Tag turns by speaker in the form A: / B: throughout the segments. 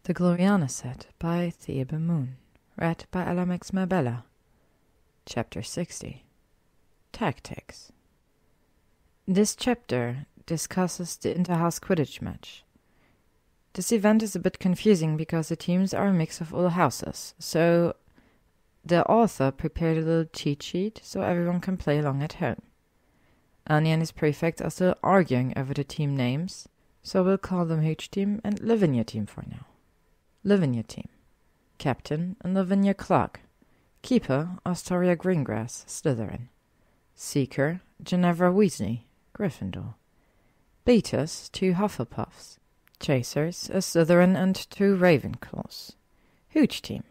A: The Gloriana set by ThebeMoon. Read by Alex Mabella. Chapter 60. Tactics. This chapter discusses the inter-house Quidditch match. This event is a bit confusing because the teams are a mix of all houses, so the author prepared a little cheat sheet so everyone can play along at home. Annie and his prefect are still arguing over the team names, so we'll call them Hooch Team and Lavinia Team for now. Lavinia Team. Captain and Lavinia Clark. Keeper Astoria Greengrass, Slytherin. Seeker Ginevra Weasley, Gryffindor. Beaters 2 Hufflepuffs. Chasers a Slytherin and 2 Ravenclaws. Hooch Team.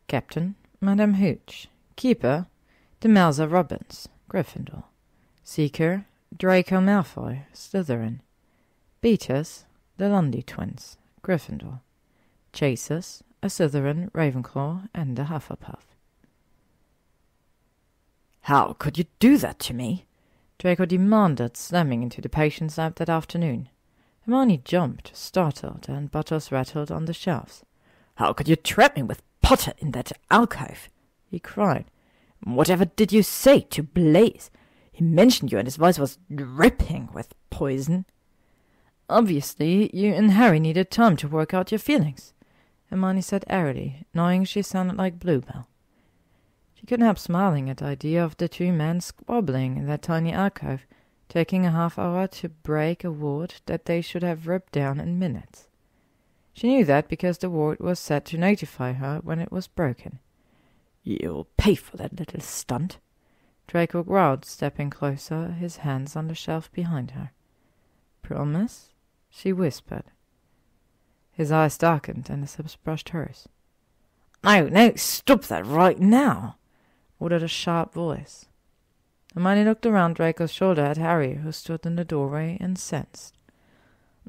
A: Captain Madame Hooch. Keeper Demelza Robbins, Gryffindor. Seeker Draco Malfoy, Slytherin. Beaters the Lundy Twins, Gryffindor. Chasers a Slytherin, Ravenclaw, and a Hufflepuff.
B: "How could you do that to me?"
A: Draco demanded, slamming into the patient's lab that afternoon. Hermione jumped, startled, and bottles rattled on the shelves.
B: "How could you trap me with Potter in that alcove?"
A: he cried.
B: "Whatever did you say to Blaze? He mentioned you and his voice was dripping with poison."
A: "Obviously, you and Harry needed time to work out your feelings," Hermione said airily, knowing she sounded like Bluebell. She couldn't help smiling at the idea of the 2 men squabbling in that tiny alcove, taking a half-hour to break a ward that they should have ripped down in minutes. She knew that because the ward was set to notify her when it was broken.
B: "You'll pay for that little stunt,"
A: Draco growled, stepping closer, his hands on the shelf behind her. "Promise?" she whispered. His eyes darkened and his lips brushed hers.
B: No, stop that right now,"
A: ordered a sharp voice. Hermione looked around Draco's shoulder at Harry, who stood in the doorway, incensed.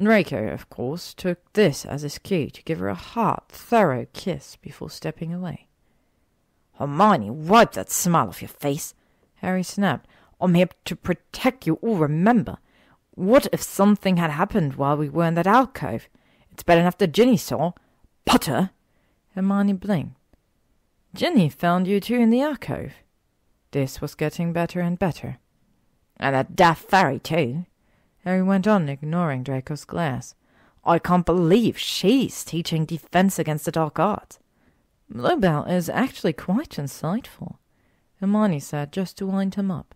A: Draco, of course, took this as his cue to give her a hard, thorough kiss before stepping away.
B: "Hermione, wipe that smile off your face,"
A: Harry snapped.
B: "I'm here to protect you all, remember. What if something had happened while we were in that alcove? It's bad enough that Ginny saw. Potter!"
A: Hermione blinked. "Ginny found you 2 in the alcove." This was getting better and better.
B: "And that daft fairy, too,"
A: Harry went on, ignoring Draco's glares.
B: "I can't believe she's teaching defense against the dark arts."
A: "Bluebell is actually quite insightful," Hermione said, just to wind him up.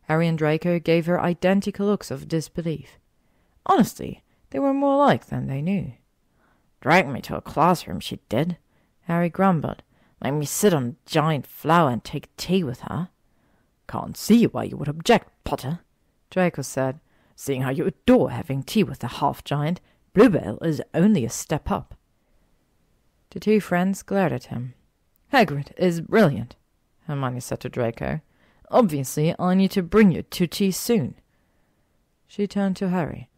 A: Harry and Draco gave her identical looks of disbelief. Honestly, they were more alike than they knew.
B: "Dragged me to a classroom, she did,"
A: Harry grumbled.
B: "Made me sit on a giant flower and take tea with her." "Can't see why you would object, Potter,"
A: Draco said.
B: "Seeing how you adore having tea with a half-giant, Bluebell is only a step up."
A: The 2 friends glared at him. "Hagrid is brilliant," Hermione said to Draco. "Obviously, I need to bring you to tea soon." She turned to Harry.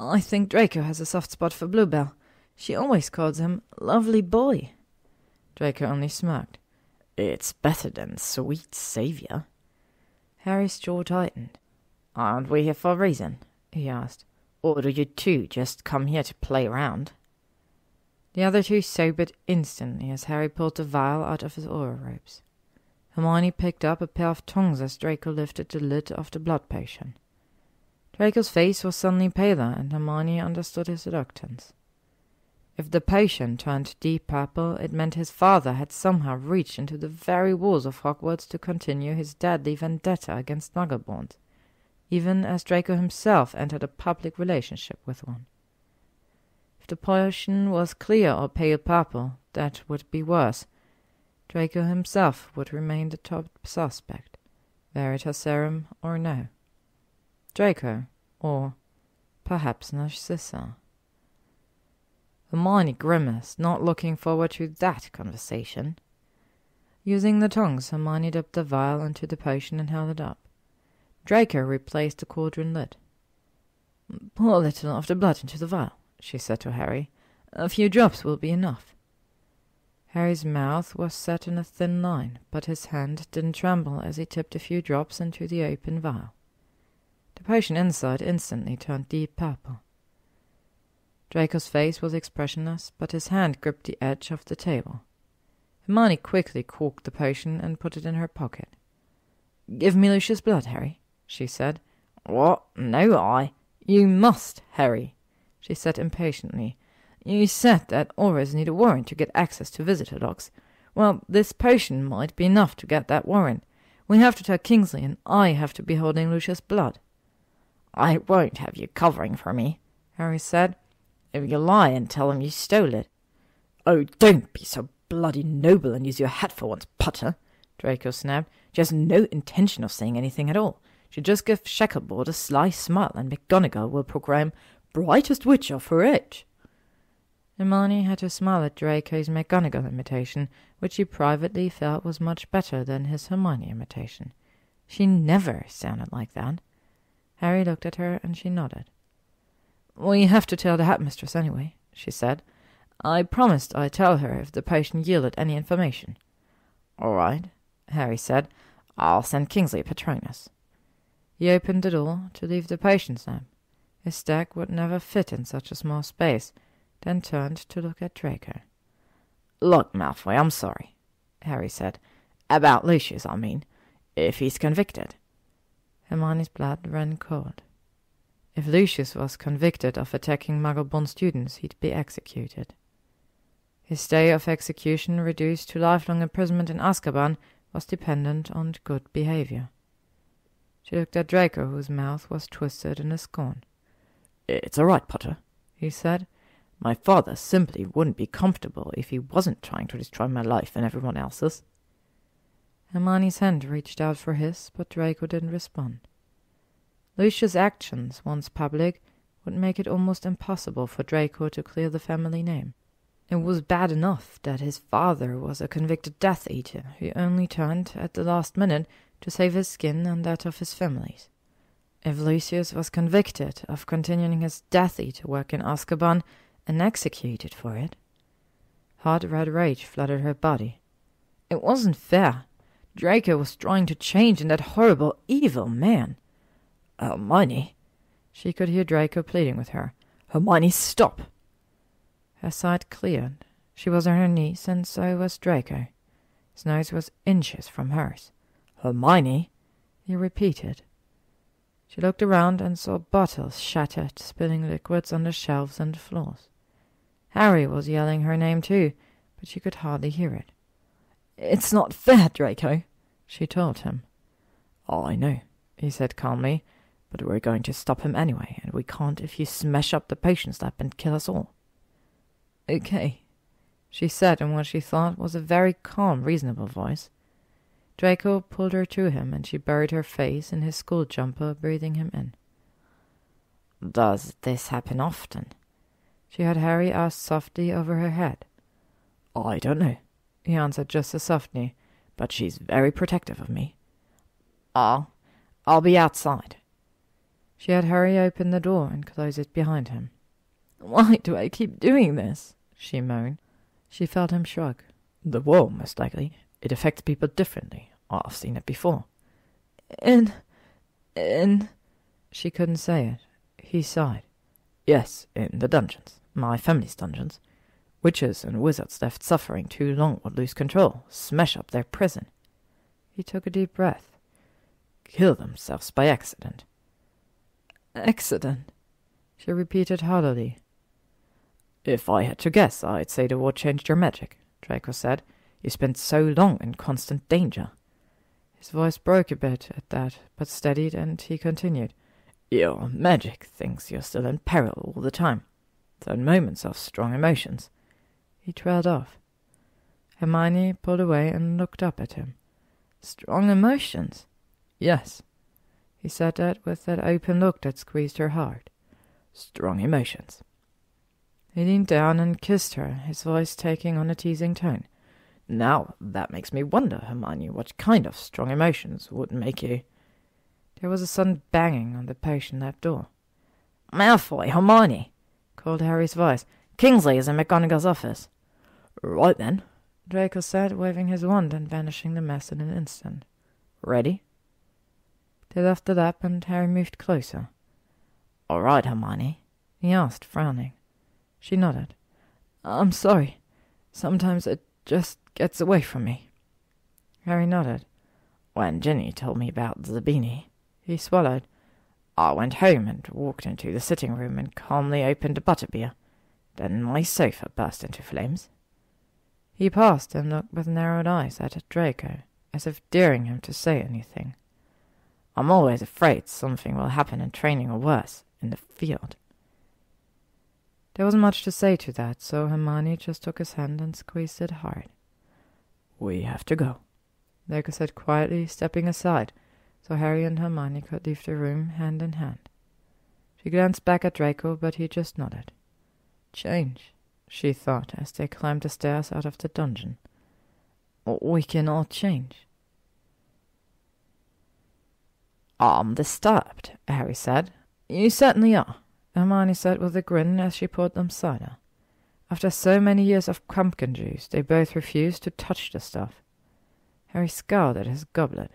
A: "I think Draco has a soft spot for Bluebell. She always calls him lovely boy." Draco only smirked.
B: "It's better than sweet savior."
A: Harry's jaw tightened.
B: "Aren't we here for a reason?" he asked. "Or do you 2 just come here to play around?"
A: The other 2 sobered instantly as Harry pulled the vial out of his aura robes. Hermione picked up a pair of tongs as Draco lifted the lid of the blood potion. Draco's face was suddenly paler, and Hermione understood his reluctance. If the potion turned deep purple, it meant his father had somehow reached into the very walls of Hogwarts to continue his deadly vendetta against Muggleborns, even as Draco himself entered a public relationship with one. If the potion was clear or pale purple, that would be worse. Draco himself would remain the top suspect, Veritaserum or no. Draco, or perhaps Narcissa. Hermione grimaced, not looking forward to that conversation. Using the tongs, Hermione dipped the vial into the potion and held it up. Draco replaced the cauldron lid. "Pour a little of the blood into the vial," she said to Harry. "A few drops will be enough." Harry's mouth was set in a thin line, but his hand didn't tremble as he tipped a few drops into the open vial. The potion inside instantly turned deep purple. Draco's face was expressionless, but his hand gripped the edge of the table. Hermione quickly corked the potion and put it in her pocket. "Give me Lucius' blood, Harry," she said.
B: "What? No,
A: "You must, Harry," she said impatiently. "You said that aurors need a warrant to get access to visitor logs. Well, this potion might be enough to get that warrant. We have to tell Kingsley, and I have to be holding Lucius' blood."
B: "I won't have you covering for me," Harry said. "If you lie and tell him you stole it."
A: "Oh, don't be so bloody noble and use your hat for once, Potter," Draco snapped. "She has no intention of saying anything at all. She'll just give Shackleboard a sly smile, and McGonagall will proclaim brightest witch of her age." Hermione had to smile at Draco's McGonagall imitation, which she privately felt was much better than his Hermione imitation. She never sounded like that. Harry looked at her, and she nodded. "We have to tell the headmistress anyway," she said. "I promised I'd tell her if the potion yielded any information."
B: "All right," Harry said. "I'll send Kingsley Patronus."
A: He opened the door to leave the potion lamp. His stack would never fit in such a small space, then turned to look at Draco.
B: "Look, Malfoy, I'm sorry," Harry said. "About Lucius, I mean. If he's convicted."
A: Hermione's blood ran cold. If Lucius was convicted of attacking Muggle-born students, he'd be executed. His stay of execution, reduced to lifelong imprisonment in Azkaban, was dependent on good behavior. She looked at Draco, whose mouth was twisted in scorn.
B: "It's all right, Potter," he said. "My father simply wouldn't be comfortable if he wasn't trying to destroy my life and everyone else's."
A: Hermione's hand reached out for his, but Draco didn't respond. Lucius' actions, once public, would make it almost impossible for Draco to clear the family name. It was bad enough that his father was a convicted Death Eater who only turned at the last minute to save his skin and that of his families. If Lucius was convicted of continuing his Death Eater work in Azkaban and executed for it, hot red rage flooded her body. It wasn't fair. Draco was trying to change into that horrible, evil man.
B: "Hermione,"
A: she could hear Draco pleading with her.
B: "Hermione, stop!"
A: Her sight cleared. She was on her knees, and so was Draco. His nose was inches from hers.
B: "Hermione,"
A: he repeated. She looked around and saw bottles shattered, spilling liquids on the shelves and floors. Harry was yelling her name too, but she could hardly hear it. "It's not fair, Draco," she told him.
B: "I know," he said calmly, "but we're going to stop him anyway, and we can't if you smash up the potions lab and kill us all."
A: "Okay," she said in what she thought was a very calm, reasonable voice. Draco pulled her to him, and she buried her face in his school jumper, breathing him in.
B: "Does this happen often?"
A: she heard Harry ask softly over her head.
B: "I don't know," he answered just as softly, "but she's very protective of me. I'll be outside."
A: She had Harry open the door and close it behind him. "Why do I keep doing this?" she moaned. She felt him shrug.
B: "The war, most likely. It affects people differently. I've seen it before."
A: In... She couldn't say it. He sighed.
B: "Yes, in the dungeons. My family's dungeons. Witches and wizards left suffering too long would lose control, smash up their prison."
A: He took a deep breath.
B: "Kill themselves by accident."
A: "Accident," she repeated hollowly.
B: "If I had to guess, I'd say the war changed your magic," Draco said. "You spent so long in constant danger."
A: His voice broke a bit at that, but steadied, and he continued.
B: "Your magic thinks you're still in peril all the time. So in moments of strong emotions."
A: He trailed off. Hermione pulled away and looked up at him. "Strong emotions?"
B: "Yes."
A: He said that with that open look that squeezed her heart.
B: "Strong emotions."
A: He leaned down and kissed her, his voice taking on a teasing tone.
B: "Now, that makes me wonder, Hermione, what kind of strong emotions would make you—"
A: There was a sudden banging on the potion lab door.
B: "Malfoy, Hermione!"
A: called Harry's voice.
B: "Kingsley is in McGonagall's office." "Right then,"
A: Draco said, waving his wand and vanishing the mess in an instant.
B: "Ready?"
A: They left the lab, and Harry moved closer.
B: "All right, Hermione?"
A: he asked, frowning.
B: She nodded. "I'm sorry. Sometimes it just gets away from me." Harry nodded. "When Ginny told me about the beanie," he swallowed, "I went home and walked into the sitting room and calmly opened a butterbeer. Then my sofa burst into flames." He paused and looked with narrowed eyes at Draco, as if daring him to say anything. "I'm always afraid something will happen in training or worse, in the field." There wasn't much to say to that, so Hermione just took his hand and squeezed it hard. "We have to go," Draco said quietly, stepping aside, so Harry and Hermione could leave the room hand in hand. She glanced back at Draco, but he just nodded. Change, she thought, as they climbed the stairs out of the dungeon. We can all change. "I'm disturbed," Harry said. "You certainly are," Hermione said with a grin as she poured them cider. After so many years of pumpkin juice, they both refused to touch the stuff. Harry scowled at his goblet.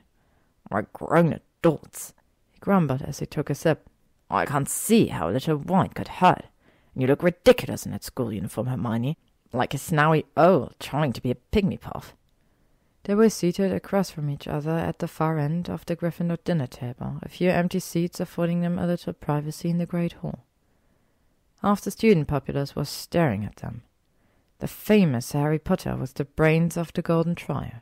B: "We're grown adults," he grumbled as he took a sip. "I can't see how a little wine could hurt. And you look ridiculous in that school uniform, Hermione, like a snowy owl trying to be a pygmy puff." They were seated across from each other at the far end of the Gryffindor dinner table, a few empty seats affording them a little privacy in the great hall. Half the student populace was staring at them. The famous Harry Potter was the brains of the Golden Trio.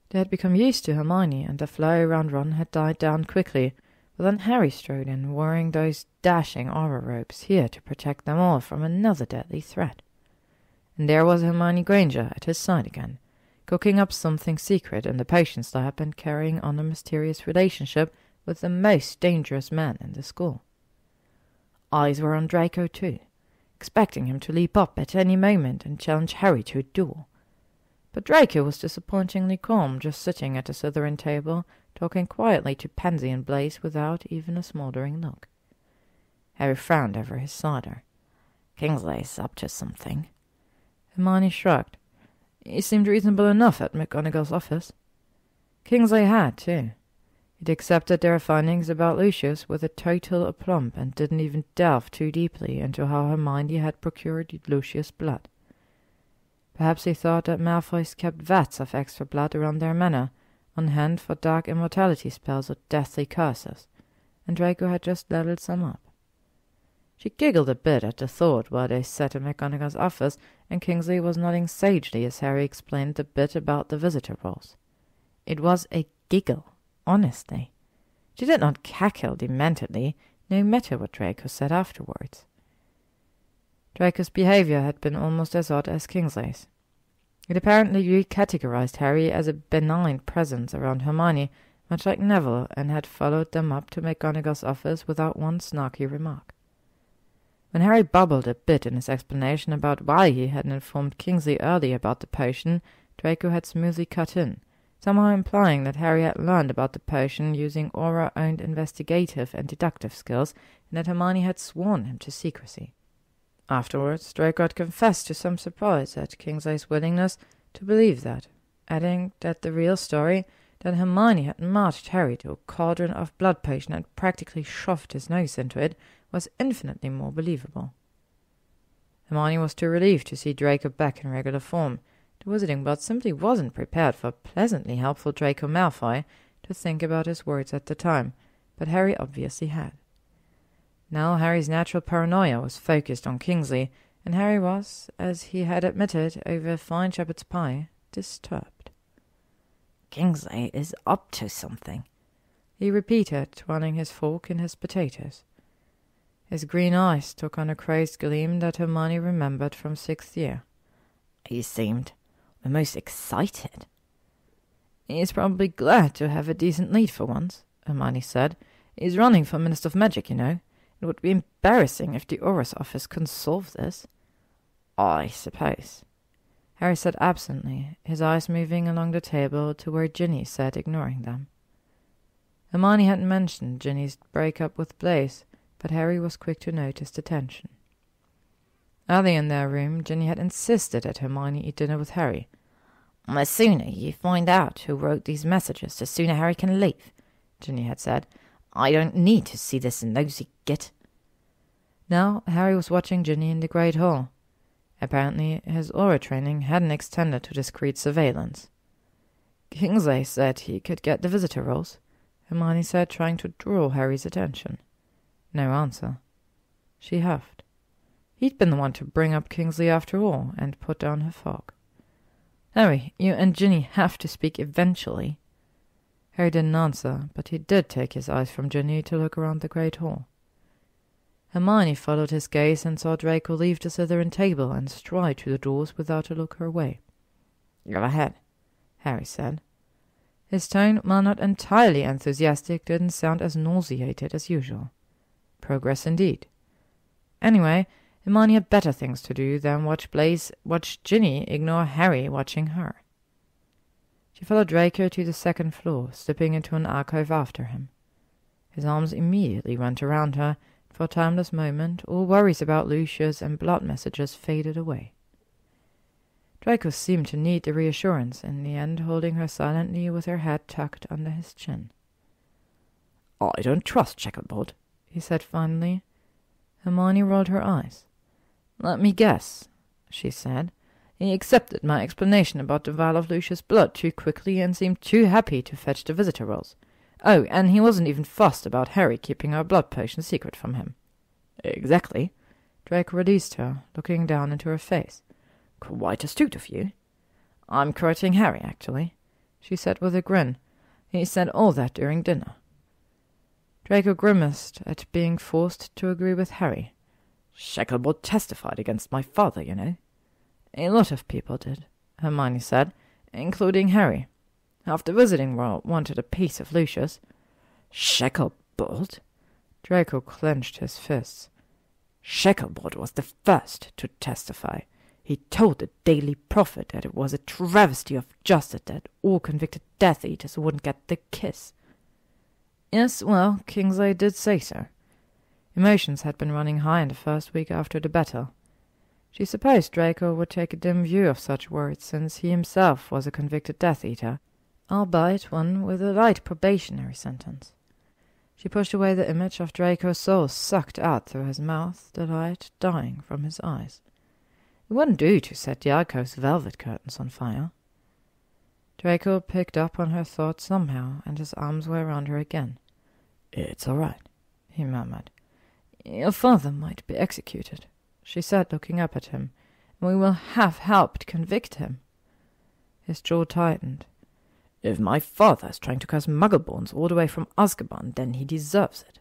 B: They had become used to Hermione, and the flurry around Ron had died down quickly, but then Harry strode in, wearing those dashing aura robes, here to protect them all from another deadly threat. And there was Hermione Granger at his side again, cooking up something secret in the potions lab and carrying on a mysterious relationship with the most dangerous man in the school. Eyes were on Draco too, expecting him to leap up at any moment and challenge Harry to a duel. But Draco was disappointingly calm, just sitting at the Slytherin table, talking quietly to Pansy and Blaise without even a smouldering look. Harry frowned over his cider. "Kingsley's up to something." Hermione shrugged. "He seemed reasonable enough at McGonagall's office." Kingsley had, too. He'd accepted their findings about Lucius with a total aplomb and didn't even delve too deeply into how Hermione had procured Lucius' blood. Perhaps he thought that Malfoys kept vats of extra blood around their manor, on hand for dark immortality spells or deathly curses, and Draco had just leveled some up. She giggled a bit at the thought while they sat in McGonagall's office, and Kingsley was nodding sagely as Harry explained the bit about the visitor rolls. It was a giggle, honestly. She did not cackle dementedly, no matter what Draco said afterwards. Draco's behavior had been almost as odd as Kingsley's. It apparently recategorized Harry as a benign presence around Hermione, much like Neville, and had followed them up to McGonagall's office without one snarky remark. When Harry bubbled a bit in his explanation about why he hadn't informed Kingsley earlier about the potion, Draco had smoothly cut in, somehow implying that Harry had learned about the potion using Aura-owned investigative and deductive skills, and that Hermione had sworn him to secrecy. Afterwards, Draco had confessed to some surprise at Kingsley's willingness to believe that, adding that the real story, that Hermione had marched Harry to a cauldron of blood potion and practically shoved his nose into it, was infinitely more believable. Hermione was too relieved to see Draco back in regular form. The Wizarding World simply wasn't prepared for pleasantly helpful Draco Malfoy to think about his words at the time, but Harry obviously had. Now Harry's natural paranoia was focused on Kingsley, and Harry was, as he had admitted over a fine shepherd's pie, disturbed. "Kingsley is up to something," he repeated, twirling his fork in his potatoes. His green eyes took on a crazed gleam that Hermione remembered from 6th year. "He seemed almost excited." "He's probably glad to have a decent lead for once," Hermione said. "He's running for Minister of Magic, you know. It would be embarrassing if the Auror's office couldn't solve this." "I suppose," Harry said absently, his eyes moving along the table to where Ginny sat ignoring them. Hermione hadn't mentioned Ginny's break-up with Blaise, but Harry was quick to notice the tension. Early in their room, Ginny had insisted that Hermione eat dinner with Harry. "The sooner you find out who wrote these messages, the sooner Harry can leave," Ginny had said. "I don't need to see this nosy git." Now Harry was watching Ginny in the great hall, Apparently his aura training hadn't extended to discreet surveillance. Kingsley said he could get the visitor rolls, Hermione said, trying to draw Harry's attention. No answer. She huffed. He'd been the one to bring up Kingsley after all, and put down her fork. Harry, you and Ginny have to speak eventually. Harry didn't answer, but he did take his eyes from Ginny to look around the great hall. Hermione followed his gaze and saw Draco leave the Slytherin table and stride to the doors without a look her way. "Go ahead," Harry said. His tone, while not entirely enthusiastic, didn't sound as nauseated as usual. Progress indeed. Anyway, Hermione had better things to do than watch Ginny ignore Harry watching her. She followed Draco to the second floor, slipping into an alcove after him. His arms immediately went around her. For a timeless moment, all worries about Lucius and blood messages faded away. Draco seemed to need the reassurance, in the end holding her silently with her head tucked under his chin. "I don't trust Checkerboard," he said finally. Hermione rolled her eyes. "Let me guess," she said. "He accepted my explanation about the vial of Lucius' blood too quickly and seemed too happy to fetch the visitor rolls. Oh, and he wasn't even fussed about Harry keeping our blood potion secret from him." "Exactly." Draco released her, looking down into her face. "Quite astute of you." "I'm correcting Harry, actually," she said with a grin. "He said all that during dinner." Draco grimaced at being forced to agree with Harry. "Shacklebolt testified against my father, you know." "A lot of people did," Hermione said, "including Harry. Half the Wizarding World wanted a piece of Lucius." "Shacklebolt?" Draco clenched his fists. "Shacklebolt was the first to testify. He told the Daily Prophet that it was a travesty of justice that all convicted Death Eaters wouldn't get the kiss." "Yes, well, Kingsley did say so." Emotions had been running high in the first week after the battle. She supposed Draco would take a dim view of such words, since he himself was a convicted Death Eater, albeit one with a light probationary sentence. She pushed away the image of Draco's soul sucked out through his mouth, the light dying from his eyes. It wouldn't do to set the alcove's velvet curtains on fire. Draco picked up on her thoughts somehow, and his arms were around her again. "It's all right," he murmured. "Your father might be executed," she said, looking up at him, "and we will have helped convict him." His jaw tightened. "If my father is trying to curse Muggleborns all the way from Azkaban, then he deserves it."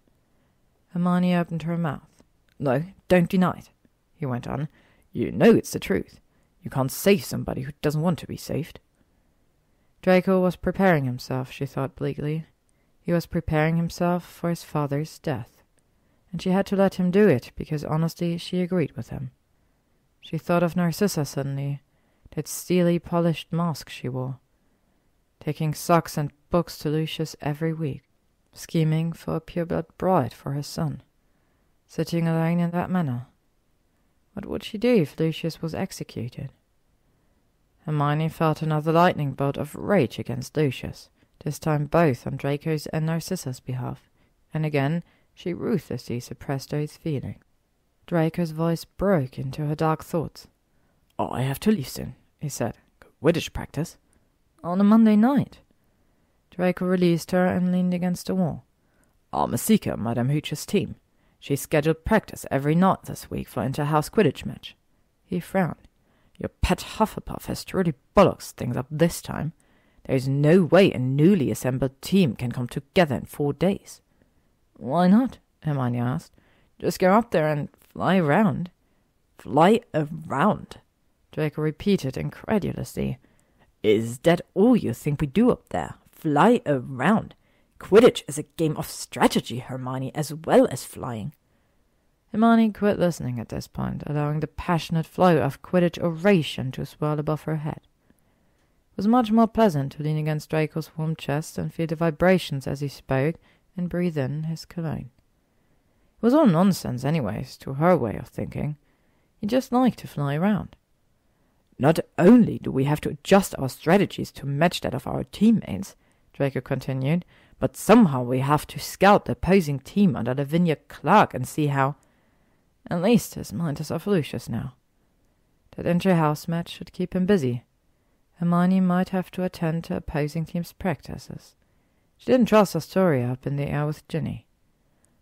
B: Hermione opened her mouth. "No, don't deny it," he went on. "You know it's the truth. You can't save somebody who doesn't want to be saved." Draco was preparing himself, she thought bleakly. He was preparing himself for his father's death, and she had to let him do it, because honestly she agreed with him. She thought of Narcissa suddenly, that steely polished mask she wore, taking socks and books to Lucius every week, scheming for a pureblood bride for her son, sitting alone in that manner. What would she do if Lucius was executed? Hermione felt another lightning bolt of rage against Lucius, this time both on Draco's and Narcissa's behalf, and again she ruthlessly suppressed those feelings. Draco's voice broke into her dark thoughts. "I have to leave soon," he said. "Quidditch practice." "On a Monday night." Draco released her and leaned against the wall. "I'm a seeker on Madame Hooch's team. She's scheduled practice every night this week for inter-house Quidditch match." He frowned. "Your pet Hufflepuff has truly bollocks things up this time. There's no way a newly assembled team can come together in 4 days." "Why not?" Hermione asked. "Just go up there and fly around." "Fly around?" Draco repeated incredulously. "Is that all you think we do up there? Fly around? Quidditch is a game of strategy, Hermione, as well as flying." Hermione quit listening at this point, allowing the passionate flow of Quidditch oration to swirl above her head. It was much more pleasant to lean against Draco's warm chest and feel the vibrations as he spoke and breathe in his cologne. It was all nonsense anyways, to her way of thinking. He just liked to fly around. "Not only do we have to adjust our strategies to match that of our teammates," Draco continued, "but somehow we have to scout the opposing team under Lavinia Clark and see how—" At least his mind is off Lucius now. That inter-house match should keep him busy. Hermione might have to attend to opposing teams' practices. She didn't trust Astoria up in the air with Ginny.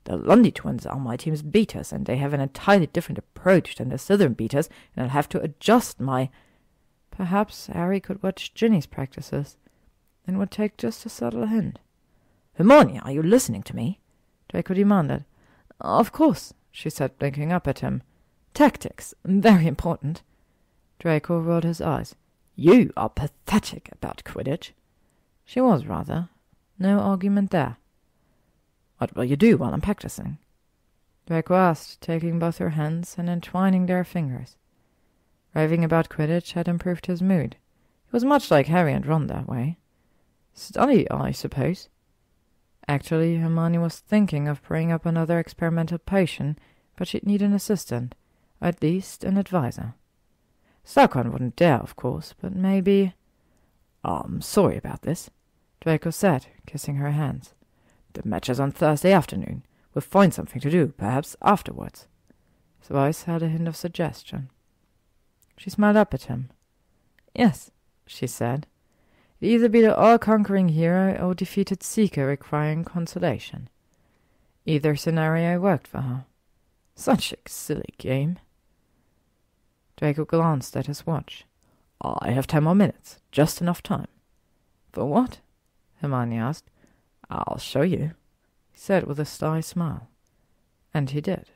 B: The Lundy twins are my team's beaters, and they have an entirely different approach than the Slytherin beaters, and I'll have to adjust my... Perhaps Harry could watch Ginny's practices, and would take just a subtle hint. "Hermione, are you listening to me?" Draco demanded. "Of course," she said, blinking up at him. "Tactics, very important." Draco rolled his eyes. "You are pathetic about Quidditch." She was, rather. No argument there. "What will you do while I'm practicing?" Draco asked, taking both her hands and entwining their fingers. Raving about Quidditch had improved his mood. He was much like Harry and Ron that way. "Study, I suppose." Actually, Hermione was thinking of bringing up another experimental potion, but she'd need an assistant, or at least an advisor. Slughorn wouldn't dare, of course, but maybe... "I'm sorry about this," Draco said, kissing her hands. "The match is on Thursday afternoon. We'll find something to do, perhaps afterwards." His voice had a hint of suggestion. She smiled up at him. "Yes," she said. "It'd either be the all-conquering hero or defeated seeker requiring consolation." Either scenario worked for her. Such a silly game. Draco glanced at his watch. "I have 10 more minutes, just enough time." "For what?" Hermione asked. "I'll show you," he said with a sly smile. And he did.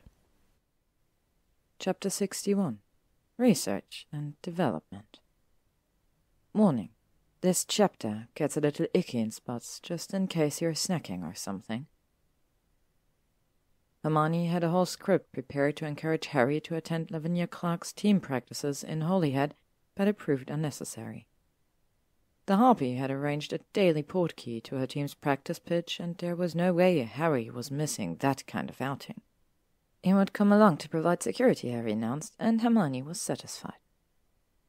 A: Chapter 61. Research and Development. Warning. This chapter gets a little icky in spots, just in case you're snacking or something. Hermione had a whole script prepared to encourage Harry to attend Lavinia Clark's team practices in Holyhead, but it proved unnecessary. The Harpy had arranged a daily portkey to her team's practice pitch, and there was no way Harry was missing that kind of outing. He would come along to provide security, Harry announced, and Hermione was satisfied.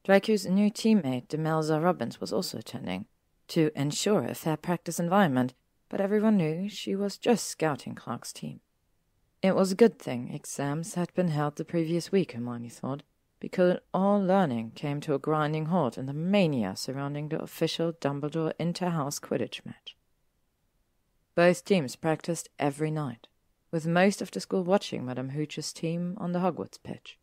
A: Draco's new teammate, Demelza Robbins, was also attending, to ensure a fair practice environment, but everyone knew she was just scouting Clark's team. It was a good thing exams had been held the previous week, Hermione thought, because all learning came to a grinding halt in the mania surrounding the official Dumbledore inter-house Quidditch match. Both teams practiced every night, with most of the school watching Madame Hooch's team on the Hogwarts pitch.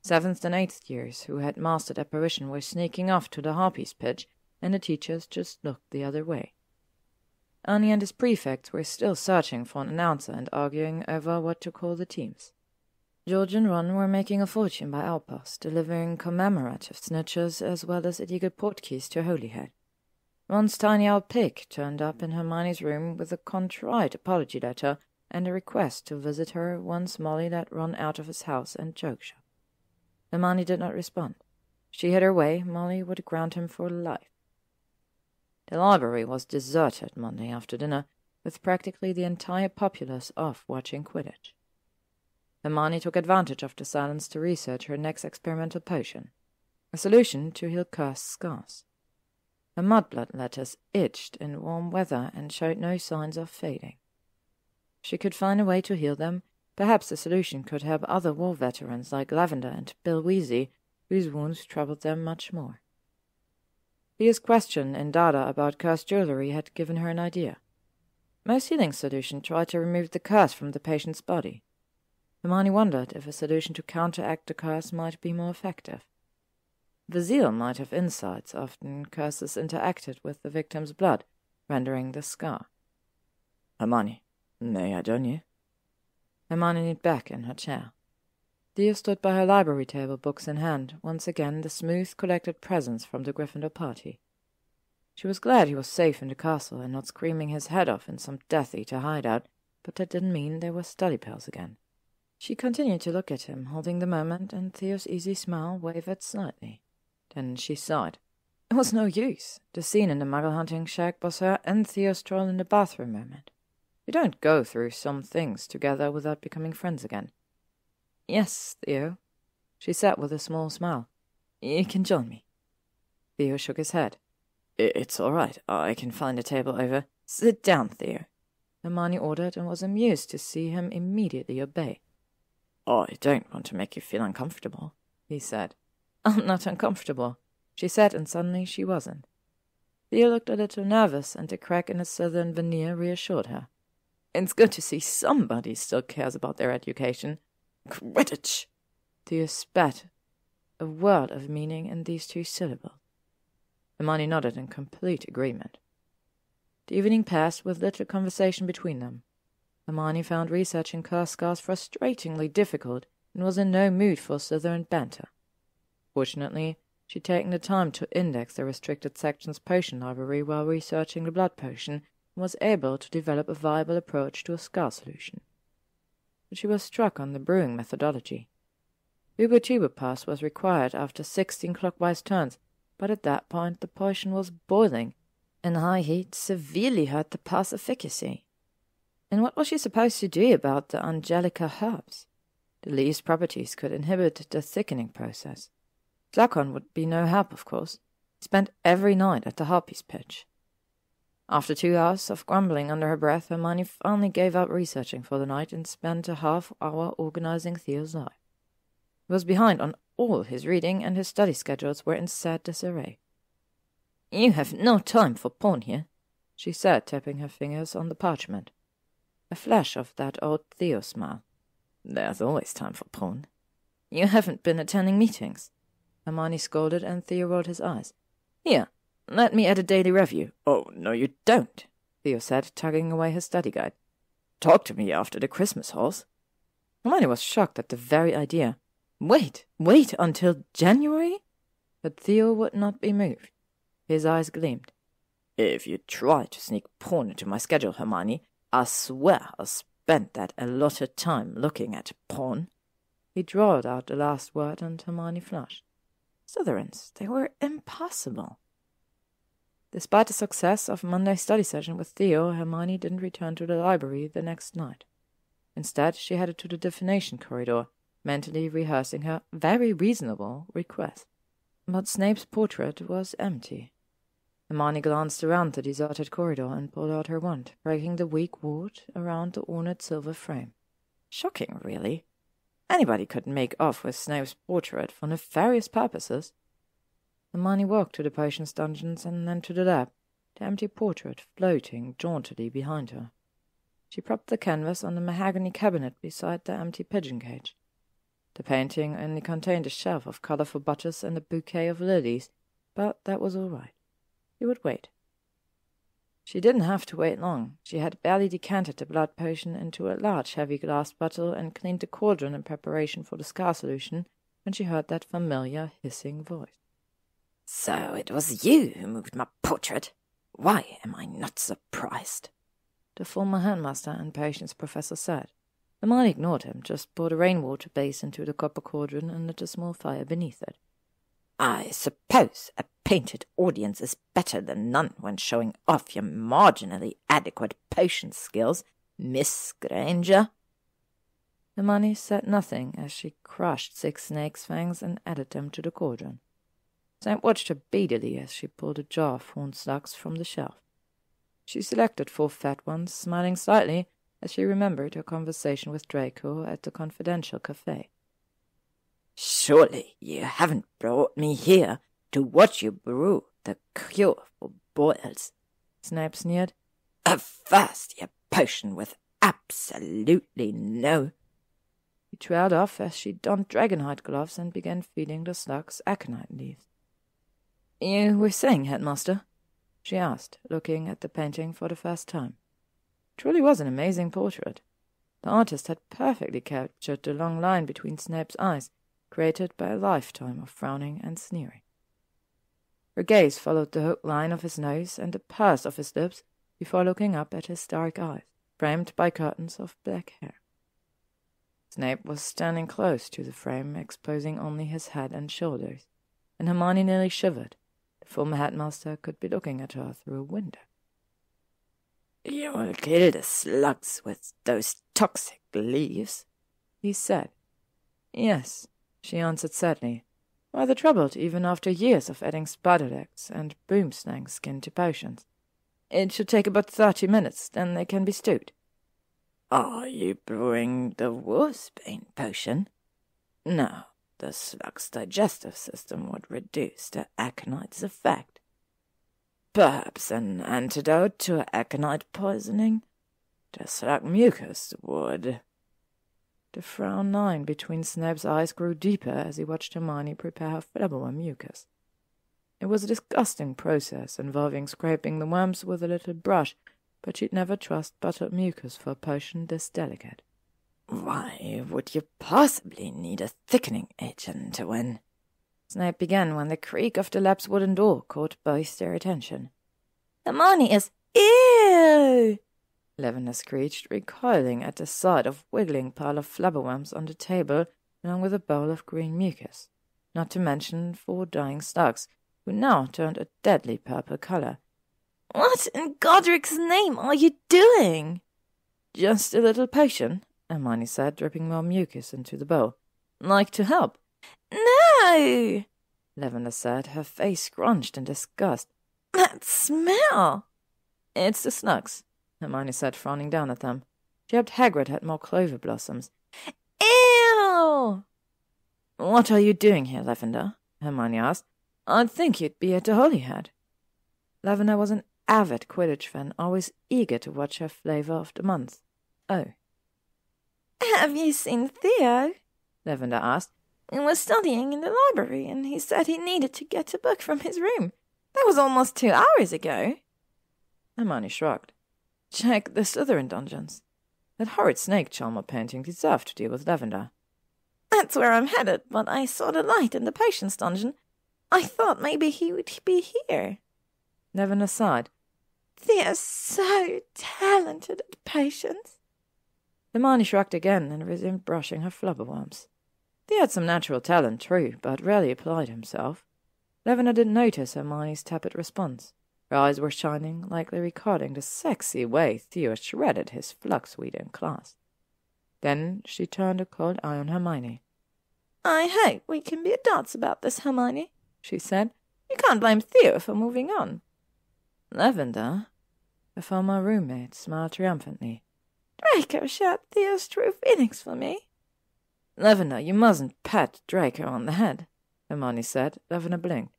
A: 7th and 8th years who had mastered apparition were sneaking off to the Harpies pitch, and the teachers just looked the other way. Arnie and his prefects were still searching for an announcer and arguing over what to call the teams. George and Ron were making a fortune by outposts, delivering commemorative snitches as well as illegal portkeys to Holyhead. Ron's tiny old pig turned up in Hermione's room with a contrite apology letter and a request to visit her once Molly let Ron out of his house and joke shop. Hermione did not respond. She had her way, Molly would ground him for life. The library was deserted Monday after dinner, with practically the entire populace off watching Quidditch. Hermione took advantage of the silence to research her next experimental potion, a solution to heal cursed scars. Her mudblood letters itched in warm weather and showed no signs of fading. If she could find a way to heal them, perhaps the solution could help other war veterans like Lavender and Bill Weasley, whose wounds troubled them much more. Leah's question and data about cursed jewelry had given her an idea. Most healing solutions try to remove the curse from the patient's body. Hermione wondered if a solution to counteract the curse might be more effective. Vazil might have insights. Often curses interacted with the victim's blood, rendering the scar. "Hermione, may I join you?" Hermione leaned back in her chair. Theo stood by her library table, books in hand, once again the smooth, collected presence from the Gryffindor party. She was glad he was safe in the castle and not screaming his head off in some Death Eater hideout, but that didn't mean they were study pals again. She continued to look at him, holding the moment, and Theo's easy smile wavered slightly. Then she sighed. It was no use. The scene in the muggle-hunting shack was her and Theo's stroll in the bathroom moment. You don't go through some things together without becoming friends again. "Yes, Theo," she said with a small smile. "You can join me." Theo shook his head. "It's all right. I can find a table over." "Sit down, Theo," Hermione ordered, and was amused to see him immediately obey. "I don't want to make you feel uncomfortable," he said.
B: I'm not uncomfortable, she said, and suddenly she wasn't. Theo looked a little nervous, and a crack in his southern veneer reassured her. It's good to see somebody still cares about their education. Quidditch! Theo spat, a world of meaning in these 2 syllables. Hermione nodded in complete agreement. The evening passed with little conversation between them. Hermione found researching Karstar's frustratingly difficult and was in no mood for Slytherin banter. Fortunately, she'd taken the time to index the restricted section's potion library while researching the blood potion and was able to develop a viable approach to a scar solution. But she was struck on the brewing methodology. Uber pass was required after 16 clockwise turns, but at that point the potion was boiling, and high heat severely hurt the pass efficacy. And what was she supposed to do about the Angelica herbs? The leaves' properties could inhibit the thickening process. Flacon would be no help, of course. He spent every night at the Harpies pitch. After 2 hours of grumbling under her breath, Hermione finally gave up researching for the night and spent a half-hour organizing Theo's life. He was behind on all his reading, and his study schedules were in sad disarray. "You have no time for porn here," she said, tapping her fingers on the parchment. A flash of that old Theo smile. "There's always time for porn." "You haven't been attending meetings," Hermione scolded, and Theo rolled his eyes. "Here, let me add a daily review." "Oh, no you don't," Theo said, tugging away his study guide. "Talk to me after the Christmas halls." Hermione was shocked at the very idea. Wait until January? But Theo would not be moved. His eyes gleamed. "If you try to sneak porn into my schedule, Hermione, I swear I'll spend that allotted time looking at porn." He drawled out the last word, and Hermione flushed. Slytherins, they were impossible. Despite the success of Monday's study session with Theo, Hermione didn't return to the library the next night. Instead, she headed to the divination corridor, mentally rehearsing her very reasonable request. But Snape's portrait was empty. Hermione glanced around the deserted corridor and pulled out her wand, breaking the weak ward around the ornate silver frame. Shocking, really. Anybody could make off with Snape's portrait for nefarious purposes. Hermione walked to the potions dungeons and then to the lab, the empty portrait floating jauntily behind her. She propped the canvas on the mahogany cabinet beside the empty pigeon cage. The painting only contained a shelf of colorful buttons and a bouquet of lilies, but that was all right. He would wait. She didn't have to wait long. She had barely decanted the blood potion into a large, heavy glass bottle and cleaned the cauldron in preparation for the scar solution when she heard that familiar hissing voice. "So it was you who moved my portrait? Why am I not surprised?" the former headmaster and patience professor said. Hermione ignored him, just poured a rainwater base into the copper cauldron and lit a small fire beneath it. "I suppose a painted audience is better than none when showing off your marginally adequate potion skills, Miss Granger." Hermione said nothing as she crushed 6 snake's fangs and added them to the cauldron. Snape watched her beadily as she pulled a jar of horned slugs from the shelf. She selected 4 fat ones, smiling slightly as she remembered her conversation with Draco at the confidential cafe. "Surely you haven't brought me here to watch you brew the cure for boils," Snape sneered. "A first-year potion with absolutely no—" He trailed off as she donned dragonhide gloves and began feeding the slugs aconite leaves. "You were saying, Headmaster?" she asked, looking at the painting for the first time. It truly was an amazing portrait. The artist had perfectly captured the long line between Snape's eyes, created by a lifetime of frowning and sneering. Her gaze followed the hooked line of his nose and the purse of his lips before looking up at his dark eyes, framed by curtains of black hair. Snape was standing close to the frame, exposing only his head and shoulders, and Hermione nearly shivered. The former headmaster could be looking at her through a window. "You'll kill the slugs with those toxic leaves," he said. "Yes," she answered sadly, rather troubled even after years of adding spider legs and boomslang skin to potions. "It should take about 30 minutes, then they can be stewed." "Are you brewing the wolfsbane potion?" "No, The slug's digestive system would reduce the aconite's effect. Perhaps an antidote to aconite poisoning? The slug mucus would. The frown line between Snape's eyes grew deeper as he watched Hermione prepare her flabberworm mucus. It was a disgusting process involving scraping the worms with a little brush, but she'd never trust buttered mucus for a potion this delicate. Why would you possibly need a thickening agent when... Snape began when the creak of the lab's wooden door caught both their attention. Hermione is... Ew! Lavender screeched, recoiling at the sight of wiggling pile of flabberworms on the table, along with a bowl of green mucus, not to mention 4 dying slugs, who now turned a deadly purple colour. What in Godric's name are you doing? Just a little potion, Hermione said, dripping more mucus into the bowl. Like to help? No! Lavender said, her face scrunched in disgust. That smell! It's the slugs, Hermione said, frowning down at them. She hoped Hagrid had more clover blossoms. Ew! What are you doing here, Lavender? Hermione asked. I'd think you'd be at the Holyhead. Lavender was an avid Quidditch fan, always eager to watch her flavour of the month. Oh. Have you seen Theo? Lavender asked. He was studying in the library, and he said he needed to get a book from his room. That was almost 2 hours ago. Hermione shrugged. Check the Slytherin dungeons. That horrid snake charmer painting deserved to deal with Lavender. That's where I'm headed, but I saw the light in the potions dungeon. I thought maybe he would be here. Lavender sighed. Theo's so talented at potions. Hermione shrugged again and resumed brushing her flubberworms. Theo had some natural talent, true, but rarely applied himself. Lavender didn't notice Hermione's tepid response. Her eyes were shining, likely recalling the sexy way Theo shredded his fluxweed in class. Then she turned a cold eye on Hermione. I hope we can be adults about this, Hermione, she said. You can't blame Theo for moving on. Lavender, her former roommate, smiled triumphantly. Draco shared Theo's true feelings for me. Lavender, you mustn't pat Draco on the head, Hermione said. Lavender blinked.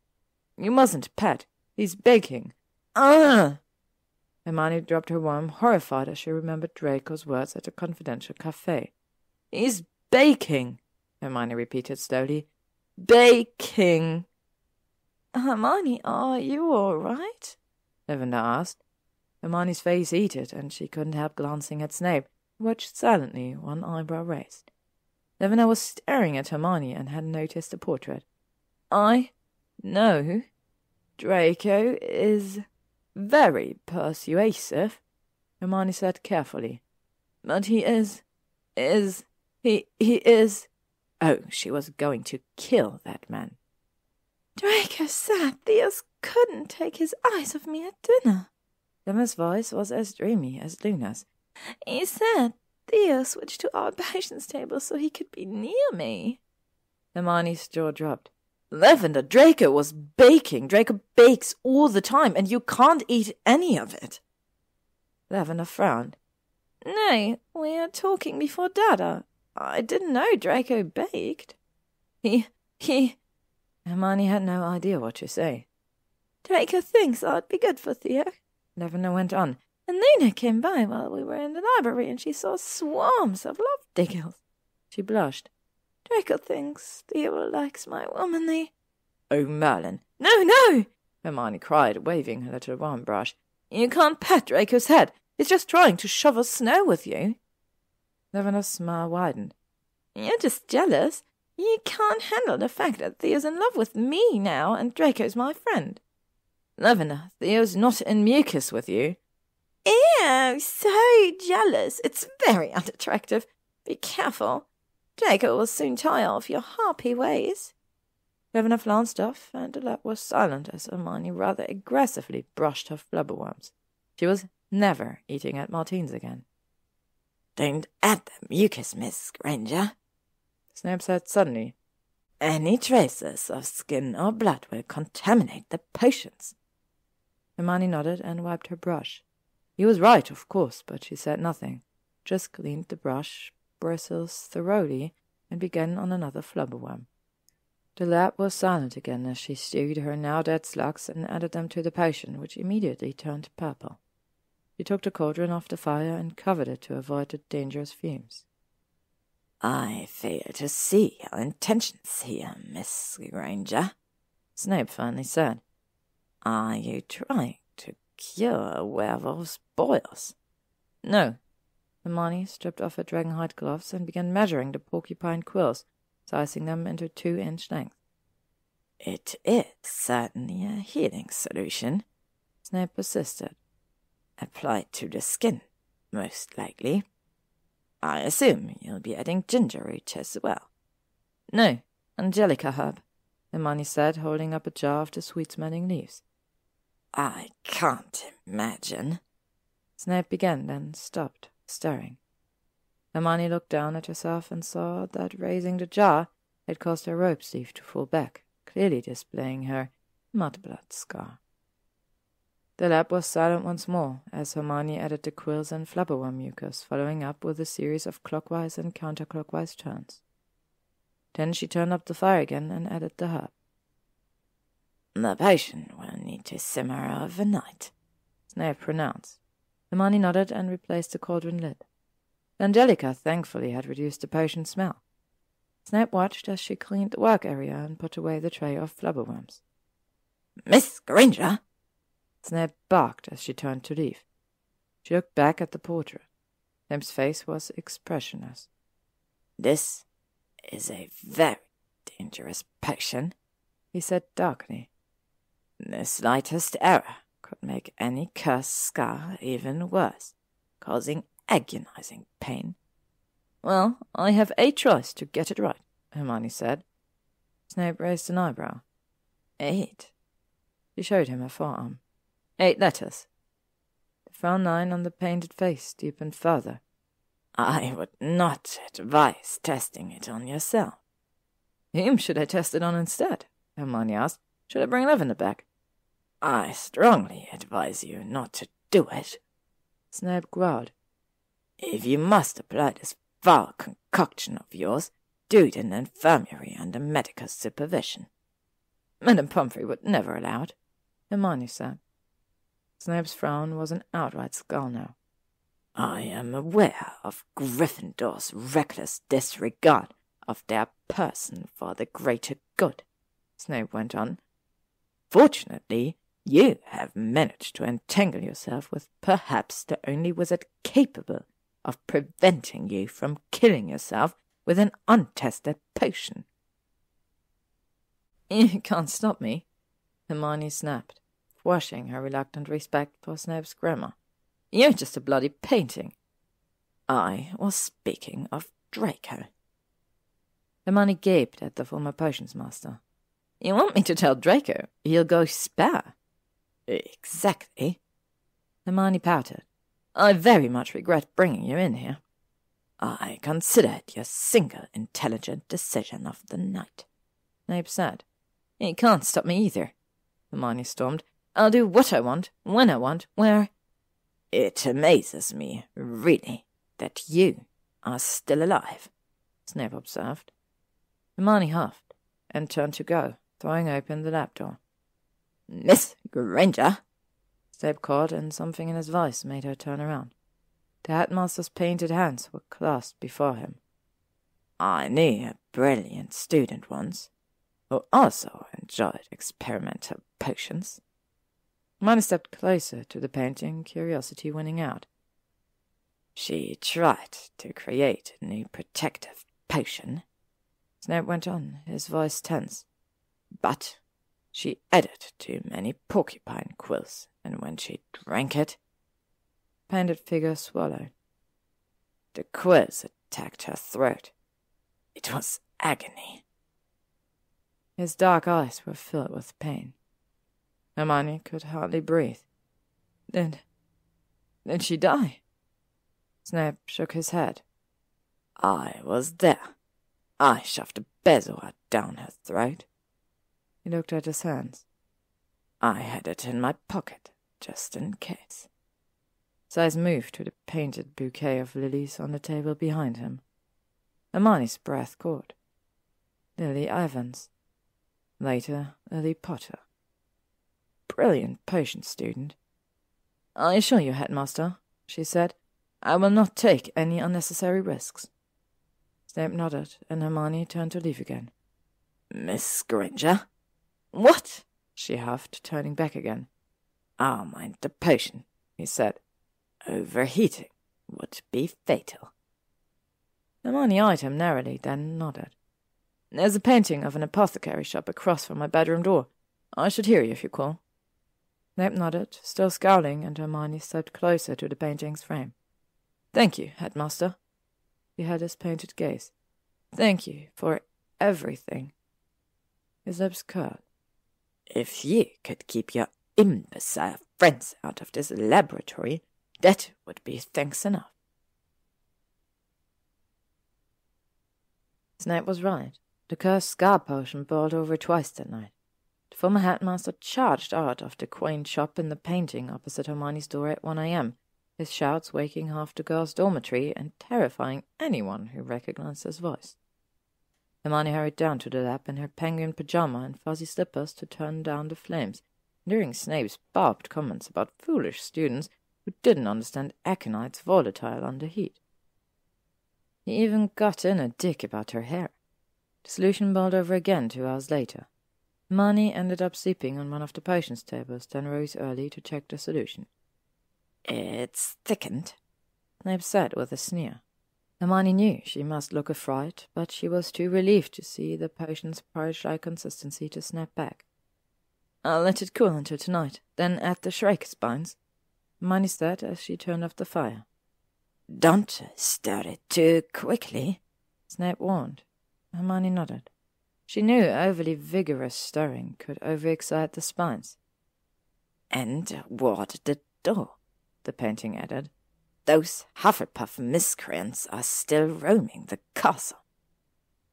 B: You mustn't pat. He's baking. Hermione dropped her worm, horrified as she remembered Draco's words at the confidential cafe. He's baking, Hermione repeated slowly. Baking. Hermione, are you all right? Lavender asked. Hermione's face heated, and she couldn't help glancing at Snape, who watched silently, one eyebrow raised. Lavender was staring at Hermione and hadn't noticed the portrait. I know Draco is very persuasive, Hermione said carefully. But he is... Oh, she was going to kill that man. Draco said Theos couldn't take his eyes off me at dinner. Emma's voice was as dreamy as Luna's. He said Theo switched to our potions table so he could be near me. Hermione's jaw dropped. Lavender, Draco was baking. Draco bakes all the time, and you can't eat any of it. Lavender frowned. No, we are talking before Dada. I didn't know Draco baked. He... Hermione had no idea what to say. Draco thinks I'd be good for Theo, Lavender went on. And Luna came by while we were in the library, and she saw swarms of love diggles. She blushed. Draco thinks Theo likes my womanly... Oh, Merlin. No! Hermione cried, waving her little worm brush. You can't pat Draco's head. He's just trying to shovel snow with you. Lavender's smile widened. You're just jealous. You can't handle the fact that Theo's in love with me now, and Draco's my friend. Lavender, Theo's not in mucus with you. Ew, so jealous. It's very unattractive. Be careful. Draco will soon tire of your harpy ways. Lavender flounced off, and the lab was silent as Hermione rather aggressively brushed her flubberworms. She was never eating at Martine's again. Don't add the mucus, Miss Granger, Snape said suddenly. Any traces of skin or blood will contaminate the potions. Hermione nodded and wiped her brush. He was right, of course, but she said nothing, just cleaned the brush bristles thoroughly and began on another flubberworm. The lab was silent again as she stewed her now-dead slugs and added them to the potion, which immediately turned purple. She took the cauldron off the fire and covered it to avoid the dangerous fumes.
A: "I fail to see your intentions here, Miss Granger,"
B: Snape finally said.
A: "Are you trying to cure a werewolf's boils?"
B: "No." Hermione stripped off her dragonhide gloves and began measuring the porcupine quills, sizing them into 2-inch lengths.
A: "It is certainly a healing solution,"
B: Snape persisted.
A: "Applied to the skin, most likely. I assume you'll be adding ginger root as well."
B: "No, Angelica herb," Hermione said, holding up a jar of the sweet-smelling leaves.
A: "I can't imagine,"
B: Snape began, then stopped, staring. Hermione looked down at herself and saw that raising the jar had caused her robe sleeve to fall back, clearly displaying her mudblood scar. The lab was silent once more as Hermione added the quills and flubberworm mucus, following up with a series of clockwise and counterclockwise turns. Then she turned up the fire again and added the herb.
A: "The potion will need to simmer overnight,"
B: Snape pronounced. Hermione nodded and replaced the cauldron lid. Angelica thankfully had reduced the potion's smell. Snape watched as she cleaned the work area and put away the tray of flubberworms.
A: "Miss Granger!"
B: Snape barked as she turned to leave. She looked back at the portrait. Snape's face was expressionless.
A: "This is a very dangerous potion,"
B: he said darkly.
A: "The slightest error could make any cursed scar even worse, causing agonizing pain."
B: "Well, I have a choice to get it right," Hermione said. Snape raised an eyebrow.
A: 8.
B: She showed him her forearm. 8 letters. The frown line on the painted face deepened further.
A: "I would not advise testing it on yourself."
B: "Whom should I test it on instead?" Hermione asked. "Should I bring Lavender back?"
A: "I strongly advise you not to do it,"
B: Snape growled.
A: "If you must apply this foul concoction of yours, do it in the infirmary under medical supervision."
B: "Madame Pomfrey would never allow it," Hermione said. Snape's frown was an outright scowl now.
A: "I am aware of Gryffindor's reckless disregard of their person for the greater good," Snape went on. "Fortunately, you have managed to entangle yourself with perhaps the only wizard capable of preventing you from killing yourself with an untested potion."
B: "You can't stop me," Hermione snapped, flushing her reluctant respect for Snape's grammar. "You're just a bloody painting."
A: "I was speaking of Draco."
B: Hermione gaped at the former potions master. "You want me to tell Draco he'll go spare?"
A: "Exactly."
B: Hermione pouted. "I very much regret bringing you in here."
A: "I consider it your single intelligent decision of the night,"
B: Snape said. "You can't stop me either," Hermione stormed. "I'll do what I want, when I want, where—"
A: "It amazes me, really, that you are still alive,"
B: Snape observed. Hermione huffed and turned to go, throwing open the lab door.
A: "Miss Granger!"
B: Snape called, and something in his voice made her turn around. The headmaster's painted hands were clasped before him.
A: "I knew a brilliant student once, who also enjoyed experimental potions."
B: Hermione stepped closer to the painting, curiosity winning out.
A: "She tried to create a new protective potion,"
B: Snape went on, his voice tense.
A: "But she added too many porcupine quills, and when she drank it—"
B: Painted figure swallowed.
A: "The quills attacked her throat. It was agony."
B: His dark eyes were filled with pain. Hermione could hardly breathe. Did she die?" Snape shook his head.
A: "I was there. I shoved a bezoar down her throat."
B: He looked at his hands.
A: "I had it in my pocket, just in case."
B: His eyes moved to the painted bouquet of lilies on the table behind him. Hermione's breath caught. Lily Ivans. Later, Lily Potter. Brilliant potion student. "I assure you, headmaster," she said, "I will not take any unnecessary risks." Snape nodded, and Hermione turned to leave again. "Miss Granger?" "What?" she huffed, turning back again. "I'll mind the potion," he said. "Overheating would be fatal." Hermione eyed him narrowly, then nodded. "There's a painting of an apothecary shop across from my bedroom door. I should hear you if you call." Snape nodded, still scowling, and Hermione stepped closer to the painting's frame. "Thank you, headmaster." He had his painted gaze. "Thank you for everything." His lips curled. "If you could keep your imbecile friends out of this laboratory, that would be thanks enough." Snape was right. The cursed scar potion boiled over twice that night. The former headmaster charged out of the quaint shop in the painting opposite Hermione's door at 1 a.m., his shouts waking half the girls' dormitory and terrifying anyone who recognized his voice. Hermione hurried down to the lab in her penguin pajama and fuzzy slippers to turn down the flames, hearing Snape's barbed comments about foolish students who didn't understand aconites volatile under heat. He even got in a dig about her hair. The solution boiled over again 2 hours later. Hermione ended up sleeping on one of the potions tables, then rose early to check the solution. "It's thickened," Snape said with a sneer. Hermione knew she must look a fright, but she was too relieved to see the potion's porridge-like consistency to snap back. "I'll let it cool until tonight, then add the Shrike spines," Hermione said as she turned off the fire. "Don't stir it too quickly," Snape warned. Hermione nodded. She knew overly vigorous stirring could overexcite the spines. "And ward the door," the painting added. "Those Hufflepuff miscreants are still roaming the castle."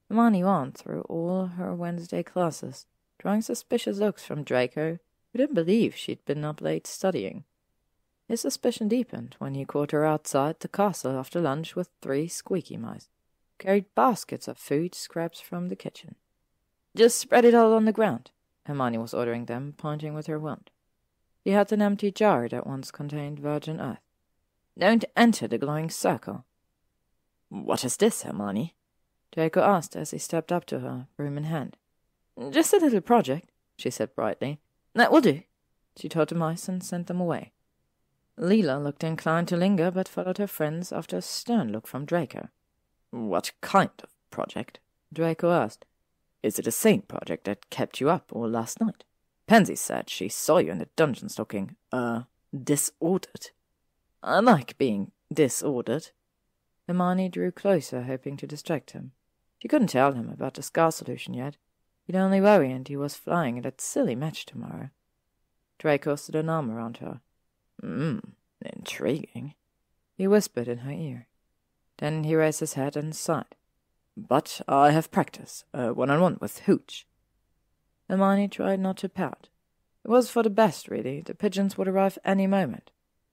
B: Hermione went through all her Wednesday classes, drawing suspicious looks from Draco, who didn't believe she'd been up late studying. His suspicion deepened when he caught her outside the castle after lunch with 3 squeaky mice, who carried baskets of food scraps from the kitchen. "Just spread it all on the ground," Hermione was ordering them, pointing with her wand. She had an empty jar that once contained virgin earth. "Don't enter the glowing circle." "What is this, Hermione?" Draco asked as he stepped up to her, broom in hand. "Just a little project," she said brightly. "That will do." She told the mice and sent them away. Leela looked inclined to linger, but followed her friends after a stern look from Draco. "What kind of project?" Draco asked. "Is it the same project that kept you up all last night? Pansy said she saw you in the dungeons looking, disordered." "I like being disordered." Hermione drew closer, hoping to distract him. She couldn't tell him about the scar solution yet. He'd only worry, and he was flying at that silly match tomorrow. Draco stood an arm around her. Intriguing," he whispered in her ear. Then he raised his head and sighed. "But I have practice, one-on-one with Hooch." Hermione tried not to pout. It was for the best, really. The pigeons would arrive any moment.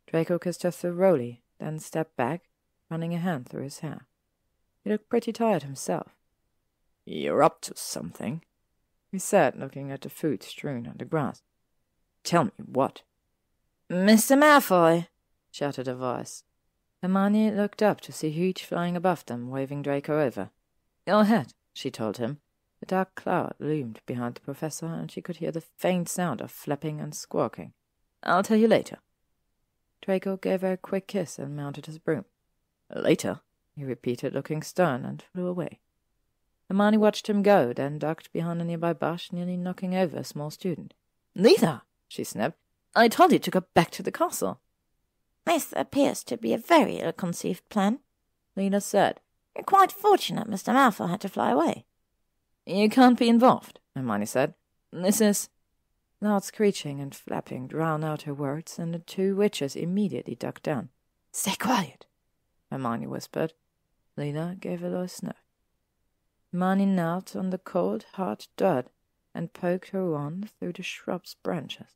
B: Draco kissed her thoroughly, then stepped back, running a hand through his hair. He looked pretty tired himself. "You're up to something," he said, looking at the food strewn on the grass. "Tell me what." "Mr. Malfoy!" shouted a voice. Hermione looked up to see Hooch flying above them, waving Draco over. "Go ahead," she told him. The dark cloud loomed behind the professor, and she could hear the faint sound of flapping and squawking. "I'll tell you later." Draco gave her a quick kiss and mounted his broom. "Later," he repeated, looking stern, and flew away. Hermione watched him go, then ducked behind a nearby bush, nearly knocking over a small student. "Neither!" she snapped. "I told you to go back to the castle." "This appears to be a very ill-conceived plan," Lena said. "You're quite fortunate Mr. Malfoy had to fly away." "You can't be involved," Hermione said. "This is—" Loud screeching and flapping drowned out her words, and the 2 witches immediately ducked down. "Stay quiet," Hermione whispered. Lena gave a low sniff. Hermione knelt on the cold, hard dirt and poked her wand through the shrub's branches.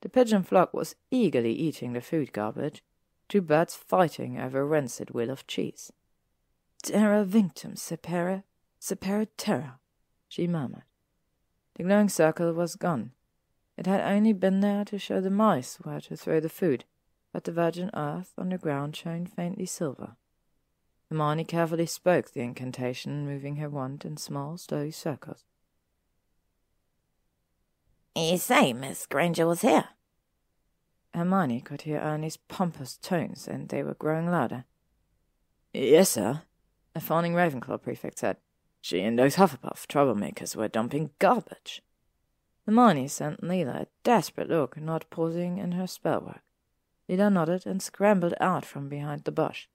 B: The pigeon flock was eagerly eating the food garbage, 2 birds fighting over a rancid wheel of cheese. "Terra vinctum separa terra," she murmured. The glowing circle was gone. It had only been there to show the mice where to throw the food, but the virgin earth on the ground shone faintly silver. Hermione carefully spoke the incantation, moving her wand in small, slow circles.
C: You say Miss Granger was here?
B: Hermione could hear Ernie's pompous tones, and they were growing louder. Yes, sir, a fawning Ravenclaw prefect said. She and those Hufflepuff troublemakers were dumping garbage. Hermione sent Leela a desperate look, not pausing in her spellwork. Leela nodded and scrambled out from behind the bush.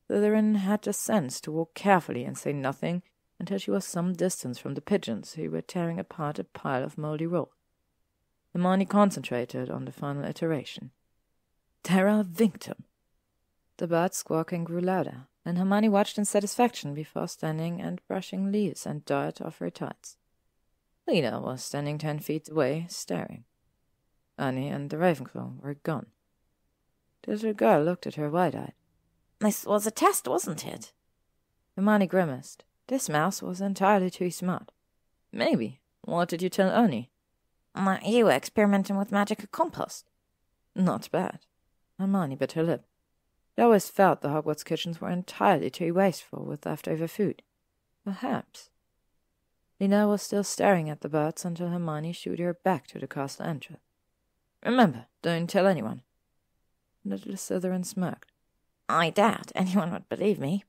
B: Slytherin had the sense to walk carefully and say nothing until she was some distance from the pigeons who were tearing apart a pile of mouldy roll. Hermione concentrated on the final iteration. Terra Vinctum. The bird squawking grew louder, and Hermione watched in satisfaction before standing and brushing leaves and dirt off her tights. Leela was standing 10 feet away, staring. Ernie and the Ravenclaw were gone. The little girl looked at her wide-eyed.
C: This was a test, wasn't it?
B: Hermione grimaced. This mouse was entirely too smart. Maybe. What did you tell Ernie?
C: You were experimenting with magical compost.
B: Not bad. Hermione bit her lip. She always felt the Hogwarts kitchens were entirely too wasteful with leftover food. Perhaps. Lena was still staring at the birds until Hermione shooed her back to the castle entrance. Remember, don't tell anyone. The little Slytherin smirked.
C: I doubt anyone would believe me.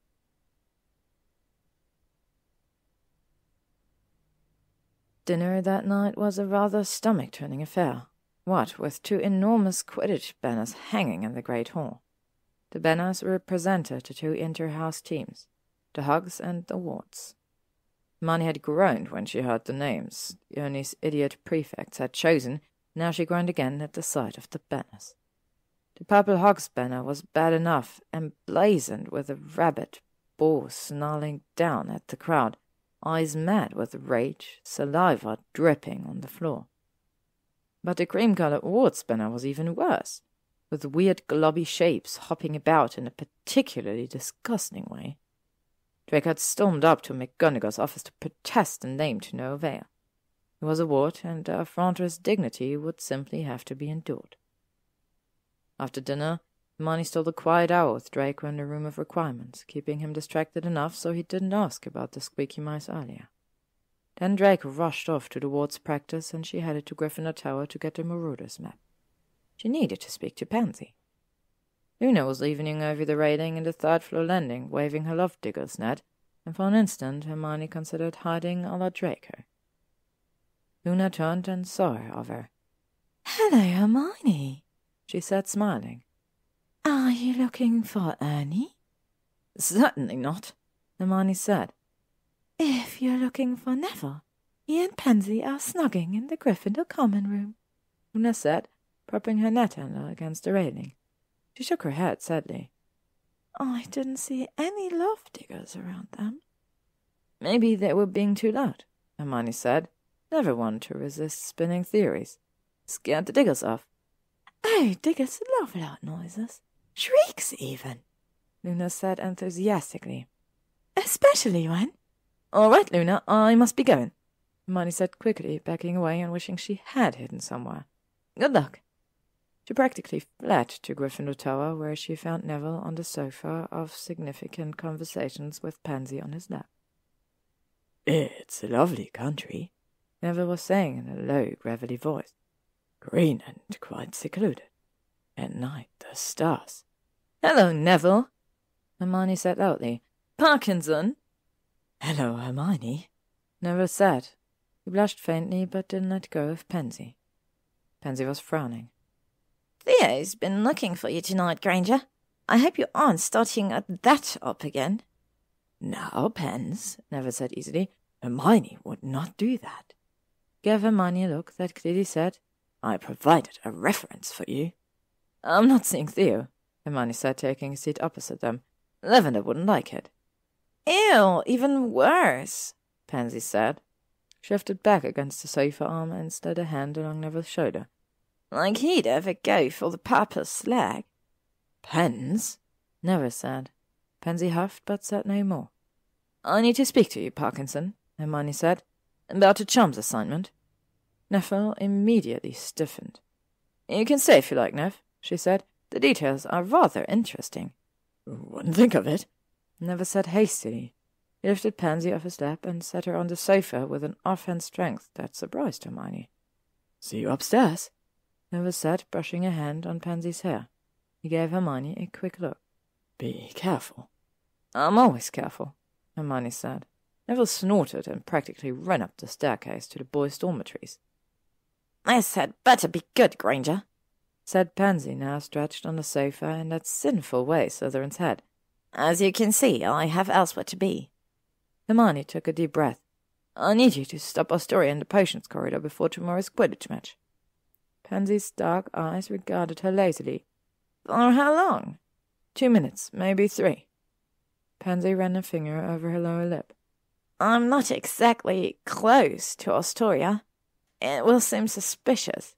B: Dinner that night was a rather stomach-turning affair, what with 2 enormous Quidditch banners hanging in the Great Hall. The banners represented the 2 inter-house teams, the Hogs and the Warts. Hermione had groaned when she heard the names Ernie's idiot prefects had chosen. Now she groaned again at the sight of the banners. The purple Hog's banner was bad enough, emblazoned with a rabbit boar snarling down at the crowd, eyes mad with rage, saliva dripping on the floor. But the cream-colored Warts banner was even worse, with weird globby shapes hopping about in a particularly disgusting way. Draco had stormed up to McGonagall's office to protest the name to no avail. He was a Wart, and the affront to his dignity would simply have to be endured. After dinner, Hermione stole a quiet hour with Draco in the room of requirements, keeping him distracted enough so he didn't ask about the squeaky mice earlier. Then Draco rushed off to the Wart's practice, and she headed to Gryffindor Tower to get the Marauders map. She needed to speak to Pansy. Luna was leaning over the railing in the 3rd-floor landing, waving her love-digger's net, and for an instant Hermione considered hiding a la Draco. Luna turned and saw her of her.
A: "Hello, Hermione,"
B: she said, smiling.
A: "Are you looking for Ernie?"
B: "Certainly not," Hermione said.
A: "If you're looking for Neville, he and Pansy are snogging in the Gryffindor common room,"
B: Luna said, propping her net handle against the railing. She shook her head sadly.
A: "I didn't see any love-diggers around them."
B: "Maybe they were being too loud," Hermione said, never one to resist spinning theories. "Scared the diggers off."
A: "Oh, diggers love loud noises. Shrieks, even,"
B: Luna said enthusiastically.
A: "Especially when—"
B: "All right, Luna, I must be going," Hermione said quickly, backing away and wishing she had hidden somewhere. "Good luck." She practically fled to Gryffindor Tower, where she found Neville on the sofa of significant conversations with Pansy on his lap. "It's a lovely country," Neville was saying in a low, gravelly voice. "Green and quite secluded. At night, the stars." "Hello, Neville," Hermione said loudly. "Parkinson." "Hello, Hermione," Neville said. He blushed faintly, but didn't let go of Pansy. Pansy was frowning.
C: "Theo's been looking for you tonight, Granger. I hope you aren't starting that up again."
B: "Now, Pens," Neville said easily, "Hermione would not do that." Gave Hermione a look that clearly said, "I provided a reference for you." "I'm not seeing Theo," Hermione said, taking a seat opposite them. "Lavender wouldn't like it."
C: "Ew, even worse,"
B: Pansy said. Shifted back against the sofa arm and slid a hand along Neville's shoulder.
C: "Like he'd ever go for the purple slag."
B: "Pens?" Neville said. Pansy huffed but said no more. "I need to speak to you, Parkinson," Hermione said, "about a chum's assignment."
A: Neville immediately stiffened. "You can stay if you like, Nev," she said. "The details are rather interesting." "Wouldn't think of it," Neville said hastily. He lifted Pansy off his lap and set her on the sofa with an offhand strength that surprised Hermione. "See you upstairs," Neville said, brushing a hand on Pansy's hair. He gave Hermione a quick look. "Be careful." "I'm always careful," Hermione said. Neville snorted and practically ran up the staircase to the boys' dormitories.
C: "This had better be good, Granger,"
A: said Pansy, now stretched on the sofa in that sinful way Slytherin's had.
C: "As you can see, I have elsewhere to be."
A: Hermione took a deep breath. "I need you to stop Astoria in the potions corridor before tomorrow's Quidditch match." Pansy's dark eyes regarded her lazily.
C: "For how long?"
A: 2 minutes, maybe 3. Pansy ran a finger over her lower lip.
C: "I'm not exactly close to Astoria. It will seem suspicious."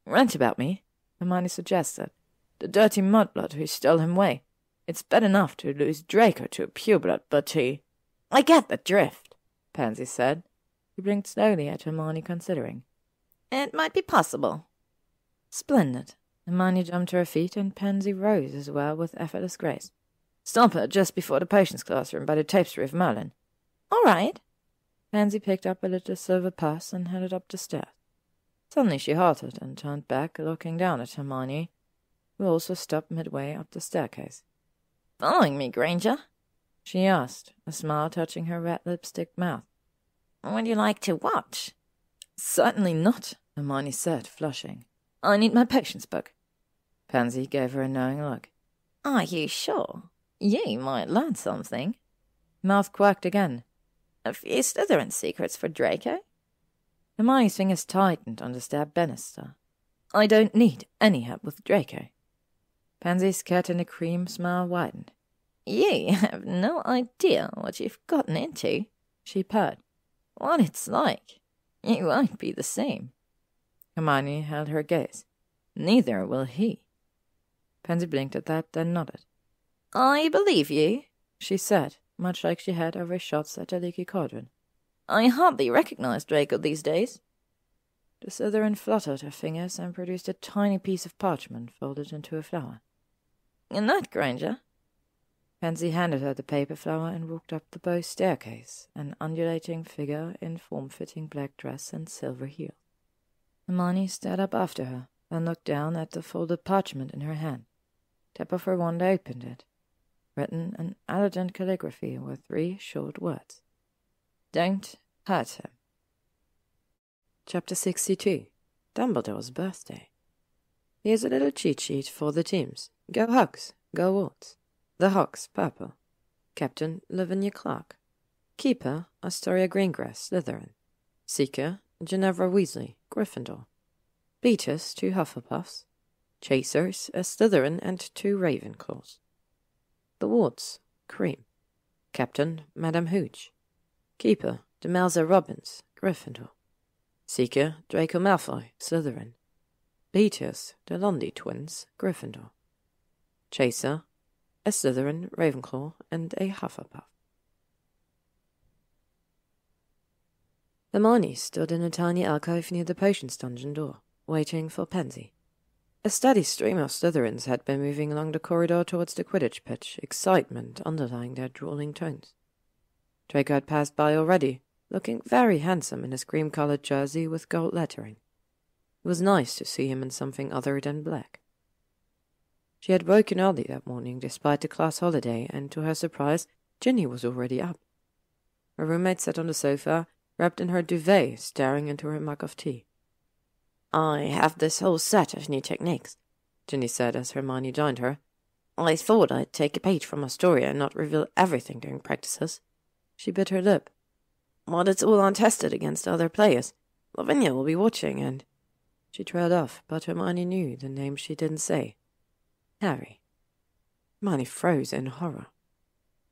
A: "Rant about me," Hermione suggested. "The dirty mudblood who stole him away. It's bad enough to lose Draco to a pureblood, but he—"
C: "I get the drift,"
A: Pansy said. He blinked slowly at Hermione, considering.
C: "It might be possible."
A: "Splendid." Hermione jumped to her feet, and Pansy rose as well with effortless grace. "Stop her just before the potions classroom by the tapestry of Merlin."
C: "All right."
A: Pansy picked up a little silver purse and headed up the stairs. Suddenly she halted and turned back, looking down at Hermione, who also stopped midway up the staircase.
C: "Following me, Granger?"
A: she asked, a smile touching her red lipstick mouth.
C: "Would you like to watch?"
A: "Certainly not," Hermione said, flushing. "I need my potions book." Pansy gave her a knowing look.
C: "Are you sure? You might learn something."
A: Mouth quirked again.
C: "A few Slytherin secrets for Draco?"
A: Hermione's fingers tightened on the stab banister. "I don't need any help with Draco." Pansy's cat in the cream smile widened.
C: "You have no idea what you've gotten into,"
A: she purred.
C: "What it's like. You won't be the same."
A: Hermione held her gaze. "Neither will he." Pansy blinked at that, then nodded.
C: "I believe you,"
A: she said, much like she had over shots at the leaky cauldron.
C: "I hardly recognize Draco these days."
A: The Slytherin fluttered her fingers and produced a tiny piece of parchment folded into a flower.
C: "Good night, Granger."
A: Pansy handed her the paper flower and walked up the bow staircase, an undulating figure in form-fitting black dress and silver heels. Hermione stared up after her, then looked down at the folded parchment in her hand. Tap of her wand opened it. Written in elegant calligraphy were 3 short words. "Don't hurt him." Chapter 62. Dumbledore's Birthday. Here's a little cheat sheet for the teams. Go Hogs, go Wolves. The Hogs, purple. Captain, Lavinia Clark. Keeper, Astoria Greengrass, Slytherin. Seeker, Ginevra Weasley, Gryffindor. Beaters, 2 Hufflepuffs. Chasers, a Slytherin and 2 Ravenclaws. The Wards, Cream. Captain, Madame Hooch. Keeper, Demelza Robbins, Gryffindor. Seeker, Draco Malfoy, Slytherin. Beaters, the Lundy twins, Gryffindor. Chaser, a Slytherin, Ravenclaw, and a Hufflepuff. Hermione stood in a tiny alcove near the potions dungeon door, waiting for Pansy. A steady stream of Slytherins had been moving along the corridor towards the Quidditch pitch, excitement underlying their drawling tones. Draco had passed by already, looking very handsome in his cream-coloured jersey with gold lettering. It was nice to see him in something other than black. She had woken early that morning despite the class holiday, and to her surprise, Ginny was already up. Her roommate sat on the sofa, wrapped in her duvet, staring into her mug of tea.
C: "I have this whole set of new techniques,"
A: Ginny said as Hermione joined her.
C: "I thought I'd take a page from Astoria and not reveal everything during practices."
A: She bit her lip.
C: "But it's all untested against other players. Lavinia will be watching and—"
A: She trailed off, but Hermione knew the name she didn't say. Harry. Hermione froze in horror.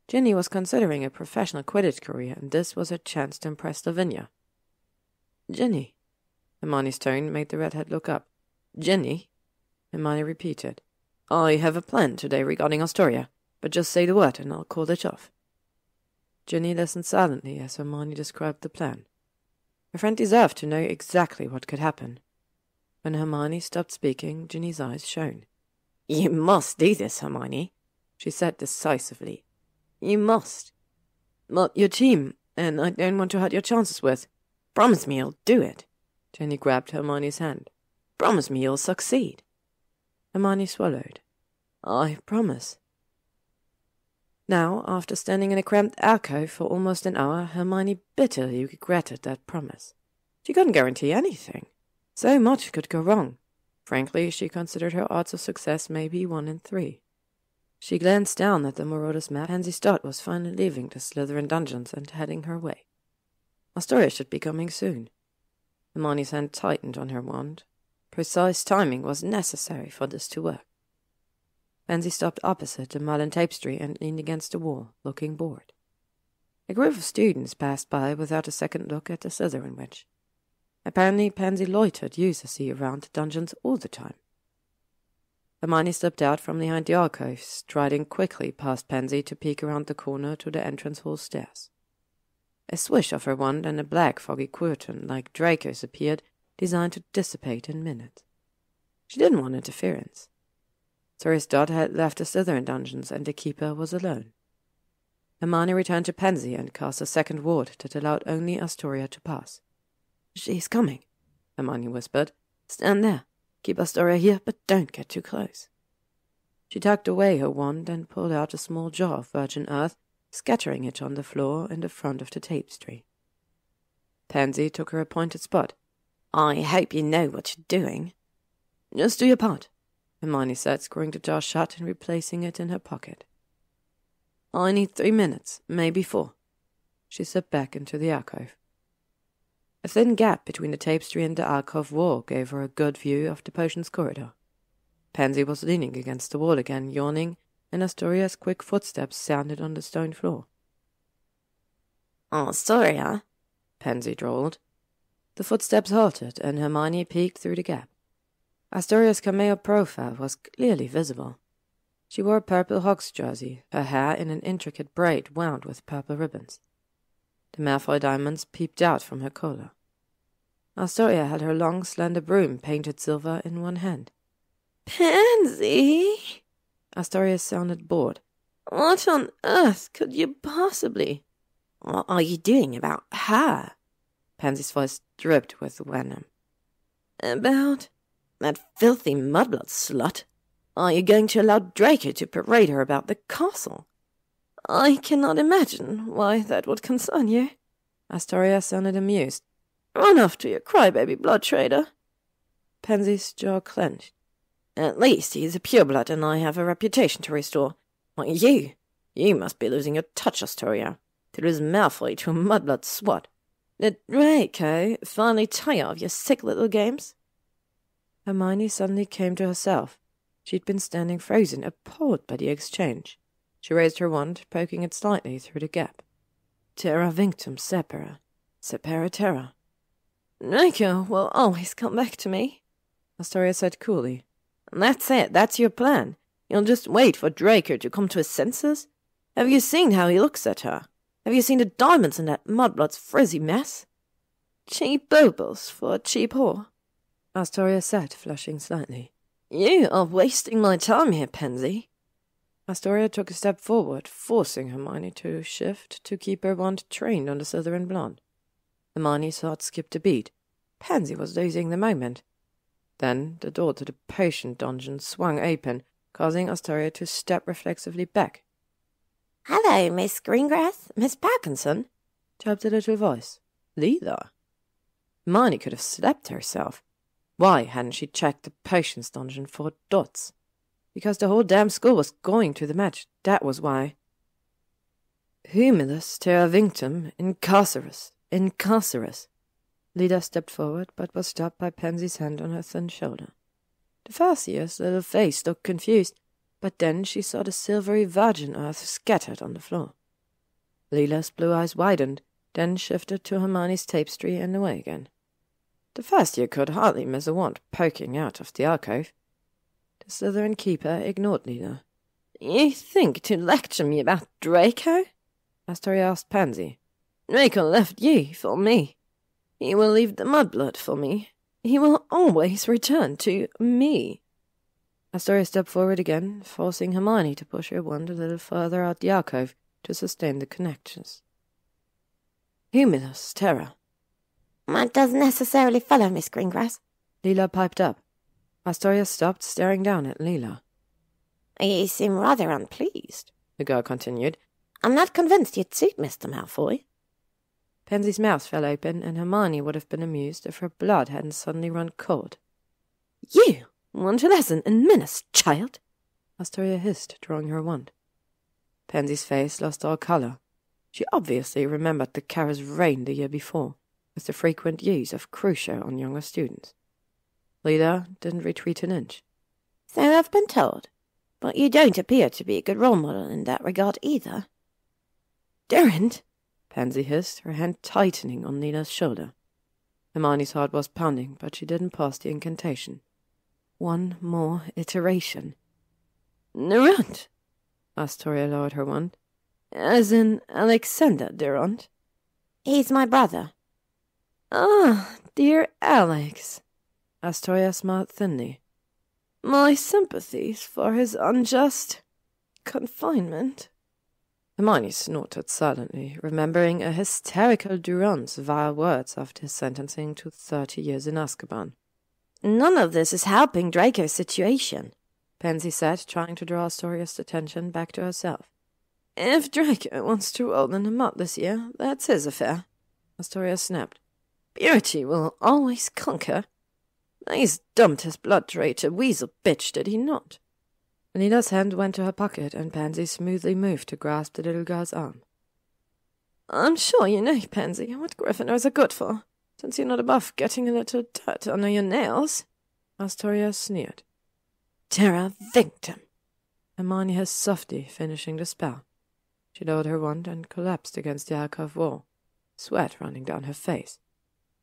A: Ginny was considering a professional Quidditch career, and this was her chance to impress Lavinia. "Ginny." Hermione's tone made the redhead look up. "Ginny?" Hermione repeated. "I have a plan today regarding Astoria, but just say the word and I'll call it off." Ginny listened silently as Hermione described the plan.
B: Her friend deserved to know exactly what could happen. When Hermione stopped speaking, Ginny's eyes shone. "You must do this, Hermione," she said decisively. "You must. Well, your team, and I don't want to hurt your chances with. Promise me you'll do it." Ginny grabbed Hermione's hand. "Promise me you'll succeed." Hermione swallowed. "I promise." Now, after standing in a cramped alcove for almost an hour, Hermione bitterly regretted that promise. She couldn't guarantee anything. So much could go wrong. Frankly, she considered her odds of success maybe 1 in 3. She glanced down at the Marauder's map. Pansy Stott was finally leaving the Slytherin dungeons and heading her way. Astoria should be coming soon. Hermione's hand tightened on her wand. Precise timing was necessary for this to work. Pansy stopped opposite the Mullen tapestry and leaned against the wall, looking bored. A group of students passed by without a second look at the Slytherin witch. Apparently, Pansy loitered uselessly around the dungeons all the time. Hermione slipped out from behind the alcove, striding quickly past Pansy to peek around the corner to the entrance hall stairs. A swish of her wand and a black foggy curtain like Draco's appeared, designed to dissipate in minutes. She didn't want interference. Sirius Dot had left the Slytherin dungeons, and the keeper was alone. Hermione returned to Pansy and cast a second ward that allowed only Astoria to pass. "She's coming," Hermione whispered. "Stand there. Keep Astoria here, but don't get too close." She tucked away her wand and pulled out a small jar of virgin earth, scattering it on the floor in the front of the tapestry. Pansy took her appointed spot. "I hope you know what you're doing." "Just do your part," Hermione said, screwing the jar shut and replacing it in her pocket. "I need 3 minutes, maybe 4. She slipped back into the alcove. A thin gap between the tapestry and the alcove wall gave her a good view of the potions corridor. Pansy was leaning against the wall again, yawning, and Astoria's quick footsteps sounded on the stone floor.
C: "Astoria,"
B: Pansy drawled. The footsteps halted, and Hermione peeked through the gap. Astoria's cameo profile was clearly visible. She wore a purple Hog's jersey, her hair in an intricate braid wound with purple ribbons. The Malfoy diamonds peeped out from her collar. Astoria had her long, slender broom painted silver in one hand.
C: "Pansy!"
B: Astoria sounded bored.
C: "What on earth could you possibly... What are you doing about her?"
B: Pansy's voice dripped with venom.
C: "About that filthy mudblood slut? Are you going to allow Draco to parade her about the castle? I cannot imagine why that would concern you."
B: Astoria sounded amused.
C: "Run off to your crybaby blood trader."
B: Pansy's jaw clenched.
C: "At least he's a pureblood and I have a reputation to restore. Why, you must be losing your touch, Astoria, to lose Malfoy to a mudblood swat. Did Draco finally tire of your sick little games?"
B: Hermione suddenly came to herself. She'd been standing frozen, appalled by the exchange. She raised her wand, poking it slightly through the gap. "Terra vinctum separa, separa terra."
C: "Draco will always come back to me,"
B: Astoria said coolly.
C: "That's it, that's your plan. You'll just wait for Draco to come to his senses? Have you seen how he looks at her? Have you seen the diamonds in that mudblood's frizzy mess? Cheap baubles for a cheap whore,"
B: Astoria said, flushing slightly.
C: "You are wasting my time here, Pansy."
B: Astoria took a step forward, forcing Hermione to shift to keep her wand trained on the Slytherin blonde. Hermione's heart skipped a beat. Pansy was losing the moment. Then the door to the potion dungeon swung open, causing Astoria to step reflexively back.
C: "Hello, Miss Greengrass, Miss Parkinson,"
B: chirped a little voice. Leela? Hermione could have slapped herself. Why hadn't she checked the potions dungeon for dots? Because the whole damn school was going to the match, that was why. Humilus terra vinctum incarcerus, incarcerus. Leela stepped forward, but was stopped by Pansy's hand on her thin shoulder. The first year's little face looked confused, but then she saw the silvery virgin earth scattered on the floor. Leela's blue eyes widened, then shifted to Hermione's tapestry and away again. The first year could hardly miss a wand poking out of the alcove. The Slytherin keeper ignored Leela.
C: "You think to lecture me about Draco?"
B: Astoria asked Pansy.
C: "Draco left you for me. He will leave the mudblood for me. He will always return to me.
B: Astoria stepped forward again, forcing Hermione to push her wand a little further out the alcove to sustain the connections.
C: Humulus terra.
D: That doesn't necessarily follow, Miss Greengrass,
B: Leela piped up. Astoria stopped, staring down at Leela.
D: You seem rather unpleased,
B: the girl continued.
D: I'm not convinced you'd suit Mr. Malfoy.
B: Pansy's mouth fell open, and Hermione would have been amused if her blood hadn't suddenly run cold.
C: You want a lesson in manners, child?
B: Astoria hissed, drawing her wand. Pansy's face lost all colour. She obviously remembered the Kara's reign the year before, with the frequent use of Crucio on younger students. Leela didn't retreat an inch.
D: So I've been told, but you don't appear to be a good role model in that regard either.
C: Durant,
B: Pansy hissed, her hand tightening on Leela's shoulder. Hermione's heart was pounding, but she didn't pass the incantation. One more iteration.
C: Durant,
B: Astoria lowered her wand.
C: As in Alexander Durant?
D: He's my brother.
C: Ah, dear Alex.
B: Astoria smiled thinly.
C: My sympathies for his unjust confinement.
B: Hermione snorted silently, remembering a hysterical Durant's vile words after his sentencing to 30 years in Azkaban.
C: None of this is helping Draco's situation,
B: Pansy said, trying to draw Astoria's attention back to herself.
C: If Draco wants to roll in the mud this year, that's his affair,
B: Astoria snapped.
C: Purity will always conquer. He's dumped his blood traitor weasel bitch, did he not?
B: Leela's hand went to her pocket, and Pansy smoothly moved to grasp the little girl's arm.
C: I'm sure you know, Pansy, what Gryffindors are good for, since you're not above getting a little dirt under your nails.
B: Astoria sneered.
C: Terra victim.
B: Hermione hissed softly, finishing the spell. She lowered her wand and collapsed against the alcove wall, sweat running down her face.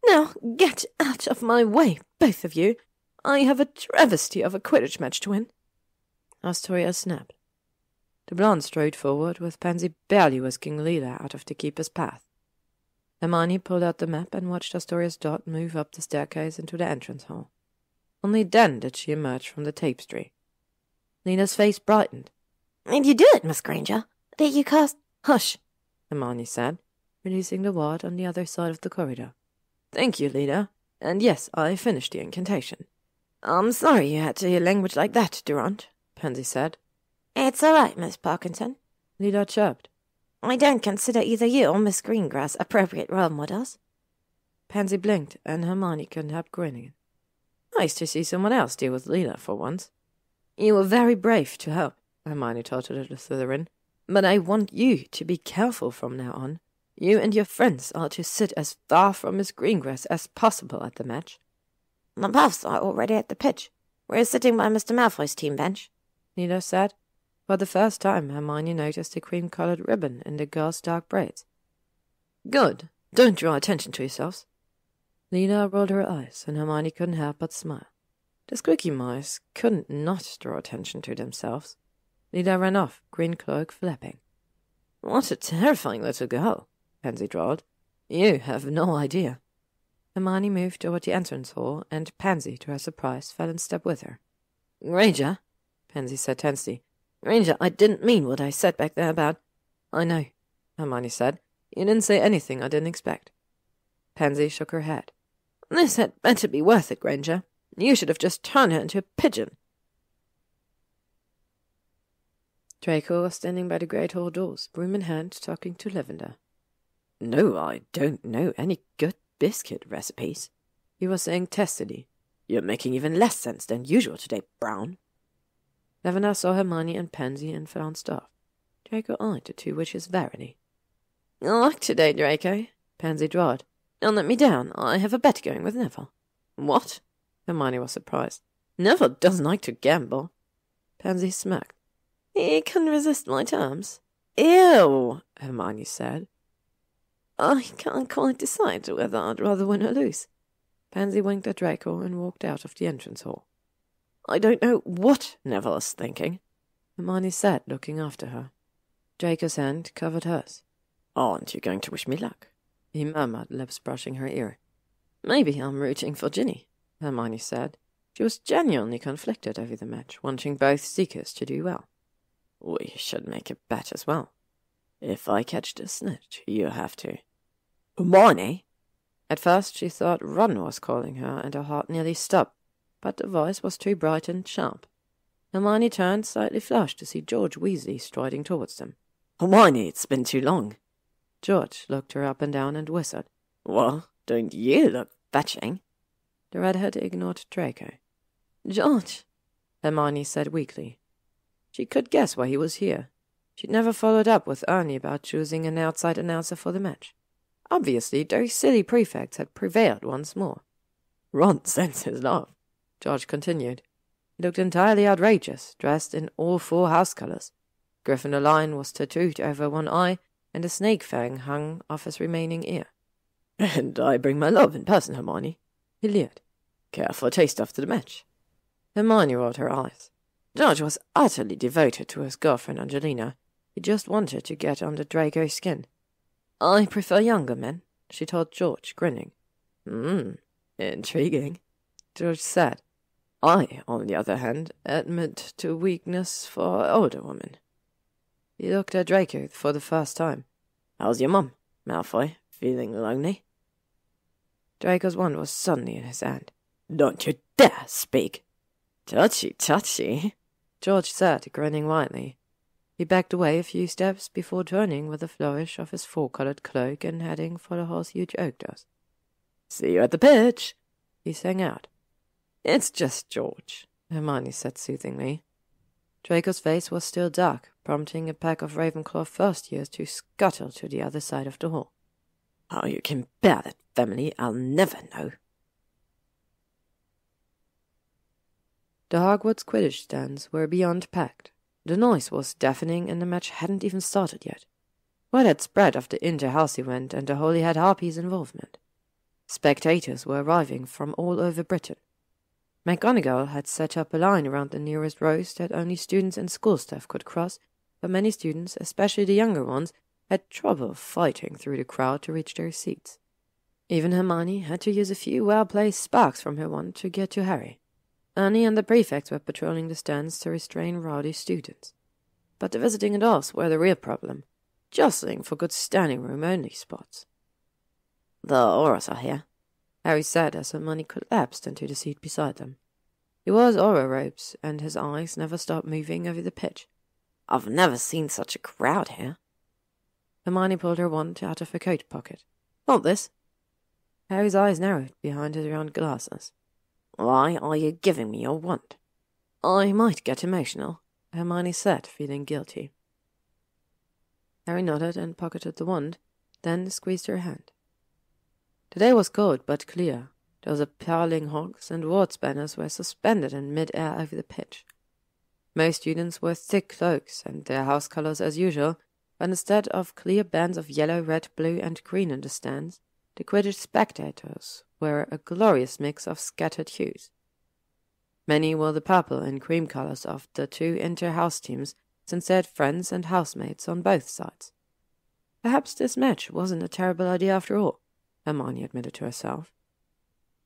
C: Now get out of my way, both of you. I have a travesty of a Quidditch match to win.
B: Astoria snapped. The blonde strode forward, with Pansy barely whisking Leela out of the keeper's path. Hermione pulled out the map and watched Astoria's dot move up the staircase into the entrance hall. Only then did she emerge from the tapestry. Leela's face brightened.
D: Did you do it, Miss Granger? Did you cast—
C: Hush,
B: Hermione said, releasing the ward on the other side of the corridor.
C: Thank you, Leela. And yes, I finished the incantation. I'm sorry you had to hear language like that, Durant, Pansy said.
D: It's all right, Miss Parkinson,
B: Leela chirped.
D: I don't consider either you or Miss Greengrass appropriate role models.
B: Pansy blinked, and Hermione couldn't help grinning. Nice to see someone else deal with Leela for once.
C: You were very brave to help, Hermione told her little Slytherin. But I want you to be careful from now on. You and your friends are to sit as far from Miss Greengrass as possible at the match.
D: The Puffs are already at the pitch. We're sitting by Mr. Malfoy's team bench,
B: Leela said. For the first time, Hermione noticed the cream-coloured ribbon in the girl's dark braids.
C: Good. Don't draw attention to yourselves.
B: Leela rolled her eyes, and Hermione couldn't help but smile. The squeaky mice couldn't not draw attention to themselves. Leela ran off, green cloak flapping.
C: What a terrifying little girl, Pansy drawled. You have no idea.
B: Hermione moved toward the entrance hall, and Pansy, to her surprise, fell in step with her.
C: Granger, Pansy said tensely. Granger, I didn't mean what I said back there about—
B: I know, Hermione said. You didn't say anything I didn't expect. Pansy shook her head.
C: This had better be worth it, Granger. You should have just turned her into a pigeon.
B: Draco was standing by the great hall doors, broom in hand, talking to Lavender.
C: No, I don't know any good biscuit recipes,
B: he was saying testily.
C: You're making even less sense than usual today, Brown.
B: Lavender saw Hermione and Pansy and flounced off. Draco eyed the two witches warily.
C: Good luck today, Draco, Pansy drawled. Don't let me down. I have a bet going with Neville. What?
B: Hermione was surprised.
C: Neville doesn't like to gamble.
B: Pansy smirked.
C: He can resist my terms.
B: Ew, Hermione said.
C: I can't quite decide whether I'd rather win or lose.
B: Pansy winked at Draco and walked out of the entrance hall.
C: I don't know what Neville is thinking,
B: Hermione said, looking after her. Draco's hand covered hers.
C: Aren't you going to wish me luck?
B: He murmured, lips brushing her ear.
C: Maybe I'm rooting for Ginny, Hermione said. She was genuinely conflicted over the match, wanting both seekers to do well. We should make a bet as well. If I catch the snitch, you have to. Hermione? At first she thought Ron was calling her, and her heart nearly stopped, but the voice was too bright and sharp. Hermione turned, slightly flushed, to see George Weasley striding towards them. Hermione, it's been too long. George looked her up and down and whistled. Well, don't you look fetching? The redhead ignored Draco. George, Hermione said weakly. She could guess why he was here. She'd never followed up with Ernie about choosing an outside announcer for the match. Obviously, those silly prefects had prevailed once more. Ron sends his love, George continued. He looked entirely outrageous, dressed in all 4 house colours. Gryffindor Lion was tattooed over one eye, and a snake fang hung off his remaining ear. And I bring my love in person, Hermione, he leered. Care for a taste after the match? Hermione rolled her eyes. George was utterly devoted to his girlfriend Angelina. He just wanted to get under Draco's skin. I prefer younger men, she told George, grinning. Intriguing, George said. I, on the other hand, admit to weakness for older women. He looked at Draco for the first time. How's your mum, Malfoy? Feeling lonely? Draco's wand was suddenly in his hand. Don't you dare speak! Touchy, touchy, George said, grinning widely. He backed away a few steps before turning with a flourish of his 4-coloured cloak and heading for the horse huge oak doors. See you at the pitch, he sang out. It's just George, Hermione said soothingly. Draco's face was still dark, prompting a pack of Ravenclaw first-years to scuttle to the other side of the hall. How you can bear that family, I'll never know. The Hogwarts Quidditch stands were beyond packed. The noise was deafening and the match hadn't even started yet. Word had spread of the inter-house event and the Holyhead Harpies' involvement. Spectators were arriving from all over Britain. McGonagall had set up a line around the nearest rows that only students and school staff could cross, but many students, especially the younger ones, had trouble fighting through the crowd to reach their seats. Even Hermione had to use a few well-placed sparks from her wand to get to Harry. Ernie and the prefects were patrolling the stands to restrain rowdy students. But the visiting adults were the real problem, jostling for good standing room only spots. The Auras are here, Harry said as Hermione collapsed into the seat beside them. He wore his aura robes, and his eyes never stopped moving over the pitch. I've never seen such a crowd here. Hermione pulled her wand out of her coat pocket. Hold this. Harry's eyes narrowed behind his round glasses. Why are you giving me your wand? I might get emotional, Hermione said, feeling guilty. Harry nodded and pocketed the wand, then squeezed her hand. The day was cold but clear. Those appalling hogs and wards banners were suspended in mid-air over the pitch. Most students wore thick cloaks and their house colours as usual, but instead of clear bands of yellow, red, blue and green in the stands, the Quidditch spectators were a glorious mix of scattered hues. Many wore the purple and cream colours of the 2 inter-house teams, since they had friends and housemates on both sides. Perhaps this match wasn't a terrible idea after all, Hermione admitted to herself.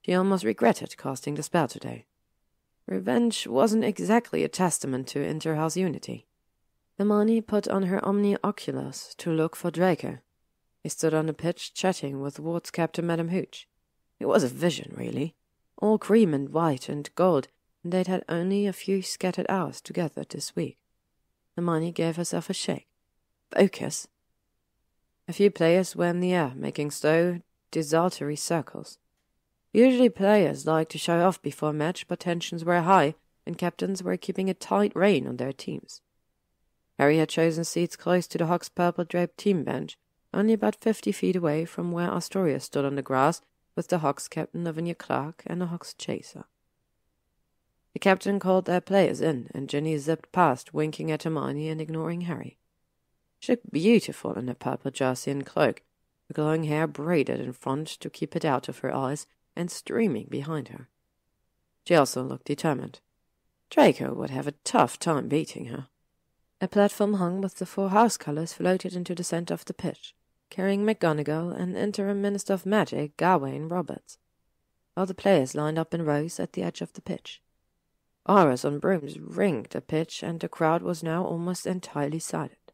C: She almost regretted casting the spell today. Revenge wasn't exactly a testament to inter-house unity. Hermione put on her omni-oculars to look for Draco. He stood on the pitch chatting with Ward's captain Madame Hooch. It was a vision, really. All cream and white and gold, and they'd had only a few scattered hours together this week. Hermione gave herself a shake. Focus. A few players were in the air, making slow, desultory circles. Usually players liked to show off before a match, but tensions were high, and captains were keeping a tight rein on their teams. Harry had chosen seats close to the Hog's purple-draped team bench, only about 50 feet away from where Astoria stood on the grass with the Hog's captain Lavinia Clark and the Hog's chaser. The captain called their players in, and Ginny zipped past, winking at Hermione and ignoring Harry. She looked beautiful in her purple jersey and cloak, her glowing hair braided in front to keep it out of her eyes and streaming behind her. She also looked determined. Draco would have a tough time beating her. A platform hung with the 4 house colours floated into the centre of the pitch, carrying McGonagall and Interim Minister of Magic Gawain Roberts. while the players lined up in rows at the edge of the pitch. Arrows on brooms ringed the pitch, and the crowd was now almost entirely silent.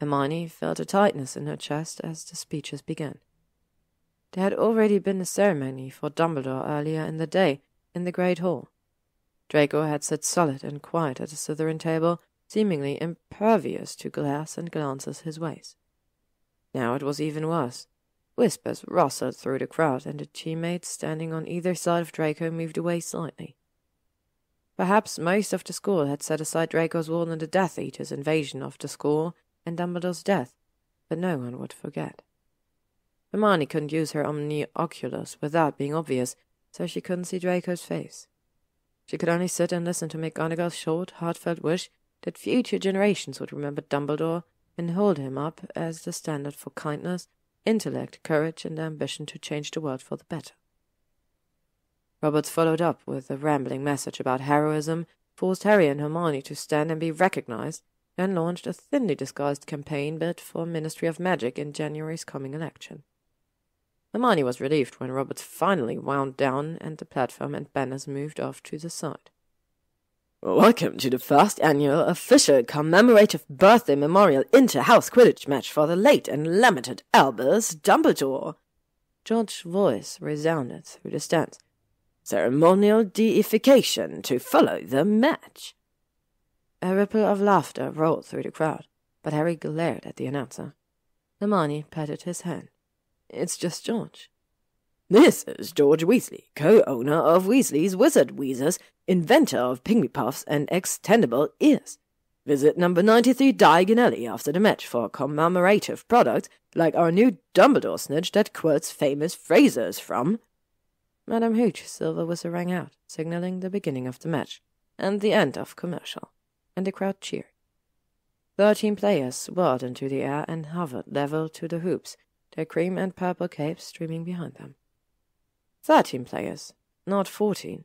C: Hermione felt a tightness in her chest as the speeches began. There had already been a ceremony for Dumbledore earlier in the day in the Great Hall. Draco had sat solid and quiet at the Slytherin table, seemingly impervious to glares and glances his ways. Now it was even worse. Whispers rustled through the crowd, and the teammates standing on either side of Draco moved away slightly. Perhaps most of the school had set aside Draco's role in the Death Eaters' invasion of the school and Dumbledore's death, but no one would forget. Hermione couldn't use her omni-oculus without being obvious, so she couldn't see Draco's face. She could only sit and listen to McGonagall's short, heartfelt wish that future generations would remember Dumbledore and hold him up as the standard for kindness, intellect, courage, and ambition to change the world for the better. Roberts followed up with a rambling message about heroism, forced Harry and Hermione to stand and be recognized, and launched a thinly disguised campaign bid for Ministry of Magic in January's coming election. Hermione was relieved when Roberts finally wound down and the platform and banners moved off to the side.
E: Welcome to the first annual official commemorative birthday memorial inter-house Quidditch match for the late and lamented Albus Dumbledore.
C: George's voice resounded through the stands.
E: Ceremonial deification to follow the match.
C: A ripple of laughter rolled through the crowd, but Harry glared at the announcer. Hermione patted his hand. It's just George.
E: This is George Weasley, co-owner of Weasley's Wizard Wheezers, inventor of Pygmy Puffs and extendable ears. Visit number 93 Diagon Alley after the match for commemorative products like our new Dumbledore snitch that quotes famous phrases from.
C: Madame Hooch's silver whistle rang out, signaling the beginning of the match, and the end of commercial, and the crowd cheered. 13 players swirled into the air and hovered level to the hoops, their cream and purple capes streaming behind them. 13 players, not 14.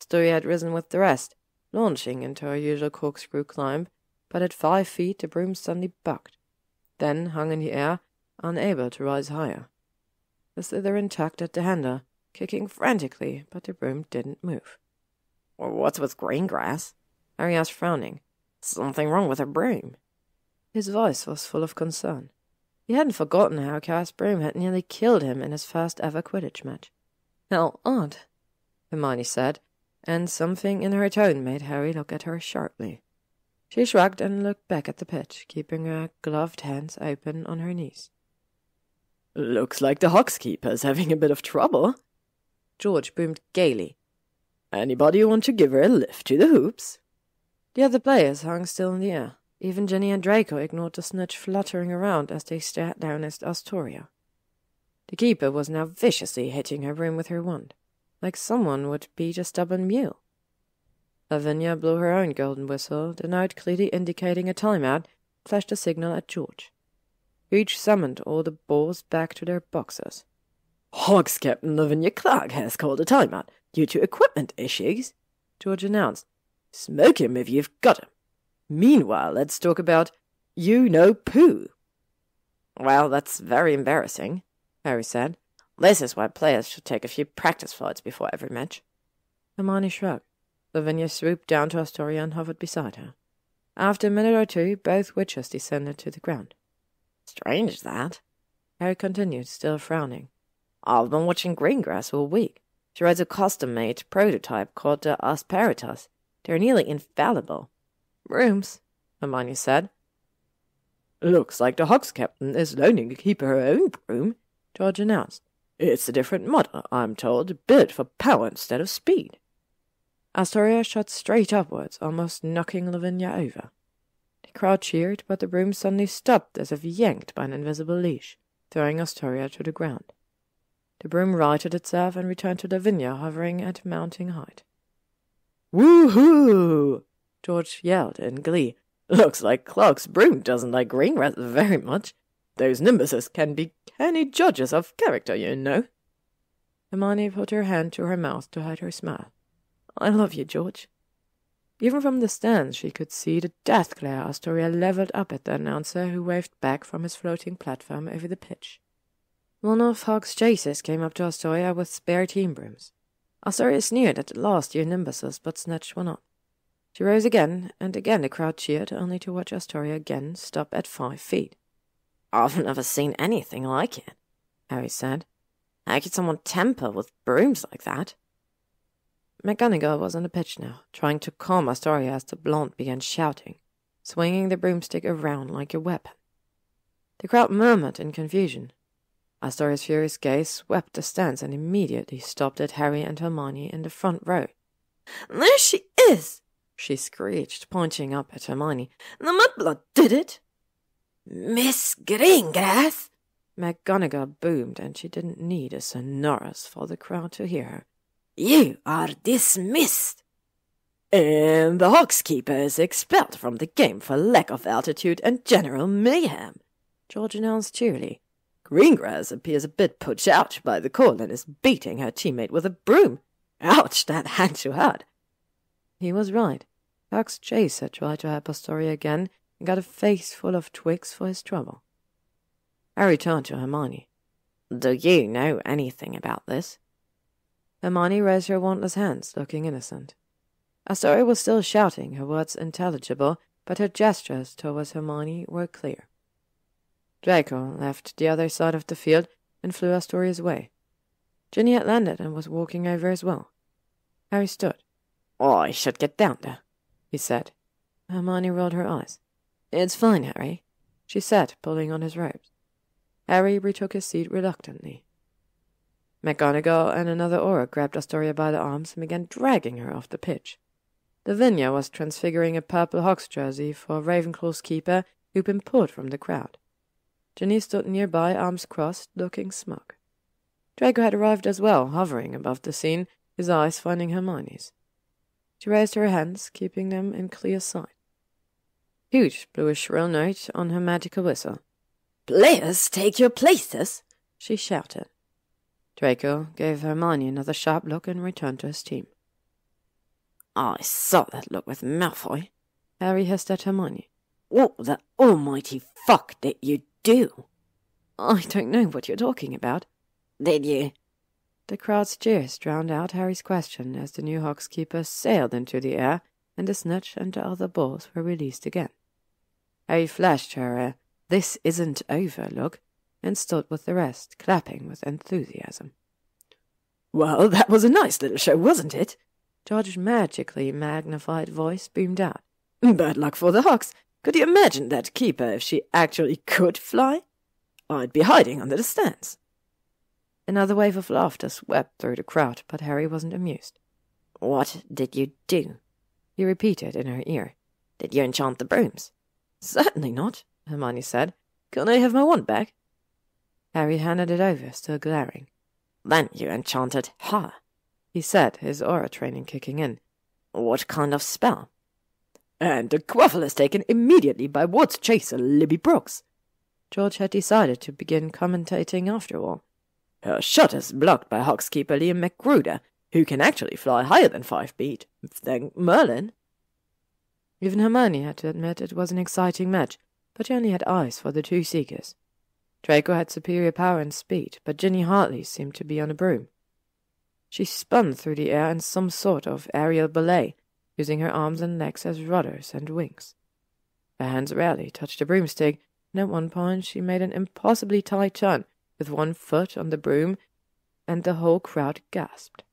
C: Astoria had risen with the rest, launching into her usual corkscrew climb, but at 5 feet the broom suddenly bucked, then hung in the air, unable to rise higher. The Slytherin tugged at the handle, kicking frantically, but the broom didn't move.
E: What's with Greengrass?
C: Harry asked, frowning.
E: Something wrong with her broom.
C: His voice was full of concern. He hadn't forgotten how Cass Broom had nearly killed him in his first ever Quidditch match. How odd, Hermione said, and something in her tone made Harry look at her sharply. She shrugged and looked back at the pitch, keeping her gloved hands open on her knees.
E: Looks like the Hawkskeeper's having a bit of trouble.
C: George boomed gaily.
E: Anybody want to give her a lift to the hoops?
C: The other players hung still in the air. Even Ginny and Draco ignored the snitch fluttering around as they stared down at Astoria. The keeper was now viciously hitting her broom with her wand, like someone would beat a stubborn mule. Lavinia blew her own golden whistle, the note clearly indicating a timeout, flashed a signal at George. Each summoned all the balls back to their boxes.
E: Hawks Captain Lavinia Clark has called a timeout due to equipment issues,
C: George announced.
E: Smoke him if you've got him. Meanwhile, let's talk about you-know-poo.
C: Well, that's very embarrassing, Harry said. This is why players should take a few practice flights before every match. Hermione shrugged. Lavinia swooped down to Astoria and hovered beside her. After a minute or two, both witches descended to the ground.
E: Strange, that,
C: Harry continued, still frowning.
E: I've been watching Greengrass all week. She rides a custom-made prototype called the Asperitas. They're nearly infallible.
C: Brooms, Hermione said.
E: Looks like the Hawks Captain is loaning the keeper her own broom,
C: George announced.
E: It's a different model, I'm told, built for power instead of speed.
C: Astoria shot straight upwards, almost knocking Lavinia over. The crowd cheered, but the broom suddenly stopped as if yanked by an invisible leash, throwing Astoria to the ground. The broom righted itself and returned to Lavinia, hovering at mounting height.
E: Woohoo!
C: George yelled in glee.
E: Looks like Clark's broom doesn't like Greengrass very much. Those nimbuses can be canny judges of character, you know.
C: Hermione put her hand to her mouth to hide her smile. I love you, George. Even from the stands she could see the death glare Astoria levelled up at the announcer, who waved back from his floating platform over the pitch.
E: One of Hog's chasers came up to Astoria with spare team brooms. Astoria sneered at the last year nimbuses, but snatched one up. She rose again, and again the crowd cheered, only to watch Astoria again stop at 5 feet.
C: I've never seen anything like it,
E: Harry said.
C: How could someone tamper with brooms like that?
E: McGonagall was on the pitch now, trying to calm Astoria as the blonde began shouting, swinging the broomstick around like a weapon. The crowd murmured in confusion. Astoria's furious gaze swept the stands and immediately stopped at Harry and Hermione in the front row.
C: "There she is!"
E: she screeched, pointing up at Hermione.
C: "The mudblood did it!" "Miss Greengrass!"
E: McGonagall boomed, and she didn't need a sonorous for the crowd to hear her.
C: "You are dismissed!"
E: "And the Hawkskeeper is expelled from the game for lack of altitude and general mayhem," George announced cheerily. "Greengrass appears a bit put out by the cold and is beating her teammate with a broom. Ouch, that had to hurt." He was right. Huck's chaser tried to help Astoria again and got a face full of twigs for his trouble. Harry turned to Hermione.
C: "Do you know anything about this?"
E: Hermione raised her wandless hands, looking innocent. Astoria was still shouting, her words intelligible, but her gestures towards Hermione were clear. Draco left the other side of the field and flew Astoria's way. Ginny had landed and was walking over as well. Harry stood.
C: "I should get down there,"
E: he said. Hermione rolled her eyes. "It's fine, Harry," she said, pulling on his robes. Harry retook his seat reluctantly. McGonagall and another Auror grabbed Astoria by the arms and began dragging her off the pitch. Lavinia was transfiguring a purple Hawks jersey for Ravenclaw's keeper, who'd been pulled from the crowd. Ginny stood nearby, arms crossed, looking smug. Draco had arrived as well, hovering above the scene, his eyes finding Hermione's. She raised her hands, keeping them in clear sight. Hooch blew a shrill note on her magical whistle.
C: "Players, take your places!"
E: she shouted. Draco gave Hermione another sharp look and returned to his team.
C: "I saw that look with Malfoy,"
E: Harry hissed at Hermione.
C: "What the almighty fuck did you do?"
E: "I don't know what you're talking about."
C: "Did you?"
E: The crowd's cheers drowned out Harry's question as the new Hawkskeeper sailed into the air and the snitch and the other balls were released again. Harry flashed her a "this isn't over" look and stood with the rest, clapping with enthusiasm.
C: "Well, that was a nice little show, wasn't it?"
E: George's magically magnified voice boomed out.
C: "Bad luck for the Hawks. Could you imagine that keeper if she actually could fly? I'd be hiding under the stands."
E: Another wave of laughter swept through the crowd, but Harry wasn't amused.
C: "What did you do?"
E: he repeated in her ear.
C: "Did you enchant the brooms?"
E: "Certainly not," Hermione said. "Can I have my wand back?" Harry handed it over, still glaring.
C: "Then you enchanted her,"
E: he said, his aura training kicking in.
C: "What kind of spell?"
E: "And the quaffle is taken immediately by Ward's chaser, Libby Brooks." George had decided to begin commentating after all. "Her shot is blocked by Hawkskeeper Liam McGruder, who can actually fly higher than 5 feet. Thank Merlin." Even Hermione had to admit it was an exciting match, but she only had eyes for the two seekers. Draco had superior power and speed, but Ginny hardly seemed to be on a broom. She spun through the air in some sort of aerial ballet, using her arms and legs as rudders and wings. Her hands rarely touched the broomstick, and at one point she made an impossibly tight turn, with one foot on the broom, and the whole crowd gasped.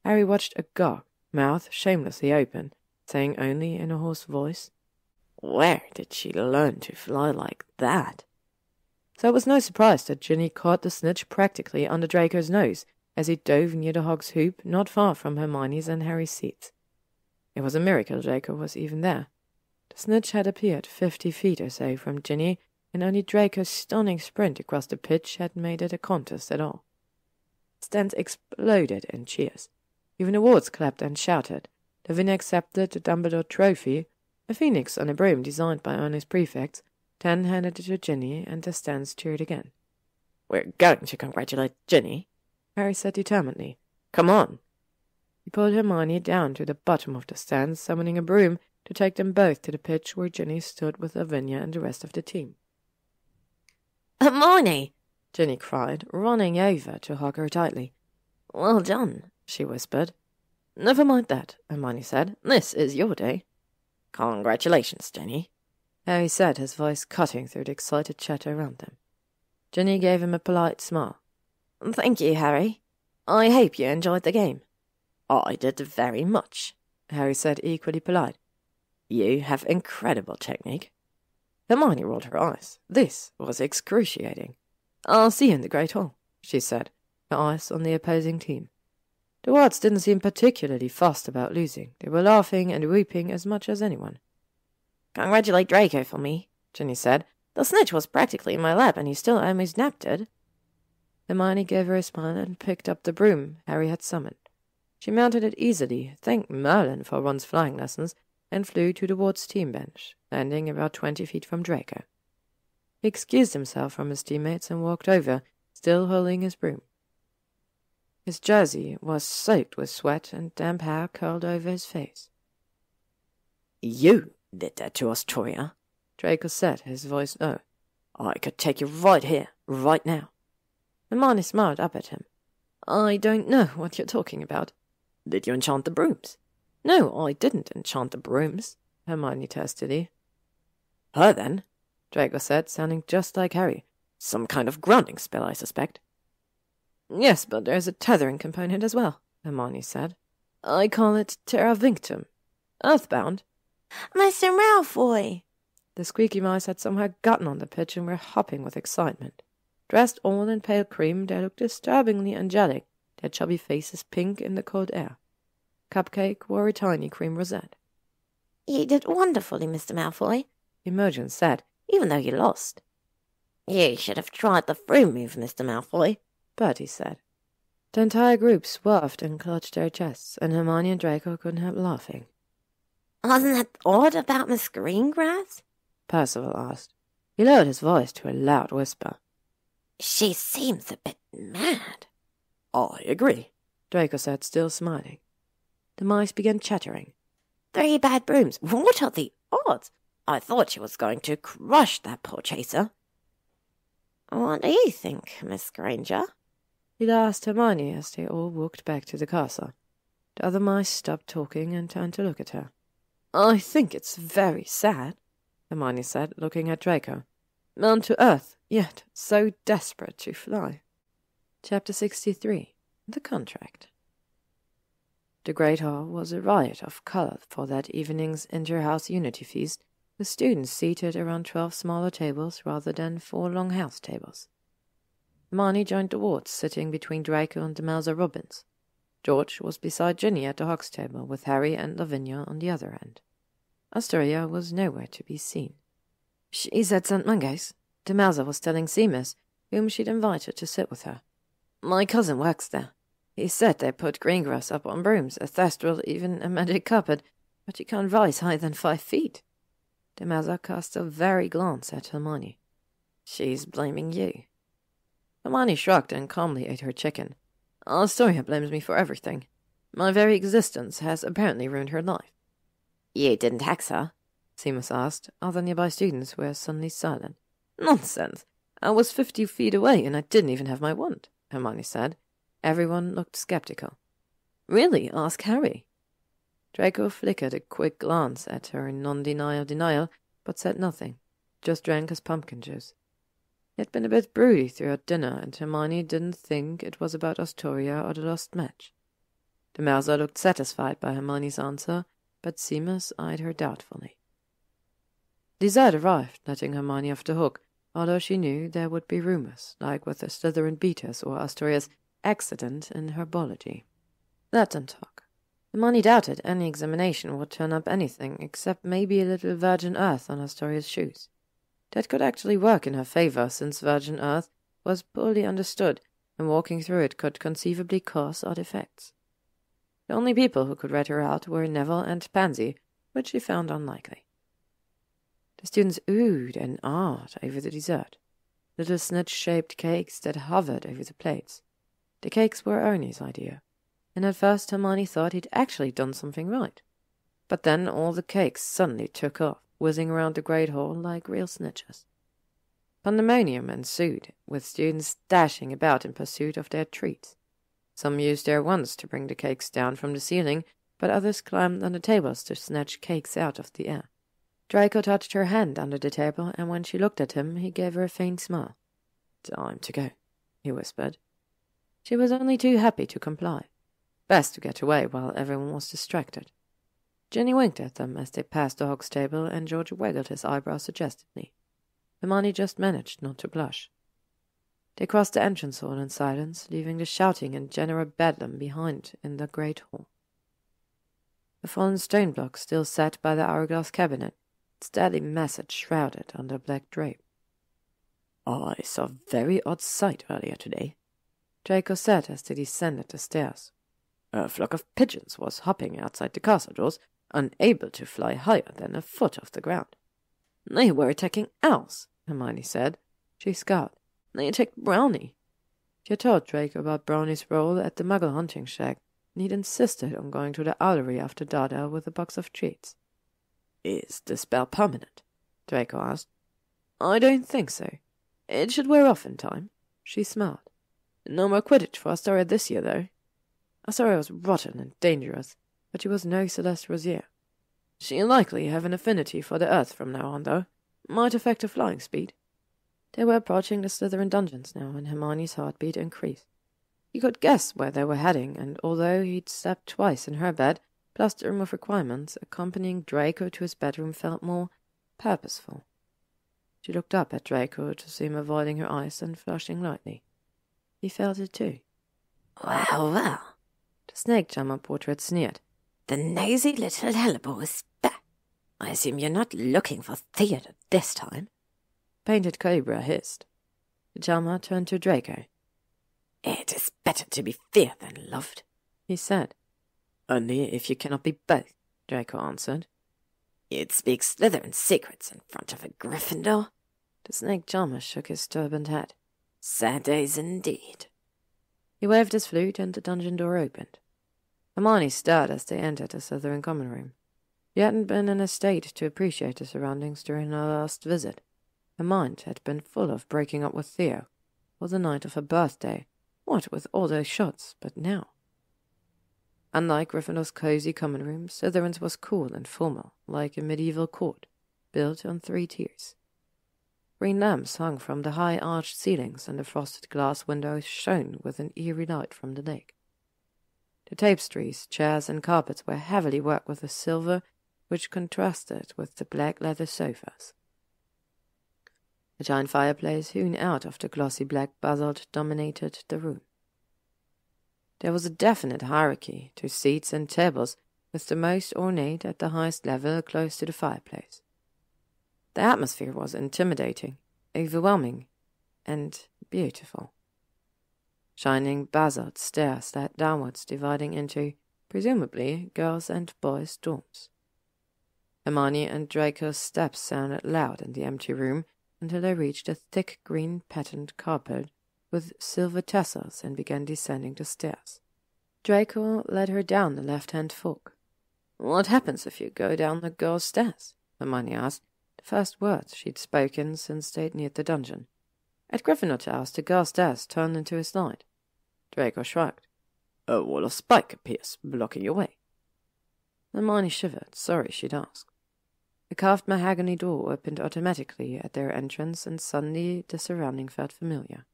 E: Harry watched agog, mouth shamelessly open, saying only in a hoarse voice,
C: "Where did she learn to fly like that?"
E: So it was no surprise that Ginny caught the snitch practically under Draco's nose as he dove near the Hog's hoop, not far from Hermione's and Harry's seats. It was a miracle Draco was even there. The snitch had appeared 50 feet or so from Ginny, and only Draco's stunning sprint across the pitch had made it a contest at all. Stands exploded in cheers. Even the wards clapped and shouted. Lavinia accepted the Dumbledore trophy, a phoenix on a broom designed by Ernest prefects, then handed it to Ginny, and the stands cheered again.
C: "We're going to congratulate Ginny,"
E: Harry said determinedly.
C: "Come on."
E: He pulled Hermione down to the bottom of the stands, summoning a broom to take them both to the pitch where Ginny stood with Lavinia and the rest of the team.
C: "Hermione!"
E: Ginny cried, running over to hug her tightly. Well done, she whispered. Never mind that, Hermione said. This is your day. Congratulations, Ginny, Harry said, his voice cutting through the excited chatter around them. Ginny gave him a polite smile. Thank you, Harry. I hope you enjoyed the game. I did very much, Harry said, equally polite. You have incredible technique. Hermione rolled her eyes. This was excruciating. I'll see you in the Great Hall, she said, her eyes on the opposing team. The Wards didn't seem particularly fussed about losing. They were laughing and weeping as much as anyone. Congratulate Draco for me, Ginny said. The snitch was practically in my lap and he still almost napped it. Hermione gave her a smile and picked up the broom Harry had summoned. She mounted it easily, thanked Merlin for once flying lessons, and flew to the Wards' team bench, landing about 20 feet from Draco. He excused himself from his teammates and walked over, still holding his broom. His jersey was soaked with sweat and damp hair curled over his face. You did that to Astoria, Draco said, his voice low. I could take you right here, right now. Hermione smiled up at him. I don't know what you're talking about. Did you enchant the brooms? No, I didn't enchant the brooms, Hermione testily. Her then, Draco said, sounding just like Harry. Some kind of grounding spell, I suspect. Yes, but there's a tethering component as well, Hermione said. I call it terra vinctum. Earthbound.
D: Mr. Malfoy!
E: The squeaky mice had somehow gotten on the pitch and were hopping with excitement. Dressed all in pale cream, they looked disturbingly angelic, their chubby faces pink in the cold air. Cupcake wore a tiny cream rosette.
D: You did wonderfully, Mr. Malfoy,
E: Imogen said,
D: even though you lost. You should have tried the broom move, Mr. Malfoy,
E: Bertie said. The entire group swerved and clutched their chests, and Hermione and Draco couldn't help laughing.
D: Wasn't that odd about Miss Greengrass?
E: Percival asked. He lowered his voice to a loud whisper.
D: She seems a bit mad.
E: I agree, Draco said, still smiling. The mice began chattering.
D: 3 bad brooms. What are the odds? I thought she was going to crush that poor chaser. What do you think, Miss Granger?
E: He asked Hermione as they all walked back to the castle. The other mice stopped talking and turned to look at her. I think it's very sad, Hermione said, looking at Draco. Man to earth, yet so desperate to fly. Chapter 63. The Contract. The Great Hall was a riot of colour for that evening's inter-house unity feast, with students seated around 12 smaller tables rather than 4 long house tables. Hermione joined the Wards, sitting between Draco and Demelza Robbins. George was beside Ginny at the Hogs table, with Harry and Lavinia on the other end. Astoria was nowhere to be seen. She's at St. Mungo's. Demelza was telling Seamus, whom she'd invited to sit with her. My cousin works there. He said they put Greengrass up on brooms, a thestral, even a magic carpet, but you can't rise higher than 5 feet. Demelza cast a wary glance at Hermione. She's blaming you. Hermione shrugged and calmly ate her chicken. Astoria blames me for everything. My very existence has apparently ruined her life. You didn't hex her? Seamus asked. Other nearby students were suddenly silent. Nonsense! I was 50 feet away and I didn't even have my wand, Hermione said. Everyone looked skeptical. Really? Ask Harry. Draco flickered a quick glance at her in non-denial, but said nothing, just drank his pumpkin juice. He had been a bit broody throughout dinner, and Hermione didn't think it was about Astoria or the lost match. Demelza looked satisfied by Hermione's answer, but Seamus eyed her doubtfully. Dessert arrived, letting Hermione off the hook, although she knew there would be rumours, like with the Slytherin beaters or Astoria's accident in herbology. Let them talk. Hermione doubted any examination would turn up anything except maybe a little virgin earth on Astoria's shoes. That could actually work in her favour, since virgin earth was poorly understood, and walking through it could conceivably cause odd effects. The only people who could rat her out were Neville and Pansy, which she found unlikely. The students oohed and ahed over the dessert, little snitch-shaped cakes that hovered over the plates. The cakes were Ernie's idea, and at first Hermione thought he'd actually done something right. But then all the cakes suddenly took off, whizzing around the Great Hall like real snitches. Pandemonium ensued, with students dashing about in pursuit of their treats. Some used their wands to bring the cakes down from the ceiling, but others climbed on the tables to snatch cakes out of the air. Draco touched her hand under the table, and when she looked at him, he gave her a faint smile. "Time to go," he whispered. She was only too happy to comply. Best to get away while everyone was distracted. Ginny winked at them as they passed the Hog's table, and George waggled his eyebrows suggestively. Hermione just managed not to blush. They crossed the entrance hall in silence, leaving the shouting and general bedlam behind in the great hall. The fallen stone block still sat by the hourglass cabinet, its deadly message shrouded under a black drape. "I saw a very odd sight earlier today," Draco said as they descended the stairs. "A flock of pigeons was hopping outside the castle doors, unable to fly higher than a foot off the ground." "They were attacking owls," Hermione said. She scowled. "They attacked Brownie." She had told Draco about Brownie's role at the Muggle hunting shack, and he'd insisted on going to the owlery after Dada with a box of treats. "Is the spell permanent?" Draco asked. "I don't think so. It should wear off in time." She smiled. "No more Quidditch for Astoria this year, though." Astoria was rotten and dangerous, but she was no Celeste Rosier. She'll likely have an affinity for the earth from now on, though. Might affect her flying speed. They were approaching the Slytherin dungeons now, and Hermione's heartbeat increased. He could guess where they were heading, and although he'd slept twice in her bed, plus the room of requirements, accompanying Draco to his bedroom felt more purposeful. She looked up at Draco to see him avoiding her eyes and flushing lightly. He felt it too.
D: "Well, well,"
E: the snake charmer portrait sneered.
D: "the nosy little hellebore is back. I assume you're not looking for theatre this time?"
E: Painted Cobra hissed. The charmer turned to Draco.
D: "It is better to be feared than loved,"
E: he said. "Only if you cannot be both," Draco answered.
D: "You'd speak Slytherin secrets in front of a Gryffindor?"
E: The snake charmer shook his turbaned head.
D: "Sad days indeed."
E: He waved his flute, and the dungeon door opened. Hermione stared as they entered the Slytherin common room. She hadn't been in a state to appreciate the surroundings during her last visit. Her mind had been full of breaking up with Theo, or the night of her birthday. What with all those shots, but now? Unlike Gryffindor's cozy common room, Slytherin's was cool and formal, like a medieval court, built on 3 tiers. Green lamps hung from the high arched ceilings, and the frosted glass windows shone with an eerie light from the lake. The tapestries, chairs, and carpets were heavily worked with a silver which contrasted with the black leather sofas. A giant fireplace hewn out of the glossy black basalt dominated the room. There was a definite hierarchy to seats and tables, with the most ornate at the highest level close to the fireplace. The atmosphere was intimidating, overwhelming, and beautiful. Shining basalt stairs led downwards, dividing into, presumably, girls' and boys' dorms. Hermione and Draco's steps sounded loud in the empty room until they reached a thick green patterned carpet with silver tassels and began descending the stairs. Draco led her down the left-hand fork. "What happens if you go down the girls' stairs?" Hermione asked, the first words she'd spoken since they'd neared the dungeon. At Gryffindor House, the girls' stairs turned into a slide. Draco shrugged. "A wall of spike appears, blocking your way." Hermione shivered, sorry she'd asked. The carved mahogany door opened automatically at their entrance, and suddenly the surrounding felt familiar,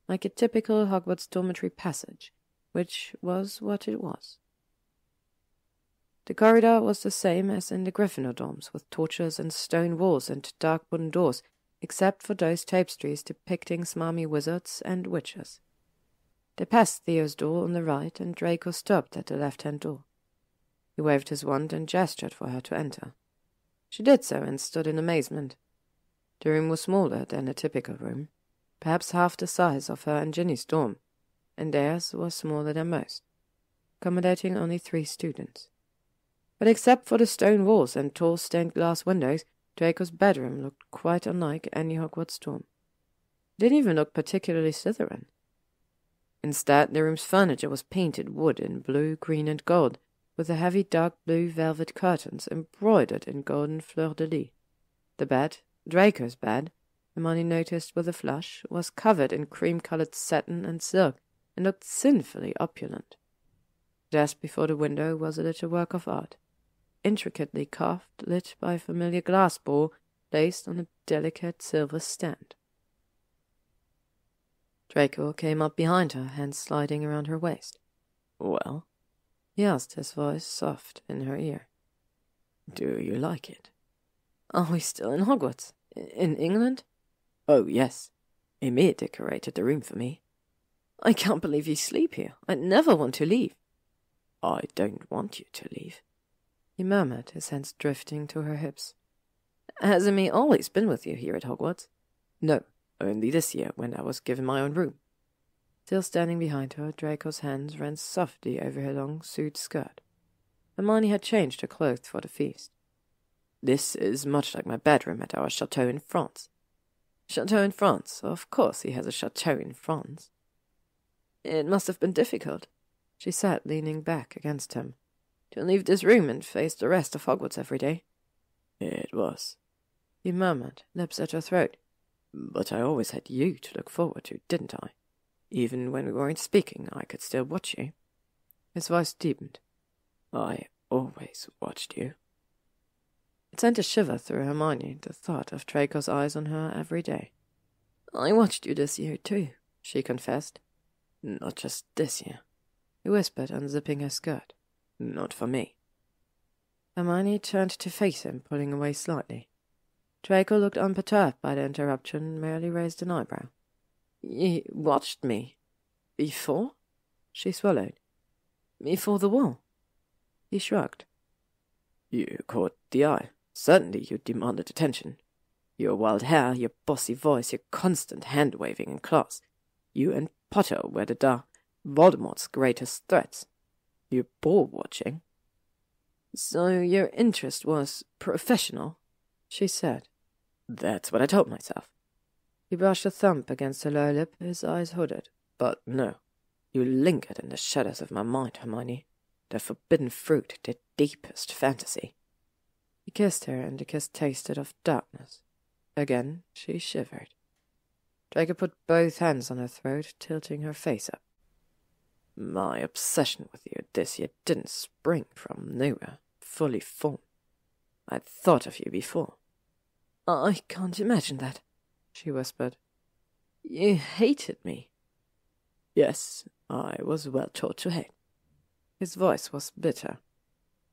E: like a typical Hogwarts dormitory passage, which was what it was. The corridor was the same as in the Gryffindor dorms, with torches and stone walls and dark wooden doors, except for those tapestries depicting smarmy wizards and witches. They passed Theo's door on the right, and Draco stopped at the left-hand door. He waved his wand and gestured for her to enter. She did so and stood in amazement. The room was smaller than a typical room, perhaps half the size of her and Ginny's dorm, and theirs was smaller than most, accommodating only 3 students. But except for the stone walls and tall stained-glass windows, Draco's bedroom looked quite unlike any Hogwarts dorm. It didn't even look particularly Slytherin. Instead, the room's furniture was painted wood in blue, green, and gold, with the heavy dark blue velvet curtains embroidered in golden fleur-de-lis. The bed, Draco's bed, Hermione noticed with a flush, was covered in cream-coloured satin and silk, and looked sinfully opulent. The desk before the window was a little work of art, intricately carved, lit by a familiar glass ball placed on a delicate silver stand. Draco came up behind her, hands sliding around her waist. "Well?" he asked, his voice soft in her ear. "Do you like it?" "Are we still in Hogwarts? In England?" "Oh, yes. Emir decorated the room for me." "I can't believe you sleep here. I never want to leave." "I don't want you to leave," he murmured, his hands drifting to her hips. "Has Emir always been with you here at Hogwarts?" "No, only this year when I was given my own room." Still standing behind her, Draco's hands ran softly over her long suit skirt. Hermione had changed her clothes for the feast. "This is much like my bedroom at our chateau in France." "Chateau in France? Of course he has a chateau in France." "It must have been difficult," she said, leaning back against him, "to leave this room and face the rest of Hogwarts every day." "It was," he murmured, lips at her throat. "But I always had you to look forward to, didn't I? Even when we weren't speaking, I could still watch you." His voice deepened. "I always watched you." It sent a shiver through Hermione, the thought of Draco's eyes on her every day. "I watched you this year, too," she confessed. "Not just this year," he whispered, unzipping her skirt. "Not for me." Hermione turned to face him, pulling away slightly. Draco looked unperturbed by the interruption and merely raised an eyebrow. "You watched me? Before?" She swallowed. "Before the war?" He shrugged. "You caught the eye. Certainly you demanded attention. Your wild hair, your bossy voice, your constant hand-waving in class. You and Potter were the Voldemort's greatest threats. You bore watching." "So your interest was professional?" she said. "That's what I told myself." He brushed a thumb against her lower lip, his eyes hooded. "But no, you lingered in the shadows of my mind, Hermione. The forbidden fruit, the deepest fantasy." He kissed her, and the kiss tasted of darkness. Again she shivered. Draco put both hands on her throat, tilting her face up. "My obsession with you this year didn't spring from nowhere, fully formed. I'd thought of you before." "I can't imagine that," she whispered. "You hated me." "Yes, I was well taught to hate." His voice was bitter.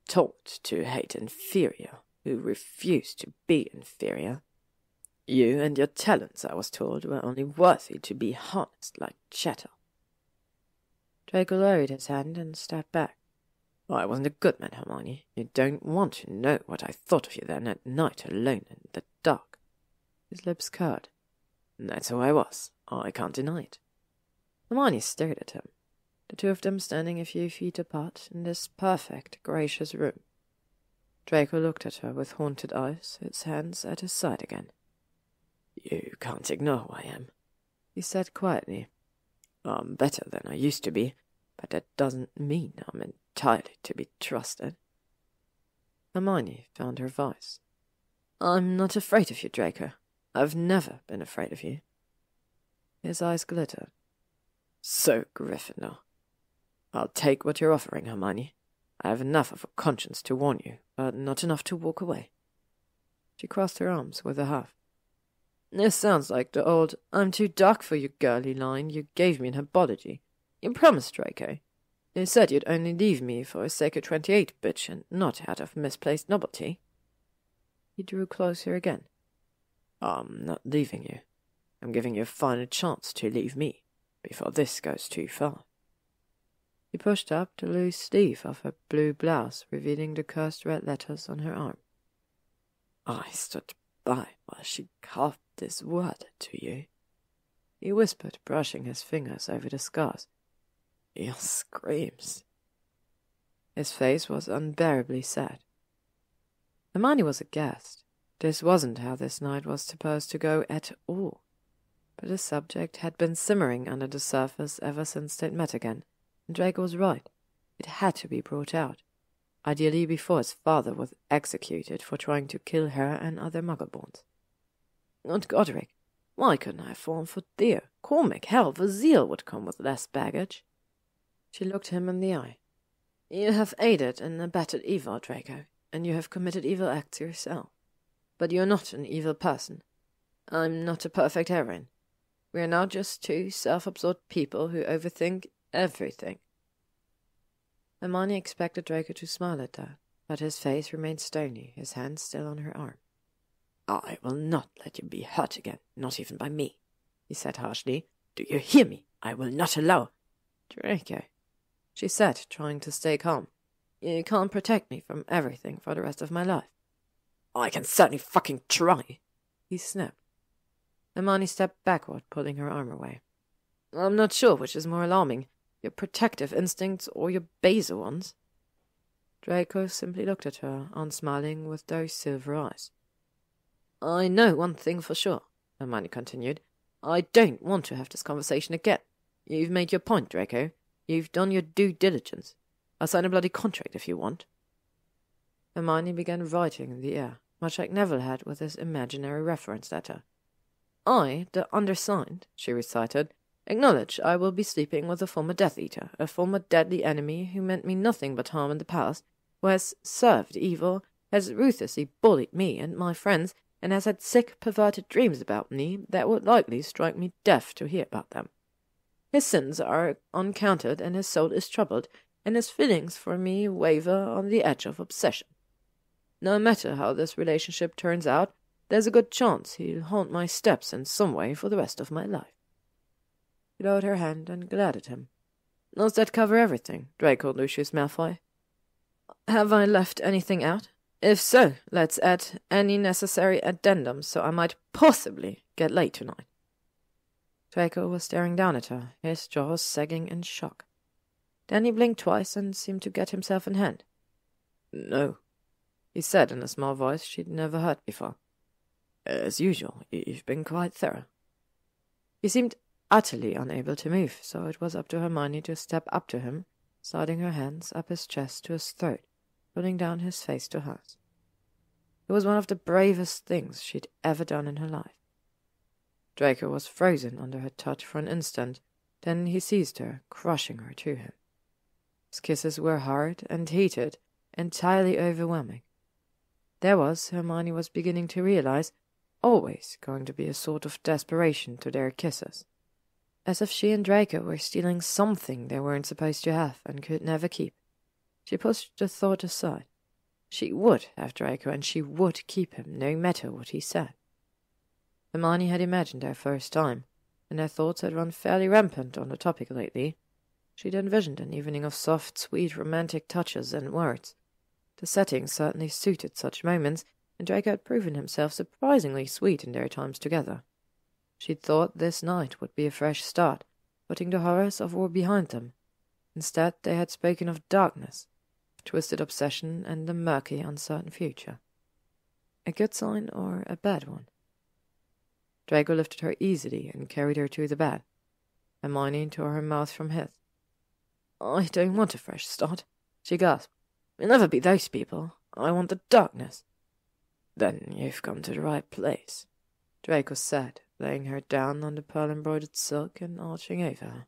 E: "Taught to hate inferior, who refused to be inferior. You and your talents, I was told, were only worthy to be harnessed like chattel." Draco lowered his hand and stepped back. "I wasn't a good man, Hermione. You don't want to know what I thought of you then at night alone in the dark." His lips curled. "That's who I was. I can't deny it." Hermione stared at him, the two of them standing a few feet apart in this perfect, gracious room. Draco looked at her with haunted eyes, his hands at his side again. "You can't ignore who I am," he said quietly. "I'm better than I used to be, but that doesn't mean I'm entirely to be trusted." Hermione found her voice. "I'm not afraid of you, Draco. I've never been afraid of you." His eyes glittered. "So, Gryffindor. I'll take what you're offering, Hermione. I have enough of a conscience to warn you, but not enough to walk away." She crossed her arms with a huff. "This sounds like the old 'I'm too dark for you, girly' line you gave me in herbology. You promised, Draco. You said you'd only leave me for a sacred 28 bitch and not out of misplaced novelty." He drew closer again. "I'm not leaving you. I'm giving you a final chance to leave me, before this goes too far." He pushed up the loose sleeve of her blue blouse, revealing the cursed red letters on her arm. "I stood by while she carved this word to you," he whispered, brushing his fingers over the scars. "Your screams." His face was unbearably sad. Hermione was aghast. This wasn't how this night was supposed to go at all. But the subject had been simmering under the surface ever since they'd met again, and Draco was right. It had to be brought out, ideally before his father was executed for trying to kill her and other Muggleborns. "Not Godric," Why couldn't I have fallen for Theo? Cormac, hell, Vazil would come with less baggage. She looked him in the eye. You have aided and abetted evil, Draco, and you have committed evil acts yourself. But you're not an evil person. I'm not a perfect heroine. We are now just two self-absorbed people who overthink everything. Hermione expected Draco to smile at that, but his face remained stony, his hand still on her arm. I will not let you be hurt again, not even by me, he said harshly. Do you hear me? I will not allow. Draco, she said, trying to stay calm. You can't protect me from everything for the rest of my life. I can certainly fucking try, he snapped. Hermione stepped backward, pulling her arm away. I'm not sure which is more alarming, your protective instincts or your basal ones. Draco simply looked at her, unsmiling with those silver eyes. I know one thing for sure, Hermione continued. I don't want to have this conversation again. You've made your point, Draco. You've done your due diligence. I'll sign a bloody contract if you want. Hermione began writing in the air, much like Neville had with his imaginary reference letter. I, the undersigned, she recited, acknowledge I will be sleeping with a former Death Eater, a former deadly enemy who meant me nothing but harm in the past, who has served evil, has ruthlessly bullied me and my friends, and has had sick, perverted dreams about me that would likely strike me deaf to hear about them. His sins are uncounted, and his soul is troubled, and his feelings for me waver on the edge of obsession. No matter how this relationship turns out, there's a good chance he'll haunt my steps in some way for the rest of my life. She lowered her hand and glared at him. Does that cover everything, Draco Lucius Malfoy? Have I left anything out? If so, let's add any necessary addendums so I might possibly get laid tonight. Draco was staring down at her, his jaws sagging in shock. Then he blinked twice and seemed to get himself in hand. No, he said in a small voice she'd never heard before. As usual, you've been quite thorough. He seemed utterly unable to move, so it was up to Hermione to step up to him, sliding her hands up his chest to his throat, pulling down his face to hers. It was one of the bravest things she'd ever done in her life. Draco was frozen under her touch for an instant, then he seized her, crushing her to him. His kisses were hard and heated, entirely overwhelming. There was, Hermione was beginning to realize, always going to be a sort of desperation to their kisses. As if she and Draco were stealing something they weren't supposed to have and could never keep. She pushed the thought aside. She would have Draco, and she would keep him, no matter what he said. Hermione had imagined their first time, and their thoughts had run fairly rampant on the topic lately. She'd envisioned an evening of soft, sweet, romantic touches and words. The setting certainly suited such moments, and Draco had proven himself surprisingly sweet in their times together. She'd thought this night would be a fresh start, putting the horrors of war behind them. Instead, they had spoken of darkness, of twisted obsession, and the murky, uncertain future. A good sign or a bad one? Draco lifted her easily and carried her to the bed. Hermione tore her mouth from his. I don't want a fresh start, she gasped. We'll never be those people. I want the darkness. Then you've come to the right place, Draco said, laying her down on the pearl-embroidered silk and arching over her.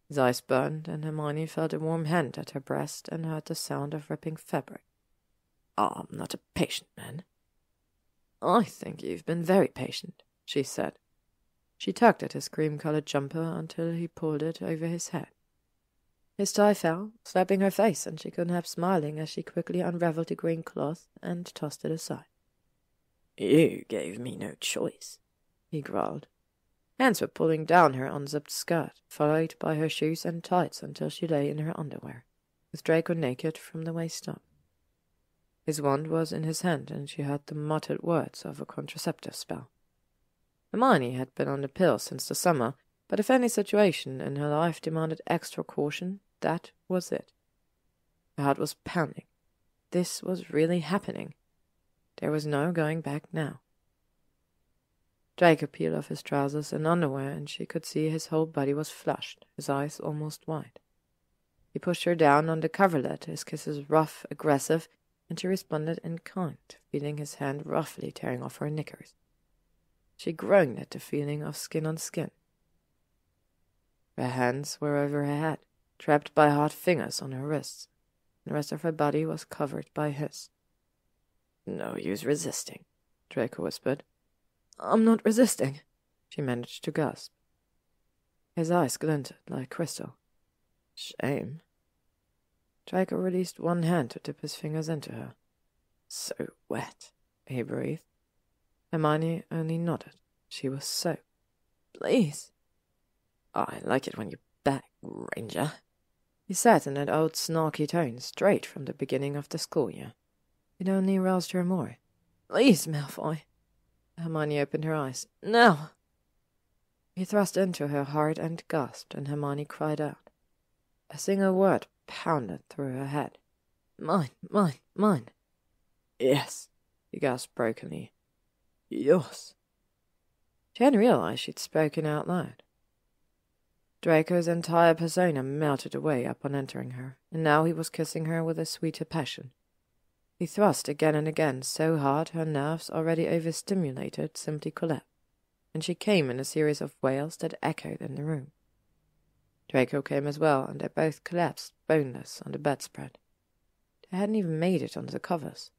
E: His eyes burned, and Hermione felt a warm hand at her breast and heard the sound of ripping fabric. I'm not a patient man. I think you've been very patient, she said. She tugged at his cream-coloured jumper until he pulled it over his head. His tie fell, slapping her face, and she couldn't help smiling as she quickly unravelled the green cloth and tossed it aside. You gave me no choice, he growled. Hands were pulling down her unzipped skirt, followed by her shoes and tights until she lay in her underwear, with Draco naked from the waist up. His wand was in his hand, and she heard the muttered words of a contraceptive spell. Hermione had been on the pill since the summer, but if any situation in her life demanded extra caution, that was it. Her heart was pounding. This was really happening. There was no going back now. Draco peeled off his trousers and underwear, and she could see his whole body was flushed, his eyes almost wide. He pushed her down on the coverlet, his kisses rough, aggressive, and she responded in kind, feeling his hand roughly tearing off her knickers.
B: She groaned at the feeling of skin on skin. Her hands were over her head, trapped by hard fingers on her wrists. The rest of her body was covered by his.
E: "No use resisting," Draco whispered.
B: "I'm not resisting," she managed to gasp. His eyes glinted like crystal.
E: "Shame."
B: Draco released one hand to dip his fingers into her.
E: "So wet,"
B: he breathed. Hermione only nodded. She was soaked.
E: "Please." "I like it when you back, Granger,"
B: he said in that old snarky tone straight from the beginning of the school year. It only roused her more.
E: "Please, Malfoy."
B: Hermione opened her eyes.
E: "No."
B: He thrust into her hard and gasped, and Hermione cried out. A single word pounded through her head.
E: "Mine, mine, mine."
B: "Yes," he gasped brokenly.
E: "Yours."
B: She hadn't realized she'd spoken out loud. Draco's entire persona melted away upon entering her, and now he was kissing her with a sweeter passion. He thrust again and again so hard her nerves, already overstimulated, simply collapsed, and she came in a series of wails that echoed in the room. Draco came as well, and they both collapsed boneless on the bedspread. They hadn't even made it onto the covers.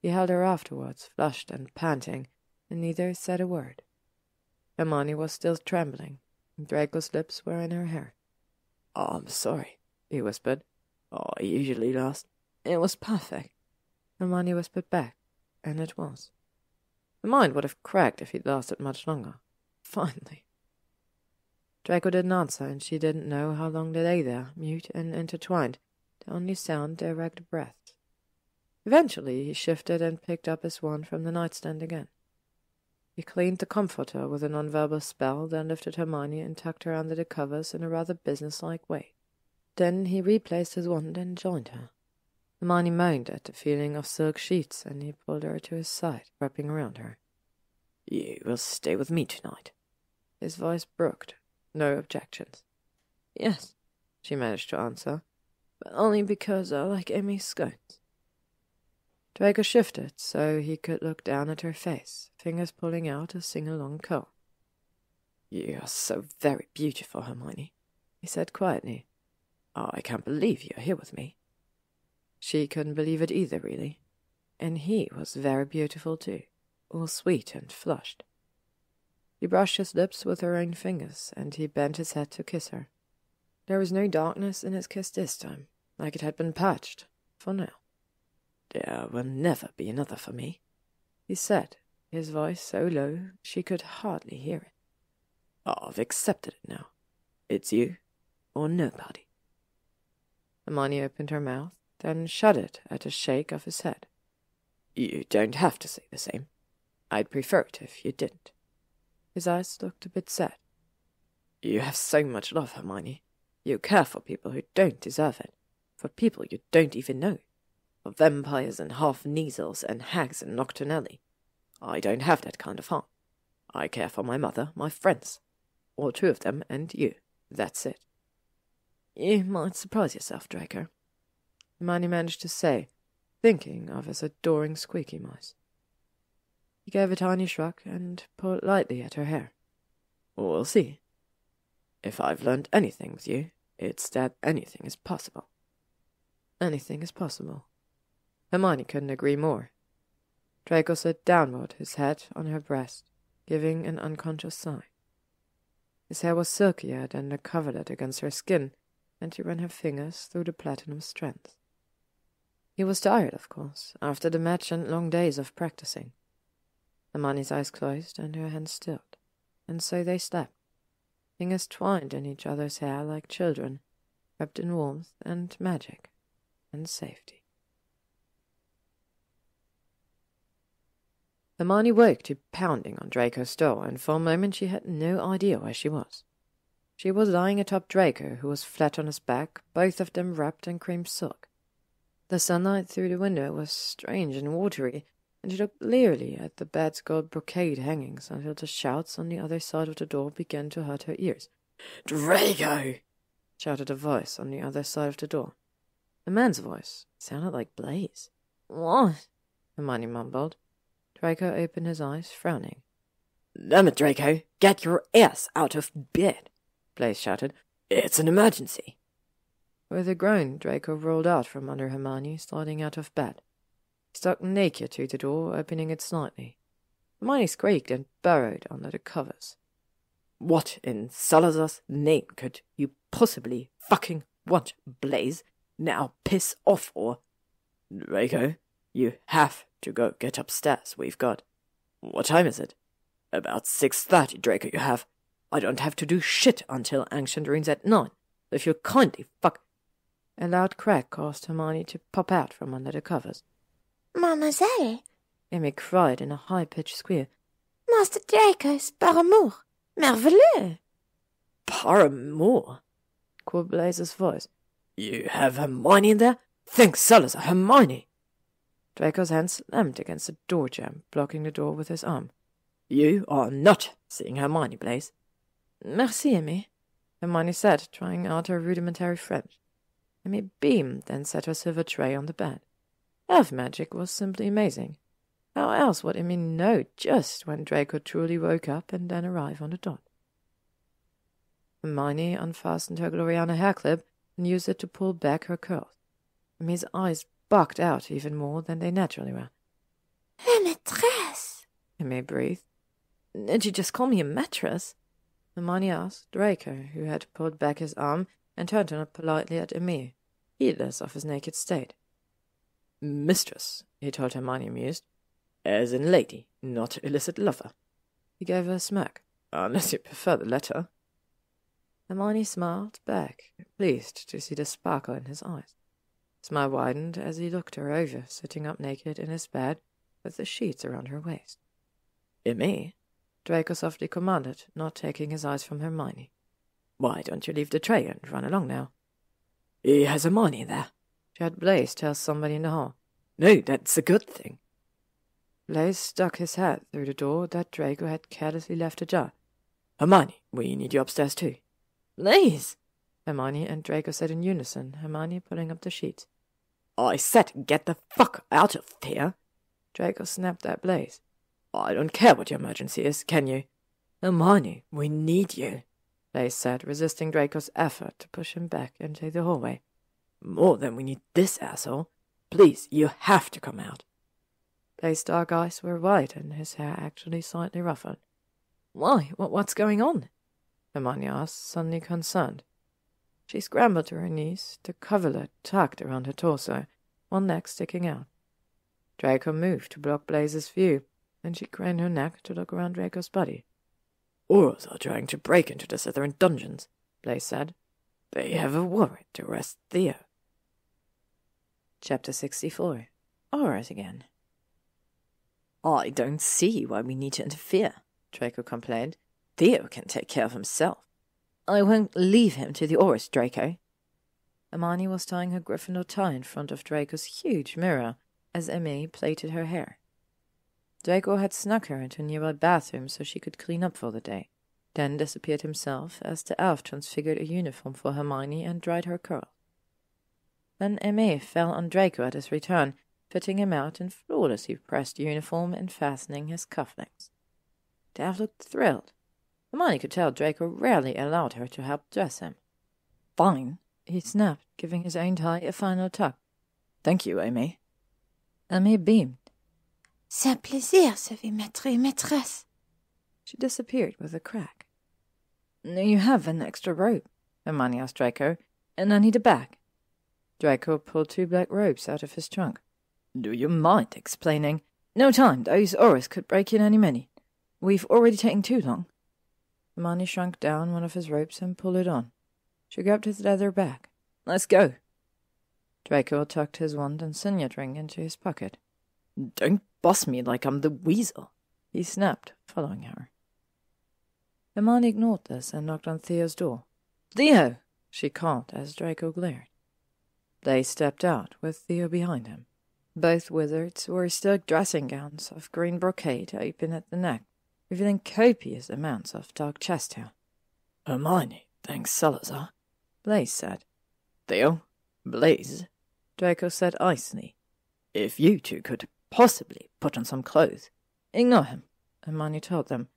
B: He held her afterwards, flushed and panting, and neither said a word. Hermione was still trembling, and Draco's lips were in her hair.
E: "Oh, I'm sorry," he whispered. "Oh, I usually last. It was perfect."
B: Hermione whispered back, and it was. Her mind would have cracked if he'd lasted much longer. Finally. Draco didn't answer, and she didn't know how long they lay there, mute and intertwined, the only sound their ragged breaths. Eventually he shifted and picked up his wand from the nightstand again. He cleaned the comforter with a non-verbal spell, then lifted Hermione and tucked her under the covers in a rather businesslike way. Then he replaced his wand and joined her. Hermione moaned at the feeling of silk sheets, and he pulled her to his side, wrapping around her.
E: "You will stay with me tonight."
B: His voice brooked no objections.
E: "Yes,"
B: she managed to answer, "but only because I like Amy's scones." Draco shifted so he could look down at her face, fingers pulling out a single long curl.
E: "You are so very beautiful, Hermione,"
B: he said quietly.
E: "I can't believe you're here with me."
B: She couldn't believe it either, really. And he was very beautiful too, all sweet and flushed. He brushed his lips with her own fingers, and he bent his head to kiss her. There was no darkness in his kiss this time, like it had been patched, for now.
E: "There will never be another for me,"
B: he said, his voice so low she could hardly hear it.
E: "I've accepted it now. It's you or nobody."
B: Hermione opened her mouth, then shuddered at a shake of his head.
E: "You don't have to say the same. I'd prefer it if you didn't."
B: His eyes looked a bit sad.
E: "You have so much love, Hermione. You care for people who don't deserve it, for people you don't even know, for vampires and half-neasels and hags and nocturnelli. I don't have that kind of heart. I care for my mother, my friends, all two of them, and you. That's it."
B: "You might surprise yourself, Draco," Hermione managed to say, thinking of his adoring squeaky mice. He gave a tiny shrug and pulled lightly at her hair.
E: "We'll see. If I've learned anything with you, it's that anything is possible."
B: Anything is possible. Hermione couldn't agree more. Draco slid downward, his head on her breast, giving an unconscious sigh. His hair was silkier than the coverlet against her skin, and she ran her fingers through the platinum strands. He was tired, of course, after the match and long days of practicing. Hermione's eyes closed and her hands stilled, and so they slept, fingers twined in each other's hair like children, wrapped in warmth and magic and safety. Hermione woke to pounding on Draco's door, and for a moment she had no idea where she was. She was lying atop Draco, who was flat on his back, both of them wrapped in cream silk. The sunlight through the window was strange and watery, and she looked leerily at the bed's gold brocade hangings until the shouts on the other side of the door began to hurt her ears.
E: "Draco!"
B: shouted a voice on the other side of the door. A man's voice. It sounded like Blaze.
E: "What?"
B: Hermione mumbled. Draco opened his eyes, frowning.
E: Damn it, Draco, get your ass out of bed, Blaise shouted. It's an emergency.
B: With a groan, Draco rolled out from under Hermione, sliding out of bed. He stuck naked through the door, opening it slightly. Hermione squeaked and burrowed under the covers.
E: What in Salazar's name could you possibly fucking want, Blaise? Now piss off or... Draco, you have to go get upstairs. We've got... What time is it? About 6:30, Draco, you have. I don't have to do shit until Ancient Runes at 9. If you'll kindly fuck...
B: A loud crack caused Hermione to pop out from under the covers.
D: Mademoiselle,
B: Emmy cried in a high-pitched squeal.
D: Master Draco's paramour. Merveilleux.
E: Paramour?
B: Called Blaise's voice.
E: You have Hermione in there? Thank Salazar, Hermione!
B: Draco's hand slammed against the door jamb, blocking the door with his arm.
E: You are not seeing Hermione, Blaise.
B: Merci, Emmy, Hermione said, trying out her rudimentary French. Emmy beamed, then set her silver tray on the bed. Elf magic was simply amazing. How else would Emmy know just when Draco truly woke up and then arrive on the dot? Hermione unfastened her Gloriana hair clip and used it to pull back her curls. Emmy's eyes bugged out even more than they naturally were.
D: La maîtresse,
B: Emmy breathed.
E: Did you just call me a mattress?
B: Hermione asked Draco, who had pulled back his arm and turned him politely at Emmy, heedless of his naked state.
E: Mistress,
B: he told Hermione, amused.
E: As in lady, not illicit lover.
B: He gave her a smirk.
E: Unless you prefer the latter.
B: Hermione smiled back, pleased to see the sparkle in his eyes. His smile widened as he looked her over, sitting up naked in his bed with the sheets around her waist.
E: Emmy?
B: Draco softly commanded, not taking his eyes from Hermione.
E: Why don't you leave the tray and run along now? He has Hermione there.
B: She had Blaise tell somebody in the hall.
E: No, that's a good thing.
B: Blaise stuck his head through the door that Draco had carelessly left ajar.
E: Hermione, we need you upstairs too.
B: Blaise! Hermione and Draco said in unison, Hermione pulling up the sheets.
E: I said get the fuck out of here.
B: Draco snapped at Blaise.
E: I don't care what your emergency is, can you? Hermione, we need you,
B: Blaise said, resisting Draco's effort to push him back into the hallway.
E: More than we need this asshole. Please, you have to come out.
B: Blaise's dark eyes were wide and his hair actually slightly ruffled.
E: Why? What's going on?
B: Hermione asked, suddenly concerned. She scrambled to her knees, the coverlet tucked around her torso, one leg sticking out. Draco moved to block Blaise's view, and she craned her neck to look around Draco's body.
E: Aurors are trying to break into the Slytherin dungeons, Blaise said. They have a warrant to arrest Theo.
A: Chapter 64. Aurors again.
E: I don't see why we need to interfere,
A: Draco complained.
E: Theo can take care of himself. I won't leave him to the Aurors, Draco.
B: Hermione was tying her Gryffindor tie in front of Draco's huge mirror as Emmy plaited her hair. Draco had snuck her into a nearby bathroom so she could clean up for the day, then disappeared himself as the elf transfigured a uniform for Hermione and dried her curls. Then Emmy fell on Draco at his return, fitting him out in flawlessly pressed uniform and fastening his cufflinks. The elf looked thrilled. Hermione could tell Draco rarely allowed her to help dress him.
E: Fine,
B: he snapped, giving his own tie a final tuck.
E: Thank you, Emmy.
B: Emmy beamed.
D: C'est un plaisir, servir maître et maîtresse.
B: She disappeared with a crack. You have an extra robe, Hermione asked Draco, and I need a bag. Draco pulled 2 black robes out of his trunk.
E: Do you mind explaining?
B: No time, those Aurors could break in any minute. We've already taken too long. Hermione shrunk down one of his robes and pulled it on. She grabbed his leather bag.
E: Let's go.
B: Draco tucked his wand and signet ring into his pocket.
E: Don't boss me like I'm the weasel,
B: he snapped, following her. Hermione ignored this and knocked on Theo's door.
E: Theo!
B: She called as Draco glared. They stepped out, with Theo behind him. Both wizards wore silk dressing gowns of green brocade open at the neck, revealing copious amounts of dark chest hair.
E: Hermione, thanks Salazar,
B: Blaise said.
E: Theo, Blaise,
B: Draco said icily.
E: If you two could possibly put on some clothes.
B: Ignore him, Hermione told them.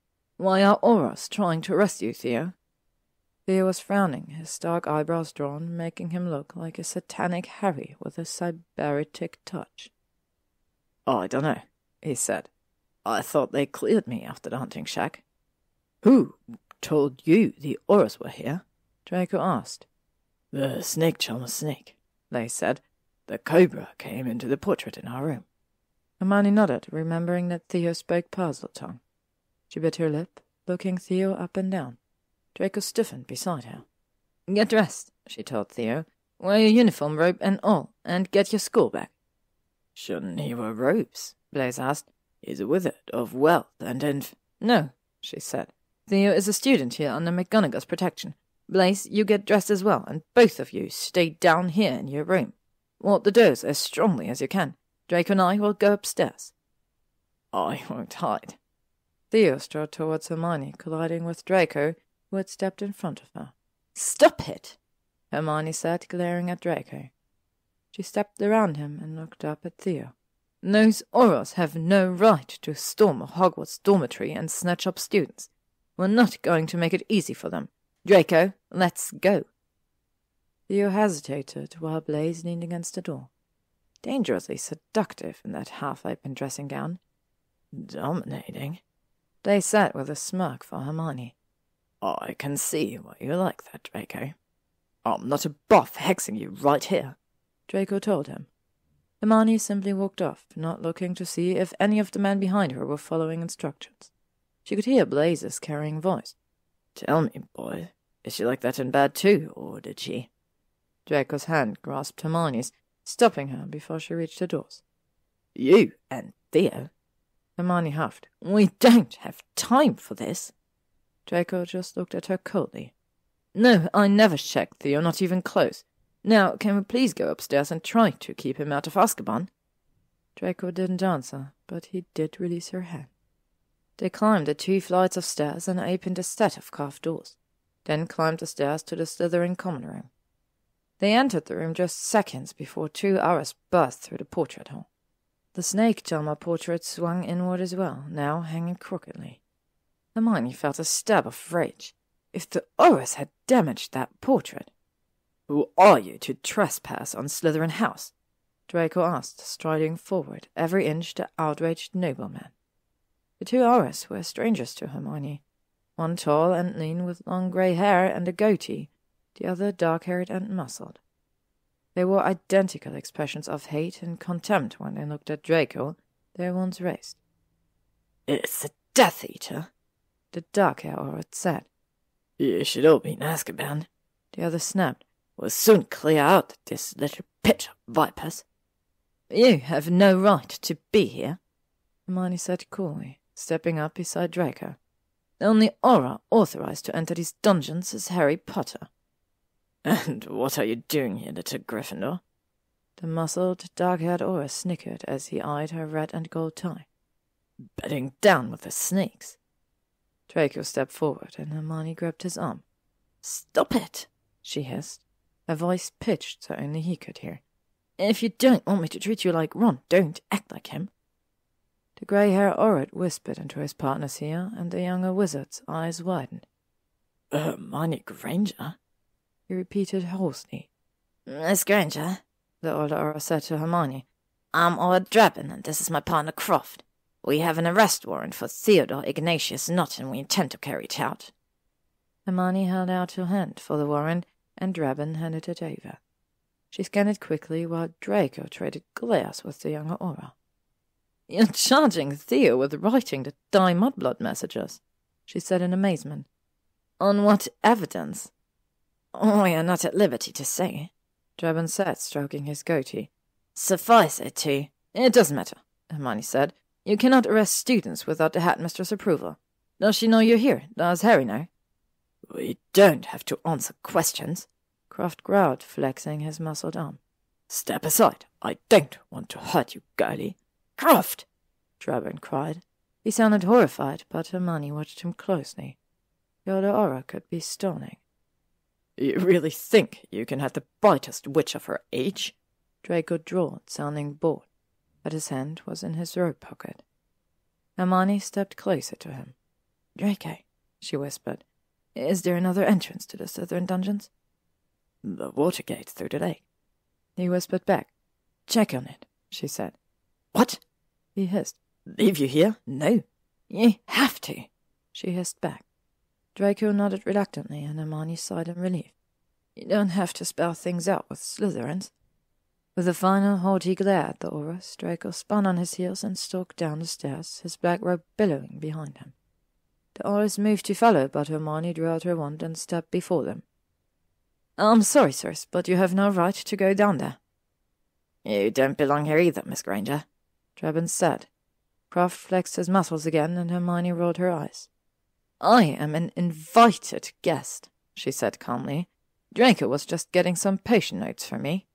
B: Why are auras trying to arrest you, Theo? Theo was frowning, his dark eyebrows drawn, making him look like a satanic Harry with a sybaritic touch.
E: I dunno, he said. I thought they cleared me after the hunting shack. Who told you the auras were here?
B: Draco asked.
E: The snake charmer snake, they said. The cobra came into the portrait in our room.
B: Hermione nodded, remembering that Theo spoke puzzle tongue. She bit her lip, looking Theo up and down. Draco stiffened beside her.
A: Get dressed, she told Theo. Wear your uniform, robe and all, and get your school back.
E: Shouldn't he wear robes? Blaise asked. He's a wizard of wealth and
A: No, she said. Theo is a student here under McGonagall's protection. Blaise, you get dressed as well, and both of you stay down here in your room. Ward the doors as strongly as you can. Draco and I will go upstairs.
E: I won't hide.
B: Theo strode towards Hermione, colliding with Draco, who had stepped in front of her.
A: Stop it,
B: Hermione said, glaring at Draco. She stepped around him and looked up at Theo.
A: Those auras have no right to storm a Hogwarts dormitory and snatch up students. We're not going to make it easy for them. Draco, let's go.
B: Theo hesitated while Blaise leaned against the door. Dangerously seductive in that half-open dressing gown.
E: Dominating,
B: Blaise said with a smirk for Hermione.
E: I can see why you like that, Draco. I'm not above hexing you right here,
B: Draco told him. Hermione simply walked off, not looking to see if any of the men behind her were following instructions. She could hear Blaise's carrying voice.
E: Tell me, boy, is she like that in bed too, or did she?
B: Draco's hand grasped Hermione's, stopping her before she reached the doors.
E: You and Theo?
B: Hermione huffed.
A: We don't have time for this.
B: Draco just looked at her coldly.
A: No, I never checked Theo, not even close. Now, can we please go upstairs and try to keep him out of Azkaban?
B: Draco didn't answer, but he did release her hand. They climbed the 2 flights of stairs and opened a set of carved doors, then climbed the stairs to the Slytherin common room. They entered the room just seconds before 2 auras burst through the portrait hall. The snake charmer portrait swung inward as well, now hanging crookedly. Hermione felt a stab of rage. If the auras had damaged that portrait...
E: Who are you to trespass on Slytherin house?
B: Draco asked, striding forward, every inch the outraged nobleman. The 2 auras were strangers to Hermione. One tall and lean with long grey hair and a goatee, the other dark-haired and muscled. They wore identical expressions of hate and contempt when they looked at Draco, their ones raised.
E: It's a Death Eater,
B: the dark-haired aura said.
E: You should all be in Azkaban,
B: the other snapped.
E: We'll soon clear out this little pit of vipers.
A: You have no right to be here,
B: Hermione said coolly, stepping up beside Draco.
A: The only aura authorized to enter these dungeons is Harry Potter.
E: And what are you doing here, little Gryffindor?
B: The muscled, dark-haired aura snickered as he eyed her red and gold tie.
E: Bedding down with the snakes.
B: Draco stepped forward, and Hermione grabbed his arm.
E: Stop it,
B: she hissed, her voice pitched so only he could hear.
A: If you don't want me to treat you like Ron, don't act like him.
B: The grey-haired aura whispered into his partner's ear, and the younger wizard's eyes widened.
E: Hermione Granger?
B: He repeated hoarsely.
D: Miss Granger,
B: the older aura said to Hermione.
D: I'm Ord Drabin, and this is my partner Croft. We have an arrest warrant for Theodore Ignatius Nott, and we intend to carry it out.
B: Hermione held out her hand for the warrant, and Drabin handed it over. She scanned it quickly while Draco traded glares with the younger aura.
A: You're charging Theo with writing the Die Mudblood messages, she said in amazement. On what evidence?
D: We are not at liberty to say,
B: Drabin said, stroking his goatee.
D: Suffice it to...
A: It doesn't matter, Hermione said. You cannot arrest students without the headmistress' approval. Does she know you're here? Does Harry know?
E: We don't have to answer questions,
B: Croft growled, flexing his muscled arm.
E: Step aside. I don't want to hurt you, girlie.
D: Croft!
B: Drabin cried. He sounded horrified, but Hermione watched him closely. The older aura could be stoning.
E: You really think you can have the brightest witch of her age?
B: Draco drawled, sounding bored, but his hand was in his robe pocket. Hermione stepped closer to him. Draco, she whispered, is there another entrance to the southern dungeons?
E: The water gate through the lake.
B: He whispered back. Check on it, she said.
E: What?
B: He hissed.
E: Leave you here? No. You have to,
B: she hissed back. Draco nodded reluctantly, and Hermione sighed in relief. You don't have to spell things out with Slytherins. With a final haughty glare at the Aurors, Draco spun on his heels and stalked down the stairs, his black robe billowing behind him. The Aurors moved to follow, but Hermione drew out her wand and stepped before them. I'm sorry, sirs, but you have no right to go down there.
E: You don't belong here either, Miss Granger,
B: Draben said. Croft flexed his muscles again, and Hermione rolled her eyes. I am an invited guest, she said calmly. Draco was just getting some patient notes for me.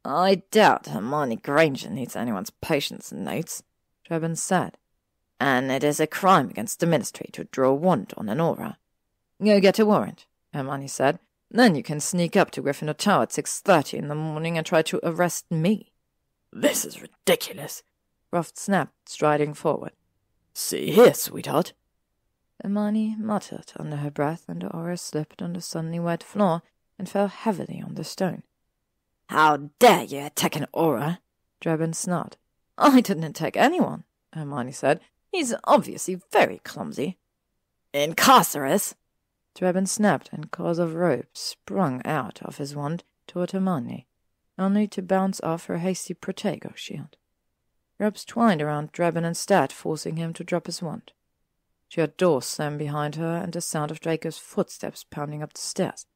E: I doubt Hermione Granger needs anyone's patience notes,
B: Draben said.
E: And it is a crime against the Ministry to draw a wand on an aura.
B: Go get a warrant, Hermione said. Then you can sneak up to Gryffindor Tower at 6:30 in the morning and try to arrest me.
E: This is ridiculous,
B: Croft snapped, striding forward.
E: See here, sweetheart.
B: Hermione muttered under her breath, and the aura slipped on the suddenly wet floor and fell heavily on the stone.
E: How dare you attack an aura?
B: Draben snarled. I didn't attack anyone, Hermione said. He's obviously very clumsy.
E: Incarcerous!
B: Draben snapped, and coils of rope sprung out of his wand toward Hermione, only to bounce off her hasty protego shield. Ropes twined around Draben instead, forcing him to drop his wand. She heard doors slam behind her and the sound of Draco's footsteps pounding up the stairs.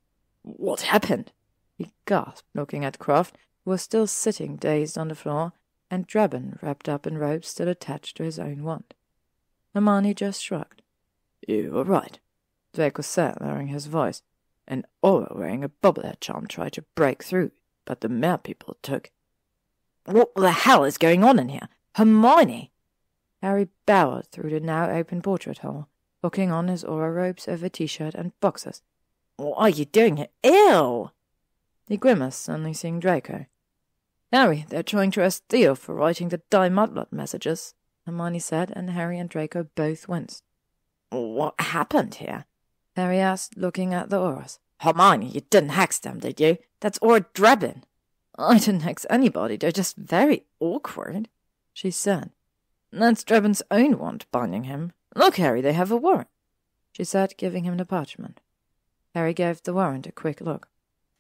E: What happened?
B: He gasped, looking at Croft, who was still sitting dazed on the floor, and Draben wrapped up in ropes still attached to his own wand. Hermione just shrugged.
E: You were right,
B: Draco said, lowering his voice. An aura wearing a bobblehead charm tried to break through, but the mere people took.
E: What the hell is going on in here? Hermione!
B: Harry bowed through the now open portrait hole, hooking on his aura robes over t-shirt and boxers.
E: What are you doing here? Ew!
B: He grimaced, suddenly seeing Draco. Harry, they're trying to arrest Theo for writing the Die Mudblood messages, Hermione said, and Harry and Draco both winced.
E: What happened here?
B: Harry asked, looking at the auras.
E: Hermione, you didn't hex them, did you? That's Aura Draben.
B: I didn't hex anybody, they're just very awkward, she said. That's Draben's own wand binding him. Look, Harry, they have a warrant, she said, giving him the parchment. Harry gave the warrant a quick look.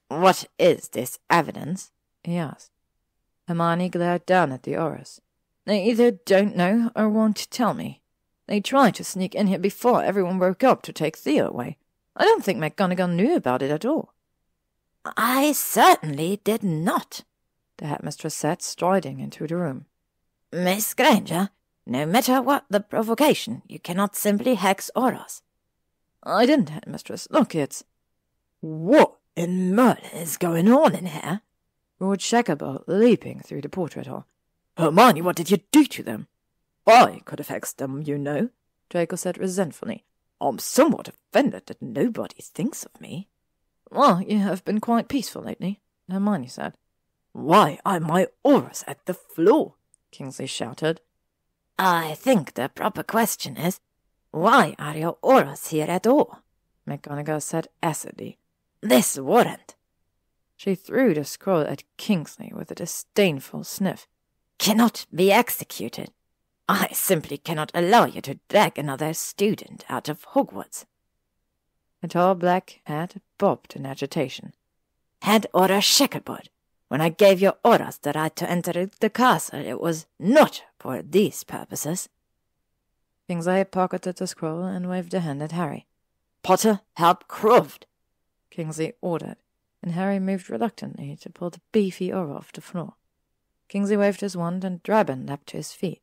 E: What is this evidence?
B: He asked. Hermione glared down at the auras. They either don't know or won't tell me. They tried to sneak in here before everyone woke up to take Theo away. I don't think McGonagall knew about it at all.
D: I certainly did not,
B: the headmistress said, striding into the room.
D: Miss Granger, no matter what the provocation, you cannot simply hex auras.
B: I didn't, headmistress. Look, it's...
E: What in murder is going on in here?
B: roared Shacklebolt, leaping through the portrait hall.
E: Hermione, what did you do to them? I could have hexed them, you know,
B: Draco said resentfully.
E: I'm somewhat offended that nobody thinks of me.
B: Well, you have been quite peaceful lately, Hermione said.
E: Why are my auras at the floor?
B: Kingsley shouted.
D: I think the proper question is, why are your auras here at all?
B: McGonagall said acidly.
D: This warrant.
B: She threw the scroll at Kingsley with a disdainful sniff.
D: Cannot be executed. I simply cannot allow you to drag another student out of Hogwarts.
B: A tall black hat bobbed in agitation.
D: Head Aura Shacklebolt, when I gave your auras the right to enter the castle, it was not for these purposes.
B: Kingsley pocketed the scroll and waved a hand at Harry.
E: Potter, help Croft,
B: Kingsley ordered, and Harry moved reluctantly to pull the beefy aura off the floor. Kingsley waved his wand, and Draben leapt to his feet.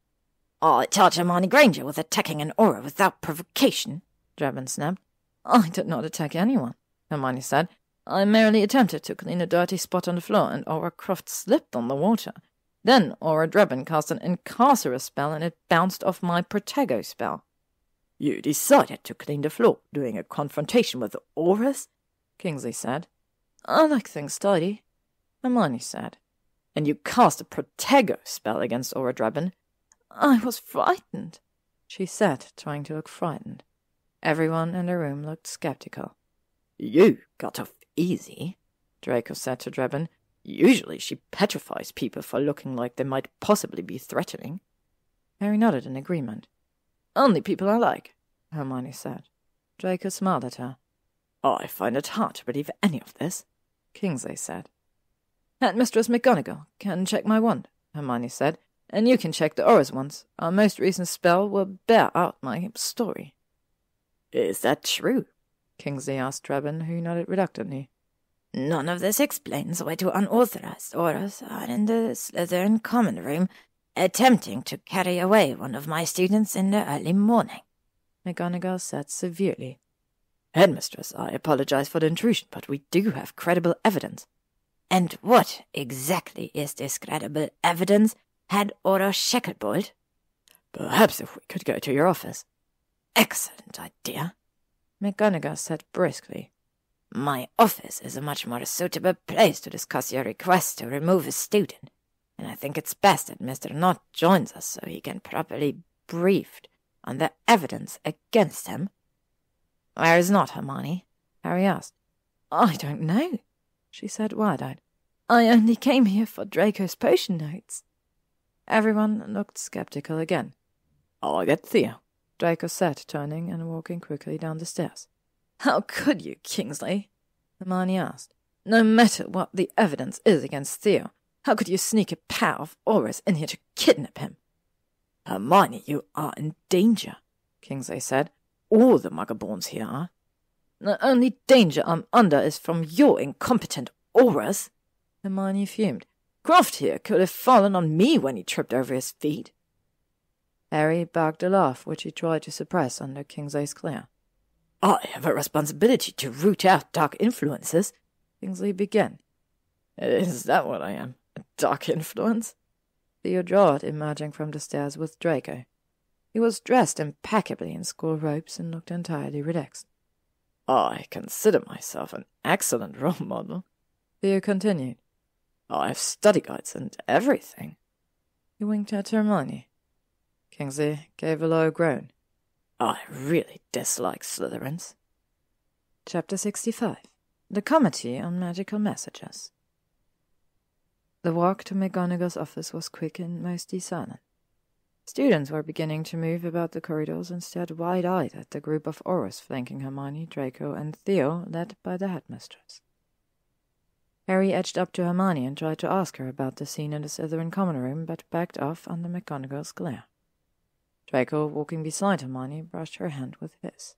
D: I charge Hermione Granger with attacking an aura without provocation,
B: Draben snapped. I did not attack anyone, Hermione said. I merely attempted to clean a dirty spot on the floor, and Aura Croft slipped on the water. Then Aura Draben cast an incarcerous spell, and it bounced off my protego spell.
E: You decided to clean the floor, doing a confrontation with the auras?
B: Kingsley said. I like things tidy, Hermione said.
E: And you cast a protego spell against Aura Draben?
B: I was frightened, she said, trying to look frightened.
A: Everyone in the room looked skeptical.
E: You got off easy, Draco said to Drebin. Usually she petrifies people for looking like they might possibly be threatening.
A: Harry nodded in agreement.
E: Only people I like,
A: Hermione said. Draco smiled at her.
E: I find it hard to believe any of this,
A: Kingsley said.
E: Headmistress McGonagall can check my wand, Hermione said, and you can check the Aura's ones. Our most recent spell will bear out my story. Is that true?
A: Kingsley asked Drebin, who nodded reluctantly.
D: None of this explains why two unauthorized Auras are in the Slytherin common room attempting to carry away one of my students in the early morning,
A: McGonagall said severely.
E: Headmistress, I apologize for the intrusion, but we do have credible evidence.
D: And what exactly is this credible evidence, Head Aura Shacklebolt?
E: Perhaps if we could go to your office.
D: Excellent idea,
A: McGonagall said briskly.
D: My office is a much more suitable place to discuss your request to remove a student, and I think it's best that Mr. Knott joins us so he can properly briefed on the evidence against him.
A: Where is Knott, Hermione? Harry asked. I don't know, she said wide-eyed. I only came here for Draco's potion notes. Everyone looked skeptical again.
E: I'll get Theo,
A: Draco said, turning and walking quickly down the stairs.
E: How could you, Kingsley? Hermione asked. No matter what the evidence is against Theo, how could you sneak a pair of Auras in here to kidnap him? Hermione, you are in danger, Kingsley said. All the Muggerborns here are. The only danger I'm under is from your incompetent Auras. Hermione fumed. Croft here could have fallen on me when he tripped over his feet.
A: Harry barked a laugh, which he tried to suppress under Kingsley's glare.
E: I have a responsibility to root out dark influences, Kingsley began. Is that what I am? A dark influence?
A: Theo drawled, emerging from the stairs with Draco. He was dressed impeccably in school robes and looked entirely relaxed.
E: I consider myself an excellent role model,
A: Theo continued.
E: I have study guides and everything.
A: He winked at Hermione. Kingsley gave a low groan.
E: I really dislike Slytherins.
A: Chapter 65. The Committee on Magical Messages. The walk to McGonagall's office was quick and mostly silent. Students were beginning to move about the corridors and stared wide-eyed at the group of Auras flanking Hermione, Draco, and Theo, led by the headmistress. Harry edged up to Hermione and tried to ask her about the scene in the Slytherin common room, but backed off under McGonagall's glare. Draco, walking beside Hermione, brushed her hand with his.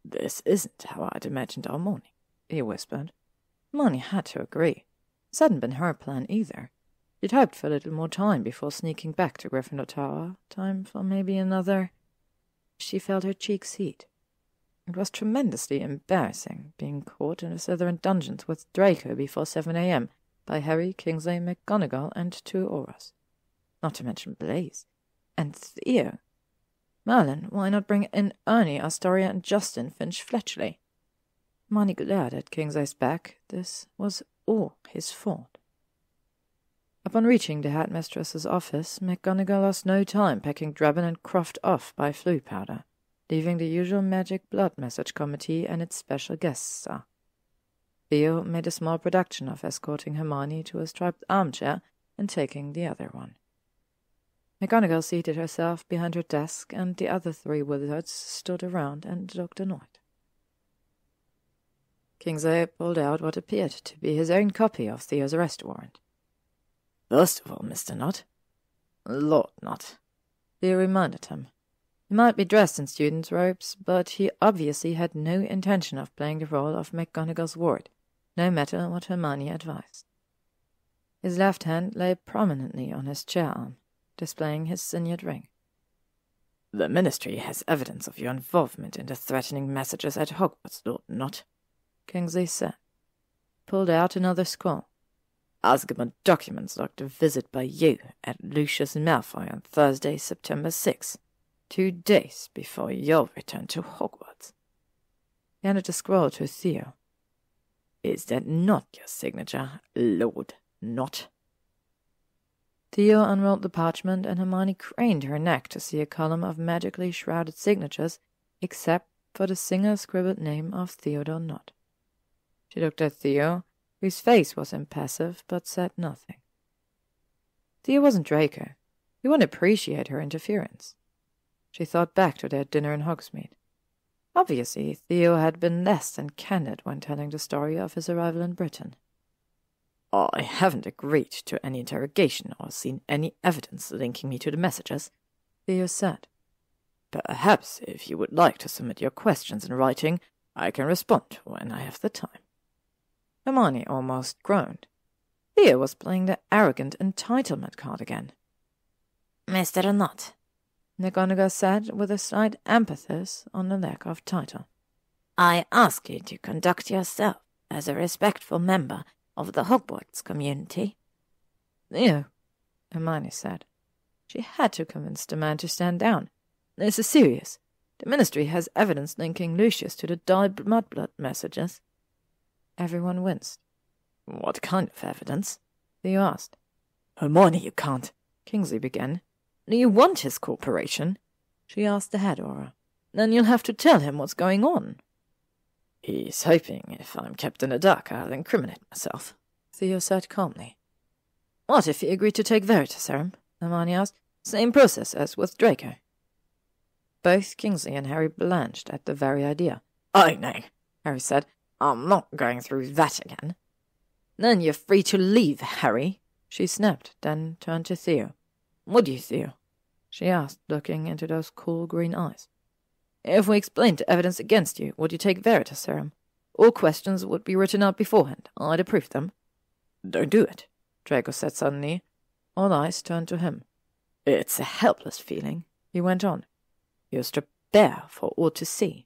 E: This isn't how I'd imagined our morning, he whispered.
A: Hermione had to agree. This hadn't been her plan either. She'd hoped for a little more time before sneaking back to Gryffindor Tower, time for maybe another. She felt her cheeks heat. It was tremendously embarrassing, being caught in the Slytherin dungeons with Draco before 7 a.m. by Harry, Kingsley, McGonagall, and 2 Auras. Not to mention Blaise. And Theo. Merlin, why not bring in Ernie, Astoria, and Justin Finch-Fletchley? Hermione glared at Kingsley's back. This was all his fault. Upon reaching the headmistress's office, McGonagall lost no time packing Drebin and Croft off by Floo powder, leaving the usual Magic Blood Message Committee and its special guests there. Theo made a small production of escorting Hermione to a striped armchair and taking the other one. McGonagall seated herself behind her desk, and the other 3 wizards stood around and looked annoyed. Kingsley pulled out what appeared to be his own copy of Theo's arrest warrant.
E: First of all, Mr. Knott. Lord Knott,
A: Theo reminded him. He might be dressed in student's robes, but he obviously had no intention of playing the role of McGonagall's ward, no matter what Hermione advised. His left hand lay prominently on his chair arm, displaying his signet ring.
E: The Ministry has evidence of your involvement in the threatening messages at Hogwarts, Lord Knott,
A: Kingsley said. Pulled out another scroll.
E: Azkaban documents logged a visit by you at Lucius Malfoy on Thursday, September 6th, 2 days before your return to Hogwarts.
A: He handed the scroll to Theo.
E: Is that not your signature, Lord Knott?
A: Theo unrolled the parchment, and Hermione craned her neck to see a column of magically shrouded signatures
B: except for the singer-scribbled name of Theodore Nott. She looked at Theo, whose face was impassive, but said nothing. Theo wasn't Draco. He wouldn't appreciate her interference. She thought back to their dinner in Hogsmeade. Obviously, Theo had been less than candid when telling the story of his arrival in Britain.
E: I haven't agreed to any interrogation or seen any evidence linking me to the messages,
B: Theo said.
E: Perhaps, if you would like to submit your questions in writing, I can respond when I have the time.
B: Hermione almost groaned. Theo was playing the arrogant entitlement card again.
D: Mr. Nott,
B: McGonagall said with a slight emphasis on the lack of title.
D: I ask you to conduct yourself as a respectful member of the Hogwarts community.
B: Theo, Hermione said. She had to convince the man to stand down. This is serious. The Ministry has evidence linking Lucius to the dyed mudblood messages. Everyone winced.
E: What kind of evidence?
B: Theo asked.
E: Hermione, you can't.
B: Kingsley began.
E: Do you want his cooperation?
B: She asked the head aura. Then you'll have to tell him what's going on.
E: He's hoping if I'm kept in the dark, I'll incriminate myself,
B: Theo said calmly. What if he agreed to take Veritaserum? Hermione asked. Same process as with Draco. Both Kingsley and Harry blanched at the very idea.
E: I know, Harry said. I'm not going through that again.
B: Then you're free to leave, Harry, she snapped, then turned to Theo. Would you, Theo? She asked, looking into those cool green eyes. If we explained the evidence against you, would you take Veritaserum? All questions would be written out beforehand. I'd approve them.
E: Don't do it,
B: Draco said suddenly. All eyes turned to him.
E: It's a helpless feeling,
B: he went on.
E: You're stripped bare for all to see.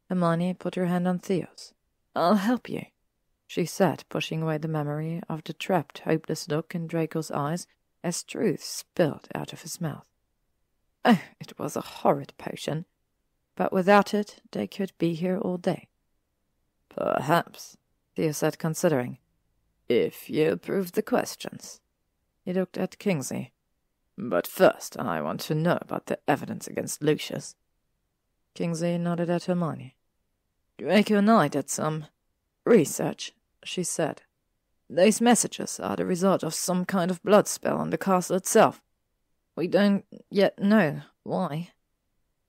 B: Hermione put her hand on Theo's. I'll help you, she said, pushing away the memory of the trapped, hopeless look in Draco's eyes as truth spilled out of his mouth. Oh, it was a horrid potion, but without it they could be here all day.
E: Perhaps,
B: Theo said, considering.
E: If you approve the questions.
B: He looked at Kingsley.
E: But first I want to know about the evidence against Lucius.
B: Kingsley nodded at Hermione. Draco and I did some research, she said. Those messages are the result of some kind of blood spell on the castle itself. We don't yet know why.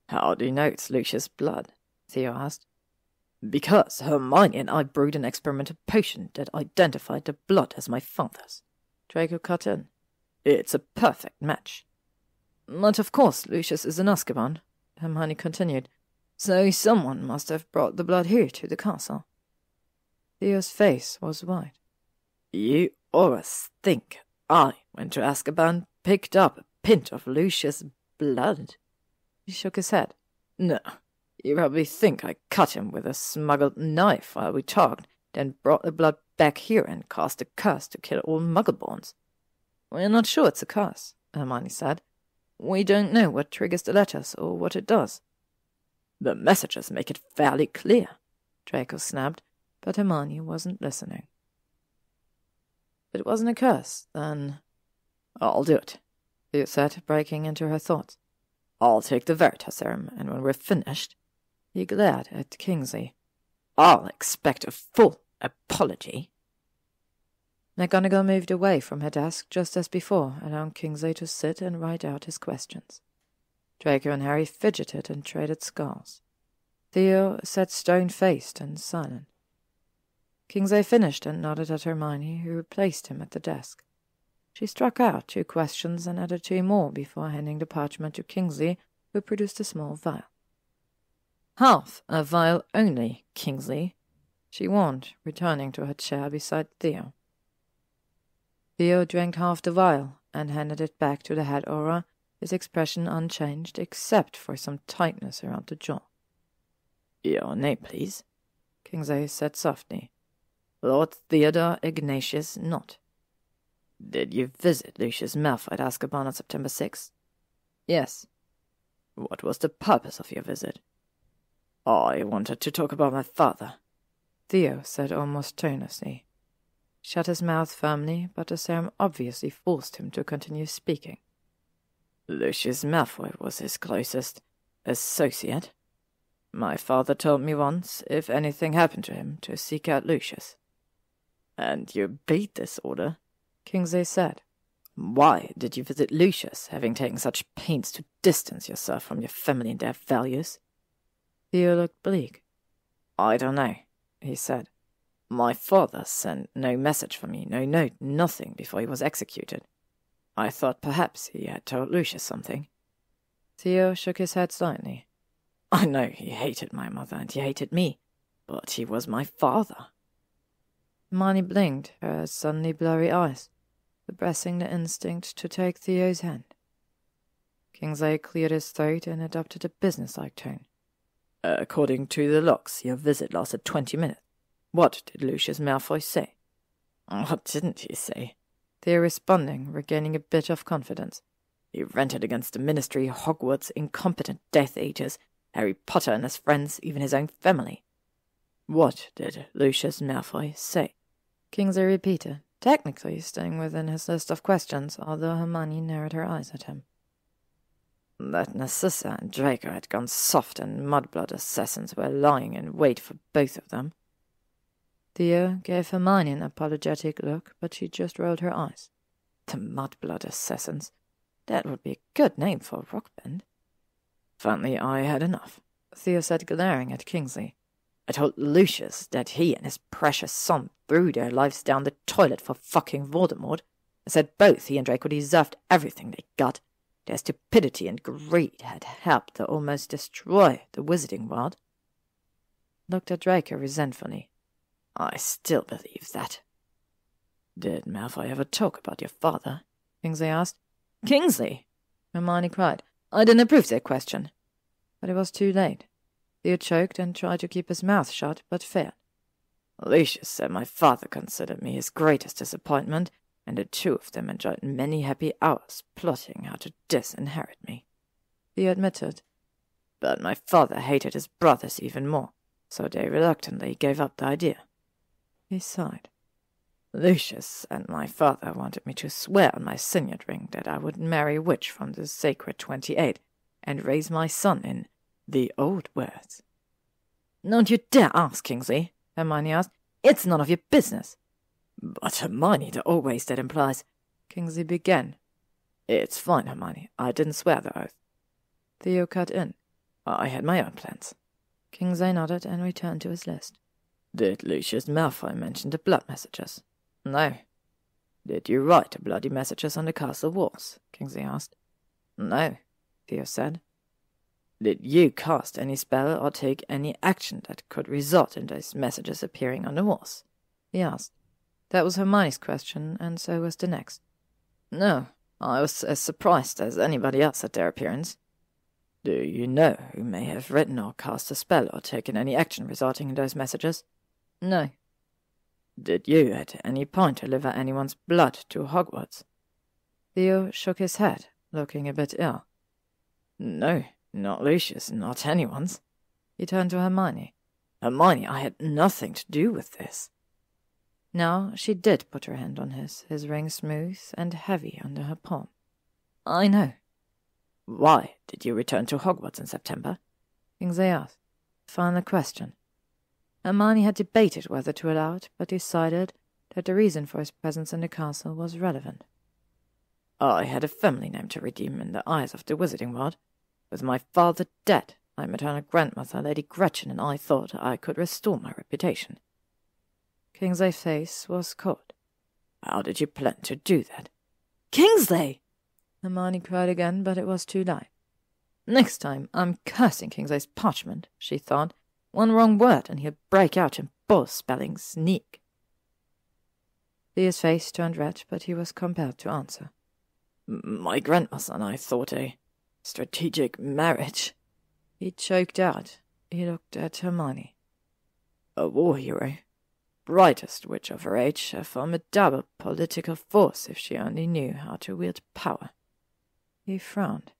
E: How do you know it's Lucius' blood? Theo asked. Because Hermione and I brewed an experimental potion that identified the blood as my father's.
B: Draco cut in.
E: It's a perfect match.
B: But of course Lucius is in Azkaban, Hermione continued. So someone must have brought the blood here to the castle. Theo's face was white.
E: You always think I went to Azkaban, picked up a pint of Lucius' blood?
B: He shook his head.
E: No, you probably think I cut him with a smuggled knife while we talked, then brought the blood back here and cast a curse to kill all Muggleborns.
B: We're not sure it's a curse, Hermione said. We don't know what triggers the letters or what it does.
E: The messages make it fairly clear,
B: Draco snapped, but Hermione wasn't listening. If it wasn't a curse, then...
E: I'll do it,
B: Theo said, breaking into her thoughts.
E: I'll take the Veritaserum, and when we're finished...
B: He glared at Kingsley.
E: I'll expect a full apology.
B: McGonagall moved away from her desk just as before, allowing Kingsley to sit and write out his questions. Draco and Harry fidgeted and traded skulls. Theo sat stone-faced and silent. Kingsley finished and nodded at Hermione, who replaced him at the desk. She struck out 2 questions and added 2 more before handing the parchment to Kingsley, who produced a small vial. Half a vial only, Kingsley, she warned, returning to her chair beside Theo. Theo drank half the vial and handed it back to the head aura, his expression unchanged except for some tightness around the jaw.
E: Your name, please,
B: Kingsley said softly.
E: Lord Theodore Ignatius Nott. Did you visit Lucius Malfoy at Azkaban on September 6th?
B: Yes.
E: What was the purpose of your visit? I wanted to talk about my father,
B: Theo said almost tonelessly. He shut his mouth firmly, but the serum obviously forced him to continue speaking.
E: Lucius Malfoy was his closest associate.
B: My father told me once, if anything happened to him, to seek out Lucius. And you obeyed this order? Kingsley said. Why did you visit Lucius, having taken such pains to distance yourself from your family and their values? Theo looked bleak. I don't know, he said. My father sent no message for me, no note, nothing before he was executed. I thought perhaps he had told Lucius something. Theo shook his head slightly. I know he hated my mother and he hated me, but he was my father. Hermione blinked her suddenly blurry eyes, suppressing the instinct to take Theo's hand. Kingsley cleared his throat and adopted a businesslike tone. According to the logs, your visit lasted 20 minutes. What did Lucius Malfoy say? What didn't he say? Theo responding, regaining a bit of confidence. He ranted against the Ministry, Hogwarts, incompetent Death Eaters, Harry Potter and his friends, even his own family. What did Lucius Malfoy say? Kingsley repeated, technically staying within his list of questions, although Hermione narrowed her eyes at him. That Narcissa and Draco had gone soft and mudblood assassins were lying in wait for both of them. Theo gave Hermione an apologetic look, but she just rolled her eyes. The mudblood assassins. That would be a good name for a rock band. Finally, I had enough, Theo said, glaring at Kingsley. I told Lucius that he and his precious son threw their lives down the toilet for fucking Voldemort. I said both he and Draco deserved everything they got. Their stupidity and greed had helped to almost destroy the wizarding world. Looked at Draco resentfully. I still believe that. Did Malfoy ever talk about your father? Kingsley asked. Kingsley! Hermione cried. I didn't approve that question. But it was too late. Theo choked and tried to keep his mouth shut, but failed. Lucius said my father considered me his greatest disappointment, and the two of them enjoyed many happy hours plotting how to disinherit me. Theo admitted. But my father hated his brothers even more, so they reluctantly gave up the idea. He sighed. Lucius and my father wanted me to swear on my signet ring that I would marry a witch from the sacred 28 and raise my son in the old words. Don't you dare ask, Kingsley, Hermione asked. It's none of your business. But Hermione, the always that implies. Kingsley began. It's fine, Hermione. I didn't swear the oath. Theo cut in. I had my own plans. Kingsley nodded and returned to his list. Did Lucius Malfoy mention the blood messages? No. Did you write the bloody messages on the castle walls? Kingsley asked. No, Theo said. Did you cast any spell or take any action that could result in those messages appearing on the walls? He asked. That was Hermione's question, and so was the next. No, I was as surprised as anybody else at their appearance. Do you know who may have written or cast a spell or taken any action resulting in those messages? No. Did you at any point deliver anyone's blood to Hogwarts? Theo shook his head, looking a bit ill. No, not Lucius, not anyone's. He turned to Hermione. Hermione, I had nothing to do with this. Now she did put her hand on his ring smooth and heavy under her palm. I know. Why did you return to Hogwarts in September? Kingsley asked. Final question. Hermione had debated whether to allow it, but decided that the reason for his presence in the castle was relevant. I had a family name to redeem in the eyes of the wizarding world. With my father dead, my maternal grandmother, Lady Gretchen, and I thought I could restore my reputation. Kingsley's face was cold. How did you plan to do that? Kingsley! Hermione cried again, but it was too late. Next time I'm cursing Kingsley's parchment, she thought. One wrong word and he'll break out in both spelling sneak. Theo's face turned red, but he was compelled to answer. My grandmother and I thought a strategic marriage. He choked out. He looked at Hermione. A war hero. Brightest witch of her age, a formidable political force if she only knew how to wield power. He frowned.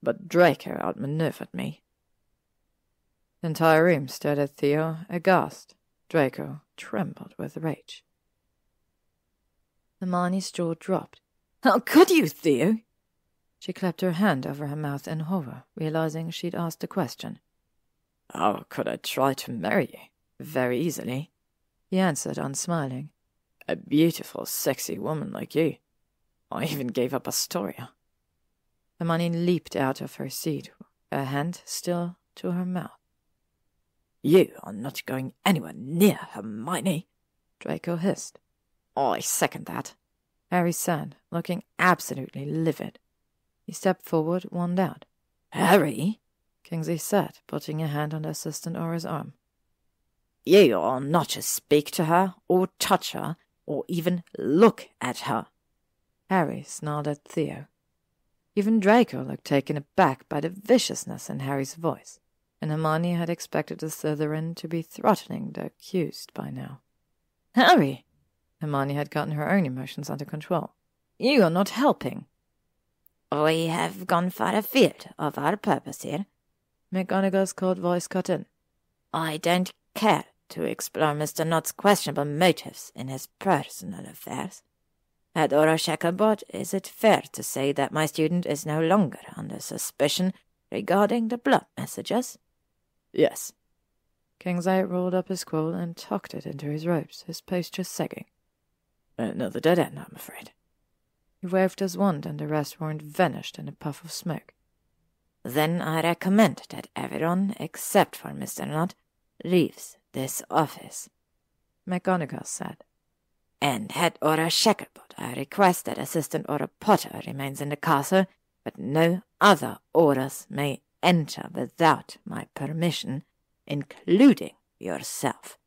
B: But Draco outmaneuvered me. The entire room stared at Theo, aghast. Draco trembled with rage. Hermione's jaw dropped. How could you, Theo? She clapped her hand over her mouth in horror, realizing she'd asked the question.
E: How could I try to marry you? Very easily,
A: he answered, unsmiling.
E: A beautiful, sexy woman like you. I even gave up Astoria.
A: Hermione leaped out of her seat, her hand still to her mouth.
E: You are not going anywhere near Hermione,
A: Draco hissed.
E: I second that,
A: Harry said, looking absolutely livid. He stepped forward, wand out.
E: Harry,
A: Kingsley said, putting a hand on the assistant Aura's arm.
E: You are not to speak to her, or touch her, or even look at her.
A: Harry snarled at Theo. Even Draco looked taken aback by the viciousness in Harry's voice, and Hermione had expected the Slytherin to be throttling the accused by now.
E: Harry!
A: Hermione had gotten her own emotions under control. You are not helping.
D: We have gone far afield of our purpose here.
A: McGonagall's cold voice cut in.
D: I don't care to explore Mr. Nott's questionable motives in his personal affairs. At Auror Shacklebolt, is it fair to say that my student is no longer under suspicion regarding the blood messages?
E: Yes.
A: Kingsley rolled up his quill and tucked it into his robes, his posture sagging.
E: Another dead end, I'm afraid.
A: He waved his wand, and the rest warrant vanished in a puff of smoke.
D: Then I recommend that everyone, except for Mr. Nott, leaves this office,
A: McGonagall said.
D: And at Auror Shacklebolt, I request that Assistant Auror Potter remains in the castle, but no other Aurors may enter without my permission, including yourself.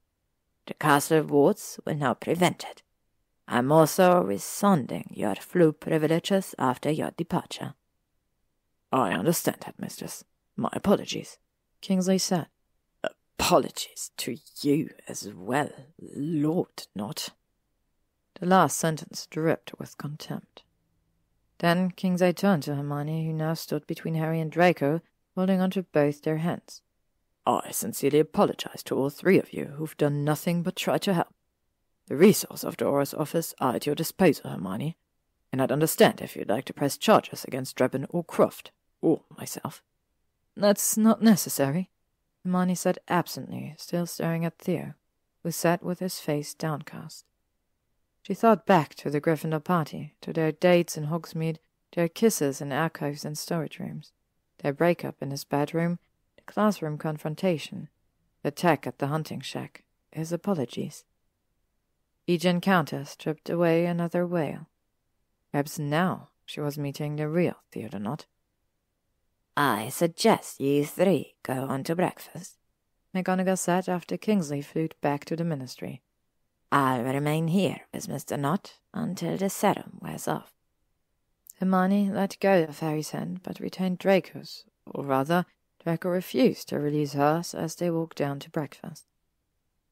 D: The castle wards will now prevent it. I'm also rescinding your flu privileges after your departure.
E: I understand, Headmistress. My apologies,
A: Kingsley said.
E: Apologies to you as well, Lord Nott.
A: The last sentence dripped with contempt. Then Kingsley turned to Hermione, who now stood between Harry and Draco, holding onto both their hands.
E: I sincerely apologize to all three of you who've done nothing but try to help. The resources of the Auror's office are at your disposal, Hermione, and I'd understand if you'd like to press charges against Drebin or Croft, or myself.
A: That's not necessary, Hermione said absently, still staring at Theo, who sat with his face downcast. She thought back to the Gryffindor party, to their dates in Hogsmeade, their kisses in alcoves and storage rooms, their breakup in his bedroom, the classroom confrontation, the attack at the hunting shack, his apologies. Each encounter stripped away another wail. Perhaps now she was meeting the real Theodore Nott.
D: I suggest you three go on to breakfast,
A: McGonagall said after Kingsley flew back to the ministry.
D: I'll remain here with Mr. Nott until the serum wears off.
A: Hermione let go of Harry's hand, but retained Draco's, or rather, Draco refused to release hers as they walked down to breakfast.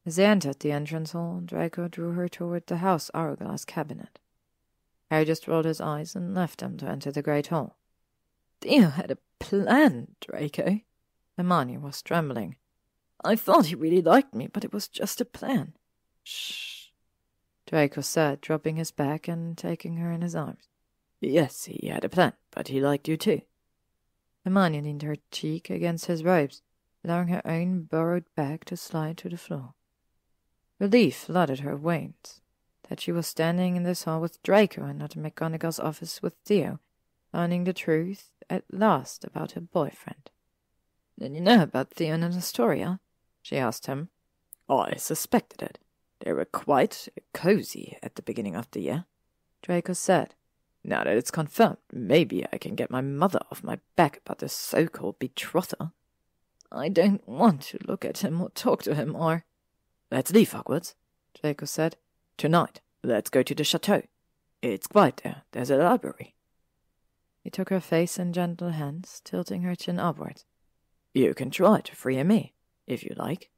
A: As they entered the entrance hall, Draco drew her toward the house hourglass cabinet. Harry just rolled his eyes and left them to enter the great hall.
E: Theo had a plan, Draco.
A: Hermione was trembling.
E: I thought he really liked me, but it was just a plan.
A: Shh, Draco said, dropping his back and taking her in his arms.
E: Yes, he had a plan, but he liked you too.
A: Hermione leaned her cheek against his robes, allowing her own burrowed back to slide to the floor. Relief flooded her veins that she was standing in this hall with Draco and not in McGonagall's office with Theo, learning the truth at last about her boyfriend.
E: Did you know about Theo and Astoria? She asked him. I suspected it. They were quite cozy at the beginning of the year,
A: Draco said.
E: Now that it's confirmed, maybe I can get my mother off my back about this so-called betrother.
A: I don't want to look at him or talk to him or...
E: Let's leave Hogwarts,
A: Draco said.
E: Tonight, let's go to the chateau. It's quiet there. There's a library.
A: He took her face in gentle hands, tilting her chin upwards.
E: You can try to free me, if you like.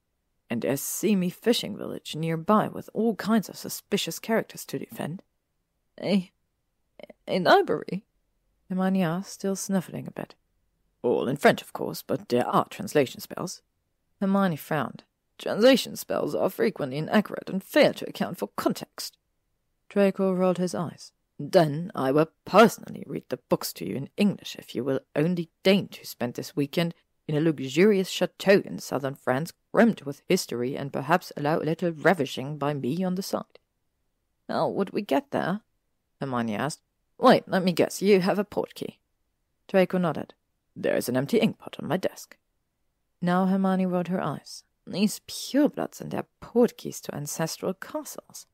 E: And there's Seamy Fishing Village nearby with all kinds of suspicious characters to defend.
A: A library? Hermione asked, still sniffling a bit.
E: All in French, of course, but there are translation spells.
A: Hermione frowned.
E: Translation spells are frequently inaccurate and fail to account for context.
A: Draco rolled his eyes.
E: Then I will personally read the books to you in English if you will only deign to spend this weekend in a luxurious chateau in southern France, crammed with history, and perhaps allow a little ravishing by me on the side." "How would we get there?" Hermione asked. "Wait, let me guess. You have a portkey."
B: Draco nodded.
E: "There's an empty inkpot on my desk."
B: Now Hermione rolled her eyes. These purebloods and their portkeys to ancestral castles.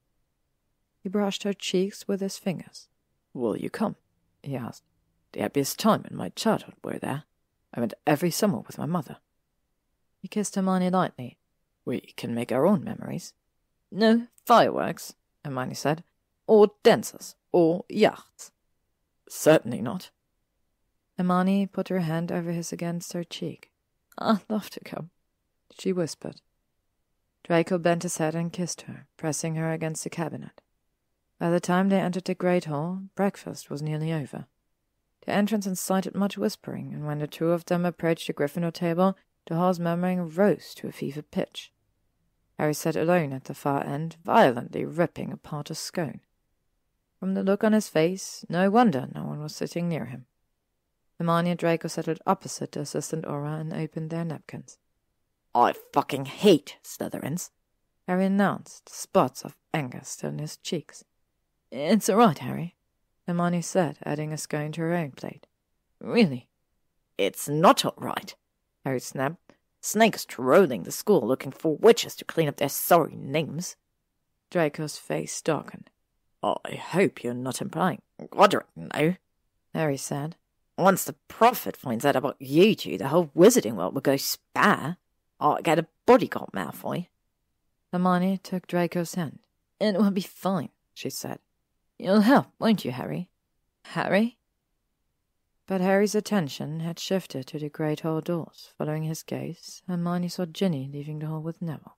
B: He brushed her cheeks with his fingers.
E: "Will you come?" he asked. "The happiest time in my childhood were there. I went every summer with my mother."
B: He kissed Hermione lightly.
E: "We can make our own memories." "No fireworks," Hermione said. "Or dancers, or yachts." "Certainly not."
B: Hermione put her hand over his against her cheek.
E: "I'd love to come,"
B: she whispered. Draco bent his head and kissed her, pressing her against the cabinet. By the time they entered the great hall, breakfast was nearly over. The entrance incited much whispering, and when the two of them approached the Gryffindor table, the hall's murmuring rose to a fevered pitch. Harry sat alone at the far end, violently ripping apart a scone. From the look on his face, no wonder no one was sitting near him. Hermione and Draco settled opposite the assistant Auror and opened their napkins.
E: "I fucking hate Slytherins,"
B: Harry announced, spots of anger still in his cheeks.
E: "It's all right, Harry,"
B: Hermione said, adding a scone to her own plate. "Really?"
E: "It's not all right," Harry snapped. "Snakes trolling the school looking for witches to clean up their sorry names."
B: Draco's face darkened.
E: "I hope you're not implying Godric, no,"
B: Harry said.
E: "Once the Prophet finds out about you two, the whole wizarding world will go spare. I'll get a bodyguard, Malfoy."
B: Hermione took Draco's hand.
E: "It will be fine," she said.
B: "You'll help, won't you, Harry?" "Harry?" But Harry's attention had shifted to the great hall doors. Following his gaze, Hermione saw Ginny leaving the hall with Neville.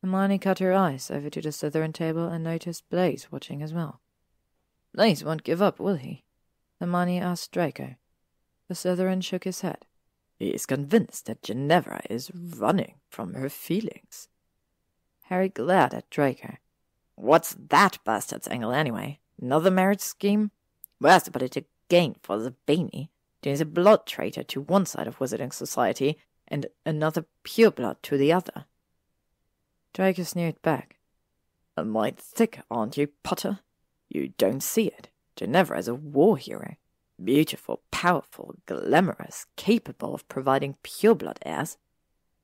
B: Hermione cut her eyes over to the Slytherin table and noticed Blaise watching as well.
E: "Blaise won't give up, will he?"
B: Hermione asked Draco. The Slytherin shook his head.
E: "He is convinced that Ginevra is running from her feelings."
B: Harry glared at Draco.
E: "What's that bastard's angle anyway? Another marriage scheme? Where's the political gain for the Zabini? Ginny's a blood traitor to one side of Wizarding Society and another pureblood to the other."
B: Draco sneered back.
E: "A mite thick, aren't you, Potter? You don't see it. Ginevra is a war hero. Beautiful, powerful, glamorous, capable of providing pureblood heirs.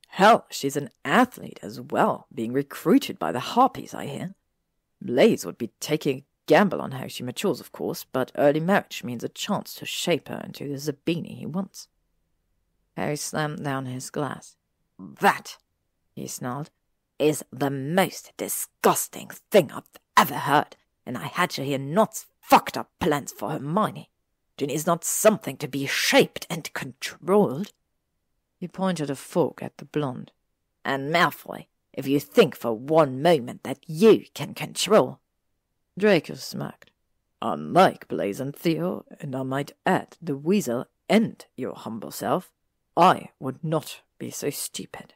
E: Hell, she's an athlete as well, being recruited by the Harpies, I hear. Blaise would be taking a gamble on how she matures, of course, but early marriage means a chance to shape her into the Zabini he wants."
B: Harry slammed down his glass.
E: "That," he snarled, "is the most disgusting thing I've ever heard, and I had to hear Nott's fucked up plans for Hermione. Ginny is not something to be shaped and controlled."
B: He pointed a fork at the blonde.
E: "And Malfoy, if you think for one moment that you can control—"
B: Draco smirked.
E: "Unlike Blaise and Theo, and I might add the Weasel and your humble self, I would not be so stupid.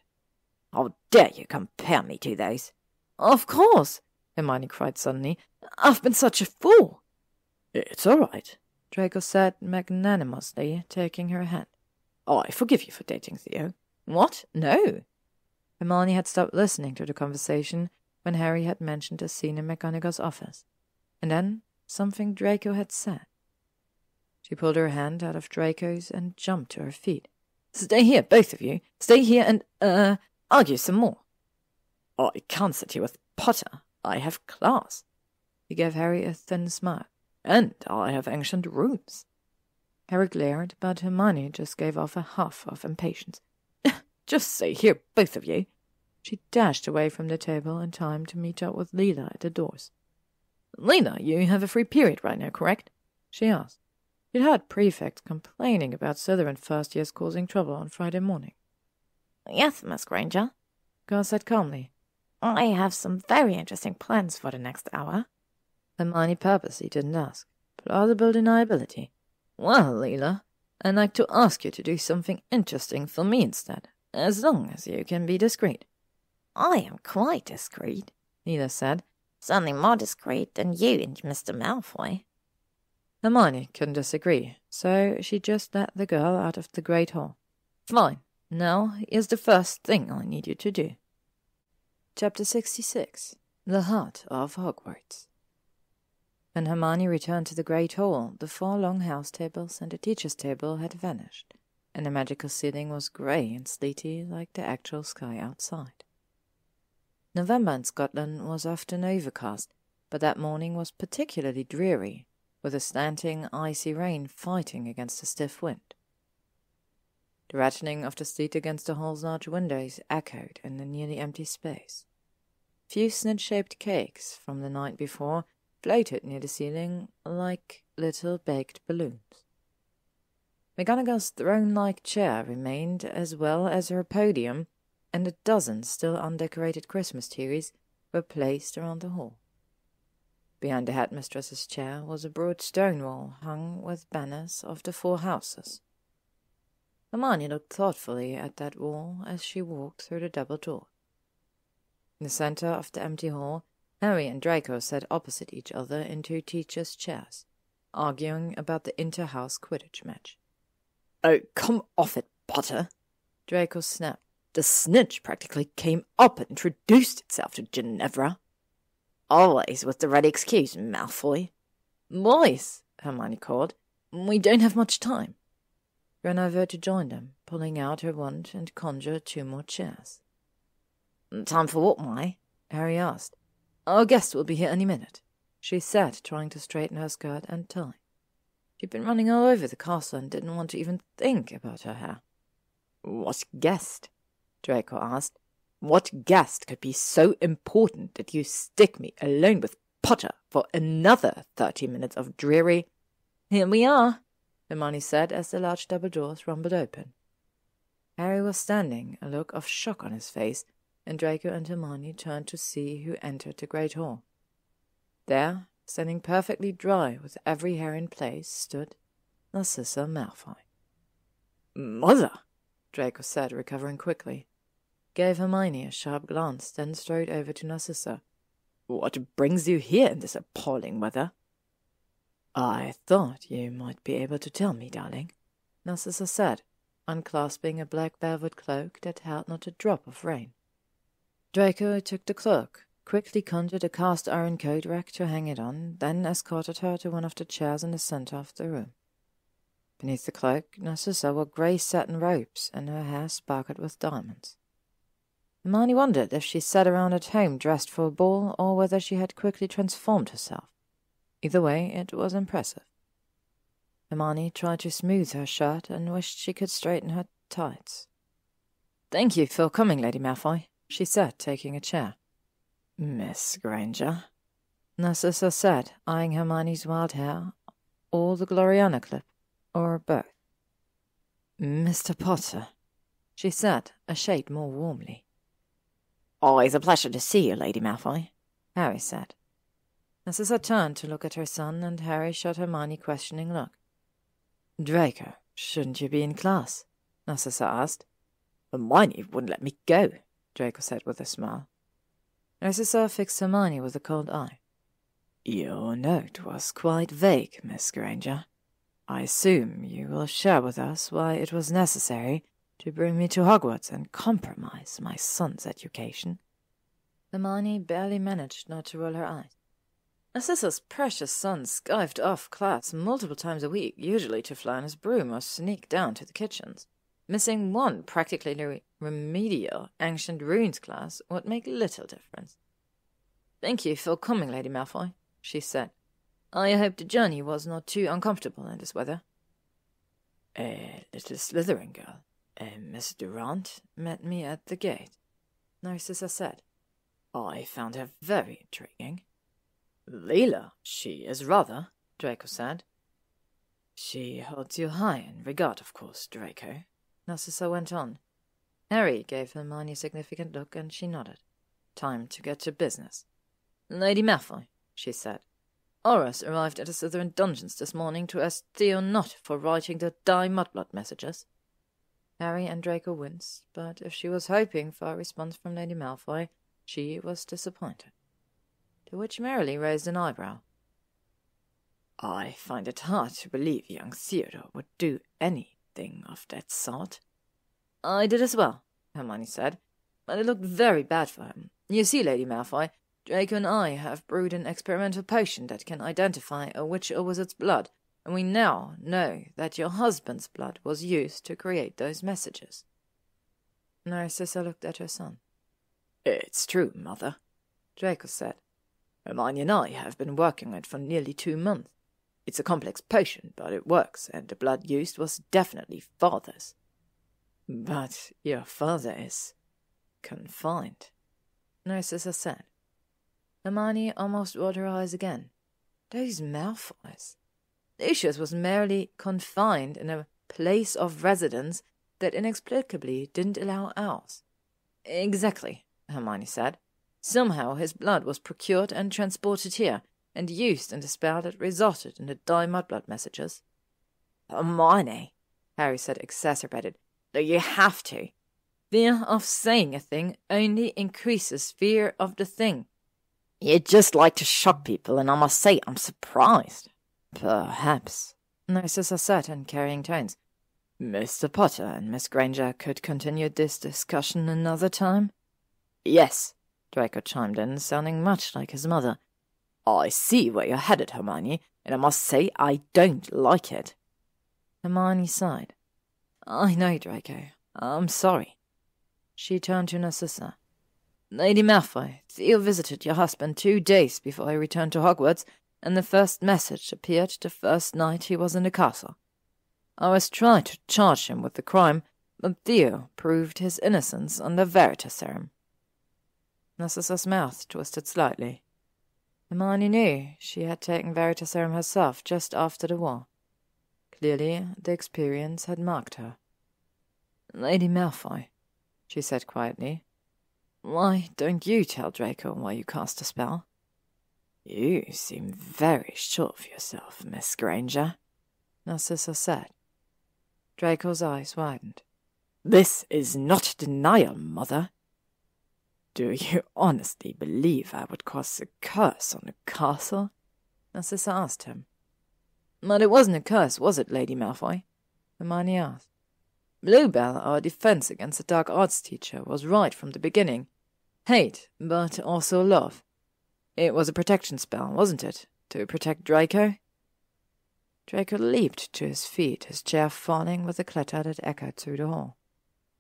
E: How dare you compare me to those?"
B: "Of course," Hermione cried suddenly. "I've been such a fool."
E: "It's all right,"
B: Draco said magnanimously, taking her hand.
E: "I forgive you for dating Theo."
B: "What? No." Hermione had stopped listening to the conversation when Harry had mentioned the scene in McGonagall's office, and then something Draco had said. She pulled her hand out of Draco's and jumped to her feet.
E: "Stay here, both of you. Stay here and, argue some more." "I can't sit here with Potter. I have class."
B: He gave Harry a thin smile.
E: "And I have ancient runes."
B: Harry glared, but Hermione just gave off a huff of impatience.
E: "Just stay here, both of you."
B: She dashed away from the table in time to meet up with Leela at the doors.
E: "Leela, you have a free period right now, correct?"
B: she asked. She'd heard prefects complaining about Slytherin first years causing trouble on Friday morning.
D: "Yes, Miss Granger,"
B: Girl said calmly.
D: "I have some very interesting plans for the next hour."
B: Hermione purposely didn't ask. Plausible deniability.
E: "Well, Leela, I'd like to ask you to do something interesting for me instead, as long as you can be discreet."
D: "I am quite discreet,"
B: Leela said.
D: "Certainly more discreet than you and Mr. Malfoy."
B: Hermione couldn't disagree, so she just let the girl out of the great hall.
A: Fine. Now, here's the first thing I need you to do. Chapter 66. The Heart of Hogwarts. When Hermione returned to the Great Hall, the 4 long house tables and the teacher's table had vanished, and the magical ceiling was grey and sleety like the actual sky outside. November in Scotland was often overcast, but that morning was particularly dreary, with a slanting, icy rain fighting against a stiff wind. The rattling of the sleet against the hall's large windows echoed in the nearly empty space. Few snid-shaped cakes from the night before floated near the ceiling like little baked balloons. McGonagall's throne-like chair remained, as well as her podium, and a dozen still undecorated Christmas trees were placed around the hall. Behind the headmistress's chair was a broad stone wall hung with banners of the 4 houses. Hermione looked thoughtfully at that wall as she walked through the double door. In the centre of the empty hall, Harry and Draco sat opposite each other in 2 teachers' chairs, arguing about the inter-house Quidditch match.
E: "Oh, come off it, Potter,"
A: Draco snapped.
E: "The snitch practically came up and introduced itself to Ginevra." "Always with the ready excuse, Malfoy."
A: "Boys," Hermione called, "we don't have much time." Ran over to join them, pulling out her wand and conjure 2 more chairs.
D: "Time for what, Mai?"
A: Harry asked. "Our guest will be here any minute," she said, trying to straighten her skirt and tie. She'd been running all over the castle and didn't want to even think about her hair.
E: "What guest?" Draco asked. "What guest could be so important that you stick me alone with Potter for another 30 minutes of dreary—"
A: "Here we are," Hermione said as the large double doors rumbled open. Harry was standing, a look of shock on his face, and Draco and Hermione turned to see who entered the Great Hall. There, standing perfectly dry with every hair in place, stood Narcissa Malfoy.
E: "Mother!"
A: Draco said, recovering quickly. Gave Hermione a sharp glance, then strode over to Narcissa.
E: "What brings you here in this appalling weather?"
A: "I thought you might be able to tell me, darling," Narcissa said, unclasping a black velvet cloak that held not a drop of rain. Draco took the cloak, quickly conjured a cast-iron coat rack to hang it on, then escorted her to one of the chairs in the centre of the room. Beneath the cloak, Narcissa wore grey satin robes, and her hair sparkled with diamonds. Hermione wondered if she sat around at home dressed for a ball, or whether she had quickly transformed herself. Either way, it was impressive. Hermione tried to smooth her shirt and wished she could straighten her tights. "Thank you for coming, Lady Malfoy," she said, taking a chair.
E: "Miss Granger,"
A: Narcissa said, eyeing Hermione's wild hair, or the Gloriana clip, or both.
E: "Mr. Potter,"
A: she said, a shade more warmly.
D: "Always a pleasure to see you, Lady Malfoy,"
A: Harry said. Narcissa turned to look at her son, and Harry shot Hermione a questioning look.
E: "Draco, shouldn't you be in class?" Narcissa asked. "Hermione wouldn't let me go," Draco said with a smile.
A: Narcissa fixed Hermione with a cold eye.
E: "Your note was quite vague, Miss Granger. I assume you will share with us why it was necessary to bring me to Hogwarts and compromise my son's education."
A: Hermione barely managed not to roll her eyes. Narcissa's precious son skived off class multiple times a week, usually to fly on his broom or sneak down to the kitchens. Missing one practically remedial ancient runes class would make little difference. "Thank you for coming, Lady Malfoy," she said. "I hope the journey was not too uncomfortable in this weather."
E: "A little Slytherin girl, a Miss Durant, met me at the gate,"
A: Narcissa said.
E: "I found her very intriguing." "Leela, she is rather," Draco said. "She holds you high in regard, of course, Draco," Narcissa went on.
A: Harry gave Hermione a significant look, and she nodded. Time to get to business. "Lady Malfoy," she said. "Horace arrived at the Slytherin dungeons this morning to ask Theo not for writing the Die Mudblood messages." Harry and Draco winced, but if she was hoping for a response from Lady Malfoy, she was disappointed. To which merrily raised an eyebrow.
E: "I find it hard to believe young Theodore would do anything of that sort,"
B: I did as well, Hermione said, but it looked very bad for him. You see, Lady Malfoy, Draco and I have brewed an experimental potion that can identify a witch or wizard's blood, and we now know that your husband's blood was used to create those messages. Narcissa looked at her son.
E: It's true, Mother,
B: Draco said.
E: Hermione and I have been working on it for nearly 2 months. It's a complex potion, but it works, and the blood used was definitely father's. But your father is confined,
B: Narcissa said. Hermione almost rolled her eyes again. Those Malfoys. Lucius was merely confined in a place of residence that inexplicably didn't allow owls. Exactly, Hermione said. Somehow his blood was procured and transported here, and used in the spell that resulted in the Die Mudblood messages.
E: Hermione,
B: Harry said, exacerbated. Do you have to? Fear of saying a thing only increases fear of the thing.
E: You just like to shock people, and I must say I'm surprised.
B: Perhaps, Narcissa said in carrying tones. Mr. Potter and Miss Granger could continue this discussion another time?
E: Yes,
B: Draco chimed in, sounding much like his mother.
E: I see where you're headed, Hermione, and I must say I don't like it.
B: Hermione sighed. I know, Draco. I'm sorry. She turned to Narcissa. Lady Malfoy, Theo visited your husband 2 days before he returned to Hogwarts, and the first message appeared the first night he was in the castle. I was trying to charge him with the crime, but Theo proved his innocence on the Veritaserum. Narcissa's mouth twisted slightly. Hermione knew she had taken Veritaserum herself just after the war. Clearly, the experience had marked her. Lady Malfoy, she said quietly, why don't you tell Draco why you cast a spell?
E: You seem very sure of yourself, Miss Granger,
B: Narcissa said. Draco's eyes widened.
E: This is not denial, Mother. Do you honestly believe I would cast a curse on the castle?
B: Narcissa asked him. But it wasn't a curse, was it, Lady Malfoy? Hermione asked. Bluebell, our defense against the dark arts teacher, was right from the beginning. Hate, but also love. It was a protection spell, wasn't it? To protect Draco? Draco leaped to his feet, his chair falling with a clatter that echoed through the hall.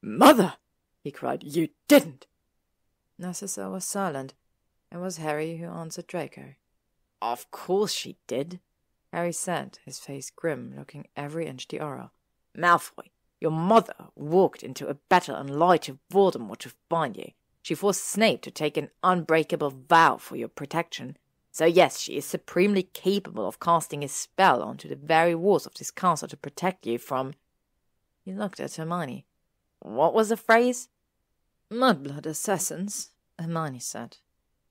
E: Mother! He cried. You didn't!
B: Narcissa was silent. It was Harry who answered Draco.
E: Of course she did,
B: Harry said, his face grim, looking every inch the Auror.
E: Malfoy, your mother walked into a battle and lied to Voldemort to find you. She forced Snape to take an unbreakable vow for your protection. So yes, she is supremely capable of casting a spell onto the very walls of this castle to protect you from...
B: He looked at Hermione.
E: What was the phrase?
B: Mudblood assassins, Hermione said.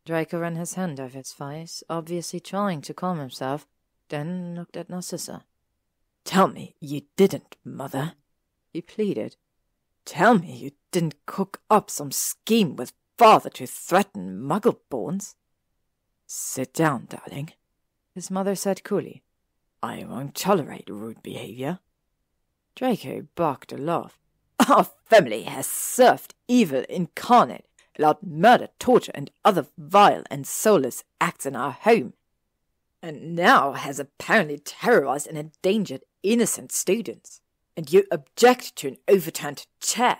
B: Draco ran his hand over his face, obviously trying to calm himself, then looked at Narcissa.
E: Tell me you didn't, Mother,
B: he pleaded.
E: Tell me you didn't cook up some scheme with Father to threaten Muggleborns. Sit down, darling,
B: his mother said coolly.
E: I won't tolerate rude behavior.
B: Draco barked a laugh.
E: Our family has served evil incarnate, allowed murder, torture, and other vile and soulless acts in our home, and now has apparently terrorized and endangered innocent students. And you object to an overturned chair.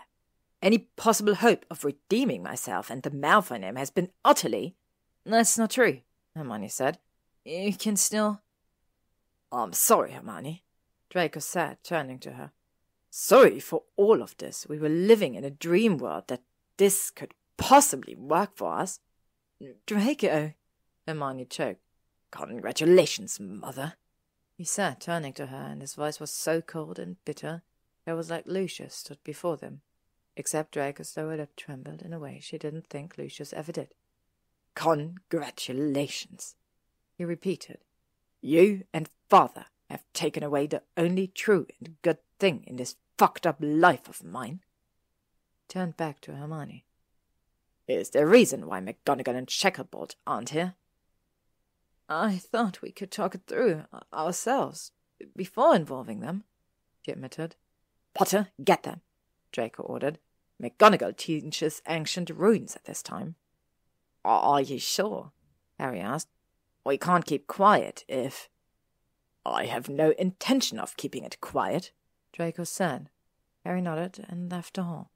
E: Any possible hope of redeeming myself and the Malfoy name has been utterly...
B: That's not true, Hermione said. You can still...
E: I'm sorry, Hermione,
B: Draco said, turning to her.
E: Sorry for all of this. We were living in a dream world that this could possibly work for us.
B: Draco, Hermione choked.
E: Congratulations, Mother,
B: he said, turning to her, and his voice was so cold and bitter that it was like Lucius stood before them, except Draco's lower lip trembled in a way she didn't think Lucius ever did.
E: Congratulations,
B: he repeated.
E: You and Father have taken away the only true and good thing in this fucked up life of mine.
B: Turned back to Hermione.
E: Is there a reason why McGonagall and Shacklebolt aren't here?
B: I thought we could talk it through ourselves before involving them, she admitted.
E: Potter, get them.
C: Draco ordered. "McGonagall teaches ancient runes at this time." "Are you sure?" Harry asked. "We can't keep quiet if—" "I have no intention of keeping it quiet," Draco said. Harry nodded and left the hall.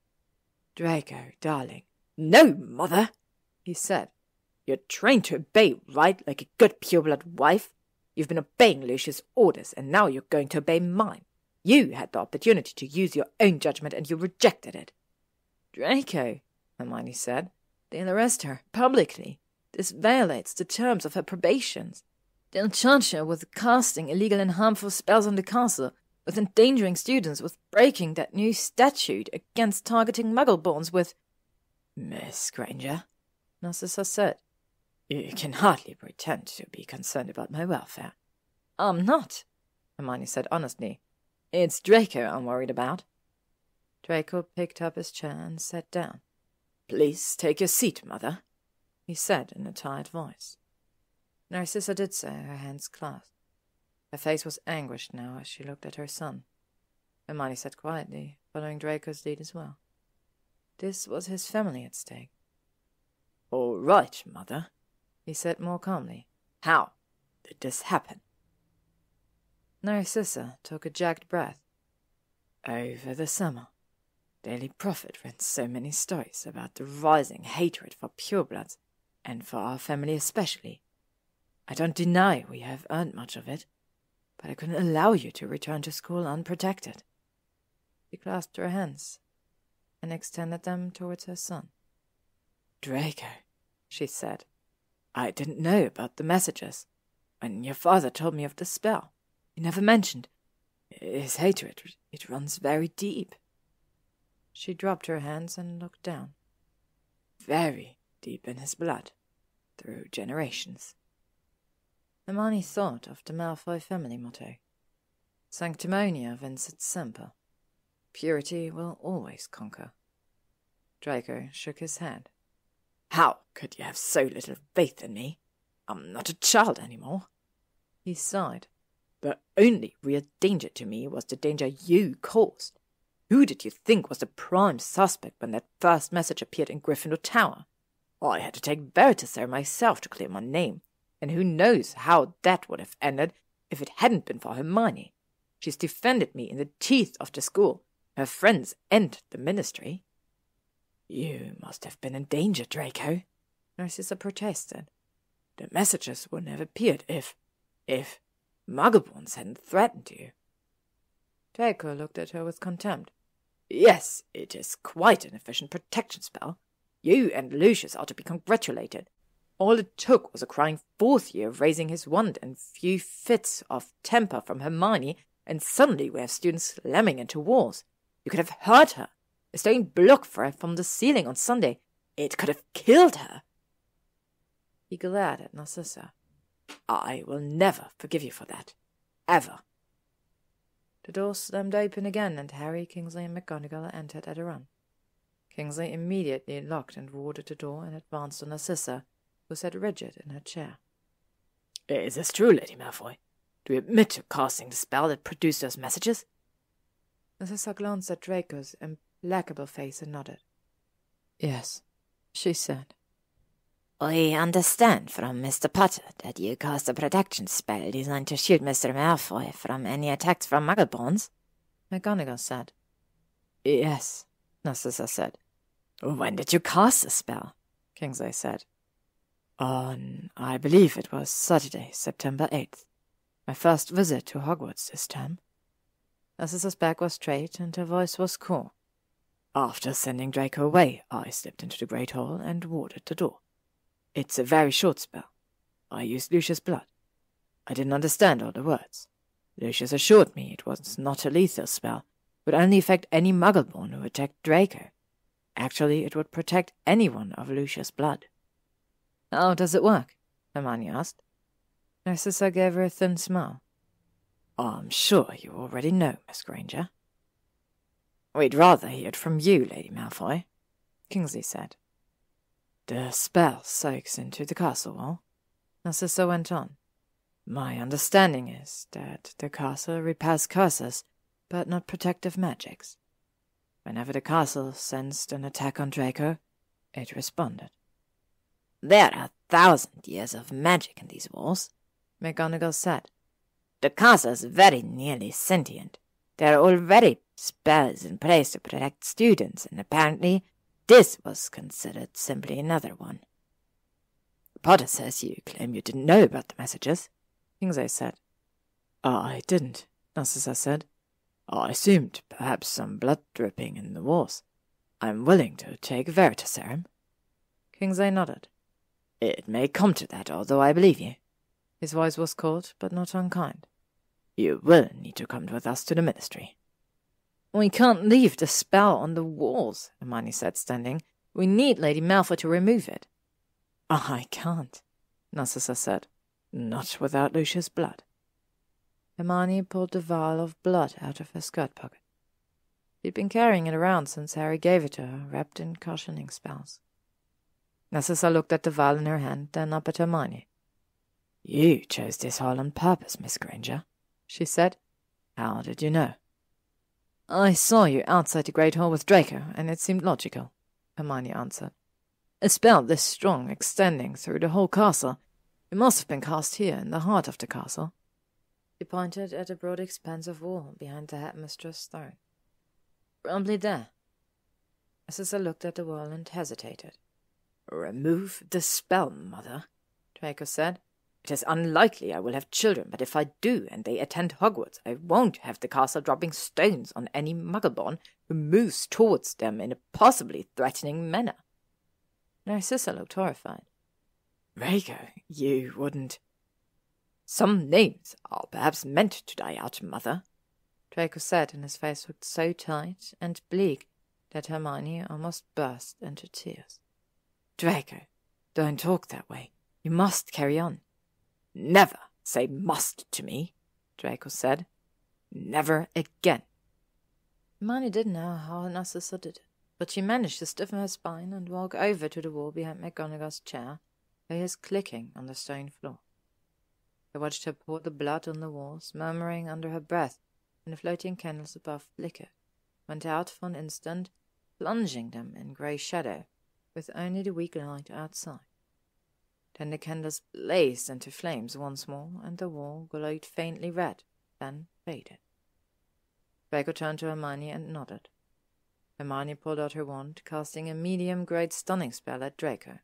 C: "Draco, darling." "No, Mother," he said. "You're trained to obey, right, like a good pure-blood wife? You've been obeying Lucius' orders, and now you're going to obey mine. You had the opportunity to use your own judgment, and you rejected it." "Draco," Hermione said, "they'll arrest her, publicly. This violates the terms of her probations. They'll charge her with casting illegal and harmful spells on the castle, with endangering students, with breaking that new statute against targeting Muggleborns, with—" "Miss Granger," Narcissa said, "you can hardly pretend to be concerned about my welfare." "I'm not," Hermione said honestly. "It's Draco I'm worried about." Draco picked up his chair and sat down. "Please take your seat, Mother," he said in a tired voice. Narcissa did so, her hands clasped. Her face was anguished now as she looked at her son. Hermione sat quietly, following Draco's lead as well. This was his family at stake. "All right, Mother," he said more calmly. "How did this happen?" Narcissa took a jagged breath. "Over the summer, Daily Prophet read so many stories about the rising hatred for purebloods, and for our family especially. I don't deny we have earned much of it, but I couldn't allow you to return to school unprotected." She clasped her hands and extended them towards her son. "Draco," she said, "I didn't know about the messages. When your father told me of the spell, he never mentioned his hatred. It runs very deep." She dropped her hands and looked down. "Very deep in his blood, through generations." Hermione thought of the Malfoy family motto, Sanctimonia vincit semper. Purity will always conquer. Draco shook his head. "How could you have so little faith in me? I'm not a child anymore." He sighed. "The only real danger to me was the danger you caused. Who did you think was the prime suspect when that first message appeared in Gryffindor Tower? I had to take Veritas there myself to clear my name, and who knows how that would have ended if it hadn't been for Hermione. She's defended me in the teeth of the school, her friends, and the ministry." "You must have been in danger, Draco," Narcissa protested. "The messages wouldn't have appeared if Muggleborns hadn't threatened you." Draco looked at her with contempt. "Yes, it is quite an efficient protection spell. You and Lucius ought to be congratulated. All it took was a crying fourth year raising his wand and few fits of temper from Hermione, and suddenly we have students slamming into walls. You could have heard her. A stone block for her from the ceiling on Sunday. It could have killed her." He glared at Narcissa. "I will never forgive you for that. Ever." The door slammed open again, and Harry, Kingsley, and McGonagall entered at a run. Kingsley immediately locked and warded the door and advanced on Narcissa, who sat rigid in her chair. "Is this true, Lady Malfoy? Do you admit to casting the spell that produced those messages?" Narcissa glanced at Draco's implacable face and nodded. "Yes," she said.
D: "We understand from Mr. Potter that you cast a protection spell designed to shield Mr. Malfoy from any attacks from Muggleborns,"
C: McGonagall said. "Yes," Narcissa said. "When did you cast the spell?" Kingsley said. "On, I believe it was Saturday, September 8th. My first visit to Hogwarts this term." Narcissa's back was straight and her voice was cool. "After sending Draco away, I slipped into the Great Hall and warded the door. It's a very short spell. I used Lucius' blood. I didn't understand all the words. Lucius assured me it was not a lethal spell, would only affect any Muggleborn who attacked Draco. Actually, it would protect anyone of Lucius' blood." "How does it work?" Hermione asked. Narcissa gave her a thin smile. "I'm sure you already know, Miss Granger." "We'd rather hear it from you, Lady Malfoy," Kingsley said. "The spell soaks into the castle wall," Narcissa went on. "My understanding is that the castle repels curses, but not protective magics.
A: Whenever the castle sensed an attack on Draco, it responded.
D: There are 1,000 years of magic in these walls,
A: McGonagall said.
D: The castle is very nearly sentient. There are already spells in place to protect students, and apparently this was considered simply another one.
E: Potter says you claim you didn't know about the messages,
A: Kingsley said.
E: I didn't, Narcissa said. I assumed perhaps some blood dripping in the walls. I'm willing to take Veritaserum.
A: Kingsley nodded.
E: It may come to that, although I believe you.
A: His voice was cold, but not unkind.
E: You will need to come with us to the ministry.
A: We can't leave the spell on the walls, Hermione said, standing. We need Lady Malfoy to remove it.
E: I can't, Narcissa said. Not without Lucius' blood.
A: Hermione pulled the vial of blood out of her skirt pocket. She'd been carrying it around since Harry gave it to her, wrapped in cautioning spells. Narcissa looked at the vial in her hand, then up at Hermione.
E: You chose this hall on purpose, Miss Granger,
A: she said.
E: How did you know?
A: I saw you outside the Great Hall with Draco, and it seemed logical, Hermione answered. A spell this strong, extending through the whole castle. It must have been cast here, in the heart of the castle. She pointed at a broad expanse of wall behind the headmistress' throne. Probably there. Narcissa looked at the wall and hesitated.
E: Remove the spell, Mother,
A: Draco said.
E: It is unlikely I will have children, but if I do and they attend Hogwarts, I won't have the castle dropping stones on any muggleborn who moves towards them in a possibly threatening manner.
A: Narcissa looked horrified.
E: Draco, you wouldn't... Some names are perhaps meant to die out, Mother,
A: Draco said, and his face looked so tight and bleak that Hermione almost burst into tears.
E: Draco, don't talk that way. You must carry on. Never say must to me, Draco said. Never again.
A: Hermione didn't know how Narcissa did it, but she managed to stiffen her spine and walk over to the wall behind McGonagall's chair, her ears clicking on the stone floor. They watched her pour the blood on the walls, murmuring under her breath, and the floating candles above flickered, went out for an instant, plunging them in grey shadow, with only the weak light outside. Then the candles blazed into flames once more, and the wall glowed faintly red, then faded. Draco turned to Hermione and nodded. Hermione pulled out her wand, casting a medium-grade stunning spell at Draco.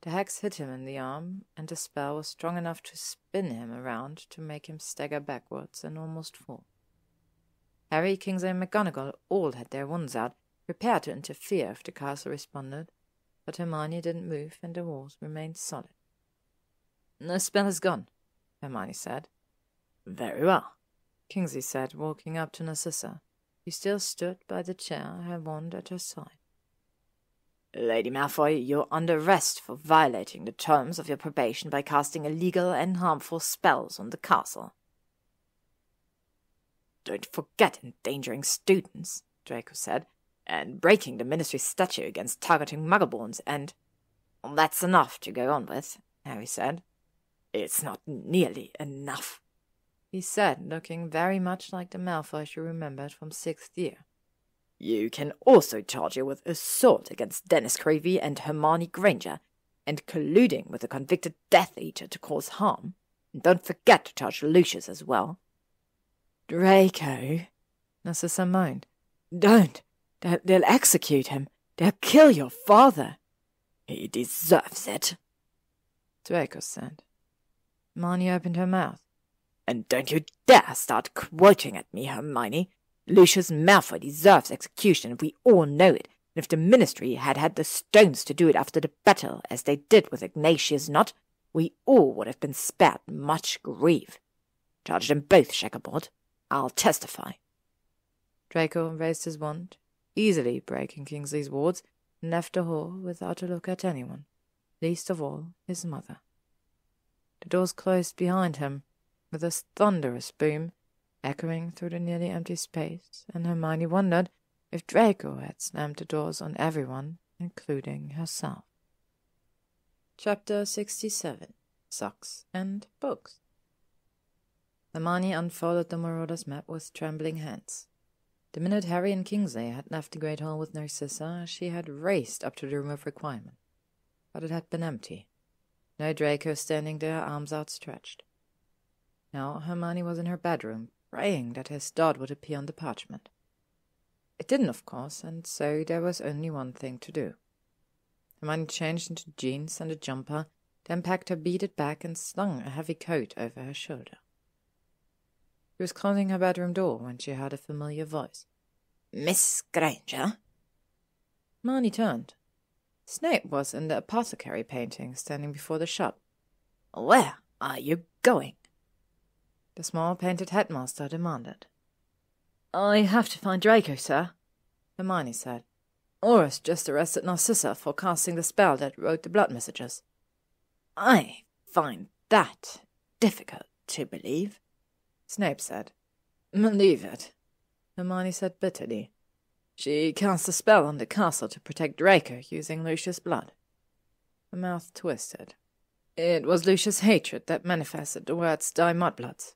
A: The hex hit him in the arm, and the spell was strong enough to spin him around to make him stagger backwards and almost fall. Harry, Kingsley, and McGonagall all had their wands out, prepared to interfere if the castle responded, but Hermione didn't move and the walls remained solid. The spell is gone, Hermione said.
E: Very well,
A: Kingsley said, walking up to Narcissa, who still stood by the chair, her wand at her side.
E: Lady Malfoy, you're under arrest for violating the terms of your probation by casting illegal and harmful spells on the castle. Don't forget endangering students, Draco said, and breaking the ministry statute against targeting muggleborns, and...
D: That's enough to go on with, Harry said.
E: It's not nearly enough,
A: he said, looking very much like the Malfoy she remembered from 6th year.
E: You can also charge you with assault against Dennis Creevy and Hermione Granger, and colluding with a convicted Death Eater to cause harm. And don't forget to charge Lucius as well.
A: Draco, Narcissa moaned.
E: Don't. They'll execute him. They'll kill your father. He deserves it,
A: Draco said. Hermione opened her mouth.
E: And don't you dare start quoting at me, Hermione. Lucius Malfoy deserves execution, we all know it, and if the ministry had had the stones to do it after the battle, as they did with Ignatius Nott, we all would have been spared much grief. Charge them both, Shacklebolt. I'll testify.
A: Draco raised his wand, easily breaking Kingsley's wards, and left the hall without a look at anyone, least of all his mother. The doors closed behind him, with a thunderous boom, echoing through the nearly empty space, and Hermione wondered if Draco had slammed the doors on everyone, including herself. Chapter 67. Socks and Books. Hermione unfolded the Marauder's map with trembling hands. The minute Harry and Kingsley had left the great hall with Narcissa, she had raced up to the room of requirement. But it had been empty. No Draco standing there, arms outstretched. Now Hermione was in her bedroom, praying that his dot would appear on the parchment. It didn't, of course, and so there was only one thing to do. Hermione changed into jeans and a jumper, then packed her beaded bag and slung a heavy coat over her shoulder. She was closing her bedroom door when she heard a familiar voice.
D: "Miss Granger?"
A: Hermione turned. Snape was in the apothecary painting, standing before the shop.
D: "Where are you going?"
A: The small painted headmaster demanded. "I have to find Draco, sir," Hermione said. "Aurus just arrested Narcissa for casting the spell that wrote the blood messages."
D: "I find that difficult to believe,"
A: Snape said. "Believe it," Hermione said bitterly. "She cast a spell on the castle to protect Draco using Lucius' blood." Her mouth twisted. It was Lucius' hatred that manifested the words "die mudbloods."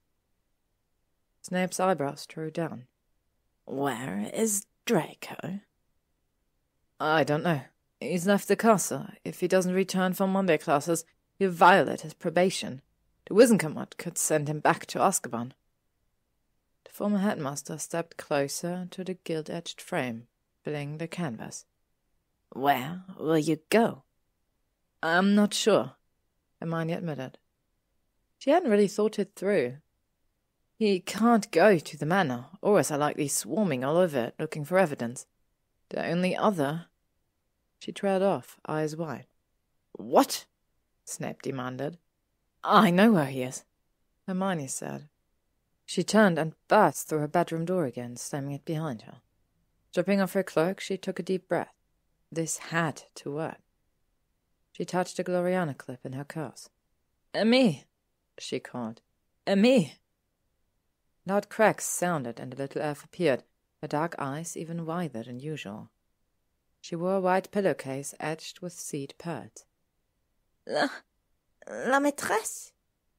A: Snape's eyebrows drew down.
D: "Where is Draco?"
A: "I don't know. He's left the castle. If he doesn't return for Monday classes, he'll violate his probation. The Wizengamot could send him back to Azkaban." The former headmaster stepped closer to the gilt-edged frame, filling the canvas.
D: "Where will you go?"
A: "I'm not sure," Hermione admitted. She hadn't really thought it through. He can't go to the manor, or else are likely swarming all over it, looking for evidence. The only other... She trailed off, eyes wide. "What?" Snape demanded. "I know where he is," Hermione said. She turned and burst through her bedroom door again, slamming it behind her. Stripping off her cloak, she took a deep breath. This had to work. She touched a Gloriana clip in her curls. "Emmy!" she called. "Emmy!" Loud cracks sounded and the little elf appeared, her dark eyes even wider than usual. She wore a white pillowcase edged with seed pearls.
D: La maîtresse?"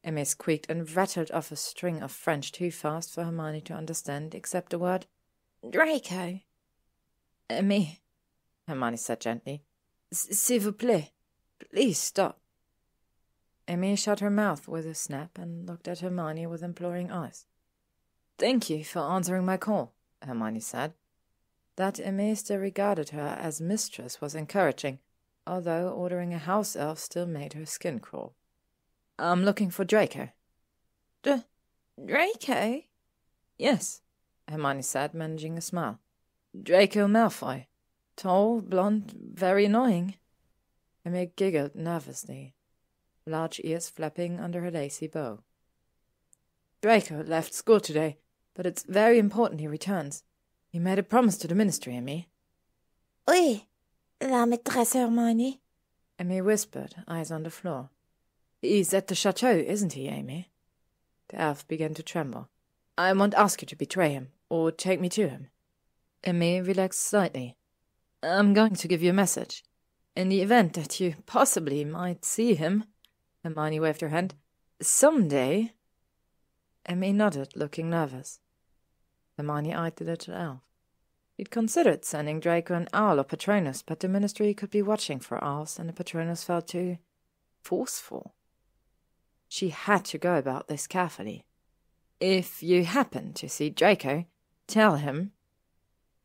A: Emmy squeaked and rattled off a string of French too fast for Hermione to understand, except the word
D: "Draco."
A: "Emmy," Hermione said gently. "S'il vous plaît. Please stop." Emmy shut her mouth with a snap and looked at Hermione with imploring eyes. "Thank you for answering my call," Hermione said. That Emmy still regarded her as mistress was encouraging, although ordering a house elf still made her skin crawl. "I'm looking for Draco."
D: Draco?"
A: "Yes," Hermione said, managing a smile. "Draco Malfoy. Tall, blonde, very annoying." Emmy giggled nervously, large ears flapping under her lacy bow. "Draco left school today, but it's very important he returns. He made a promise to the ministry, Emmy."
D: "Oui, la maîtresse Hermione,"
A: Emmy whispered, eyes on the floor. "He's at the chateau, isn't he, Amy?" The elf began to tremble. "I won't ask you to betray him, or take me to him." Emmy relaxed slightly. "I'm going to give you a message. In the event that you possibly might see him," Hermione waved her hand, "someday." Emmy nodded, looking nervous. Hermione eyed the little elf. He'd considered sending Draco an owl or Patronus, but the ministry could be watching for owls, and the Patronus felt too forceful. She had to go about this carefully. "If you happen to see Draco, tell him."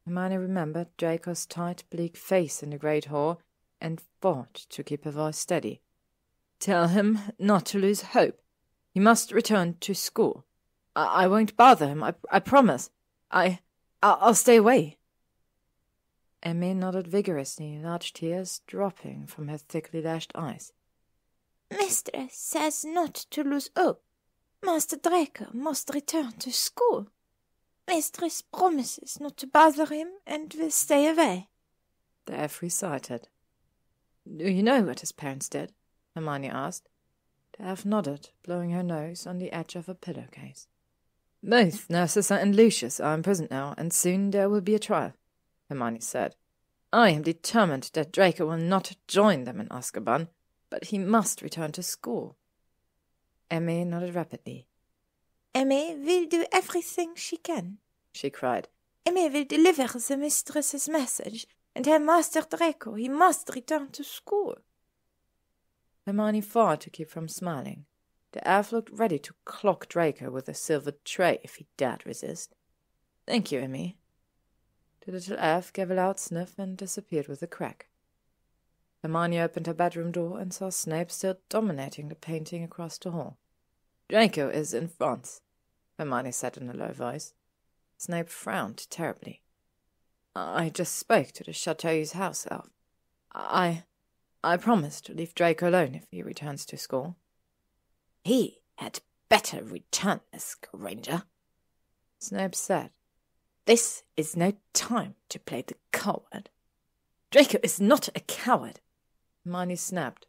A: Hermione remembered Draco's tight, bleak face in the great hall and fought to keep her voice steady. "Tell him not to lose hope. He must return to school. I won't bother him, I promise. I'll stay away." Emmy nodded vigorously, large tears dropping from her thickly lashed eyes.
D: "Mistress says not to lose hope. Master Draco must return to school. Mistress promises not to bother him and will stay away."
A: The elf recited. "Do you know what his parents did?" Hermione asked. The elf nodded, blowing her nose on the edge of a pillowcase. "Both Narcissa and Lucius are in prison now, and soon there will be a trial," Hermione said. "I am determined that Draco will not join them in Azkaban, but he must return to school." Emmy nodded rapidly.
D: "Emmy will do everything she can,"
A: she cried.
D: Emmy will deliver the mistress's message and tell Master Draco he must return to school.
B: Hermione fought to keep from smiling. The elf looked ready to clock Draco with a silver tray if he dared resist. "Thank you, Emmy." The little elf gave a loud sniff and disappeared with a crack. Hermione opened her bedroom door and saw Snape still dominating the painting across the hall. "Draco is in France," Hermione said in a low voice. Snape frowned terribly. "I just spoke to the Chateau's house elf. I promised to leave Draco alone if he returns to school."
D: "He had better return, Miss Granger,"
B: Snape said.
D: "This is no time to play the coward."
B: "Draco is not a coward," Hermione snapped.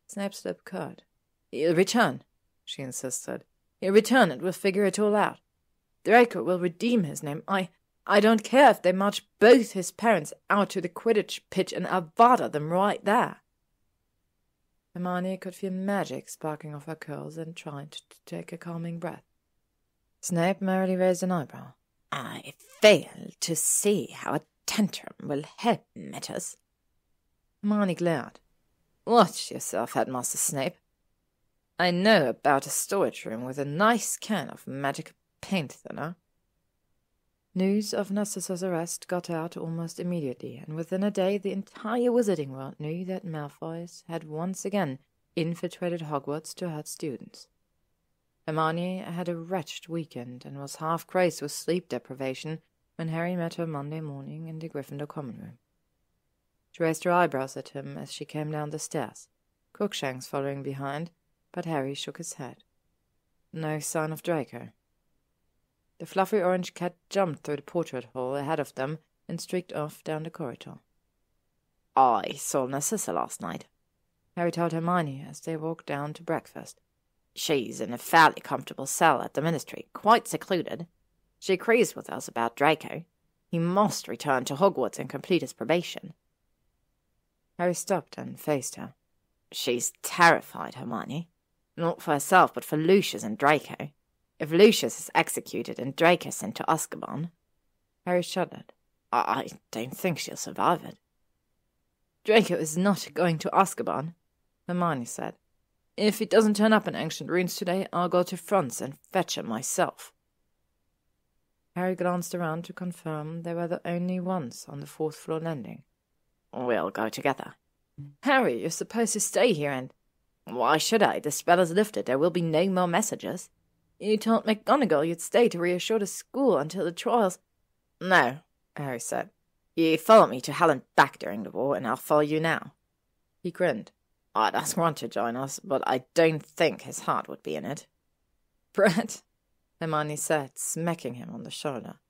B: Snape's lip curled. "He'll return," she insisted. "He'll return and we'll figure it all out. Draco will redeem his name. I don't care if they march both his parents out to the Quidditch pitch and Avada them right there." Hermione could feel magic sparking off her curls and tried to take a calming breath. Snape merrily raised an eyebrow.
D: "I fail to see how a tantrum will help matters."
B: Hermione glared. "Watch yourself, Headmaster Snape. I know about a storage room with a nice can of magic paint thinner." News of Narcissa's arrest got out almost immediately, and within a day the entire wizarding world knew that Malfoys had once again infiltrated Hogwarts to hurt students. Hermione had a wretched weekend and was half crazed with sleep deprivation when Harry met her Monday morning in the Gryffindor common room. She raised her eyebrows at him as she came down the stairs, Crookshanks following behind, but Harry shook his head. No sign of Draco. The fluffy orange cat jumped through the portrait hole ahead of them and streaked off down the corridor.
D: "I saw Narcissa last night,"
B: Harry told Hermione as they walked down to breakfast.
D: "She's in a fairly comfortable cell at the Ministry, quite secluded. She agrees with us about Draco. He must return to Hogwarts and complete his probation."
B: Harry stopped and faced her.
D: "She's terrified, Hermione. Not for herself, but for Lucius and Draco. If Lucius is executed and Draco sent to Azkaban..."
B: Harry shuddered.
D: I don't think she'll survive it."
B: "Draco is not going to Azkaban," Hermione said. "If he doesn't turn up in Ancient Runes today, I'll go to France and fetch him myself." Harry glanced around to confirm they were the only ones on the fourth-floor landing.
D: "We'll go together."
B: "Harry, you're supposed to stay here and—"
D: "Why should I? The spell is lifted. There will be no more messages."
B: "You told McGonagall you'd stay to reassure the school until the trials—"
D: "No," Harry said. "You followed me to hell and back during the war, and I'll follow you now."
B: He grinned.
D: "I'd ask Ron to join us, but I don't think his heart would be in it."
B: "Brett," Hermione said, smacking him on the shoulder.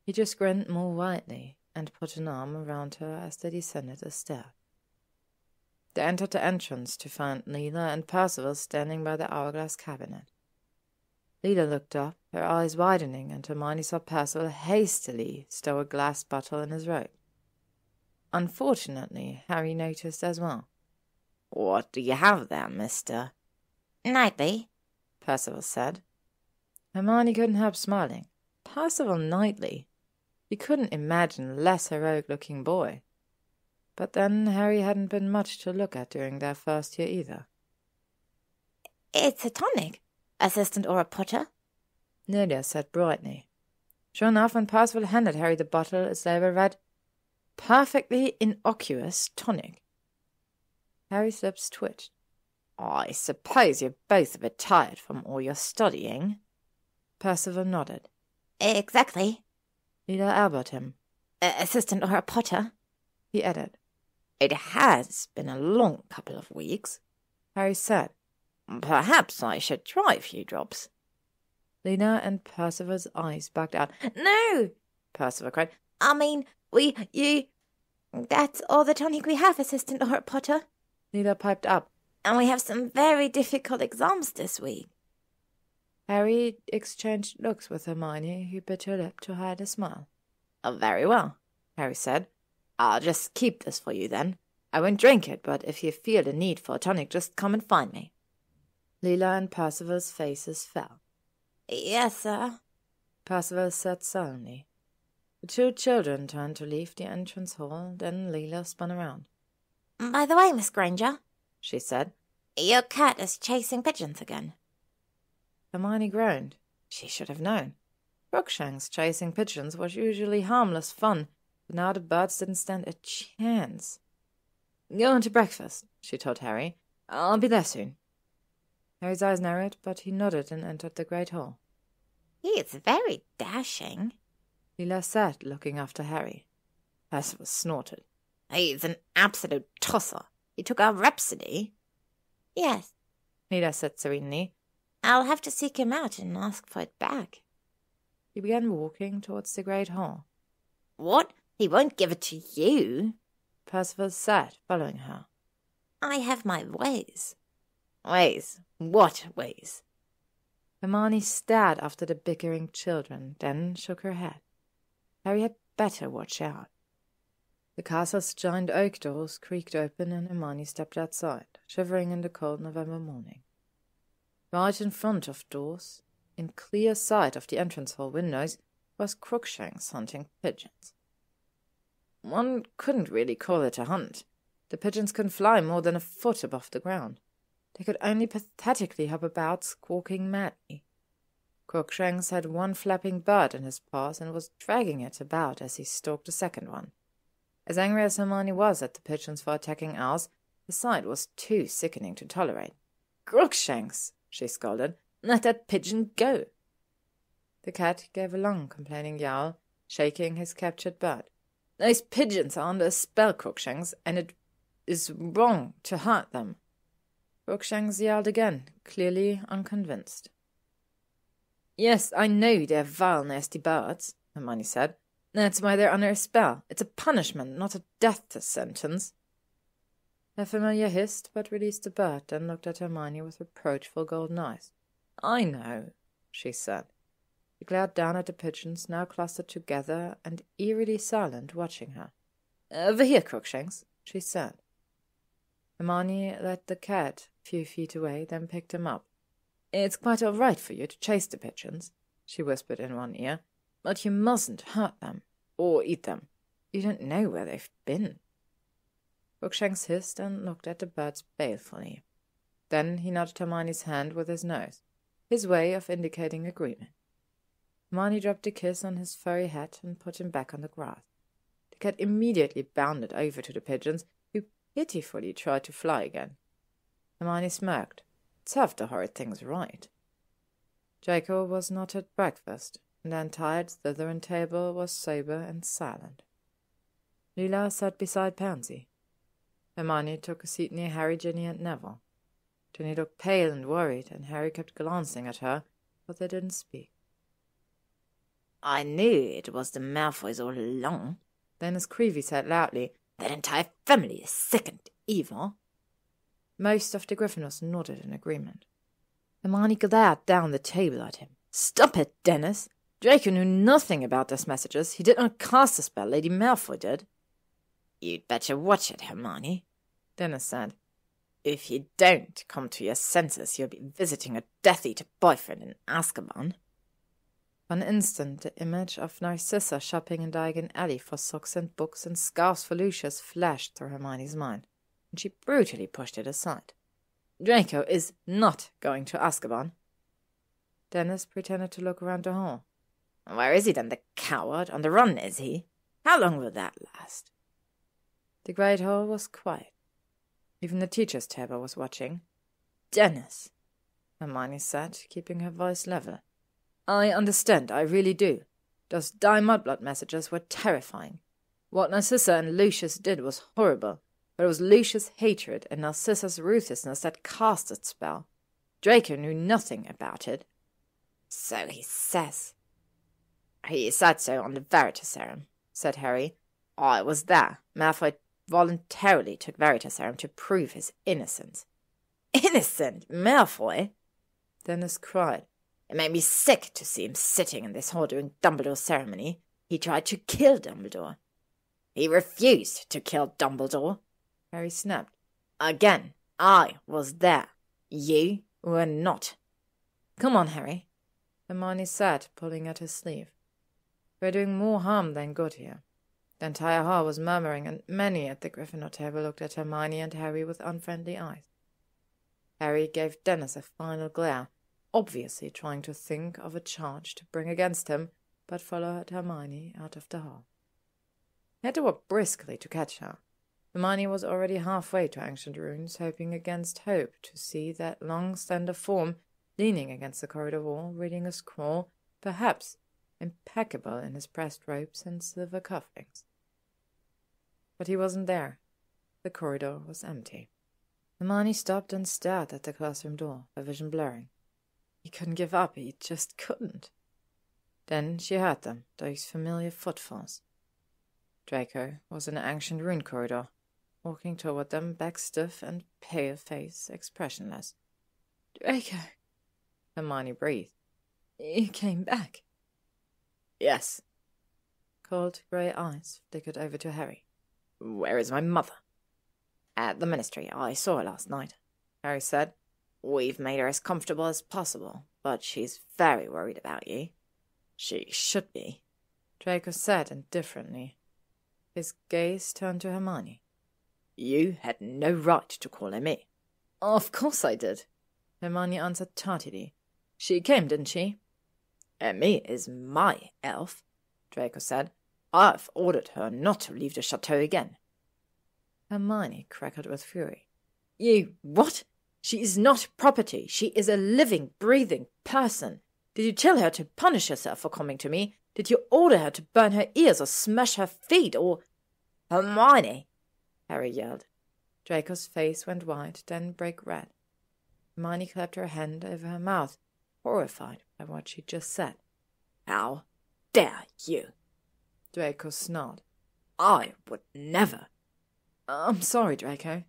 B: He just grinned more widely and put an arm around her as they descended the stair. They entered the entrance to find Leela and Percival standing by the hourglass cabinet. Leela looked up, her eyes widening, and Hermione saw Percival hastily stow a glass bottle in his robe. Unfortunately, Harry noticed as well.
D: "What do you have there, mister?"
C: "Knightley,"
B: Percival said. Hermione couldn't help smiling. Percival Knightley. He couldn't imagine a less heroic-looking boy. But then Harry hadn't been much to look at during their first year either.
C: "It's a tonic, Assistant Aura Potter,"
B: Nelia said brightly. Sure enough, when Percival handed Harry the bottle, its label read, "Perfectly innocuous tonic." Harry's lips twitched.
D: "I suppose you're both a bit tired from all your studying?"
B: Percival nodded.
C: "Exactly."
B: Leela elbowed him.
C: "Assistant Aura Potter,"
B: he added.
D: "It has been a long couple of weeks,"
B: Harry said.
D: "Perhaps I should try a few drops."
B: Leela and Percival's eyes bugged out.
C: "No!"
B: Percival cried.
C: "I mean, that's all the tonic we have, Assistant Aura Potter."
B: Leela piped up.
C: "And we have some very difficult exams this week."
B: Harry exchanged looks with Hermione, who bit her lip to hide a smile.
D: "Very well," Harry said. "I'll just keep this for you then. I won't drink it, but if you feel the need for a tonic, just come and find me."
B: Leela and Percival's faces fell.
C: "Yes, sir,"
B: Percival said sullenly.
A: The two children turned to leave the entrance hall, then Leela spun around.
D: "By the way, Miss Granger,"
A: she said,
D: "your cat is chasing pigeons again."
A: Hermione groaned. She should have known. Crookshanks chasing pigeons was usually harmless fun, but now the birds didn't stand a chance. "Go on to breakfast," she told Harry. "I'll be there soon." Harry's eyes narrowed, but he nodded and entered the great hall.
D: "He is very dashing,"
A: Leela said, looking after Harry. Percival snorted.
D: "He's an absolute tosser. He took our Rhapsody." "Yes,"
A: Leela said serenely.
D: "I'll have to seek him out and ask for it back."
A: He began walking towards the great hall.
D: "What? He won't give it to you?"
A: Percival said, following her.
D: "I have my ways."
A: "Ways? What ways?" Hermione stared after the bickering children, then shook her head. Harry had better watch out. The castle's giant oak doors creaked open and Hermione stepped outside, shivering in the cold November morning. Right in front of doors, in clear sight of the entrance hall windows, was Crookshanks hunting pigeons. One couldn't really call it a hunt. The pigeons couldn't fly more than a foot above the ground. They could only pathetically hop about, squawking madly. Crookshanks had one flapping bird in his paws and was dragging it about as he stalked the second one. As angry as Hermione was at the pigeons for attacking ours, the sight was too sickening to tolerate. "Crookshanks!" she scolded. "Let that pigeon go!" The cat gave a long, complaining yowl, shaking his captured bird. "Those pigeons are under a spell, Crookshanks, and it is wrong to hurt them." Crookshanks yelled again, clearly unconvinced. "Yes, I know they're vile, nasty birds," Hermione said. "That's why they're under a spell. It's a punishment, not a death sentence." Her familiar hissed, but released the bird, then looked at Hermione with reproachful golden eyes. "I know," she said. She glared down at the pigeons, now clustered together and eerily silent, watching her. "Over here, Crookshanks," she said. Hermione led the cat a few feet away, then picked him up. "It's quite all right for you to chase the pigeons," she whispered in one ear, "but you mustn't hurt them, or eat them. You don't know where they've been." Crookshanks hissed and looked at the birds balefully. Then he nudged Hermione's hand with his nose, his way of indicating agreement. Hermione dropped a kiss on his furry hat and put him back on the grass. The cat immediately bounded over to the pigeons, who pitifully tried to fly again. Hermione smirked. Served the horrid things right. Draco was not at breakfast, and the entire Slytherin table was sober and silent. Leela sat beside Pansy. Hermione took a seat near Harry, Ginny, and Neville. Ginny looked pale and worried, and Harry kept glancing at her, but they didn't speak.
D: "I knew it was the Malfoys all along."
A: Then, as Creevy said loudly,
D: "That entire family is sick and evil."
A: Most of the Gryffindors nodded in agreement. Hermione glared down the table at him. "Stop it, Dennis! Draco knew nothing about those messages. He did not cast the spell, Lady Malfoy did."
D: "You'd better watch it, Hermione,"
A: Dennis said.
D: "If you don't come to your senses, you'll be visiting a Death-Eater boyfriend in Azkaban."
A: For an instant, the image of Narcissa shopping in Diagon Alley for socks and books and scarves for Lucius flashed through Hermione's mind, and she brutally pushed it aside. "Draco is not going to Azkaban." Dennis pretended to look around the hall.
D: "Where is he then, the coward? On the run, is he? How long will that last?"
A: The great hall was quiet. Even the teacher's table was watching. "Dennis," Hermione said, keeping her voice level. "I understand, I really do. Those Die Mudblood messages were terrifying. What Narcissa and Lucius did was horrible, but it was Lucius' hatred and Narcissa's ruthlessness that cast that spell. Draco knew nothing about it."
D: "So he says." "He said so on the Veritaserum," said Harry. "I was there. Malfoy voluntarily took Veritaserum to prove his innocence." "Innocent? Malfoy?"
A: Dennis cried.
D: "It made me sick to see him sitting in this hall during Dumbledore's ceremony. He tried to kill Dumbledore." "He refused to kill Dumbledore,"
A: Harry snapped.
D: "Again, I was there. You were not."
A: "Come on, Harry," Hermione said, pulling at his sleeve.
B: We're doing more harm than good here. The entire hall was murmuring, and many at the Gryffindor table looked at Hermione and Harry with unfriendly eyes. Harry gave Dennis a final glare, obviously trying to think of a charge to bring against him, but followed Hermione out of the hall. He had to walk briskly to catch her. Hermione was already halfway to Ancient Runes, hoping against hope to see that long, slender form leaning against the corridor wall, reading a scroll, perhaps impeccable in his pressed robes and silver cufflinks. But he wasn't there. The corridor was empty. Hermione stopped and stared at the classroom door, her vision blurring. He couldn't give up, he just couldn't. Then she heard them, those familiar footfalls. Draco was in the Ancient Rune corridor, walking toward them, back stiff and pale face expressionless.
C: Draco,
B: Hermione breathed.
C: you came back.
E: Yes.
B: Cold grey eyes flickered over to Harry.
E: Where is my mother? At the Ministry. I saw her last night, Harry said. We've made her as comfortable as possible, but she's very worried about you. She should be,
B: Draco said indifferently. His gaze turned to Hermione.
E: You had no right to call her me.
C: Of course I did,
B: Hermione answered tardily. She came, didn't she?
E: Me is my elf, Draco said. I've ordered her not to leave the chateau again.
B: Hermione crackled with fury.
C: You what? She is not property. She is a living, breathing person. Did you tell her to punish herself for coming to me? Did you order her to burn her ears or smash her feet or...
E: Hermione, Harry yelled.
B: Draco's face went white, then brick red. Hermione clapped her hand over her mouth, horrified by what she'd just said.
E: How dare you?
B: Draco snarled.
E: I would never.
C: I'm sorry, Draco,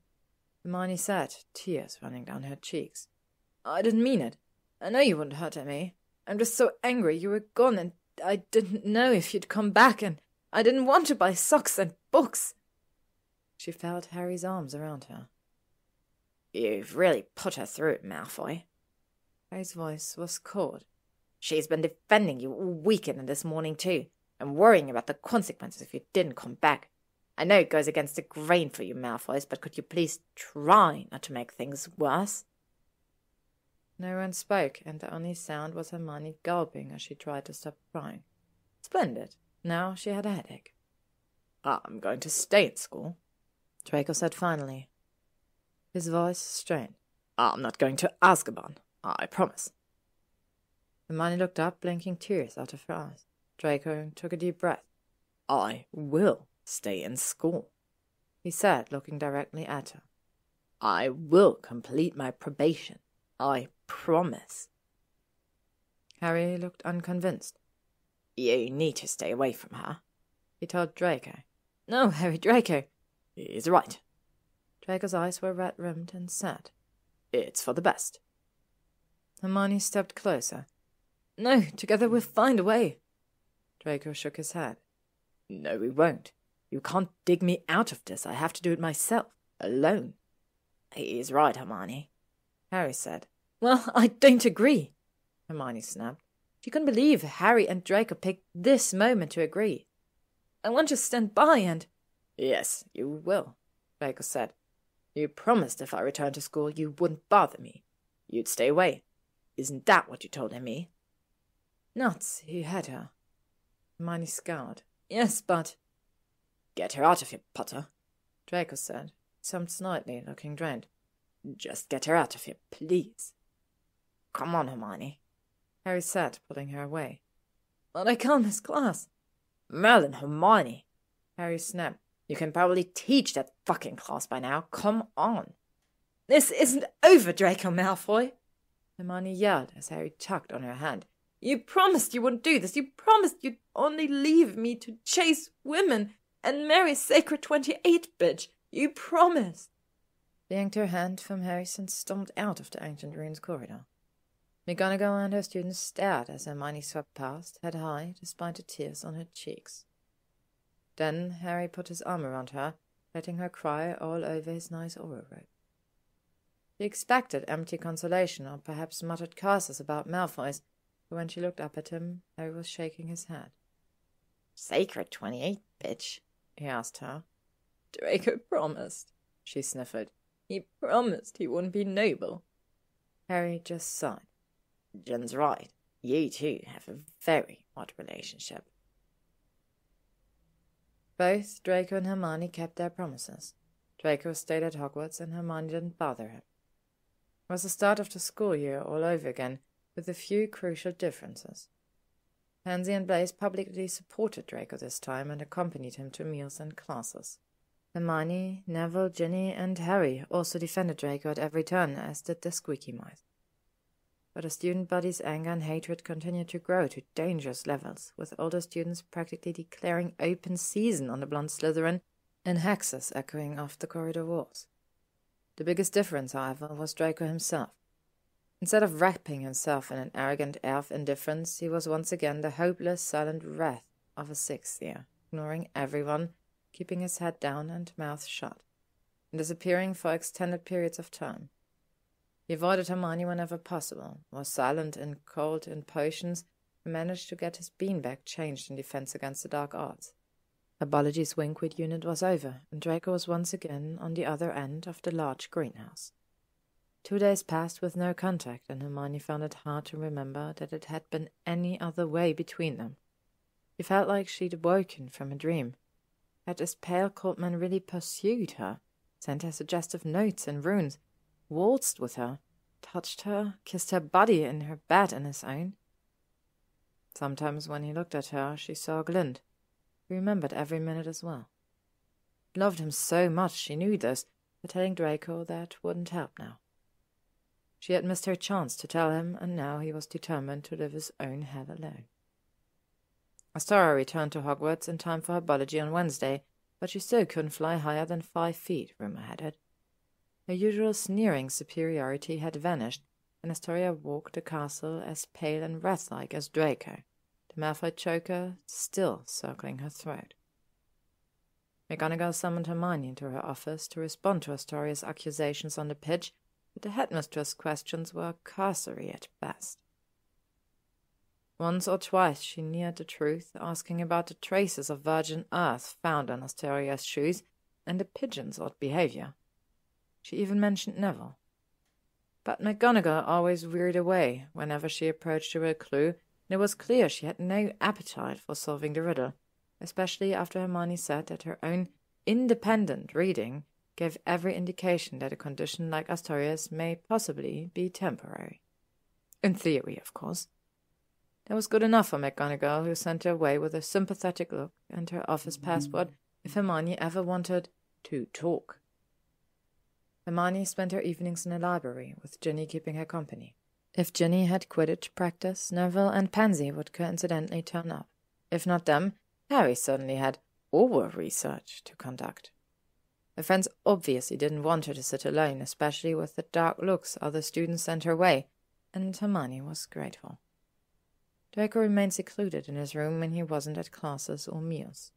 B: Hermione said, tears running down her cheeks.
C: I didn't mean it. I know you wouldn't hurt me. I'm just so angry you were gone, and I didn't know if you'd come back, and I didn't want to buy socks and books.
B: She felt Harry's arms around her.
E: You've really put her through it, Malfoy.
B: Harry's voice was cold.
E: She's been defending you all weekend and this morning too, and worrying about the consequences if you didn't come back. I know it goes against the grain for you, Malfoys, but could you please try not to make things worse?
B: No one spoke, and the only sound was Hermione gulping as she tried to stop crying. Splendid. Now she had a headache.
E: I'm going to stay in school,
B: Draco said finally. His voice strained.
E: I'm not going to Azkaban, I promise.
B: Hermione looked up, blinking tears out of her eyes. Draco took a deep breath.
E: I will stay in school,
B: he said, looking directly at her.
E: I will complete my probation. I promise.
B: Harry looked unconvinced.
E: You need to stay away from her,
B: he told Draco.
C: No, Harry, Draco.
E: He's right.
B: Draco's eyes were red-rimmed and sad.
E: It's for the best.
B: Hermione stepped closer.
C: No, together we'll find a way.
B: Draco shook his head.
E: No, we won't. You can't dig me out of this. I have to do it myself, alone. He's right, Hermione,
B: Harry said.
C: Well, I don't agree, Hermione snapped. She couldn't believe Harry and Draco picked this moment to agree. I want to stand by and...
E: Yes, you will, Draco said. You promised if I returned to school you wouldn't bother me. You'd stay away. Isn't that what you told me?
B: Nuts, he had her. Hermione scowled.
C: Yes, but...
E: Get her out of here, Potter,
B: Draco said, some slightly, looking drained.
E: Just get her out of here, please. Come on, Hermione,
B: Harry said, pulling her away.
C: But I can't miss class.
E: Merlin, Hermione,
B: Harry snapped.
E: You can probably teach that fucking class by now. Come on.
C: This isn't over, Draco Malfoy,
B: Hermione yelled as Harry tugged on her hand.
C: You promised you wouldn't do this. You promised you'd only leave me to chase women and marry Sacred 28 bitch. You promised.
B: She yanked her hand from Harry's and stomped out of the Ancient Runes corridor. McGonagall and her students stared as Hermione swept past, head high, despite the tears on her cheeks. Then Harry put his arm around her, letting her cry all over his nice aura robe. She expected empty consolation or perhaps muttered curses about Malfoys, but when she looked up at him, Harry was shaking his head.
D: Sacred 28, bitch? He asked her.
C: Draco promised, she sniffled. He promised he wouldn't be noble.
D: Harry just sighed. Jen's right. You two have a very odd relationship.
B: Both Draco and Hermione kept their promises. Draco stayed at Hogwarts and Hermione didn't bother him. It was the start of the school year all over again, with a few crucial differences. Pansy and Blaise publicly supported Draco this time and accompanied him to meals and classes. Hermione, Neville, Ginny, and Harry also defended Draco at every turn, as did the squeaky mice. But the student body's anger and hatred continued to grow to dangerous levels, with older students practically declaring open season on the blonde Slytherin and hexes echoing off the corridor walls. The biggest difference, however, was Draco himself. Instead of wrapping himself in an arrogant air of indifference, he was once again the hopeless, silent wrath of a sixth year, ignoring everyone, keeping his head down and mouth shut, and disappearing for extended periods of time. He avoided Hermione whenever possible, was silent and cold in potions, and managed to get his beanbag changed in defense against the dark arts. Herbology's Winkweed unit was over, and Draco was once again on the other end of the large greenhouse. 2 days passed with no contact, and Hermione found it hard to remember that it had been any other way between them. She felt like she'd woken from a dream. Had this pale cold man really pursued her, sent her suggestive notes and runes, waltzed with her, touched her, kissed her body in her bed and his own? Sometimes when he looked at her, she saw a glint. He remembered every minute as well. She loved him so much, she knew this, but telling Draco that wouldn't help now. She had missed her chance to tell him, and now he was determined to live his own hell alone. Astoria returned to Hogwarts in time for herbology on Wednesday, but she still couldn't fly higher than 5 feet, rumor had it. Her usual sneering superiority had vanished, and Astoria walked the castle as pale and wrath-like as Draco, the Malfoy choker still circling her throat. McGonagall summoned Hermione into her office to respond to Astoria's accusations on the pitch, but the headmistress' questions were cursory at best. Once or twice she neared the truth, asking about the traces of virgin earth found on Astoria's shoes and the pigeon's odd behavior. She even mentioned Neville. But McGonagall always veered away whenever she approached a real clue, and it was clear she had no appetite for solving the riddle, especially after Hermione said that her own independent reading gave every indication that a condition like Astoria's may possibly be temporary. In theory, of course. That was good enough for McGonagall, who sent her away with a sympathetic look and her office passport if Hermione ever wanted to talk. Hermione spent her evenings in the library, with Ginny keeping her company. If Ginny had Quidditch practice, Neville and Pansy would coincidentally turn up. If not them, Harry certainly had our research to conduct. Her friends obviously didn't want her to sit alone, especially with the dark looks other students sent her way, and Hermione was grateful. Draco remained secluded in his room when he wasn't at classes or meals.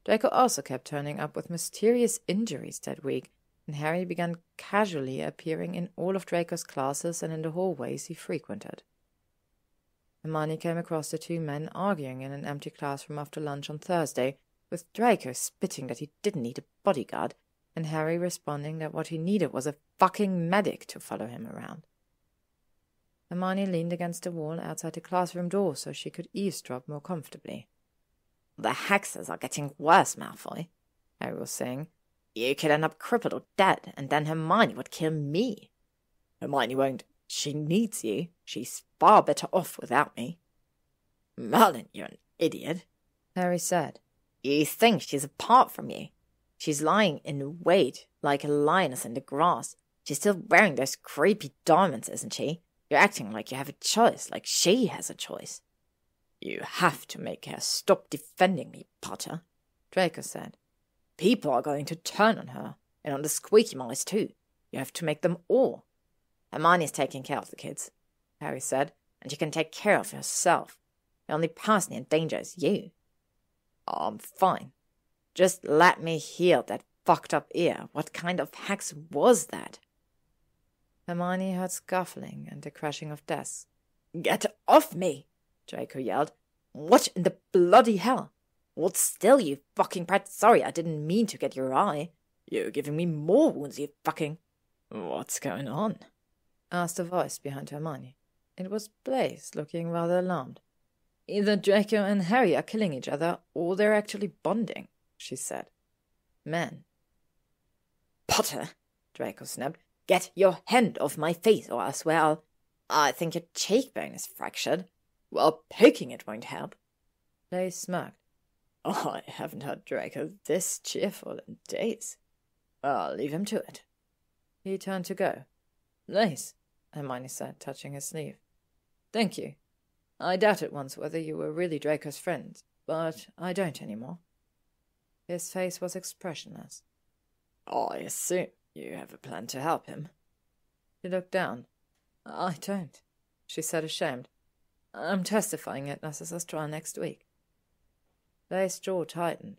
B: Draco also kept turning up with mysterious injuries that week, and Harry began casually appearing in all of Draco's classes and in the hallways he frequented. Hermione came across the two men arguing in an empty classroom after lunch on Thursday, with Draco spitting that he didn't need a bodyguard, and Harry responding that what he needed was a fucking medic to follow him around. Hermione leaned against the wall outside the classroom door so she could eavesdrop more comfortably.
D: "The hexes are getting worse, Malfoy," Harry was saying. "You could end up crippled or dead, and then Hermione would kill me."
C: "Hermione won't. She needs you. She's far better off without me."
D: "Merlin, you're an idiot,"
B: Harry said.
D: "You think she's apart from you. She's lying in wait like a lioness in the grass. She's still wearing those creepy diamonds, isn't she? You're acting like you have a choice, like she has a choice."
C: "You have to make her stop defending me, Potter,"
B: Draco said.
C: "People are going to turn on her, and on the squeaky mice too. You have to make them all."
D: "Hermione's taking care of the kids," Harry said, "and she can take care of herself. The only person in danger is you."
C: "I'm fine."
D: "Just let me heal that fucked up ear. What kind of hex was that?"
B: Hermione heard scuffling and the crashing of desks.
C: "Get off me!" Draco yelled. "What in the bloody hell?
D: Hold still, you fucking prat. Sorry, I didn't mean to get your eye. You're giving me more wounds, you fucking...
B: What's going on? Asked a voice behind Hermione. It was Blaise, looking rather alarmed. Either Draco and Harry are killing each other, or they're actually bonding, she said. Man.
D: Potter, Draco snapped. Get your hand off my face, or I swear I think your cheekbone is fractured. Well, poking it won't help.
B: Blaise smirked.
E: I haven't heard Draco this cheerful in days. I'll leave him to it.
B: He turned to go. Blaise, Hermione said, touching his sleeve. Thank you. I doubted once whether you were really Draco's friend, but I don't anymore. His face was expressionless.
E: I assume you have a plan to help him.
B: He looked down. I don't, she said, ashamed. I'm testifying at Narcissa's trial next week. Blaise's jaw tightened.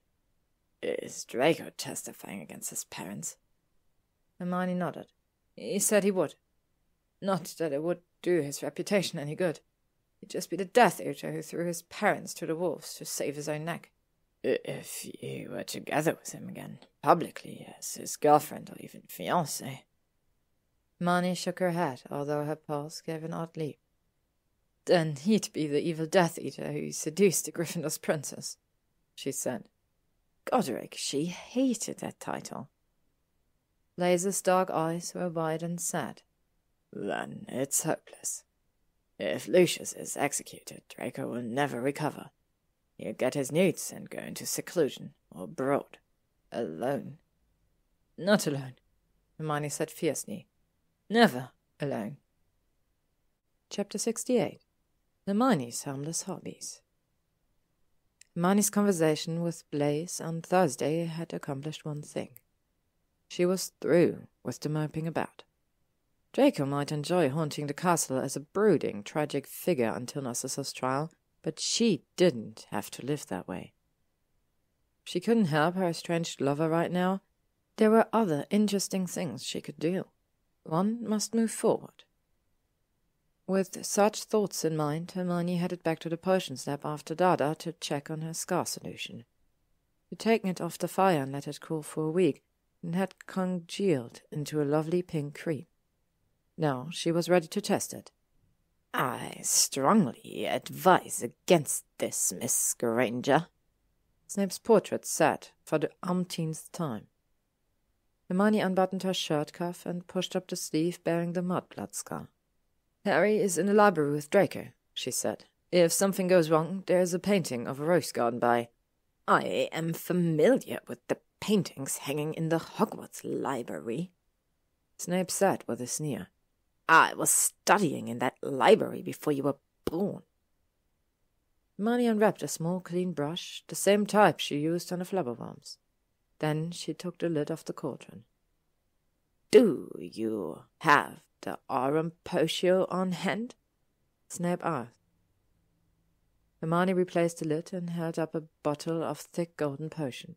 E: Is Draco testifying against his parents?
B: Hermione nodded. He said he would. Not that it would do his reputation any good. He'd just be the Death Eater who threw his parents to the wolves to save his own neck.
E: If you were together with him again, publicly, as his girlfriend or even fiancé.
B: Hermione shook her head, although her pulse gave an odd leap. Then he'd be the evil Death Eater who seduced the Gryffindor's princess, she said. Godric, she hated that title. Blaise's dark eyes were wide and sad.
E: Then it's hopeless. If Lucius is executed, Draco will never recover. He'll get his newts and go into seclusion, or abroad. Alone.
B: Not alone, Hermione said fiercely. Never alone. Chapter 68. Hermione's Harmless Hobbies. Hermione's conversation with Blaise on Thursday had accomplished one thing. She was through with the moping about. Draco might enjoy haunting the castle as a brooding, tragic figure until Narcissa's trial, but she didn't have to live that way. She couldn't help her estranged lover right now. There were other interesting things she could do. One must move forward. With such thoughts in mind, Hermione headed back to the potions lab after Dada to check on her scar solution. She'd taken it off the fire and let it cool for a week, and had congealed into a lovely pink cream. Now she was ready to test it.
D: I strongly advise against this, Miss Granger,
B: Snape's portrait said for the umpteenth time. Hermione unbuttoned her shirt cuff and pushed up the sleeve bearing the mudblood scar. Harry is in the library with Draco, she said. If something goes wrong, there is a painting of a rose garden by...
D: I am familiar with the paintings hanging in the Hogwarts library,
B: Snape said with a sneer.
D: I was studying in that library before you were born.
B: Hermione unwrapped a small clean brush, the same type she used on the flabberworms. Then she took the lid off the cauldron.
D: Do you have the aurum potion on hand?
B: Snape asked. Hermione replaced the lid and held up a bottle of thick golden potion.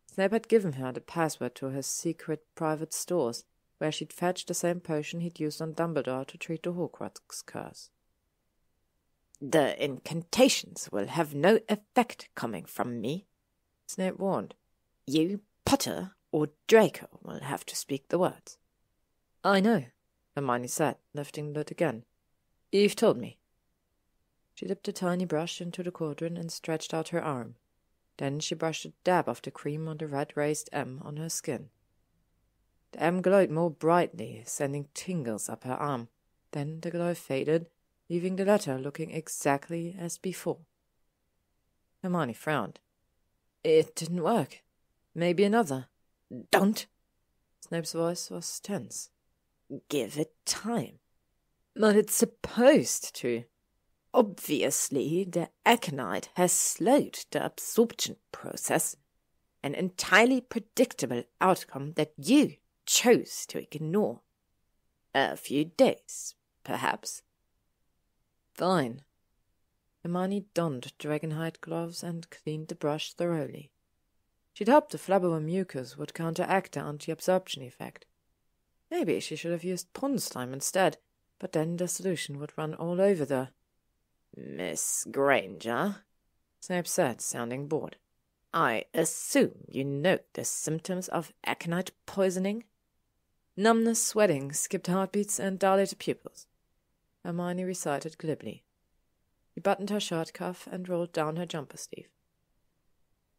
B: Snape had given her the password to his secret private stores, where she'd fetched the same potion he'd used on Dumbledore to treat the Hogwarts curse.
D: The incantations will have no effect coming from me,
B: Snape warned.
D: You, Potter, or Draco will have to speak the words.
B: I know, Hermione said, lifting the lid again. You've told me. She dipped a tiny brush into the cauldron and stretched out her arm. Then she brushed a dab of the cream on the red raised M on her skin. The M glowed more brightly, sending tingles up her arm. Then the glow faded, leaving the letter looking exactly as before. Hermione frowned. It didn't work. Maybe another.
D: Don't!
B: Snape's voice was tense.
D: Give it time.
B: But it's supposed to.
D: Obviously, the aconite has slowed the absorption process, an entirely predictable outcome that you chose to ignore. A few days, perhaps.
B: Fine. Hermione donned dragonhide gloves and cleaned the brush thoroughly. She'd hoped the flabberworm mucus would counteract the anti-absorption effect. Maybe she should have used pond slime instead, but then the solution would run all over the...
D: Miss Granger,
B: Snape said, sounding bored.
C: I assume you note the symptoms of aconite poisoning? Numbness, sweating, skipped heartbeats, and dilated pupils, Hermione recited glibly. She buttoned her shirt cuff and rolled down her jumper sleeve.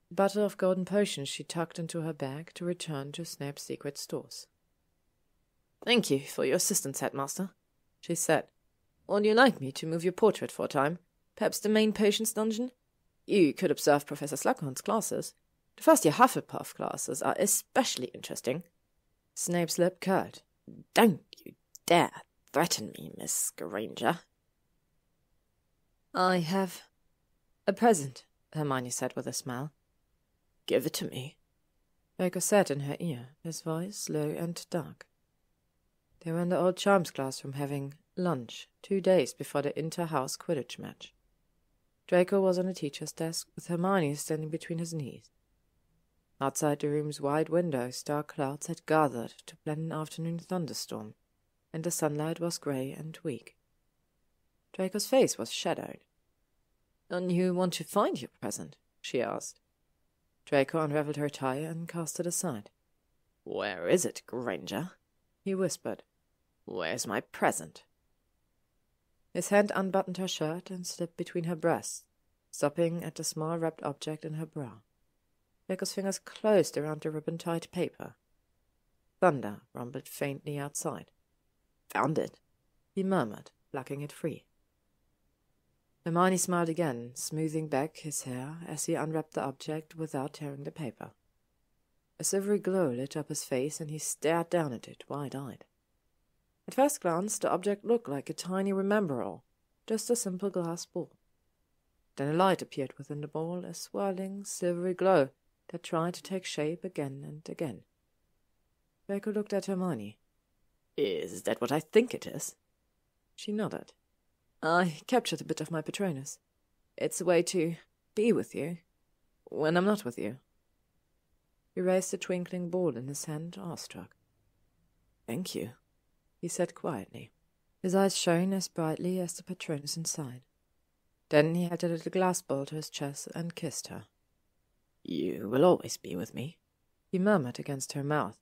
C: The bottle of golden potions she tucked into her bag to return to Snape's secret stores. "Thank you for your assistance, Headmaster," she said. "Would you like me to move your portrait for a time? Perhaps the main potions dungeon? You could observe Professor Slughorn's classes. The first-year Hufflepuff classes are especially interesting." Snape's lip curled. "Don't you dare threaten me, Miss Granger." "I have a present," Hermione said with a smile. "Give it to me." Draco said in her ear, his voice low and dark. They were in the old charms classroom having lunch 2 days before the inter-house Quidditch match. Draco was on the teacher's desk, with Hermione standing between his knees. Outside the room's wide windows, dark clouds had gathered to plan an afternoon thunderstorm, and the sunlight was grey and weak. Draco's face was shadowed. "Don't you want to find your present?" she asked. Draco unravelled her tie and cast it aside. "Where is it, Granger?" he whispered. "Where's my present?" His hand unbuttoned her shirt and slipped between her breasts, stopping at the small wrapped object in her bra. Draco's fingers closed around the ribbon-tied paper. Thunder rumbled faintly outside. "Found it," he murmured, plucking it free. Hermione smiled again, smoothing back his hair as he unwrapped the object without tearing the paper. A silvery glow lit up his face, and he stared down at it, wide-eyed. At first glance, the object looked like a tiny remember-all, just a simple glass ball. Then a light appeared within the ball, a swirling, silvery glow that tried to take shape again and again. Draco looked at Hermione. "Is that what I think it is?" She nodded. "I captured a bit of my Patronus. It's a way to be with you when I'm not with you." He raised the twinkling ball in his hand, awestruck. "Thank you," he said quietly. His eyes shone as brightly as the Patronus inside. Then he held the little glass ball to his chest and kissed her. "You will always be with me," he murmured against her mouth.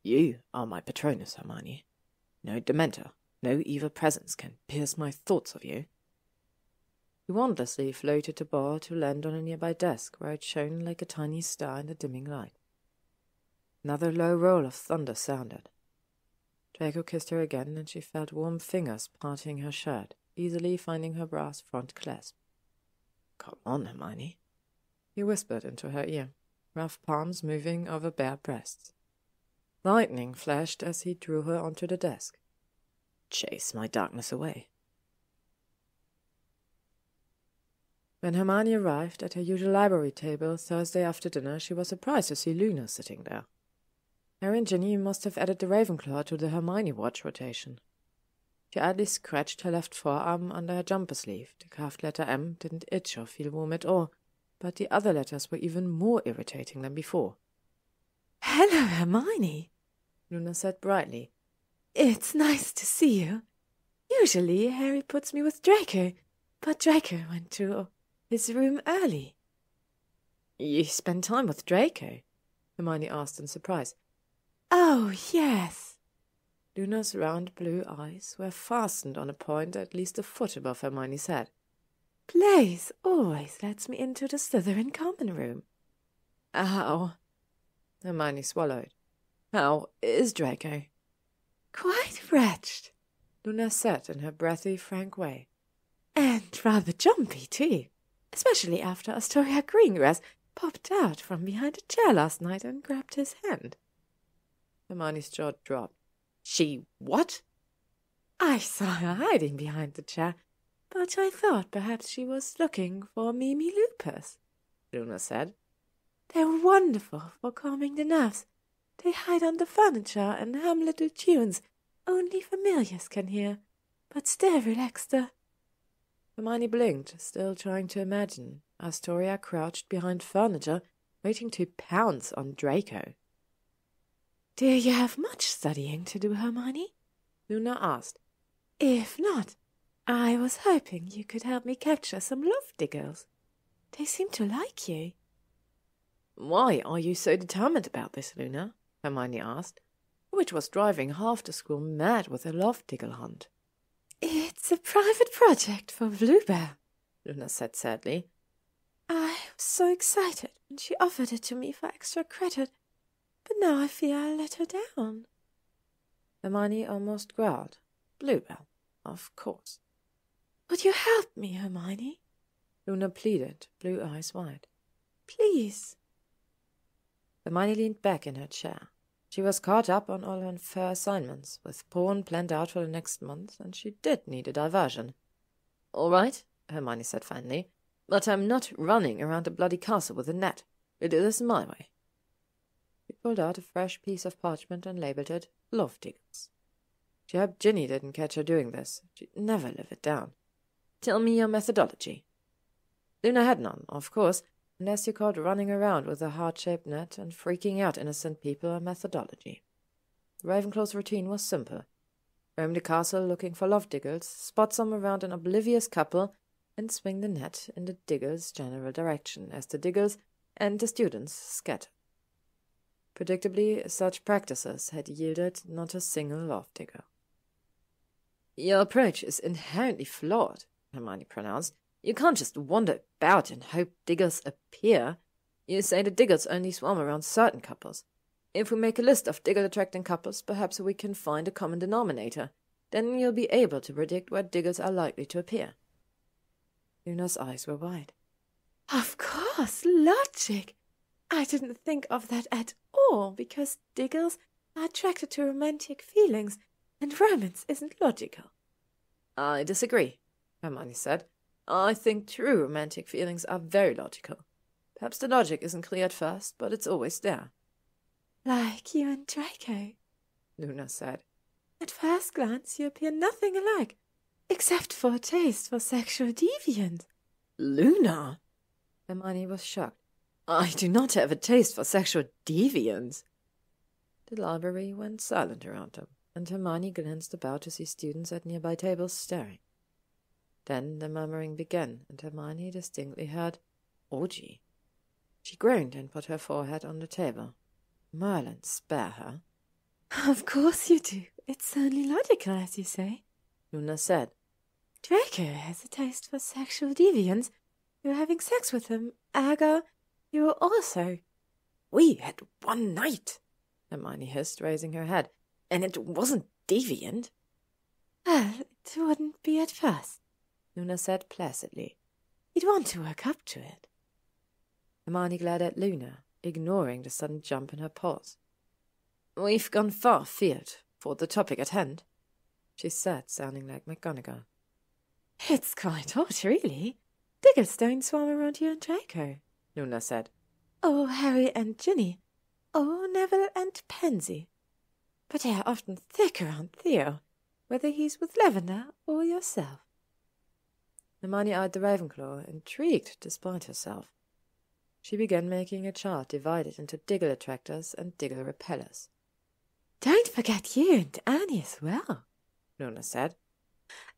C: "You are my Patronus, Hermione. No Dementor, no evil presence can pierce my thoughts of you." He wondrously floated the ball to land on a nearby desk, where it shone like a tiny star in the dimming light. Another low roll of thunder sounded. Draco kissed her again, and she felt warm fingers parting her shirt, easily finding her brass front clasp. "Come on, Hermione," he whispered into her ear, rough palms moving over bare breasts. Lightning flashed as he drew her onto the desk. "Chase my darkness away." When Hermione arrived at her usual library table Thursday after dinner, she was surprised to see Luna sitting there. Harry and Ginny must have added the Ravenclaw to the Hermione watch rotation. She idly scratched her left forearm under her jumper sleeve. The carved letter M didn't itch or feel warm at all, but the other letters were even more irritating than before.
F: "Hello, Hermione,"
C: Luna said brightly.
F: "It's nice to see you. Usually Harry puts me with Draco, but Draco went to his room early."
C: "You spend time with Draco?" Hermione asked in surprise.
F: "Oh, yes."
C: Luna's round blue eyes were fastened on a point at least a foot above Hermione's head.
F: Blaise always lets me into the Slytherin common room.
C: "How?" Hermione swallowed. "How is Draco?"
F: "Quite wretched,"
C: Luna said in her breathy, frank way.
F: "And rather jumpy, too, especially after Astoria Greengrass popped out from behind a chair last night and grabbed his hand."
C: Hermione's jaw dropped. "She what?"
F: "I saw her hiding behind the chair, but I thought perhaps she was looking for Mimi Lupus,"
C: Luna said.
F: "They're wonderful for calming the nerves. They hide under furniture and hum little tunes only familiars can hear, but still relax the—"
C: Hermione blinked, still trying to imagine Astoria crouched behind furniture, waiting to pounce on Draco.
F: "Do you have much studying to do, Hermione?"
C: Luna asked.
F: "If not, I was hoping you could help me capture some lofty girls. They seem to like you."
E: Why are you so determined about this, Luna? Hermione asked, which was driving half the school mad with a love-diggle hunt.
F: It's a private project for Bluebear,
E: Luna said sadly.
F: I was so excited when she offered it to me for extra credit, but now I fear I let her down.
E: Hermione almost growled. Bluebell, of course.
F: Would you help me, Hermione?
E: Luna pleaded, blue eyes wide.
F: Please.
E: Hermione leaned back in her chair. She was caught up on all her assignments, with porn planned out for the next month, and she did need a diversion. All right, Hermione said finally, but I'm not running around the bloody castle with a net. We do this my way. She pulled out a fresh piece of parchment and labelled it Love Diggles. She hoped Ginny didn't catch her doing this. She'd never live it down. Tell me your methodology. Luna had none, of course, unless you called running around with a heart-shaped net and freaking out innocent people a methodology. The Ravenclaw's routine was simple. Roam the castle looking for love diggles, spot some around an oblivious couple, and swing the net in the diggles' general direction as the diggles and the students scattered. Predictably, such practices had yielded not a single love digger. Your approach is inherently flawed, Hermione pronounced. You can't just wander about and hope diggers appear. You say the diggers only swarm around certain couples. If we make a list of digger-attracting couples, perhaps we can find a common denominator. Then you'll be able to predict where diggers are likely to appear. Luna's eyes were wide.
F: Of course, logic. I didn't think of that at all, because diggers are attracted to romantic feelings, and romance isn't logical.
E: I disagree, Hermione said. I think true romantic feelings are very logical. Perhaps the logic isn't clear at first, but it's always there.
F: Like you and Draco,
E: Luna said.
F: At first glance you appear nothing alike, except for a taste for sexual deviance.
E: Luna! Hermione was shocked. I do not have a taste for sexual deviance. The library went silent around them, and Hermione glanced about to see students at nearby tables staring. Then the murmuring began, and Hermione distinctly heard, "Orgy." She groaned and put her forehead on the table. Merlin, spare her.
F: Of course you do. It's only logical, as you say,
E: Luna said.
F: Draco has a taste for sexual deviance. You're having sex with him, ergo, you're also.
E: We had one night, Hermione hissed, raising her head, and it wasn't deviant.
F: Well, it wouldn't be at first,
E: Luna said placidly.
F: You'd want to work up to it.
E: Hermione glared at Luna, ignoring the sudden jump in her pulse. We've gone far afield for the topic at hand, she said, sounding like McGonagall.
F: It's quite odd, really. Diggers don't swarm around you and Draco,
E: Luna said.
F: Or Harry and Ginny, or Neville and Pansy. But they are often thick around Theo, whether he's with Lavender or yourself.
E: Hermione eyed the Ravenclaw, intrigued despite herself. She began making a chart divided into diggle attractors and diggle repellers.
F: Don't forget you and Annie as well,
E: Luna said.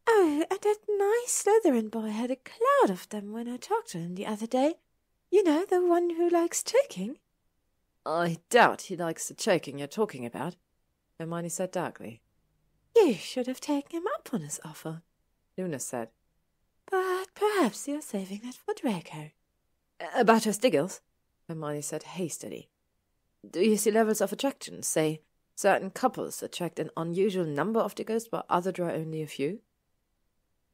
F: Oh, and that nice Slytherin boy had a cloud of them when I talked to him the other day. You know, the one who likes choking.
E: I doubt he likes the choking you're talking about, Hermione said darkly.
F: You should have taken him up on his offer,
E: Luna said.
F: But perhaps you're saving that for Draco.
E: About her stiggles, Hermione said hastily. Do you see levels of attraction? Say, certain couples attract an unusual number of diggers while others draw only a few?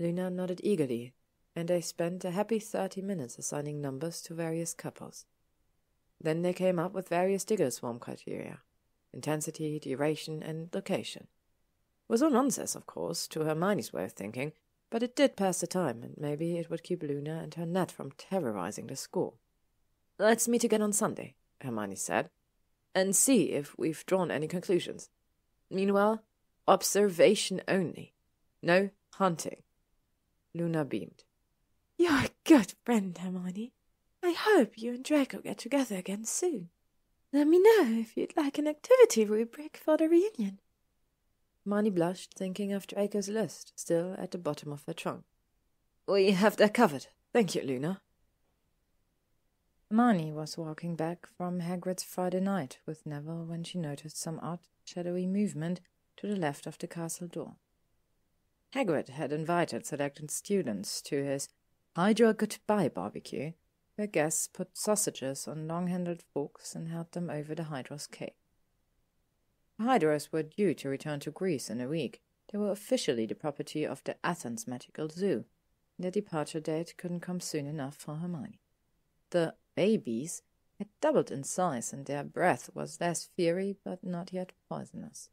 E: Luna nodded eagerly, and they spent a happy 30 minutes assigning numbers to various couples. Then they came up with various digger swarm criteria: intensity, duration, and location. It was all nonsense, of course, to Hermione's way of thinking, but it did pass the time, and maybe it would keep Luna and her net from terrorizing the school. Let's meet again on Sunday, Hermione said, and see if we've drawn any conclusions. Meanwhile, observation only. No hunting. Luna beamed.
F: You're a good friend, Hermione. I hope you and Draco get together again soon. Let me know if you'd like an activity rubric for the reunion.
E: Hermione blushed, thinking of Draco's list, still at the bottom of her trunk. We have that covered. Thank you, Luna.
A: Hermione was walking back from Hagrid's Friday night with Neville when she noticed some odd, shadowy movement to the left of the castle door. Hagrid had invited selected students to his Hydra Goodbye barbecue, where guests put sausages on long-handled forks and held them over the Hydra's cake. The Hydras were due to return to Greece in a week. They were officially the property of the Athens Magical Zoo. Their departure date couldn't come soon enough for Hermione. The babies had doubled in size, and their breath was less fiery but not yet poisonous.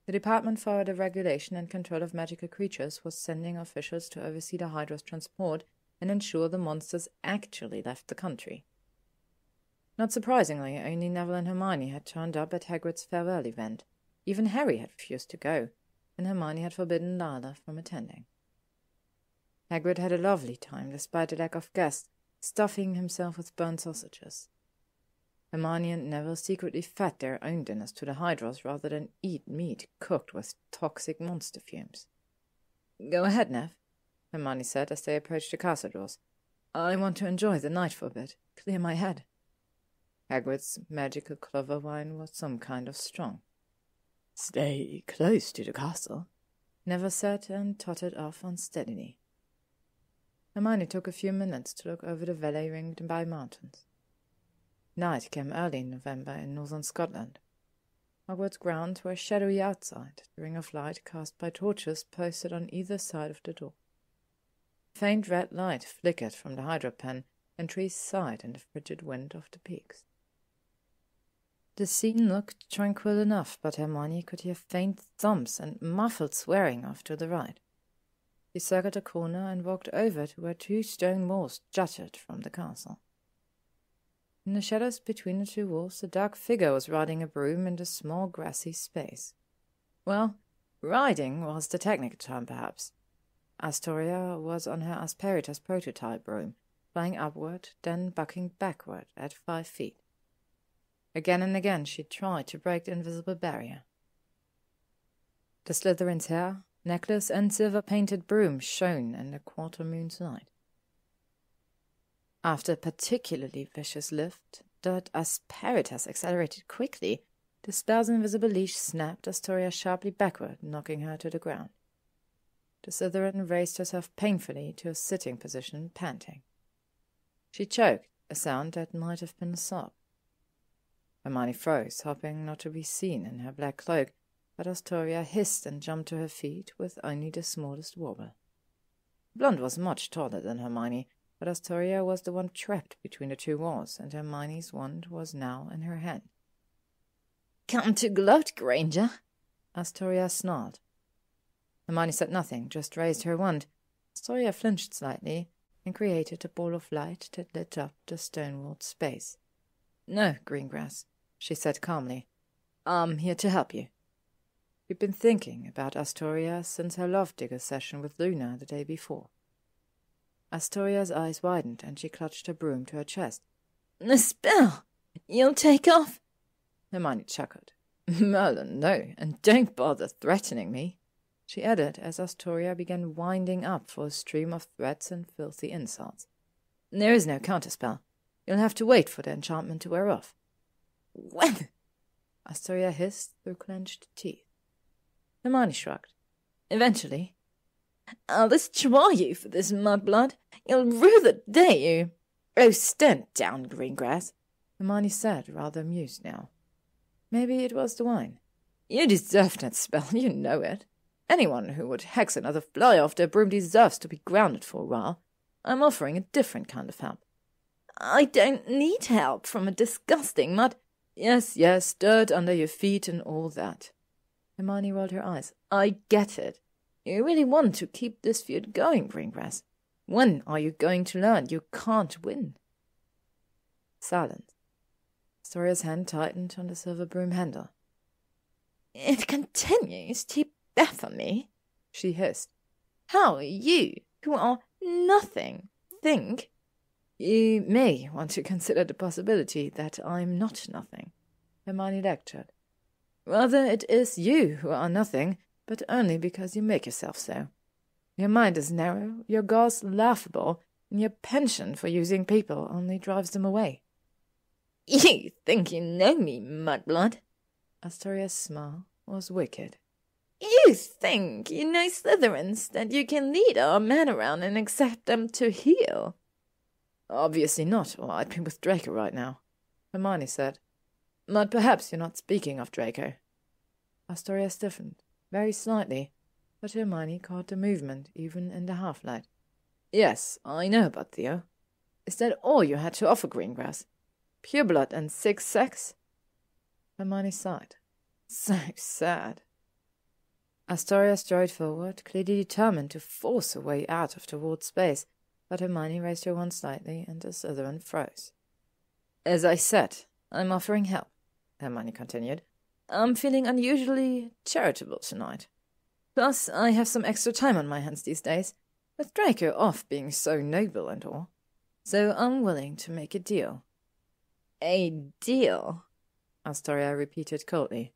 A: The Department for the Regulation and Control of Magical Creatures was sending officials to oversee the Hydra's transport and ensure the monsters actually left the country. Not surprisingly, only Neville and Hermione had turned up at Hagrid's farewell event. Even Harry had refused to go, and Hermione had forbidden Lila from attending. Hagrid had a lovely time despite the lack of guests, stuffing himself with burnt sausages. Hermione and Neville secretly fed their own dinners to the Hydras rather than eat meat cooked with toxic monster fumes. "Go ahead, Nev," Hermione said as they approached the castle doors. "I want to enjoy the night for a bit, clear my head." Hagrid's magical clover wine was some kind of strong. "Stay close to the castle," Neville said, and tottered off unsteadily. Hermione took a few minutes to look over the valley ringed by mountains. Night came early in November in northern Scotland. Hogwarts grounds were shadowy outside, the ring of light cast by torches posted on either side of the door. Faint red light flickered from the Hydra pen, and trees sighed in the frigid wind of the peaks. The scene looked tranquil enough, but Hermione could hear faint thumps and muffled swearing off to the right. She circled a corner and walked over to where two stone walls jutted from the castle. In the shadows between the two walls, a dark figure was riding a broom in the small grassy space. Well, riding was the technical term, perhaps. Astoria was on her Asperitas prototype broom, flying upward, then bucking backward at 5 feet. Again and again she tried to break the invisible barrier. The Slytherin's hair, necklace, and silver-painted broom shone in the quarter-moon's light. After a particularly vicious lift, that Asperitas accelerated quickly. The spell's invisible leash snapped Astoria sharply backward, knocking her to the ground. The Slytherin raised herself painfully to a sitting position, panting. She choked, a sound that might have been a sob. Hermione froze, hoping not to be seen in her black cloak, but Astoria hissed and jumped to her feet with only the smallest wobble. Blonde was much taller than Hermione, but Astoria was the one trapped between the two walls, and Hermione's wand was now in her hand. "Come to gloat, Granger," Astoria snarled. Hermione said nothing, just raised her wand. Astoria flinched slightly and created a ball of light that lit up the stone-walled space. "No, Greengrass," she said calmly. "I'm here to help you." She'd been thinking about Astoria since her love-digger session with Luna the day before. Astoria's eyes widened, and she clutched her broom to her chest. "The spell! You'll take off?" Hermione chuckled. "Merlin, no, and don't bother threatening me," she added as Astoria began winding up for a stream of threats and filthy insults. "There is no counterspell. You'll have to wait for the enchantment to wear off." "When?" Astoria hissed through clenched teeth. Hermione shrugged. "Eventually." "I'll destroy you for this, mudblood. You'll rue the day you—" "Oh, stand down, Greengrass," Hermione said, rather amused now. Maybe it was the wine. "You deserve that spell, you know it. Anyone who would hex another fly off their broom deserves to be grounded for a while. I'm offering a different kind of help." "I don't need help from a disgusting mud—" Yes, dirt under your feet and all that." Hermione rolled her eyes. "I get it. You really want to keep this feud going, Greengrass. When are you going to learn you can't win?" Silence. Astoria's hand tightened on the silver broom handle. "It continues to baffle me," she hissed. "How you, who are nothing, think—" "You may want to consider the possibility that I'm not nothing," Hermione lectured. "Rather, it is you who are nothing, but only because you make yourself so. Your mind is narrow, your goals laughable,
B: and your penchant for using people only drives them away.
D: You think you know me, mudblood?
B: Astoria's smile was wicked.
D: You think you know Slytherins, that you can lead our men around and expect them to heal?
B: Obviously not, or I'd be with Draco right now, Hermione said. But perhaps you're not speaking of Draco. Astoria stiffened, very slightly, but Hermione caught the movement even in the half-light. Yes, I know about Theo. Is that all you had to offer, Greengrass? Pureblood and 6 sex? Hermione sighed. So sad. Astoria strode forward, clearly determined to force her way out of the walled space, but Hermione raised her wand slightly, and the Slytherin froze. As I said, I'm offering help, Hermione continued. I'm feeling unusually charitable tonight. Plus, I have some extra time on my hands these days, with Draco off being so noble and all. So I'm willing to make a deal.
D: A deal?
B: Astoria repeated coldly.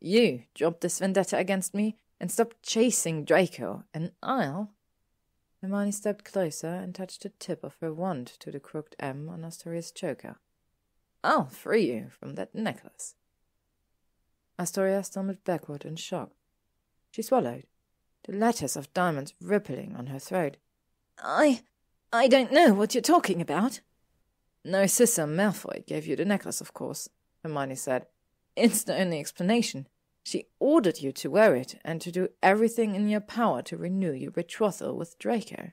B: You drop this vendetta against me and stop chasing Draco, and I'll... Hermione stepped closer and touched the tip of her wand to the crooked M on Astoria's choker. I'll free you from that necklace. Astoria stumbled backward in shock. She swallowed, the lattice of diamonds rippling on her throat.
D: I don't know what you're talking about.
B: Narcissa Malfoy gave you the necklace, of course, Hermione said. It's the only explanation. She ordered you to wear it and to do everything in your power to renew your betrothal with Draco.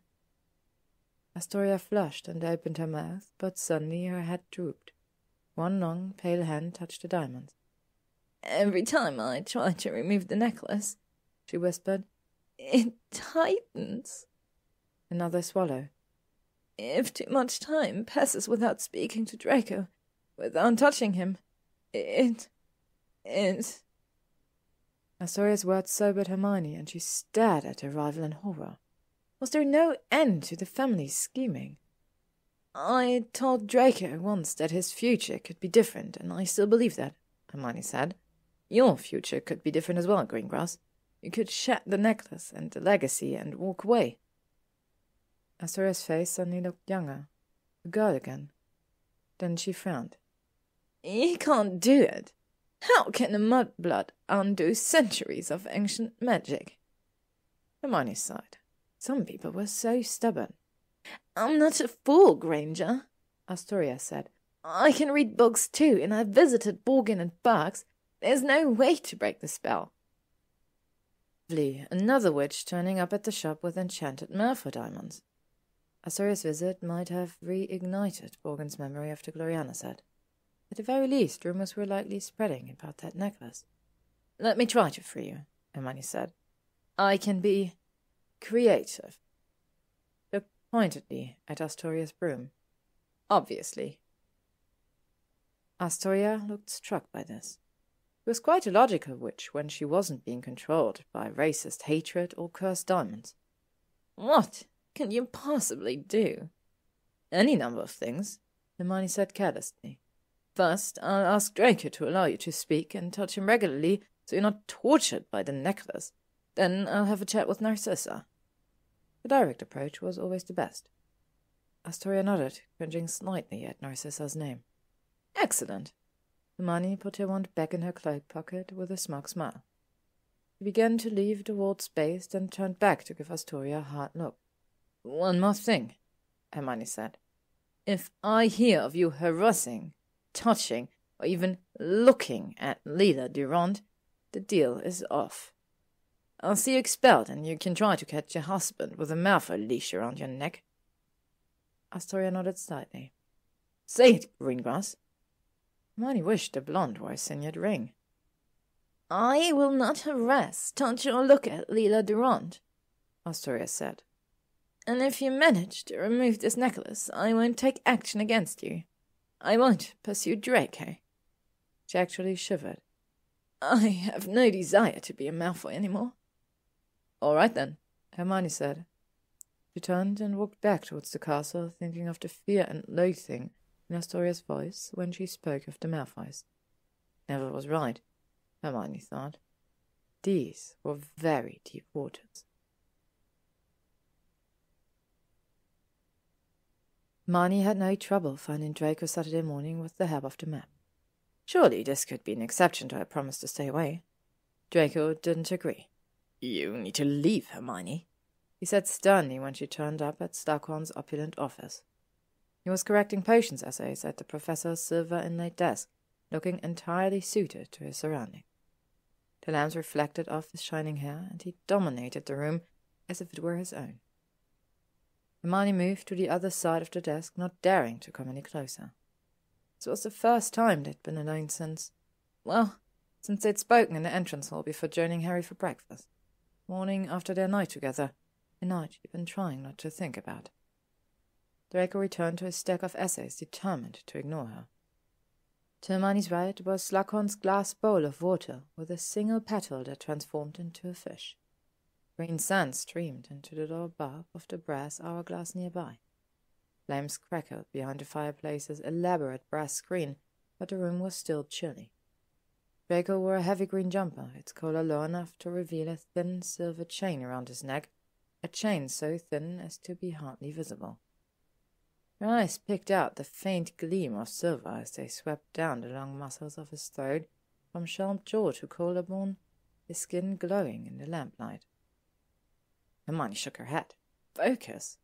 B: Astoria flushed and opened her mouth, but suddenly her head drooped. One long, pale hand touched the diamonds.
D: Every time I try to remove the necklace, she whispered, it tightens.
B: Another swallow.
D: If too much time passes without speaking to Draco, without touching him, it...
B: Astoria's words sobered Hermione, and she stared at her rival in horror. Was there no end to the family's scheming? I told Draco once that his future could be different, and I still believe that, Hermione said. Your future could be different as well, Greengrass. You could shed the necklace and the legacy and walk away. Astoria's face suddenly looked younger, a girl again. Then she frowned.
D: You can't do it. How can a mudblood undo centuries of ancient magic?
B: Hermione sighed. Some people were so stubborn.
D: I'm not a fool, Granger, Astoria said. I can read books too, and I've visited Borgin and Berks. There's no way to break the spell.
B: Another witch turning up at the shop with enchanted Malfoy diamonds. Astoria's visit might have reignited Borgin's memory of the Gloriana set. At the very least, rumors were likely spreading about that necklace. Let me try to free you, Hermione said. I can be creative. Looked pointedly at Astoria's broom. Obviously. Astoria looked struck by this. She was quite a logical witch when she wasn't being controlled by racist hatred or cursed diamonds.
D: What can you possibly do?
B: Any number of things, Hermione said carelessly. First, I'll ask Draco to allow you to speak and touch him regularly so you're not tortured by the necklace. Then I'll have a chat with Narcissa. The direct approach was always the best. Astoria nodded, cringing slightly at Narcissa's name. Excellent. Hermione put her wand back in her cloak pocket with a smug smile. She began to leave the walled space, then turned back to give Astoria a hard look. One more thing, Hermione said. If I hear of you harassing, touching, or even looking at Lila Durand, the deal is off. I'll see you expelled, and you can try to catch your husband with a Malfoy leash around your neck. Astoria nodded slightly. Say it, Greengrass. Hermione wished the blonde wore a signet ring.
D: I will not harass, touch, or look at Lila Durand, Astoria said. And if you manage to remove this necklace, I won't take action against you. I won't pursue Draco. She actually shivered. I have no desire to be a Malfoy anymore. All right then, Hermione said. She turned and walked back towards the castle, thinking of the fear and loathing in Astoria's voice when she spoke of the Malfoys. Neville was right, Hermione thought. These were very deep waters.
B: Hermione had no trouble finding Draco Saturday morning with the help of the map. Surely this could be an exception to her promise to stay away. Draco didn't agree.
E: You need to leave, Hermione,
B: he said sternly when she turned up at Slughorn's opulent office. He was correcting potions essays at the professor's silver-inlaid desk, looking entirely suited to his surroundings. The lamps reflected off his shining hair, and he dominated the room as if it were his own. Hermione moved to the other side of the desk, not daring to come any closer. This was the first time they'd been alone since they'd spoken in the entrance hall before joining Harry for breakfast, morning after their night together, a night she'd been trying not to think about. Draco returned to his stack of essays, determined to ignore her. To Hermione's right was Slughorn's glass bowl of water, with a single petal that transformed into a fish. Green sand streamed into the lower bulb of the brass hourglass nearby. Flames crackled behind the fireplace's elaborate brass screen, but the room was still chilly. Draco wore a heavy green jumper, its collar low enough to reveal a thin silver chain around his neck, a chain so thin as to be hardly visible. Her eyes picked out the faint gleam of silver as they swept down the long muscles of his throat, from sharp jaw to collarbone, his skin glowing in the lamplight. Hermione shook her head. Focus.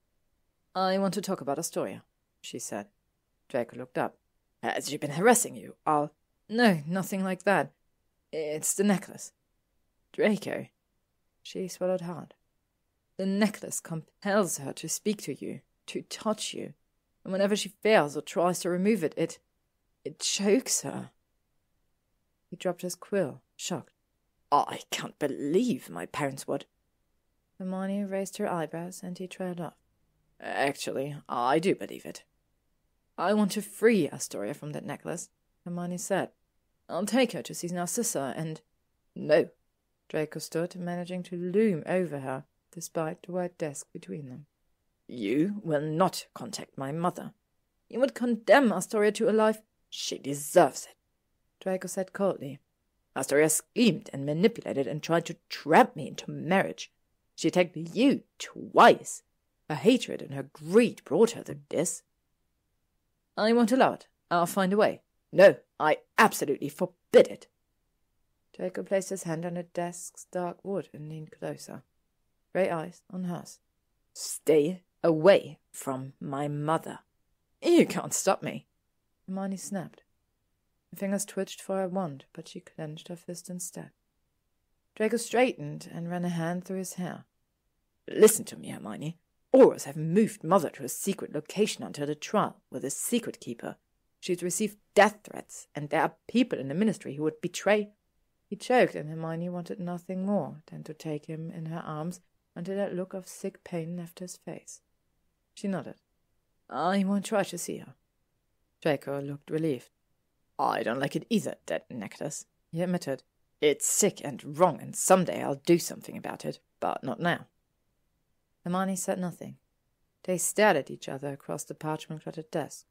B: I want to talk about Astoria, she said. Draco looked up. Has she been harassing you? No, nothing like that. It's the necklace. Draco. She swallowed hard. The necklace compels her to speak to you, to touch you, and whenever she fails or tries to remove it, it chokes her. He dropped his quill, shocked. I can't believe my parents would. Hermione raised her eyebrows, and he trailed off. Actually, I do believe it. I want to free Astoria from that necklace, Hermione said. I'll take her to see Narcissa and... No. Draco stood, managing to loom over her, despite the white desk between them. You will not contact my mother. You would condemn Astoria to a life. She deserves it, Draco said coldly. Astoria schemed and manipulated and tried to trap me into marriage. She attacked you twice. Her hatred and her greed brought her to this. I won't allow it. I'll find a way. No, I absolutely forbid it. Draco placed his hand on the desk's dark wood and leaned closer, grey eyes on hers. Stay away from my mother. You can't stop me. Hermione snapped. Her fingers twitched for her wand, but she clenched her fist instead. Draco straightened and ran a hand through his hair. Listen to me, Hermione. Aurors have moved Mother to a secret location until the trial with a secret keeper. She's received death threats, and there are people in the ministry who would betray... He choked, and Hermione wanted nothing more than to take him in her arms until that look of sick pain left his face. She nodded. I won't try to see her. Draco looked relieved. I don't like it either, that necklace, he admitted. It's sick and wrong, and someday I'll do something about it, but not now. Hermione said nothing. They stared at each other across the parchment-cluttered desk.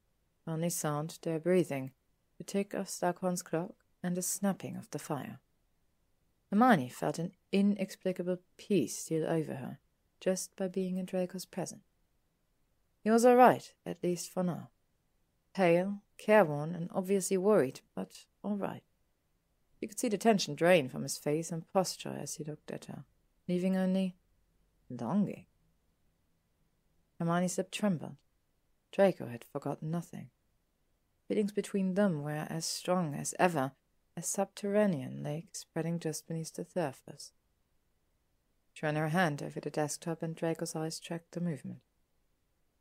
B: Only sound their breathing, the tick of Slughorn's clock, and the snapping of the fire. Hermione felt an inexplicable peace steal over her, just by being in Draco's presence. He was all right, at least for now. Pale, careworn, and obviously worried, but all right. She could see the tension drain from his face and posture as he looked at her, leaving only longing. Hermione's lip trembled. Draco had forgotten nothing. Feelings between them were as strong as ever, a subterranean lake spreading just beneath the surface. She ran her hand over the desktop, and Draco's eyes tracked the movement.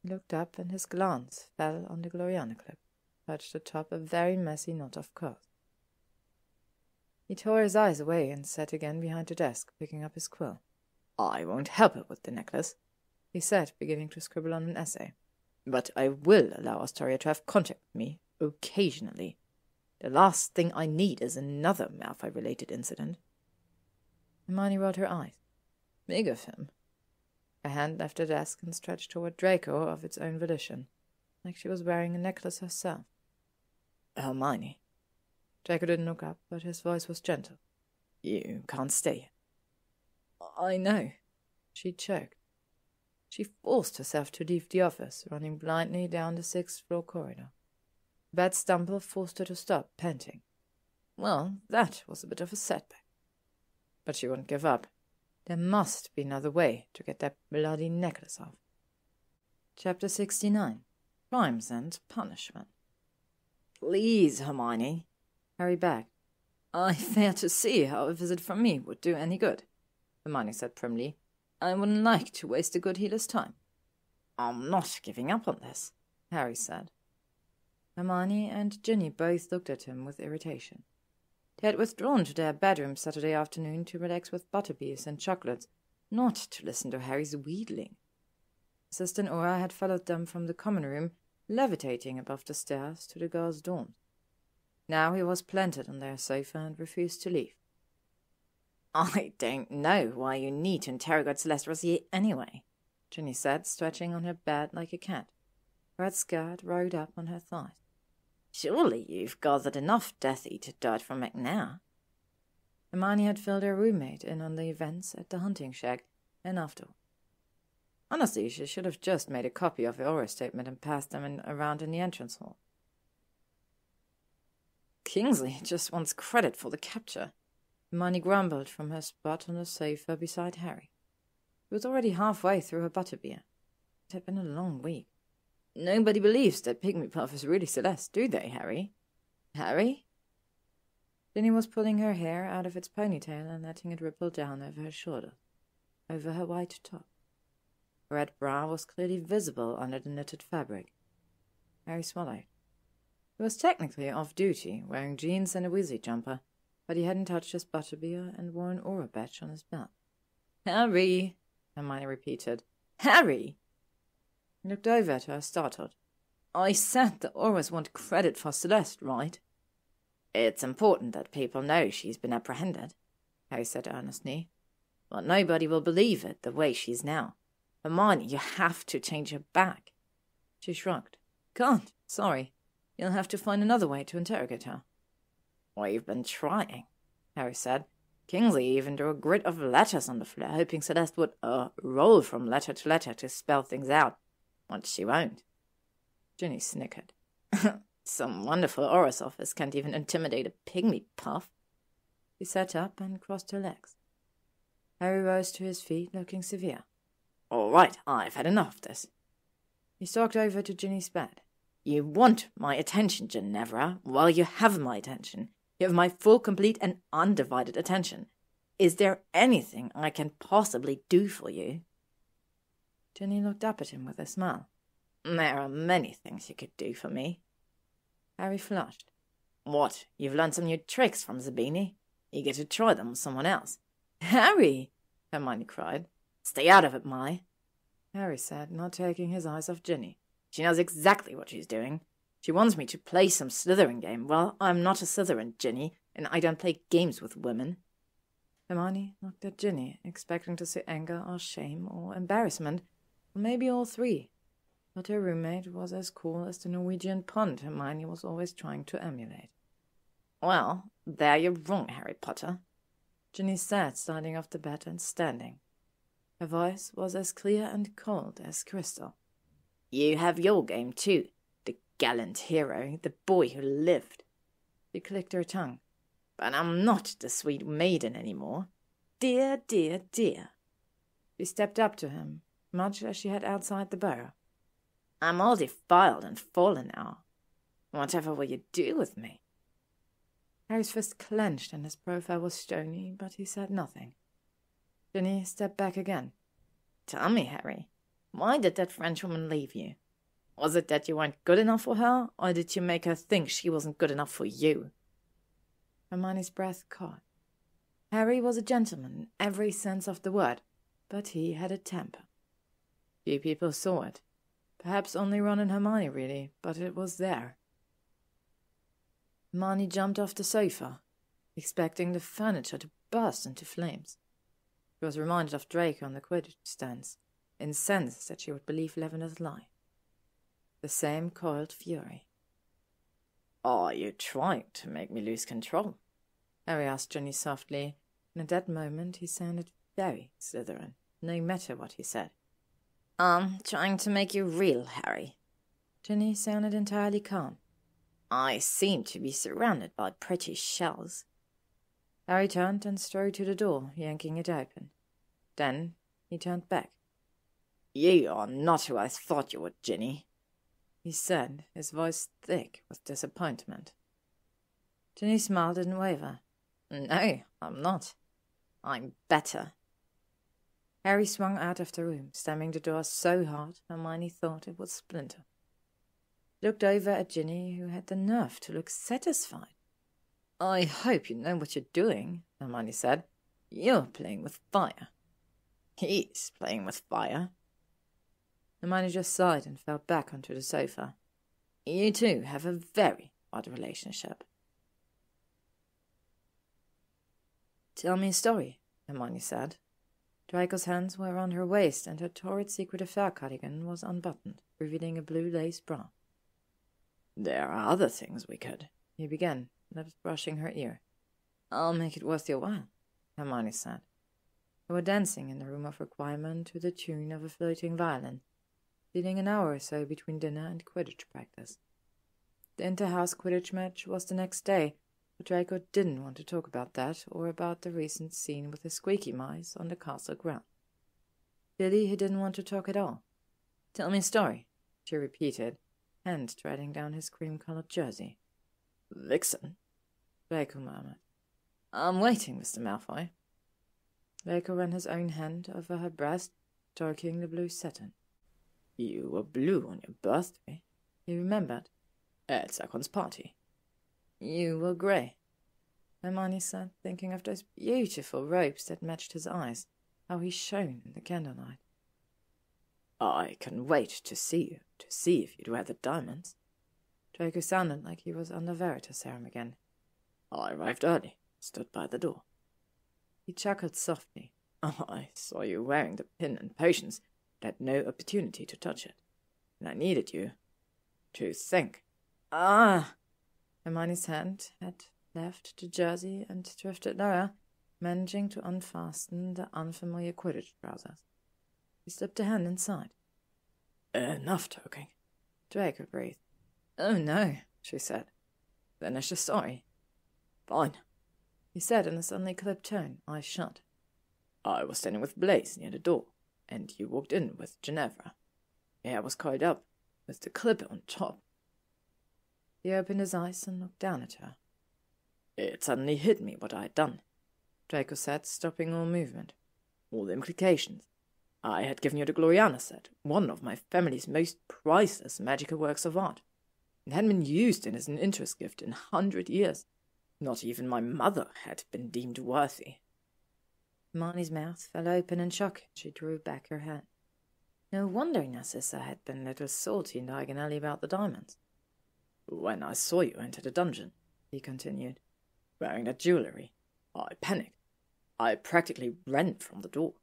B: He looked up, and his glance fell on the Gloriana clip, perched atop a very messy knot of cards. He tore his eyes away and sat again behind the desk, picking up his quill. I won't help her with the necklace, he said, beginning to scribble on an essay. But I will allow Astoria to have contact with me, occasionally. The last thing I need is another Malfoy-related incident. Hermione rolled her eyes. Big of him. Her hand left the desk and stretched toward Draco of its own volition, like she was wearing a necklace herself. Hermione. Draco didn't look up, but his voice was gentle. You can't stay. I know. She choked. She forced herself to leave the office, running blindly down the 6th-floor corridor. A bad stumble forced her to stop, panting. Well, that was a bit of a setback. But she wouldn't give up. There must be another way to get that bloody necklace off. Chapter 69. Crimes and Punishment.
E: Please, Hermione.
B: Harry begged.
E: I fear to see how a visit from me would do any good, Hermione said primly. I wouldn't like to waste a good healer's time. I'm not giving up on this, Harry said.
B: Hermione and Ginny both looked at him with irritation. They had withdrawn to their bedroom Saturday afternoon to relax with butterbeers and chocolates, not to listen to Harry's wheedling. Assistant Aura had followed them from the common room, levitating above the stairs to the girls' dorms. Now he was planted on their sofa and refused to leave.
E: I don't know why you need to interrogate Celeste Rosier anyway,
B: Ginny said, stretching on her bed like a cat. Her red skirt rode up on her thighs.
E: Surely you've gathered enough Death-Eater dirt from McNair.
B: Hermione had filled her roommate in on the events at the hunting shack and afterward. Honestly, she should have just made a copy of the Aura statement and passed them around in the entrance hall.
E: Kingsley just wants credit for the capture,
B: Hermione grumbled from her spot on the sofa beside Harry. She was already halfway through her butterbeer. It had been a long week.
E: Nobody believes that Pygmy Puff is really Celeste, do they, Harry? Harry?
B: Ginny was pulling her hair out of its ponytail and letting it ripple down over her shoulders, over her white top. Her red bra was clearly visible under the knitted fabric. Harry swallowed. He was technically off-duty, wearing jeans and a Weasley jumper, but he hadn't touched his butterbeer and wore an Aura badge on his belt.
E: Harry, Hermione repeated. Harry!
B: He looked over at her, startled.
E: I said the Auras want credit for Celeste, right? It's important that people know she's been apprehended, Harry said earnestly. But nobody will believe it the way she's now. Hermione, you have to change her back.
B: She shrugged.
E: Can't, sorry. You'll have to find another way to interrogate her. We've been trying, Harry said. Kingsley even drew a grid of letters on the floor, hoping Celeste would roll from letter to spell things out. But she won't.
B: Ginny snickered.
E: Some wonderful Aura's office can't even intimidate a pygmy puff.
B: She sat up and crossed her legs. Harry rose to his feet, looking severe.
E: All right, I've had enough of this.
B: He stalked over to Ginny's bed.
E: You want my attention, Ginevra. Well, you have my attention. You have my full, complete, and undivided attention. Is there anything I can possibly do for you?
B: Ginny looked up at him with a smile.
E: There are many things you could do for me.
B: Harry flushed.
E: What, you've learned some new tricks from Zabini? Eager to try them on someone else?
B: Harry! Hermione cried.
E: Stay out of it, Mai,
B: Harry said, not taking his eyes off Ginny.
E: She knows exactly what she's doing. She wants me to play some Slytherin game. Well, I'm not a Slytherin, Ginny, and I don't play games with women.
B: Hermione looked at Ginny, expecting to see anger or shame or embarrassment, or maybe all three. But her roommate was as cool as the Norwegian pond Hermione was always trying to emulate.
E: Well, there you're wrong, Harry Potter,
B: Ginny said, starting off the bed and standing. Her voice was as clear and cold as crystal.
E: You have your game, too. The gallant hero, the boy who lived.
B: She clicked her tongue.
E: But I'm not the sweet maiden anymore. Dear, dear, dear.
B: She stepped up to him, much as she had outside the burrow.
E: I'm all defiled and fallen now. Whatever will you do with me?
B: Harry's fist clenched and his profile was stony, but he said nothing. Ginny stepped back again.
E: Tell me, Harry, why did that Frenchwoman leave you? Was it that you weren't good enough for her, or did you make her think she wasn't good enough for you?
B: Hermione's breath caught. Harry was a gentleman in every sense of the word, but he had a temper. Few people saw it. Perhaps only Ron and Hermione, really, but it was there. Hermione jumped off the sofa, expecting the furniture to burst into flames. She was reminded of Draco on the Quidditch stands, incensed that she would believe Lavenders lie. The same coiled fury.
E: Are you trying to make me lose control?
B: Harry asked Ginny softly, and at that moment he sounded very Slytherin, no matter what he said.
D: I'm trying to make you real, Harry.
A: Ginny sounded entirely calm.
D: I seem to be surrounded by pretty shells.
A: Harry turned and strode to the door, yanking it open. Then he turned back.
E: You are not who I thought you were, Ginny,
A: he said, his voice thick with disappointment. Ginny's smile didn't waver.
D: No, I'm not. I'm better.
A: Harry swung out of the room, slamming the door so hard Hermione thought it would splinter. He looked over at Ginny, who had the nerve to look satisfied.
D: I hope you know what you're doing, Hermione said. You're playing with fire. He's playing with fire.
A: Hermione just sighed and fell back onto the sofa.
D: You two have a very odd relationship.
A: Tell me a story, Hermione said. Draco's hands were around her waist, and her torrid secret affair cardigan was unbuttoned, revealing a blue lace bra.
E: There are other things we could,
A: he began, lips brushing her ear. I'll make it worth your while, Hermione said. They were dancing in the room of requirement to the tune of a floating violin, stealing an hour or so between dinner and Quidditch practice. The inter-house Quidditch match was the next day, but Draco didn't want to talk about that or about the recent scene with the squeaky mice on the castle ground. Clearly, he didn't want to talk at all. Tell me a story, she repeated, hand treading down his cream-colored jersey.
E: Vixen,
A: Draco murmured.
D: I'm waiting, Mr. Malfoy.
A: Draco ran his own hand over her breast, stroking the blue satin.
E: You were blue on your birthday,
A: he remembered.
E: At Zakon's party.
A: You were grey, Hermione said, thinking of those beautiful robes that matched his eyes, how he shone in the candlelight.
E: I can wait to see if you'd wear the diamonds.
A: Draco sounded like he was under Veritaserum again.
E: I arrived early, stood by the door.
A: He chuckled softly.
E: I saw you wearing the pin and potions, but had no opportunity to touch it. And I needed you to think.
A: Ah! Hermione's hand had left the jersey and drifted lower, managing to unfasten the unfamiliar Quidditch trousers. He slipped a hand inside.
E: Enough talking,
A: Draco breathed.
E: Oh no, she said. Finish the story.
A: Fine, he said in a suddenly clipped tone, eyes shut.
E: I was standing with Blaise near the door, and you walked in with Ginevra. Your hair was coiled up, with the clip on top.
A: He opened his eyes and looked down at her.
E: It suddenly hit me what I had done,
A: Draco said, stopping all movement.
E: All the implications. I had given you the Gloriana set, one of my family's most priceless magical works of art. It hadn't been used as an interest gift in 100 years. Not even my mother had been deemed worthy.
A: Hermione's mouth fell open in shock, and she drew back her head. No wonder Narcissa had been a little salty in Diagon Alley about the diamonds.
E: When I saw you enter the dungeon, he continued, wearing that jewellery, I panicked. I practically ran from the door.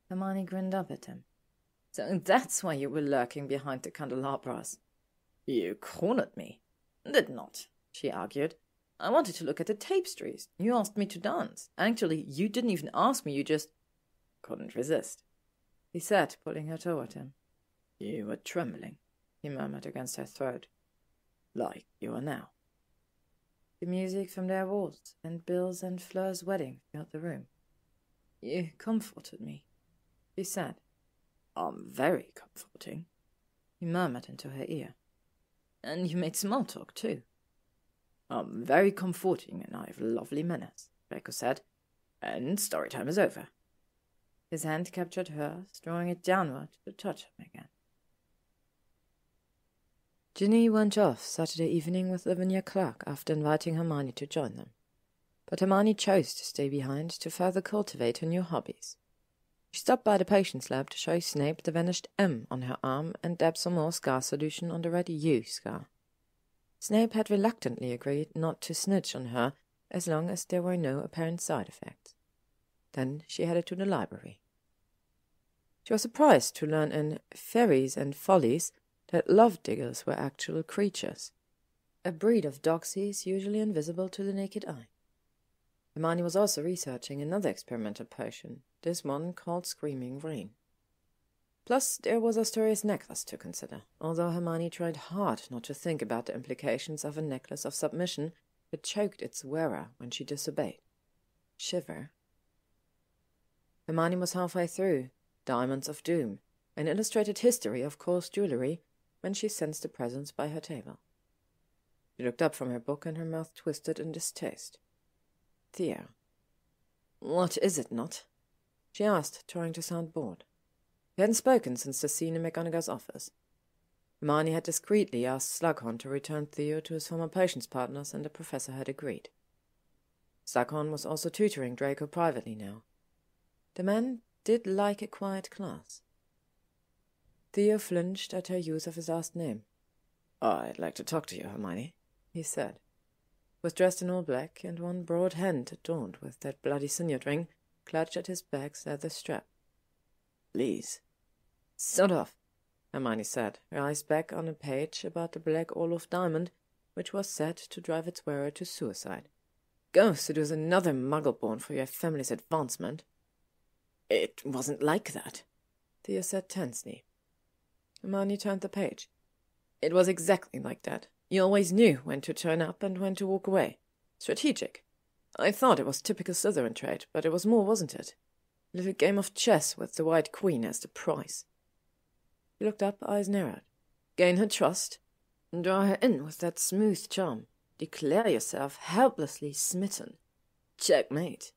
A: Hermione grinned up at him.
D: So that's why you were lurking behind the candelabras.
E: You cornered me.
D: Did not, she argued. I wanted to look at the tapestries. You asked me to dance. Actually, you didn't even ask me, you just
E: couldn't resist,
A: he said, pulling her toward him.
E: You were trembling, he murmured against her throat. Like you are now.
A: The music from their waltz and Bill's and Fleur's wedding filled the room.
D: You comforted me, she said.
E: Very comforting,
A: he murmured into her ear.
D: And you made small talk, too.
E: Very comforting, and I have lovely manners, Draco said. And story time is over.
A: His hand captured hers, drawing it downward to touch him again. Ginny went off Saturday evening with Lavinia Clark after inviting Hermione to join them. But Hermione chose to stay behind to further cultivate her new hobbies. She stopped by the patient's lab to show Snape the vanished M on her arm and dab some more scar solution on the red U scar. Snape had reluctantly agreed not to snitch on her as long as there were no apparent side effects. Then she headed to the library. She was surprised to learn in Fairies and Follies that love diggers were actual creatures, a breed of doxies usually invisible to the naked eye. Hermione was also researching another experimental potion, this one called Screaming Rain.
E: Plus, there was Astoria's necklace to consider, although Hermione tried hard not to think about the implications of a necklace of submission that choked its wearer when she disobeyed. Shiver. Hermione was halfway through Diamonds of Doom, an illustrated history of coarse jewellery, when she sensed a presence by her table. She looked up from her book and her mouth twisted in distaste. Theo. "What is it, Not?" she asked, trying to sound bored. He hadn't spoken since the scene in McGonagall's office. Hermione had discreetly asked Slughorn to return Theo to his former potions partners, and the professor had agreed. Slughorn was also tutoring Draco privately now. The man did like a quiet class. Theo flinched at her use of his last name. "I'd like to talk to you, Hermione," he said. He was dressed in all black, and one broad hand adorned with that bloody signet ring clutched at his bag's leather strap. "Please." "Sort of," Hermione said, her eyes back on a page about the black Orloff diamond, which was said to drive its wearer to suicide. "Go seduce another muggle-born for your family's advancement." "It wasn't like that," Theo said tensely. Hermione turned the page. "It was exactly like that. You always knew when to turn up and when to walk away. Strategic. I thought it was typical Slytherin trait, but it was more, wasn't it? A little game of chess with the White Queen as the prize." He looked up, eyes narrowed. "Gain her trust, and draw her in with that smooth charm. Declare yourself helplessly smitten. Checkmate."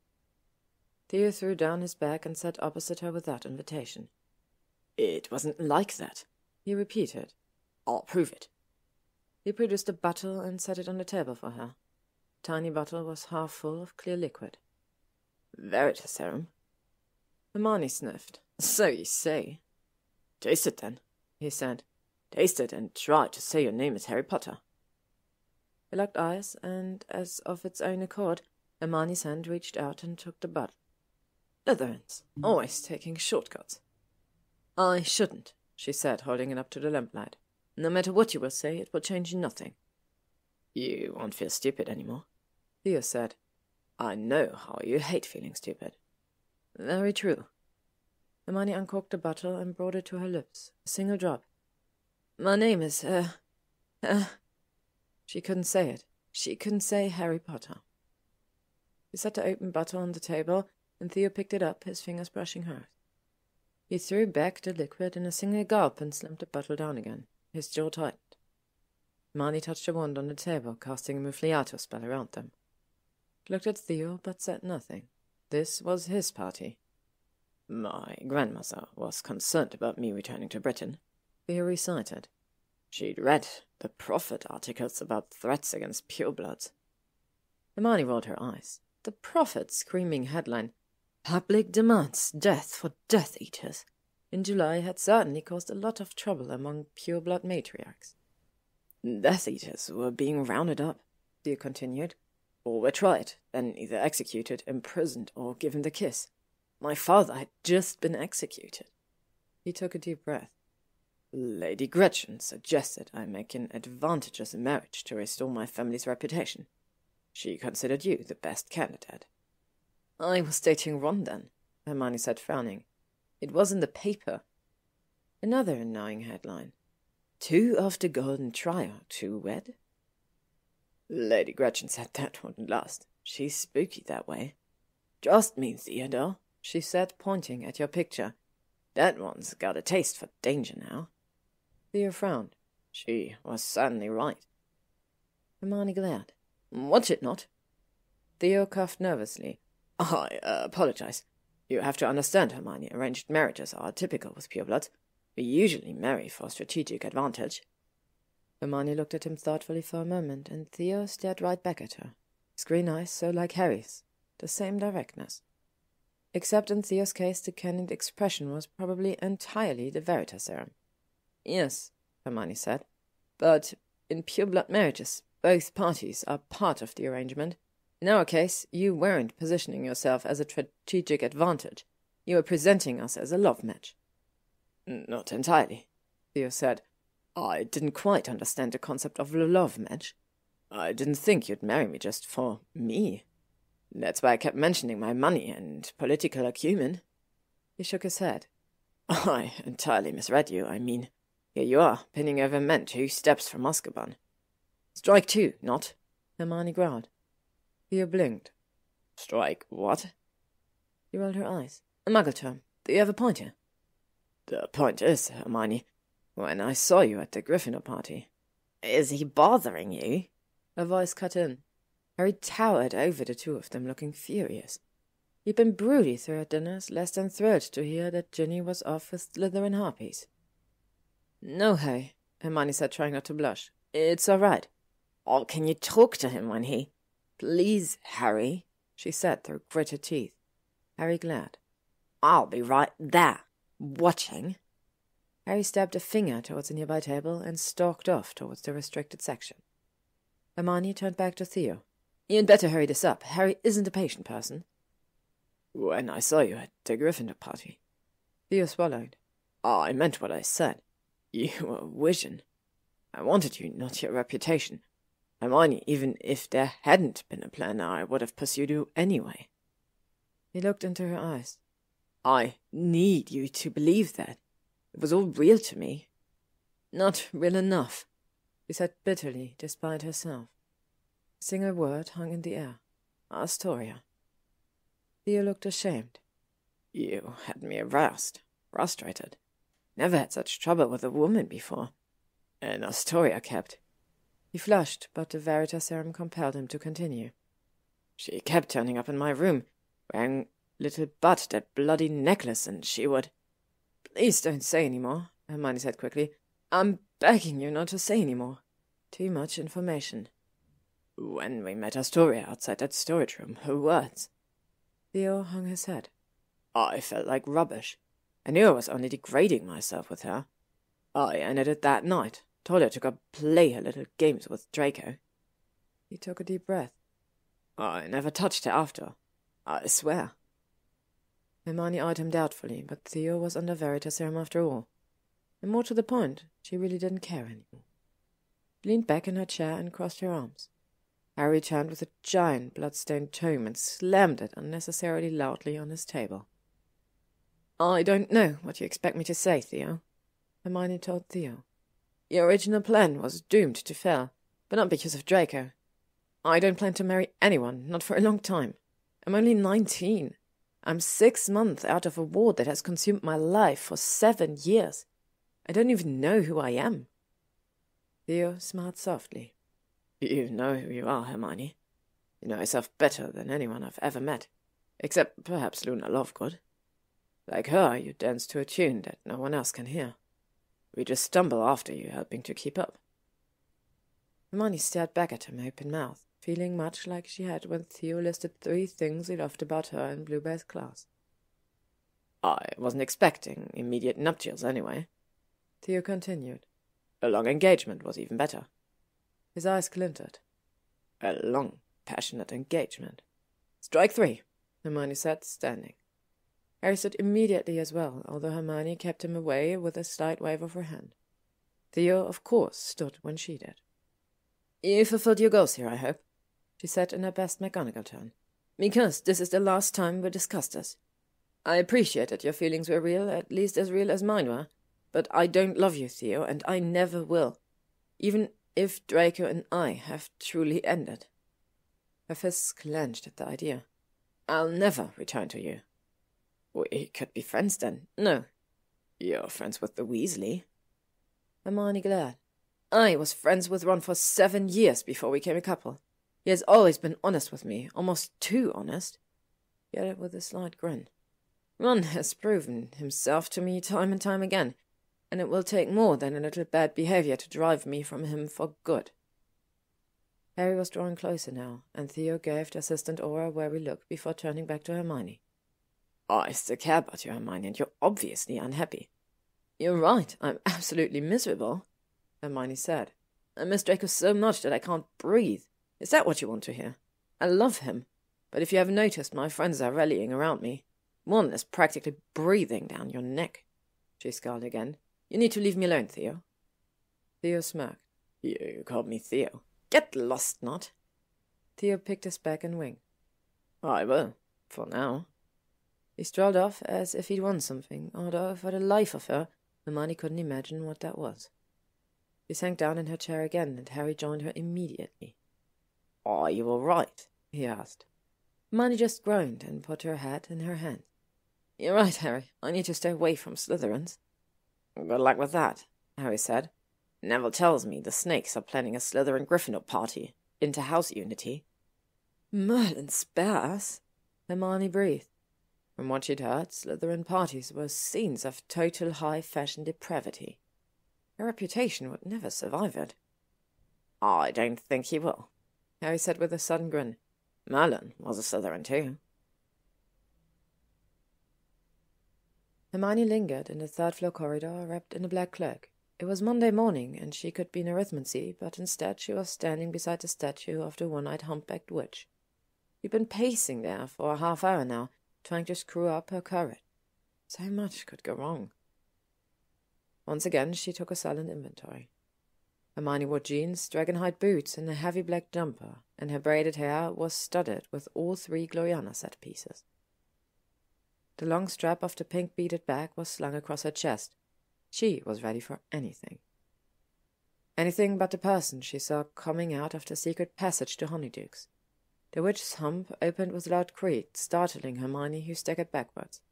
E: Theo threw down his bag and sat opposite her without invitation. "It wasn't like that," he repeated. "I'll prove it." He produced a bottle and set it on the table for her. The tiny bottle was half full of clear liquid. "Veritaserum?" Hermione sniffed. "So you say." "Taste it, then," he said. "Taste it and try to say your name is Harry Potter." They locked eyes, and, as of its own accord, Hermione's hand reached out and took the bottle. Slytherins, always taking shortcuts. "I shouldn't," she said, holding it up to the lamplight. "No matter what you will say, it will change nothing." "You won't feel stupid anymore," Theo said. "I know how you hate feeling stupid." "Very true." Hermione uncorked the bottle and brought it to her lips, a single drop. "My name is, She couldn't say it. She couldn't say Harry Potter. He set the open bottle on the table, and Theo picked it up, his fingers brushing hers. He threw back the liquid in a single gulp and slammed the bottle down again. His jaw tightened. Hermione touched a wand on the table, casting a Muffliato spell around them. He looked at Theo, but said nothing. This was his party. "My grandmother was concerned about me returning to Britain," Theo recited. "She'd read the Prophet articles about threats against purebloods." Hermione rolled her eyes. The Prophet screaming headline, "Public demands death for Death Eaters," in July had certainly caused a lot of trouble among pureblood matriarchs. "Death Eaters were being rounded up," Theo continued, "or were tried, then either executed, imprisoned, or given the kiss. My father had just been executed." He took a deep breath. "Lady Gretchen suggested I make an advantageous marriage to restore my family's reputation. She considered you the best candidate." "I was dating Ron then," Hermione said, frowning. "It was in the paper." Another annoying headline. "Two of the Golden Trio to wed?" "Lady Gretchen said that wouldn't last. She's spooky that way." "Trust me, Theodore," she said, pointing at your picture. "That one's got a taste for danger now." Theo frowned. She was certainly right. Hermione glared. "Watch it not." Theo coughed nervously. "I apologize. You have to understand, Hermione, arranged marriages are typical with purebloods. We usually marry for strategic advantage." Hermione looked at him thoughtfully for a moment, and Theo stared right back at her. His green eyes so like Harry's, the same directness. Except in Theo's case, the candid expression was probably entirely the Veritaserum. "Yes," Hermione said, "but in pureblood marriages, both parties are part of the arrangement. In our case, you weren't positioning yourself as a strategic advantage. You were presenting us as a love match." "Not entirely," Theo said. "I didn't quite understand the concept of a love match. I didn't think you'd marry me just for me. That's why I kept mentioning my money and political acumen." He shook his head. I entirely misread you, I mean. Here you are, pinning over men 2 steps from Azkaban. Strike 2, not?
B: Hermione growled. Theo blinked.
E: Strike what?
B: She rolled her eyes. A Muggle term. Do you have a point here?
E: The point is, Hermione, when I saw you at the Gryffindor party.
C: Is he bothering you?
B: Her voice cut in. Harry towered over the two of them, looking furious. He'd been broody through her dinners, less than thrilled to hear that Ginny was off with Slytherin harpies.
E: No, Harry, Hermione said, trying not to blush. It's all right.
C: Or can you talk to him when he...
E: Please, Harry, she said through gritted teeth.
B: Harry glared.
C: I'll be right there, watching.
B: Harry stabbed a finger towards a nearby table and stalked off towards the restricted section. Hermione turned back to Theo. You'd better hurry this up. Harry isn't a patient person.
E: When I saw you at the Gryffindor party.
B: Theo swallowed.
E: I meant what I said. You were a vision. I wanted you, not your reputation. Hermione, even if there hadn't been a plan, I would have pursued you anyway.
B: He looked into her eyes.
E: I need you to believe that. It was all real to me.
B: Not real enough, she said bitterly, despite herself. A single word hung in the air. Astoria. Theo looked ashamed.
E: You had me aroused, frustrated. Never had such trouble with a woman before. And Astoria kept.
B: He flushed, but the Veritaserum compelled him to continue.
E: She kept turning up in my room, wearing little Butt that bloody necklace, and she would...
B: Please don't say any more, Hermione said quickly. I'm begging you not to say any more. Too much information.
E: When we met Astoria outside that storage room, her words...
B: Theo hung his head.
E: I felt like rubbish. I knew I was only degrading myself with her. I ended it that night, told her to go play her little games with Draco.
B: He took a deep breath.
E: I never touched her after. I swear.
B: Hermione eyed him doubtfully, but Theo was under Veritaserum after all. And more to the point, she really didn't care anymore. She leaned back in her chair and crossed her arms. Harry turned with a giant blood-stained tome and slammed it unnecessarily loudly on his table. I don't know what you expect me to say, Theo, Hermione told Theo. Your original plan was doomed to fail, but not because of Draco. I don't plan to marry anyone, not for a long time. I'm only 19. I'm 6 months out of a war that has consumed my life for 7 years. I don't even know who I am. Theo smiled softly.
E: You know who you are, Hermione. You know yourself better than anyone I've ever met, except perhaps Luna Lovegood. Like her, you dance to a tune that no one else can hear. We just stumble after you, helping to keep up.
B: Hermione stared back at him open-mouthed, feeling much like she had when Theo listed 3 things he loved about her in Bluebeard's class.
E: I wasn't expecting immediate nuptials anyway,
B: Theo continued.
E: A long engagement was even better.
B: His eyes glinted.
E: A long, passionate engagement.
B: Strike 3, Hermione said, standing. Harry stood immediately as well, although Hermione kept him away with a slight wave of her hand. Theo, of course, stood when she did. You fulfilled your goals here, I hope, she said in her best McGonagall tone, because this is the last time we discuss this. I appreciate that your feelings were real, at least as real as mine were, but I don't love you, Theo, and I never will, even if Draco and I have truly ended. Her fists clenched at the idea. I'll never return to you.
E: We could be friends then. No. You're friends with the Weasley.
B: Hermione glared. I was friends with Ron for 7 years before we became a couple. He has always been honest with me, almost too honest. He added with a slight grin. Ron has proven himself to me time and time again, and it will take more than a little bad behavior to drive me from him for good. Harry was drawing closer now, and Theo gave the assistant Aura a wary look before turning back to Hermione.
E: I still care about you, Hermione, and you're obviously unhappy.
B: You're right, I'm absolutely miserable, Hermione said. I miss Draco so much that I can't breathe. Is that what you want to hear? I love him, but if you have noticed, my friends are rallying around me. One is practically breathing down your neck. She scowled again. You need to leave me alone, Theo. Theo smirked.
E: You called me Theo.
B: Get lost, not. Theo picked his back and winked.
E: I will, for now. He strolled off as if he'd won something, although for the life of her, Hermione couldn't imagine what that was. She sank down in her chair again, and Harry joined her immediately. "Are you all right?" he asked. Hermione just groaned and put her head in her hand. "You're right, Harry. I need to stay away from Slytherins." "Good luck with that," Harry said. "Neville tells me the Snakes are planning a Slytherin-Gryffindor party, inter-house unity." "Merlin spare us," Hermione breathed. From what she'd heard, Slytherin parties were scenes of total high-fashion depravity. Her reputation would never survive it. "I don't think he will," Harry said with a sudden grin. "Merlin was a Slytherin too." Hermione lingered in the third-floor corridor, wrapped in a black cloak. It was Monday morning, and she could be in arithmancy, but instead she was standing beside the statue of the one-eyed humpbacked witch. She'd been pacing there for a half-hour now, trying to screw up her courage. So much could go wrong. Once again she took a silent inventory. Hermione wore jeans, dragon-hide boots, and a heavy black jumper, and her braided hair was studded with all 3 Gloriana set pieces. The long strap of the pink beaded bag was slung across her chest. She was ready for anything. Anything but the person she saw coming out of the secret passage to Honeydukes. The witch's hump opened with a loud creak, startling Hermione, who staggered backwards.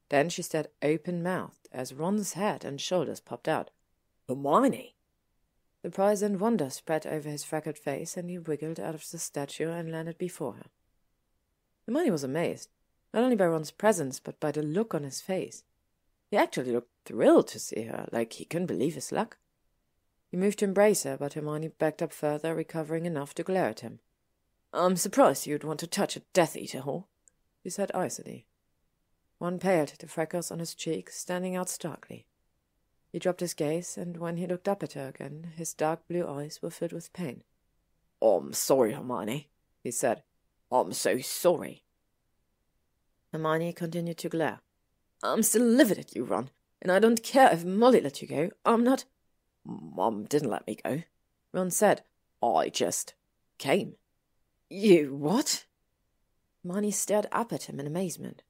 E: Then she stared open-mouthed as Ron's head and shoulders popped out. "Hermione!" Surprise and wonder spread over his freckled face, and he wiggled out of the statue and landed before her. Hermione was amazed, not only by Ron's presence, but by the look on his face. He actually looked thrilled to see her, like he couldn't believe his luck. He moved to embrace her, but Hermione backed up further, recovering enough to glare at him. "I'm surprised you'd want to touch a Death Eater, Hall," she said icily. Ron paled, the freckles on his cheeks standing out starkly. He dropped his gaze, and when he looked up at her again, his dark blue eyes were filled with pain. "I'm sorry, Hermione," he said. "I'm so sorry." Hermione continued to glare. "I'm still livid at you, Ron, and I don't care if Molly let you go. I'm not—" "Mum didn't let me go," Ron said. "I just came." "You what?" Hermione stared up at him in amazement.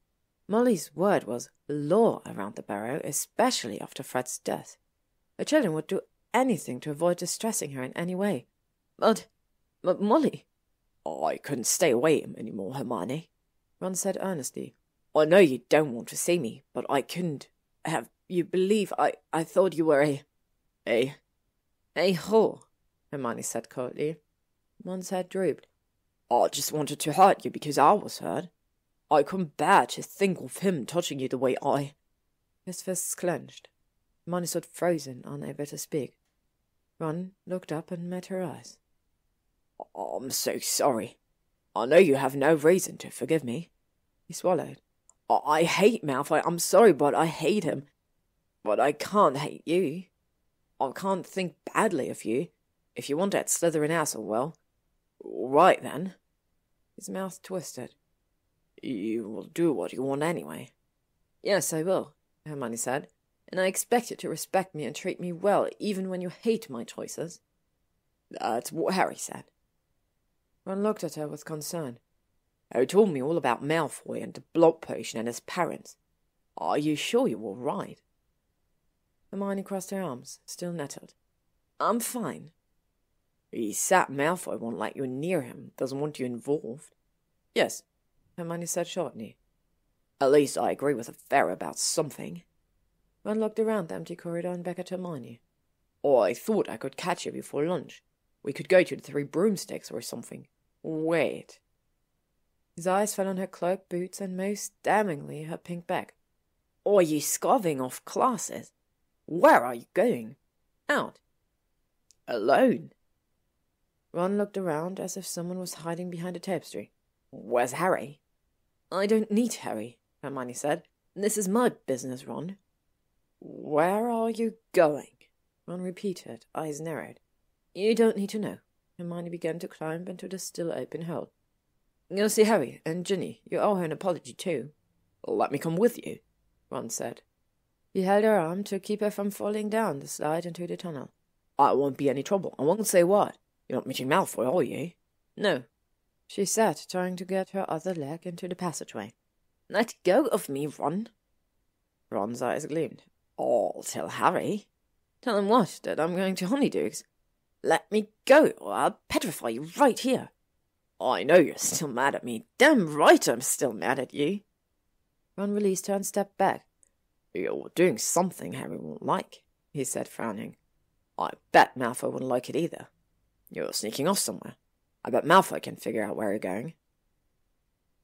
E: Molly's word was law around the Barrow, especially after Fred's death. The children would do anything to avoid distressing her in any way. But Molly— "I couldn't stay away any more, Hermione," Ron said earnestly. "I know you don't want to see me, but I couldn't have you believe I thought you were a whore," Hermione said coldly. Ron's head drooped. "I just wanted to hurt you because I was hurt. I couldn't bear to think of him touching you the way I—" His fists clenched. Hermione stood frozen, unable to speak. Ron looked up and met her eyes. "I'm so sorry. I know you have no reason to forgive me." He swallowed. I hate Malfoy. I'm sorry, but I hate him. But I can't hate you. I can't think badly of you. If you want that Slytherin asshole, well, all right then." His mouth twisted. "You will do what you want anyway." "Yes, I will," Hermione said. "And I expect you to respect me and treat me well, even when you hate my choices." "That's what Harry said." Ron looked at her with concern. "Harry told me all about Malfoy and the blood potion and his parents. Are you sure you're all right?" Hermione crossed her arms, still nettled. "I'm fine." "He said Malfoy won't let you near him, doesn't want you involved." "Yes," Hermione said shortly. "At least I agree with a fair about something." Ron looked around the empty corridor and back at Hermione. "I thought I could catch you before lunch. We could go to the 3 Broomsticks or something. Wait." His eyes fell on her cloak, boots, and most damningly her pink bag. "Are you scarving off classes? Where are you going?" "Out." "Alone?" Ron looked around as if someone was hiding behind a tapestry. "Where's Harry?" "I don't need Harry," Hermione said. "This is my business, Ron." "Where are you going?" Ron repeated, eyes narrowed. "You don't need to know." Hermione began to climb into the still open hole. "Go see Harry and Ginny. You owe her an apology too." "Let me come with you," Ron said. He held her arm to keep her from falling down the slide into the tunnel. "I won't be any trouble. I won't say what. You're not meeting Malfoy, are you?" "No," she said, trying to get her other leg into the passageway.
C: Let go of me, Ron. Ron's eyes gleamed. I'll tell Harry. Tell him what? That I'm going to Honeydukes? Let me go, or I'll petrify you right here. I know you're still mad at me. Damn right I'm still mad at you. Ron released her and stepped back. You're doing something Harry won't like, he said, frowning. I bet Malfoy wouldn't like it either. You're sneaking off somewhere. I bet Malfoy can figure out where you're going.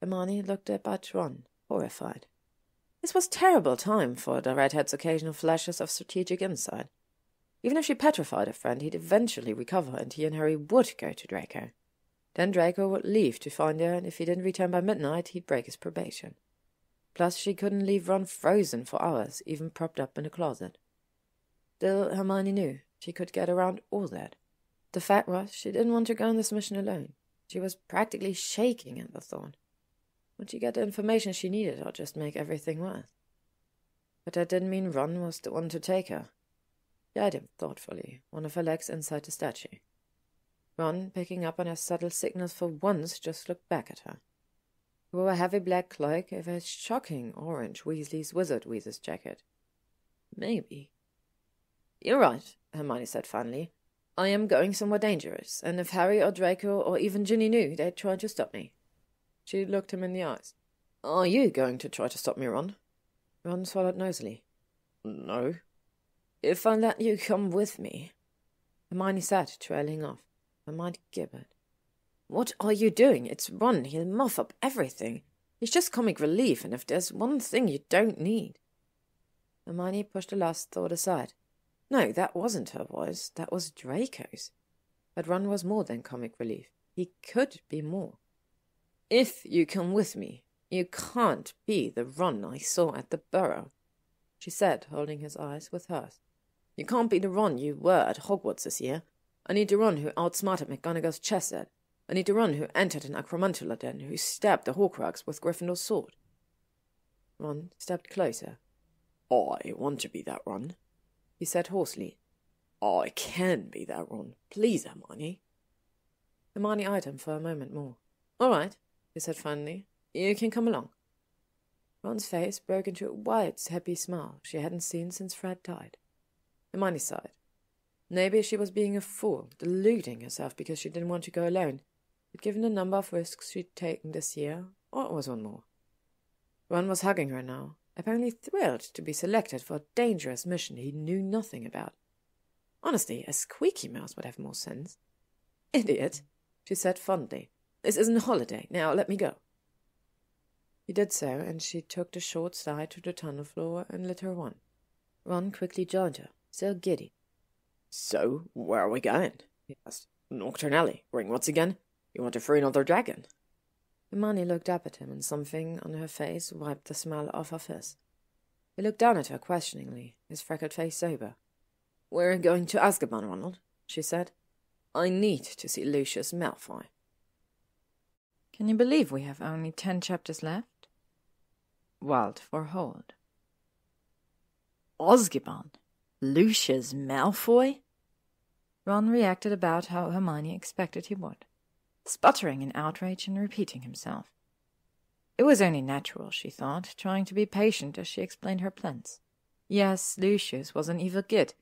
C: Hermione looked up at Ron, horrified. This was terrible time for the redhead's occasional flashes of strategic insight. Even if she petrified her friend, he'd eventually recover, and he and Harry would go to Draco. Then Draco would leave to find her, and if he didn't return by midnight, he'd break his probation. Plus, she couldn't leave Ron frozen for hours, even propped up in a closet. Still, Hermione knew she could get around all that. The fact was, she didn't want to go on this mission alone. She was practically shaking at the thought. Would she get the information she needed, or just make everything worse? But that didn't mean Ron was the one to take her. She eyed him thoughtfully, one of her legs inside the statue. Ron, picking up on her subtle signals for once, just looked back at her. He wore a heavy black cloak over his shocking orange Weasley's Wizard's jacket. Maybe. You're right, Hermione said finally. I am going somewhere dangerous, and if Harry or Draco or even Ginny knew, they'd try to stop me. She looked him in the eyes. Are you going to try to stop me, Ron? Ron swallowed noisily. No. If I let you come with me. Hermione sat, trailing off. Her mind gibbered. What are you doing? It's Ron. He'll muff up everything. He's just comic relief, and if there's one thing you don't need. Hermione pushed the last thought aside. No, that wasn't her voice. That was Draco's. But Ron was more than comic relief. He could be more. If you come with me, you can't be the Ron I saw at the Burrow, she said, holding his eyes with hers. You can't be the Ron you were at Hogwarts this year. I need the Ron who outsmarted McGonagall's chess set. I need the Ron who entered an acromantula den, who stabbed the Horcrux with Gryffindor's sword. Ron stepped closer. I want to be that Ron, he said hoarsely. I can be that Ron. Please, Hermione. Hermione eyed him for a moment more. All right, he said finally. You can come along. Ron's face broke into a wide, happy smile she hadn't seen since Fred died. Hermione sighed. Maybe she was being a fool, deluding herself because she didn't want to go alone. But given the number of risks she'd taken this year, what was one more? Ron was hugging her now, apparently thrilled to be selected for a dangerous mission he knew nothing about. Honestly, a squeaky mouse would have more sense. Idiot, she said fondly. This isn't a holiday. Now let me go. He did so, and she took the short slide to the tunnel floor and lit her wand. Ron quickly joined her, still giddy. So, where are we going? He asked. Nocturnally. Ringwat's again? You want to free another dragon? Hermione looked up at him, and something on her face wiped the smile off her face. He looked down at her questioningly, his freckled face sober. We're going to Azkaban, Ronald, she said. I need to see Lucius Malfoy.
A: Can you believe we have only 10 chapters left? Wild for hold.
D: Azkaban? Lucius Malfoy?
A: Ron reacted about how Hermione expected he would, sputtering in outrage and repeating himself. It was only natural, she thought, trying to be patient as she explained her plans. Yes, Lucius was an evil git.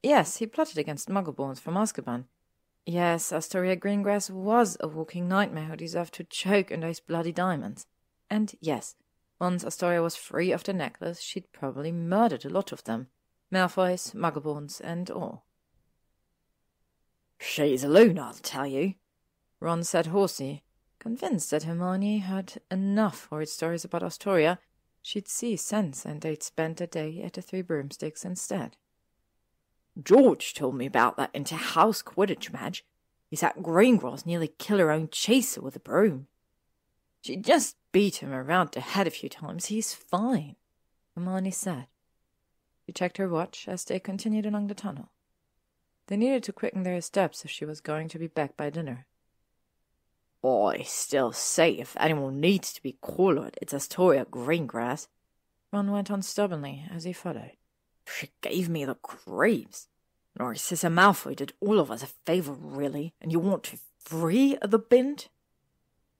A: Yes, he plotted against Muggleborns from Azkaban. Yes, Astoria Greengrass was a walking nightmare who deserved to choke in those bloody diamonds. And yes, once Astoria was free of the necklace, she'd probably murdered a lot of them. Malfoys, Muggleborns, and all.
D: She's a loon, I'll tell you,
A: Ron said hoarsely, convinced that Hermione had enough horrid stories about Astoria. She'd see sense, and they'd spend the day at the Three Broomsticks instead.
D: George told me about that inter-house Quidditch match. He said Greengrass nearly killed her own chaser with a broom.
A: She just beat him around the head a few times. He's fine, Hermione said. She checked her watch as they continued along the tunnel. They needed to quicken their steps if she was going to be back by dinner.
D: I still say if anyone needs to be collared, it's Astoria Greengrass,
A: Ron went on stubbornly as he followed.
D: She gave me the creeps. Narcissa Malfoy did all of us a favor, really, and you want to free the bint?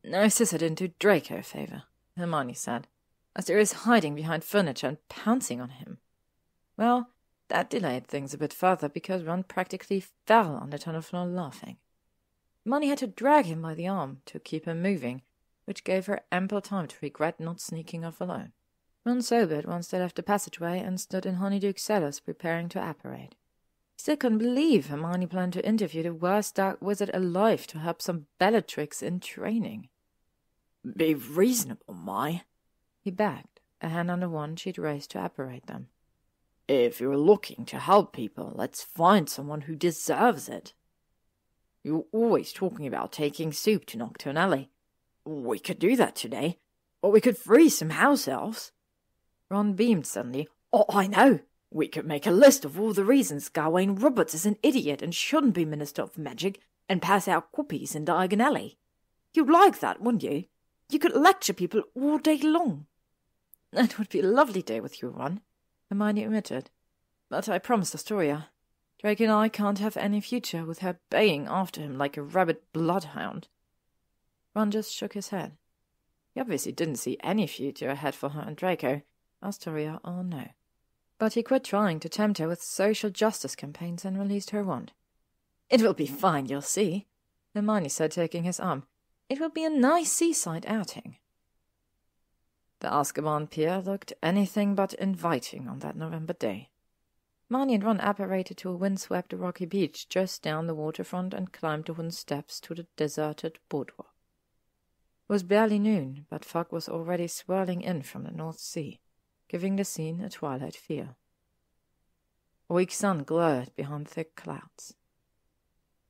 A: Narcissa didn't do Draco a favor, Hermione said. as there is hiding behind furniture and pouncing on him. Well, that delayed things a bit further because Ron practically fell on the tunnel floor laughing. Hermione had to drag him by the arm to keep him moving, which gave her ample time to regret not sneaking off alone. Ron sobered once they left the passageway and stood in Honeyduke's cellars preparing to apparate. He still couldn't believe Hermione planned to interview the worst dark wizard alive to help some Bellatrix in training.
E: "Be reasonable, Mai,"
A: he begged, a hand on the wand she'd raised to apparate them.
E: "If you're looking to help people, let's find someone who deserves it. You're always talking about taking soup to Nocturne Alley. We could do that today, or we could freeze some house elves."
A: Ron beamed suddenly.
E: "Oh, I know! We could make a list of all the reasons Gawain Roberts is an idiot and shouldn't be Minister of Magic, and pass out whoopies in Diagon Alley. You'd like that, wouldn't you? You could lecture people all day long."
A: "That would be a lovely day with you, Ron," Hermione admitted. "But I promised Astoria. Draco and I can't have any future with her baying after him like a rabid bloodhound." Ron just shook his head. He obviously didn't see any future ahead for her and Draco, Astoria or no. But he quit trying to tempt her with social justice campaigns and released her wand. "It will be fine, you'll see," Hermione said, taking his arm. "It will be a nice seaside outing." The Azkaban pier looked anything but inviting on that November day. Hermione and Ron apparated to a windswept rocky beach just down the waterfront and climbed the wooden steps to the deserted boardwalk. It was barely noon, but fog was already swirling in from the North Sea, giving the scene a twilight feel. A weak sun glowed behind thick clouds.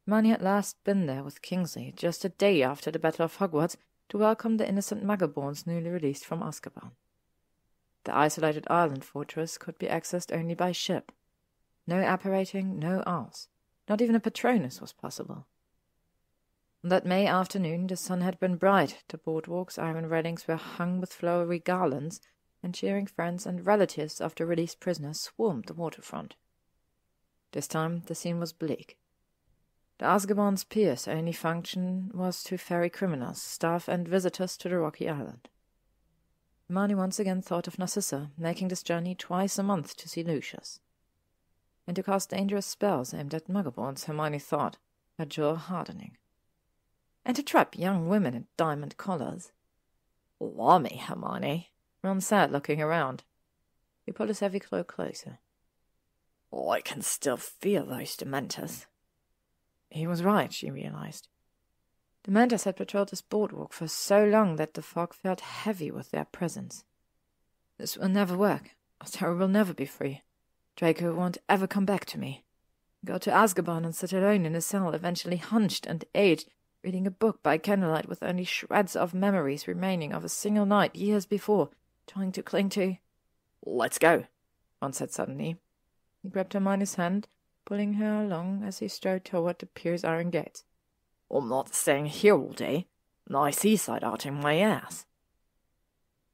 A: Hermione had last been there with Kingsley just a day after the Battle of Hogwarts to welcome the innocent Muggle-borns newly released from Azkaban. The isolated island fortress could be accessed only by ship. No apparating, no owls. Not even a Patronus was possible. On that May afternoon the sun had been bright, the boardwalk's iron railings were hung with flowery garlands, and cheering friends and relatives of the released prisoners swarmed the waterfront. This time the scene was bleak. The Azkaban's pier's only function was to ferry criminals, staff and visitors to the rocky island. Hermione once again thought of Narcissa, making this journey twice a month to see Lucius. And to cast dangerous spells aimed at Muggleborns, Hermione thought, her jaw hardening. And to trap young women in diamond collars.
E: "Blimey, Hermione,"
A: Ron said, looking around. He pulled his heavy cloak closer.
E: "I can still feel those Dementors."
A: He was right, she realized. The Dementors had patrolled this boardwalk for so long that the fog felt heavy with their presence. "This will never work. Astoria will never be free. Draco won't ever come back to me. Go to Azkaban and sit alone in a cell, eventually hunched and aged, reading a book by candlelight with only shreds of memories remaining of a single night years before, trying to cling to—"
E: "Let's go,"
A: Ron said suddenly. He grabbed Hermione's hand, pulling her along as he strode toward the pier's iron gates.
E: "I'm not staying here all day. Nice seaside outing my ass."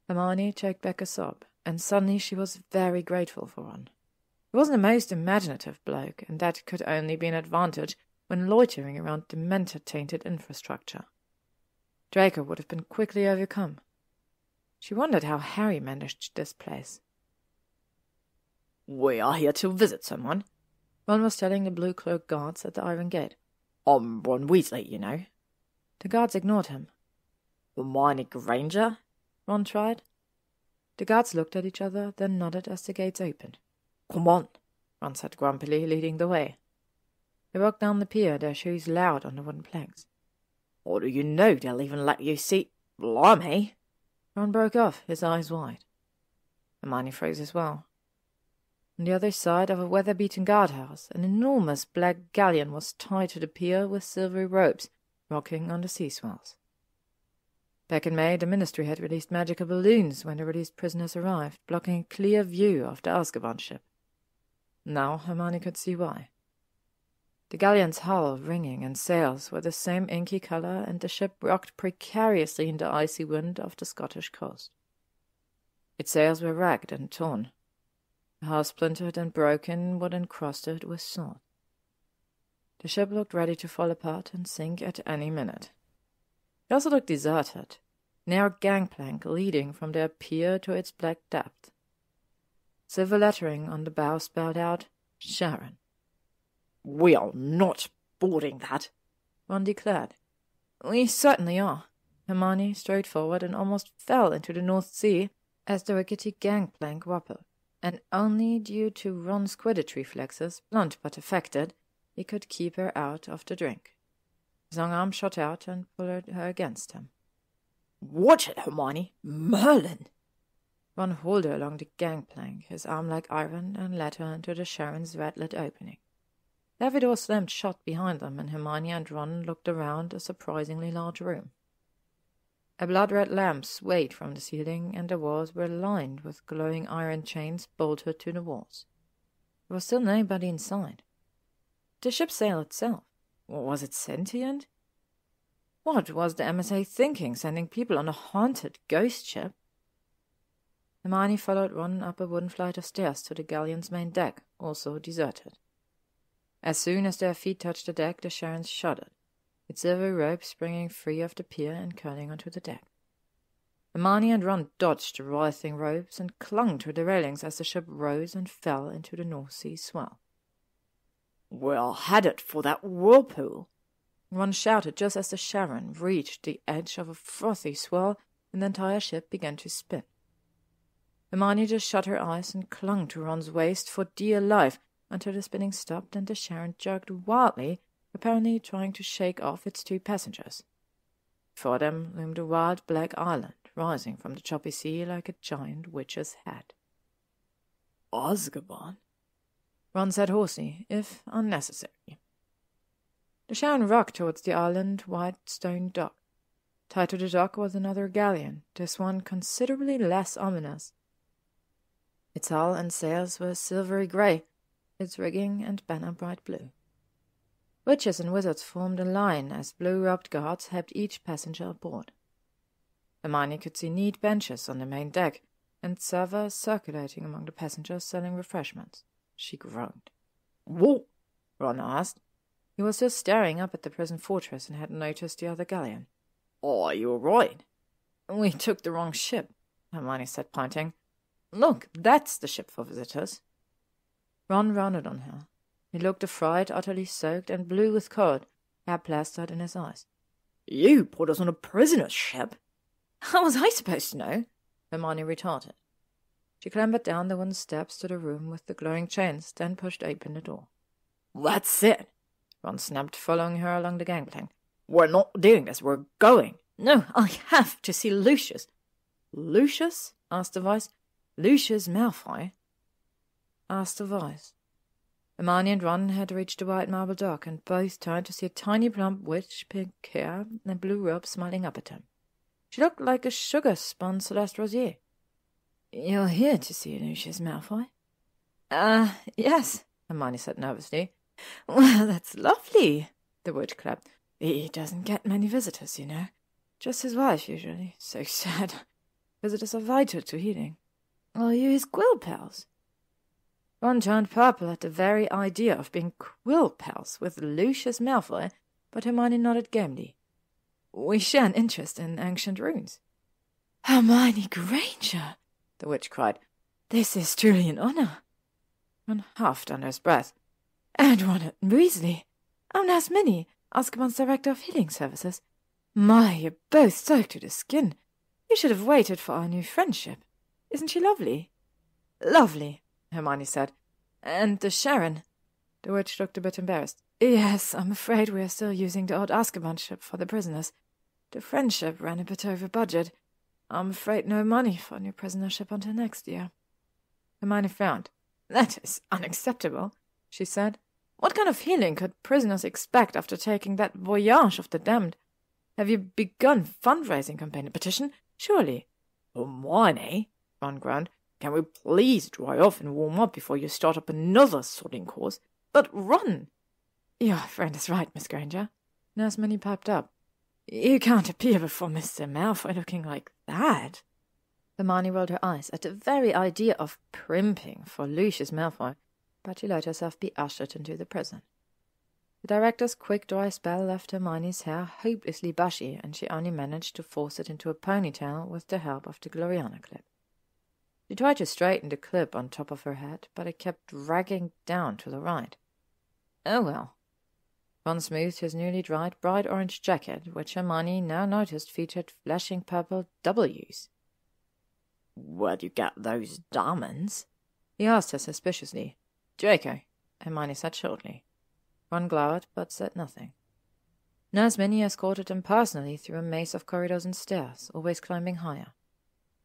A: Hermione choked back a sob, and suddenly she was very grateful for Ron. He wasn't the most imaginative bloke, and that could only be an advantage when loitering around Dementor-tainted infrastructure. Draco would have been quickly overcome. She wondered how Harry managed this place.
E: "We are here to visit someone,"
A: Ron was telling the blue-cloaked guards at the iron gate.
E: "I'm Ron Weasley, you know."
A: The guards ignored him.
E: "Hermione Granger?"
A: Ron tried. The guards looked at each other, then nodded as the gates opened.
E: "Come on,"
A: Ron said grumpily, leading the way. They walked down the pier, their shoes loud on the wooden planks.
E: "How do you know they'll even let you see— Blimey!"
A: Ron broke off, his eyes wide. Hermione froze as well. On the other side of a weather-beaten guardhouse, an enormous black galleon was tied to the pier with silvery ropes, rocking on the sea swells. Back in May, the Ministry had released magical balloons when the released prisoners arrived, blocking a clear view of the Azkaban ship. Now Hermione could see why. The galleon's hull, ringing, and sails were the same inky color, and the ship rocked precariously in the icy wind off the Scottish coast. Its sails were ragged and torn. The hull splintered and broken, wood encrusted with salt. The ship looked ready to fall apart and sink at any minute. It also looked deserted.
B: narrow gangplank leading from their pier to its black depth. Silver lettering on the bow spelled out, Sharon.
E: "We are not boarding that,"
B: Ron declared. "We certainly are." Hermione strode forward and almost fell into the North Sea as the rickety gangplank wobbled, and only due to Ron's Quidditch reflexes, blunt but effective, he could keep her out of the drink. His long arm shot out and pulled her against him.
E: "Watch it, Hermione! Merlin!"
B: Ron hauled her along the gangplank, his arm like iron, and led her into the Sharon's red-lit opening. The heavy door slammed shut behind them, and Hermione and Ron looked around a surprisingly large room. A blood-red lamp swayed from the ceiling, and the walls were lined with glowing iron chains bolted to the walls. There was still nobody inside. The ship sail itself, was it sentient? What was the MSA thinking, sending people on a haunted ghost ship? Hermione followed Ron up a wooden flight of stairs to the galleon's main deck, also deserted. As soon as their feet touched the deck, the Sharon shuddered, its silver rope springing free of the pier and curling onto the deck. Hermione and Ron dodged the writhing ropes and clung to the railings as the ship rose and fell into the North Sea swell.
E: "We're headed for that whirlpool,"
B: Ron shouted just as the Sharon reached the edge of a frothy swell and the entire ship began to spin. Hermione just shut her eyes and clung to Ron's waist for dear life until the spinning stopped and the Sharon jerked wildly, apparently trying to shake off its 2 passengers. Before them loomed a wild black island, rising from the choppy sea like a giant witch's head.
E: "Azkaban,"
B: Ron said hoarsely, if unnecessary. The Sharon rocked towards the island-wide stone dock. Tied to the dock was another galleon, this one considerably less ominous. Its hull and sails were silvery grey, its rigging and banner bright blue. Witches and wizards formed a line as blue-robed guards helped each passenger aboard. Hermione could see neat benches on the main deck, and servers circulating among the passengers selling refreshments. She groaned.
E: "What?"
B: Ron asked. He was still staring up at the prison fortress and hadn't noticed the other galleon.
E: "Are you all right?"
B: "We took the wrong ship," Hermione said, pointing. "Look, that's the ship for visitors." Ron rounded on her. He looked affrighted, utterly soaked, and blue with cold, hair plastered in his eyes.
E: "You put us on a prisoner's ship?"
B: "How was I supposed to know?" Hermione retorted. She clambered down the wooden steps to the room with the glowing chains, then pushed open the door.
E: "That's it,"
B: Ron snapped, following her along the gangplank.
E: "We're not doing this, we're going."
B: "No, I have to see Lucius." "Lucius?" asked the voice. "Lucius Malfoy?" asked the voice. Hermione and Ron had reached the white marble dock, and both turned to see a tiny plump witch, pink hair and blue robe, smiling up at them. She looked like a sugar-spun Celeste Rosier. "You're here to see Lucius Malfoy?"
F: Yes,"
B: Hermione said nervously.
F: "Well, that's lovely,"
B: the witch clapped.
F: "He doesn't get many visitors, you know. Just his wife, usually. So sad. Visitors are vital to healing. Are you his quill pals?"
B: Ron turned purple at the very idea of being quill pals with Lucius Malfoy, but Hermione nodded gamely.
F: "We share an interest in ancient runes." "Hermione Granger!" the witch cried. "This is truly an honor."
B: Ron huffed under his breath.
F: "And Ronald Weasley. I'm Nurse Minnie, Azkaban's Director of Healing Services. My, you're both soaked to the skin. You should have waited for our new friendship. Isn't she lovely?"
B: "Lovely," Hermione said. "And the Sharon?" The witch looked a bit embarrassed.
F: "Yes, I'm afraid we are still using the old Azkaban ship for the prisoners. The friendship ran a bit over budget. I'm afraid no money for a new prisoner ship until next year."
B: Hermione frowned. "That is unacceptable," she said. "What kind of healing could prisoners expect after taking that voyage of the damned? Have you begun fundraising campaign petition? Surely."
E: "Hermione," Ron groaned, "can we please dry off and warm up before you start up another sodding course?"
B: "But Ron—"
F: "Your friend is right, Miss Granger," Nurse Minnie piped up. "You can't appear before Mr. Malfoy looking like that."
B: Hermione rolled her eyes at the very idea of primping for Lucius Malfoy, but she let herself be ushered into the prison. The director's quick dry spell left Hermione's hair hopelessly bushy, and she only managed to force it into a ponytail with the help of the Gloriana clip. She tried to straighten the clip on top of her head, but it kept dragging down to the right. Oh well. Ron smoothed his newly dried bright orange jacket, which Hermione now noticed featured flashing purple W's.
C: "Where'd you get those diamonds?"
B: he asked her suspiciously. "Draco," Hermione said shortly. Ron glowered, but said nothing. Nurse Minnie escorted him personally through a maze of corridors and stairs, always climbing higher.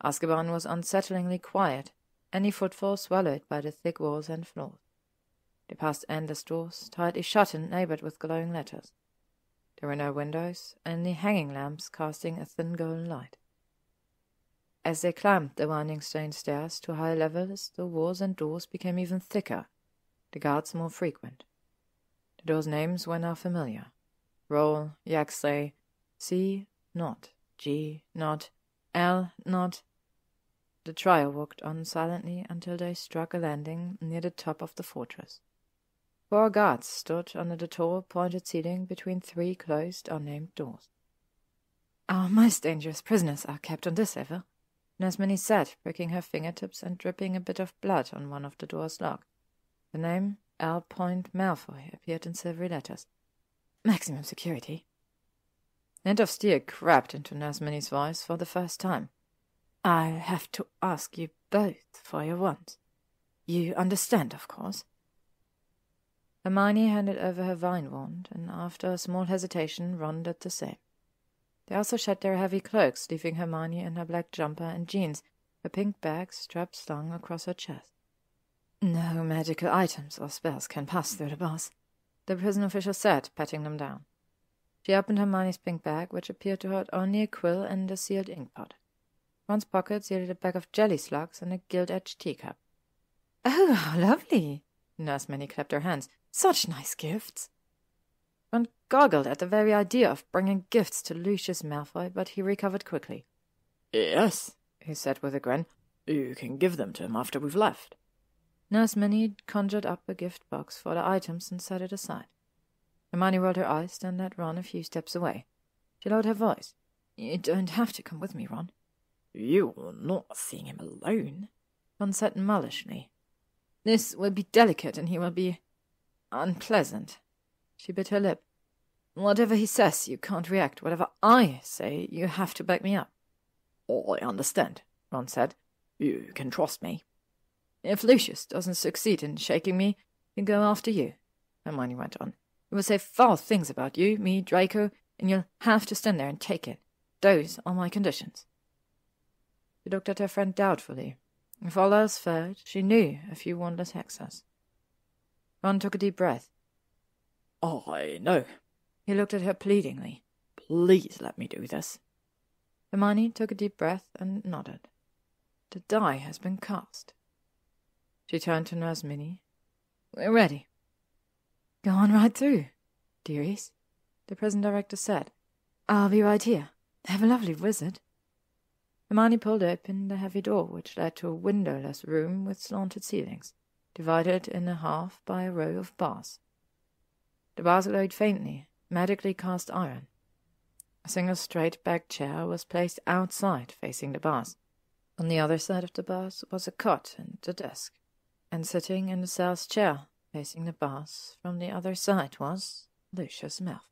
B: Azkaban was unsettlingly quiet, any footfall swallowed by the thick walls and floors. They passed endless doors, tightly shut and labelled with glowing letters. There were no windows, only hanging lamps casting a thin golden light. As they climbed the winding stone stairs to higher levels, the walls and doors became even thicker, the guards more frequent. The doors' names were now familiar. Roll, Yaxley, C. Not, G. Not, L. Not. The trio walked on silently until they struck a landing near the top of the fortress. 4 guards stood under the tall, pointed ceiling between 3 closed, unnamed doors. "Our most dangerous prisoners are kept on this level," Nurse Minnie said, pricking her fingertips and dripping a bit of blood on one of the doors' lock. The name L. Malfoy appeared in silvery letters. "Maximum security." The hint of steel crept into Nurse Minnie's voice for the first time. "I'll have to ask you both for your wands. You understand, of course." Hermione handed over her vine wand, and after a small hesitation Ron did the same. They also shed their heavy cloaks, leaving Hermione in her black jumper and jeans, her pink bag strap slung across her chest. "No magical items or spells can pass through the bars," the prison official said, patting them down. She opened Hermione's pink bag, which appeared to hold only a quill and a sealed inkpot. Ron's pockets yielded a bag of jelly slugs and a gilt-edged teacup. "Oh, how lovely!" Nurse Minnie clapped her hands. "Such nice gifts!" Ron goggled at the very idea of bringing gifts to Lucius Malfoy, but he recovered quickly.
C: "Yes," he said with a grin. "You can give them to him after we've left."
B: Nurse Minnie conjured up a gift box for the items and set it aside. Hermione rolled her eyes and led Ron a few steps away. She lowered her voice. "You don't have to come with me, Ron."
C: "You're not seeing him alone,"
B: Ron said mullishly. "This will be delicate and he will be unpleasant." She bit her lip. "Whatever he says, you can't react. Whatever I say, you have to back me up."
C: "I understand," Ron said. "You can trust me."
B: "If Lucius doesn't succeed in shaking me, he'll go after you," Hermione went on. "He will say foul things about you, me, Draco, and you'll have to stand there and take it. Those are my conditions." She looked at her friend doubtfully. If all else failed, she knew a few wandless hexers. Ron took a deep breath.
C: "I know."
B: He looked at her pleadingly.
C: "Please let me do this."
B: Hermione took a deep breath and nodded. The die has been cast. She turned to Nurse Minnie. "We're ready." "Go on right through, dearies," the prison director said. "I'll be right here. Have a lovely visit." Hermione pulled open the heavy door, which led to a windowless room with slanted ceilings, divided in half by a row of bars. The bars glowed faintly, magically cast iron. A single straight-backed chair was placed outside, facing the bars. On the other side of the bars was a cot and a desk, and sitting in the cell's chair, facing the bars from the other side, was Lucius Malfoy.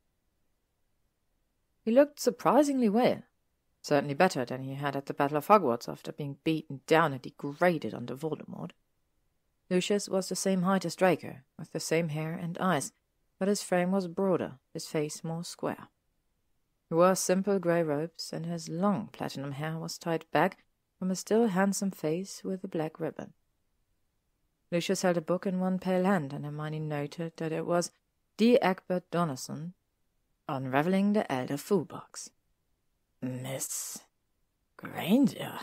B: He looked surprisingly well, certainly better than he had at the Battle of Hogwarts after being beaten down and degraded under Voldemort. Lucius was the same height as Draco, with the same hair and eyes, but his frame was broader, his face more square. He wore simple grey robes, and his long platinum hair was tied back from a still handsome face with a black ribbon. Lucius held a book in one pale hand, and Hermione noted that it was D. Egbert Donnerson, Unravelling the Elder Fool Box.
C: "Miss Granger,"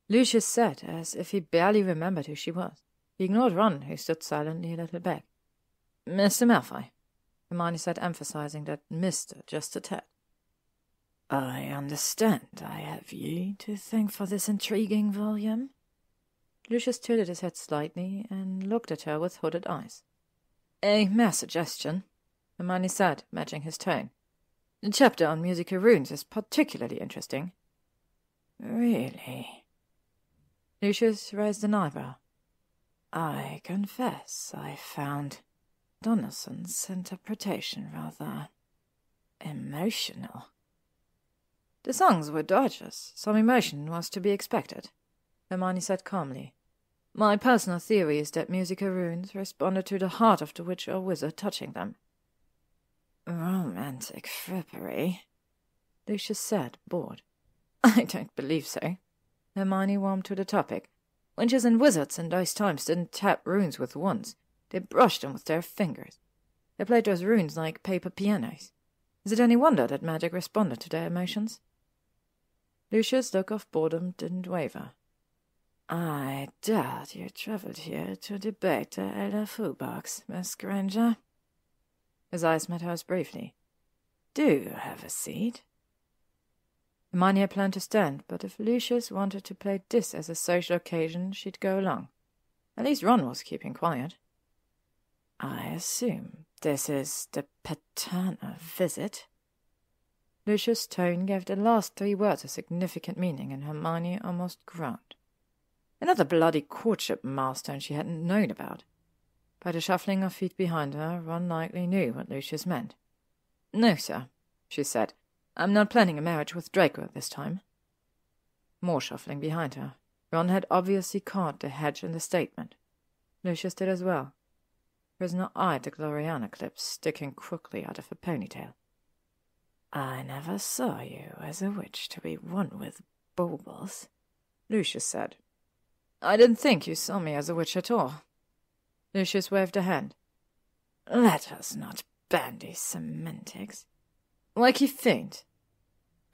B: Lucius said, as if he barely remembered who she was. He ignored Ron, who stood silently a little back. "Mr. Malfoy," Hermione said, emphasizing that Mr. just a tad.
C: "I understand I have you to thank for this intriguing volume."
B: Lucius tilted his head slightly and looked at her with hooded eyes. "A mere suggestion." Hermione said, matching his tone. The chapter on musical runes is particularly interesting.
D: Really?
B: Lucius raised an eyebrow.
D: I confess I found Donaldson's interpretation rather emotional.
B: The songs were gorgeous. Some emotion was to be expected, Hermione said calmly. My personal theory is that musical runes responded to the heart of the witch or wizard touching them.
D: Romantic frippery,
B: Lucius said, bored. I don't believe so. Hermione warmed to the topic. Witches and wizards in those times didn't tap runes with wands. They brushed them with their fingers. They played those runes like paper pianos. Is it any wonder that magic responded to their emotions? Lucius' look of boredom didn't waver.
D: I doubt you travelled here to debate the LFO box, Miss Granger.
B: His eyes met hers briefly.
D: Do have a seat.
B: Hermione had planned to stand, but if Lucius wanted to play this as a social occasion, she'd go along. At least Ron was keeping quiet.
D: I assume this is the paternal visit?
B: Lucius' tone gave the last 3 words a significant meaning, and Hermione almost groaned. Another bloody courtship milestone she hadn't known about. By the shuffling of feet behind her, Ron likely knew what Lucius meant. No, sir, she said. I'm not planning a marriage with Draco at this time. More shuffling behind her. Ron had obviously caught the hedge in the statement. Lucius did as well. Prisoner eyed the Gloriana clip sticking crookly out of her ponytail.
D: I never saw you as a witch to be one with baubles,
B: Lucius said. I didn't think you saw me as a witch at all. Lucius waved a hand.
D: Let us not bandy semantics.
B: Like he faint,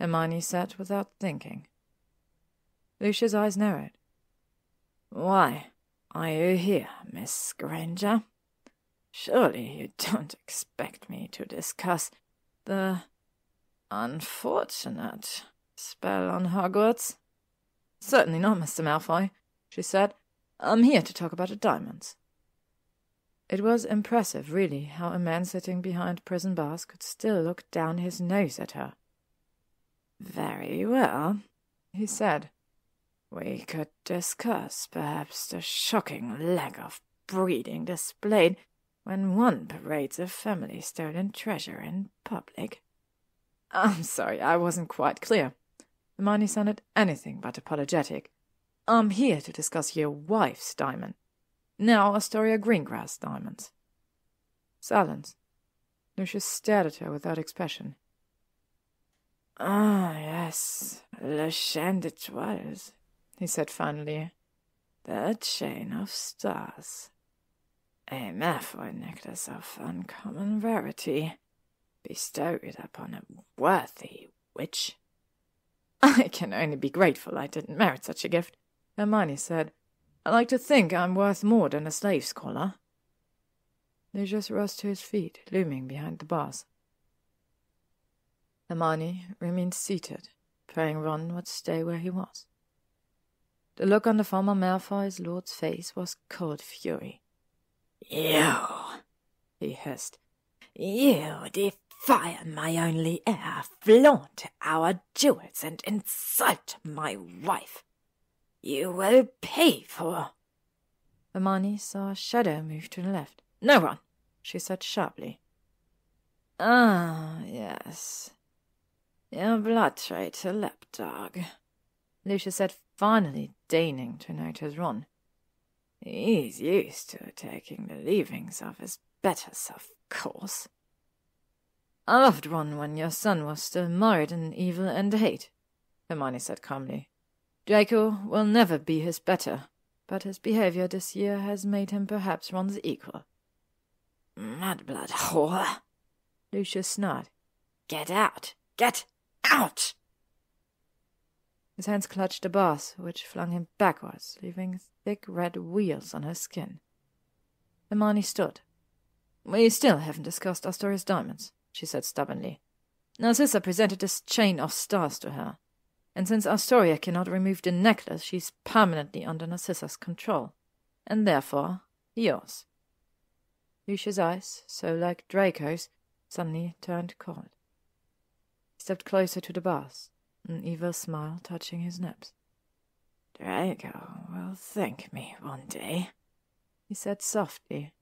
B: Hermione said without thinking. Lucius' eyes narrowed.
D: Why are you here, Miss Granger? Surely you don't expect me to discuss the unfortunate spell on Hogwarts?
B: Certainly not, Mr. Malfoy, she said. I'm here to talk about the diamonds. It was impressive, really, how a man sitting behind prison bars could still look down his nose at her.
D: Very well,
B: he said.
D: We could discuss, perhaps, the shocking lack of breeding displayed when one parades a family-stolen treasure in public.
B: I'm sorry, I wasn't quite clear. Hermione sounded anything but apologetic. I'm here to discuss your wife's diamond. Now Astoria Greengrass diamonds. Silence. Lucius stared at her without expression.
D: Ah, yes, Le Chien d'Etoiles,
B: he said finally.
D: The chain of stars. A Malfoy necklace of uncommon rarity, bestowed upon a worthy witch.
B: I can only be grateful I didn't merit such a gift, Hermione said. I like to think I'm worth more than a slave's collar. Lucius rose to his feet, looming behind the bars. Hermione remained seated, praying Ron would stay where he was. The look on the former Malfoy's lord's face was cold fury.
D: You, he hissed, you defy my only heir, flaunt our jewels, and insult my wife. You will pay for...
B: Hermione saw a shadow move to the left. No, Ron, she said sharply.
D: Ah, yes. Your blood traitor lapdog,
B: Lucius said, finally deigning to notice Ron.
D: He's used to taking the leavings of his betters, of course.
B: I loved Ron when your son was still married in evil and hate, Hermione said calmly. Draco will never be his better, but his behavior this year has made him perhaps Ron's equal.
D: Mudblood whore,
B: Lucius snarled.
D: Get out! Get out!
B: His hands clutched the bars, which flung him backwards, leaving thick red wheals on her skin. Hermione stood. We still haven't discussed Astoria's diamonds, she said stubbornly. Narcissa presented this chain of stars to her, and since Astoria cannot remove the necklace, she's permanently under Narcissa's control, and therefore yours. Lucius' eyes, so like Draco's, suddenly turned cold. He stepped closer to the bars, an evil smile touching his lips.
D: "Draco will thank me one day,"
B: he said softly.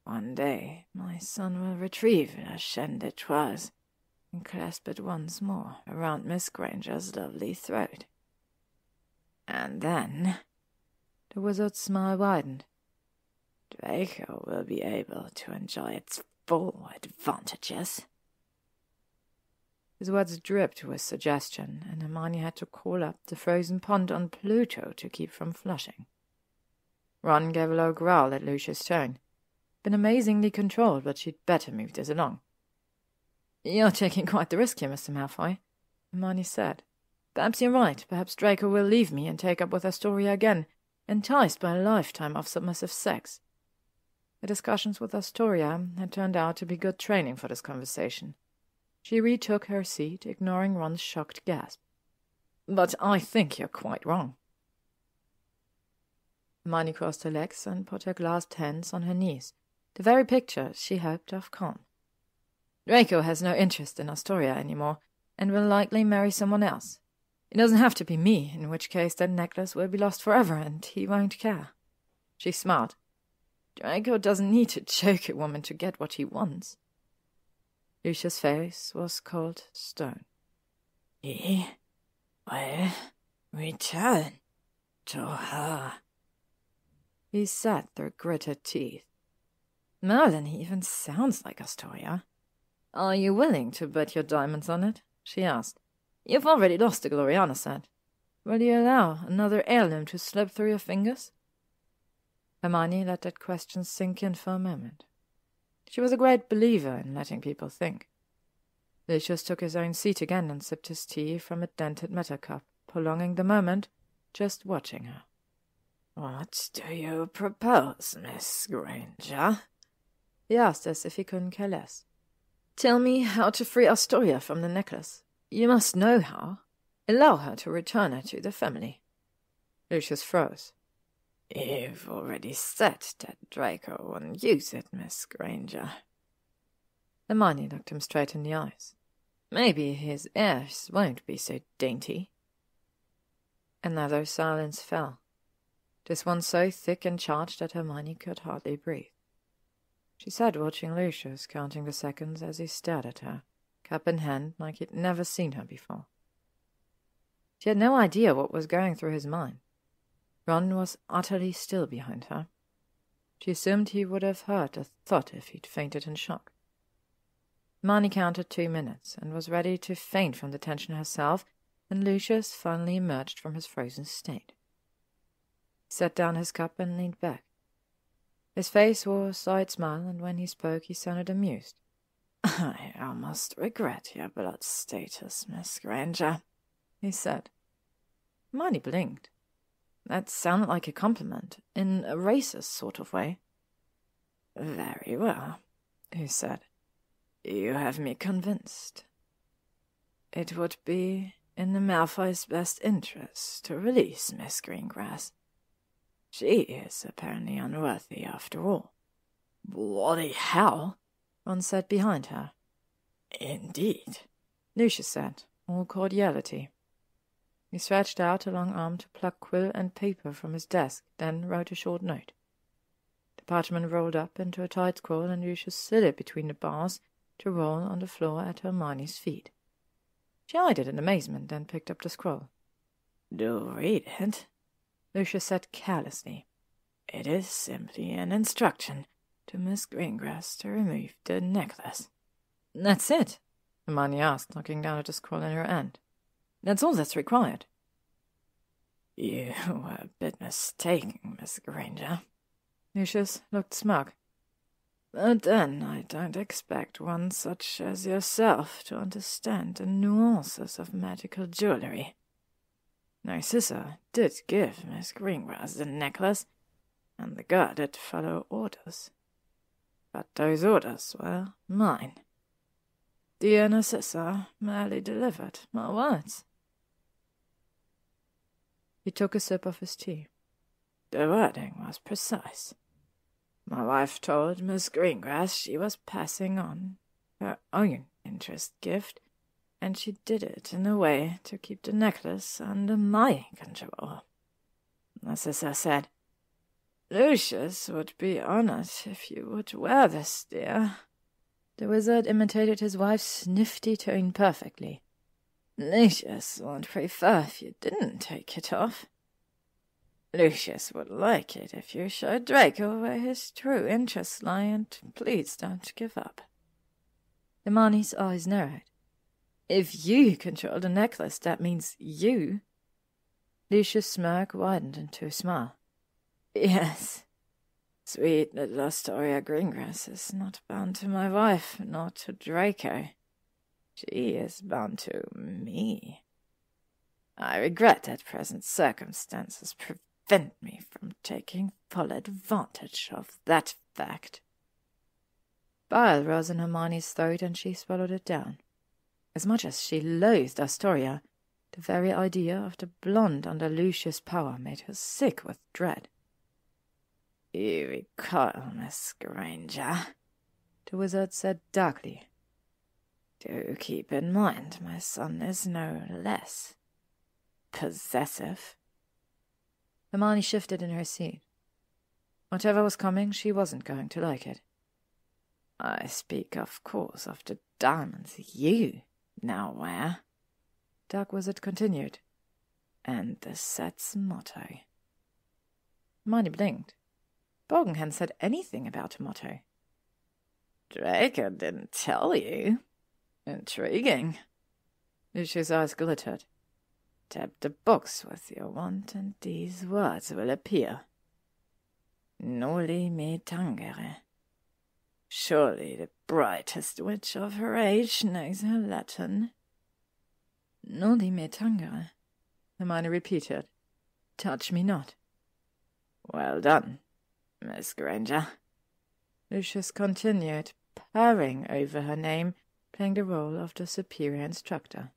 D: "One day my son will retrieve la chaîne de trois and clasp it once more around Miss Granger's lovely throat. And then,"
B: the wizard's smile widened,
D: "Draco will be able to enjoy its full advantages."
B: His words dripped with suggestion, and Hermione had to call up the frozen pond on Pluto to keep from flushing. Ron gave a low growl at Lucius' tone. Been amazingly controlled, but she'd better move this along. "You're taking quite the risk here, Mr. Malfoy," Hermione said. "Perhaps you're right. Perhaps Draco will leave me and take up with Astoria again, enticed by a lifetime of submissive sex." The discussions with Astoria had turned out to be good training for this conversation. She retook her seat, ignoring Ron's shocked gasp. "But I think you're quite wrong." Hermione crossed her legs and put her clasped hands on her knees, the very picture, she hoped, of calm. "Draco has no interest in Astoria anymore, and will likely marry someone else. It doesn't have to be me, in which case that necklace will be lost forever, and he won't care." She smiled. "Draco doesn't need to choke a woman to get what he wants." Lucius' face was cold stone.
D: "He will return to her,"
B: he said through gritted teeth. "Merlin, he even sounds like Astoria." "Are you willing to bet your diamonds on it?" she asked. "You've already lost the Gloriana set. Will you allow another heirloom to slip through your fingers?" Hermione let that question sink in for a moment. She was a great believer in letting people think. Lucius took his own seat again and sipped his tea from a dented metal cup, prolonging the moment, just watching her.
D: "What do you propose, Miss Granger?"
B: he asked as if he couldn't care less. "Tell me how to free Astoria from the necklace. You must know how. Allow her to return her to the family." Lucius froze.
D: "You've already said that Draco won't use it, Miss Granger."
B: Hermione looked him straight in the eyes. "Maybe his heirs won't be so dainty." Another silence fell. This one so thick and charged that Hermione could hardly breathe. She sat watching Lucius, counting the seconds as he stared at her, cup in hand, like he'd never seen her before. She had no idea what was going through his mind. Ron was utterly still behind her. She assumed he would have heard a thud if he'd fainted in shock. Hermione counted 2 minutes, and was ready to faint from the tension herself when Lucius finally emerged from his frozen state. He set down his cup and leaned back. His face wore a slight smile, and when he spoke he sounded amused.
D: "I almost regret your blood status, Miss Granger,"
B: he said. Hermione blinked. That sounded like a compliment, in a racist sort of way.
D: "Very well,"
B: he said.
D: "You have me convinced. It would be in the Malfoy's best interest to release Miss Greengrass. She is apparently unworthy after all."
B: "Bloody hell," Ron said behind her.
D: "Indeed,"
B: Lucius said, all cordiality. He stretched out a long arm to pluck quill and paper from his desk, then wrote a short note. The parchment rolled up into a tight scroll, and Lucius slid it between the bars to roll on the floor at Hermione's feet. She eyed it in amazement, then picked up the scroll.
D: "Do read it,"
B: Lucius said carelessly.
D: "It is simply an instruction to Miss Greengrass to remove the necklace."
B: "That's it?" Hermione asked, looking down at the scroll in her hand. "That's all that's required?"
D: "You were a bit mistaken, Miss Granger."
B: Lucius looked smug.
D: "But then I don't expect one such as yourself to understand the nuances of magical jewellery. Narcissa did give Miss Greengrass the necklace, and the girl did follow orders. But those orders were mine. Dear Narcissa merely delivered my words."
B: He took a sip of his tea.
D: "The wording was precise. My wife told Miss Greengrass she was passing on
F: her own interest gift, and she did it in a way to keep the necklace under my control. As I said, Lucius would be honored if you would wear this, dear.
B: The wizard imitated his wife's nifty tone perfectly.
F: Lucius would prefer if you didn't take it off. Lucius would like it if you showed Draco where his true interests lie, and please don't give up.
B: Hermione's eyes narrowed.
F: If you control the necklace, that means you.
B: Lucius' smirk widened into a smile.
F: Yes. Sweet little Astoria Greengrass is not bound to my wife, nor to Draco. She is bound to me. I regret that present circumstances prevent me from taking full advantage of that fact.
B: Bile rose in Hermione's throat, and she swallowed it down. As much as she loathed Astoria, the very idea of the blonde under Lucius' power made her sick with dread.
F: You recoil, Miss Granger,
B: the wizard said darkly.
F: Do keep in mind my son is no less possessive.
B: Hermione shifted in her seat. Whatever was coming, she wasn't going to like it.
F: I speak, of course, of the diamonds you now wear,
B: Dark Wizard continued,
F: and the set's motto.
B: Hermione blinked. Bogan hadn't said anything about a motto.
F: Draco didn't tell you. Intriguing.
B: Lucius' eyes glittered.
F: Tap the box with your wand, and these words will appear. Noli me tangere. Surely the brightest witch of her age knows her Latin.
B: Noli me tangere, Hermione repeated. Touch me not.
F: Well done, Miss Granger.
B: Lucius continued, purring over her name, playing the role of the superior instructor.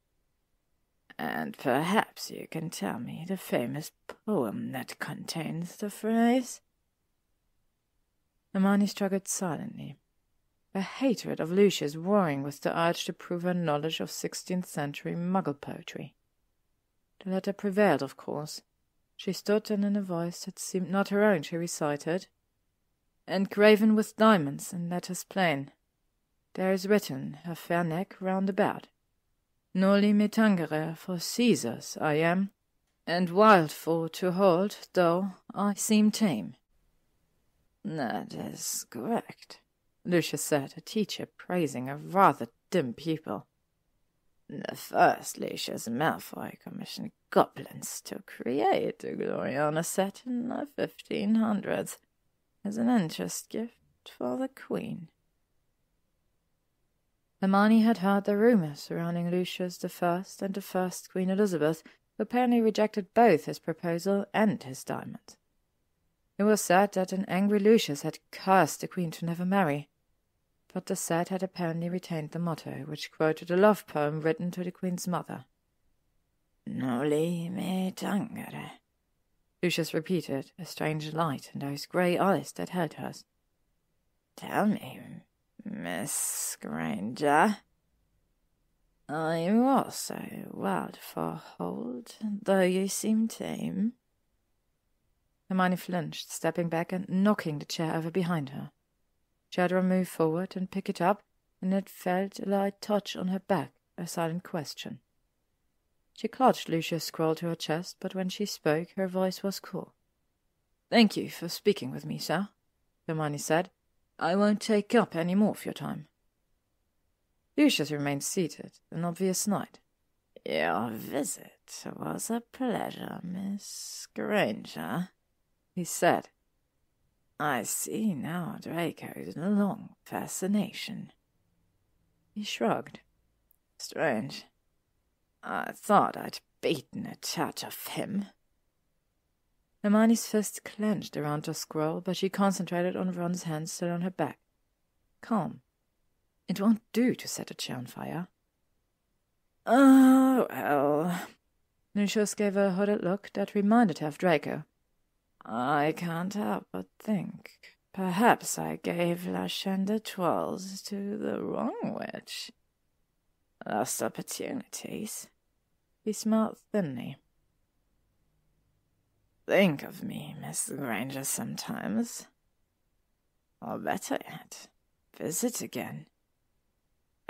F: And perhaps you can tell me the famous poem that contains the phrase?
B: Hermione struggled silently, her hatred of Lucius warring with the urge to prove her knowledge of 16th century Muggle poetry. The latter prevailed, of course. She stood, and in a voice that seemed not her own she recited, "Engraven with diamonds in letters plain, there is written her fair neck round about. Noli me tangere, for Caesar's I am, and wild for to hold, though I seem tame."
F: That is correct,
B: Lucius said, a teacher praising a rather dim pupil.
F: The first Lucius Malfoy commissioned goblins to create the Gloriana set in the 1500s as an interest gift for the Queen.
B: Hermione had heard the rumours surrounding Lucius I and the first Queen Elizabeth, who apparently rejected both his proposal and his diamond. It was said that an angry Lucius had cursed the Queen to never marry, but the set had apparently retained the motto, which quoted a love poem written to the Queen's mother.
F: "Noli me tangere,"
B: Lucius repeated, a strange light in those grey eyes that held hers.
F: "Tell me, Miss Granger, are you also wild for hold, though you seem tame?"
B: Hermione flinched, stepping back and knocking the chair over behind her. She had to move forward and pick it up, and it felt a light touch on her back, a silent question. She clutched Lucius' scroll to her chest, but when she spoke, her voice was cool. "Thank you for speaking with me, sir," Hermione said. "I won't take up any more of your time." Lucius remained seated, an obvious knight.
F: "Your visit was a pleasure, Miss Granger," he said. "I see now Draco's long fascination."
B: He shrugged.
F: "Strange. I thought I'd beaten it out of him."
B: Hermione's fist clenched around the scroll, but she concentrated on Ron's hand still on her back. Calm. It won't do to set a chair on fire.
F: "Oh, well."
B: Lucius gave her a hooded look that reminded her of Draco.
F: "I can't help but think,
A: Perhaps I gave La Chaîne d'Etoiles to the wrong witch. Lost opportunities. He smiled thinly. Think of me, Miss Granger, sometimes. Or better yet, visit again.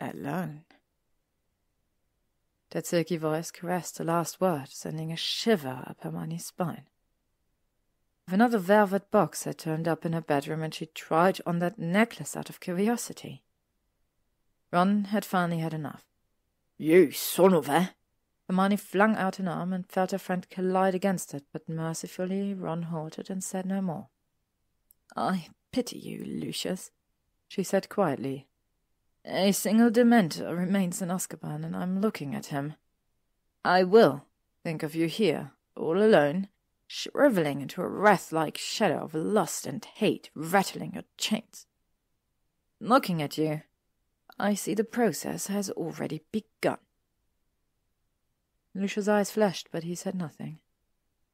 A: Alone. That silky voice caressed the last word, sending a shiver up Hermione's spine. If another velvet box had turned up in her bedroom and she tried on that necklace out of curiosity. Ron had finally had enough.
E: You son of a...
A: Hermione flung out an arm and felt her friend collide against it, but mercifully Ron halted and said no more. I pity you, Lucius, she said quietly. A single Dementor remains in Azkaban, and I'm looking at him. I will think of you here, all alone, shriveling into a wrath-like shadow of lust and hate, rattling your chains. Looking at you, I see the process has already begun. Lucius' eyes flashed, but he said nothing,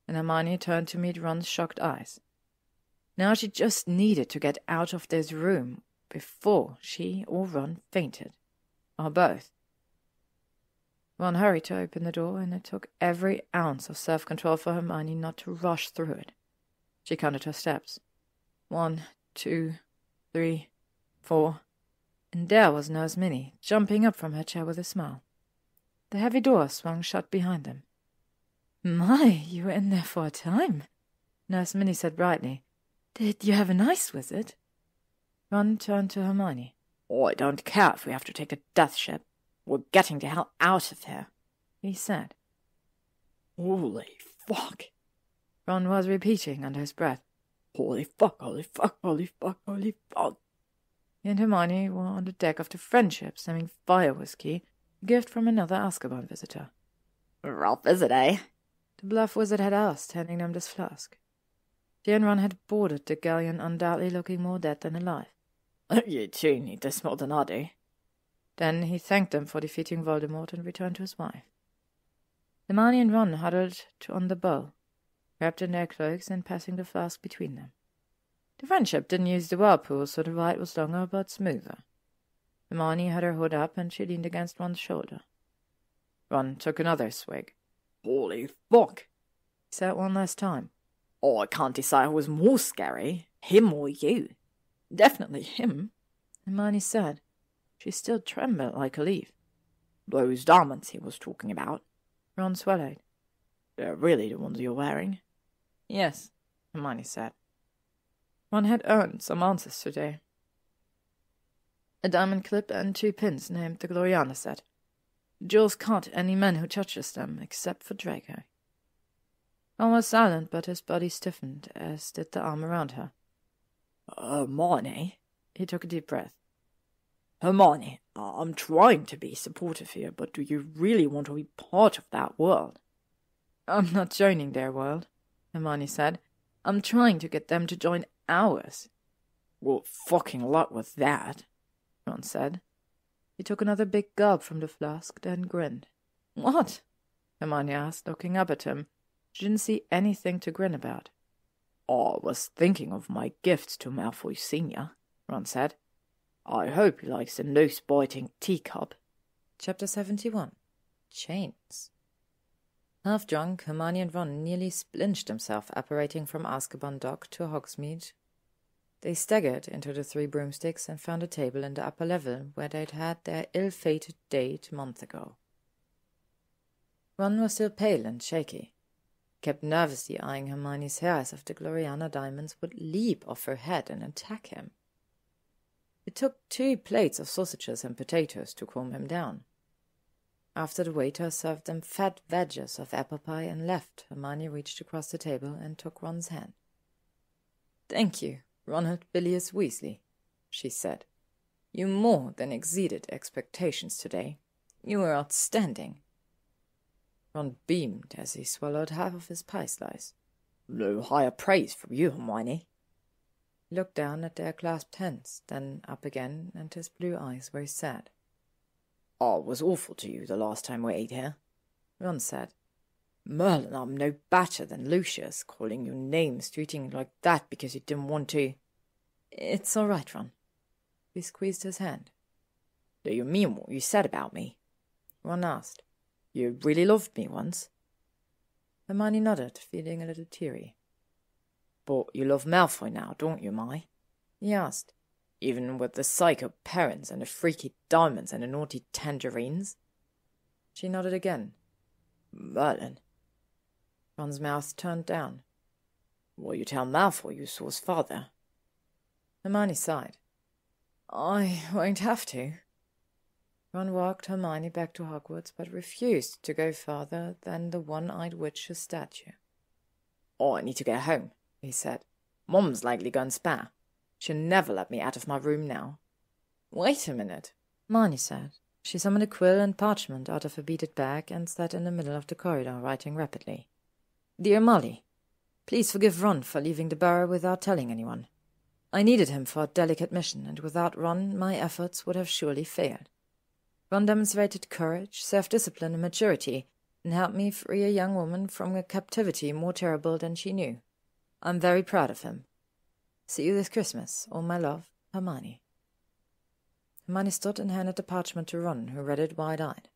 A: and Hermione turned to meet Ron's shocked eyes. Now she just needed to get out of this room before she or Ron fainted, or both. Ron hurried to open the door, and it took every ounce of self-control for Hermione not to rush through it. She counted her steps. 1, 2, 3, 4, and there was Nurse Minnie, jumping up from her chair with a smile. The heavy door swung shut behind them. My, you were in there for a time, Nurse Minnie said brightly. Did you have a nice visit? Ron turned to Hermione.
E: Oh, I don't care if we have to take the death ship. We're getting the hell out of here,
A: he said.
E: Holy fuck,
A: Ron was repeating under his breath.
E: Holy fuck, holy fuck, holy fuck, holy fuck.
A: He and Hermione were on the deck of the Friendship, stemming fire whiskey, a gift from another Azkaban visitor.
E: Rough visit, eh?
A: The bluff wizard had asked, handing them this flask. She and Ron had boarded the galleon, undoubtedly looking more dead than alive.
E: You two need this more than I do.
A: Then he thanked them for defeating Voldemort and returned to his wife. Hermione and Ron huddled on the bow, wrapped in their cloaks and passing the flask between them. The Friendship didn't use the whirlpool, so the ride was longer but smoother. Hermione had her hood up and she leaned against Ron's shoulder. Ron took another swig.
E: Holy fuck,
A: he said one last time.
E: Oh, I can't decide who was more scary, him or you.
A: Definitely him, Hermione said. She still trembled like a leaf.
E: Those diamonds he was talking about.
A: Ron swallowed.
E: They're really the ones you're wearing?
A: Yes, Hermione said. Ron had earned some answers today. A diamond clip and 2 pins named the Gloriana set. Jewels caught any man who touches them, except for Draco. Ron was silent, but his body stiffened, as did the arm around her.
E: Hermione?
A: He took a deep breath.
E: Hermione, I'm trying to be supportive here, but do you really want to be part of that world?
A: I'm not joining their world, Hermione said. I'm trying to get them to join ours.
E: Well, fucking luck with that,
A: Ron said. He took another big gulp from the flask, then grinned. What? Hermione asked, looking up at him. She didn't see anything to grin about.
E: I was thinking of my gifts to Malfoy Sr., Ron said. I hope he likes the nose-biting teacup.
A: Chapter 71. Chains. Half drunk, Hermione and Ron nearly splinched themselves apparating from Azkaban Dock to Hogsmeade. They staggered into the 3 broomsticks and found a table in the upper level where they'd had their ill-fated date a month ago. Ron was still pale and shaky. He kept nervously eyeing Hermione's hair as if the Gloriana diamonds would leap off her head and attack him. It took 2 plates of sausages and potatoes to calm him down. After the waiter served them fat wedges of apple pie and left, Hermione reached across the table and took Ron's hand. "Thank you, Ronald Bilious Weasley," she said. "You more than exceeded expectations today. You were outstanding." Ron beamed as he swallowed half of his pie slice.
E: "No higher praise from you, Hermione."
A: He looked down at their clasped hands, then up again, and his blue eyes were sad.
E: "I was awful to you the last time we ate here," Ron said. "Merlin, I'm no better than Lucius, calling you names, treating you like that because you didn't want to."
B: It's all right, Ron. He squeezed his hand.
E: Do you mean what you said about me?
B: Ron asked.
E: You really loved me once?
B: Hermione nodded, feeling a little teary.
E: But you love Malfoy now, don't you, Mai?
B: He asked.
E: Even with the psycho parents and the freaky diamonds and the naughty tangerines?
B: She nodded again.
E: Merlin.
B: Ron's mouth turned down.
E: Will you tell Malfoy you saw his father?
B: Hermione sighed.
E: I won't have to.
B: Ron walked Hermione back to Hogwarts, but refused to go farther than the one-eyed witch's statue.
E: Oh, I need to get home, he said. Mom's likely gone spa. She'll never let me out of my room now.
B: Wait a minute, Hermione said. She summoned a quill and parchment out of a beaded bag and sat in the middle of the corridor, writing rapidly. Dear Molly, please forgive Ron for leaving the burrow without telling anyone. I needed him for a delicate mission, and without Ron, my efforts would have surely failed. Ron demonstrated courage, self-discipline, and maturity, and helped me free a young woman from a captivity more terrible than she knew. I'm very proud of him. See you this Christmas, all my love, Hermione. Hermione stood and handed the parchment to Ron, who read it wide-eyed.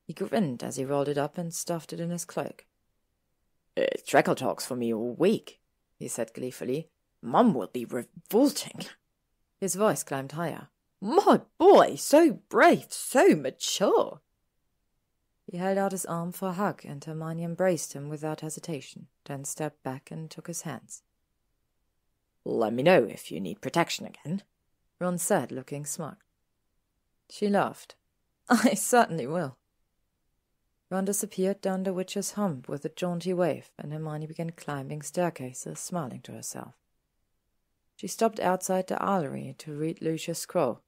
B: He grinned as he rolled it up and stuffed it in his cloak.
E: Draco talks for me all week, he said gleefully. Mum will be revolting.
B: His voice climbed higher.
E: My boy, so brave, so mature.
B: He held out his arm for a hug, and Hermione embraced him without hesitation, then stepped back and took his hands.
E: Let me know if you need protection again,
B: Ron said, looking smug. She laughed. I certainly will. Ron disappeared down the witch's hump with a jaunty wave, and Hermione began climbing staircases, smiling to herself. She stopped outside the Owlery to read Lucius' scroll.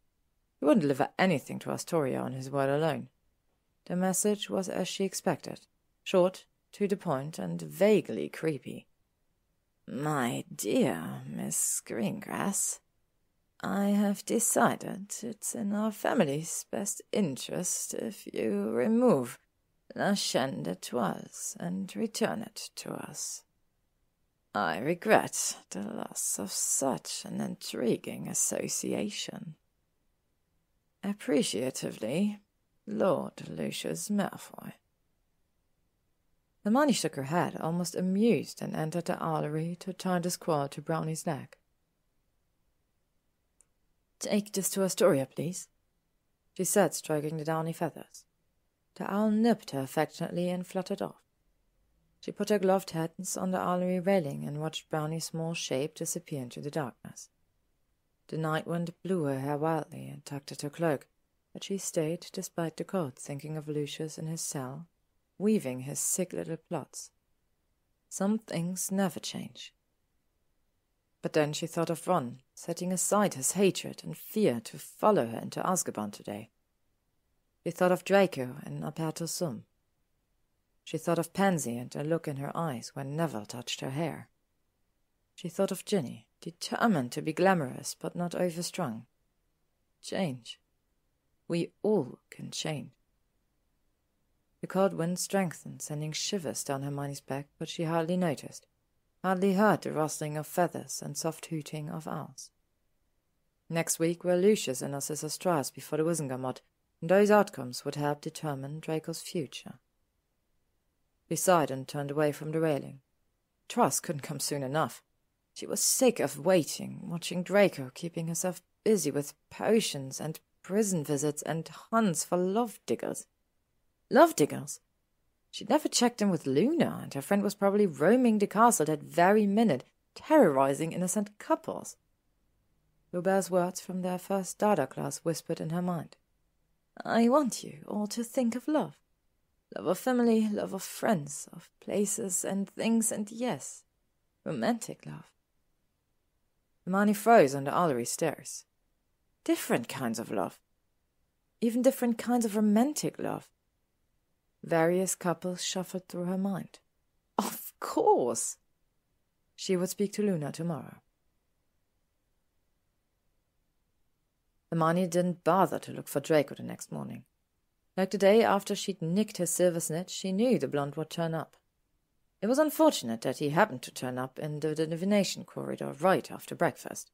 B: He wouldn't deliver anything to Astoria on his word alone. The message was as she expected, short, to the point, and vaguely creepy.
D: My dear Miss Greengrass, I have decided it's in our family's best interest if you remove La Chaîne d'Étoiles and return it to us. I regret the loss of such an intriguing association. Appreciatively, Lord Lucius Malfoy.
B: Hermione shook her head, almost amused, and entered the Owlery to tie the scroll to Brownie's neck. Take this to Astoria, please, she said, stroking the downy feathers. The owl nipped her affectionately and fluttered off. She put her gloved hands on the Owlery railing and watched Brownie's small shape disappear into the darkness. The night wind blew her hair wildly and tugged at her cloak, but she stayed despite the cold, thinking of Lucius in his cell, weaving his sick little plots. Some things never change. But then she thought of Ron, setting aside his hatred and fear to follow her into Azkaban today. She thought of Draco and Aperto Sum. She thought of Pansy and the look in her eyes when Neville touched her hair. She thought of Ginny, determined to be glamorous but not overstrung. Change. We all can change. The cold wind strengthened, sending shivers down Hermione's back, but she hardly noticed, hardly heard the rustling of feathers and soft hooting of owls. Next week were Lucius and Narcissa's trials before the Wizengamot, and those outcomes would help determine Draco's future. She sighed and turned away from the railing. Trials couldn't come soon enough. She was sick of waiting, watching Draco, keeping herself busy with potions and prison visits and hunts for love-diggers. Love-diggers? She'd never checked in with Luna, and her friend was probably roaming the castle that very minute, terrorizing innocent couples. Rubert's words from their first Dada class whispered in her mind. I want you all to think of love. Love of family, love of friends, of places and things, and yes, romantic love. Hermione froze on the Owlery stairs. Different kinds of love. Even different kinds of romantic love. Various couples shuffled through her mind. Of course! She would speak to Luna tomorrow. Hermione didn't bother to look for Draco the next morning. Like the day after she'd nicked his silver snitch, she knew the blonde would turn up. It was unfortunate that he happened to turn up in the divination corridor right after breakfast.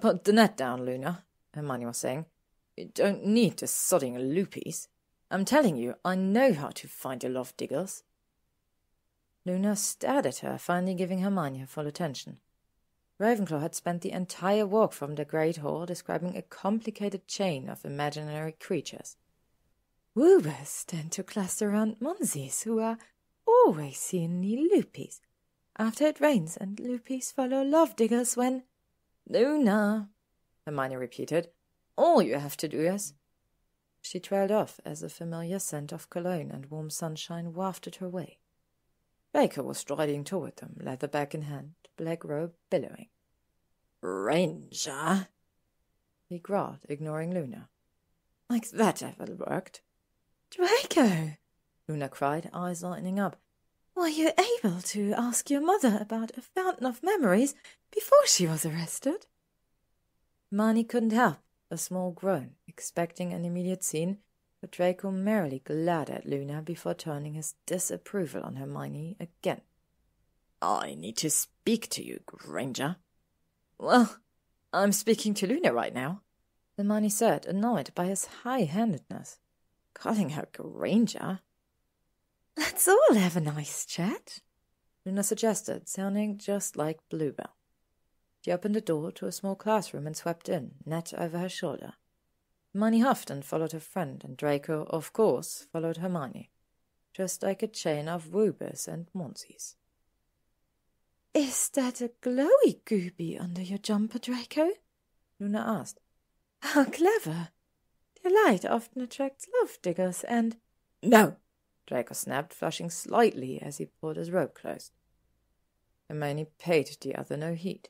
E: Put the net down, Luna, Hermione was saying. You don't need to sodding loopies. I'm telling you, I know how to find your love diggers.
B: Luna stared at her, finally giving Hermione her full attention. Ravenclaw had spent the entire walk from the Great Hall describing a complicated chain of imaginary creatures.
F: Woobers tend to cluster around Monsies, who are always seen near loopies. After it rains, and loopies follow love diggers when—
E: Luna, Hermione repeated. All you have to do is—
B: She trailed off as a familiar scent of cologne and warm sunshine wafted her way. Draco was striding toward them, leather bag in hand, black robe billowing.
E: Granger,
B: he growled, ignoring Luna.
E: Like that ever worked?
F: Draco,
B: Luna cried, eyes lighting up.
F: Were you able to ask your mother about a fountain of memories before she was arrested?
B: Hermione couldn't help a small groan, expecting an immediate scene, but Draco merrily glared at Luna before turning his disapproval on Hermione again.
E: I need to speak to you, Granger. Well, I'm speaking to Luna right now,
B: Hermione said, annoyed by his high-handedness.
E: Calling her Granger?
F: Let's all have a nice chat,
B: Luna suggested, sounding just like Bluebell. She opened the door to a small classroom and swept in, net over her shoulder. Hermione huffed and followed her friend, and Draco, of course, followed Hermione, just like a chain of Woobers and Monsies.
F: Is that a glowy gooby under your jumper, Draco?
B: Luna asked.
F: How clever. The light often attracts love diggers and—
E: No,
B: Draco snapped, flushing slightly as he pulled his robe closed. Hermione paid the other no heed.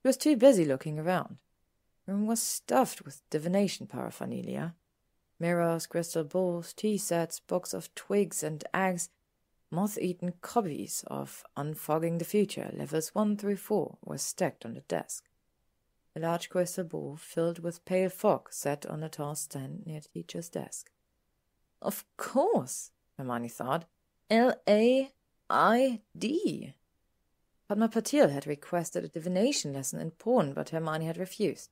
B: She was too busy looking around. The room was stuffed with divination paraphernalia. Mirrors, crystal balls, tea sets, box of twigs and eggs, moth-eaten copies of Unfogging the Future, levels 1 through 4, were stacked on the desk. A large crystal ball filled with pale fog sat on a tall stand near the teacher's desk. Of course, Hermione thought. L-A-I-D. Padma Patil had requested a divination lesson in porn, but Hermione had refused.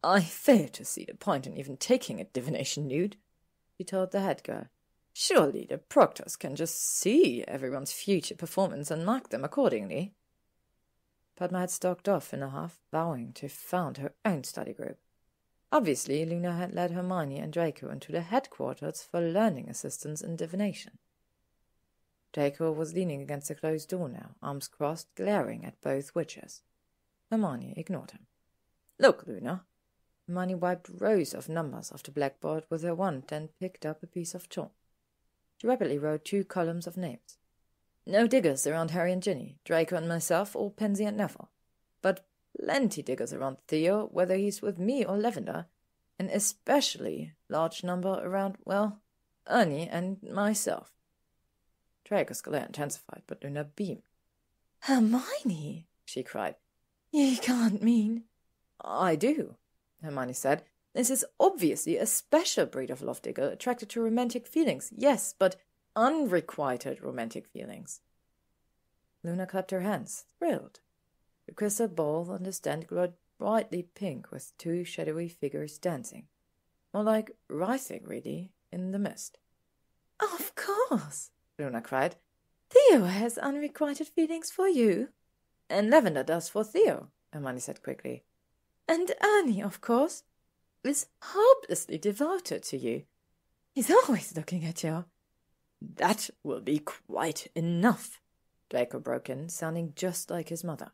E: I fail to see the point in even taking a divination nude,
B: she told the head girl.
E: Surely the proctors can just see everyone's future performance and mark them accordingly.
B: Padma had stalked off in a huff, vowing to found her own study group. Obviously, Luna had led Hermione and Draco into the headquarters for learning assistance in divination. Draco was leaning against the closed door now, arms crossed, glaring at both witches. Hermione ignored him.
E: Look, Luna.
B: Hermione wiped rows of numbers off the blackboard with her wand and picked up a piece of chalk. She rapidly wrote 2 columns of names. No diggers around Harry and Ginny, Draco and myself, or Pansy and Neville. But plenty diggers around Theo, whether he's with me or Lavender, and especially large number around, well, Ernie and myself. Draco's glare intensified, but Luna beamed.
F: Hermione,
B: she cried.
F: You can't mean—
B: I do, Hermione said. This is obviously a special breed of love digger attracted to romantic feelings, yes, but unrequited romantic feelings. Luna clapped her hands, thrilled. The crystal ball on the stand glowed brightly pink with 2 shadowy figures dancing. More like writhing, really, in the mist.
F: Of course,
B: Luna cried.
F: Theo has unrequited feelings for you.
B: And Lavender does for Theo, Hermione said quickly.
F: And Ernie, of course,
B: is hopelessly devoted to you.
F: He's always looking at you.
E: That will be quite enough,
B: Draco broke in, sounding just like his mother.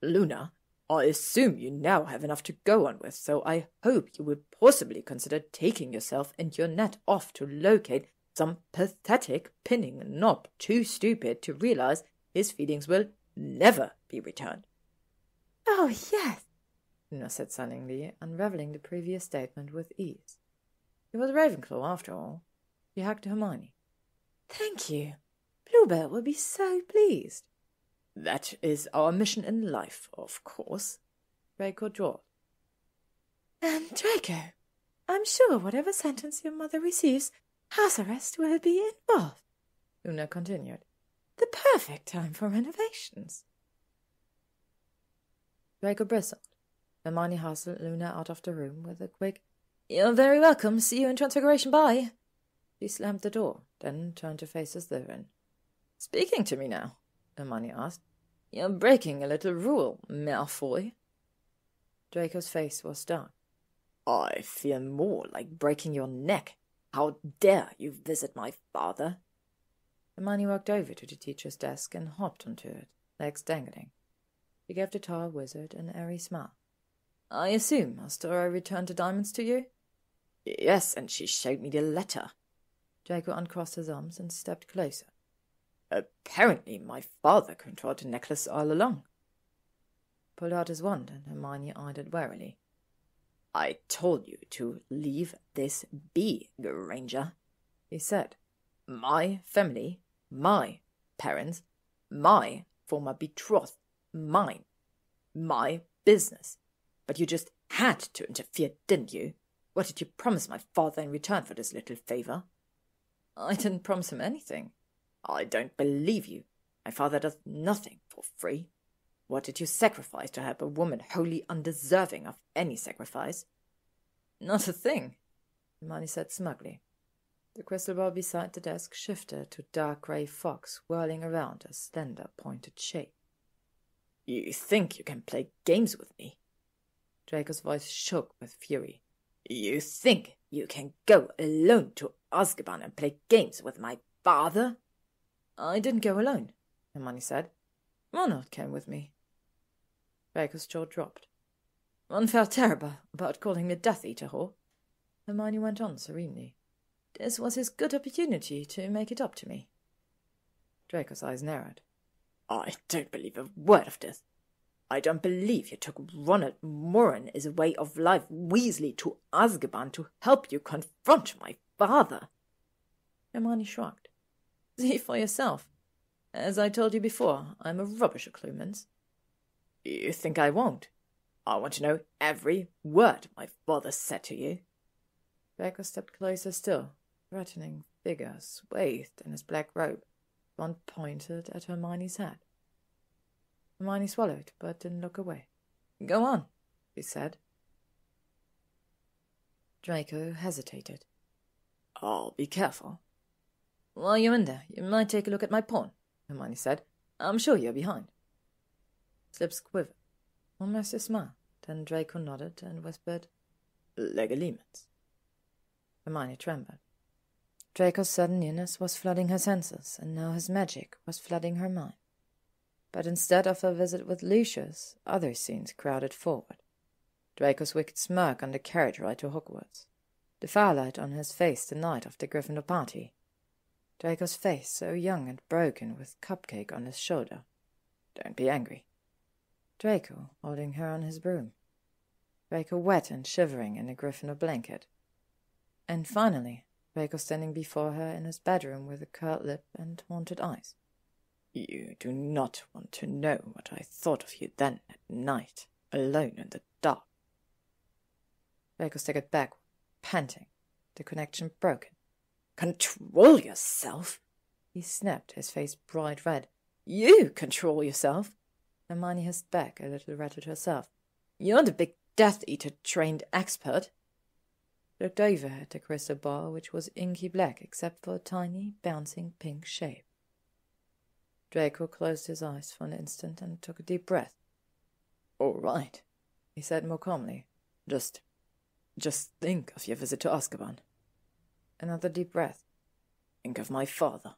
E: Luna, I assume you now have enough to go on with, so I hope you would possibly consider taking yourself and your net off to locate some pathetic pinning knob too stupid to realize his feelings will never be returned.
F: Oh, yes,
B: Luna said sunningly, unravelling the previous statement with ease. It was Ravenclaw, after all. She hugged Hermione.
F: Thank you. Bluebell will be so pleased.
E: That is our mission in life, of course,
B: Draco drawled.
F: And Draco, I'm sure whatever sentence your mother receives, house arrest will be involved,
B: Luna continued.
F: The perfect time for renovations.
B: Draco bristled. Hermione hustled Luna out of the room with a quick,
F: "You're very welcome. See you in Transfiguration. Bye."
B: She slammed the door, then turned to face Slytherin.
F: "Speaking to me now?" Hermione asked. "You're breaking a little rule, Malfoy."
B: Draco's face was dark.
F: "I feel more like breaking your neck. How dare you visit my father?"
B: Hermione walked over to the teacher's desk and hopped onto it, legs dangling. She gave the tall wizard an airy smile.
F: "I assume Astora returned the diamonds to you?" "Yes, and she showed me the letter."
B: Draco uncrossed his arms and stepped closer.
F: "Apparently my father controlled the necklace all along."
B: Pulled out his wand, and Hermione eyed it warily.
F: "I told you to leave this be, Granger," he said. "My family, my parents, my former betrothed, mine, my business. But you just had to interfere, didn't you? What did you promise my father in return for this little favor?"
B: "I didn't promise him anything."
F: "I don't believe you. My father does nothing for free. What did you sacrifice to help a woman wholly undeserving of any sacrifice?"
B: "Not a thing," Hermione said smugly. The crystal ball beside the desk shifted to dark grey fog swirling around a slender, pointed shape.
F: "You think you can play games with me?"
B: Draco's voice shook with fury.
F: "You think you can go alone to Azkaban and play games with my father?"
B: "I didn't go alone," Hermione said. "Ronald came with me." Draco's jaw dropped. "Ron felt terrible about calling me Death Eater whore," Hermione went on serenely. "This was his good opportunity to make it up to me." Draco's eyes narrowed.
F: "I don't believe a word of this. I don't believe you took Ronald Moran as a way of life Weasley to Azkaban to help you confront my father."
B: Hermione shrugged. "See for yourself. As I told you before, I'm a rubbish at cluemans."
F: "You think I won't? I want to know every word my father said to you."
B: Draco stepped closer still, threatening figure swathed in his black robe, one pointed at Hermione's head. Hermione swallowed, but didn't look away. "Go on," she said. Draco hesitated.
F: "I'll be careful."
B: "While you're in there, you might take a look at my pawn," Hermione said. "I'm sure you're behind." His lips quivered, almost a smile. Then Draco nodded and whispered,
F: "Legolemons."
B: Hermione trembled. Draco's sudden nearness was flooding her senses, and now his magic was flooding her mind. But instead of her visit with Lucius, other scenes crowded forward. Draco's wicked smirk on the carriage ride to Hogwarts. The firelight on his face the night of the Gryffindor party. Draco's face so young and broken with cupcake on his shoulder. "Don't be angry." Draco holding her on his broom. Draco wet and shivering in a Gryffindor blanket. And finally, Draco standing before her in his bedroom with a curled lip and haunted eyes.
F: "You do not want to know what I thought of you then at night, alone in the dark."
B: Draco staggered back, panting, the connection broken.
F: "Control yourself!"
B: He snapped, his face bright red.
F: "You control yourself!"
B: Hermione hissed back, a little rattled herself.
F: "You're the big Death Eater trained expert."
B: Looked over at the crystal ball, which was inky black except for a tiny, bouncing pink shape. Draco closed his eyes for an instant and took a deep breath.
F: "All right,"
B: he said more calmly.
F: Just think of your visit to Azkaban."
B: Another deep breath.
F: "Think of my father."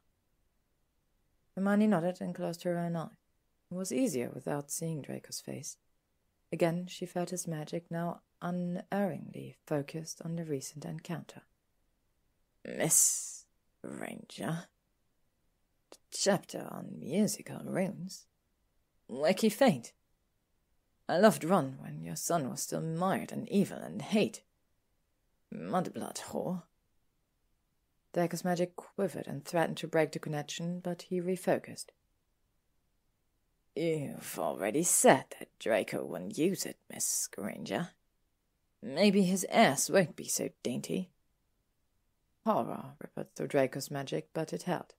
B: Hermione nodded and closed her own eyes. It was easier without seeing Draco's face. Again she felt his magic, now unerringly focused on the recent encounter.
F: "Miss Granger, the chapter on musical runes.
B: Wacky faint. I loved Ron when your son was still mired in evil and hate. Mudblood whore." Draco's magic quivered and threatened to break the connection, but he refocused.
F: "You've already said that Draco wouldn't use it, Miss Granger.
B: Maybe his ass won't be so dainty." Horror rippled through Draco's magic, but it held.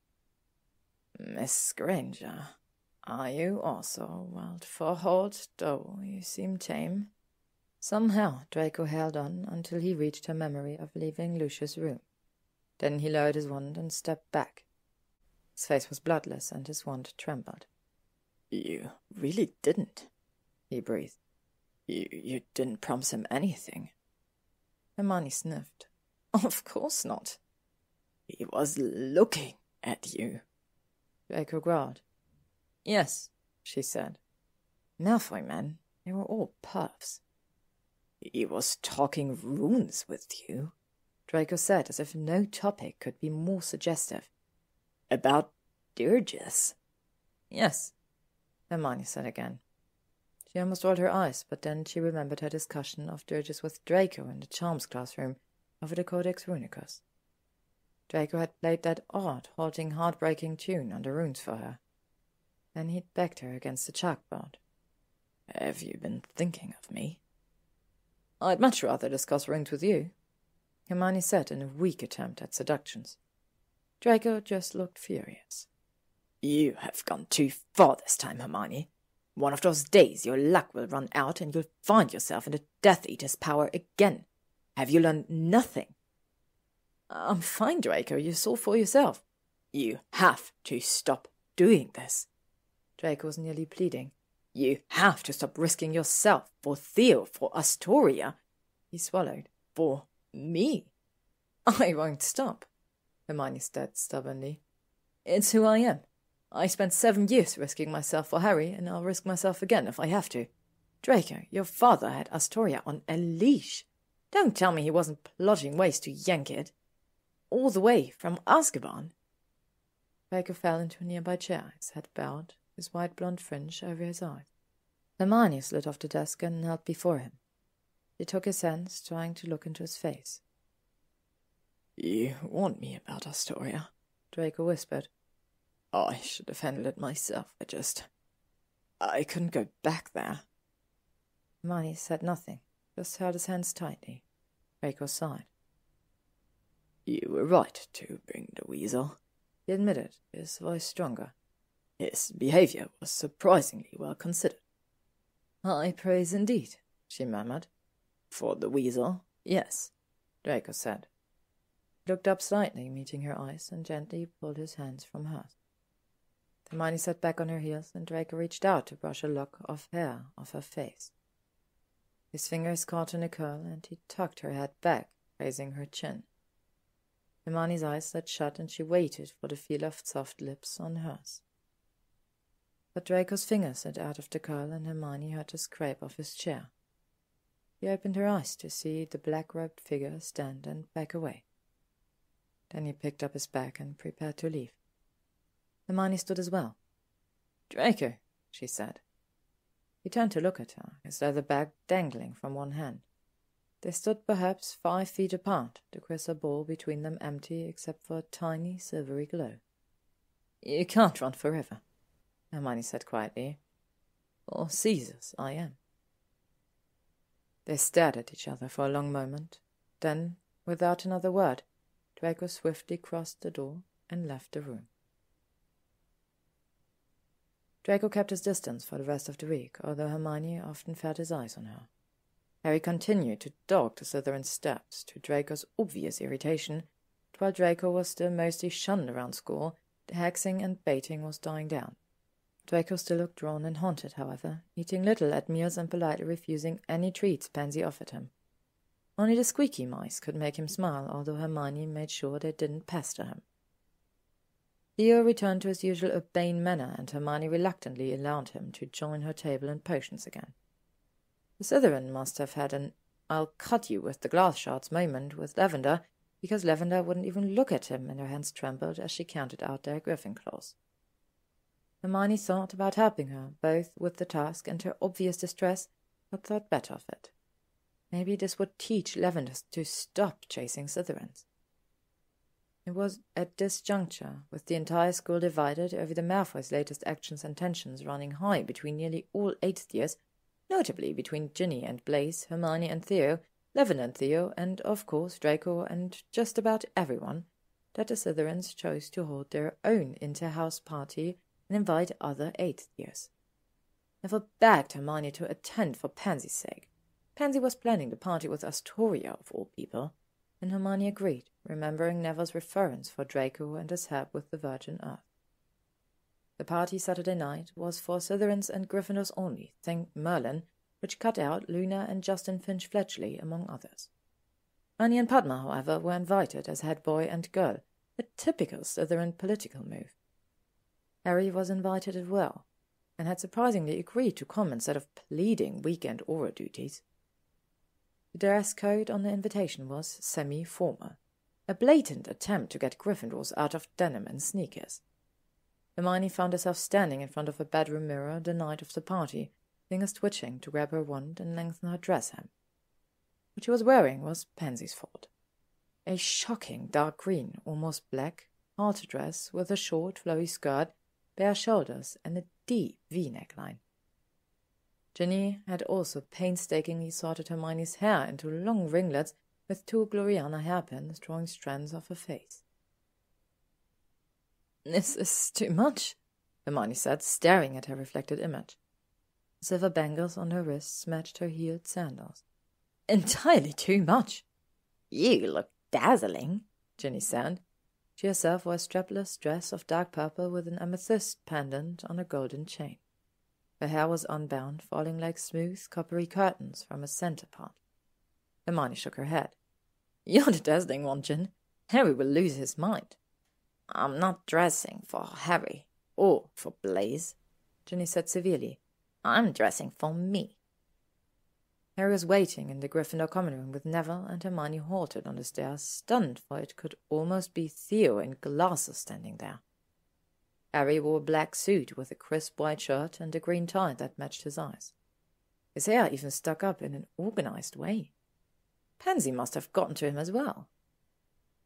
F: "Miss Granger, are you also wild for hold, though you seem tame?"
B: Somehow Draco held on until he reached her memory of leaving Lucius' room. Then he lowered his wand and stepped back. His face was bloodless and his wand trembled.
E: "You really didn't," he breathed. You didn't promise him anything."
B: Hermione sniffed. "Of course not."
E: "He was looking at you."
B: Draco growled. "Yes," she said. "Malfoy men, they were all puffs."
E: "He was talking runes with you,"
B: Draco said, as if no topic could be more suggestive.
E: "About dirges."
B: "Yes," Hermione said again. She almost rolled her eyes, but then she remembered her discussion of dirges with Draco in the charms classroom over the Codex Runicus. Draco had played that odd, halting, heartbreaking tune on the runes for her. Then he'd backed her against the chalkboard.
E: "Have you been thinking of me?"
B: "I'd much rather discuss runes with you," Hermione said in a weak attempt at seductions. Draco just looked furious.
E: "You have gone too far this time, Hermione. One of those days your luck will run out and you'll find yourself in the Death Eater's power again. Have you learned nothing?"
B: "I'm fine, Draco. You saw for yourself."
E: "You have to stop doing this."
B: Draco was nearly pleading.
E: "You have to stop risking yourself for Theo, for Astoria."
B: He swallowed.
E: "For me."
B: "I won't stop," Hermione said stubbornly. "It's who I am. I spent 7 years risking myself for Harry, and I'll risk myself again if I have to. Draco, your father had Astoria on a leash. Don't tell me he wasn't plotting ways to yank it. All the way from Azkaban." Draco fell into a nearby chair, his head bowed, his white blonde fringe over his eyes. Hermione slid off the desk and knelt before him. She took his hands, trying to look into his face.
E: "You warned me about Astoria,"
B: Draco whispered.
E: "I should have handled it myself. I couldn't go back there."
B: Hermione said nothing, just held his hands tightly. Draco sighed.
E: "You were right to bring the weasel,"
B: he admitted, his voice stronger.
E: "His behavior was surprisingly well considered."
B: "High praise indeed," she murmured.
E: "For the weasel, yes,"
B: Draco said. He looked up slightly, meeting her eyes, and gently pulled his hands from hers. Hermione sat back on her heels, and Draco reached out to brush a lock of hair off her face. His fingers caught in a curl, and he tucked her head back, raising her chin. Hermione's eyes slid shut, and she waited for the feel of soft lips on hers. But Draco's fingers slid out of the curl, and Hermione heard a scrape off his chair. She opened her eyes to see the black-robed figure stand and back away. Then he picked up his bag and prepared to leave. Hermione stood as well. "Draco," she said. He turned to look at her, his leather bag dangling from one hand. They stood perhaps 5 feet apart, the crystal ball between them empty except for a tiny silvery glow. "You can't run forever," Hermione said quietly. "For Caesar's I am." They stared at each other for a long moment. Then, without another word, Draco swiftly crossed the door and left the room. Draco kept his distance for the rest of the week, although Hermione often felt his eyes on her. Harry continued to dog the Slytherin's steps, to Draco's obvious irritation, but while Draco was still mostly shunned around school, the hexing and baiting was dying down. Draco still looked drawn and haunted, however, eating little at meals and politely refusing any treats Pansy offered him. Only the squeaky mice could make him smile, although Hermione made sure they didn't pester him. Theo returned to his usual urbane manner, and Hermione reluctantly allowed him to join her table and potions again. The Slytherin must have had an "I'll cut you with the glass shards" moment with Lavender, because Lavender wouldn't even look at him, and her hands trembled as she counted out their griffin claws. Hermione thought about helping her, both with the task and her obvious distress, but thought better of it. Maybe this would teach Lavender to stop chasing Slytherins. It was at this juncture, with the entire school divided over the Malfoys' latest actions and tensions running high between nearly all 8th years, notably between Ginny and Blaise, Hermione and Theo, Lavender and Theo, and, of course, Draco and just about everyone, that the Slytherins chose to hold their own inter-house party and invite other 8th years. Neville begged Hermione to attend for Pansy's sake. Pansy was planning the party with Astoria, of all people, and Hermione agreed, remembering Neville's reference for Draco and his help with the Virgin Earth. The party Saturday night was for Slytherins and Gryffindors only, thank Merlin, which cut out Luna and Justin Finch-Fletchley, among others. Annie and Padma, however, were invited as head boy and girl, a typical Slytherin political move. Harry was invited as well, and had surprisingly agreed to come instead of pleading weekend aura duties. The dress code on the invitation was semi-formal, a blatant attempt to get Gryffindors out of denim and sneakers. Hermione found herself standing in front of a bedroom mirror the night of the party, fingers twitching to grab her wand and lengthen her dress hem. What she was wearing was Pansy's fault. A shocking dark green, almost black, halter dress with a short, flowy skirt, bare shoulders, and a deep V neckline. Ginny had also painstakingly sorted Hermione's hair into long ringlets with 2 Gloriana hairpins drawing strands off her face. "This is too much," Hermione said, staring at her reflected image. Silver bangles on her wrists matched her heeled sandals. "Entirely too much."
D: "You look dazzling,"
B: Ginny said. She herself wore a strapless dress of dark purple with an amethyst pendant on a golden chain. Her hair was unbound, falling like smooth, coppery curtains from a centre part. Hermione shook her head. "You're the dazzling one, Gin. Harry will lose his mind."
D: "I'm not dressing for Harry or for Blaise,"
B: Ginny said severely.
D: "I'm dressing for me."
B: Harry was waiting in the Gryffindor common room with Neville, and Hermione halted on the stairs, stunned, for it could almost be Theo in glasses standing there. Harry wore a black suit with a crisp white shirt and a green tie that matched his eyes. His hair even stuck up in an organized way. Pansy must have gotten to him as well.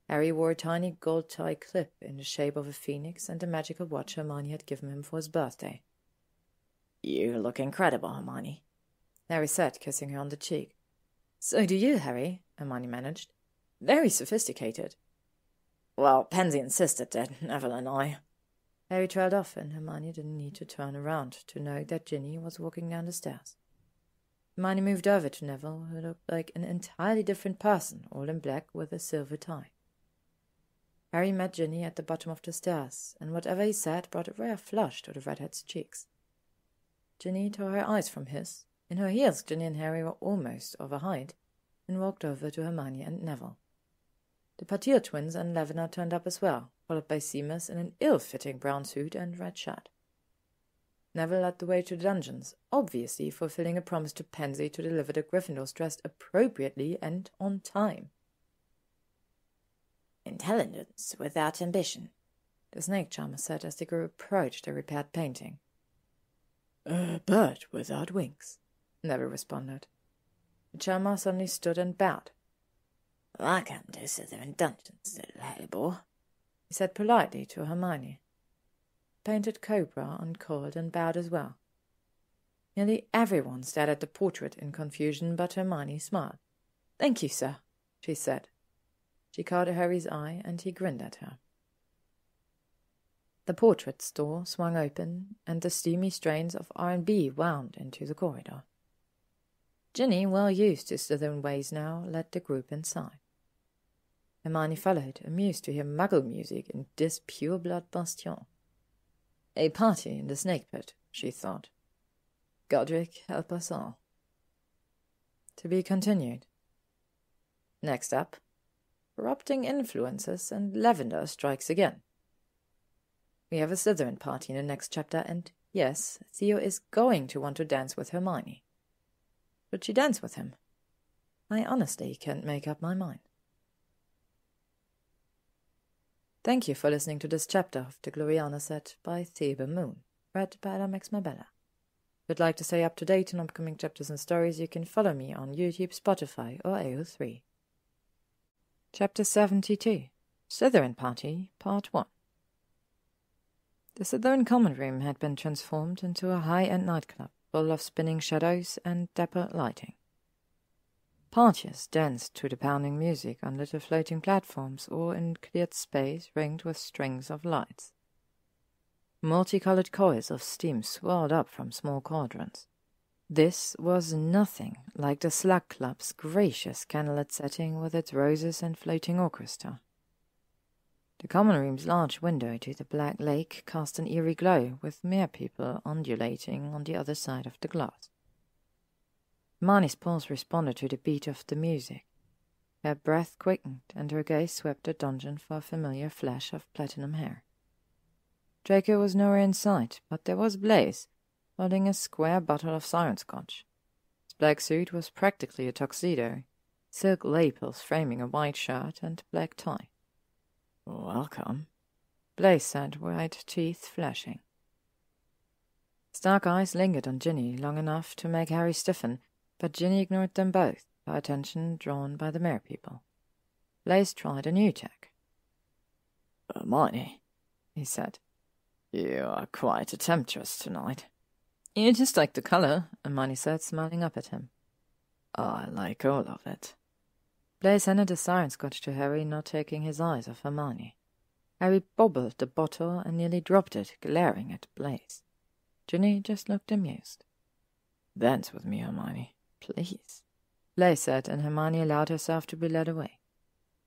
B: Harry wore a tiny gold tie clip in the shape of a phoenix and a magical watch Hermione had given him for his birthday.
D: "You look incredible, Hermione,"
B: Harry said, kissing her on the cheek. "So do you, Harry," Hermione managed. "Very sophisticated."
D: "Well, Pansy insisted that Neville and I—"
B: Harry trailed off, and Hermione didn't need to turn around to know that Ginny was walking down the stairs. Hermione moved over to Neville, who looked like an entirely different person, all in black with a silver tie. Harry met Ginny at the bottom of the stairs, and whatever he said brought a rare flush to the redhead's cheeks. Ginny tore her eyes from his. In her heels, Ginny and Harry were almost over height, and walked over to Hermione and Neville. The Patil twins and Lavender turned up as well, followed by Seamus in an ill-fitting brown suit and red shirt. Neville led the way to the dungeons, obviously fulfilling a promise to Pansy to deliver the Gryffindors dressed appropriately and on time.
D: "Intelligence without ambition,"
B: the snake charmer said as the group approached a repaired painting.
E: "A bird without wings,"
B: Neville responded. The charmer suddenly stood and bowed.
D: "Welcome to Slytherin Dungeons, little hellebore,"
B: he said politely to Hermione. The painted cobra uncoiled and bowed as well. Nearly everyone stared at the portrait in confusion, but Hermione smiled. "Thank you, sir," she said. She caught Harry's eye, and he grinned at her. The portrait store swung open, and the steamy strains of R&B wound into the corridor. Ginny, well used to Slytherin ways now, led the group inside. Hermione followed, amused to hear Muggle music in this pure-blood bastion. A party in the snake pit, she thought. Godric help us all. To be continued. Next up, corrupting influences and Lavender strikes again. We have a Slytherin party in the next chapter, and yes, Theo is going to want to dance with Hermione. Should she dance with him? I honestly can't make up my mind. Thank you for listening to this chapter of the Gloriana set by ThebeMoon, read by Alex Mabella. If you'd like to stay up to date on upcoming chapters and stories, you can follow me on YouTube, Spotify, or AO3. Chapter 72, Slytherin Party, Part 1. The Slytherin common room had been transformed into a high-end nightclub, full of spinning shadows and dapper lighting. Parties danced to the pounding music on little floating platforms or in cleared space ringed with strings of lights. Multicolored coils of steam swirled up from small cauldrons.
A: This was nothing like the Slug Club's gracious candlelit setting with its roses and floating orchestra. The common room's large window to the black lake cast an eerie glow, with mere people undulating on the other side of the glass. Hermione's pulse responded to the beat of the music. Her breath quickened, and her gaze swept the dungeon for a familiar flash of platinum hair. Draco was nowhere in sight, but there was Blaise, holding a square bottle of siren scotch. His black suit was practically a tuxedo, silk lapels framing a white shirt and black tie.
B: "Welcome,"
A: Blaise said, white teeth flashing. His dark eyes lingered on Ginny long enough to make Harry stiffen, but Ginny ignored them both, her attention drawn by the merpeople. Blaise tried a new tack.
B: "Hermione,"
A: he said.
B: "You are quite a temptress tonight."
A: "You just like the colour," Hermione said, smiling up at him.
B: "I like all of it."
A: Blaise handed the siren scotch to Harry, not taking his eyes off Hermione. Harry bobbled the bottle and nearly dropped it, glaring at Blaise. Ginny just looked amused.
B: "Dance with me, Hermione,
A: please," Blaise said, and Hermione allowed herself to be led away.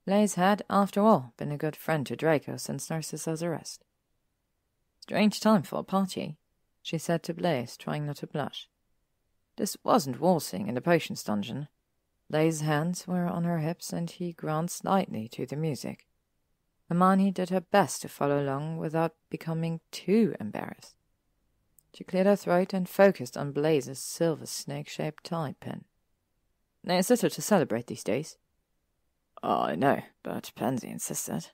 A: Blaise had, after all, been a good friend to Draco since Narcissa's arrest. "Strange time for a party," she said to Blaise, trying not to blush. This wasn't waltzing in the potions dungeon. Blaise's hands were on her hips, and he ground slightly to the music. Hermione did her best to follow along without becoming too embarrassed. She cleared her throat and focused on Blaise's silver snake-shaped tie pin. "There's little to celebrate these days."
B: "I know, but Pansy insisted,"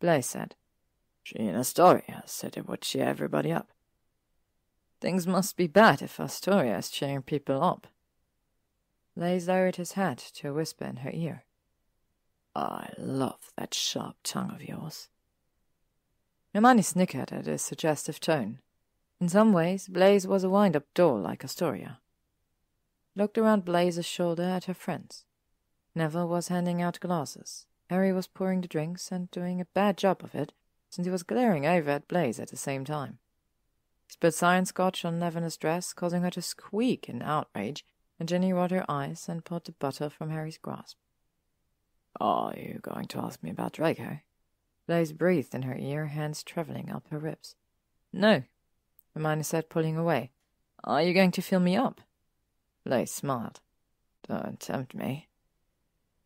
A: Blaise said.
B: "She and Astoria said it would cheer everybody up."
A: "Things must be bad if Astoria is cheering people up." Blaise lowered his head to a whisper in her ear.
B: "I love that sharp tongue of yours."
A: Hermione snickered at his suggestive tone. In some ways, Blaise was a wind-up doll like Astoria. Looked around Blaise's shoulder at her friends. Neville was handing out glasses. Harry was pouring the drinks and doing a bad job of it, since he was glaring over at Blaise at the same time. He spilled siren scotch on Lavender's dress, causing her to squeak in outrage, and Ginny rolled her eyes and pulled the bottle from Harry's grasp.
B: "Are you going to ask me about Draco?"
A: Blaise breathed in her ear, hands travelling up her ribs. "No," Hermione said, pulling away. "Are you going to fill me up?"
B: Blaise smiled. "Don't tempt me."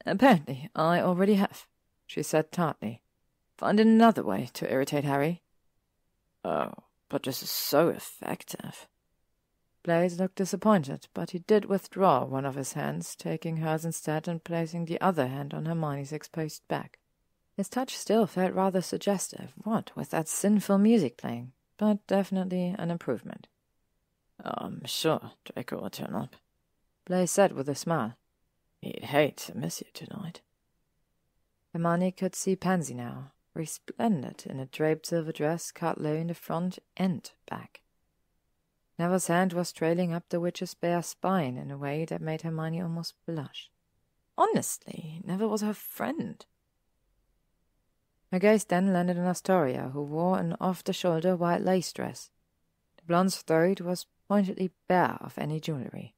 A: "Apparently, I already have," she said tartly. "Find another way to irritate Harry."
B: "Oh, but this is so effective."
A: Blaise looked disappointed, but he did withdraw one of his hands, taking hers instead and placing the other hand on Hermione's exposed back. His touch still felt rather suggestive, what with that sinful music playing, but definitely an improvement.
B: "I'm sure Draco will turn up,"
A: Blaise said with a smile.
B: "He'd hate to miss you tonight."
A: Hermione could see Pansy now, resplendent in a draped silver dress cut low in the front and back. Neville's hand was trailing up the witch's bare spine in a way that made Hermione almost blush. Honestly, Neville was her friend. Her gaze then landed on Astoria, who wore an off-the-shoulder white lace dress. The blonde's throat was pointedly bare of any jewellery.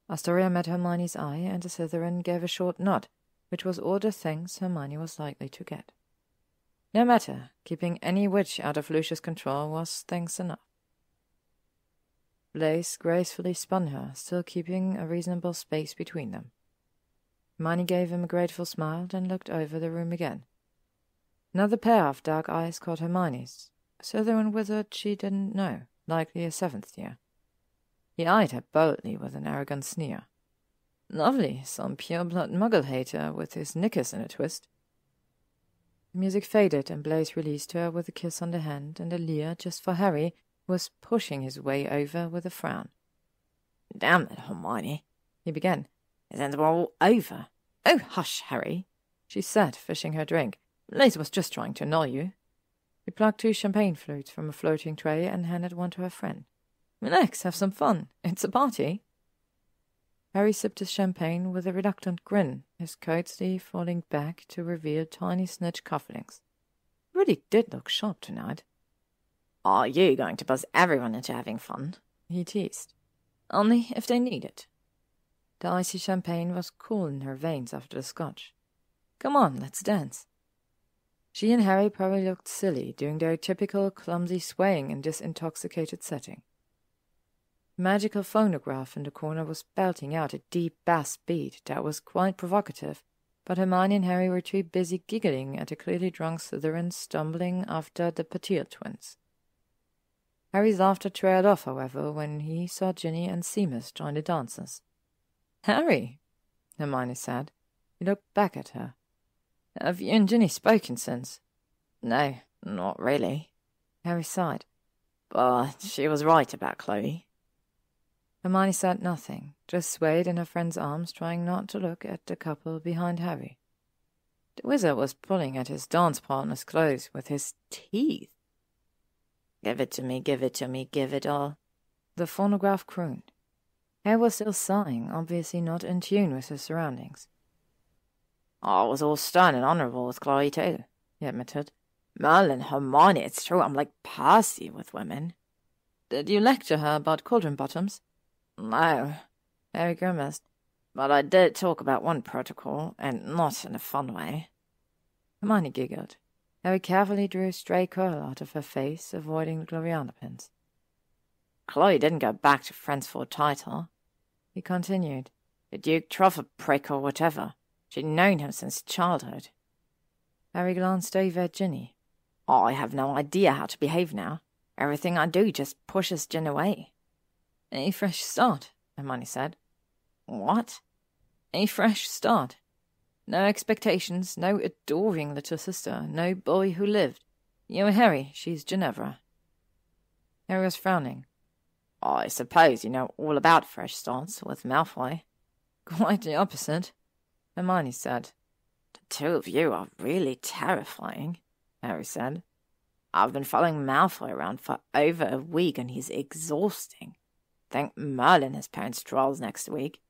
A: Astoria met Hermione's eye, and the Slytherin gave a short nod, which was all the thanks Hermione was likely to get. No matter, keeping any witch out of Lucius' control was thanks enough. Blaise gracefully spun her, still keeping a reasonable space between them. Hermione gave him a grateful smile, then looked over the room again. Another pair of dark eyes caught Hermione's, a Slytherin wizard she didn't know, likely a 7th year. He eyed her boldly with an arrogant sneer. Lovely, some pure-blood muggle-hater with his knickers in a twist. The music faded, and Blaise released her with a kiss on the hand and a leer just for Harry, who was pushing his way over with a frown.
C: "Damn it, Hermione," he began. "Isn't it all over?" "Oh, hush, Harry," she said, fishing her drink. "Blaise was just trying to annoy you." She plucked 2 champagne flutes from a floating tray and handed one to her friend. "Relax, have some fun. It's a party." Harry sipped his champagne with a reluctant grin, his coat sleeve falling back to reveal tiny snitch cufflinks. He really did look sharp tonight. "Are you going to buzz everyone into having fun?" he teased.
B: Only if they need it. The icy champagne was cool in her veins after the scotch. Come on, let's dance. She and Harry probably looked silly, doing their typical clumsy swaying in this intoxicated setting. The magical phonograph in the corner was belting out a deep bass beat that was quite provocative, but Hermione and Harry were too busy giggling at the clearly drunk Slytherin stumbling after the Patil twins. Harry's laughter trailed off, however, when he saw Ginny and Seamus join the dancers. "Harry," Hermione said. He looked back at her. "Have you and Ginny spoken since?"
C: "No, not really."
B: Harry sighed.
C: "But she was right about Chloe."
B: Hermione said nothing, just swayed in her friend's arms, trying not to look at the couple behind Harry. The wizard was pulling at his dance partner's clothes with his teeth.
C: "Give it to me, give it to me, give it all,"
B: the phonograph crooned. Harry was still sighing, obviously not in tune with his surroundings.
C: "I was all stern and honourable with Chloe too," he admitted. "Merlin, Hermione, it's true, I'm like Percy with women."
B: "Did you lecture her about cauldron bottoms?"
C: "No,"
B: Harry grimaced.
C: "But I did talk about one protocol, and not in a fun way."
B: Hermione giggled. Harry carefully drew a stray curl out of her face, avoiding the Gloriana pins.
C: "Chloe didn't go back to friends for a title,"
B: he continued.
C: "The Duke trough a prick or whatever. She'd known him since childhood."
B: Harry glanced over at Ginny.
C: "I have no idea how to behave now. Everything I do just pushes Gin away."
B: "A fresh start," Hermione said.
C: "What?"
B: "A fresh start. No expectations, no adoring little sister, no boy who lived. You and Harry, she's Ginevra." Harry was frowning.
C: "I suppose you know all about fresh starts with Malfoy."
B: "Quite the opposite," Hermione said.
C: "The two of you are really terrifying," Harry said. "I've been following Malfoy around for over a week and he's exhausting. Think Merlin has parents' trials next week.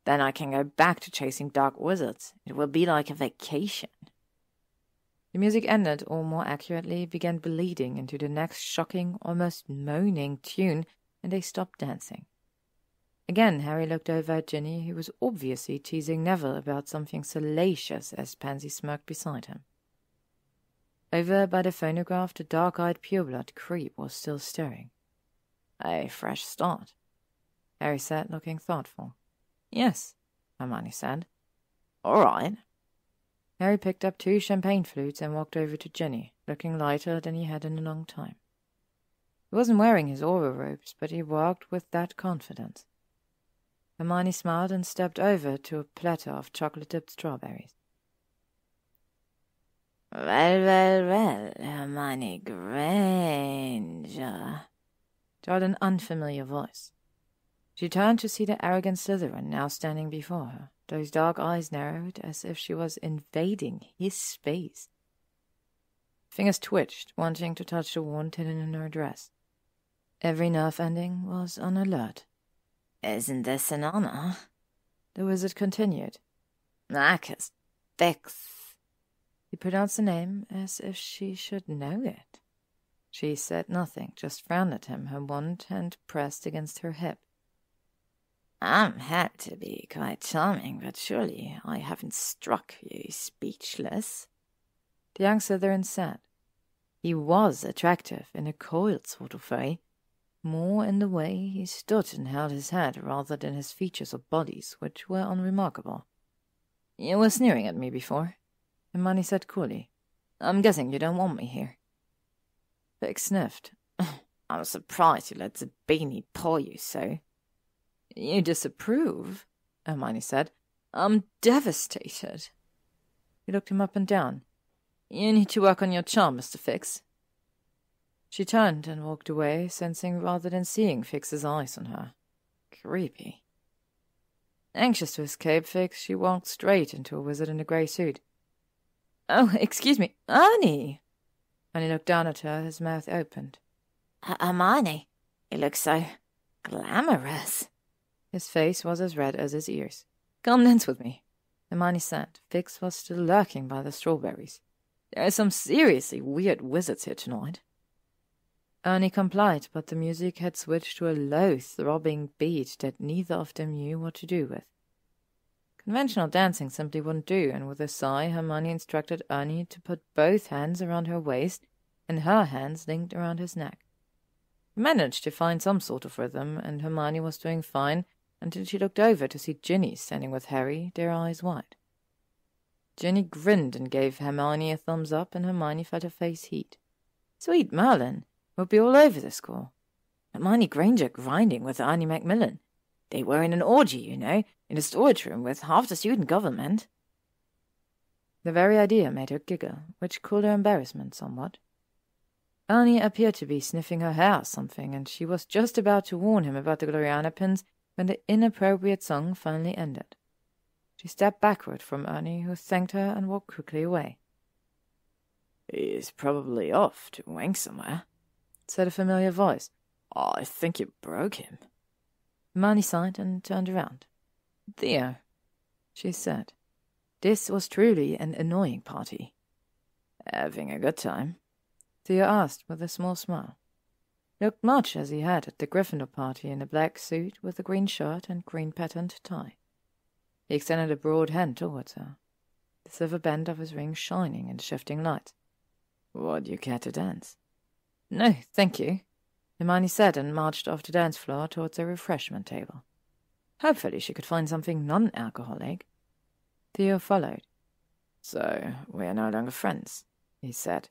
C: Then I can go back to chasing dark wizards. It will be like a vacation."
B: The music ended, or more accurately, began bleeding into the next shocking, almost moaning tune, and they stopped dancing. Again, Harry looked over at Ginny, who was obviously teasing Neville about something salacious as Pansy smirked beside him. Over by the phonograph, the dark-eyed pureblood creep was still stirring.
C: "A fresh start,"
B: Harry said, looking thoughtful. "Yes," Hermione said.
C: "All right."
B: Harry picked up 2 champagne flutes and walked over to Ginny, looking lighter than he had in a long time. He wasn't wearing his aura robes, but he walked with that confidence. Hermione smiled and stepped over to a platter of chocolate-dipped strawberries.
C: Well, Hermione Granger,"
B: drawled an unfamiliar voice. She turned to see the arrogant Slytherin now standing before her, those dark eyes narrowed as if she was invading his space. Fingers twitched, wanting to touch the wand hidden in her dress. Every nerve ending was on alert.
C: "Isn't this an honor?"
B: The wizard continued.
C: "Marcus Fix."
B: He pronounced the name as if she should know it. She said nothing, just frowned at him, her one hand pressed against her hip.
C: "I'm happy to be quite charming, but surely I haven't struck you speechless."
B: The young Slytherin said. He was attractive in a coiled sort of way, more in the way he stood and held his head rather than his features or bodies, which were unremarkable. "You were sneering at me before," Hermione said coolly. "I'm guessing you don't want me here." Fix sniffed.
C: "I'm surprised you let Zabini paw you so."
B: "You disapprove?" Hermione said. "I'm devastated." He looked him up and down. "You need to work on your charm, Mr. Fix." She turned and walked away, sensing rather than seeing Fix's eyes on her. Creepy. Anxious to escape Fix, she walked straight into a wizard in a grey suit. "Oh, excuse me, Annie!" And he looked down at her, his mouth opened.
C: "Hermione, you look so glamorous."
B: His face was as red as his ears. "Come dance with me," Hermione said. Fix was still lurking by the strawberries. "There are some seriously weird wizards here tonight." Ernie complied, but the music had switched to a low, throbbing beat that neither of them knew what to do with. Conventional dancing simply wouldn't do, and with a sigh, Hermione instructed Ernie to put both hands around her waist and her hands linked around his neck. He managed to find some sort of rhythm, and Hermione was doing fine until she looked over to see Ginny standing with Harry, their eyes wide. Ginny grinned and gave Hermione a thumbs up, and Hermione felt her face heat. Sweet Merlin would be all over the school. Hermione Granger grinding with Ernie Macmillan. They were in an orgy, you know, in a storage room with half the student government. The very idea made her giggle, which cooled her embarrassment somewhat. Ernie appeared to be sniffing her hair or something, and she was just about to warn him about the Gloriana pins when the inappropriate song finally ended. She stepped backward from Ernie, who thanked her and walked quickly away.
E: "He's probably off to wank somewhere,"
B: said a familiar voice.
E: "I think you broke him."
B: Hermione sighed and turned around. "Theo," she said. This was truly an annoying party.
E: "Having a good time?"
B: Theo asked with a small smile. Looked much as he had at the Gryffindor party in a black suit with a green shirt and green-patterned tie. He extended a broad hand towards her, the silver band of his ring shining in the shifting light.
E: "Would you care to dance?"
B: "No, thank you," Hermione said, and marched off the dance floor towards a refreshment table. Hopefully she could find something non-alcoholic. Theo followed.
E: "So we are no longer friends," he said.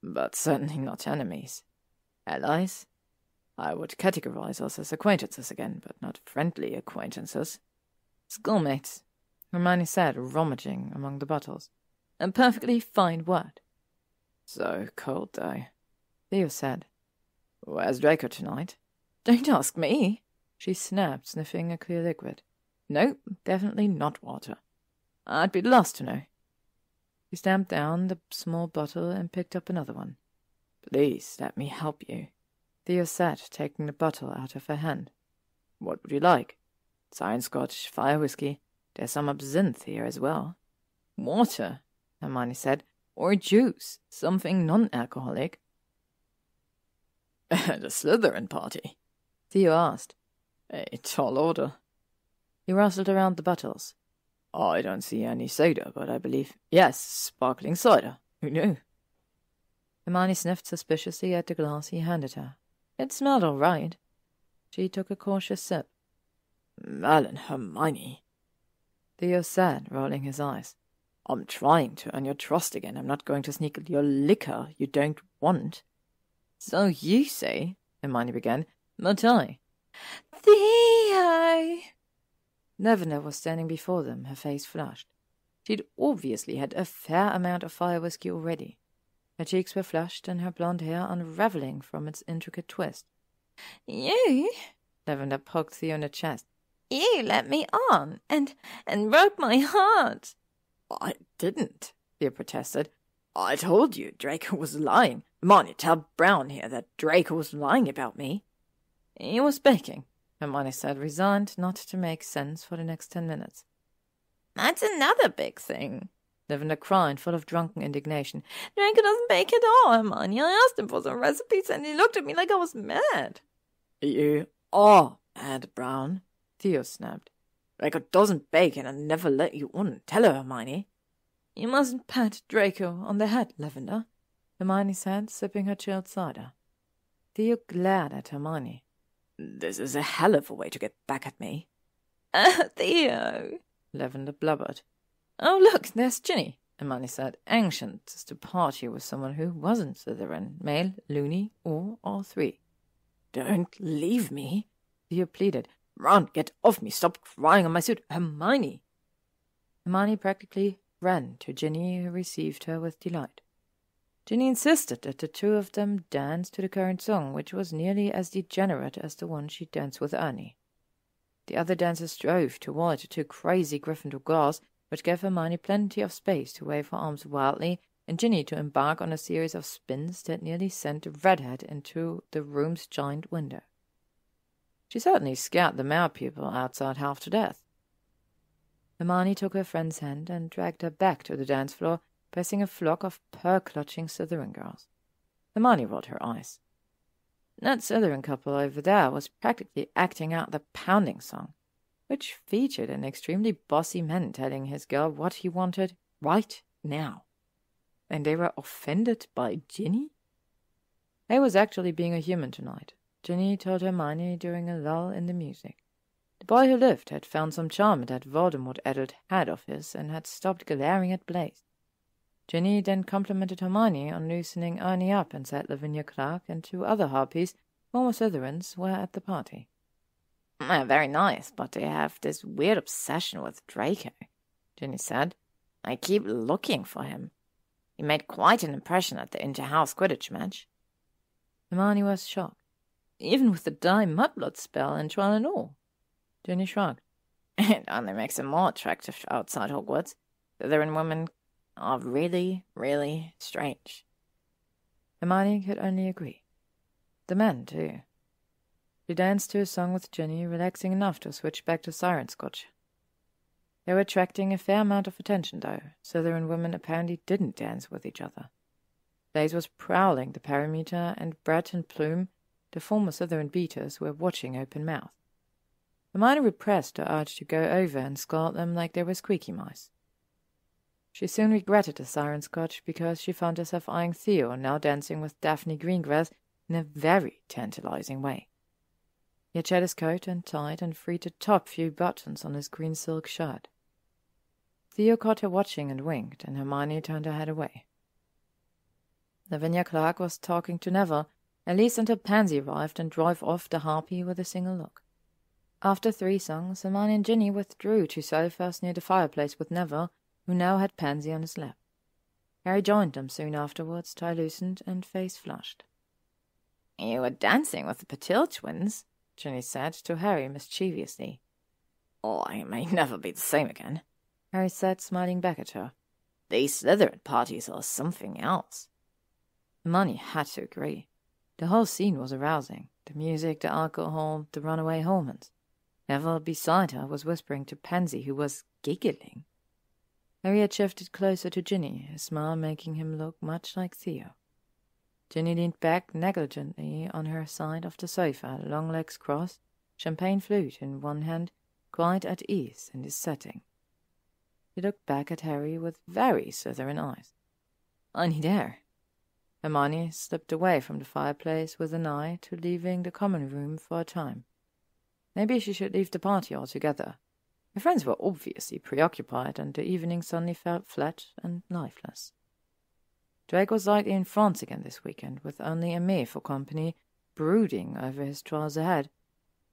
E: "But certainly not enemies. Allies? I would categorize us as acquaintances again, but not friendly acquaintances."
B: "Schoolmates," Hermione said, rummaging among the bottles. "A perfectly fine word."
E: "So cold, though,"
B: Theo said.
E: "Where's Draco tonight?"
B: "Don't ask me," she snapped, sniffing a clear liquid. "No, definitely not water. I'd be lost to know." She stamped down the small bottle and picked up another one.
E: "Please let me help you,"
B: Theo said, taking the bottle out of her hand.
E: "What would you like? Cider Scotch, fire whiskey. There's some absinthe here as well."
B: "Water," Hermione said, "or juice, something non-alcoholic."
E: "At a Slytherin party?"
B: Theo asked.
E: "A tall order."
B: He rustled around the bottles.
E: "I don't see any soda, but I believe... Yes, sparkling cider. Who knew?"
B: Hermione sniffed suspiciously at the glass he handed her. It smelled all right. She took a cautious sip.
E: "Merlin, Hermione,"
B: Theo said, rolling his eyes.
E: "I'm trying to earn your trust again. I'm not going to sneak your liquor you don't want."
B: "So you say," Hermione began, "but I—"
F: "Theo!"
B: Lavender was standing before them, her face flushed. She'd obviously had a fair amount of fire whiskey already. Her cheeks were flushed and her blonde hair unravelling from its intricate twist.
F: "You,"
B: Lavender poked Theo in the chest.
F: "You let me on and broke my heart."
E: "I didn't," Theo protested. "I told you Draco was lying. Hermione, tell Brown here that Draco was lying about me."
B: "He was baking," Hermione said, resigned not to make sense for the next 10 minutes.
F: "That's another big thing,"
B: Lavender cried, full of drunken indignation.
F: "Draco doesn't bake at all, Hermione. I asked him for some recipes and he looked at me like I was mad."
E: "You are mad, Brown," Theo snapped. "Draco doesn't bake and I never let you on. Tell her, Hermione."
B: "You mustn't pat Draco on the head, Lavender," Hermione said, sipping her chilled cider. Theo glared at Hermione.
E: "This is a hell of a way to get back at me."
F: "Theo,"
B: Lavender blubbered. "Oh, look, there's Ginny," Hermione said, anxious to party with someone who wasn't Slytherin, male, loony, or all three.
E: "Don't leave me,"
B: Theo pleaded.
E: "Ron, get off me. Stop crying on my suit. Hermione."
B: Hermione practically ran to Ginny, who received her with delight. Ginny insisted that the two of them dance to the current song, which was nearly as degenerate as the one she danced with Ernie. The other dancers drove toward the two crazy Gryffindor girls, which gave Hermione plenty of space to wave her arms wildly, and Ginny to embark on a series of spins that nearly sent the redhead into the room's giant window. She certainly scared the male people outside half to death. Hermione took her friend's hand and dragged her back to the dance floor, passing a flock of pearl-clutching Slytherin girls. Hermione rolled her eyes. That Slytherin couple over there was practically acting out the pounding song, which featured an extremely bossy man telling his girl what he wanted right now. And they were offended by Ginny? Harry was actually being a human tonight, Ginny told Hermione during a lull in the music. The boy who lived had found some charm in that Voldemort-addled head of his and had stopped glaring at Blaise. Ginny then complimented Hermione on loosening Ernie up and said Lavinia Clark and 2 other harpies, former Slytherins, were at the party.
D: Very nice, but they have this weird obsession with Draco, Ginny said. I keep looking for him. He made quite an impression at the inter-house Quidditch match.
B: Hermione was shocked. Even with the dye mudblood spell and trial and all. Ginny shrugged.
D: It only makes him more attractive outside Hogwarts. Slytherin women are really, really strange.
B: Hermione could only agree. The men, too. She danced to a song with Ginny, relaxing enough to switch back to siren scotch. They were attracting a fair amount of attention, though. Slytherin women apparently didn't dance with each other. Blaise was prowling the perimeter, and Brett and Plume, the former Slytherin beaters, were watching open-mouthed. Hermione repressed her urge to go over and scold them like they were squeaky mice. She soon regretted the siren scotch because she found herself eyeing Theo, now dancing with Daphne Greengrass in a very tantalizing way. He had shed his coat and tied and freed the top few buttons on his green silk shirt. Theo caught her watching and winked, and Hermione turned her head away. Lavinia Clark was talking to Neville, at least until Pansy arrived and drove off the harpy with a single look. After 3 songs, Hermione and Ginny withdrew to sofas near the fireplace with Neville, who now had Pansy on his lap. Harry joined them soon afterwards, tie loosened and face flushed.
D: You were dancing with the Patil twins,
B: Ginny said to Harry mischievously.
D: Oh, I may never be the same again,
B: Harry said, smiling back at her.
D: These Slytherin parties are something else.
B: Hermione had to agree. The whole scene was arousing. The music, the alcohol, the runaway hormones. Neville beside her was whispering to Pansy, who was giggling. Harry had shifted closer to Ginny, his smile making him look much like Theo. Ginny leaned back negligently on her side of the sofa, long legs crossed, champagne flute in one hand, quite at ease in this setting. She looked back at Harry with very Slytherin eyes. "I need air." Hermione slipped away from the fireplace with an eye to leaving the common room for a time. Maybe she should leave the party altogether. Her friends were obviously preoccupied, and the evening suddenly felt flat and lifeless. Drake was likely in France again this weekend, with only Aimee for company, brooding over his trials ahead,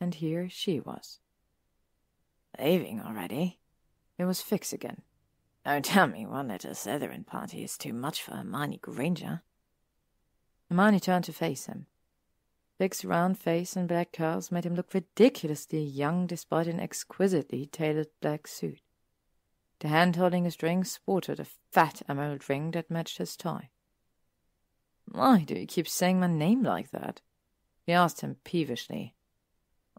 B: and here she was.
D: Leaving already?
B: It was Fix again.
D: Don't tell me one little Slytherin party is too much for Hermione Granger.
B: Hermione turned to face him. Fix's round face and black curls made him look ridiculously young despite an exquisitely tailored black suit. The hand holding his ring sported a fat emerald ring that matched his tie. "Why do you keep saying my name like that?" he asked him peevishly.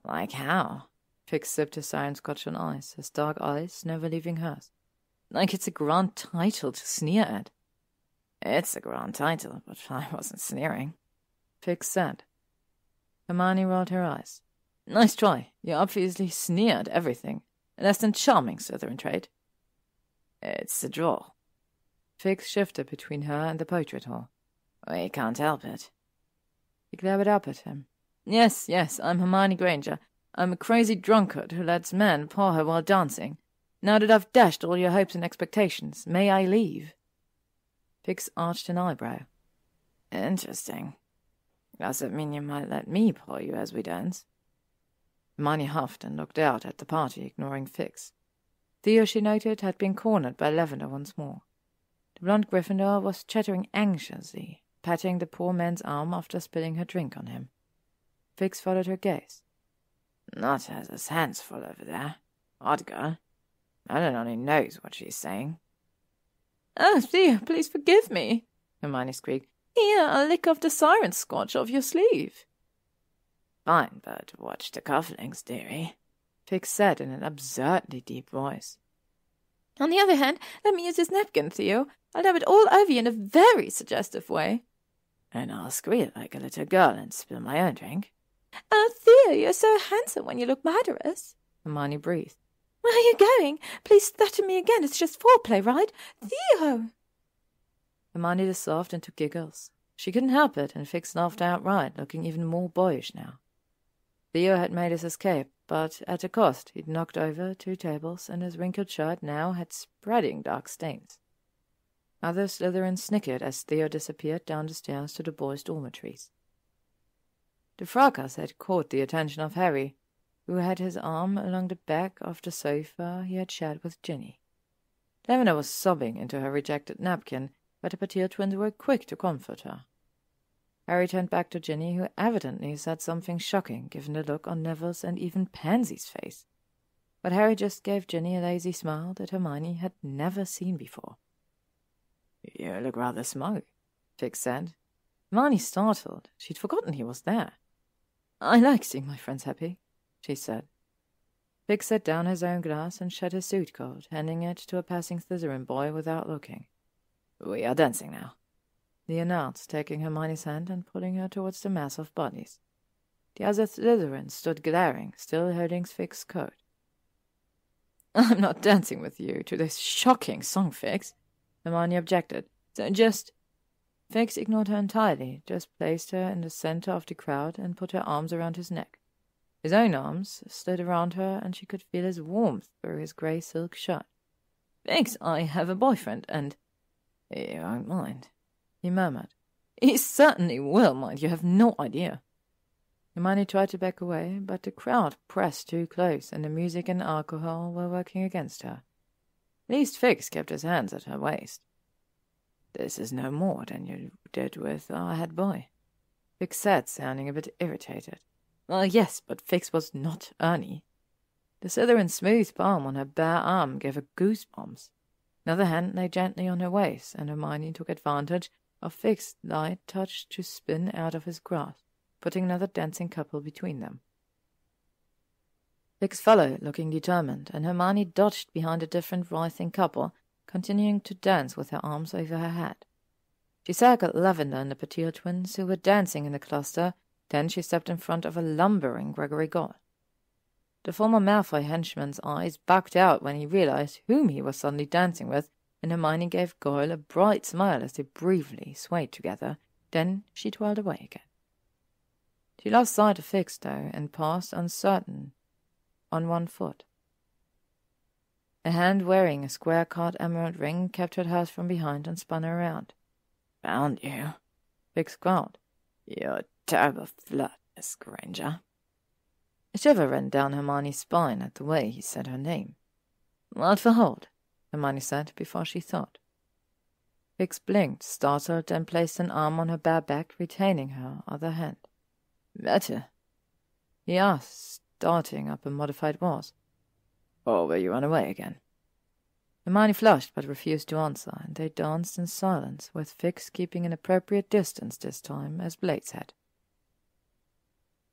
D: "Like how?"
B: Fix sipped his siren scotch on ice, his dark eyes never leaving hers. "Like it's a grand title to sneer at."
D: "It's a grand title, but I wasn't sneering,"
B: Fix said. Hermione rolled her eyes. "Nice try. You obviously sneer at everything. A less than charming Slytherin trait."
D: "It's a draw."
B: Fix shifted between her and the portrait hall.
D: "We can't help it."
B: She glared up at him. Yes, I'm Hermione Granger. I'm a crazy drunkard who lets men paw her while dancing. Now that I've dashed all your hopes and expectations, may I leave?" Fix arched an eyebrow.
D: "Interesting. Does it mean you might let me paw you as we dance?"
B: Hermione huffed and looked out at the party, ignoring Fix. Theo, she noted, had been cornered by Lavender once more. The blonde Gryffindor was chattering anxiously, patting the poor man's arm after spilling her drink on him. Fix followed her gaze.
D: "Not has his hands full over there. Odd girl. Ellen only knows what she's saying."
F: "Oh, Theo, please forgive me," Hermione squeaked. "Here, a lick of the siren scotch off your sleeve."
D: "Fine, but watch the cufflinks, dearie,"
B: Fix said in an absurdly deep voice.
F: "On the other hand, let me use this napkin, Theo. I'll dab it all over you in a very suggestive way."
D: And I'll squeal like a little girl and spill my own drink.
F: Oh, Theo, you're so handsome when you look murderous,
B: Hermione breathed.
F: Where are you going? Please threaten me again. It's just foreplay, right? Theo!
B: Hermione just laughed into giggles. She couldn't help it, and Fix laughed outright, looking even more boyish now. Theo had made his escape, but at a cost. He'd knocked over 2 tables, and his wrinkled shirt now had spreading dark stains. Other Slytherins snickered as Theo disappeared down the stairs to the boys' dormitories. The fracas had caught the attention of Harry, who had his arm along the back of the sofa he had shared with Ginny. Lavender was sobbing into her rejected napkin, but the Patil twins were quick to comfort her. Harry turned back to Ginny, who evidently said something shocking, given the look on Neville's and even Pansy's face. But Harry just gave Ginny a lazy smile that Hermione had never seen before. "You look rather smug," Fix said. Hermione startled. She'd forgotten he was there. "I like seeing my friends happy," she said. Fix set down his own glass and shed his suit coat, handing it to a passing Slytherin boy without looking. "We are dancing now," he announced, taking Hermione's hand and pulling her towards the mass of bodies. The other Slytherins stood glaring, still holding Fix's coat. "I'm not dancing with you to this shocking song, Fix," Hermione objected. "So just—" Fix ignored her entirely, just placed her in the center of the crowd and put her arms around his neck. His own arms slid around her, and she could feel his warmth through his grey silk shirt. "Fix, I have a boyfriend, and—" "You won't mind," he murmured. "He certainly will mind, you have no idea." Hermione tried to back away, but the crowd pressed too close, and the music and alcohol were working against her. At least Fix kept his hands at her waist. "This is no more than you did with our head boy," Fix said, sounding a bit irritated. Yes, but Fix was not Ernie. The Slytherin's smooth palm on her bare arm gave her goosebumps. Another hand lay gently on her waist, and Hermione took advantage of Fix's light touch to spin out of his grasp, putting another dancing couple between them. Fix followed, looking determined, and Hermione dodged behind a different writhing couple, continuing to dance with her arms over her head. She circled Lavender and the Patil twins, who were dancing in the cluster. Then she stepped in front of a lumbering Gregory Goyle. The former Malfoy henchman's eyes bugged out when he realized whom he was suddenly dancing with, and Hermione gave Goyle a bright smile as they briefly swayed together. Then she twirled away again. She lost sight of Fix, though, and paused uncertain on one foot. A hand wearing a square-cut emerald ring captured hers from behind and spun her around. "Found you," Fix growled. "You're a terrible flirt, Miss Granger." A shiver ran down Hermione's spine at the way he said her name. "What for hold?" Hermione said before she thought. Fix blinked, startled, and placed an arm on her bare back, retaining her other hand. "Better?" he asked, starting up a modified was. "Or will you run away again?" Hermione flushed but refused to answer, and they danced in silence, with Fix keeping an appropriate distance this time, as Blades had.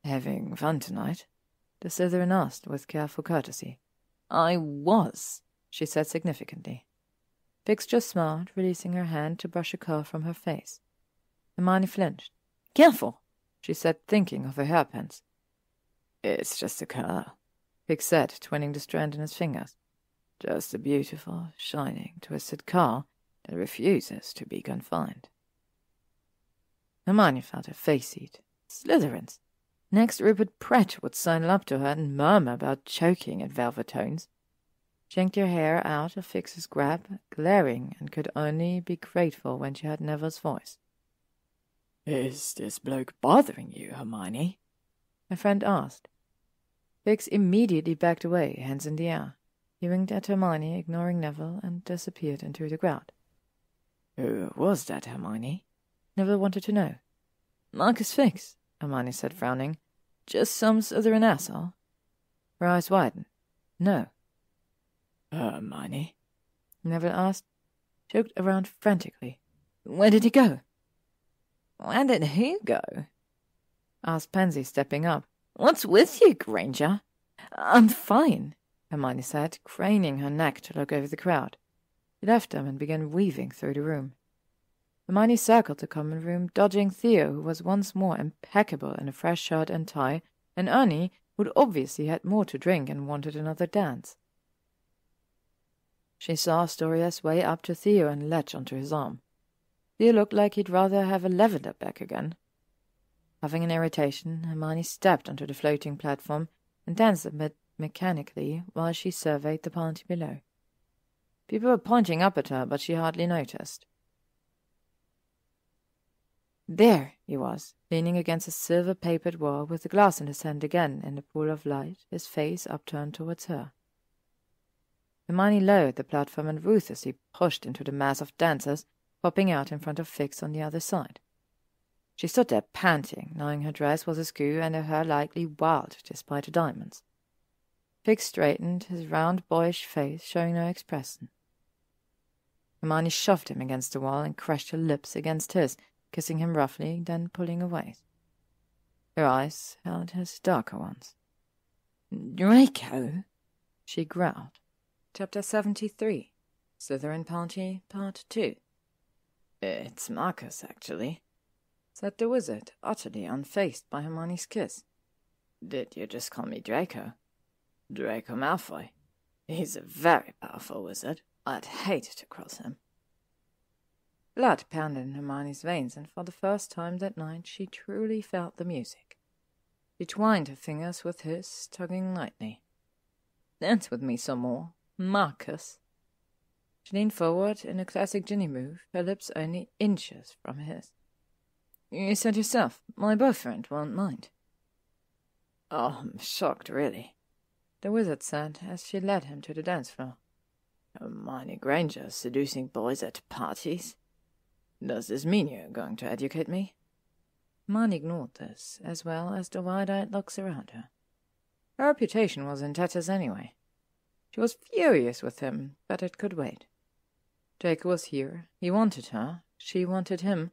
B: "Having fun tonight?" the Slytherin asked with careful courtesy. "I was," she said significantly. Fix just smiled, releasing her hand to brush a curl from her face. Hermione flinched. "Careful," she said, thinking of her hairpins. "It's just a curl," Fix said, twinning the strand in his fingers. "Just a beautiful, shining, twisted curl that refuses to be confined." Hermione felt her face heat. Slytherins! Next, Rupert Pratt would sidle up to her and murmur about choking at velvet tones. She yanked her hair out of Fix's grab, glaring, and could only be grateful when she heard Neville's voice. "Is this bloke bothering you, Hermione?" her friend asked. Fix immediately backed away, hands in the air. He winked at Hermione, ignoring Neville, and disappeared into the crowd. "Who was that, Hermione?" Neville wanted to know. "Marcus Fix," Hermione said, frowning. "Just some Slytherin asshole." Her eyes widened. "No." "Hermione?" Neville asked. She looked around frantically. "Where did he go?" "Where did who go?" asked Pansy, stepping up. "What's with you, Granger?" "I'm fine," Hermione said, craning her neck to look over the crowd. She left them and began weaving through the room. Hermione circled the common room, dodging Theo, who was once more impeccable in a fresh shirt and tie, and Ernie, who'd obviously had more to drink and wanted another dance. She saw Astoria sway up to Theo and latch onto his arm. Theo looked like he'd rather have a lavender back again. Having an irritation, Hermione stepped onto the floating platform and danced a bit mechanically while she surveyed the party below. People were pointing up at her, but she hardly noticed. There he was, leaning against a silver-papered wall with the glass in his hand again in the pool of light, his face upturned towards her. Hermione lowered the platform and ruthlessly pushed into the mass of dancers, popping out in front of Fix on the other side. She stood there panting, knowing her dress was askew and her hair lightly wild despite the diamonds. Fix straightened, his round boyish face showing no expression. Hermione shoved him against the wall and crushed her lips against his, kissing him roughly, then pulling away. Her eyes held his darker ones.
C: "Draco,"
B: she growled.
A: Chapter 73. Slytherin Party, Part 2.
C: "It's Marcus, actually,"
A: said the wizard, utterly unfazed by Hermione's kiss.
C: "Did you just call me Draco? Draco Malfoy. He's a very powerful wizard. I'd hate to cross him."
A: Blood pounded in Hermione's veins, and for the first time that night she truly felt the music. She twined her fingers with his, tugging lightly. "Dance with me some more, Marcus." She leaned forward in a classic Ginny move, her lips only inches from his. "You said yourself, my boyfriend won't mind."
C: "Oh, I'm shocked, really,"
A: the wizard said as she led him to the dance floor.
C: "Hermione Granger seducing boys at parties? Does this mean you're going to educate me?"
A: Hermione ignored this, as well as the wide-eyed looks around her. Her reputation was in tatters anyway. She was furious with him, but it could wait. Draco was here, he wanted her, she wanted him,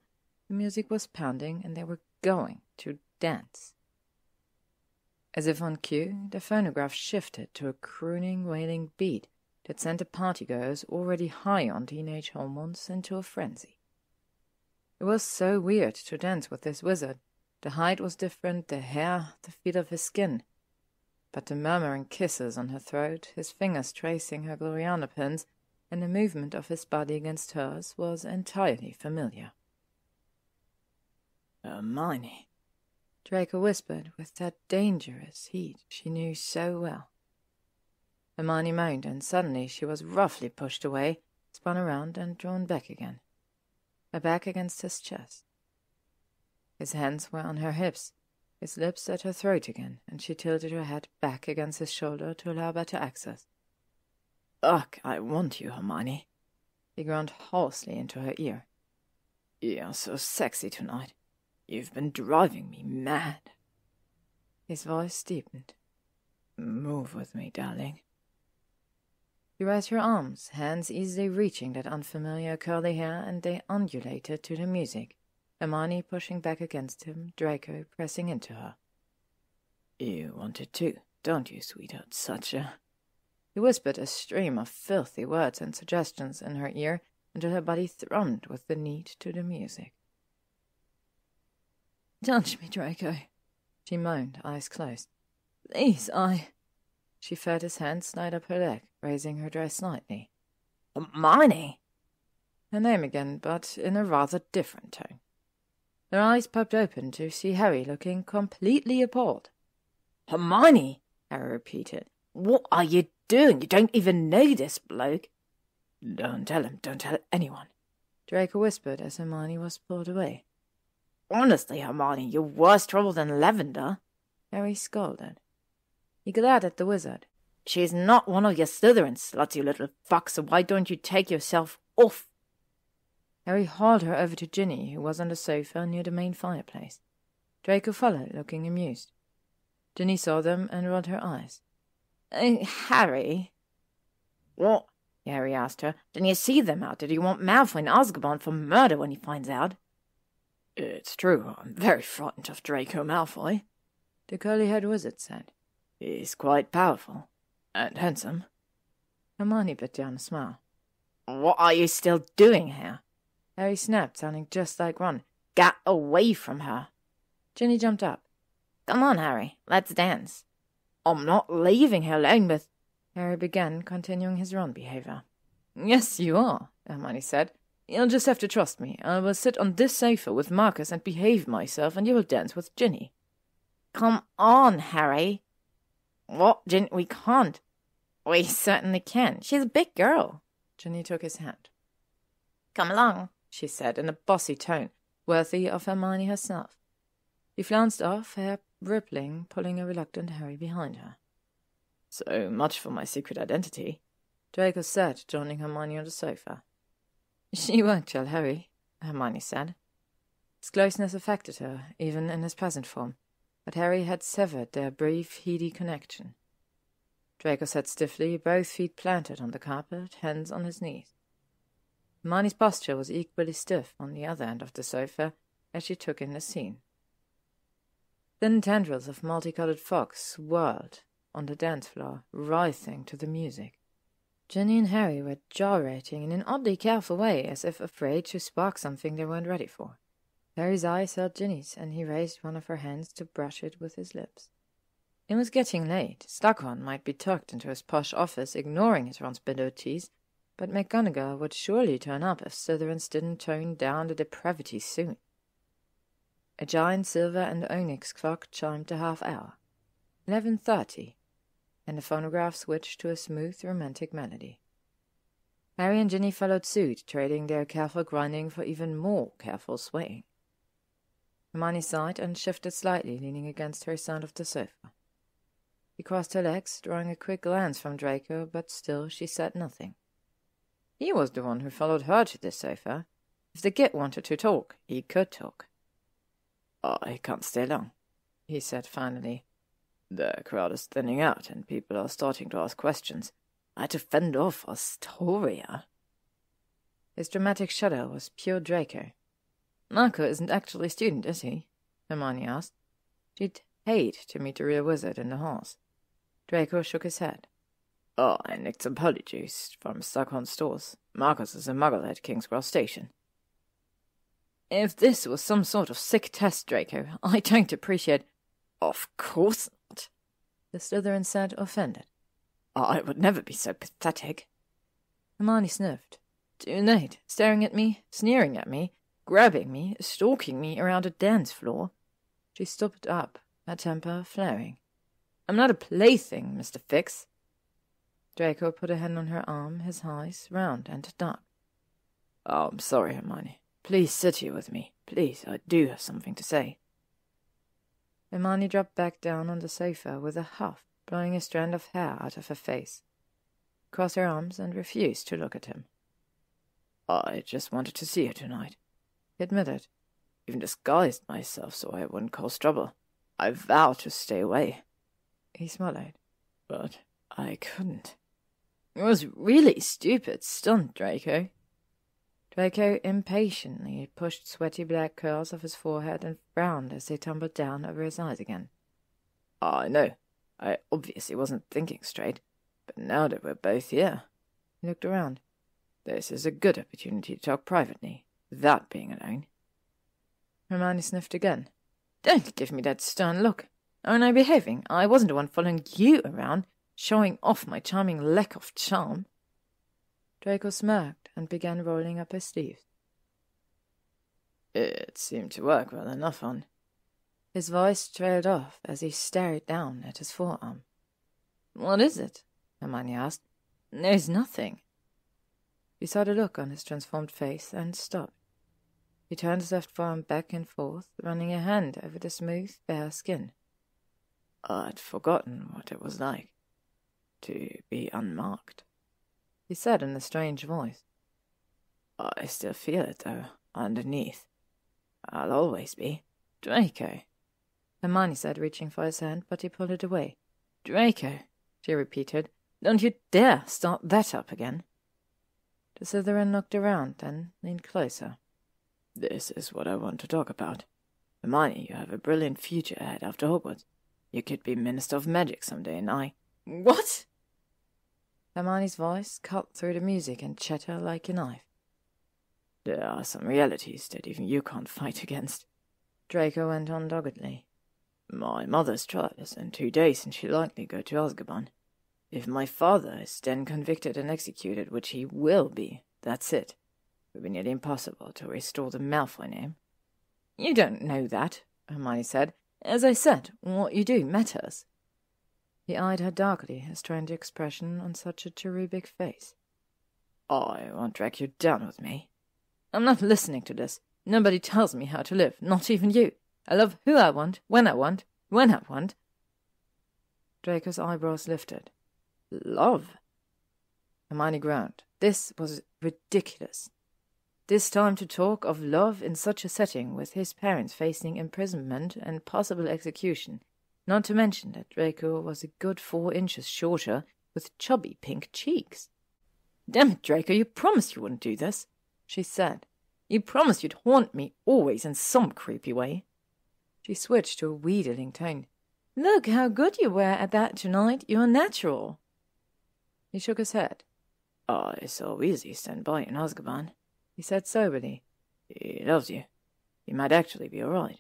A: the music was pounding, and they were going to dance. As if on cue, the phonograph shifted to a crooning, wailing beat that sent the partygoers already high on teenage hormones into a frenzy. It was so weird to dance with this wizard. The height was different, the hair, the feel of his skin. But the murmuring kisses on her throat, his fingers tracing her Gloriana pins, and the movement of his body against hers was entirely familiar.
C: "Hermione,"
A: Draco whispered with that dangerous heat she knew so well. Hermione moaned, and suddenly she was roughly pushed away, spun around, and drawn back again. Her back against his chest. His hands were on her hips, his lips at her throat again, and she tilted her head back against his shoulder to allow better access.
C: "Ugh, I want you, Hermione,"
A: he groaned hoarsely into her ear.
C: "You're so sexy tonight. You've been driving me mad."
A: His voice deepened.
C: "Move with me, darling."
A: She raised her arms, hands easily reaching that unfamiliar curly hair, and they undulated to the music, Hermione pushing back against him, Draco pressing into her.
C: "You want it too, don't you, sweetheart? Such a—"
A: He whispered a stream of filthy words and suggestions in her ear until her body thrummed with the need to the music. "Touch me, Draco," she moaned, eyes closed. "Please, She felt his hand slide up her leg, raising her dress slightly.
C: "Hermione!"
A: Her name again, but in a rather different tone. Her eyes popped open to see Harry looking completely appalled.
C: "Hermione!" Harry repeated. "What are you doing? You don't even know this bloke." "Don't tell him. Don't tell anyone,"
A: Draco whispered as Hermione was pulled away.
C: "Honestly, Hermione, you're worse trouble than Lavender,"
A: Harry scolded. He glared at the wizard.
C: "She's not one of your Slytherin sluts, you little fuck, so why don't you take yourself off?"
A: Harry hauled her over to Ginny, who was on the sofa near the main fireplace. Draco followed, looking amused. Ginny saw them and rolled her eyes.
C: Harry?" "What?" Harry asked her. "Didn't you see them out? Did you want Malfoy in Azkaban for murder when he finds out?" "It's true, I'm very frightened of Draco Malfoy,"
A: the curly-haired wizard said.
C: "He's quite powerful. And handsome."
A: Hermione bit down a smile.
C: "What are you still doing here?"
B: Harry snapped, sounding just like Ron.
D: Get away from her.
B: Ginny jumped up.
D: Come on, Harry, let's dance.
B: I'm not leaving her alone with... Harry began, continuing his Ron behavior. Yes, you are, Hermione said. You'll just have to trust me. I will sit on this sofa with Marcus and behave myself, and you will dance with Ginny.
D: Come on, Harry. What, Ginny? We can't. We certainly can. She's a big girl.
B: Ginny took his hand.
D: Come along,
B: she said in a bossy tone, worthy of Hermione herself. She flounced off, hair rippling, pulling a reluctant Harry behind her. So much for my secret identity, Draco said, joining Hermione on the sofa. She won't tell Harry, Hermione said. His closeness affected her, even in his present form, but Harry had severed their brief, heady connection. Draco sat stiffly, both feet planted on the carpet, hands on his knees. Hermione's posture was equally stiff on the other end of the sofa as she took in the scene. Thin tendrils of multicolored fog swirled on the dance floor, writhing to the music. Ginny and Harry were gyrating in an oddly careful way, as if afraid to spark something they weren't ready for. Harry's eyes held Ginny's, and he raised one of her hands to brush it with his lips. It was getting late. Slughorn might be tucked into his posh office, ignoring his responsibilities, but McGonagall would surely turn up if Slytherins didn't tone down the depravity soon. A giant silver and onyx clock chimed the half-hour. 11:30. And the phonograph switched to a smooth, romantic melody. Harry and Ginny followed suit, trading their careful grinding for even more careful swaying. Hermione sighed and shifted slightly, leaning against her side of the sofa. She crossed her legs, drawing a quick glance from Draco, but still she said nothing. He was the one who followed her to the sofa. If the git wanted to talk, he could talk. I can't stay long, he said finally. The crowd is thinning out, and people are starting to ask questions. I had to fend off Astoria. His dramatic shudder was pure Draco. Marco isn't actually a student, is he? Hermione asked. She'd hate to meet the real wizard in the halls. Draco shook his head. Oh, I nicked some polyjuice from Slughorn's stores. Marcus is a muggle at King's Cross Station. If this was some sort of sick test, Draco, I don't appreciate... Of course not, the Slytherin said, offended. I would never be so pathetic. Hermione sniffed. Too late, staring at me, sneering at me, grabbing me, stalking me around a dance floor. She stood up, her temper flaring. I'm not a plaything, Mr. Fix. Draco put a hand on her arm, his eyes round and dark. Oh, I'm sorry, Hermione. Please sit here with me. Please, I do have something to say. Hermione dropped back down on the sofa with a huff, blowing a strand of hair out of her face. Crossed her arms and refused to look at him. I just wanted to see you tonight, he admitted. Even disguised myself so I wouldn't cause trouble. I vowed to stay away. He swallowed. But I couldn't. It was really stupid stunt, Draco. Draco impatiently pushed sweaty black curls off his forehead and frowned as they tumbled down over his eyes again. I know. I obviously wasn't thinking straight, but now that we're both here... He looked around. This is a good opportunity to talk privately, without being alone. Hermione sniffed again. Don't give me that stern look. Aren't I behaving? I wasn't the one following you around, showing off my charming lack of charm. Draco smirked and began rolling up his sleeves. It seemed to work well enough on. His voice trailed off as he stared down at his forearm. What is it? Hermione asked. There's nothing. She saw the look on his transformed face and stopped. He turned his left forearm back and forth, running a hand over the smooth, bare skin. I'd forgotten what it was like to be unmarked, he said in a strange voice. I still feel it, though, underneath. I'll always be. Draco, Hermione said, reaching for his hand, but he pulled it away. Draco, she repeated. Don't you dare start that up again. The Slytherin looked around, then leaned closer. This is what I want to talk about. Hermione, you have a brilliant future ahead after Hogwarts. You could be Minister of Magic someday, and I... What? Hermione's voice cut through the music and chatter like a knife. There are some realities that even you can't fight against, Draco went on doggedly. My mother's trial is in 2 days, and she'll likely go to Azkaban. If my father is then convicted and executed, which he will be, that's it. It will be nearly impossible to restore the Malfoy name. You don't know that, Hermione said. As I said, what you do matters. He eyed her darkly, a strange expression on such a cherubic face. I won't drag you down with me. I'm not listening to this. Nobody tells me how to live, not even you. I love who I want, when I want, when I want. Draco's eyebrows lifted. Love? Hermione groaned. This was ridiculous. This time to talk of love in such a setting, with his parents facing imprisonment and possible execution, not to mention that Draco was a good 4 inches shorter, with chubby pink cheeks. Damn it, Draco, you promised you wouldn't do this, she said. You promised you'd haunt me always in some creepy way. She switched to a wheedling tone. Look how good you were at that tonight. You're natural. He shook his head. I saw Weasley stand by in Azkaban, he said soberly. He loves you. He might actually be all right.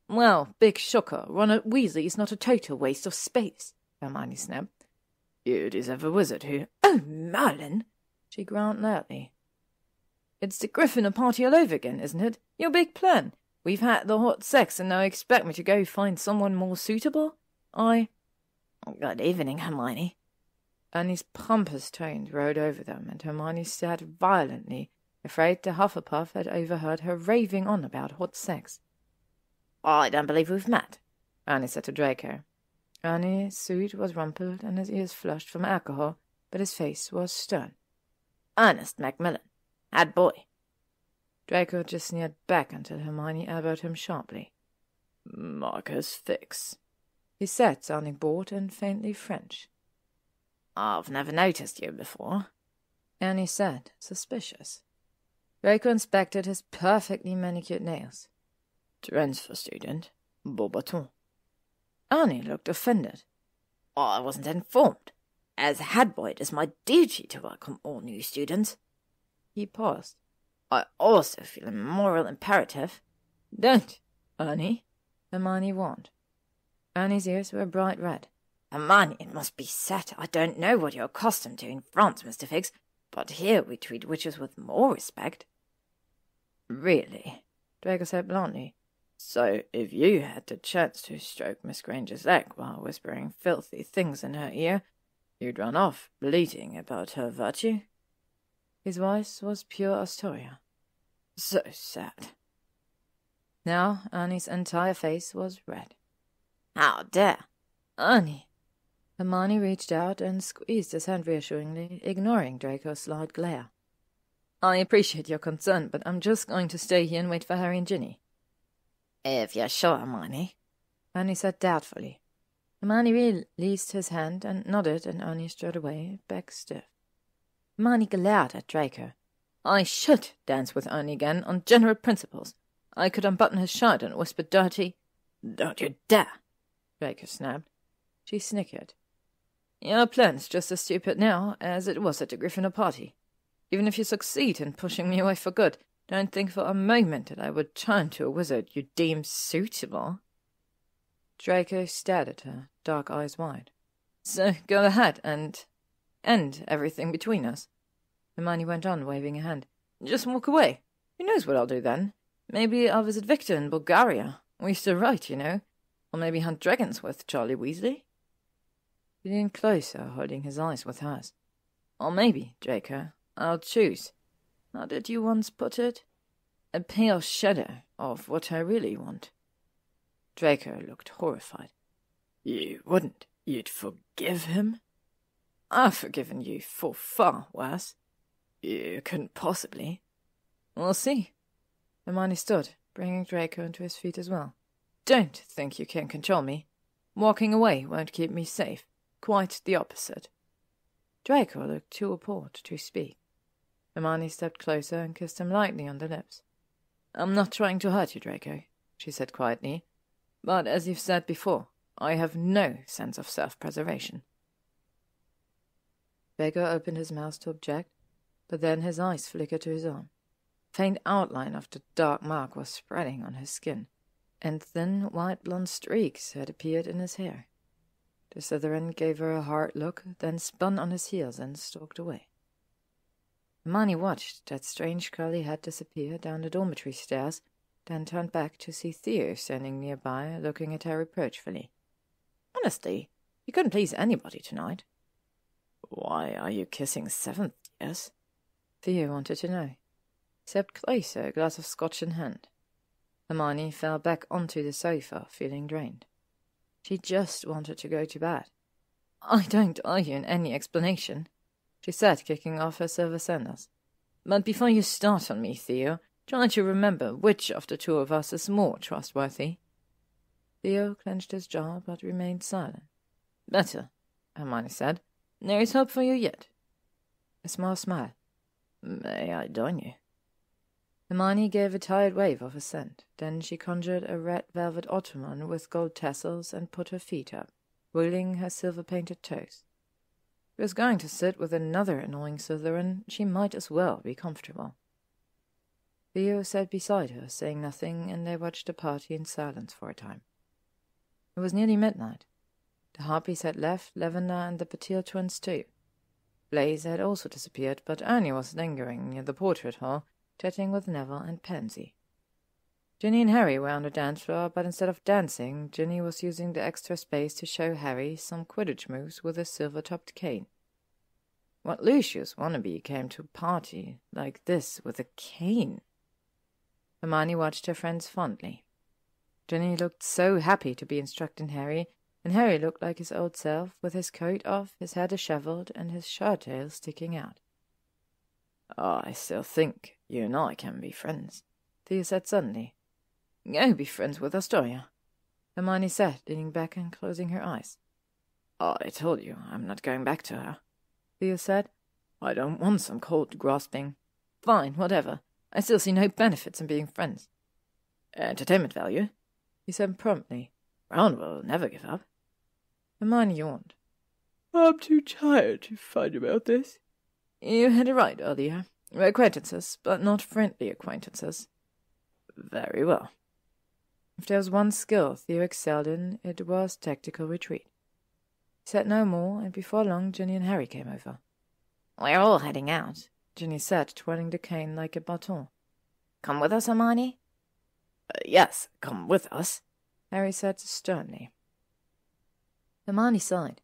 B: Well, big shocker, Ronald Weasley is not a total waste of space, Hermione snapped. You deserve a wizard who— Oh, Merlin! She groaned loudly. It's the Gryffindor party all over again, isn't it? Your big plan. We've had the hot sex, and now you expect me to go find someone more suitable? Good evening, Hermione. Annie's pompous tones rode over them, and Hermione stared violently, afraid the Hufflepuff had overheard her raving on about hot sex. I don't believe we've met, Annie said to Draco. Annie's suit was rumpled and his ears flushed from alcohol, but his face was stern. Ernest Macmillan, head boy. Draco just sneered back until Hermione elbowed him sharply. Marcus Fix, he said, sounding bored and faintly French. I've never noticed you before, Annie said, suspicious. Draco inspected his perfectly manicured nails. Transfer student, Beaubaton. Annie looked offended. I wasn't informed. As head boy, it is my duty to welcome all new students. He paused. I also feel a moral imperative. Don't, Annie, Hermione warned. Annie's ears were bright red. Hermione, it must be said, I don't know what you're accustomed to in France, Mr. Fix, but here we treat witches with more respect. Really? Draco said bluntly. So, if you had the chance to stroke Miss Granger's leg while whispering filthy things in her ear, you'd run off, bleating about her virtue? His voice was pure Astoria. So sad. Now Annie's entire face was red. How dare! Annie! Hermione reached out and squeezed his hand reassuringly, ignoring Draco's slight glare. I appreciate your concern, but I'm just going to stay here and wait for Harry and Ginny. If you're sure, Hermione, Annie said doubtfully. Hermione released his hand and nodded, and Annie strode away, back stiff. Hermione glared at Draco. I should dance with Annie again on general principles. I could unbutton his shirt and whisper dirty. Don't you dare, Draco snapped. She snickered. Your plan's just as stupid now as it was at the Gryffindor party. Even if you succeed in pushing me away for good, don't think for a moment that I would turn to a wizard you deem suitable. Draco stared at her, dark eyes wide. So go ahead and end everything between us. Hermione went on, waving a hand. Just walk away. Who knows what I'll do then? Maybe I'll visit Victor in Bulgaria. We used to write, you know. Or maybe hunt dragons with Charlie Weasley. He leaned closer, holding his eyes with hers. Or maybe, Draco, I'll choose. How did you once put it? A pale shadow of what I really want. Draco looked horrified. You wouldn't. You'd forgive him? I've forgiven you for far worse. You couldn't possibly. We'll see. Hermione stood, bringing Draco into his feet as well. Don't think you can control me. Walking away won't keep me safe. Quite the opposite. Draco looked too appalled to speak. Hermione stepped closer and kissed him lightly on the lips. I'm not trying to hurt you, Draco, she said quietly. But as you've said before, I have no sense of self-preservation. Draco opened his mouth to object, but then his eyes flickered to his arm. faint outline of the dark mark was spreading on his skin, and thin white blonde streaks had appeared in his hair. The Slytherin gave her a hard look, then spun on his heels and stalked away. Hermione watched that strange curly head disappear down the dormitory stairs, then turned back to see Theo standing nearby, looking at her reproachfully.
C: Honestly, you couldn't please anybody tonight.
E: Why are you kissing seventh years?
B: Theo wanted to know. He stepped closer, a glass of scotch in hand. Hermione fell back onto the sofa, feeling drained. She just wanted to go to bed. I don't owe you any explanation, she said, kicking off her silver sandals. But before you start on me, Theo, try to remember which of the two of us is more trustworthy. Theo clenched his jaw, but remained silent. Better, Hermione said. There is hope for you yet. A small smile.
E: May I join you?
B: Hermione gave a tired wave of assent. Then she conjured a red velvet ottoman with gold tassels and put her feet up, wiggling her silver-painted toes. If she was going to sit with another annoying Slytherin, she might as well be comfortable. Theo sat beside her, saying nothing, and they watched the party in silence for a time. It was nearly midnight. The Harpies had left, Lavender and the Patil twins too. Blaise had also disappeared, but Ernie was lingering near the portrait hall, chatting with Neville and Pansy. Ginny and Harry were on the dance floor, but instead of dancing, Ginny was using the extra space to show Harry some Quidditch moves with a silver-topped cane. What Lucius wannabe came to a party like this with a cane? Hermione watched her friends fondly. Ginny looked so happy to be instructing Harry, and Harry looked like his old self, with his coat off, his hair dishevelled, and his shirt-tail sticking out.
E: I still think you and I can be friends,
B: Theo said suddenly. Go be friends with Astoria, Hermione said, leaning back and closing her eyes.
E: I told you I'm not going back to her,
B: Theo said.
E: I don't want some cold grasping.
B: Fine, whatever. I still see no benefits in being friends.
E: Entertainment value,
B: he said promptly.
E: Ron will never give up.
B: Hermione yawned.
E: I'm too tired to fight about this.
B: You had it right earlier. We're acquaintances, but not friendly acquaintances.
E: Very well.
B: If there was one skill Theo excelled in, it was tactical retreat. He said no more, and before long Ginny and Harry came over.
D: We're all heading out,
B: Ginny said, twirling the cane like a baton.
D: Come with us, Hermione?
E: Yes, come with us,
B: Harry said sternly. Hermione sighed.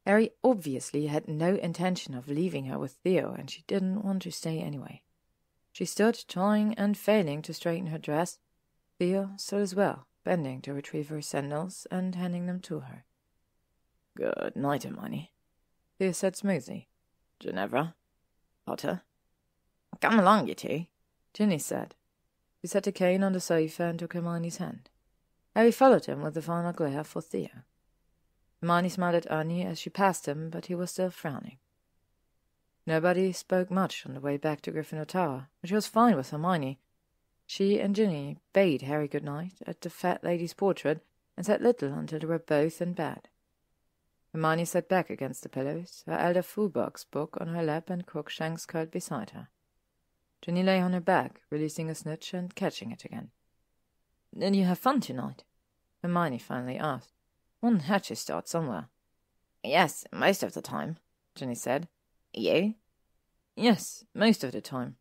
B: Harry obviously had no intention of leaving her with Theo, and she didn't want to stay anyway. She stood, trying and failing to straighten her dress. Theo stood as well, bending to retrieve her sandals and handing them to her.
E: Good night, Hermione,
B: Theo said smoothly.
E: Ginevra? Potter?
D: Come along, you two,
B: Ginny said. She set the cane on the sofa and took Hermione's hand. Harry followed him with a final glare for Theo. Hermione smiled at Ernie as she passed him, but he was still frowning. Nobody spoke much on the way back to Gryffindor Tower, which was fine with Hermione. She and Ginny bade Harry good night at the fat lady's portrait and said little until they were both in bed. Hermione sat back against the pillows, her Elder Fouberg's book on her lap and Crookshanks curled beside her. Ginny lay on her back, releasing a snitch and catching it again. "Did you have fun tonight?" Hermione finally asked. One had to start somewhere.
D: "Yes, most of the time," Ginny said. "You?"
B: "Yes, most of the time.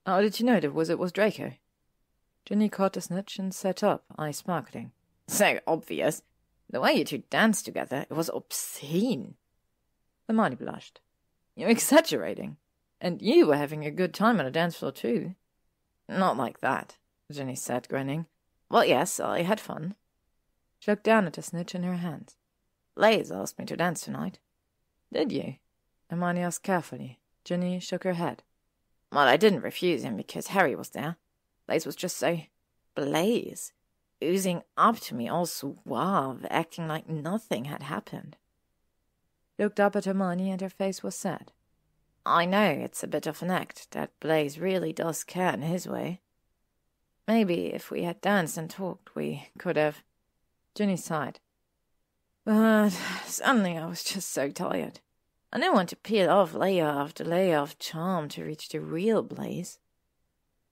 B: How did you know the wizard was Draco?" Ginny caught the snitch and sat up, eyes sparkling.
D: "So obvious. The way you two danced together, it was obscene."
B: Hermione blushed. "You're exaggerating. And you were having a good time on the dance floor too."
D: "Not like that,"
B: Ginny said, grinning.
D: "Well, yes, I had fun."
B: She looked down at the snitch in her hands.
D: "Blaise asked me to dance tonight."
B: "Did you?" Hermione asked carefully. Ginny shook her head.
D: "Well, I didn't refuse him because Harry was there. Blaise was just so... Blaise, oozing up to me all suave, acting like nothing had happened."
B: She looked up at Hermione and her face was sad.
D: "I know it's a bit of an act, that Blaise really does care in his way. Maybe if we had danced and talked, we could have..."
B: Ginny sighed.
D: "But suddenly I was just so tired. I didn't want to peel off layer after layer of charm to reach the real Blaise."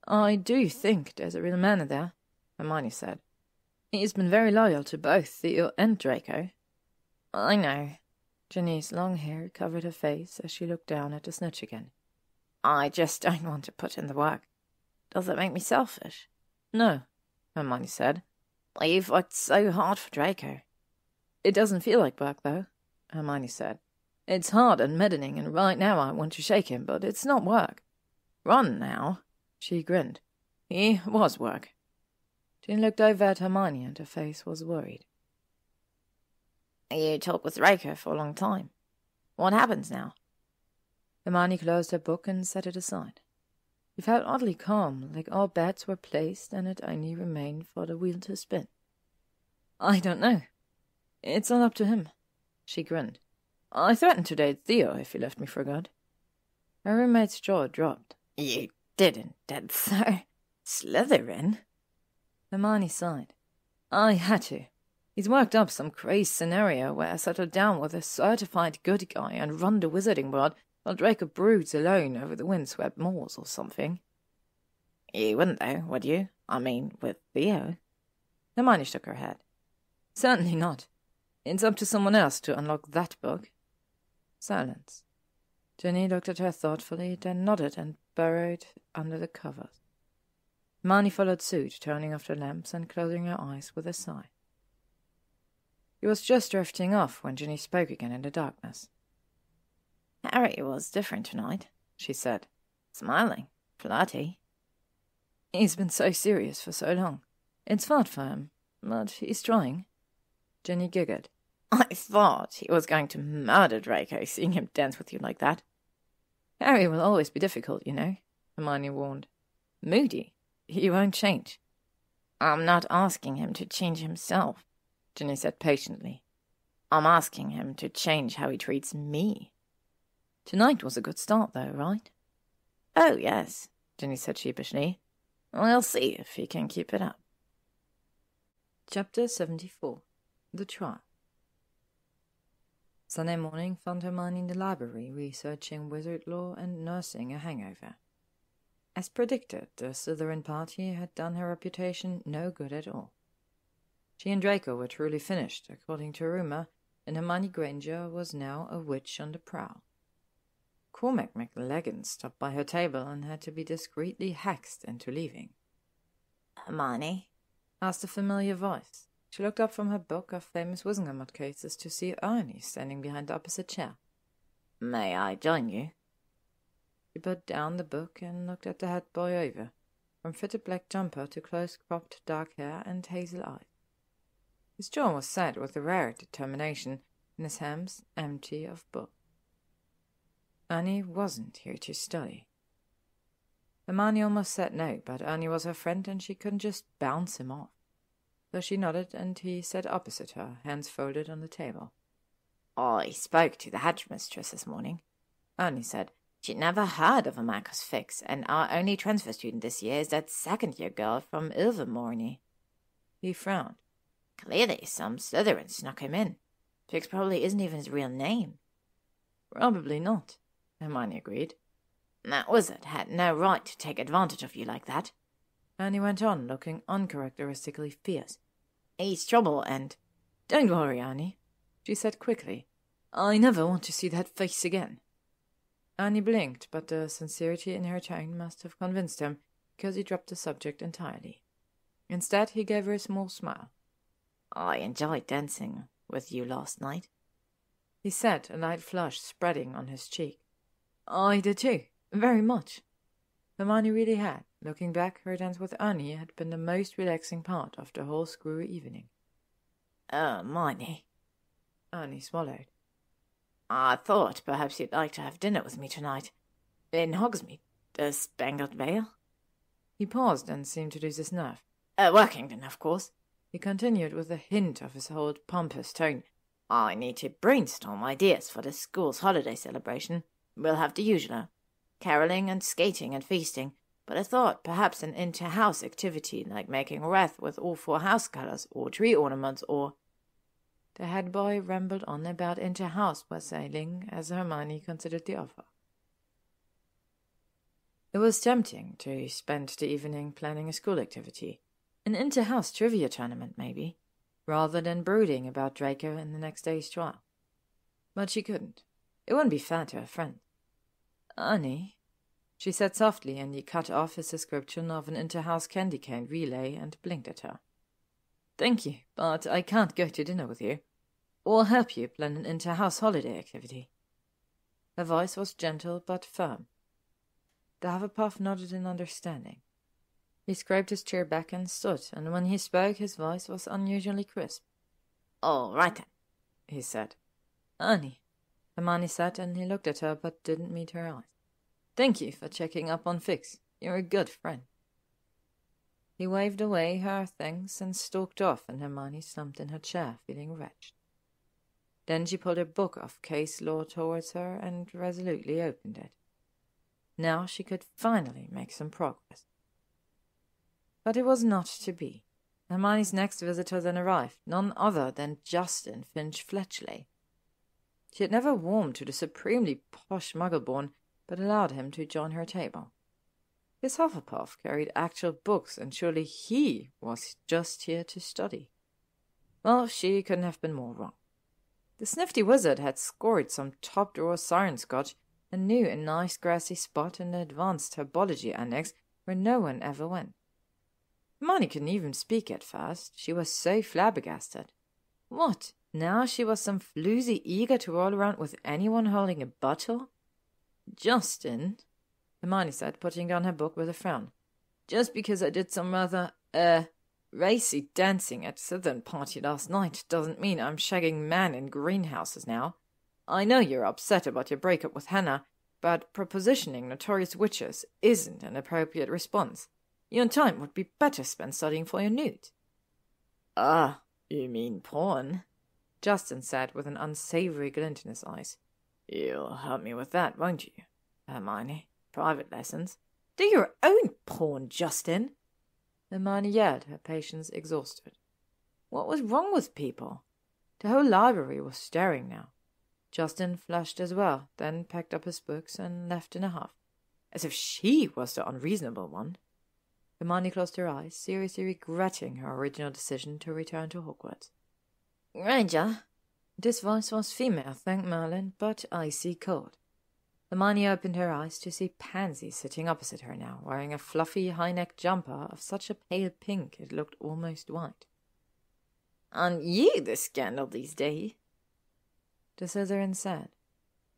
B: I do think there's a real man there, Hermione said. He's been very loyal to both Theo and Draco. I know. Ginny's long hair covered her face as she looked down at the snitch again. I just don't want to put in the work. Does that make me selfish? No, Hermione said. You've worked so hard for Draco. It doesn't feel like work, though, Hermione said. It's hard and maddening, and right now I want to shake him, but it's not work. Run now. She grinned. He was work. Ginny looked over at Hermione, and her face was worried. You talked with Draco for a long time. What happens now? Hermione closed her book and set it aside. She felt oddly calm, like all bets were placed and it only remained for the wheel to spin. I don't know. It's all up to him. She grinned. I threatened to date Theo if he left me for good. Her roommate's jaw dropped. You didn't, did so? Slytherin? Hermione sighed. I had to. He's worked up some crazy scenario where I settled down with a certified good guy and run the wizarding world while Draco broods alone over the windswept moors or something. You wouldn't, though, would you? I mean, with Theo? Hermione shook her head. Certainly not. It's up to someone else to unlock that book. Silence. Ginny looked at her thoughtfully, then nodded and burrowed under the covers. Hermione followed suit, turning off the lamps and closing her eyes with a sigh. He was just drifting off when Ginny spoke again in the darkness. Harry was different tonight, she said. Smiling. Flirty. He's been so serious for so long. It's hard for him, but he's trying. Ginny giggled. I thought he was going to murder Draco, seeing him dance with you like that. Harry will always be difficult, you know, Hermione warned. Moody. He won't change. I'm not asking him to change himself, Ginny said patiently. I'm asking him to change how he treats me. Tonight was a good start, though, right? Oh, yes, Ginny said sheepishly. We'll see if he can keep it up. Chapter 74. The Trial. Sunday morning found Hermione in the library researching wizard lore and nursing a hangover. As predicted, the Slytherin party had done her reputation no good at all. She and Draco were truly finished, according to rumour, and Hermione Granger was now a witch on the prowl. Cormac McLaggen stopped by her table and had to be discreetly hexed into leaving. Hermione? Asked a familiar voice. She looked up from her book of famous Wizengamot cases to see Ernie standing behind the opposite chair. May I join you? She put down the book and looked at the head boy over, from fitted black jumper to close-cropped dark hair and hazel eyes. His jaw was set with a rare determination, and his hands empty of book. Ernie wasn't here to study. Hermione almost said no, but Ernie was her friend and she couldn't just bounce him off. So she nodded, and he sat opposite her, hands folded on the table. I spoke to the headmistress this morning, Ernie said. She'd never heard of a Marcus Fix, and our only transfer student this year is that second-year girl from Ilvermorny. He frowned. Clearly some Slytherin snuck him in. Fix probably isn't even his real name. Probably not, Hermione agreed. That wizard had no right to take advantage of you like that. And he went on, looking uncharacteristically fierce. He's trouble, and— Don't worry, Annie, she said quickly. I never want to see that face again. Annie blinked, but the sincerity in her tone must have convinced him, because he dropped the subject entirely. Instead, he gave her a small smile. I enjoyed dancing with you last night, he said, a light flush spreading on his cheek. I did too, very much. Hermione really had. Looking back, her dance with Ernie had been the most relaxing part of the whole screwy evening. Hermione. Ernie swallowed. I thought perhaps you'd like to have dinner with me tonight. In Hogsmeade, the Spangled Vale. He paused and seemed to lose his nerve. Workington, of course, he continued with a hint of his old pompous tone. I need to brainstorm ideas for the school's holiday celebration. We'll have the usual. Caroling and skating and feasting, but I thought perhaps an inter-house activity like making wreath with all 4 house colours, or tree ornaments, or— The head boy rambled on about inter-house wassailing as Hermione considered the offer.
A: It was tempting to spend the evening planning a school activity, an inter-house trivia tournament maybe, rather than brooding about Draco and the next day's trial. But she couldn't. It wouldn't be fair to her friend. "Honey," she said softly, and he cut off his description of an inter-house candy cane relay and blinked at her. "Thank you, but I can't go to dinner with you, or help you plan an inter-house holiday activity." Her voice was gentle but firm. The Hufflepuff nodded in understanding. He scraped his chair back and stood, and when he spoke his voice was unusually crisp.
C: "All right then,"
A: he said. "Honey," Hermione said, and he looked at her but didn't meet her eyes. "Thank you for checking up on Fix. You're a good friend." He waved away her things and stalked off, and Hermione slumped in her chair, feeling wretched. Then she pulled her book of case law towards her and resolutely opened it. Now she could finally make some progress. But it was not to be. Hermione's next visitor then arrived, none other than Justin Finch-Fletchley. She had never warmed to the supremely posh Muggleborn, but allowed him to join her table. This Hufflepuff carried actual books, and surely he was just here to study. Well, she couldn't have been more wrong. The snifty wizard had scored some top-drawer siren scotch and knew a nice grassy spot in the advanced herbology annex where no one ever went. Hermione couldn't even speak at first. She was so flabbergasted. What, now she was some floozy eager to roll around with anyone holding a bottle? "Justin," Hermione said, putting down her book with a frown, "just because I did some rather, racy dancing at Southern party last night doesn't mean I'm shagging men in greenhouses now. I know you're upset about your breakup with Hannah, but propositioning notorious witches isn't an appropriate response. Your time would be better spent studying for your newt."
C: "Ah, you mean porn?"
A: Justin said with an unsavory glint in his eyes.
C: "You'll help me with that, won't you, Hermione? Private lessons."
F: "Do your own porn, Justin!"
A: Hermione yelled, her patience exhausted. What was wrong with people? The whole library was staring now. Justin flushed as well, then packed up his books and left in a huff, as if she was the unreasonable one. Hermione closed her eyes, seriously regretting her original decision to return to Hogwarts.
C: "Granger?"
A: This voice was female, thank Merlin, but icy cold. Hermione opened her eyes to see Pansy sitting opposite her now, wearing a fluffy high-necked jumper of such a pale pink it looked almost white.
C: "Aren't you the scandal these days?"
A: The Slytherin said.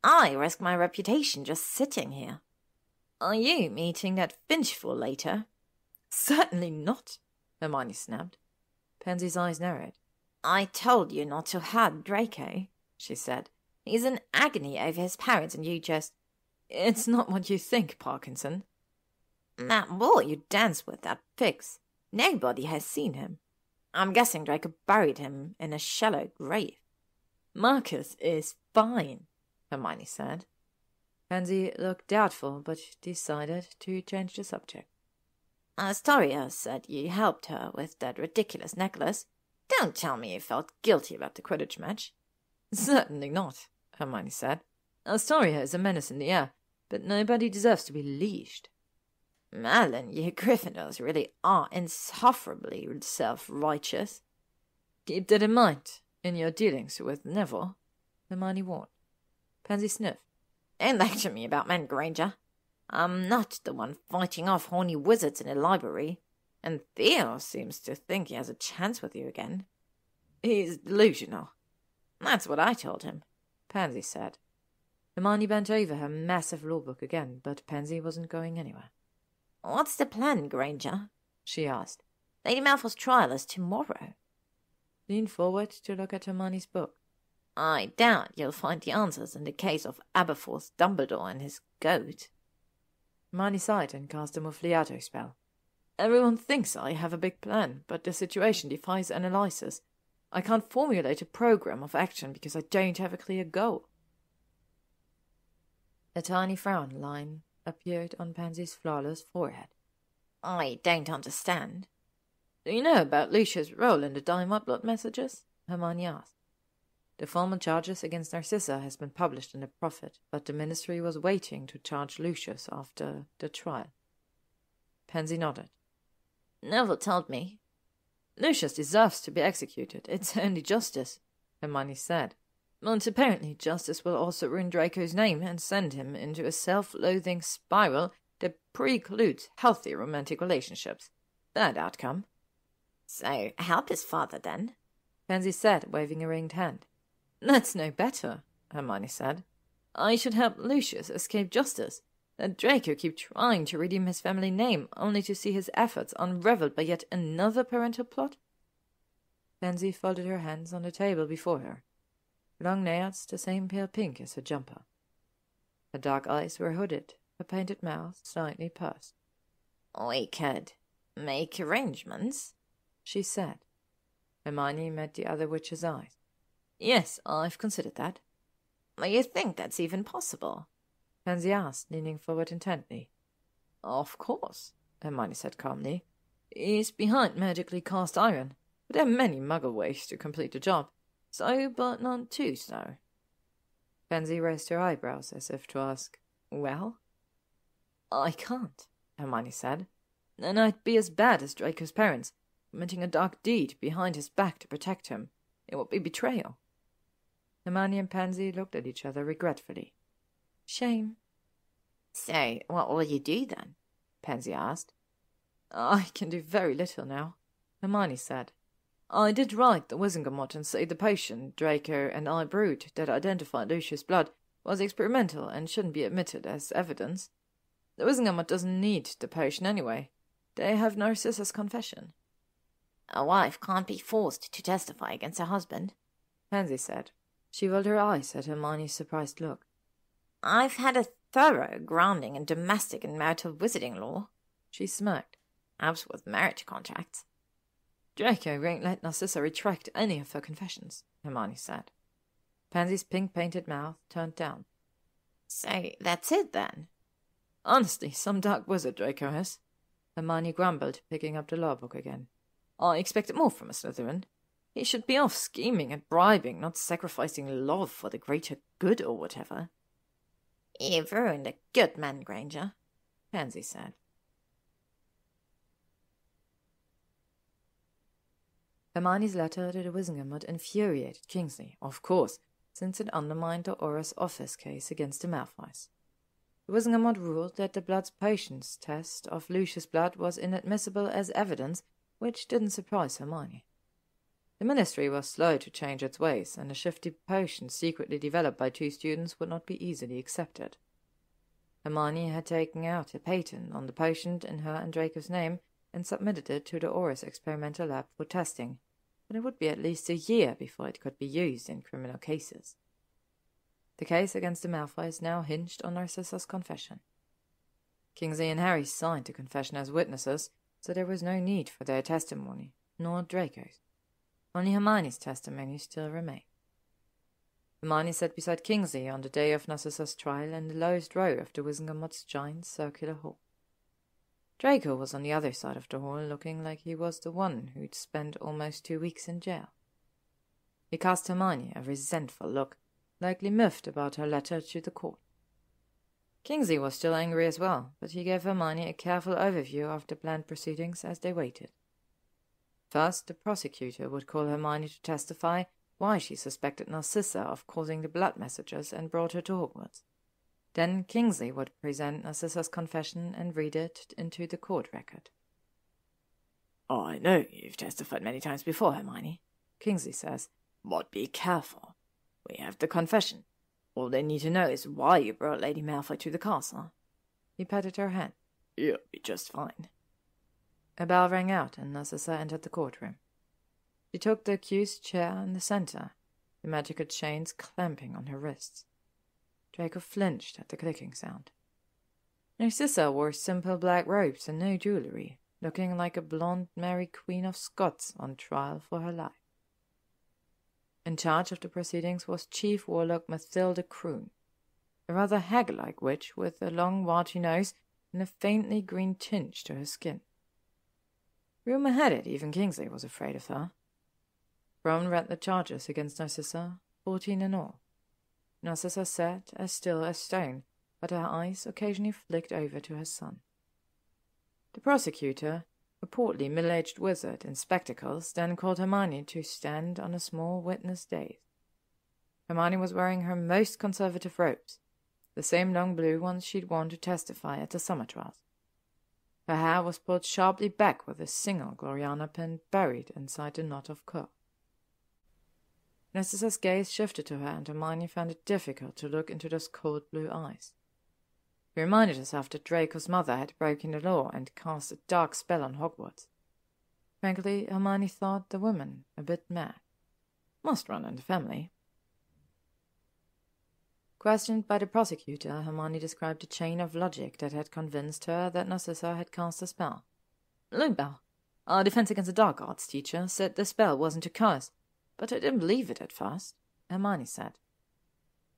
C: "I risk my reputation just sitting here. Are you meeting that Finchful later?"
F: "Certainly not,"
A: Hermione snapped. Pansy's eyes narrowed.
C: "I told you not to hug Draco," she said. "He's in agony over his parents and you just—"
A: "It's not what you think, Parkinson."
C: "That boy you danced with at Fix, nobody has seen him. I'm guessing Draco buried him in a shallow grave."
A: "Marcus is fine," Hermione said. Pansy looked doubtful, but decided to change the subject.
C: "Astoria said you helped her with that ridiculous necklace. Don't tell me you felt guilty about the Quidditch match."
A: "Certainly not," Hermione said. "Astoria is a menace in the air, but nobody deserves to be leashed."
C: "Merlin, you Gryffindors really are insufferably self-righteous."
A: "Keep that in mind in your dealings with Neville," Hermione warned. Pansy sniffed.
C: "Don't lecture me about men, Granger. I'm not the one fighting off horny wizards in a library, and Theo seems to think he has a chance with you again."
A: "He's delusional."
C: "That's what I told him,"
A: Pansy said. Hermione bent over her massive law book again, but Pansy wasn't going anywhere.
C: "What's the plan, Granger?"
A: she asked.
C: "Lady Malfoy's trial is tomorrow."
A: Leaned forward to look at Hermione's book.
C: "I doubt you'll find the answers in the case of Aberforth Dumbledore and his goat."
A: Hermione sighed and cast a Muffliato spell. "Everyone thinks I have a big plan, but the situation defies analysis. I can't formulate a program of action because I don't have a clear goal." A tiny frown line appeared on Pansy's flawless forehead.
C: "I don't understand."
A: "Do you know about Lucia's role in the Dire Mudblood messages?" Hermione asked.
B: The formal charges against Narcissa has been published in the Prophet, but the ministry was waiting to charge Lucius after the trial. Pansy nodded.
D: Neville told me.
B: Lucius deserves to be executed. It's only justice, Hermione said. But apparently justice will also ruin Draco's name and send him into a self-loathing spiral that precludes healthy romantic relationships. Bad outcome.
D: So help his father, then,
B: Pansy said, waving a ringed hand. That's no better, Hermione said. I should help Lucius escape justice. Let Draco keep trying to redeem his family name, only to see his efforts unraveled by yet another parental plot. Pansy folded her hands on the table before her. Long nails, the same pale pink as her jumper. Her dark eyes were hooded, her painted mouth slightly pursed.
D: We could make arrangements,
B: she said. Hermione met the other witch's eyes. Yes, I've considered that.
D: You think that's even possible?
B: Pansy asked, leaning forward intently. Of course, Hermione said calmly. He's behind magically cast iron, but there are many muggle ways to complete the job. So, but not too so. Pansy raised her eyebrows as if to ask, well? I can't, Hermione said. And I'd be as bad as Draco's parents, committing a dark deed behind his back to protect him. It would be betrayal. Hermione and Pansy looked at each other regretfully. Shame.
D: So, what will you do then?
B: Pansy asked. I can do very little now, Hermione said. I did write the Wizengamot and say the potion Draco and I brewed that identified Lucius' blood was experimental and shouldn't be admitted as evidence. The Wizengamot doesn't need the potion anyway. They have Narcissa's confession.
D: A wife can't be forced to testify against her husband,
B: Pansy said. She rolled her eyes at Hermione's surprised look.
D: I've had a thorough grounding in domestic and marital wizarding law,
B: she smirked.
D: As with marriage contracts.
B: Draco won't let Narcissa retract any of her confessions, Hermione said. Pansy's pink-painted mouth turned down.
D: So that's it, then?
B: Honestly, some dark wizard Draco has. Hermione grumbled, picking up the law book again. I expected more from a Slytherin. He should be off scheming and bribing, not sacrificing love for the greater good or whatever.
D: You've ruined a good man, Granger,
B: Pansy said. Hermione's letter to the Wizengamot infuriated Kingsley, of course, since it undermined the Auror's office case against the Malfoys. The Wizengamot ruled that the blood's potions test of Lucius' blood was inadmissible as evidence, which didn't surprise Hermione. The ministry was slow to change its ways, and a shifty potion secretly developed by 2 students would not be easily accepted. Hermione had taken out a patent on the potion in her and Draco's name and submitted it to the Auror's experimental lab for testing, but it would be at least a year before it could be used in criminal cases. The case against the Malfoys now hinged on Narcissa's confession. Kingsley and Harry signed the confession as witnesses, so there was no need for their testimony, nor Draco's. Only Hermione's testimony still remained. Hermione sat beside Kingsley on the day of Narcissa's trial in the lowest row of the Wizengamot's giant circular hall. Draco was on the other side of the hall, looking like he was the one who'd spent almost 2 weeks in jail. He cast Hermione a resentful look, likely miffed about her letter to the court. Kingsley was still angry as well, but he gave Hermione a careful overview of the planned proceedings as they waited. First, the prosecutor would call Hermione to testify why she suspected Narcissa of causing the blood messages and brought her to Hogwarts. Then Kingsley would present Narcissa's confession and read it into the court record.
E: I know you've testified many times before, Hermione,
B: Kingsley says,
E: but be careful. We have the confession. All they need to know is why you brought Lady Malfoy to the castle.
B: He patted her hand.
E: You'll be just fine.
B: A bell rang out, and Narcissa entered the courtroom. She took the accused chair in the center, the magical chains clamping on her wrists. Draco flinched at the clicking sound. Narcissa wore simple black robes and no jewellery, looking like a blonde Mary Queen of Scots on trial for her life. In charge of the proceedings was Chief Warlock Mathilda Croon, a rather hag-like witch with a long warty nose and a faintly green tinge to her skin. Rumour had it even Kingsley was afraid of her. Croon read the charges against Narcissa, 14 in all. Narcissa sat as still as stone, but her eyes occasionally flicked over to her son. The prosecutor, a portly middle-aged wizard in spectacles, then called Hermione to stand on a small witness dais. Hermione was wearing her most conservative robes, the same long blue ones she'd worn to testify at the summer trials. Her hair was pulled sharply back with a single Gloriana pin buried inside a knot of curl. Narcissa's gaze shifted to her, and Hermione found it difficult to look into those cold blue eyes. She reminded herself that Draco's mother had broken the law and cast a dark spell on Hogwarts. Frankly, Hermione thought the woman a bit mad. Must run in the family. Questioned by the prosecutor, Hermione described a chain of logic that had convinced her that Narcissa had cast a spell. Lubel, our Defense Against the Dark Arts teacher, said the spell wasn't a curse, but I didn't believe it at first, Hermione said.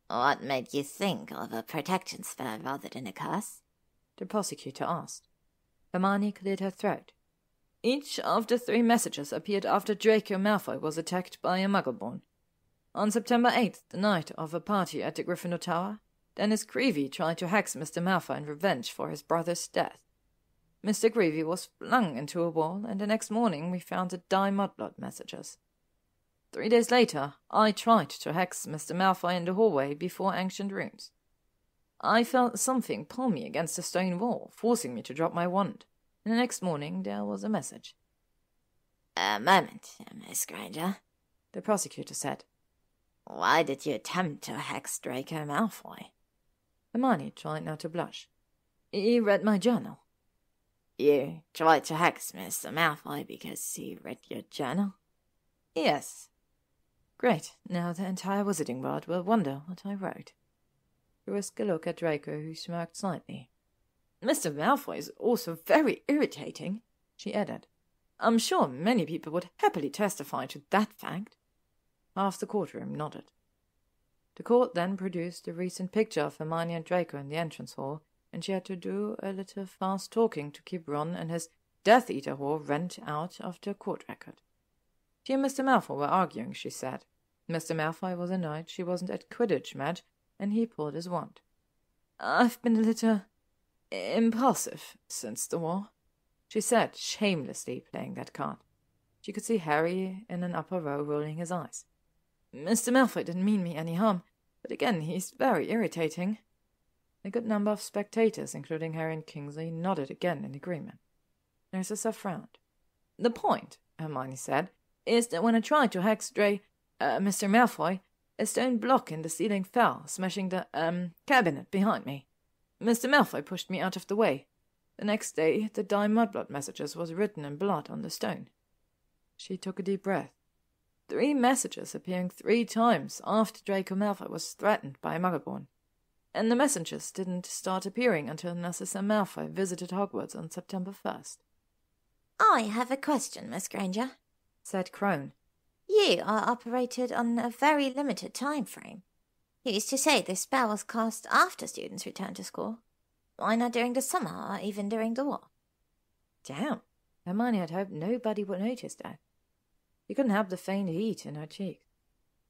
D: What made you think of a protection spell rather than a curse?
B: The prosecutor asked. Hermione cleared her throat. Each of the 3 messages appeared after Draco Malfoy was attacked by a Muggleborn. On September 8th, the night of a party at the Gryffindor Tower, Dennis Creevy tried to hex Mr. Malfoy in revenge for his brother's death. Mr. Creevy was flung into a wall, and the next morning we found the Die Mudblood messages. 3 days later, I tried to hex Mr. Malfoy in the hallway before Ancient Rooms. I felt something pull me against the stone wall, forcing me to drop my wand, and the next morning there was a message.
D: A moment, Miss Granger,
B: the prosecutor said.
D: Why did you attempt to hex Draco Malfoy?
B: Hermione tried not to blush. He read my journal.
D: You tried to hex Mr. Malfoy because he read your journal?
B: Yes. Great, now the entire wizarding world will wonder what I wrote. She risked a look at Draco, who smirked slightly. Mr. Malfoy is also very irritating, she added. I'm sure many people would happily testify to that fact. Half the courtroom nodded. The court then produced a recent picture of Hermione and Draco in the entrance hall, and she had to do a little fast talking to keep Ron and his Death Eater whore rent out of the court record. She and Mr. Malfoy were arguing, she said. Mr. Malfoy was annoyed she wasn't at Quidditch match, and he pulled his wand. I've been a little impulsive since the war, she said, shamelessly playing that card. She could see Harry in an upper row rolling his eyes. Mr. Malfoy didn't mean me any harm, but again, he's very irritating. A good number of spectators, including Harry and Kingsley, nodded again in agreement. Narcissa frowned. The point, Hermione said, is that when I tried to hex Mr. Malfoy, a stone block in the ceiling fell, smashing the, cabinet behind me. Mr. Malfoy pushed me out of the way. The next day, the Die Mudblood messages was written in blood on the stone. She took a deep breath. 3 messages appearing 3 times after Draco Malfoy was threatened by a Muggleborn. And the messengers didn't start appearing until Narcissa Malfoy visited Hogwarts on September 1st.
D: I have a question, Miss Granger,
B: said Crone.
D: You are operated on a very limited time frame. You used to say this spell was cast after students returned to school. Why not during the summer or even during the war?
B: Damn, Hermione had hoped nobody would notice that. She couldn't help the faint heat in her cheeks.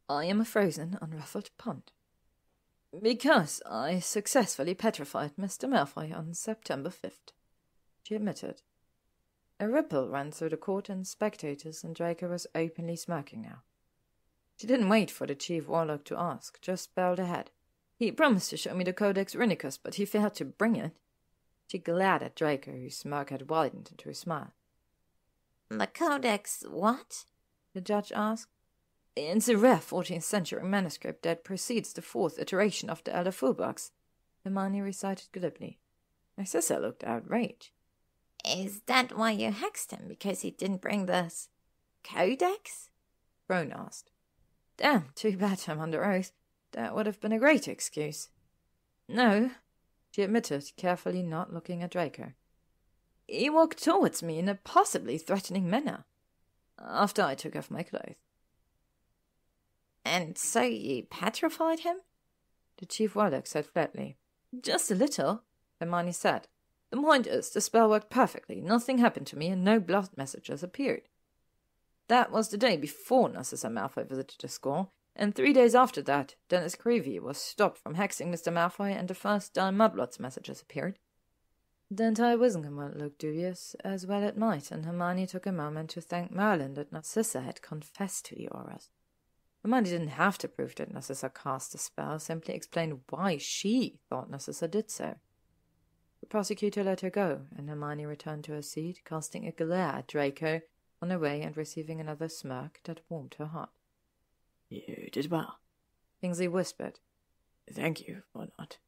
B: I am a frozen, unruffled pond. Because I successfully petrified Mr. Malfoy on September 5th, she admitted. A ripple ran through the court and spectators, and Draco was openly smirking now. She didn't wait for the chief warlock to ask, just spelled ahead. He promised to show me the Codex Renegade, but he failed to bring it. She glared at Draco, whose smirk had widened into a smile.
D: The Codex what?
B: The judge asked. It's a rare 14th century manuscript that precedes the 4th iteration of the Elder Furbox, Hermione recited glibly. Narcissa looked outraged.
D: Is that why you hexed him, because he didn't bring the Codex?
B: Ron asked. Damn, too bad I'm under oath. That would have been a great excuse. No, she admitted, carefully not looking at Draco. He walked towards me in a possibly threatening manner, after I took off my clothes.
D: And so you petrified him?
B: The chief warlock said flatly. Just a little, Hermione said. The point is, the spell worked perfectly, nothing happened to me, and no blood messages appeared. That was the day before Narcissa Malfoy visited the school, And 3 days after that, Dennis Creevy was stopped from hexing Mr. Malfoy, and the first Mudblood's messages appeared. The entire Wizengamot looked dubious, as well it might, and Hermione took a moment to thank Merlin that Narcissa had confessed to the auras. Hermione didn't have to prove that Narcissa cast the spell, simply explained why she thought Narcissa did so. The prosecutor let her go, and Hermione returned to her seat, casting a glare at Draco on her way and receiving another smirk that warmed her heart.
E: "You did well,"
B: Kingsley whispered.
E: "Thank you for not."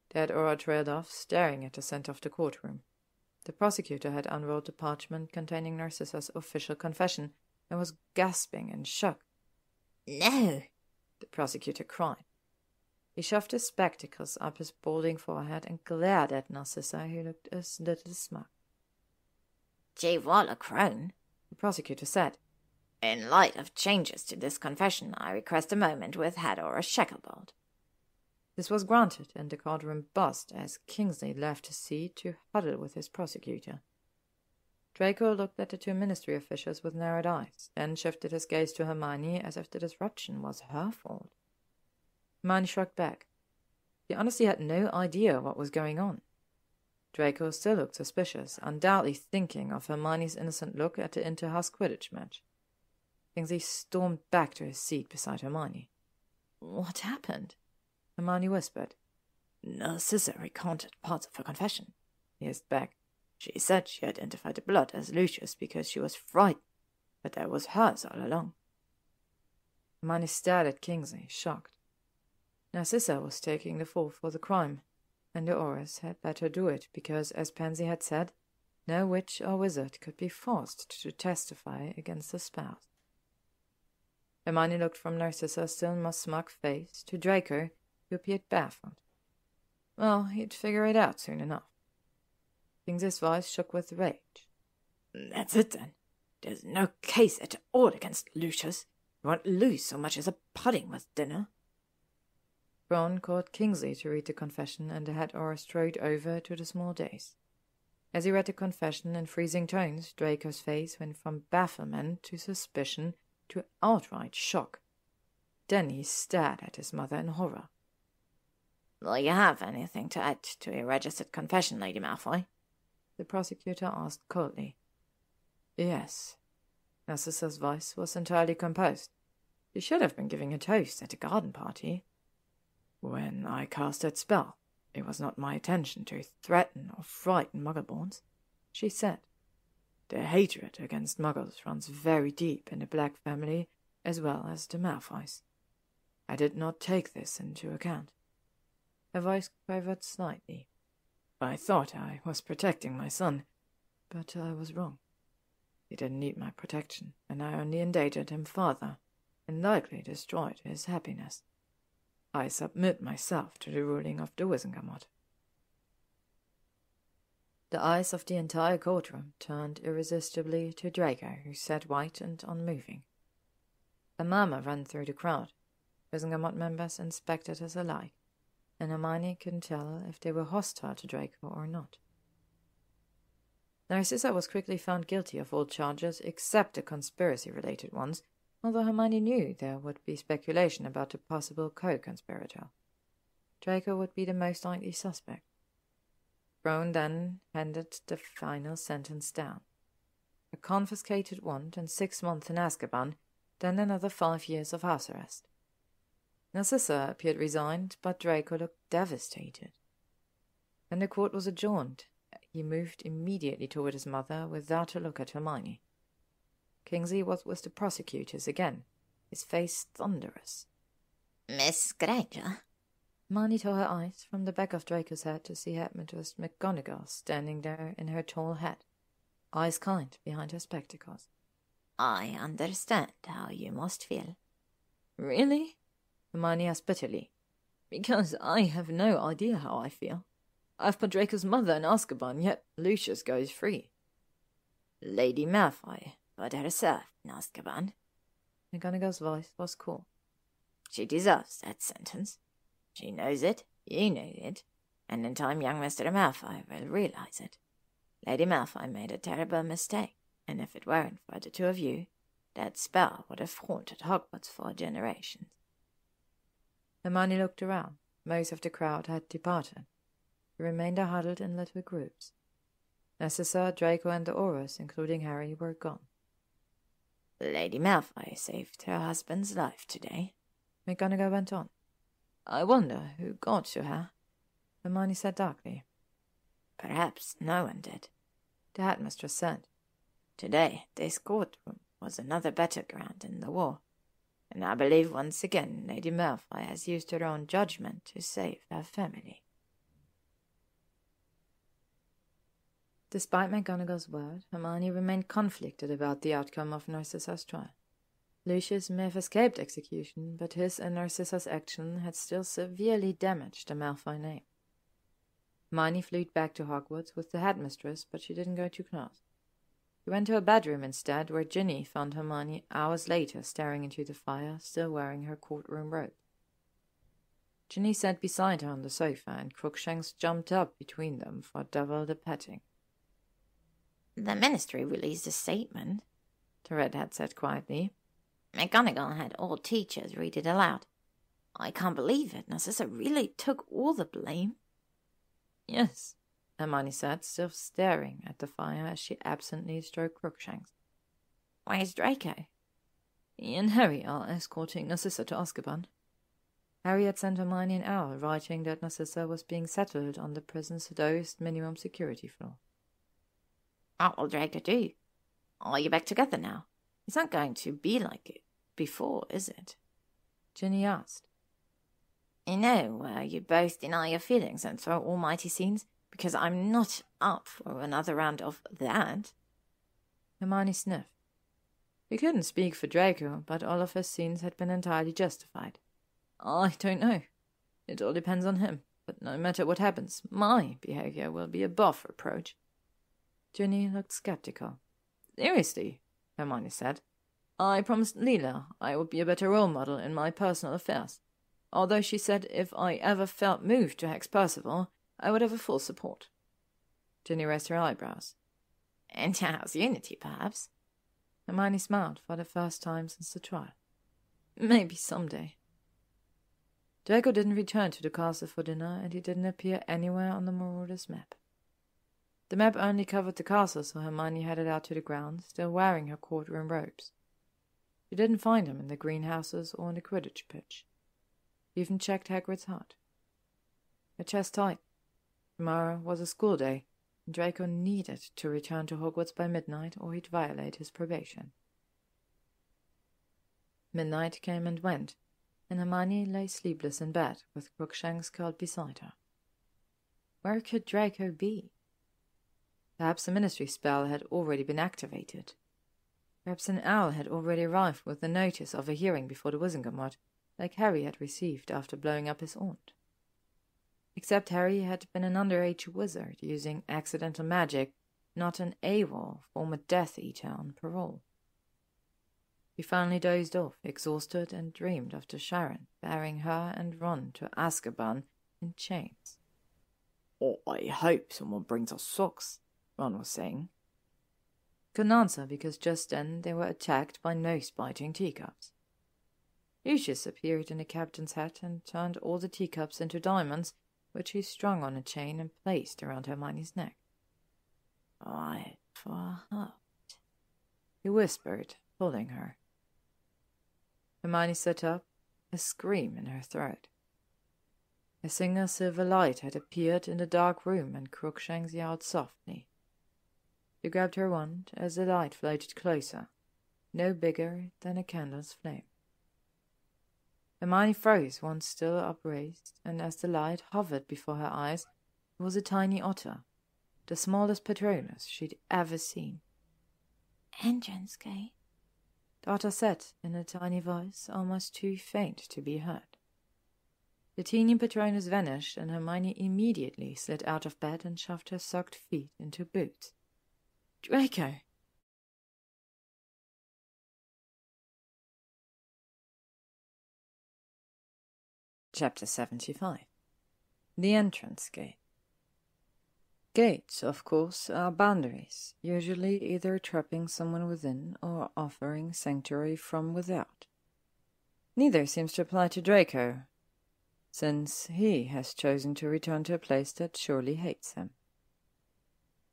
B: The head aura trailed off, staring at the center of the courtroom. The prosecutor had unrolled the parchment containing Narcissa's official confession and was gasping in shock.
D: No,
B: the prosecutor cried. He shoved his spectacles up his balding forehead and glared at Narcissa, who looked a little smug.
D: Chief Waller Crone,
B: the prosecutor said.
D: In light of changes to this confession, I request a moment with Head Aura Shacklebolt.
B: This was granted, and the courtroom buzzed as Kingsley left his seat to huddle with his prosecutor. Draco looked at the two ministry officials with narrowed eyes, then shifted his gaze to Hermione as if the disruption was her fault. Hermione shrugged back. She honestly had no idea what was going on. Draco still looked suspicious, undoubtedly thinking of Hermione's innocent look at the inter-house Quidditch match. Kingsley stormed back to his seat beside Hermione. "What happened?" Hermione whispered.
E: "Narcissa recanted parts of her confession," he hissed back. "She said she identified the blood as Lucius because she was frightened, but that was hers all along."
B: Hermione stared at Kingsley, shocked. Narcissa was taking the fall for the crime, and the auras had better do it because, as Pansy had said, no witch or wizard could be forced to testify against the spouse. Hermione looked from Narcissa's still more smug face to Draco, who appeared baffled. Well, he'd figure it out soon enough. Kingsley's voice shook with rage.
E: "That's it, then. There's no case at all against Lucius. You won't lose so much as a pudding with dinner."
B: Ron called Kingsley to read the confession, and the head aura strode over to the small dais. As he read the confession in freezing tones, Draco's face went from bafflement to suspicion to outright shock. Then he stared at his mother in horror.
D: Will you have anything to add to your registered confession, Lady Malfoy?
B: The prosecutor asked coldly. Yes. Narcissa's voice was entirely composed. She should have been giving a toast at a garden party. When I cast that spell, it was not my intention to threaten or frighten Muggleborns, she said. The hatred against Muggles runs very deep in the Black family as well as the Malfoys. I did not take this into account. Her voice quivered slightly. I thought I was protecting my son, but I was wrong. He didn't need my protection, and I only endangered him further, and likely destroyed his happiness. I submit myself to the ruling of the Wizengamot. The eyes of the entire courtroom turned irresistibly to Draco, who sat white and unmoving. A murmur ran through the crowd. Wizengamot members and spectators alike, and Hermione couldn't tell if they were hostile to Draco or not. Narcissa was quickly found guilty of all charges except the conspiracy-related ones, although Hermione knew there would be speculation about a possible co-conspirator. Draco would be the most likely suspect. Ron then handed the final sentence down. A confiscated wand and 6 months in Azkaban, then another 5 years of house arrest. Narcissa appeared resigned, but Draco looked devastated. When the court was adjourned, he moved immediately toward his mother without a look at Hermione. Kingsley was with the prosecutors again, his face thunderous.
D: Miss Granger?
B: Hermione tore her eyes from the back of Draco's head to see Headmistress McGonagall standing there in her tall hat, eyes kind behind her spectacles.
D: I understand how you must feel.
B: Really? Hermione asked bitterly. Because I have no idea how I feel. I've put Draco's mother in Azkaban, yet Lucius goes free.
D: Lady Malfoy put herself in Azkaban.
B: McGonagall's voice was cool.
D: She deserves that sentence. She knows it, you know it, and in time young Mr. Malfoy will realize it. Lady Malfoy made a terrible mistake, and if it weren't for the two of you, that spell would have haunted Hogwarts for generations.
B: Hermione looked around. Most of the crowd had departed. The remainder huddled in little groups. Narcissa, Draco, and the Aurors, including Harry, were gone.
D: Lady Malfoy saved her husband's life today,
B: McGonagall went on. I wonder who got to her, Hermione said darkly.
D: Perhaps no one did,
B: the headmistress said.
D: Today, this courtroom was another battleground in the war, and I believe once again Lady Malfoy has used her own judgment to save her family.
B: Despite McGonagall's word, Hermione remained conflicted about the outcome of Narcissa's trial. Lucius may have escaped execution, but his and Narcissa's action had still severely damaged the Malfoy name. Hermione flew back to Hogwarts with the headmistress, but she didn't go to class. She went to her bedroom instead, where Ginny found Hermione hours later staring into the fire, still wearing her courtroom robe. Ginny sat beside her on the sofa, and Crookshanks jumped up between them for double the petting.
D: The Ministry released a statement, the redhead said quietly. McGonagall had all teachers read it aloud. I can't believe it. Narcissa really took all the blame.
B: Yes, Hermione said, still staring at the fire as she absently stroked Crookshanks.
D: Where's Draco?
B: He and Harry are escorting Narcissa to Azkaban. Harry had sent Hermione an owl writing that Narcissa was being settled on the prison's lowest minimum security floor.
D: What will Draco do? Are you back together now? It's not going to be like it before, is it?
B: Ginny asked.
D: You know, where you both deny your feelings and throw almighty scenes, because I'm not up for another round of that.
B: Hermione sniffed. He couldn't speak for Draco, but all of his scenes had been entirely justified. I don't know. It all depends on him, but no matter what happens, my behavior will be above reproach. Ginny looked skeptical. Seriously, Hermione said. I promised Lila I would be a better role model in my personal affairs, although she said if I ever felt moved to hex Percival, I would have her full support. Ginny raised her eyebrows.
D: Inter-house unity, perhaps?
B: Hermione smiled for the first time since the trial. Maybe someday. Draco didn't return to the castle for dinner, and he didn't appear anywhere on the Marauders' map. The map only covered the castle, so Hermione headed out to the grounds, still wearing her courtroom robes. She didn't find him in the greenhouses or in the Quidditch pitch. She even checked Hagrid's hut. Her chest tightened. Tomorrow was a school day, and Draco needed to return to Hogwarts by midnight or he'd violate his probation. Midnight came and went, and Hermione lay sleepless in bed with Crookshanks curled beside her. Where could Draco be? Perhaps the Ministry spell had already been activated. Perhaps an owl had already arrived with the notice of a hearing before the Wizengamot, like Harry had received after blowing up his aunt. Except Harry had been an underage wizard using accidental magic, not an AWOL, former Death Eater on parole. He finally dozed off, exhausted, and dreamed of the Sharon bearing her and Ron to Azkaban in chains.
E: Oh, I hope someone brings us socks, Ron was saying.
B: Couldn't answer because just then they were attacked by nose-biting teacups. Lucius appeared in the captain's hat and turned all the teacups into diamonds, which he strung on a chain and placed around Hermione's neck.
D: Right for her,
B: he whispered, pulling her. Hermione sat up, a scream in her throat. A single silver light had appeared in the dark room, and Crookshanks yelled softly. She grabbed her wand as the light floated closer, no bigger than a candle's flame. Hermione froze once still upraised, and as the light hovered before her eyes, it was a tiny otter, the smallest Patronus she'd ever seen.
D: Entrance gate,
B: the otter said in a tiny voice almost too faint to be heard. The teeny Patronus vanished, and Hermione immediately slid out of bed and shoved her socked feet into boots. Draco! Chapter 75. The Entrance Gate. Gates, of course, are boundaries, usually either trapping someone within or offering sanctuary from without. Neither seems to apply to Draco.
A: since he has chosen to return to a place that surely hates him.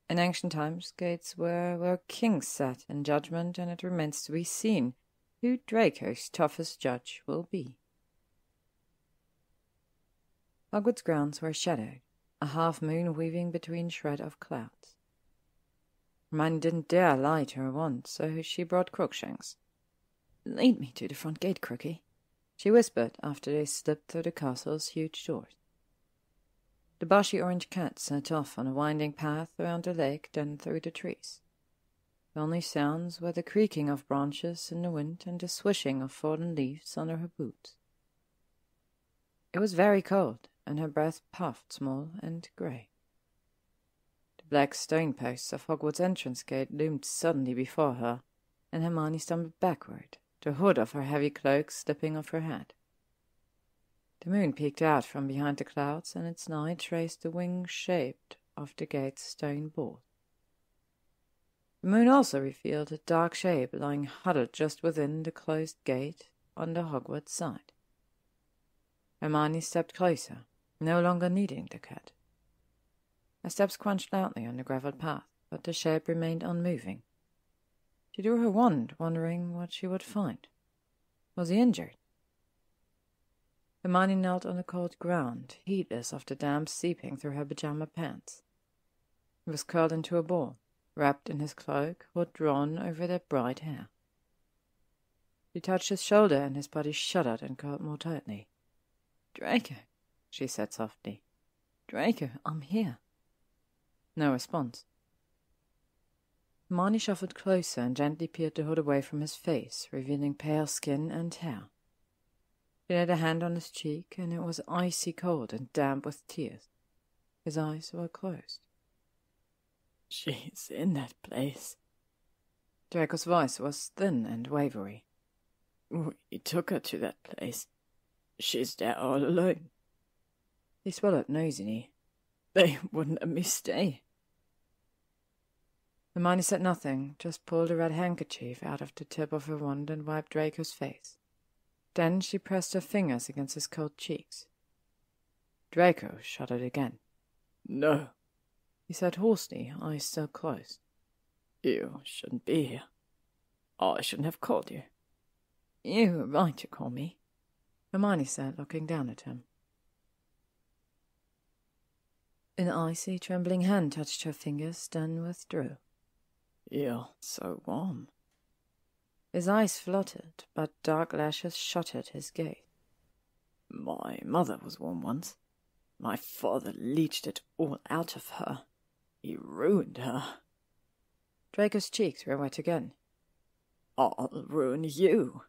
A: In ancient times, gates were where kings sat in judgment, and it remains to be seen who Draco's toughest judge will be. Hogwarts grounds were shadowed, a half-moon weaving between shreds of clouds. Hermione didn't dare lie to her wand, so she brought Crookshanks. "Lead me to the front gate, Crookie," she whispered after they slipped through the castle's huge doors. The bushy orange cat set off on a winding path around the lake, then through the trees. The only sounds were the creaking of branches in the wind and the swishing of fallen leaves under her boots. It was very cold, and her breath puffed small and grey. The black stone posts of Hogwarts' entrance gate loomed suddenly before her, and Hermione stumbled backward, the hood of her heavy cloak slipping off her head. The moon peeked out from behind the clouds, and its light traced the winged shape of the gate's stone board. The moon also revealed a dark shape lying huddled just within the closed gate on the Hogwarts side. Hermione stepped closer, no longer needing the cat. Her steps crunched loudly on the gravelled path, but the shape remained unmoving. She drew her wand, wondering what she would find. Was he injured? Hermione knelt on the cold ground, heedless of the damp seeping through her pyjama pants. He was curled into a ball, wrapped in his cloak, hood drawn over their bright hair. She touched his shoulder, and his body shuddered and curled more tightly. "Draco," she said softly. "Draco, I'm here." No response. Hermione shuffled closer and gently peeled the hood away from his face, revealing pale skin and hair. She laid a hand on his cheek, and it was icy cold and damp with tears. His eyes were closed.
E: "She's in that place."
A: Draco's voice was thin and wavery.
E: "We took her to that place. She's there all alone."
A: He swallowed noisily.
E: "They wouldn't let me stay."
A: Hermione said nothing, just pulled a red handkerchief out of the tip of her wand and wiped Draco's face. Then she pressed her fingers against his cold cheeks. Draco shuddered again.
E: "No,"
A: he said hoarsely, eyes still closed.
E: "You shouldn't be here. I shouldn't have called you."
A: "You were right to call me," Hermione said, looking down at him. An icy, trembling hand touched her fingers, then withdrew.
E: "You're so warm."
A: His eyes fluttered, but dark lashes shuttered his gaze.
E: "My mother was warm once. My father leached it all out of her. He ruined her."
A: Draco's cheeks were wet again.
E: "I'll ruin you."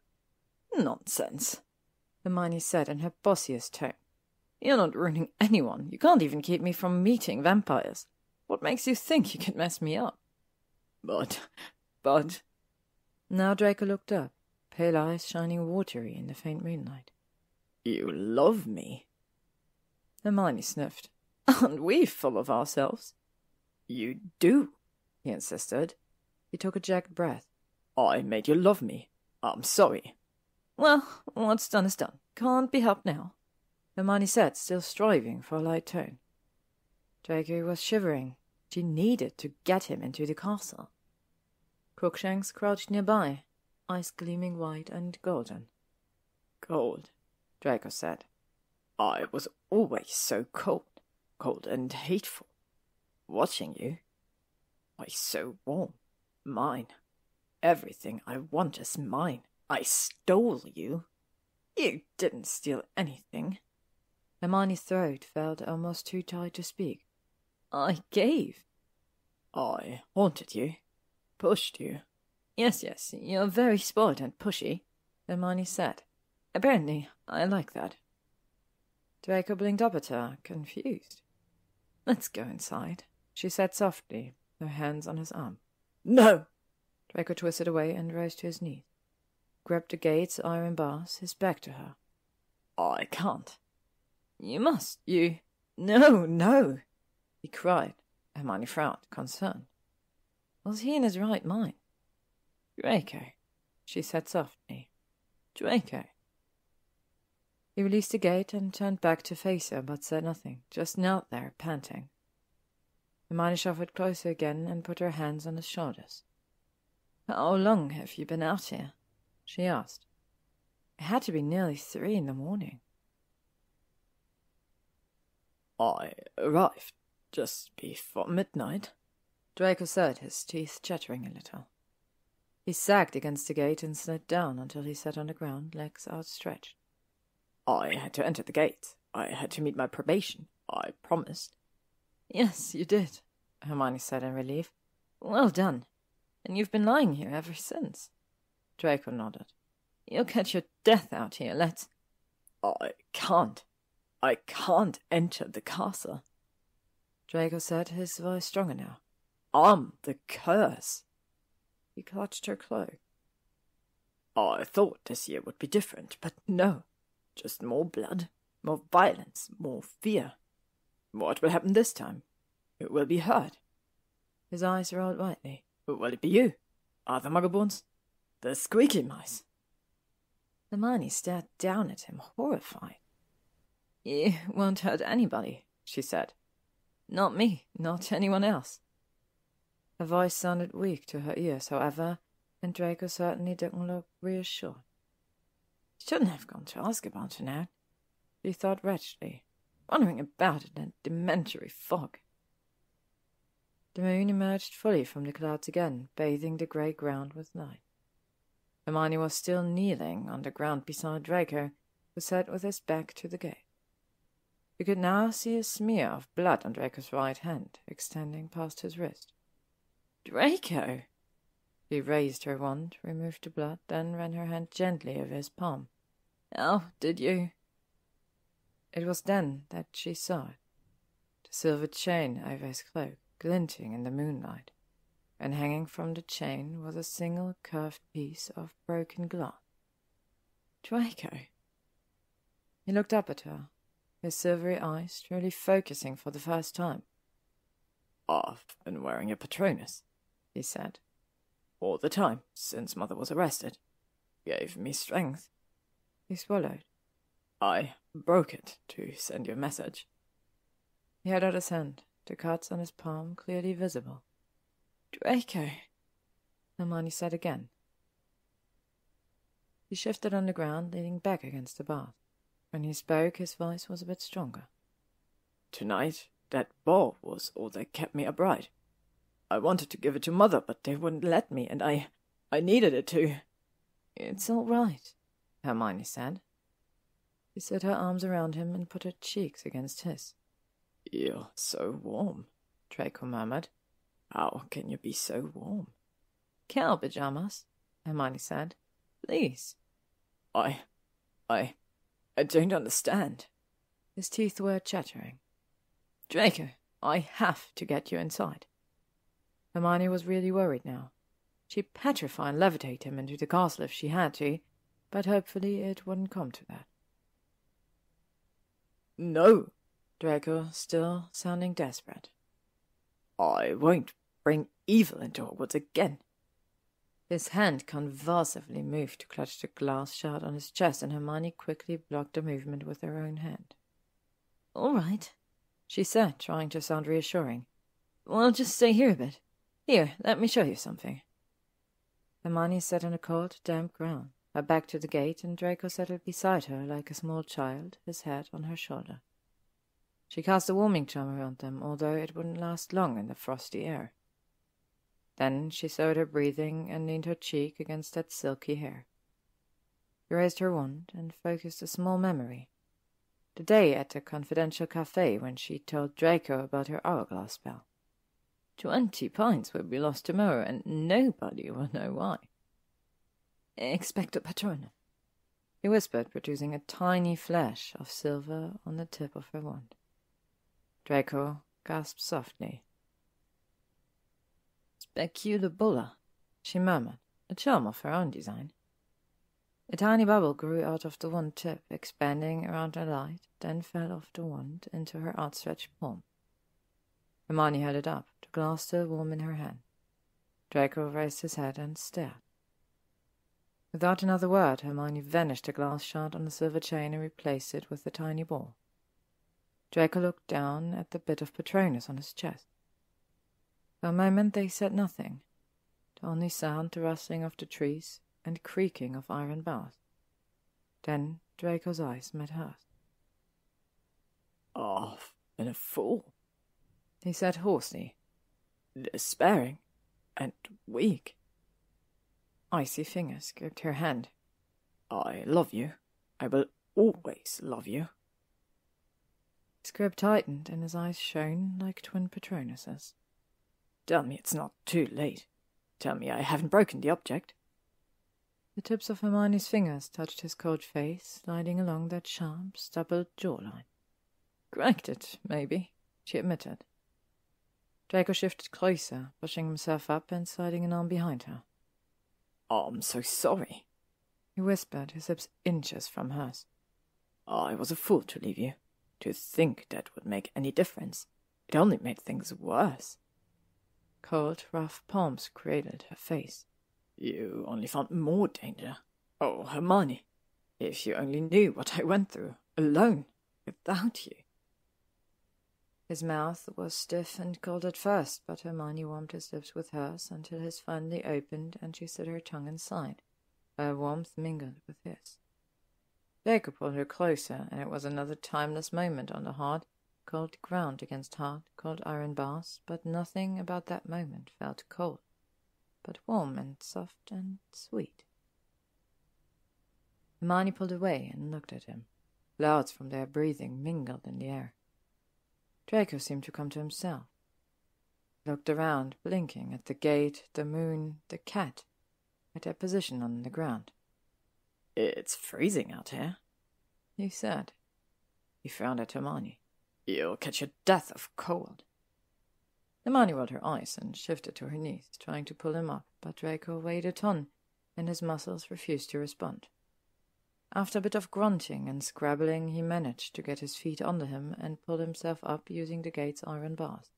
E: "Nonsense,"
A: Hermione said in her bossiest tone.
E: "You're not ruining anyone. You can't even keep me from meeting vampires. What makes you think you can mess me up?" But...
A: Now Draco looked up, pale eyes shining watery in the faint moonlight.
E: "You love me."
A: Hermione sniffed. "Aren't we full of ourselves?"
E: "You do,"
A: he insisted. He took a jagged breath.
E: "I made you love me. I'm sorry."
A: "Well, what's done is done. Can't be helped now," Hermione said, still striving for a light tone. Draco was shivering. She needed to get him into the castle. Crookshanks crouched nearby, eyes gleaming white and golden.
E: "Cold,"
A: Draco said.
E: "I was always so cold. Cold and hateful. Watching you. Why so warm. Mine. Everything I want is mine. I stole you."
A: "You didn't steal anything." Hermione's throat felt almost too tight to speak. "I gave."
E: "I haunted you. Pushed you."
A: Yes, you're very spoiled and pushy," Hermione said. "Apparently, I like that." Draco blinked up at her, confused. "Let's go inside," she said softly, her hands on his arm.
E: "No!"
A: Draco twisted away and rose to his knees. Grabbed the gate's iron bars, his back to her.
E: "I can't."
A: "You must. You—" No, he cried. Hermione frowned, concerned. Was he in his right mind? "Draco," she said softly. "Draco."
B: He released the gate and turned back to face her, but said nothing, just knelt there, panting. Hermione shuffled closer again and put her hands on his shoulders. "How long have you been out here?" she asked. "It had to be nearly 3 in the morning."
E: "I arrived just before midnight,"
B: Draco said, his teeth chattering a little. He sagged against the gate and slid down until he sat on the ground, legs outstretched.
E: "I had to enter the gate. I had to meet my probation. I promised."
B: "Yes, you did," Hermione said in relief. "Well done. And you've been lying here ever since." Draco nodded. "You'll catch your death out here, let's—"
E: I can't enter the castle,"
B: Draco said, his voice stronger now.
E: "I'm the curse."
B: He clutched her cloak.
E: "I thought this year would be different, but no. Just more blood, more violence, more fear. What will happen this time? Who will be hurt?"
B: His eyes rolled lightly.
E: "Will it be you? Are the Muggleborns? The squeaky mice?"
B: Hermione stared down at him, horrified. "You won't hurt anybody," she said. "Not me, not anyone else." Her voice sounded weak to her ears, however, and Draco certainly didn't look reassured. Shouldn't have gone to ask about her now, she thought wretchedly, wondering about it in a dementory fog. The moon emerged fully from the clouds again, bathing the grey ground with light. Hermione was still kneeling on the ground beside Draco, who sat with his back to the gate. You could now see a smear of blood on Draco's right hand, extending past his wrist. "Draco!" She raised her wand, removed the blood, then ran her hand gently over his palm. "How did you—" It was then that she saw it. The silver chain over his cloak, glinting in the moonlight, and hanging from the chain was a single curved piece of broken glass. "Draco!" He looked up at her, his silvery eyes truly focusing for the first time.
E: "I've been wearing a Patronus," he said. "All the time, since Mother was arrested. Gave me strength."
B: He swallowed.
E: "I broke it to send you a message."
B: He held out his hand, the cuts on his palm clearly visible. "Draco," Hermione said again. He shifted on the ground, leaning back against the bath. When he spoke, his voice was a bit stronger.
E: "Tonight, that ball was all that kept me upright. I wanted to give it to Mother, but they wouldn't let me, and I needed it to—"
B: "It's all right," Hermione said. She set her arms around him and put her cheeks against his.
E: "You're so warm," Draco murmured. "How can you be so warm?"
B: "Cow pajamas," Hermione said. "Please."
E: I don't understand."
B: His teeth were chattering. "Draco, I have to get you inside." Hermione was really worried now. She'd petrify and levitate him into the castle if she had to, but hopefully it wouldn't come to that.
E: "No,"
B: Draco, still sounding desperate.
E: "I won't bring evil into Hogwarts again."
B: His hand convulsively moved to clutch the glass shard on his chest, and Hermione quickly blocked the movement with her own hand. "All right," she said, trying to sound reassuring. "We'll just stay here a bit. Here, let me show you something." Hermione sat on the cold, damp ground, her back to the gate, and Draco settled beside her like a small child, his head on her shoulder. She cast a warming charm around them, although it wouldn't last long in the frosty air. Then she slowed her breathing and leaned her cheek against that silky hair. She raised her wand and focused a small memory. The day at the confidential cafe when she told Draco about her hourglass spell. 20 pints will be lost tomorrow, and nobody will know why. "Expecto Patronum," he whispered, producing a tiny flash of silver on the tip of her wand. Draco gasped softly. "Speculabulla," she murmured, a charm of her own design. A tiny bubble grew out of the wand tip, expanding around her light, then fell off the wand into her outstretched palm. Hermione held it up, the glass still warm in her hand. Draco raised his head and stared. Without another word, Hermione vanished a glass shard on the silver chain and replaced it with the tiny ball. Draco looked down at the bit of Patronus on his chest. For a moment they said nothing, to only sound the rustling of the trees and creaking of iron bars. Then Draco's eyes met hers.
E: "I've been a fool,"
B: he said hoarsely.
E: "Despairing and weak.
B: Icy fingers gripped her hand.
E: I love you. I will always love you."
B: His grip tightened and his eyes shone like twin Patronuses.
E: "Tell me it's not too late. Tell me I haven't broken the object."
B: The tips of Hermione's fingers touched his cold face, sliding along that sharp, stubbled jawline.
E: "Cracked it, maybe,"
B: she admitted. Draco shifted closer, pushing himself up and sliding an arm behind her.
E: "I'm so sorry,"
B: he whispered, his lips inches from hers.
E: "I was a fool to leave you. To think that would make any difference. It only made things worse."
B: Cold, rough palms cradled her face.
E: "You only found more danger. Oh, Hermione, if you only knew what I went through, alone, without you."
B: His mouth was stiff and cold at first, but Hermione warmed his lips with hers until his finally opened and she slid her tongue inside, her warmth mingled with his. Draco pulled her closer, and it was another timeless moment on the hard, cold ground against hard, cold iron bars, but nothing about that moment felt cold, but warm and soft and sweet. Hermione pulled away and looked at him. Clouds from their breathing mingled in the air. Draco seemed to come to himself. He looked around, blinking at the gate, the moon, the cat, at their position on the ground.
E: "It's freezing out here,"
B: he said. He frowned at Hermione.
E: "You'll catch your death of cold."
B: Hermione rolled her eyes and shifted to her knees, trying to pull him up, but Draco weighed a ton, and his muscles refused to respond. After a bit of grunting and scrabbling, he managed to get his feet under him and pulled himself up using the gate's iron bars.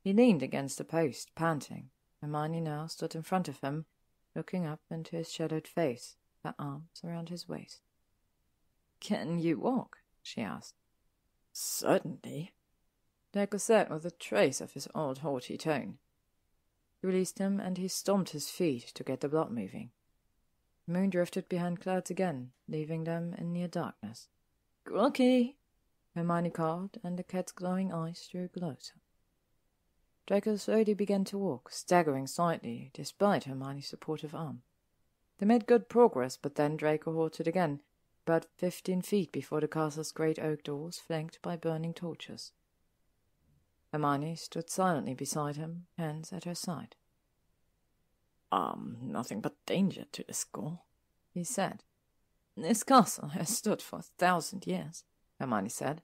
B: He leaned against the post, panting. Hermione now stood in front of him, looking up into his shadowed face, her arms around his waist.
E: "Can you walk?" she asked. "Certainly,"
B: Draco said with a trace of his old haughty tone. He released him and he stomped his feet to get the blood moving. The moon drifted behind clouds again, leaving them in near darkness.
E: "Groggy!"
B: Hermione called, and the cat's glowing eyes drew closer. Draco slowly began to walk, staggering slightly, despite Hermione's supportive arm. They made good progress, but then Draco halted again, about 15 feet before the castle's great oak doors, flanked by burning torches. Hermione stood silently beside him, hands at her side.
E: "Nothing but danger to this school,"
B: he said.
E: "This castle has stood for 1,000 years,"
B: Hermione said.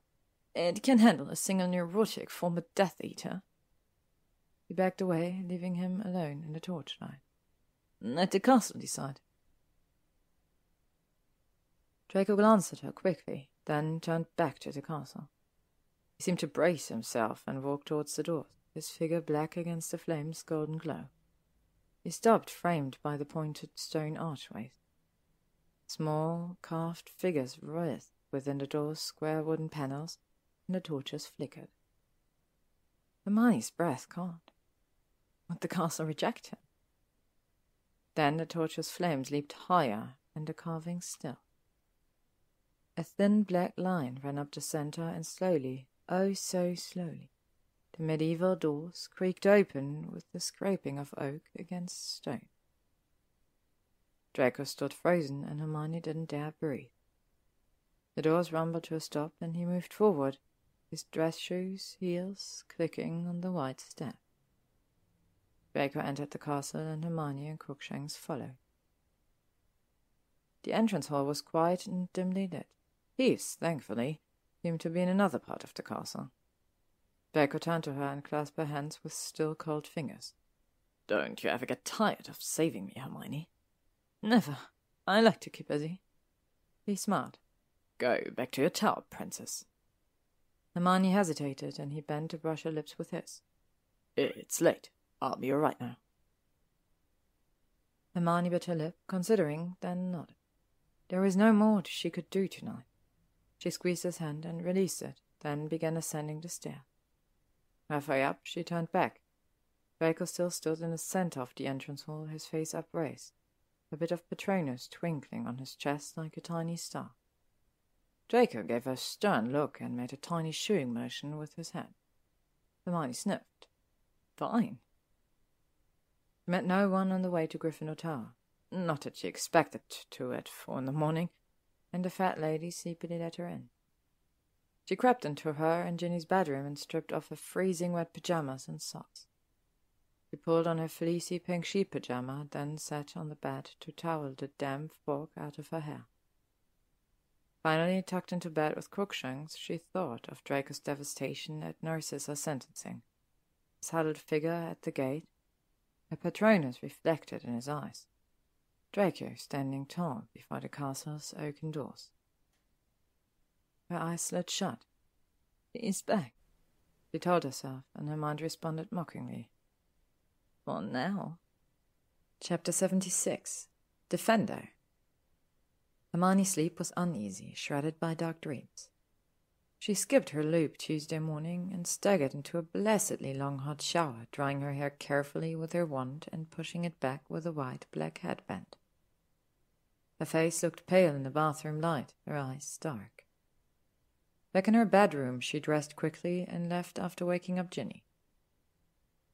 E: "It can handle a single neurotic former Death Eater."
B: He backed away, leaving him alone in the torchlight.
E: "Let the castle decide."
B: Draco glanced at her quickly, then turned back to the castle. He seemed to brace himself and walked towards the door, his figure black against the flame's golden glow. He stopped, framed by the pointed stone archways. Small, carved figures writhed within the door's square wooden panels, and the torches flickered. Hermione's breath caught. Would the castle reject him? Then the torch's flames leaped higher, and the carvings still. A thin black line ran up the center, and slowly, oh so slowly, the medieval doors creaked open with the scraping of oak against stone. Draco stood frozen, and Hermione didn't dare breathe. The doors rumbled to a stop, and he moved forward, his dress shoes' heels clicking on the white step. Draco entered the castle, and Hermione and Crookshanks followed. The entrance hall was quiet and dimly lit. Thieves, thankfully, seemed to be in another part of the castle. Draco turned to her and clasped her hands with still cold fingers.
E: "Don't you ever get tired of saving me, Hermione?"
B: "Never. I like to keep busy." He smiled.
E: "Go back to your tower, princess."
B: Hermione hesitated, and he bent to brush her lips with his.
E: "It's late. I'll be all right now."
B: Hermione bit her lip, considering, then nodded. There was no more she could do tonight. She squeezed his hand and released it, then began ascending the stair. Halfway up, she turned back. Draco still stood in the centre of the entrance hall, his face upraised, a bit of Patronus twinkling on his chest like a tiny star. Draco gave her a stern look and made a tiny shooing motion with his head. Hermione sniffed. Fine. She met no one on the way to Gryffindor Tower. Not that she expected to at 4 in the morning, and the fat lady sleepily let her in. She crept into her and Ginny's bedroom and stripped off her freezing wet pajamas and socks. She pulled on her fleecy pink sheep pajama, then sat on the bed to towel the damp fog out of her hair. Finally, tucked into bed with Crookshanks, she thought of Draco's devastation at Narcissa's sentencing. His huddled figure at the gate, her Patronus reflected in his eyes. Draco standing tall before the castle's oaken doors. Her eyes slid shut. "He's back," she told herself, and her mind responded mockingly. "For now." Chapter 76. Defender. Hermione's sleep was uneasy, shrouded by dark dreams. She skipped her loop Tuesday morning and staggered into a blessedly long hot shower, drying her hair carefully with her wand and pushing it back with a wide black headband. Her face looked pale in the bathroom light, her eyes dark. Back in her bedroom, she dressed quickly and left after waking up Ginny.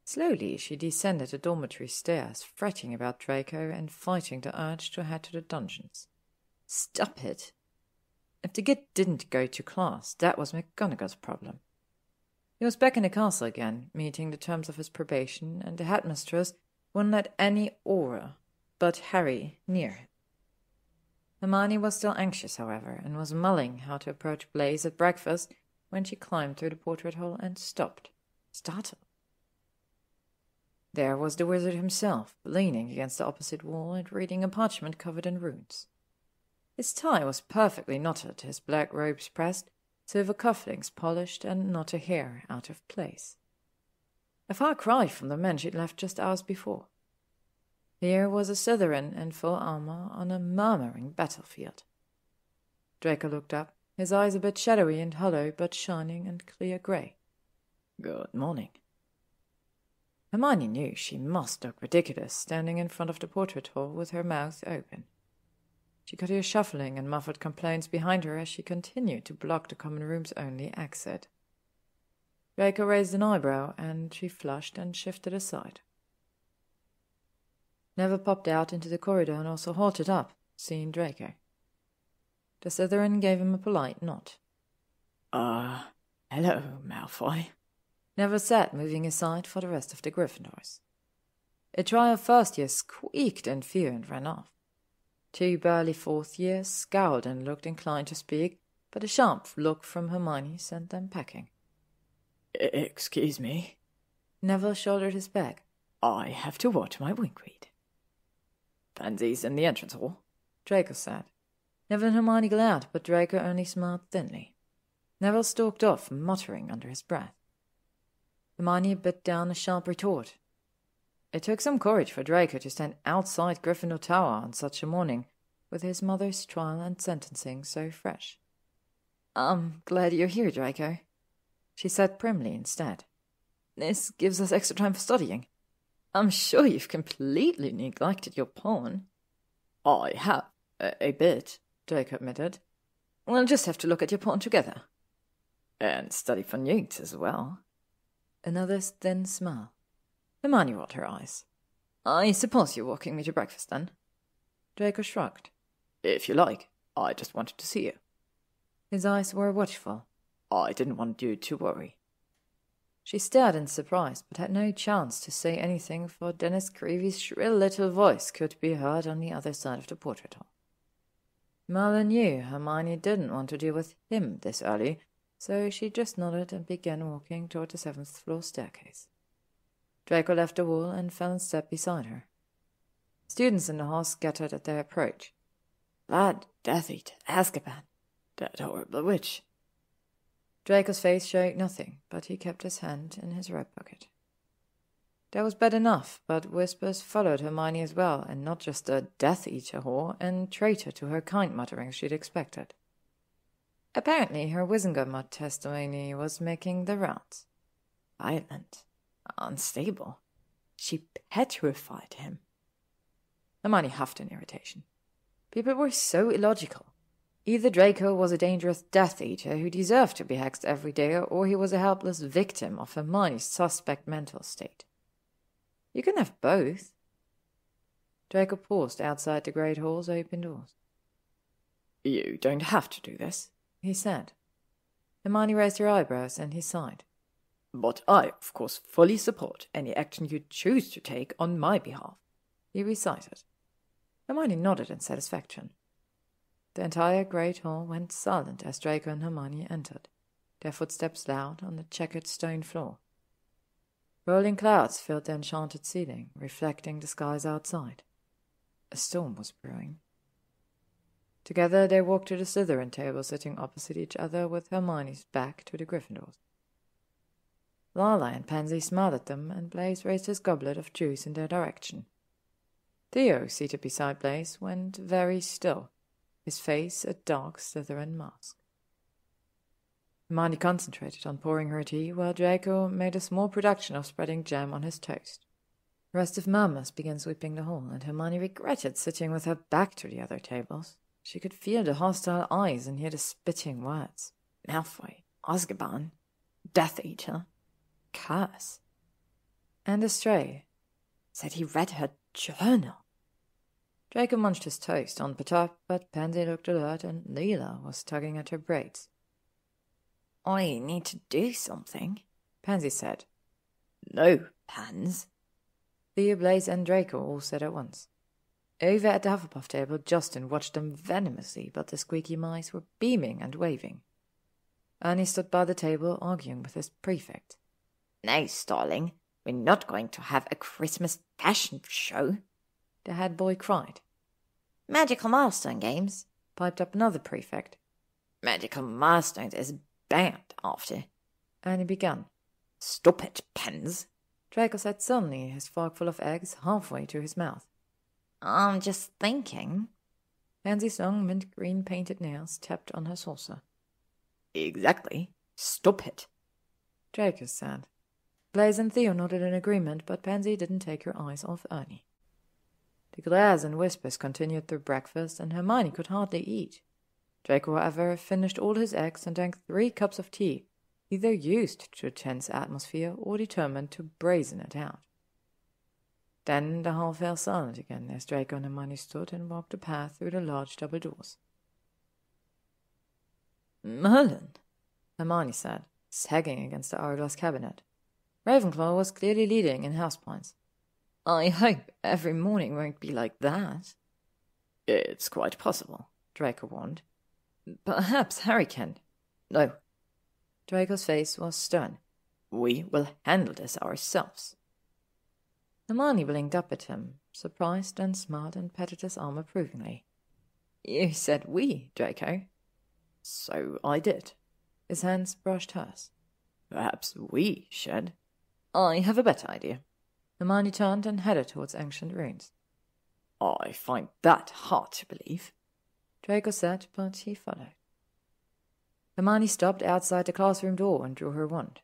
B: Slowly, she descended the dormitory stairs, fretting about Draco and fighting the urge to head to the dungeons. Stop it! If the kid didn't go to class, that was McGonagall's problem. He was back in the castle again, meeting the terms of his probation, and the headmistress wouldn't let any aura but Harry near him. Hermione was still anxious, however, and was mulling how to approach Blaise at breakfast when she climbed through the portrait hole and stopped, startled. There was the wizard himself, leaning against the opposite wall and reading a parchment covered in runes. His tie was perfectly knotted, his black robes pressed, silver cufflinks polished, and not a hair out of place. A far cry from the man she'd left just hours before. Here was a Slytherin in full armor on a murmuring battlefield. Draco looked up, his eyes a bit shadowy and hollow, but shining and clear grey. "Good morning." Hermione knew she must look ridiculous, standing in front of the portrait hole with her mouth open. She could hear shuffling and muffled complaints behind her as she continued to block the common room's only exit. Draco raised an eyebrow, and she flushed and shifted aside. Neville popped out into the corridor and also halted up, seeing Draco. The Slytherin gave him a polite nod.
E: Hello, Malfoy,"
B: Neville said, moving aside for the rest of the Gryffindors. A trio of first years squeaked in fear and ran off. 2 burly fourth years scowled and looked inclined to speak, but a sharp look from Hermione sent them packing.
E: "Excuse me."
B: Neville shouldered his bag.
E: "I have to watch my wingweed." "Pansies in the entrance hall,"
B: Draco said. Neville and Hermione glared, but Draco only smiled thinly. Neville stalked off, muttering under his breath. Hermione bit down a sharp retort. It took some courage for Draco to stand outside Gryffindor Tower on such a morning, with his mother's trial and sentencing so fresh. "I'm glad you're here, Draco," she said primly instead. "This gives us extra time for studying. I'm sure you've completely neglected your pawn."
E: "I have, a bit,"
B: Draco admitted. "We'll just have to look at your pawn together."
E: "And study for newts as well."
B: Another thin smile. Hermione rolled her eyes. "I suppose you're walking me to breakfast, then?" Draco shrugged.
E: "If you like. I just wanted to see you."
B: His eyes were watchful.
E: "I didn't want you to worry."
B: She stared in surprise, but had no chance to say anything, for Dennis Creevy's shrill little voice could be heard on the other side of the portrait hall. Merlin knew Hermione didn't want to deal with him this early, so she just nodded and began walking toward the 7th floor staircase. Draco left the wall and fell in step beside her. Students in the hall scattered at their approach.
E: "Bad Death Eater, Azkaban, that horrible witch."
B: Draco's face showed nothing, but he kept his hand in his robe pocket. That was bad enough, but whispers followed Hermione as well, and not just a Death Eater whore and traitor to her kind mutterings she'd expected. Apparently her Wizengamot testimony was making the rounds. Violent, unstable. She petrified him. Hermione huffed in irritation. People were so illogical. Either Draco was a dangerous Death Eater who deserved to be hexed every day, or he was a helpless victim of Hermione's suspect mental state. You can have both. Draco paused outside the great hall's open doors.
E: You don't have to do this,
B: he said. Hermione raised her eyebrows and he sighed.
E: But I, of course, fully support any action you choose to take on my behalf,
B: he recited. Hermione nodded in satisfaction. The entire great hall went silent as Draco and Hermione entered, their footsteps loud on the checkered stone floor. Rolling clouds filled the enchanted ceiling, reflecting the skies outside. A storm was brewing. Together they walked to the Slytherin table, sitting opposite each other with Hermione's back to the Gryffindors. Lala and Pansy smiled at them, and Blaise raised his goblet of juice in their direction. Theo, seated beside Blaise, went very still, his face a dark Slytherin mask. Hermione concentrated on pouring her tea, while Draco made a small production of spreading jam on his toast. Restive murmurs began sweeping the hall, and Hermione regretted sitting with her back to the other tables. She could feel the hostile eyes and hear the spitting words. Malfoy, Azkaban, Death Eater, curse. And Astray said he read her journal. Draco munched his toast on the top, but Pansy looked alert and Leela was tugging at her braids.
D: I need to do something,
B: Pansy said.
E: No, Pans.
B: Theo, Blaise and Draco all said at once. Over at the Hufflepuff table, Justin watched them venomously, but the squeaky mice were beaming and waving. Ernie stood by the table, arguing with his prefect.
D: No, Starling, we're not going to have a Christmas fashion show,
B: the head boy cried.
D: Magical milestone games,
B: piped up another prefect.
D: Magical milestones is banned after.
B: Ernie began.
E: Stop it, Pens,
B: Draco said suddenly, his fork full of eggs halfway to his mouth.
D: I'm just thinking.
B: Pansy's long mint-green painted nails tapped on her saucer.
E: Exactly. Stop it,
B: Draco said. Blaise and Theo nodded in agreement, but Pansy didn't take her eyes off Ernie. The glares and whispers continued through breakfast, and Hermione could hardly eat. Draco, however, finished all his eggs and drank 3 cups of tea, either used to a tense atmosphere or determined to brazen it out. Then the hall fell silent again as Draco and Hermione stood and walked a path through the large double doors.
E: Merlin,
B: Hermione said, sagging against the hourglass cabinet. Ravenclaw was clearly leading in house points.
E: I hope every morning won't be like that.
B: It's quite possible, Draco warned.
E: Perhaps Harry can. No.
B: Draco's face was stern.
E: We will handle this ourselves.
B: Hermione blinked up at him, surprised, and smiled and patted his arm approvingly.
E: You said we, Draco.
B: So I did. His hands brushed hers.
E: Perhaps we should. I have a better idea.
B: Hermione turned and headed towards ancient ruins.
E: I find that hard to believe,
B: Draco said, but he followed. Hermione stopped outside the classroom door and drew her wand.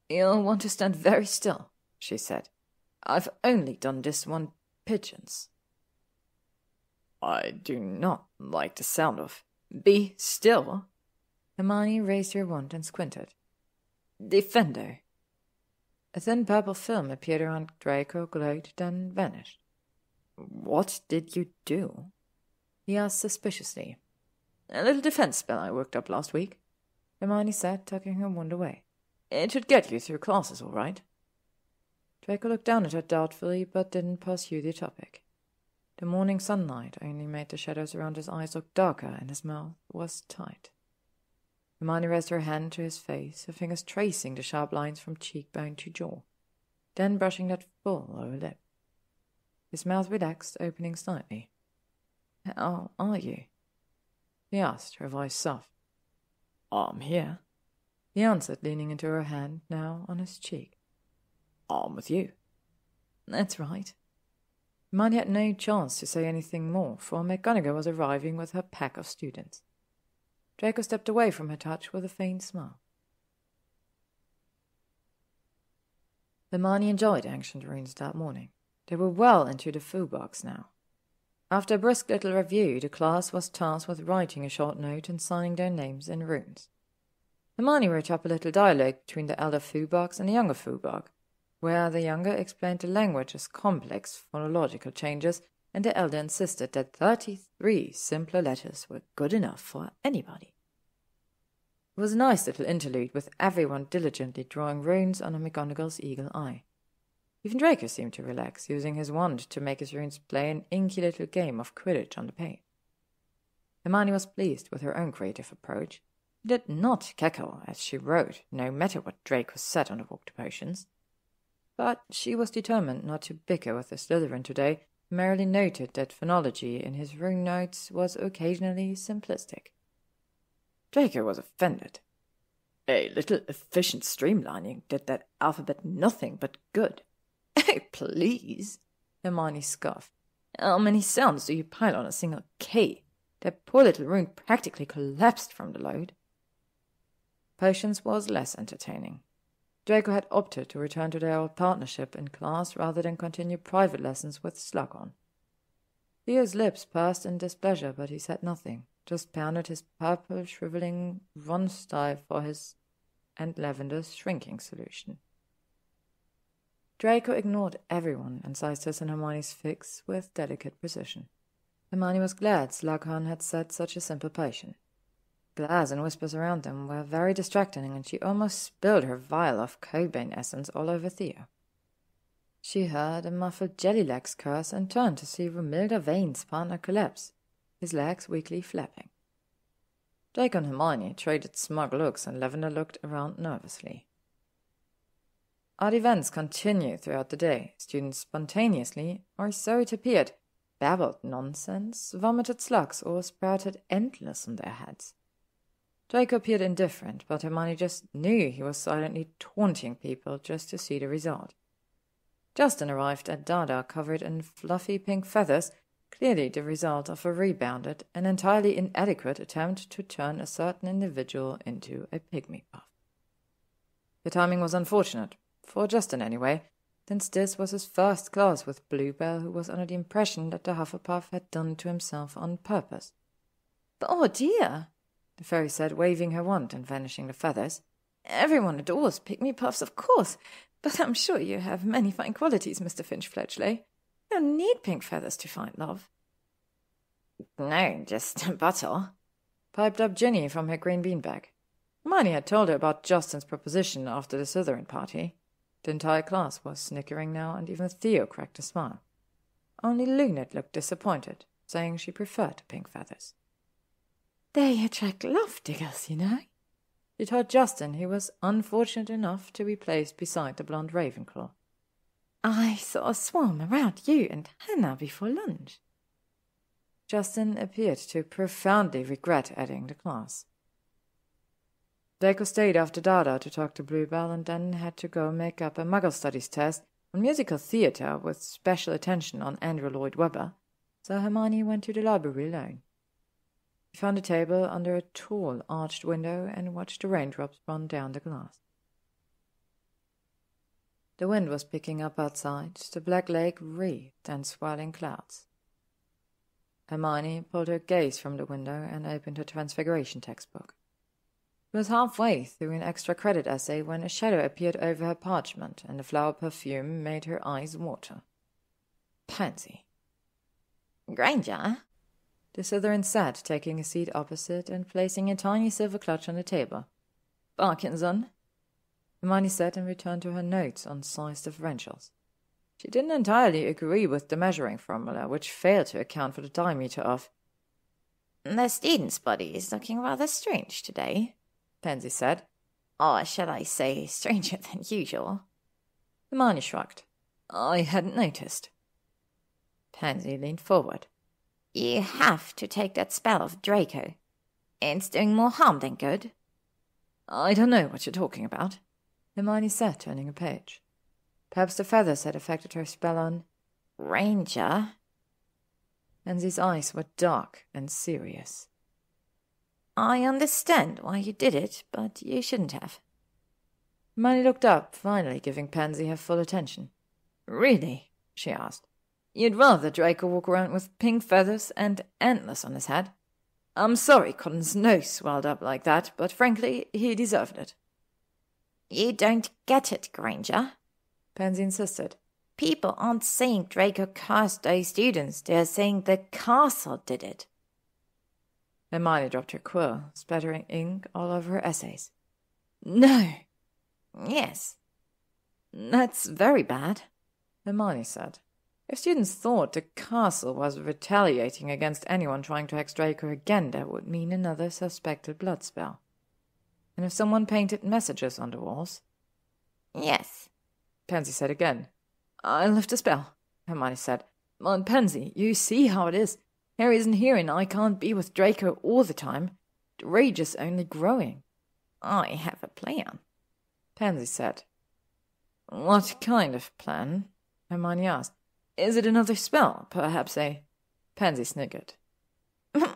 E: You'll want to stand very still, she said. I've only done this on pigeons. I do not like the sound of. Be still.
B: Hermione raised her wand and squinted.
E: Defender.
B: A thin purple film appeared around Draco, glowed, then vanished.
E: What did you do?
B: He asked suspiciously.
E: A little defense spell I worked up last week,
B: Hermione said, tucking her wand away.
E: It should get you through classes all right.
B: Draco looked down at her doubtfully, but didn't pursue the topic. The morning sunlight only made the shadows around his eyes look darker, and his mouth was tight. Hermione raised her hand to his face, her fingers tracing the sharp lines from cheekbone to jaw, then brushing that full lower lip. His mouth relaxed, opening slightly.
E: How are you?
B: He asked, her voice soft.
E: I'm here,
B: he answered, leaning into her hand, now on his cheek.
E: I'm with you.
B: That's right. Hermione had no chance to say anything more, for McGonagall was arriving with her pack of students. Draco stepped away from her touch with a faint smile. Hermione enjoyed ancient runes that morning. They were well into the foo box now. After a brisk little review, the class was tasked with writing a short note and signing their names in runes. Hermione wrote up a little dialogue between the elder Foobark and the younger Foobark, where the younger explained the language as complex phonological changes, and the elder insisted that 33 simpler letters were good enough for anybody. It was a nice little interlude, with everyone diligently drawing runes under McGonagall's eagle eye. Even Draco seemed to relax, using his wand to make his runes play an inky little game of Quidditch on the page. Hermione was pleased with her own creative approach. She did not cackle as she wrote, no matter what Draco said on the walk to potions. But she was determined not to bicker with the Slytherin today, and merely noted that phonology in his rune notes was occasionally simplistic. Draco was offended. A little efficient streamlining did that alphabet nothing but good. Oh, please, Hermione scoffed. How many sounds do you pile on a single K? That poor little rune practically collapsed from the load. Potions was less entertaining. Draco had opted to return to their old partnership in class rather than continue private lessons with Slughorn. Theo's lips pursed in displeasure, but he said nothing, just pounded his purple shriveling Ronstyle for his and Lavender's shrinking solution. Draco ignored everyone and sized his and Hermione's fix with delicate precision. Hermione was glad Slughorn had set such a simple potion. Glares and whispers around them were very distracting, and she almost spilled her vial of Cobain essence all over Theo. She heard a muffled Jellylegs curse and turned to see Romilda Vane's partner collapse, his legs weakly flapping. Draco and Hermione traded smug looks, and Lavender looked around nervously. Odd events continued throughout the day. Students spontaneously, or so it appeared, babbled nonsense, vomited slugs, or sprouted endless on their heads. Draco appeared indifferent, but Hermione just knew he was silently taunting people just to see the result. Justin arrived at Dada covered in fluffy pink feathers, clearly the result of a rebounded and entirely inadequate attempt to turn a certain individual into a pygmy puff. The timing was unfortunate, for Justin anyway, since this was his first class with Bluebell, who was under the impression that the Hufflepuff had done to himself on purpose.
F: "But oh dear,"
B: the fairy said, waving her wand and vanishing the feathers.
F: "Everyone adores pygmy puffs, of course, but I'm sure you have many fine qualities, Mr. Finch-Fletchley. You don't need pink feathers to find love."
D: "No, just butter,"
B: piped up Ginny from her green beanbag. Hermione had told her about Justin's proposition after the Slytherin party. The entire class was snickering now, and even Theo cracked a smile. Only Luned looked disappointed, saying she preferred pink feathers.
F: "They attract love-diggers, you know,"
B: she told Justin, who was unfortunate enough to be placed beside the blonde Ravenclaw.
F: "I saw a swarm around you and Hannah before lunch."
B: Justin appeared to profoundly regret adding the class. Draco stayed after Dada to talk to Bluebell, and then had to go make up a Muggle Studies test on musical theatre with special attention on Andrew Lloyd Webber, so Hermione went to the library alone. She found a table under a tall, arched window and watched the raindrops run down the glass. The wind was picking up outside, the black lake wreathed and swirling clouds. Hermione pulled her gaze from the window and opened her Transfiguration textbook. She was halfway through an extra credit essay when a shadow appeared over her parchment, and the flower perfume made her eyes water. Pansy.
D: "Granger?"
B: the Slytherin said, taking a seat opposite and placing a tiny silver clutch on the table.
F: "Parkinson,"
B: Hermione said, and returned to her notes on size differentials. She didn't entirely agree with the measuring formula, which failed to account for the diameter of.
D: "The student's body is looking rather strange today,"
B: Pansy said.
D: "Or shall I say stranger than usual?"
B: Hermione shrugged.
F: "I hadn't noticed."
B: Pansy leaned forward.
D: "You have to take that spell of Draco. It's doing more harm than good."
F: "I don't know what you're talking about,"
B: Hermione said, turning a page.
A: Perhaps the feathers had affected her spell on
D: Granger?
A: Pansy's eyes were dark and serious.
D: I understand why you did it, but you shouldn't have.
A: Hermione looked up, finally giving Pansy her full attention. Really? She asked. You'd rather Draco walk around with pink feathers and antlers on his head? I'm sorry Cotton's nose swelled up like that, but frankly, he deserved it.
D: You don't get it, Granger,
A: Pansy insisted.
D: People aren't saying Draco cursed those students, they're saying the castle did it.
A: Hermione dropped her quill, splattering ink all over her essays. No.
D: Yes.
A: That's very bad, Hermione said. If students thought the castle was retaliating against anyone trying to hex Draco again, that would mean another suspected blood spell. And if someone painted messages on the walls...
D: Yes,
A: Pansy said again. I'll lift a spell, Hermione said. But Pansy, you see how it is. Harry isn't here and I can't be with Draco all the time. The rage is only growing.
D: I have a plan,
A: Pansy said. What kind of plan? Hermione asked. Is it another spell? Perhaps a... Pansy sniggered.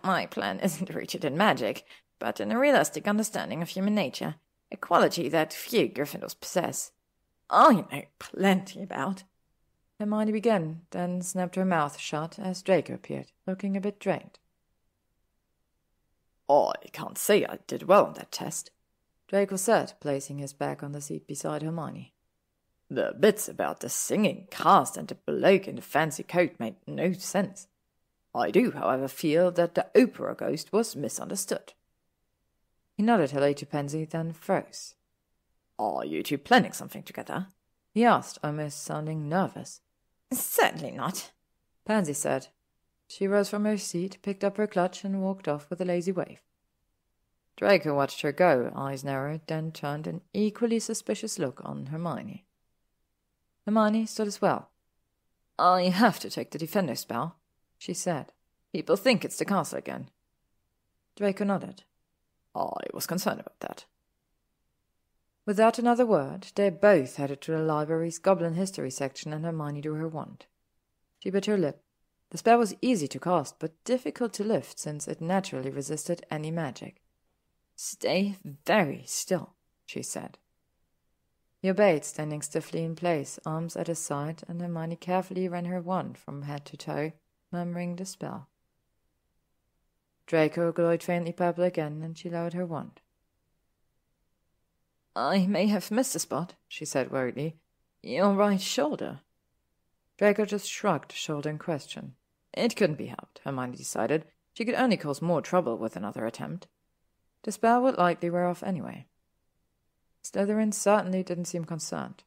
D: My plan isn't rooted in magic, but in a realistic understanding of human nature, a quality that few Gryffindors possess.
A: I know plenty about. Hermione began, then snapped her mouth shut as Draco appeared, looking a bit drained. I can't say I did well on that test, Draco said, placing his back on the seat beside Hermione. The bits about the singing cast and the bloke in the fancy coat made no sense. I do, however, feel that the opera ghost was misunderstood. He nodded hello to Pansy, then froze. Are you two planning something together? He asked, almost sounding nervous.
D: Certainly not,
A: Pansy said. She rose from her seat, picked up her clutch, and walked off with a lazy wave. Draco watched her go, eyes narrowed, then turned an equally suspicious look on Hermione. Hermione stood as well. I have to take the defender spell, she said. People think it's the castle again. Draco nodded. I was concerned about that. Without another word, they both headed to the library's Goblin History section, and Hermione drew her wand. She bit her lip. The spell was easy to cast, but difficult to lift, since it naturally resisted any magic. Stay very still, she said. He obeyed, standing stiffly in place, arms at his side, and Hermione carefully ran her wand from head to toe, murmuring the spell. Draco glowed faintly purple again, and she lowered her wand. I may have missed a spot, she said worriedly. Your right shoulder. Draco just shrugged the shoulder in question. It couldn't be helped, Hermione decided. She could only cause more trouble with another attempt. The spell would likely wear off anyway. Slytherin certainly didn't seem concerned.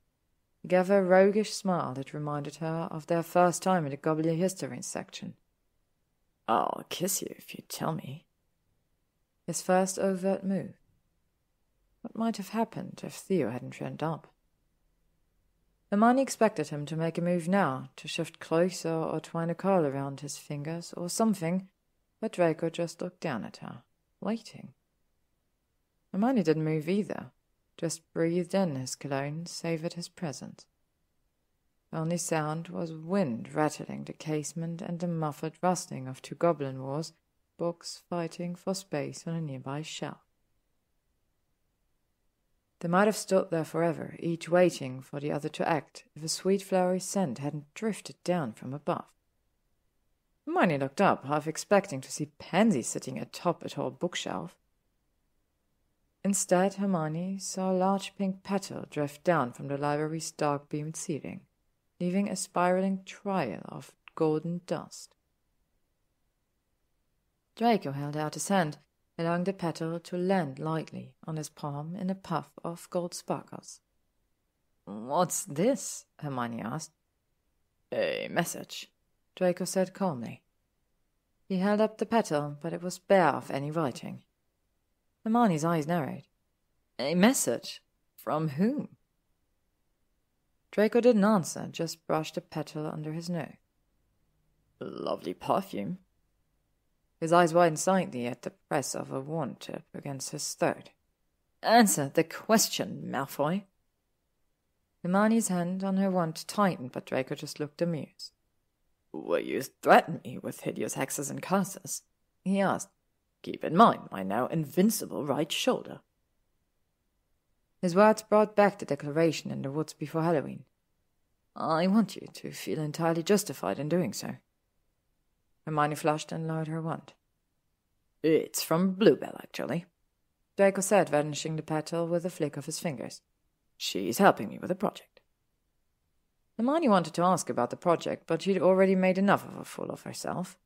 A: He gave her a roguish smile that reminded her of their first time in the Goblin History section. I'll kiss you if you tell me. His first overt move. What might have happened if Theo hadn't turned up? Hermione expected him to make a move now, to shift closer or twine a curl around his fingers or something, but Draco just looked down at her, waiting. Hermione didn't move either, just breathed in his cologne, savoured his presence. The only sound was wind rattling the casement and the muffled rustling of two goblin wars, books fighting for space on a nearby shelf. They might have stood there forever, each waiting for the other to act, if a sweet flowery scent hadn't drifted down from above. Hermione looked up, half expecting to see Pansy sitting atop a tall bookshelf. Instead, Hermione saw a large pink petal drift down from the library's dark-beamed ceiling, leaving a spiraling trail of golden dust. Draco held out his hand, allowing the petal to land lightly on his palm in a puff of gold sparkles. "What's this?" Hermione asked. "A message," Draco said calmly. He held up the petal, but it was bare of any writing. Hermione's eyes narrowed. "A message? From whom?" Draco didn't answer, just brushed the petal under his nose. "Lovely perfume." His eyes widened slightly at the press of a wand tip against his throat. "Answer the question, Malfoy."
B: Hermione's hand on her wand tightened, but Draco just looked amused.
E: "Will you threaten me with hideous hexes and curses?" he asked. "Keep in mind my now invincible right shoulder."
B: His words brought back the declaration in the woods before Halloween.
E: "I want you to feel entirely justified in doing so."
B: Hermione flushed and lowered her wand.
E: "It's from Bluebell, actually,"
B: Draco said, vanishing the petal with a flick of his fingers.
E: "She's helping me with a project."
B: Hermione wanted to ask about the project, but she'd already made enough of a fool of herself.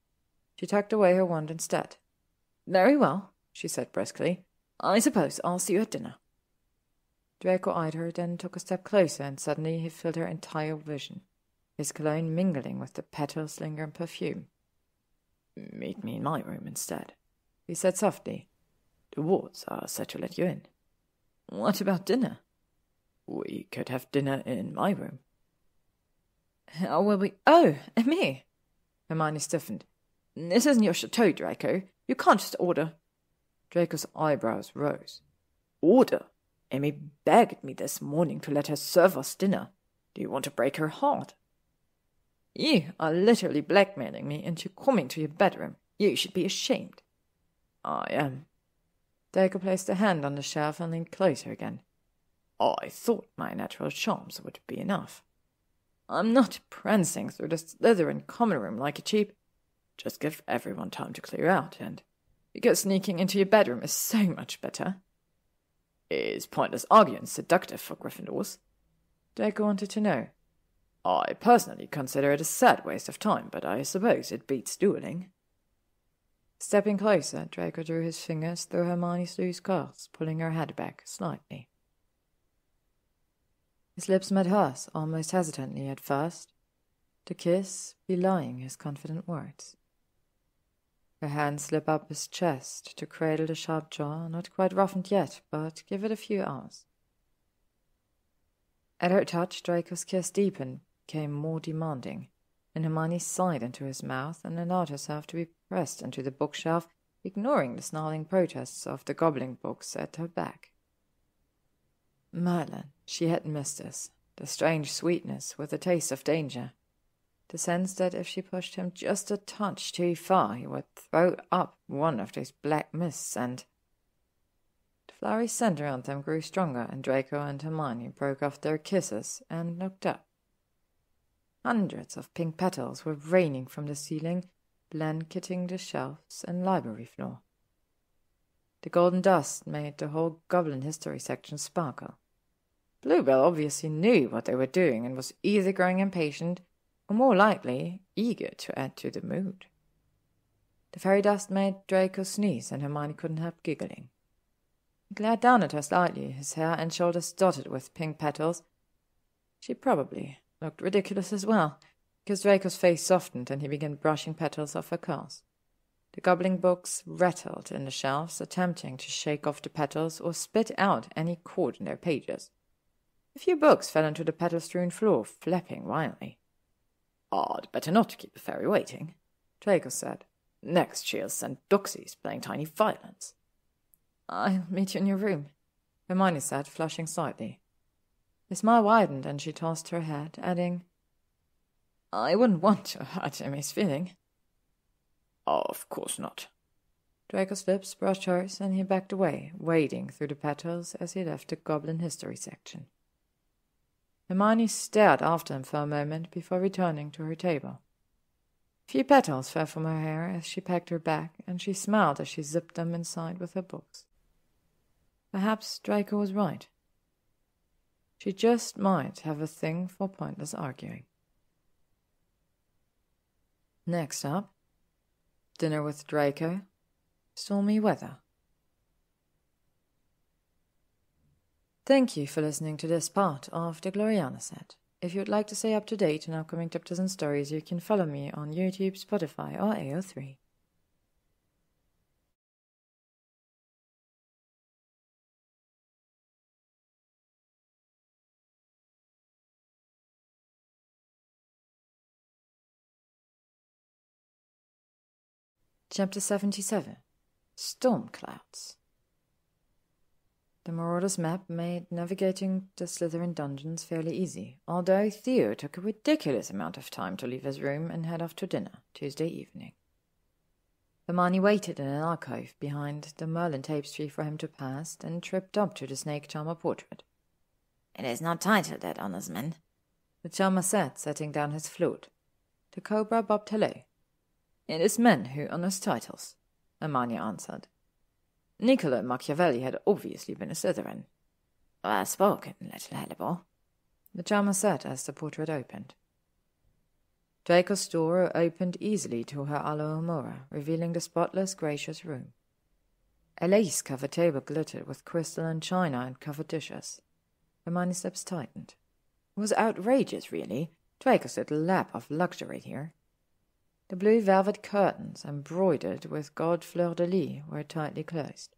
B: She tucked away her wand instead.
E: "Very well," she said briskly. "I suppose I'll see you at dinner."
B: Draco eyed her, then took a step closer, and suddenly he filled her entire vision, his cologne mingling with the petal's lingering perfume.
E: "Meet me in my room instead,"
B: he said softly.
E: "The wards are set to let you in."
B: "What about dinner?"
E: "We could have dinner in my room."
B: "How will we— Oh, and me!" Hermione stiffened. "This isn't your chateau, Draco. You can't just order." Draco's eyebrows rose.
E: "Order? Amy begged me this morning to let her serve us dinner. Do you want to break her heart?"
B: "You are literally blackmailing me into coming to your bedroom. You should be ashamed."
E: "I am."
B: Draco placed a hand on the shelf and leaned closer again.
E: "I thought my natural charms would be enough."
B: "I'm not prancing through the Slytherin common room like a cheap—"
E: "Just give everyone time to clear out, and—"
B: "Because sneaking into your bedroom is so much better."
E: "Is pointless arguing seductive for Gryffindors?"
B: Draco wanted to know.
E: "I personally consider it a sad waste of time, but I suppose it beats dueling."
B: Stepping closer, Draco drew his fingers through Hermione's loose curls, pulling her head back slightly. His lips met hers, almost hesitantly at first, the kiss belying his confident words. Her hand slipped up his chest to cradle the sharp jaw, not quite roughened yet, but give it a few hours. At her touch, Draco's kiss deepened, became more demanding, and Hermione sighed into his mouth and allowed herself to be pressed into the bookshelf, ignoring the snarling protests of the gobbling books at her back. Merlin, she had missed this, the strange sweetness with a taste of danger, the sense that if she pushed him just a touch too far, he would throw up one of those black mists, and— The flowery scent around them grew stronger, and Draco and Hermione broke off their kisses and looked up. Hundreds of pink petals were raining from the ceiling, blanketing the shelves and library floor. The golden dust made the whole Goblin history section sparkle. Bluebell obviously knew what they were doing and was either growing impatient or, more likely, eager to add to the mood. The fairy dust made Draco sneeze, and Hermione couldn't help giggling. He glared down at her slightly, his hair and shoulders dotted with pink petals. She probably looked ridiculous as well, because Draco's face softened and he began brushing petals off her curls. The gobbling books rattled in the shelves, attempting to shake off the petals or spit out any cord in their pages. A few books fell onto the petal-strewn floor, flapping wildly.
E: "I'd better not keep the fairy waiting,"
B: Draco said.
E: "Next she'll send Doxies playing tiny violins."
B: "I'll meet you in your room," Hermione said, flushing slightly. His smile widened and she tossed her head, adding, "I wouldn't want to hurt Emmy's feeling."
E: "Of course not."
B: Draco's lips brushed hers and he backed away, wading through the petals as he left the Goblin history section. Hermione stared after him for a moment before returning to her table. A few petals fell from her hair as she packed her bag, and she smiled as she zipped them inside with her books. Perhaps Draco was right. She just might have a thing for pointless arguing. Next up, dinner with Draco, stormy weather. Thank you for listening to this part of the Gloriana set. If you would like to stay up to date on upcoming chapters and stories, you can follow me on YouTube, Spotify, or AO3. Chapter 77. Storm Clouds.
A: The Marauder's map made navigating the Slytherin dungeons fairly easy, although Theo took a ridiculous amount of time to leave his room and head off to dinner Tuesday evening. Hermione waited in an alcove behind the Merlin tapestry for him to pass, then tripped up to the snake charmer portrait.
D: "It is not titled that, honest man,"
A: the charmer said, setting down his flute. The cobra bobbed hello. "It is men who honors titles," Hermione answered. Niccolo Machiavelli had obviously been a Slytherin.
D: "Well spoken, little Hannibal,"
A: the charmer said as the portrait opened. Draco's door opened easily to her Alohomora, revealing the spotless, gracious room. A lace-covered table glittered with crystal and china and covered dishes. Hermione's lips tightened. It was outrageous, really. Draco's little lap of luxury here. The blue velvet curtains, embroidered with gold fleur-de-lis, were tightly closed.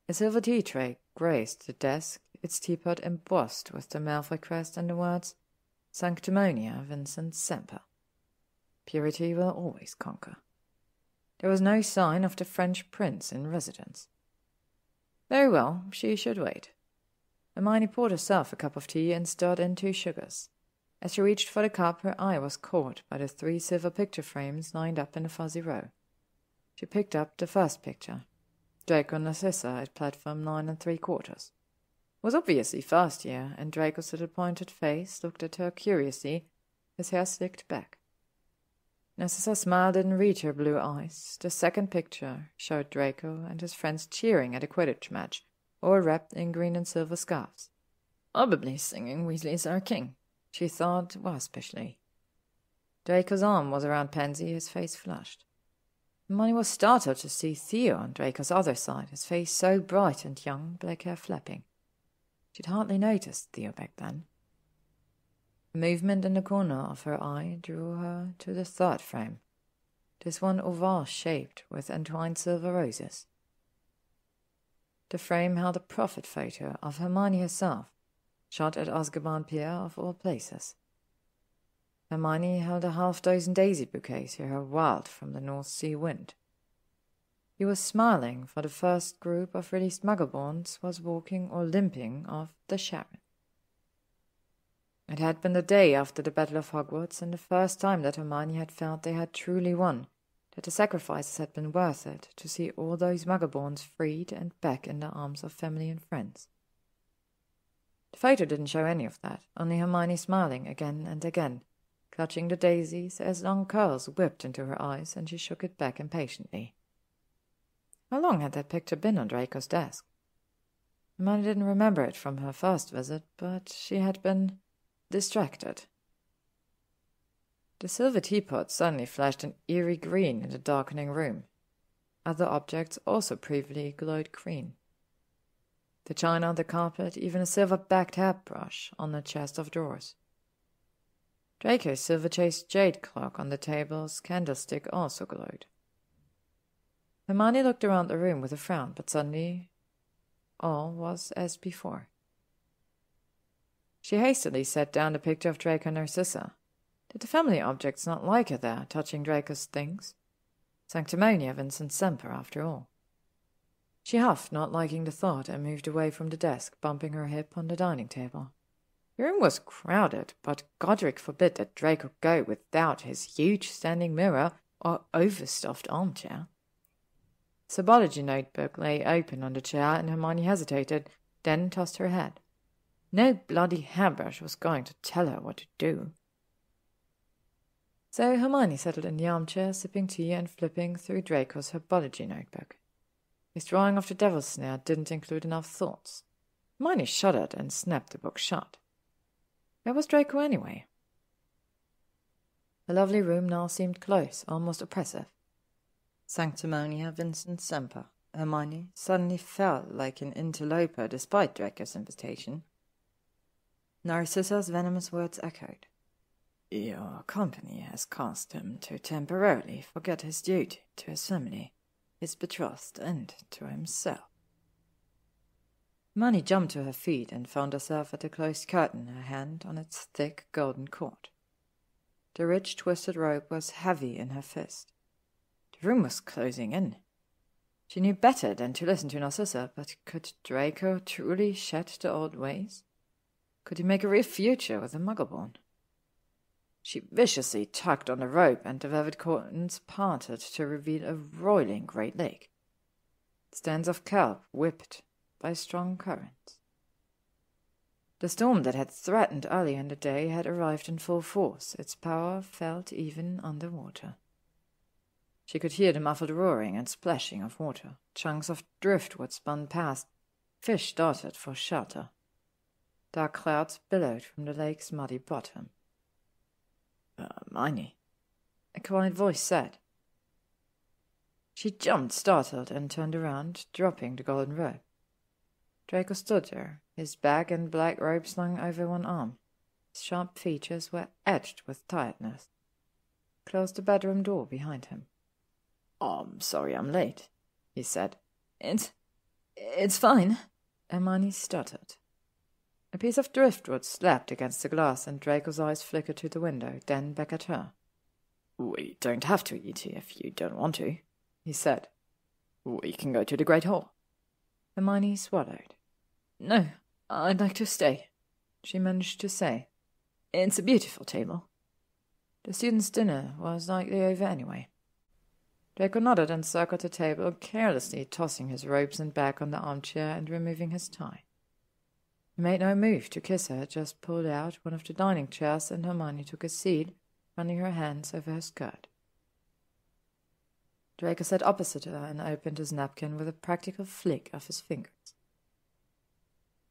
A: A silver tea tray graced the desk, its teapot embossed with the Malfoy crest and the words, Sanctimonia Vincent Semper. Purity will always conquer. There was no sign of the French prince in residence. Very well, she should wait. Hermione poured herself a cup of tea and stirred in 2 sugars. As she reached for the cup, her eye was caught by the 3 silver picture frames lined up in a fuzzy row. She picked up the first picture, Draco Narcissa at platform 9 3/4. It was obviously first year, and Draco's little pointed face looked at her curiously, his hair slicked back. Narcissa's smile didn't reach her blue eyes. The second picture showed Draco and his friends cheering at a Quidditch match, all wrapped in green and silver scarves. Probably singing Weasley's Our King, she thought waspishly. Draco's arm was around Pansy, his face flushed. Hermione was startled to see Theo on Draco's other side, his face so bright and young, black hair flapping. She'd hardly noticed Theo back then. A movement in the corner of her eye drew her to the third frame, this one oval-shaped with entwined silver roses. The frame held a profit photo of Hermione herself, shot at Azkaban Pier of all places. Hermione held a half-dozen daisy bouquets her hair whirled from the North Sea wind. He was smiling, for the first group of released Muggleborns was walking or limping off the Sharon. It had been the day after the Battle of Hogwarts, and the first time that Hermione had felt they had truly won, that the sacrifices had been worth it to see all those Muggleborns freed and back in the arms of family and friends. The photo didn't show any of that, only Hermione smiling again and again, clutching the daisies as long curls whipped into her eyes, and she shook it back impatiently. How long had that picture been on Draco's desk? Hermione didn't remember it from her first visit, but she had been distracted. The silver teapot suddenly flashed an eerie green in the darkening room. Other objects also previously glowed green. The china on the carpet, even a silver-backed hairbrush on the chest of drawers. Draco's silver-chased jade clock on the table's candlestick also glowed. Hermione looked around the room with a frown, but suddenly all was as before. She hastily set down the picture of Draco Narcissa. Did the family objects not like her there, touching Draco's things? Sanctimonia Vincent Semper, after all. She huffed, not liking the thought, and moved away from the desk, bumping her hip on the dining table. The room was crowded, but Godric forbid that Draco go without his huge standing mirror or overstuffed armchair. The Sabology notebook lay open on the chair, and Hermione hesitated, then tossed her head. No bloody hairbrush was going to tell her what to do. So Hermione settled in the armchair, sipping tea and flipping through Draco's herbology notebook. His drawing of the devil's snare didn't include enough thoughts. Hermione shuddered and snapped the book shut. Where was Draco anyway? The lovely room now seemed close, almost oppressive. Sanctimonia Vincent Semper. Hermione suddenly felt like an interloper despite Draco's invitation. Narcissa's venomous words echoed. Your company has caused him to temporarily forget his duty to his family, his betrothed, and to himself. Hermione jumped to her feet and found herself at the closed curtain, her hand on its thick golden cord. The rich twisted rope was heavy in her fist. The room was closing in. She knew better than to listen to Narcissa, but could Draco truly shed the old ways? Could he make a real future with a Muggleborn? She viciously tugged on the rope, and the velvet curtains parted to reveal a roiling great lake. Stands of kelp whipped by strong currents. The storm that had threatened earlier in the day had arrived in full force, its power felt even under water. She could hear the muffled roaring and splashing of water. Chunks of driftwood spun past. Fish darted for shelter. Dark clouds billowed from the lake's muddy bottom.
B: Hermione,
A: a quiet voice said. She jumped, startled, and turned around, dropping the golden robe. Draco stood there, his bag and black robe slung over one arm. His sharp features were etched with tiredness. Closed the bedroom door behind him.
B: I'm sorry I'm late, he said.
A: It's fine, Hermione stuttered. A piece of driftwood slapped against the glass, and Draco's eyes flickered to the window, then back at her.
B: We don't have to eat if you don't want to, he said. We can go to the Great Hall.
A: Hermione swallowed. No, I'd like to stay, she managed to say. It's a beautiful table. The students' dinner was likely over anyway. Draco nodded and circled the table, carelessly tossing his robes and bag on the armchair and removing his tie. He made no move to kiss her, just pulled out one of the dining chairs, and Hermione took a seat, running her hands over her skirt. Draco sat opposite her and opened his napkin with a practical flick of his fingers.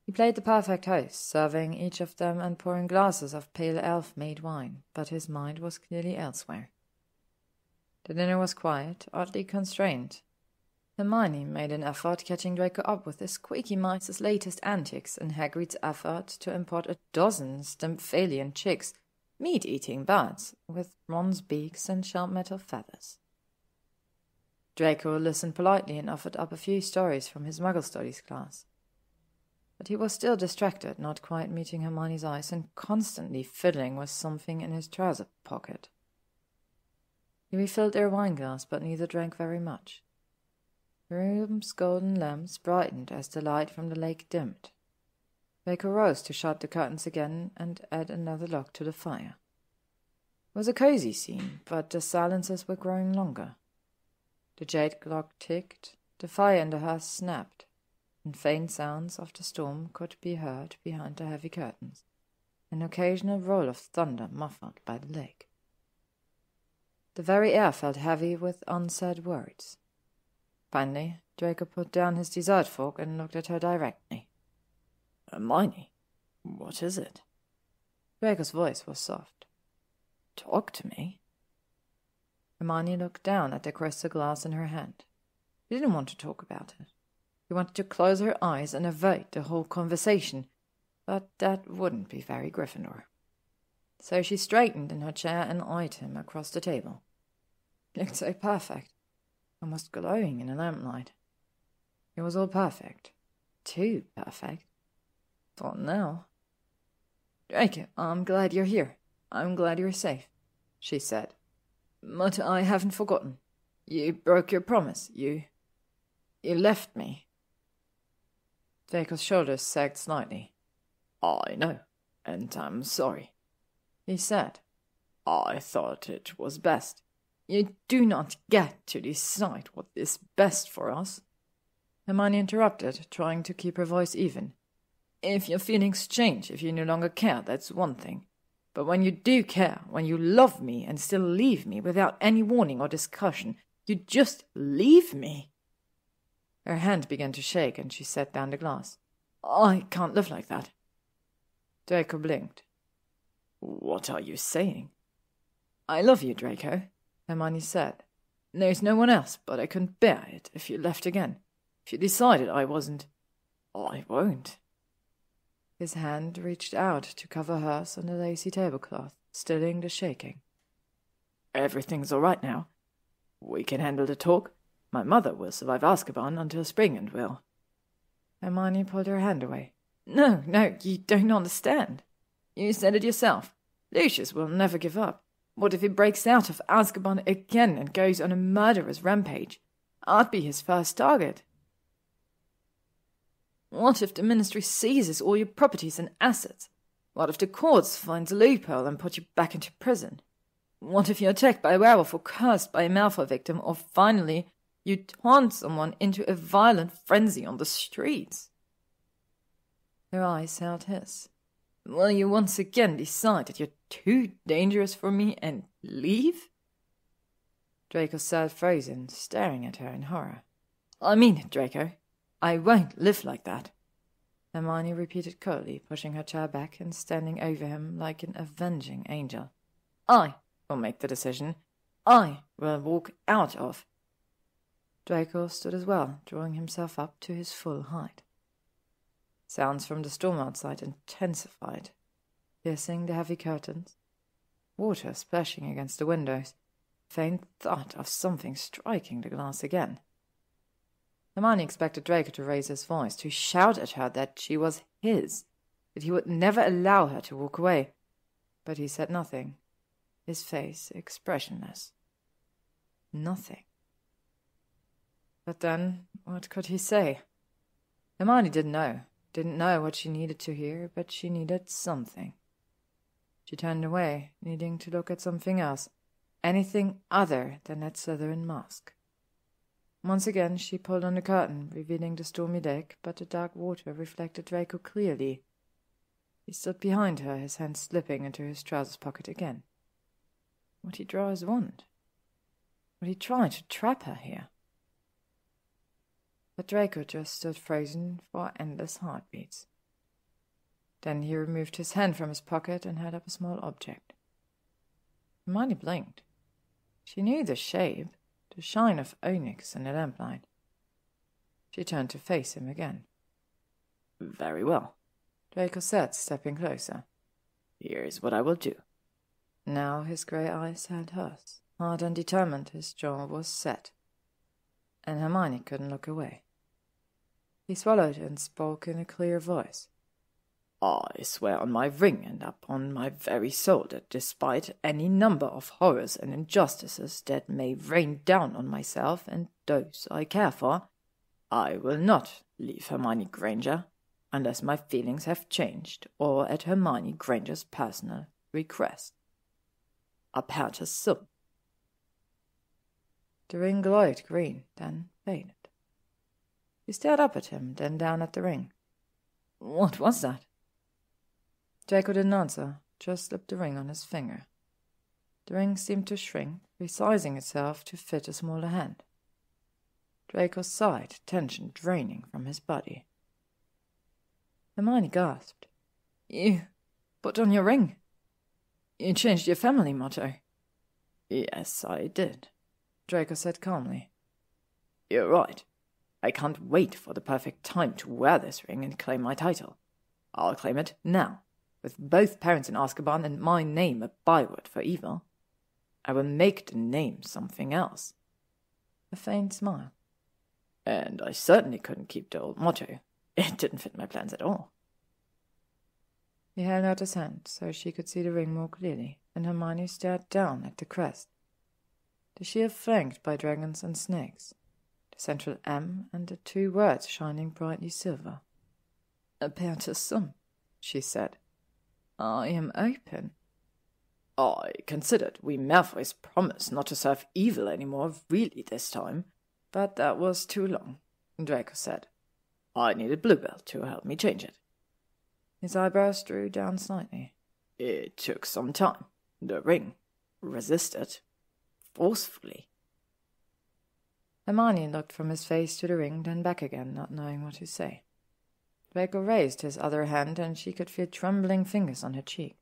A: He played the perfect host, serving each of them and pouring glasses of pale elf-made wine, but his mind was clearly elsewhere. The dinner was quiet, oddly constrained. Hermione made an effort, catching Draco up with the squeaky mice's latest antics, and Hagrid's effort to import a dozen Stymphalian chicks, meat-eating birds, with bronze beaks and sharp metal feathers. Draco listened politely and offered up a few stories from his Muggle Studies class. But he was still distracted, not quite meeting Hermione's eyes, and constantly fiddling with something in his trouser pocket. He refilled their wine-glass, but neither drank very much. The room's golden lamps brightened as the light from the lake dimmed. Draco rose to shut the curtains again and add another log to the fire. It was a cozy scene, but the silences were growing longer. The jade clock ticked, the fire in the hearth snapped, and faint sounds of the storm could be heard behind the heavy curtains, an occasional roll of thunder muffled by the lake. The very air felt heavy with unsaid words. Finally, Draco put down his dessert fork and looked at her directly.
B: Hermione, what is it?
A: Draco's voice was soft.
B: Talk to me.
A: Hermione looked down at the crystal glass in her hand. She didn't want to talk about it. She wanted to close her eyes and avoid the whole conversation, but that wouldn't be very Gryffindor. So she straightened in her chair and eyed him across the table. He looked so perfect, almost glowing in the lamplight. It was all perfect. Too perfect. For now. Draco, I'm glad you're here. I'm glad you're safe, she said. But I haven't forgotten. You broke your promise. You left me. Draco's shoulders sagged slightly.
B: I know, and I'm sorry,
A: he said.
B: I thought it was best.
A: You do not get to decide what is best for us, Hermione interrupted, trying to keep her voice even. If your feelings change, if you no longer care, that's one thing. But when you do care, when you love me and still leave me without any warning or discussion, you just leave me. Her hand began to shake, and she set down the glass. I can't live like that. Draco blinked.
B: What are you saying?
A: I love you, Draco, Hermione said. There's no one else, but I couldn't bear it if you left again. If you decided I wasn't, I won't. His hand reached out to cover hers on the lacy tablecloth, stilling the shaking.
B: Everything's all right now. We can handle the talk. My mother will survive Azkaban until spring and will.
A: Hermione pulled her hand away. No, you don't understand. You said it yourself. Lucius will never give up. What if he breaks out of Azkaban again and goes on a murderous rampage?
F: I'd be his first target. What if the Ministry seizes all your properties and assets? What if the courts finds a loophole and put you back into prison? What if you're attacked by a werewolf or cursed by a Malfoy victim, or finally you taunt someone into a violent frenzy on the streets? Her eyes held his. Will you once again decide that you're too dangerous for me and leave? Draco sat frozen, staring at her in horror. I mean it, Draco. I won't live like that. Hermione repeated coldly, pushing her chair back and standing over him like an avenging angel. I will make the decision. I will walk out of. Draco stood as well, drawing himself up to his full height. Sounds from the storm outside intensified, piercing the heavy curtains, water splashing against the windows, faint thought of something striking the glass again. Hermione expected Draco to raise his voice, to shout at her that she was his, that he would never allow her to walk away. But he said nothing, his face expressionless. Nothing. But then, what could he say? Hermione didn't know what she needed to hear, but she needed something. She turned away, needing to look at something else, anything other than that Slytherin mask. Once again she pulled on the curtain, revealing the stormy lake, but the dark water reflected Draco clearly. He stood behind her, his hand slipping into his trousers pocket again. Would he draw his wand? Would he try to trap her here? But Draco just stood frozen for endless heartbeats. Then he removed his hand from his pocket and held up a small object. Hermione blinked. She knew the shape, the shine of onyx in the lamplight. She turned to face him again. Very well, Draco said, stepping closer. Here's what I will do. Now his grey eyes held hers. Hard and determined, his jaw was set, and Hermione couldn't look away. He swallowed and spoke in a clear voice. I swear on my ring and upon my very soul that despite any number of horrors and injustices that may rain down on myself and those I care for, I will not leave Hermione Granger unless my feelings have changed or at Hermione Granger's personal request. Aperta sum. The ring glowed green, then faded. He stared up at him, then down at the ring. What was that? Draco didn't answer, just slipped the ring on his finger. The ring seemed to shrink, resizing itself to fit a smaller hand. Draco sighed, tension draining from his body. Hermione gasped. You put on your ring? You changed your family motto? Yes, I did, Draco said calmly. You're right. I can't wait for the perfect time to wear this ring and claim my title. I'll claim it now, with both parents in Azkaban and my name a byword for evil. I will make the name something else. A faint smile. And I certainly couldn't keep the old motto. It didn't fit my plans at all. He held out his hand so she could see the ring more clearly, and Hermione stared down at the crest. The shield flanked by dragons and snakes, the central M and the two words shining brightly silver. Aperta sum, she said. I am open. I considered we Malfoys promised not to serve evil anymore really this time, but that was too long, Draco said. I needed Bluebell to help me change it. His eyebrows drew down slightly. It took some time. The ring resisted forcefully. Hermione looked from his face to the ring, then back again, not knowing what to say. Draco raised his other hand, and she could feel trembling fingers on her cheek.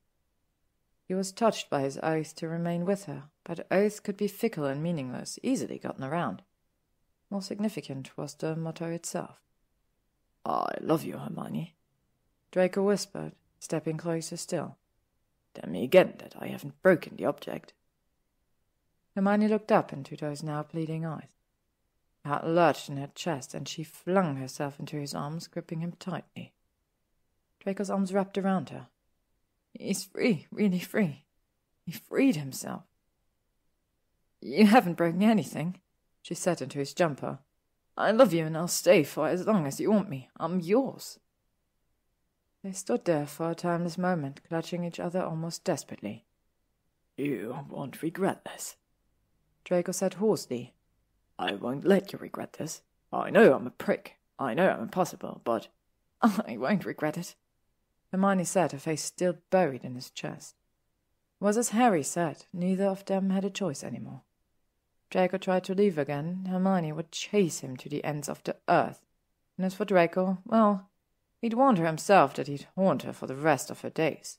F: He was touched by his oath to remain with her, but oaths could be fickle and meaningless, easily gotten around. More significant was the motto itself. I love you, Hermione, Draco whispered, stepping closer still. Tell me again that I haven't broken the object. Hermione looked up into those now pleading eyes. Her heart lurched in her chest, and she flung herself into his arms, gripping him tightly. Draco's arms wrapped around her. He's free, really free. He freed himself. You haven't broken anything,
B: She set into his jumper. "I love you and I'll stay for as long as you want me. I'm yours." They stood there for a timeless moment, clutching each other almost desperately.
E: "You won't regret this,"
B: Draco said hoarsely.
E: "I won't let you regret this. I know I'm a prick. I know I'm impossible, but
B: I won't regret it," Hermione said, her face still buried in his chest. It was as Harry said, neither of them had a choice anymore. Draco tried to leave again, Hermione would chase him to the ends of the earth. And as for Draco, well, he'd warned her himself that he'd haunt her for the rest of her days.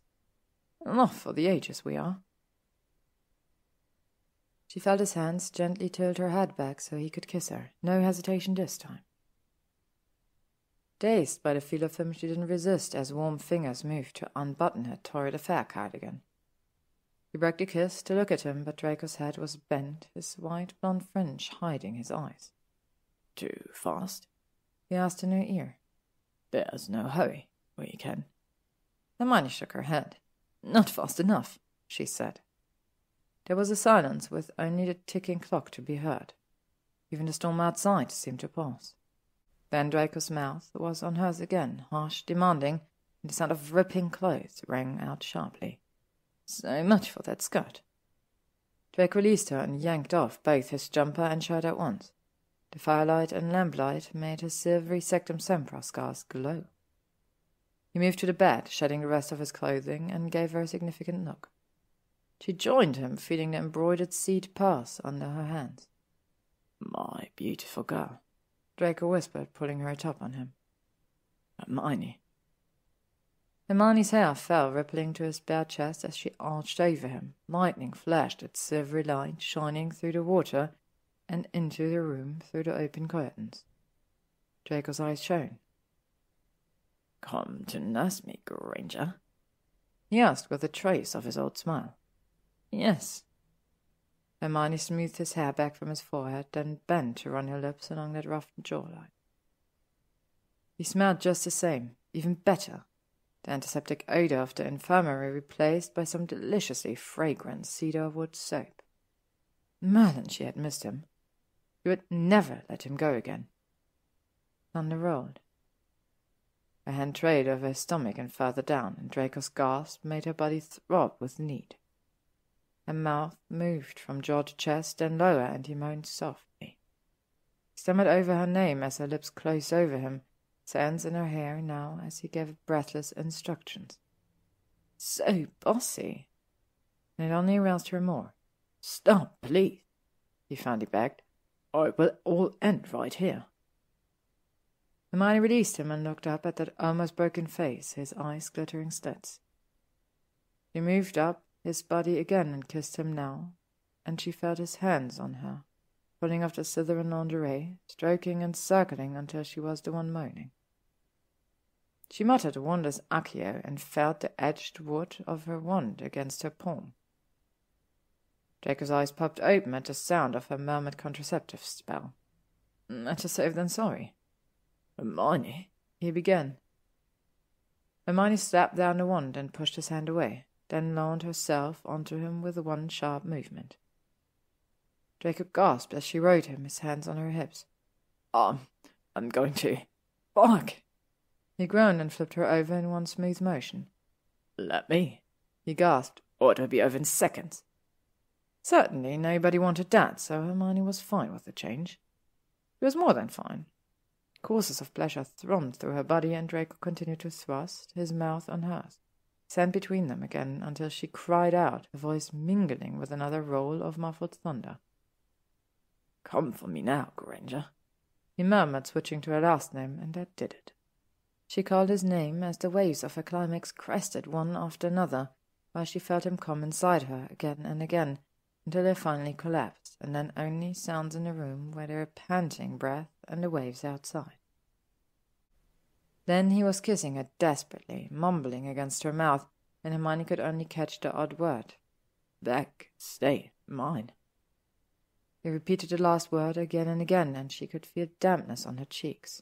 B: Enough for the ages we are. She felt his hands gently tilt her head back so he could kiss her. No hesitation this time. Dazed by the feel of him, she didn't resist as warm fingers moved to unbutton her torrid affair cardigan. He broke the kiss to look at him, but Draco's head was bent, his white blonde fringe hiding his eyes.
E: "Too fast?"
B: he asked in her ear.
E: "There's no hurry. We can."
B: Hermione shook her head. "Not fast enough," she said. There was a silence, with only the ticking clock to be heard. Even the storm outside seemed to pause. Then Draco's mouth was on hers again, harsh, demanding, and the sound of ripping clothes rang out sharply. So much for that skirt. Draco released her and yanked off both his jumper and shirt at once. The firelight and lamplight made his silvery sectum sempra scars glow. He moved to the bed, shedding the rest of his clothing, and gave her a significant look. She joined him, feeling the embroidered seed pass under her hands.
E: "My beautiful girl,"
B: Draco whispered, pulling her atop on him.
E: "Hermione."
B: Hermione's hair fell, rippling to his bare chest as she arched over him. Lightning flashed its silvery light, shining through the water and into the room through the open curtains. Draco's eyes shone.
E: "Come to nurse me, Granger?"
B: he asked with a trace of his old smile. "Yes." Hermione smoothed his hair back from his forehead, then bent to run her lips along that rough jawline. He smelled just the same, even better. The antiseptic odor of the infirmary replaced by some deliciously fragrant cedarwood soap. Merlin, she had missed him. She would never let him go again. Thunder rolled. Her hand trailed over his stomach and further down, and Draco's gasp made her body throb with need. Her mouth moved from jaw to chest, then lower, and he moaned softly. He stammered over her name as her lips closed over him, his hands in her hair now as he gave breathless instructions. So bossy. And it only aroused her more.
E: "Stop, please,"
B: he finally begged.
E: "Or it will all end right here."
B: Hermione released him and looked up at that almost broken face, his eyes glittering slits. He moved up his body again and kissed him now, and she felt his hands on her, pulling off the Slytherin lingerie, stroking and circling until she was the one moaning. She muttered a wondrous accio and felt the edged wood of her wand against her palm. Draco's eyes popped open at the sound of her murmured contraceptive spell. "Better safe than sorry."
E: "Hermione,"
B: he began. Hermione slapped down the wand and pushed his hand away, then launched herself onto him with one sharp movement. Draco gasped as she rode him, his hands on her hips.
E: I'm going to... Fuck!"
B: He groaned and flipped her over in one smooth motion.
E: "Let me,"
B: he gasped,
E: "or it'll be over in seconds."
B: Certainly nobody wanted that, so Hermione was fine with the change. She was more than fine. Courses of pleasure thrummed through her body, and Draco continued to thrust, his mouth on hers, sand between them again until she cried out, her voice mingling with another roll of muffled thunder.
E: "Come for me now, Granger,"
B: he murmured, switching to her last name, and that did it. She called his name as the waves of her climax crested one after another, while she felt him come inside her again and again, until they finally collapsed, and then only sounds in the room were their panting breath and the waves outside. Then he was kissing her desperately, mumbling against her mouth, and Hermione could only catch the odd word.
E: "Back, stay, mine."
B: He repeated the last word again and again, and she could feel dampness on her cheeks.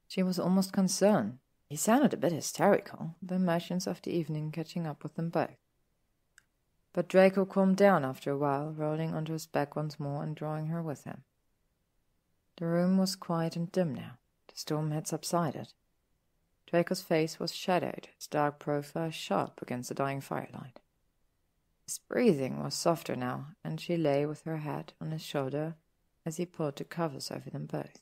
B: She was almost concerned. He sounded a bit hysterical, the emotions of the evening catching up with them both. But Draco calmed down after a while, rolling onto his back once more and drawing her with him. The room was quiet and dim now. The storm had subsided. Draco's face was shadowed, his dark profile sharp against the dying firelight. His breathing was softer now, and she lay with her head on his shoulder as he pulled the covers over them both.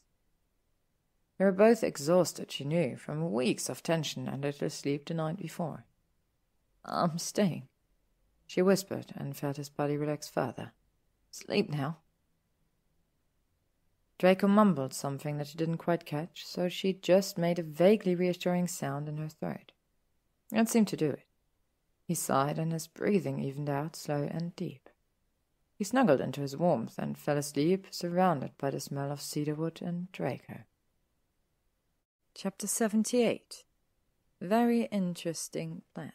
B: They were both exhausted, she knew, from weeks of tension and little sleep the night before. "I'm staying," she whispered, and felt his body relax further. "Sleep now." Draco mumbled something that she didn't quite catch, so she just made a vaguely reassuring sound in her throat. That seemed to do it. He sighed, and his breathing evened out, slow and deep. He snuggled into his warmth and fell asleep, surrounded by the smell of cedarwood and Draco. Chapter 78. Very interesting plan.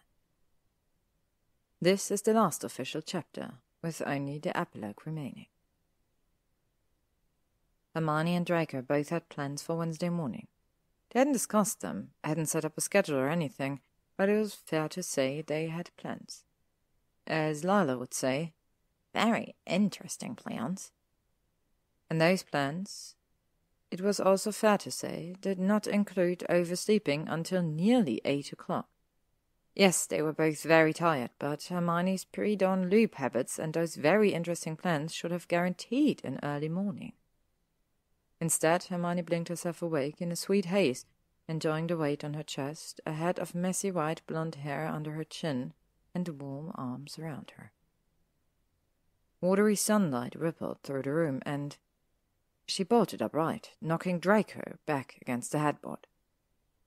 B: This is the last official chapter, with only the epilogue remaining. Hermione and Draco both had plans for Wednesday morning. They hadn't discussed them, hadn't set up a schedule or anything, but it was fair to say they had plans. As Lila would say, very interesting plans. And those plans, it was also fair to say, did not include oversleeping until nearly 8 o'clock. Yes, they were both very tired, but Hermione's pre-dawn loop habits and those very interesting plans should have guaranteed an early morning. Instead, Hermione blinked herself awake in a sweet haze, enjoying the weight on her chest, a head of messy white blonde hair under her chin, and warm arms around her. Watery sunlight rippled through the room, and she bolted upright, knocking Draco back against the headboard.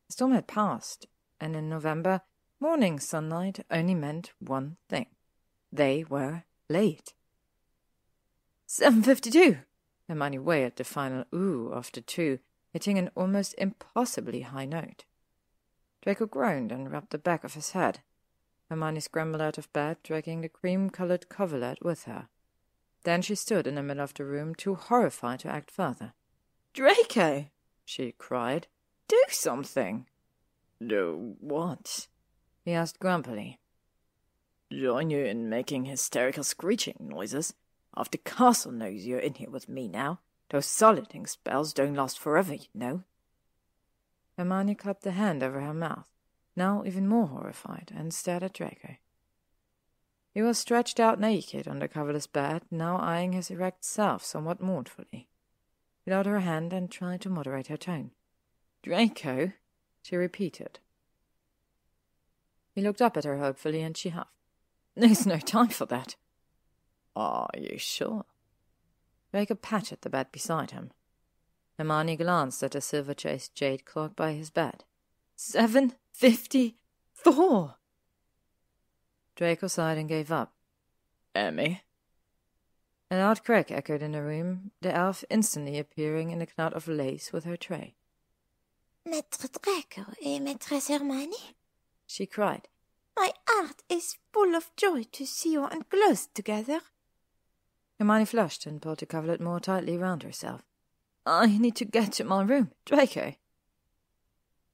B: The storm had passed, and in November, morning sunlight only meant one thing. They were late. 7:52! Hermione wailed the final ooh of the two, hitting an almost impossibly high note. Draco groaned and rubbed the back of his head. Hermione scrambled out of bed, dragging the cream-colored coverlet with her. Then she stood in the middle of the room, too horrified to act further. "Draco!" she cried. "Do something!"
E: "Do what?"
B: he asked grumpily.
E: "Join you in making hysterical screeching noises? Half the castle knows you're in here with me now. Those soliding spells don't last forever, you know."
B: Hermione clapped the hand over her mouth, now even more horrified, and stared at Draco. He was stretched out naked on the coverless bed, now eyeing his erect self somewhat mournfully. She held her hand and tried to moderate her tone. "Draco," she repeated. He looked up at her hopefully, and she huffed. "There's no time for that."
E: "Are you sure?"
B: Draco patted the bed beside him. Hermione glanced at the silver-chased jade clock by his bed. 7:54! Draco sighed and gave up.
E: "Emmy?"
B: A loud crack echoed in the room, the elf instantly appearing in a cloud of lace with her tray.
G: "Maître Draco et Maîtresse Hermione,"
B: she cried.
G: "My heart is full of joy to see you enclosed together."
B: Hermione flushed and pulled the coverlet more tightly round herself. "I need to get to my room. Draco."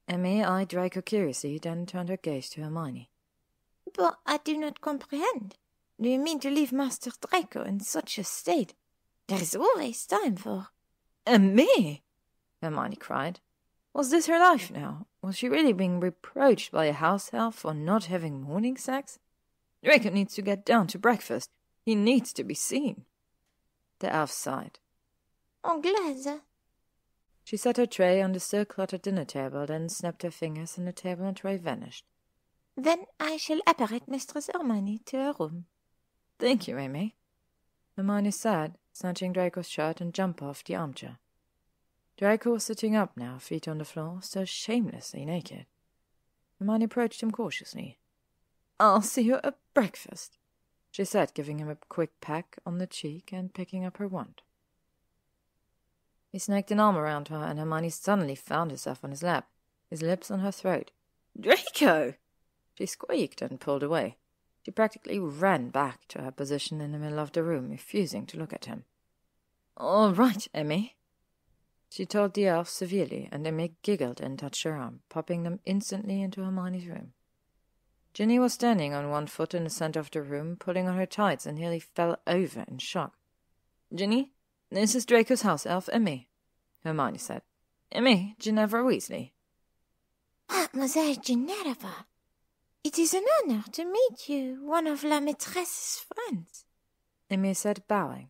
B: Emmy eyed Draco curiously, then turned her gaze to Hermione.
G: "But I do not comprehend. Do you mean to leave Master Draco in such a state? There is always time for—"
B: "Emmy!" Hermione cried. Was this her life now? Was she really being reproached by a house elf for not having morning sex? Draco needs to get down to breakfast. He needs to be seen. The elf sighed.
G: "Anglaise."
B: She set her tray on the still cluttered dinner table, then snapped her fingers and the table and tray vanished.
G: "Then I shall apparate Mistress Hermione to her room."
B: "Thank you, Amy." Hermione said, snatching Draco's shirt and jumper off the armchair. Draco was sitting up now, feet on the floor, still shamelessly naked. Hermione approached him cautiously. "I'll see you at breakfast," she said, giving him a quick peck on the cheek and picking up her wand. He snaked an arm around her, and Hermione suddenly found herself on his lap, his lips on her throat. "Draco!" She squeaked and pulled away. She practically ran back to her position in the middle of the room, refusing to look at him. "All right, Emmy," she told the elf severely, and Emmy giggled and touched her arm, popping them instantly into Hermione's room. Ginny was standing on one foot in the center of the room, pulling on her tights, and nearly fell over in shock. "Ginny, this is Draco's house elf, Emmy." Hermione said. Me, Ginevra Weasley.
G: Mademoiselle Ginevra, it is an honor to meet you, one of la maîtresse's friends,
B: Amy said, bowing.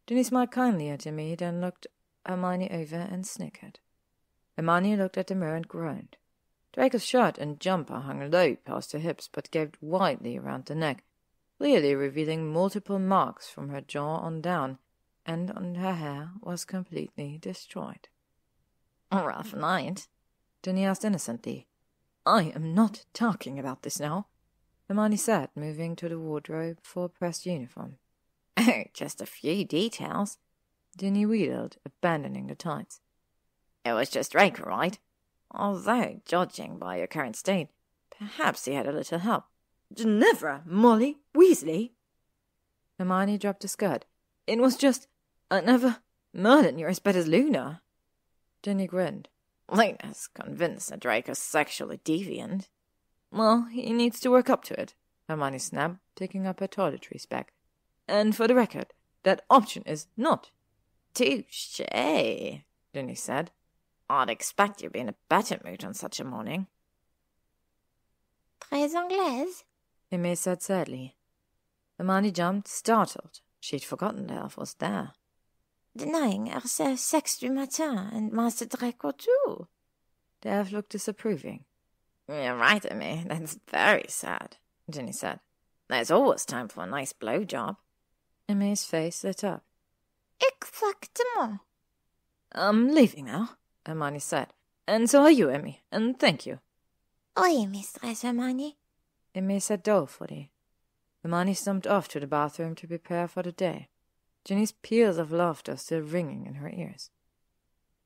B: Ginny smiled kindly at Amy, then looked Hermione over and snickered. Hermione looked at the mirror and groaned. Draco's shirt and jumper hung low past her hips, but gaped widely around the neck, clearly revealing multiple marks from her jaw on down, and on her hair was completely destroyed.
D: A rough night,
B: Ginny asked innocently. I am not talking about this now, Hermione said, moving to the wardrobe for a pressed uniform.
D: Oh, just a few details,
B: Ginny wheedled, abandoning the tights.
D: It was just Draco, right? Although, judging by your current state, perhaps he had a little help.
C: Ginevra, Molly, Weasley.
B: Hermione dropped the skirt. It was just, I never... Merlin, you're as bad as Luna. Ginny grinned.
D: Luna's convinced that Draco's sexually deviant.
B: Well, he needs to work up to it, Hermione snapped, taking up her toiletries bag. And for the record, that option is not.
D: Touché, Ginny said. I'd expect you'd be in a better mood on such a morning.
G: Très anglaise,
B: Amy said sadly. Hermione jumped, startled. She'd forgotten the elf was there.
G: denying herself sex du matin, and Master Draco too.
B: The elf looked disapproving.
D: You're right, Amy. That's very sad, Ginny said. There's always time for a nice blowjob.
B: Amy's face lit up.
G: Exactement.
B: I'm leaving now, Hermione said. And so are you, Amy, and thank you.
G: Oui, Mistress Hermione.
B: Amy said dolefully. Hermione stumped off to the bathroom to prepare for the day. Ginny's peals of laughter still ringing in her ears.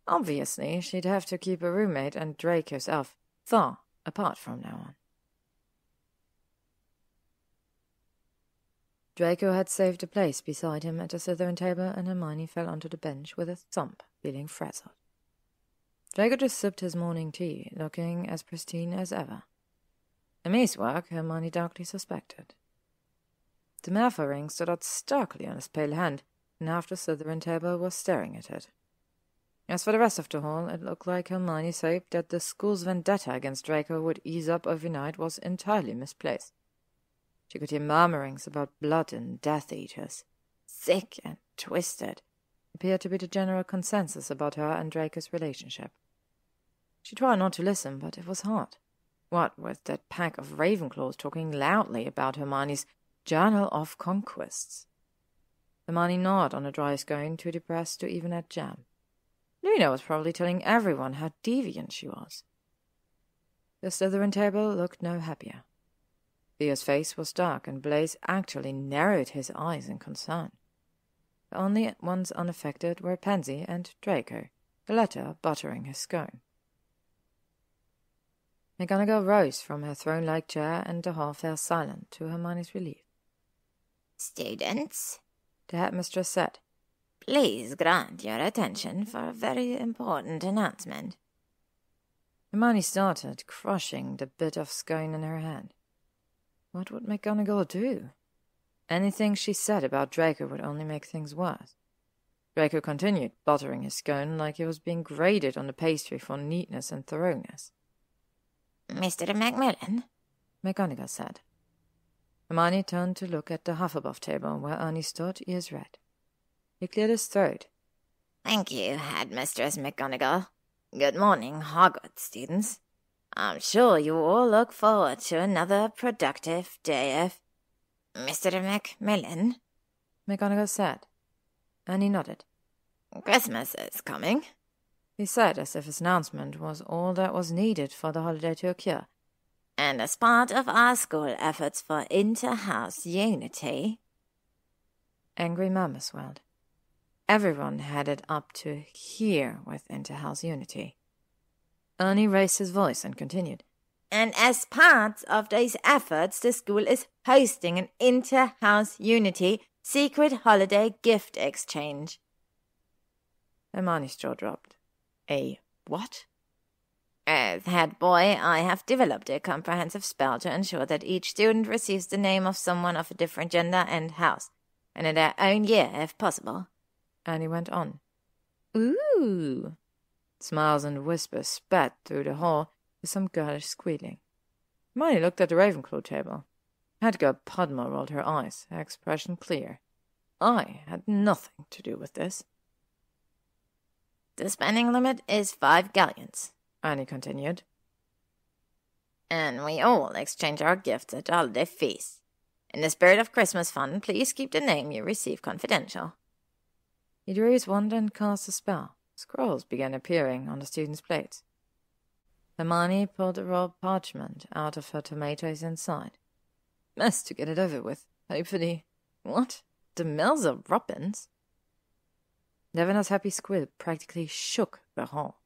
B: Obviously, she'd have to keep her roommate and Draco's elf far apart from now on. Draco had saved a place beside him at the Slytherin table, and Hermione fell onto the bench with a thump, feeling frazzled. Draco just sipped his morning tea, looking as pristine as ever. Amy's work, Hermione darkly suspected. The Malfoy ring stood out starkly on his pale hand, and half the Slytherin table was staring at it. As for the rest of the hall, it looked like Hermione's hope that the school's vendetta against Draco would ease up overnight was entirely misplaced. She could hear murmurings about blood and Death Eaters. Sick and twisted appeared to be the general consensus about her and Draco's relationship. She tried not to listen, but it was hard. What with that pack of Ravenclaws talking loudly about Hermione's Journal of Conquests? Hermione gnawed on a dry scone, too depressed to even add jam. Luna was probably telling everyone how deviant she was. The Slytherin table looked no happier. Theo's face was dark, and Blaise actually narrowed his eyes in concern. The only ones unaffected were Pansy and Draco, the latter buttering his scone. McGonagall rose from her throne-like chair, and the hall fell silent to Hermione's relief.
G: Students,
B: the headmistress said,
G: please grant your attention for a very important announcement.
B: Hermione started, crushing the bit of scone in her hand. What would McGonagall do? Anything she said about Draco would only make things worse. Draco continued, buttering his scone like he was being graded on the pastry for neatness and thoroughness.
G: Mr. Macmillan,
B: McGonagall said. Hermione turned to look at the Hufflepuff table where Ernie stood, ears red. He cleared his throat.
G: Thank you, Headmistress McGonagall. Good morning, Hogwarts students. I'm sure you all look forward to another productive day of... Mr. Macmillan,
B: McGonagall said. Ernie nodded.
G: Christmas is coming,
B: he said, as if his announcement was all that was needed for the holiday to occur.
G: And as part of our school efforts for inter-house unity...
B: Angry murmurs swelled. Everyone had it up to here with inter-house unity. Ernie raised his voice and continued.
G: And as part of these efforts, the school is hosting an inter-house unity secret holiday gift exchange.
B: Hermione's jaw dropped. A what?
G: As head boy, I have developed a comprehensive spell to ensure that each student receives the name of someone of a different gender and house, and in their own year, if possible.
B: Ernie went on.
G: Ooh,
B: Boo! Smiles and whispers spat through the hall with some girlish squealing. Hermione looked at the Ravenclaw table. Hedgar Podmore rolled her eyes, her expression clear. I had nothing to do with this.
G: The spending limit is 5 galleons,
B: Annie continued.
G: and we all exchange our gifts at holiday feasts. In the spirit of Christmas fun, please keep the name you receive confidential.
B: He drew his wand and cast a spell. Scrolls began appearing on the students' plates. Hermione pulled a rolled parchment out of her tomatoes inside. Best to get it over with. Hopefully. What? The Melzer Robins? Levinor's happy squeal practically shook the hall.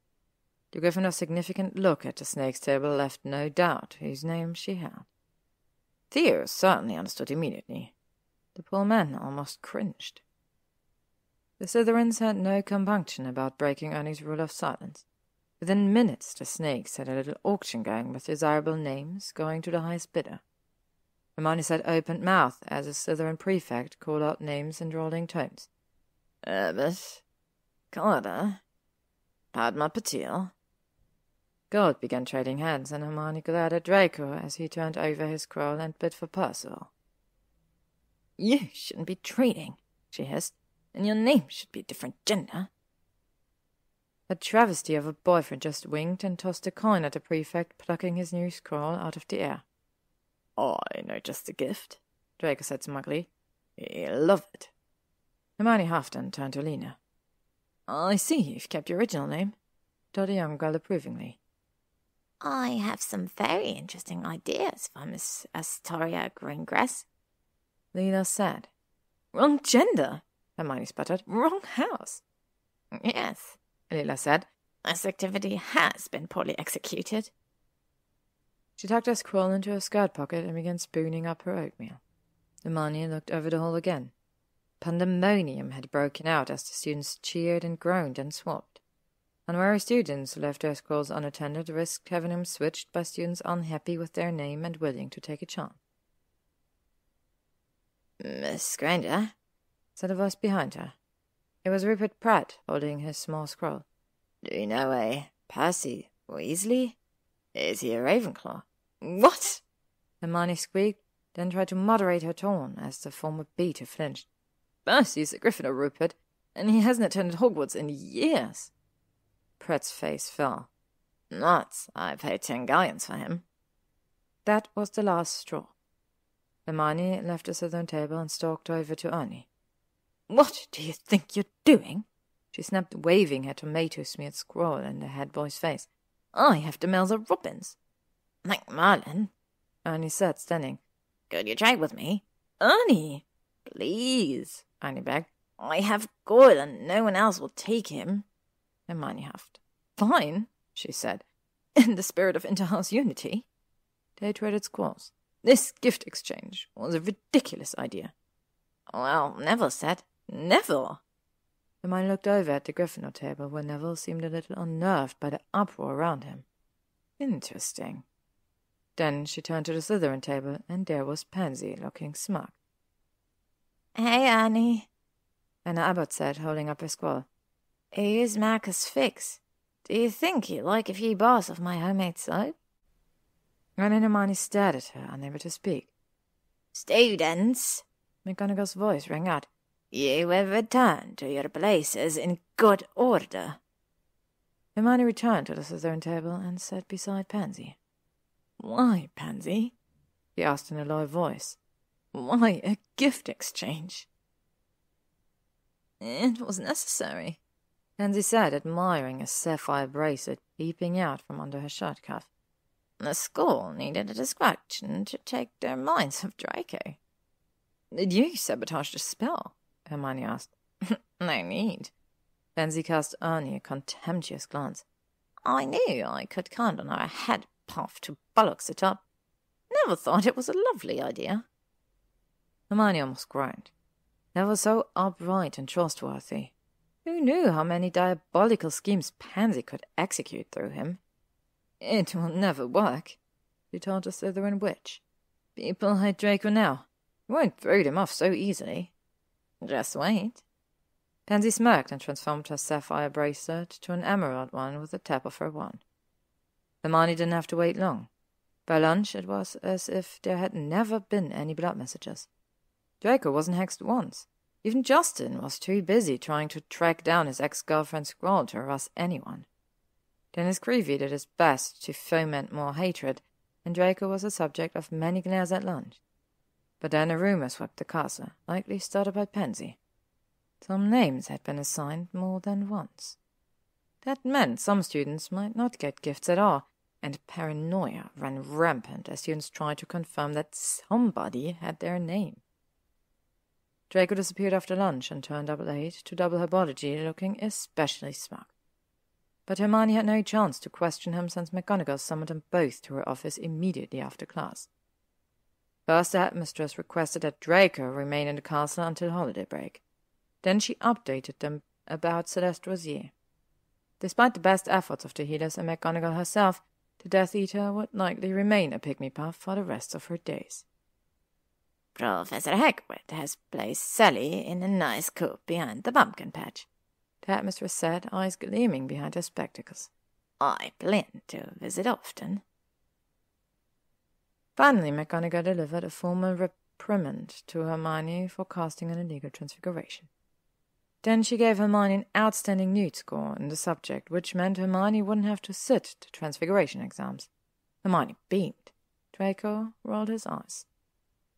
B: The Gryffindor's significant look at the snake's table left no doubt whose name she had. Theo certainly understood immediately. The poor man almost cringed. The Slytherins had no compunction about breaking Ernie's rule of silence. Within minutes, the snakes had a little auction going with desirable names going to the highest bidder. Hermione sat open-mouthed as a Slytherin prefect called out names in drawling tones.
E: Herbert, Carter, Padma Patil.
B: Gold began trading hands, and Hermione glared at Draco as he turned over his scroll and bid for Percival.
E: You shouldn't be trading, she hissed, and your name should be a different gender.
B: A travesty of a boyfriend just winked and tossed a coin at the prefect, plucking his new scroll out of the air.
E: I know just the gift,
B: Draco said smugly.
E: He'll love it.
B: Hermione huffed and turned to Lena.
E: I see you've kept your original name,
B: told the young girl approvingly.
G: I have some very interesting ideas for Miss Astoria Greengrass,
B: Lena said.
E: Wrong gender,
B: Hermione sputtered.
E: Wrong house.
G: Yes,
B: Lila said.
G: this activity has been poorly executed.
B: She tucked her scroll into her skirt pocket and began spooning up her oatmeal. Hermione looked over the hall again. Pandemonium had broken out as the students cheered and groaned and swapped. Unwary students who left their scrolls unattended risked having them switched by students unhappy with their name and willing to take a chance.
G: Miss Granger,
B: said a voice behind her. It was Rupert Pratt holding his small scroll.
G: do you know a Percy Weasley? Is he a Ravenclaw?
E: What?
B: Hermione squeaked, then tried to moderate her tone as the former beater flinched.
E: Percy's a Gryffindor, Rupert, and he hasn't attended Hogwarts in years.
B: Pratt's face fell.
G: Nuts, I paid 10 galleons for him.
B: That was the last straw. Hermione left the southern table and stalked over to Ernie.
E: What do you think you're doing?
B: She snapped, waving her tomato-smeared scroll in the head boy's face.
E: I have to mail the Robins.
G: Macmillan,
B: Ernie said, standing.
G: could you trade with me?
E: Ernie,
G: Please.
B: Ernie begged.
G: I have Goyle and no one else will take him.
B: Hermione huffed.
E: fine, she said, in the spirit of inter-house unity.
B: They traded scrolls.
E: This gift exchange was a ridiculous idea.
G: Well, Neville said.
E: Neville!
B: Hermione looked over at the Gryffindor table, where Neville seemed a little unnerved by the uproar around him. Interesting. Then she turned to the Slytherin table, and there was Pansy, looking smug.
G: Hey, Annie.
B: Anna Abbott said, holding up her scroll.
G: Here's Marcus Fix. Do you think he'd like a few bars of my homemade soap?
B: Ron and Hermione stared at her, unable to speak.
G: Students,
B: McGonagall's voice rang out.
G: you have returned to your places in good order.
B: Hermione returned to the Slytherin table and sat beside Pansy.
E: Why, Pansy?
B: He asked in a low voice.
E: Why a gift exchange? It was necessary,
B: Pansy said, admiring a sapphire bracelet peeping out from under her shirt cuff.
G: The school needed a distraction to take their minds off Draco.
E: Did you sabotage the spell?
B: Hermione asked.
G: No need.
B: Pansy cast Ernie a contemptuous glance.
G: I knew I could count on our head puff to bollocks it up. Never thought it was a lovely idea.
B: Hermione almost groaned. Neville was so upright and trustworthy. Who knew how many diabolical schemes Pansy could execute through him?
E: It will never work,
B: she told the Slytherin witch.
E: People hate Draco now. He won't throw them off so easily.
G: Just wait.
B: Pansy smirked and transformed her sapphire bracelet to an emerald one with a tap of her wand. Hermione didn't have to wait long. By lunch, it was as if there had never been any blood messages. Draco wasn't hexed once. Even Justin was too busy trying to track down his ex-girlfriend's scroll to harass anyone. Dennis Creevy did his best to foment more hatred, and Draco was the subject of many glares at lunch. But then a rumor swept the castle, likely started by Pansy. Some names had been assigned more than once. That meant some students might not get gifts at all, and paranoia ran rampant as students tried to confirm that somebody had their name. Draco disappeared after lunch and turned up late to double her body, looking especially smug. But Hermione had no chance to question him since McGonagall summoned them both to her office immediately after class. First, the headmistress requested that Draco remain in the castle until holiday break. Then she updated them about Celeste Rosier. Despite the best efforts of the healers and McGonagall herself, the Death Eater would likely remain a pygmy puff for the rest of her days.
G: Professor Hagrid has placed Sally in a nice coop behind the pumpkin patch,
B: the headmistress said, eyes gleaming behind her spectacles.
G: I plan to visit often.
B: Finally, McGonagall delivered a formal reprimand to Hermione for casting an illegal transfiguration. Then she gave Hermione an outstanding newt score in the subject, which meant Hermione wouldn't have to sit the transfiguration exams. Hermione beamed. Draco rolled his eyes.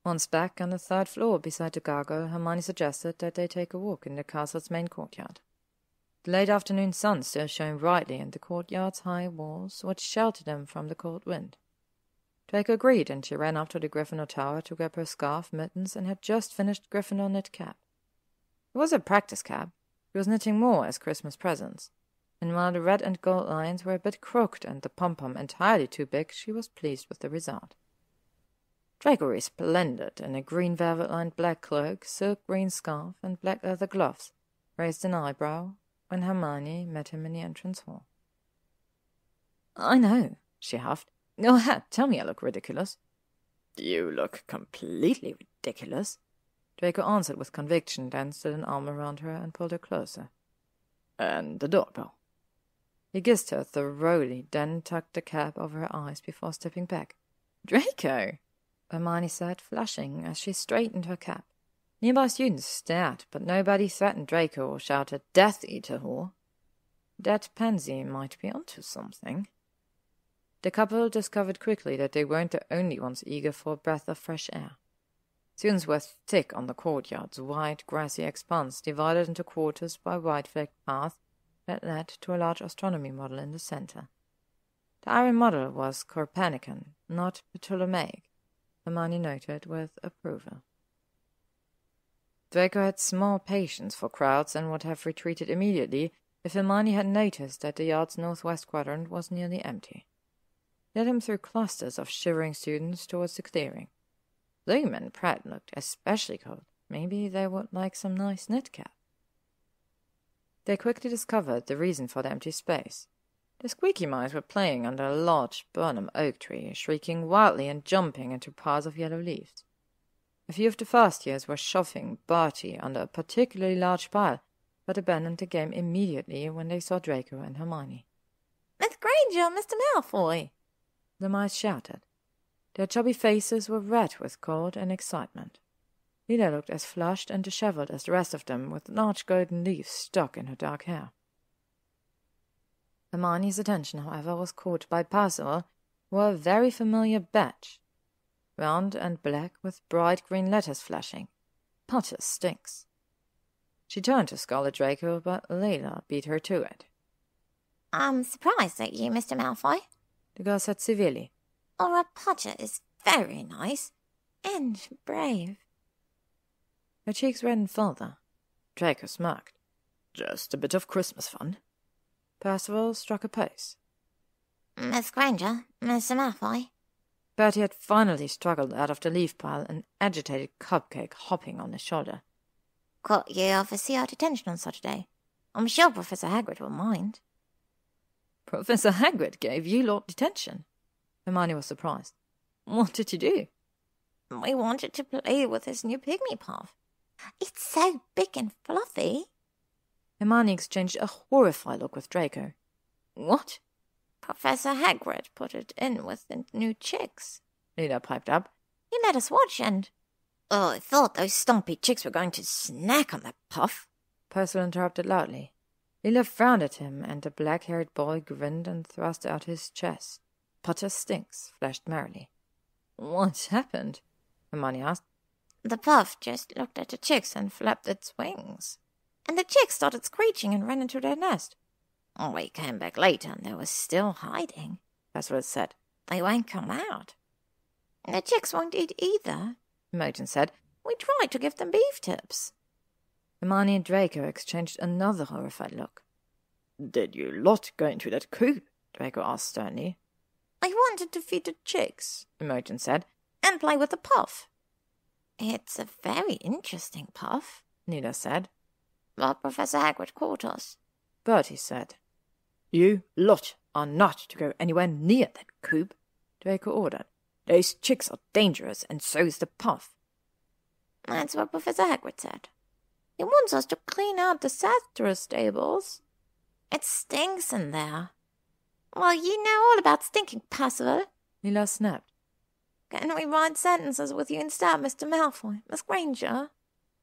B: Once back on the third floor beside the gargoyle, Hermione suggested that they take a walk in the castle's main courtyard. The late afternoon sun still shone brightly in the courtyard's high walls, which sheltered them from the cold wind. Draco agreed, and she ran up to the Gryffindor tower to grab her scarf, mittens, and had just finished Gryffindor knit cap. It was a practice cap. She was knitting more as Christmas presents, and while the red and gold lines were a bit crooked and the pom-pom entirely too big, she was pleased with the result. Draco resplendent in a green velvet-lined black cloak, silk green scarf, and black leather gloves, raised an eyebrow when Hermione met him in the entrance hall. "I know," she huffed. "Go ahead, tell me I look ridiculous."
E: "You look completely ridiculous,"
B: Draco answered with conviction, then slid an arm around her and pulled her closer.
E: "And the doorbell."
B: He kissed her thoroughly, then tucked the cap over her eyes before stepping back. "Draco!" Hermione said, flushing as she straightened her cap. Nearby students stared, but nobody threatened Draco or shouted, "Death Eater whore!" That Pansy might be onto something. The couple discovered quickly that they weren't the only ones eager for a breath of fresh air. Students were thick on the courtyard's wide, grassy expanse, divided into quarters by wide-flagged paths that led to a large astronomy model in the center. The iron model was Copernican, not Ptolemaic, Hermione noted with approval. Draco had small patience for crowds and would have retreated immediately if Hermione had noticed that the yard's northwest quadrant was nearly empty. Led him through clusters of shivering students towards the clearing. Bloom and Pratt looked especially cold. Maybe they would like some nice knit cap. They quickly discovered the reason for the empty space. The squeaky mice were playing under a large Burnham oak tree, shrieking wildly and jumping into piles of yellow leaves. A few of the first years were shoving Bertie under a particularly large pile, but abandoned the game immediately when they saw Draco and Hermione.
G: "Miss Granger, Mr. Malfoy!"
B: the mice shouted. Their chubby faces were red with cold and excitement. Lila looked as flushed and dishevelled as the rest of them, with large golden leaves stuck in her dark hair. Hermione's attention, however, was caught by Percival, who wore a very familiar badge, round and black with bright green letters flashing. "Potter stinks." She turned to Scarlet Draco, but Layla beat her to it.
G: "I'm surprised at you, Mr. Malfoy.
B: The girl said severely.
G: Aura Potter is very nice and brave."
B: Her cheeks reddened further. Draco smirked.
E: "Just a bit of Christmas fun."
B: Percival struck a pose.
G: "Miss Granger, Mr. Malfoy."
B: Bertie had finally struggled out of the leaf pile, an agitated cupcake hopping on his shoulder.
G: "Got you off a CR detention on Saturday. I'm sure Professor Hagrid will mind."
B: "Professor Hagrid gave you lot detention?" Hermione was surprised. "What did you do?"
G: "We wanted to play with his new pygmy puff. It's so big and fluffy."
A: Hermione exchanged a horrified look with Draco. "What?"
G: Professor Hagrid put it in with the new chicks.
A: Lila piped up.
G: He let us watch and... Oh, I thought those stumpy chicks were going to snack on that puff.
A: Percival interrupted loudly. Lila frowned at him, and the black-haired boy grinned and thrust out his chest. Potter Stinks flashed merrily. "What's happened?" Hermione asked.
G: The puff just looked at the chicks and flapped its wings. And the chicks started screeching and ran into their nest. We came back later and they were still hiding,
A: Percival said.
G: They won't come out. The chicks won't eat either,
A: Imogen said.
G: We tried to give them beef tips.
A: Hermione and Draco exchanged another horrified look.
E: "Did you lot go into that coop?"
A: Draco asked sternly.
G: I wanted to feed the chicks,
A: Imogen said.
G: And play with the puff. It's a very interesting puff,
A: Lila said.
G: But Professor Hagrid caught us.
A: Bertie said.
E: "You lot are not to go anywhere near that coop,"
A: Draco ordered.
E: "Those chicks are dangerous, and so's the puff."
G: That's what Professor Hagrid said. He wants us to clean out the Sastrus stables. It stinks in there. Well, you know all about stinking, Percival.
A: Lila snapped.
G: Can we write sentences with you instead, Mr. Malfoy? Miss Granger?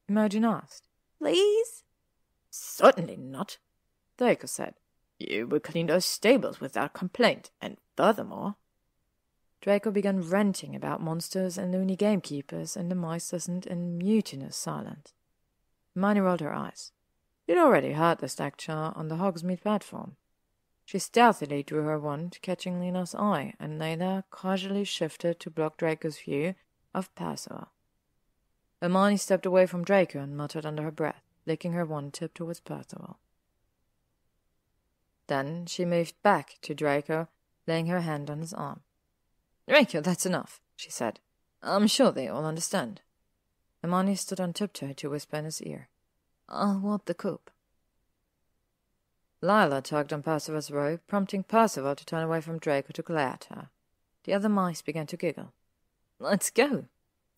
A: Imogen asked.
G: Please?
E: "Certainly not,"
A: Draco said.
E: "You will clean those stables without complaint, and furthermore—"
A: Draco began ranting about monsters and loony gamekeepers, and the mice listened in mutinous silence. Hermione rolled her eyes. She'd already heard the lecture on the Hogsmeade platform. She stealthily drew her wand, catching Lila's eye, and Layla casually shifted to block Draco's view of Percival. Hermione stepped away from Draco and muttered under her breath, licking her wand tip towards Percival. Then she moved back to Draco, laying her hand on his arm. "Draco, that's enough," she said. "I'm sure they all understand." Hermione stood on tiptoe to whisper in his ear. "I'll ward the coop." Lila tugged on Percival's robe, prompting Percival to turn away from Draco to glare at her. The other mice began to giggle. "Let's go,"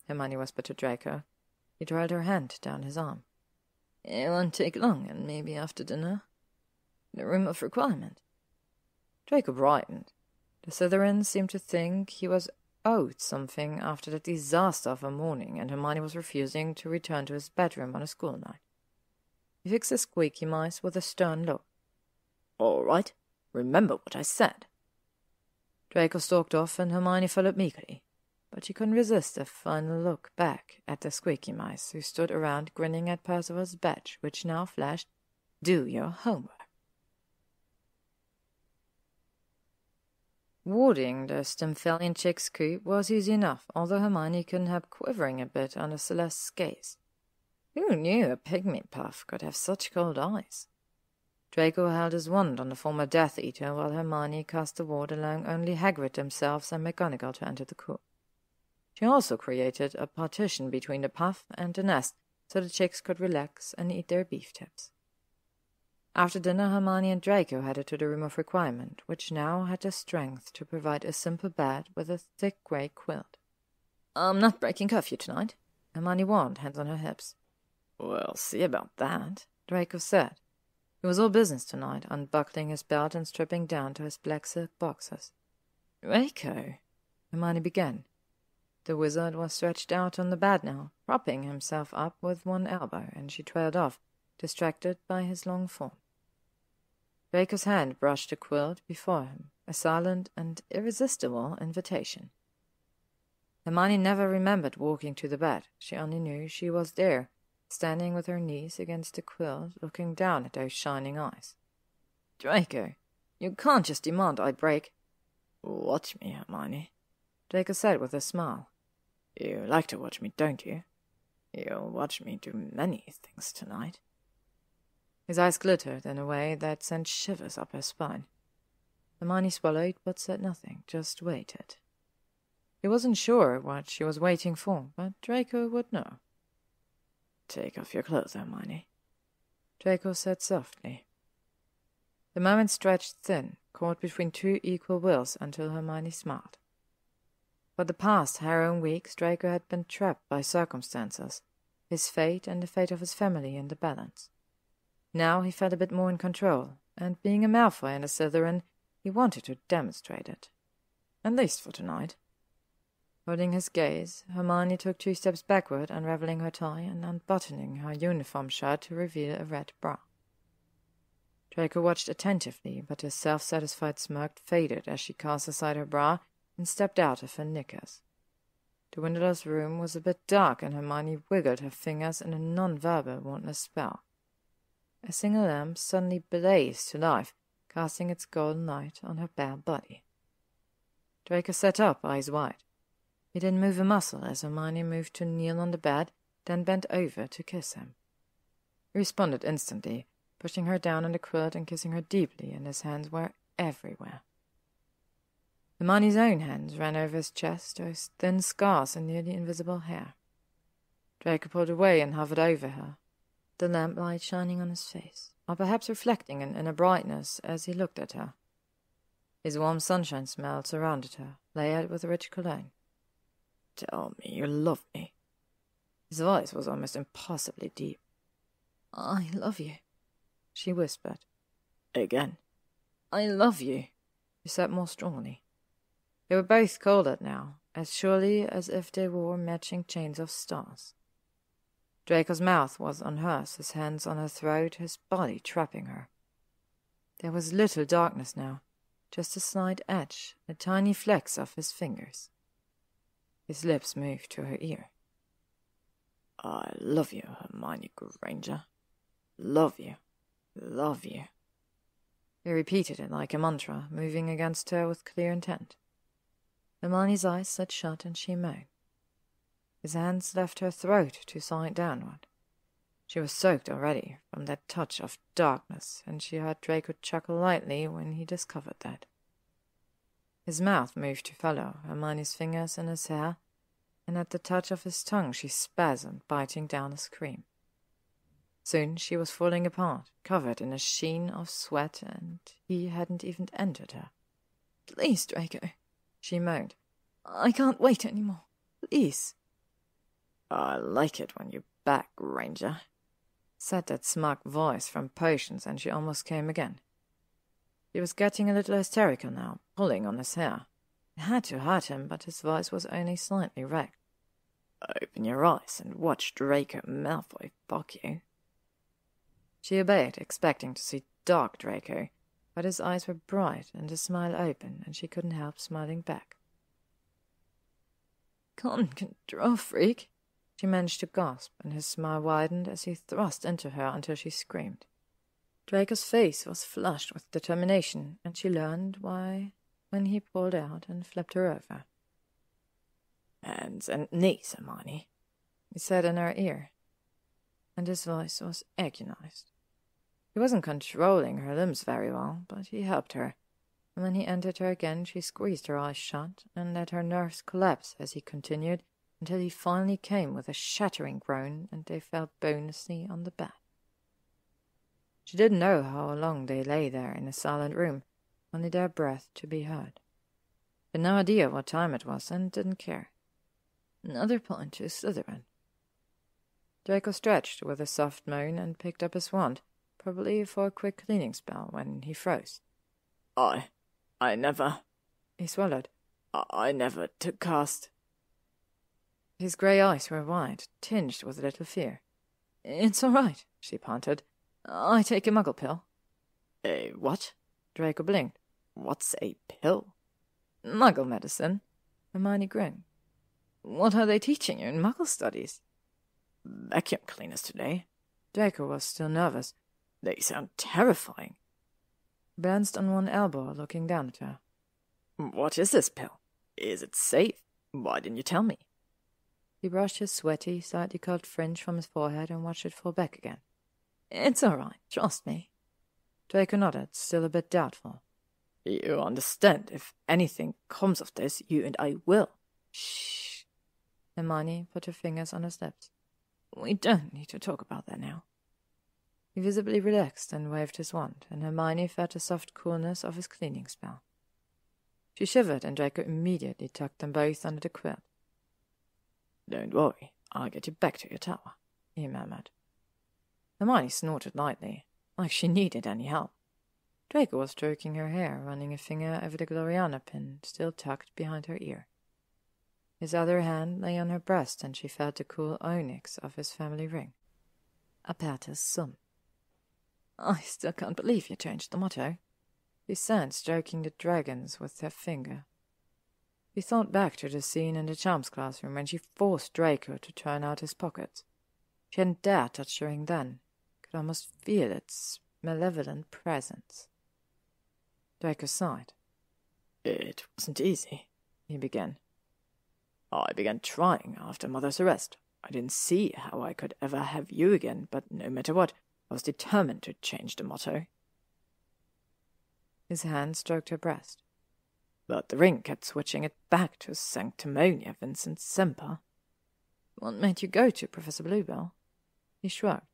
A: Hermione whispered to Draco. He trailed her hand down his arm. "It won't take long, and maybe after dinner. The room of requirement." Draco brightened. The Slytherins seemed to think he was owed something after the disaster of a morning, and Hermione was refusing to return to his bedroom on a school night. He fixed the squeaky mice with a stern look.
E: "All right, remember what I said."
A: Draco stalked off, and Hermione followed meekly, but she couldn't resist a final look back at the squeaky mice, who stood around grinning at Percival's badge, which now flashed, "Do your homework." Warding the Stymphalian chick's coop was easy enough, although Hermione couldn't help quivering a bit under Celeste's gaze. Who knew a pygmy puff could have such cold eyes? Draco held his wand on the former Death Eater, while Hermione cast the ward allowing only Hagrid themselves and McGonagall to enter the coop. She also created a partition between the puff and the nest, so the chicks could relax and eat their beef tips. After dinner, Hermione and Draco headed to the room of requirement, which now had the strength to provide a simple bed with a thick grey quilt. "I'm not breaking curfew tonight," Hermione warned, hands on her hips.
E: "We'll see about that,"
A: Draco said. It was all business tonight, unbuckling his belt and stripping down to his black silk boxers. "Draco," Hermione began. The wizard was stretched out on the bed now, propping himself up with one elbow, and she trailed off, distracted by his long form. Draco's hand brushed the quilt before him, a silent and irresistible invitation. Hermione never remembered walking to the bed. She only knew she was there, standing with her knees against the quilt, looking down at those shining eyes. "Draco, you can't just demand I break."
E: "Watch me, Hermione,"
A: Draco said with a smile.
E: "You like to watch me, don't you? You'll watch me do many things tonight."
A: His eyes glittered in a way that sent shivers up her spine. Hermione swallowed but said nothing, just waited. He wasn't sure what she was waiting for, but Draco would know.
E: "Take off your clothes, Hermione,"
A: Draco said softly. The moment stretched thin, caught between two equal wills, until Hermione smiled. For the past harrowing weeks, Draco had been trapped by circumstances, his fate and the fate of his family in the balance.
B: Now he felt a bit more in control, and being a Malfoy and a Slytherin, he wanted to demonstrate it. At least for tonight. Holding his gaze, Hermione took 2 steps backward, unravelling her tie and unbuttoning her uniform shirt to reveal a red bra. Draco watched attentively, but his self-satisfied smirk faded as she cast aside her bra and stepped out of her knickers. The windowless room was a bit dark, and Hermione wiggled her fingers in a non-verbal wordless spell. A single lamp suddenly blazed to life, casting its golden light on her bare body. Draco sat up, eyes wide. He didn't move a muscle as Hermione moved to kneel on the bed, then bent over to kiss him. He responded instantly, pushing her down on the quilt and kissing her deeply, and his hands were everywhere. Hermione's own hands ran over his chest, those thin scars and nearly invisible hair. Draco pulled away and hovered over her, the lamplight shining on his face, or perhaps reflecting an inner brightness as he looked at her. His warm sunshine smell surrounded her, layered with rich cologne.
E: "Tell me you love me."
B: His voice was almost impossibly deep.
F: "I love you,"
B: she whispered.
E: "Again."
B: "I love you," she said more strongly. They were both cold now, as surely as if they wore matching chains of stars. Draco's mouth was on hers, his hands on her throat, his body trapping her. There was little darkness now, just a slight edge, a tiny flex of his fingers. His lips moved to her ear.
E: "I love you, Hermione Granger. Love you. Love you."
B: He repeated it like a mantra, moving against her with clear intent. Hermione's eyes set shut and she moaned. His hands left her throat to side downward. She was soaked already from that touch of darkness, and she heard Draco chuckle lightly when he discovered that. His mouth moved to follow Hermione's fingers in his hair, and at the touch of his tongue she spasmed, biting down a scream. Soon she was falling apart, covered in a sheen of sweat, and he hadn't even entered her.
F: "Please, Draco,"
B: she moaned.
F: "I can't wait any more. Please."
E: "I like it when you back, Granger,"
B: said that smug voice from Potions, and she almost came again. He was getting a little hysterical now, pulling on his hair. It had to hurt him, but his voice was only slightly wrecked.
E: "Open your eyes and watch Draco Malfoy fuck you."
B: She obeyed, expecting to see dark Draco, but his eyes were bright and his smile open, and she couldn't help smiling back.
F: "Control freak,"
B: she managed to gasp, and his smile widened as he thrust into her until she screamed. Draco's face was flushed with determination, and she learned why when he pulled out and flipped her over.
E: "Hands and knees, Hermione,"
B: he said in her ear, and his voice was agonized. He wasn't controlling her limbs very well, but he helped her, and when he entered her again she squeezed her eyes shut and let her nerves collapse as he continued until he finally came with a shattering groan and they fell bonelessly on the bed. She didn't know how long they lay there in a silent room, only their breath to be heard. Had no idea what time it was and didn't care.
F: "Another point to Slytherin."
B: Draco stretched with a soft moan and picked up his wand, probably for a quick cleaning spell, when he froze.
E: I never..."
B: He swallowed.
E: I never took cast."
B: His grey eyes were wide, tinged with a little fear.
F: "It's all right," she panted. "I take a muggle pill."
E: "A what?"
B: Draco blinked.
E: "What's a pill?"
F: "Muggle medicine."
B: Hermione grinned.
F: "What are they teaching you in muggle studies?"
E: "Vacuum cleaners today."
B: Draco was still nervous.
E: "They sound terrifying."
B: He balanced on one elbow, looking down at her.
E: "What is this pill? Is it safe? Why didn't you tell me?"
B: He brushed his sweaty, slightly curled fringe from his forehead and watched it fall back again.
F: "It's all right, trust me."
B: Draco nodded, still a bit doubtful.
E: "You understand, if anything comes of this, you and I will."
B: Shh. Hermione put her fingers on his lips.
F: "We don't need to talk about that now."
B: He visibly relaxed and waved his wand, and Hermione felt the soft coolness of his cleaning spell. She shivered, and Draco immediately tucked them both under the quilt.
E: "Don't worry, I'll get you back to your tower,"
B: he murmured. Hermione snorted lightly. like she needed any help. Draco was stroking her hair, running a finger over the Gloriana pin, still tucked behind her ear. His other hand lay on her breast, and she felt the cool onyx of his family ring. Apertus sum. "I still can't believe you changed the motto," she said, stroking the dragons with her finger. He thought back to the scene in the charms classroom when she forced Draco to turn out his pockets. She hadn't dared touch the ring then, could almost feel its malevolent presence. Draco sighed.
E: "It wasn't easy," he began. "I began trying after Mother's arrest. I didn't see how I could ever have you again, but no matter what, I was determined to change the motto."
B: His hand stroked her breast.
E: "But the ring kept switching it back to Sanctimonia Vincent Semper."
B: "What made you go to Professor Bluebell?" He shrugged.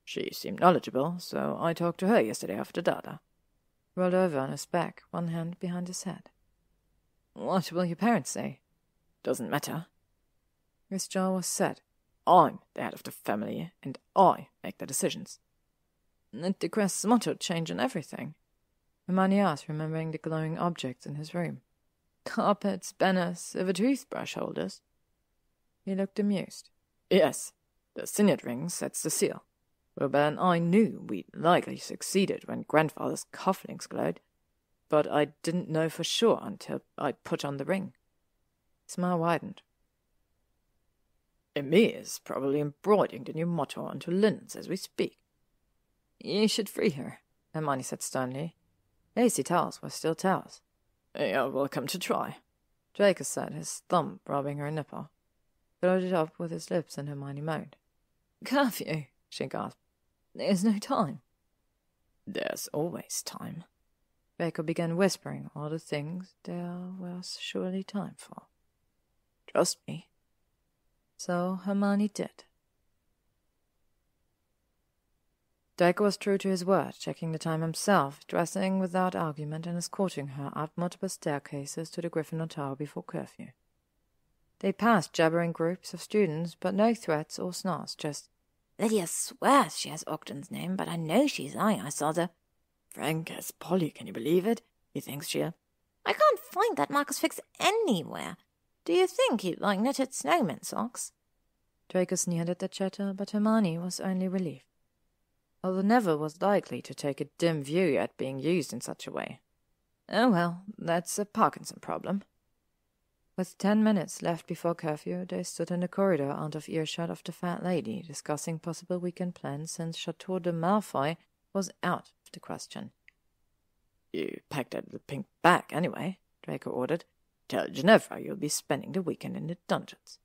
E: "She seemed knowledgeable, so I talked to her yesterday after Dada."
B: Rolled over on his back, one hand behind his head. "What will your parents say?"
E: "Doesn't matter."
B: His jaw was set.
E: "I'm the head of the family, and I make the decisions."
B: "Did the Quest's motto change on everything?" Hermione asked, remembering the glowing objects in his room. "Carpets, banners, silver toothbrush holders." He looked amused.
E: "Yes, the signet ring sets the seal. Robert and I knew we'd likely succeeded when grandfather's cufflinks glowed, but I didn't know for sure until I put on the ring."
B: His smile widened.
E: "Emir's probably embroidering the new motto onto linens as we speak."
B: "You should free her," Hermione said sternly. Lacy towels were still towels.
E: "You're welcome to try,"
B: Draco said, his thumb rubbing her nipple. Followed it up with his lips, and Hermione moaned. "Curfew," she gasped. "There's no time."
E: "There's always time."
B: Draco began whispering all the things there was surely time for.
E: "Trust me."
B: So Hermione did. Draco was true to his word, checking the time himself, dressing without argument, and escorting her up multiple staircases to the Gryffindor Tower before curfew. They passed jabbering groups of students, but no threats or snarls, just,
G: "Lydia swears she has Ogden's name, but I know she's I saw the—"
E: "Frank has Polly, can you believe it? He thinks she'll—"
G: "I can't find that Marcus Fix anywhere. Do you think he'd like knitted snowman socks?"
B: Draco sneered at the chatter, but Hermione was only relieved. Although Neville was likely to take a dim view at being used in such a way. Oh well, that's a Parkinson problem. With 10 minutes left before curfew, they stood in the corridor out of earshot of the fat lady, discussing possible weekend plans since Chateau de Malfoy was out of the question.
E: "You packed that little pink bag anyway," Draco ordered. "Tell Ginevra you'll be spending the weekend in the dungeons."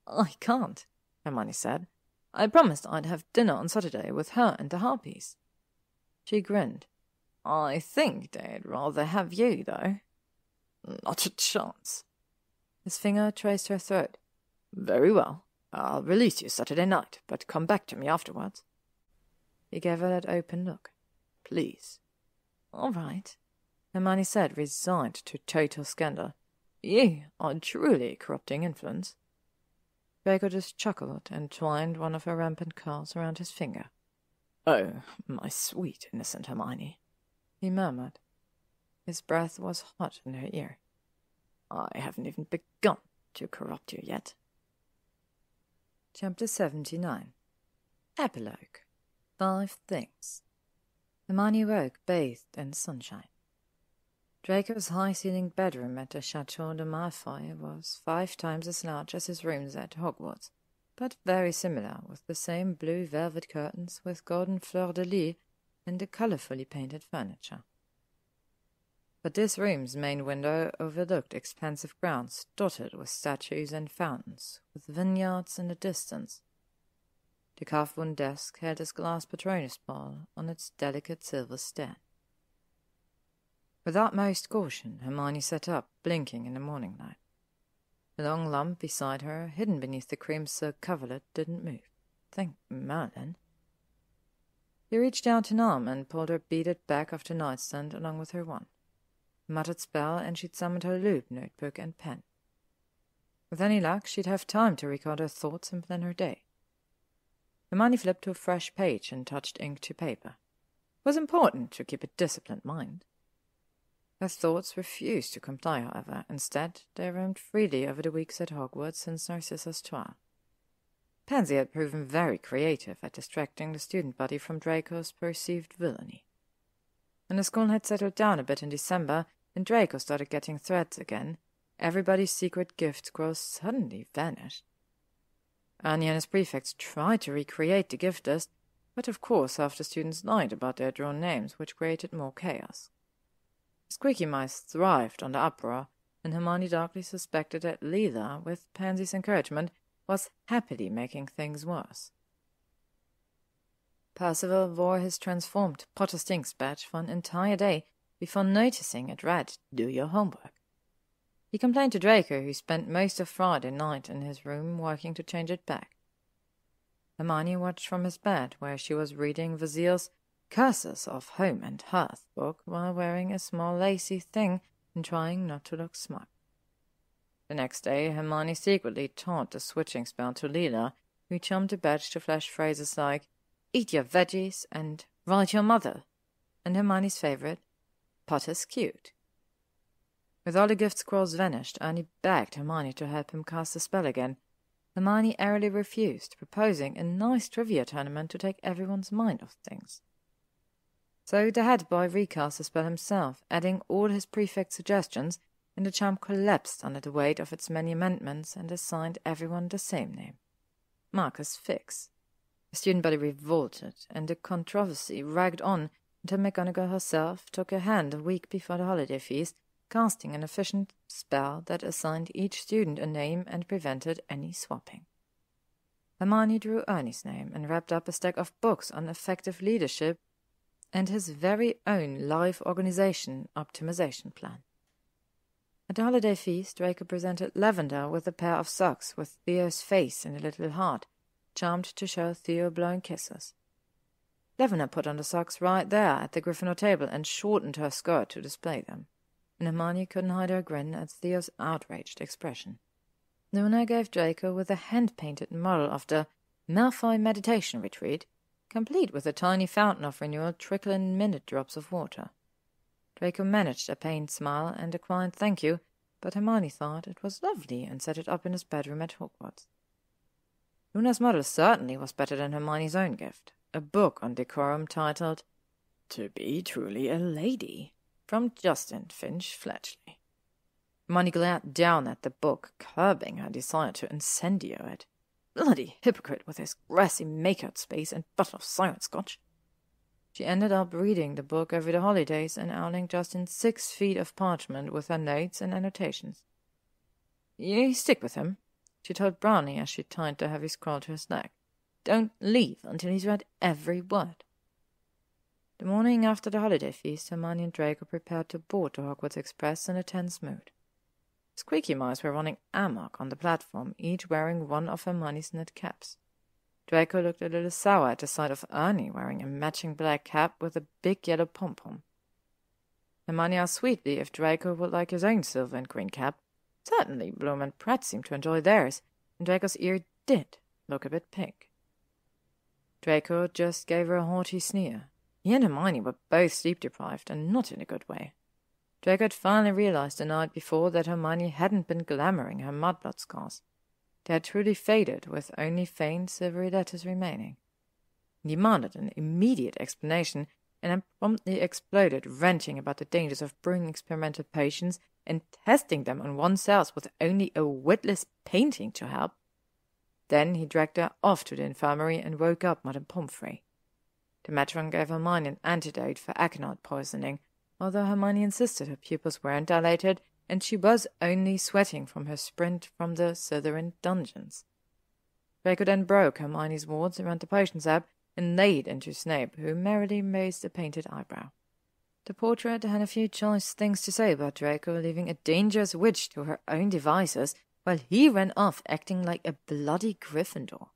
B: "I can't," Hermione said. "I promised I'd have dinner on Saturday with her and the Harpies." She grinned. "I think they'd rather have you, though."
E: "Not a chance."
B: His finger traced her throat.
E: "Very well. I'll release you Saturday night, but come back to me afterwards."
B: He gave her that open look.
E: "Please."
B: "All right," Hermione said, resigned to total scandal. "You are truly a corrupting influence." Draco just chuckled and twined one of her rampant curls around his finger.
E: "Oh, my sweet, innocent Hermione,"
B: he murmured. His breath was hot in her ear.
E: "I haven't even begun to corrupt you yet."
B: Chapter 79. Epilogue. 5 Things. Hermione woke bathed in sunshine. Draco's high-ceilinged bedroom at the Chateau de Malfoy was 5 times as large as his rooms at Hogwarts, but very similar, with the same blue velvet curtains with golden fleur-de-lis and the colourfully painted furniture. But this room's main window overlooked expansive grounds dotted with statues and fountains, with vineyards in the distance. The carved-wooden desk held his glass Patronus ball on its delicate silver stand. With utmost caution, Hermione sat up, blinking in the morning light. The long lump beside her, hidden beneath the cream silk coverlet, didn't move. Thank Merlin. He reached out an arm and pulled her beaded back off the nightstand along with her wand. A muttered spell, and she'd summoned her loop, notebook, and pen. With any luck, she'd have time to record her thoughts and plan her day. Hermione flipped to a fresh page and touched ink to paper. was important to keep a disciplined mind. Her thoughts refused to comply, however. Instead, they roamed freely over the weeks at Hogwarts since Narcissa's trial. Pansy had proven very creative at distracting the student body from Draco's perceived villainy. When the school had settled down a bit in December, and Draco started getting threats again, everybody's secret gift scrolls suddenly vanished. Ernie and his prefects tried to recreate the gift list, but of course half the students lied about their drawn names, which created more chaos. The squeaky mice thrived on the uproar, and Hermione darkly suspected that Leela, with Pansy's encouragement, was happily making things worse. Percival wore his transformed Potter Stinks badge for an entire day before noticing it read, "Do your homework." He complained to Draco, who spent most of Friday night in his room working to change it back. Hermione watched from his bed, where she was reading Vazir's Curses of Home and Hearth book while wearing a small lacy thing and trying not to look smug. The next day, Hermione secretly taught the switching spell to Leela, who chummed the badge to flash phrases like, "Eat your veggies" and "Write your mother," and Hermione's favorite, "Potter's cute." With all the gift scrolls vanished, Ernie begged Hermione to help him cast the spell again. Hermione airily refused, proposing a nice trivia tournament to take everyone's mind off things. So the head boy recast the spell himself, adding all his prefect's suggestions, and the charm collapsed under the weight of its many amendments and assigned everyone the same name, Marcus Fix. The student body revolted, and the controversy dragged on until McGonagall herself took a hand a week before the holiday feast, casting an efficient spell that assigned each student a name and prevented any swapping. Hermione drew Ernie's name and wrapped up a stack of books on effective leadership and his very own life organization optimization plan. At the holiday feast, Draco presented Lavender with a pair of socks with Theo's face in a little heart, charmed to show Theo blowing kisses. Lavender put on the socks right there at the Gryffindor table and shortened her skirt to display them, and Hermione couldn't hide her grin at Theo's outraged expression. Luna gave Draco with a hand-painted model of the Malfoy meditation retreat, complete with a tiny fountain of renewal trickling minute drops of water. Draco managed a pained smile and a quiet thank you, but Hermione thought it was lovely and set it up in his bedroom at Hogwarts. Luna's model certainly was better than Hermione's own gift, a book on decorum titled "To Be Truly a Lady," from Justin Finch Fletchley. Hermione glared down at the book, curbing her desire to incendio it. Bloody hypocrite with his grassy make-out space and bottle of silent scotch. She ended up reading the book over the holidays and owling Justin 6 feet of parchment with her notes and annotations. "You stick with him," she told Brownie as she tied the heavy scroll to his neck. "Don't leave until he's read every word." The morning after the holiday feast, Hermione and Draco prepared to board the Hogwarts Express in a tense mood. Squeaky mice were running amok on the platform, each wearing one of Hermione's knit caps. Draco looked a little sour at the sight of Ernie wearing a matching black cap with a big yellow pom-pom. Hermione asked sweetly if Draco would like his own silver and green cap. Certainly Bloom and Pratt seemed to enjoy theirs, and Draco's ear did look a bit pink. Draco just gave her a haughty sneer. He and Hermione were both sleep-deprived, and not in a good way. Draco had finally realized the night before that Hermione hadn't been glamouring her mudblood scars. They had truly faded, with only faint silvery letters remaining. He demanded an immediate explanation, and then promptly exploded, ranting about the dangers of brewing experimental potions and testing them on oneself with only a witless painting to help. Then he dragged her off to the infirmary and woke up Madame Pomfrey. The matron gave Hermione an antidote for aconite poisoning, although Hermione insisted her pupils weren't dilated, and she was only sweating from her sprint from the Slytherin dungeons. Draco then broke Hermione's wards around the potions app and laid into Snape, who merrily raised a painted eyebrow. The portrait had a few choice things to say about Draco, leaving a dangerous witch to her own devices, while he ran off acting like a bloody Gryffindor.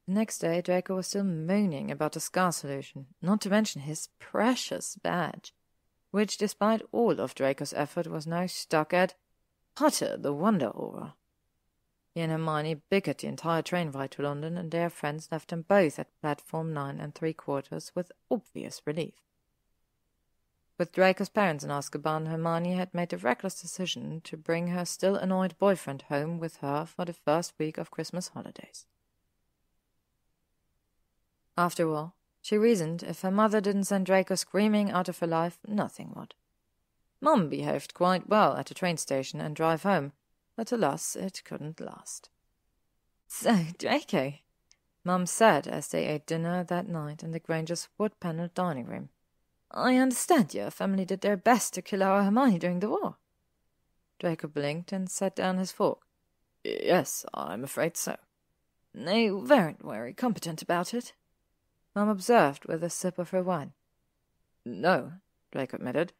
B: The next day, Draco was still moaning about the scar solution, not to mention his precious badge, which, despite all of Draco's effort, was now stuck at Potter the Wonder Aura. He and Hermione bickered the entire train ride to London, and their friends left them both at platform 9 3/4 with obvious relief. With Draco's parents in Azkaban, Hermione had made the reckless decision to bring her still annoyed boyfriend home with her for the first week of Christmas holidays. After all, she reasoned, if her mother didn't send Draco screaming out of her life, nothing would. Mum behaved quite well at the train station and drive home, but alas, it couldn't last.
F: "So, Draco,"
B: Mum said as they ate dinner that night in the Grangers' wood-panelled dining room,
F: "I understand your family did their best to kill our Hermione during the war."
B: Draco blinked and set down his fork.
E: "Yes, I'm afraid so."
F: "They weren't very competent about it,"
B: Mum observed with a sip of her wine.
E: "No," Draco admitted.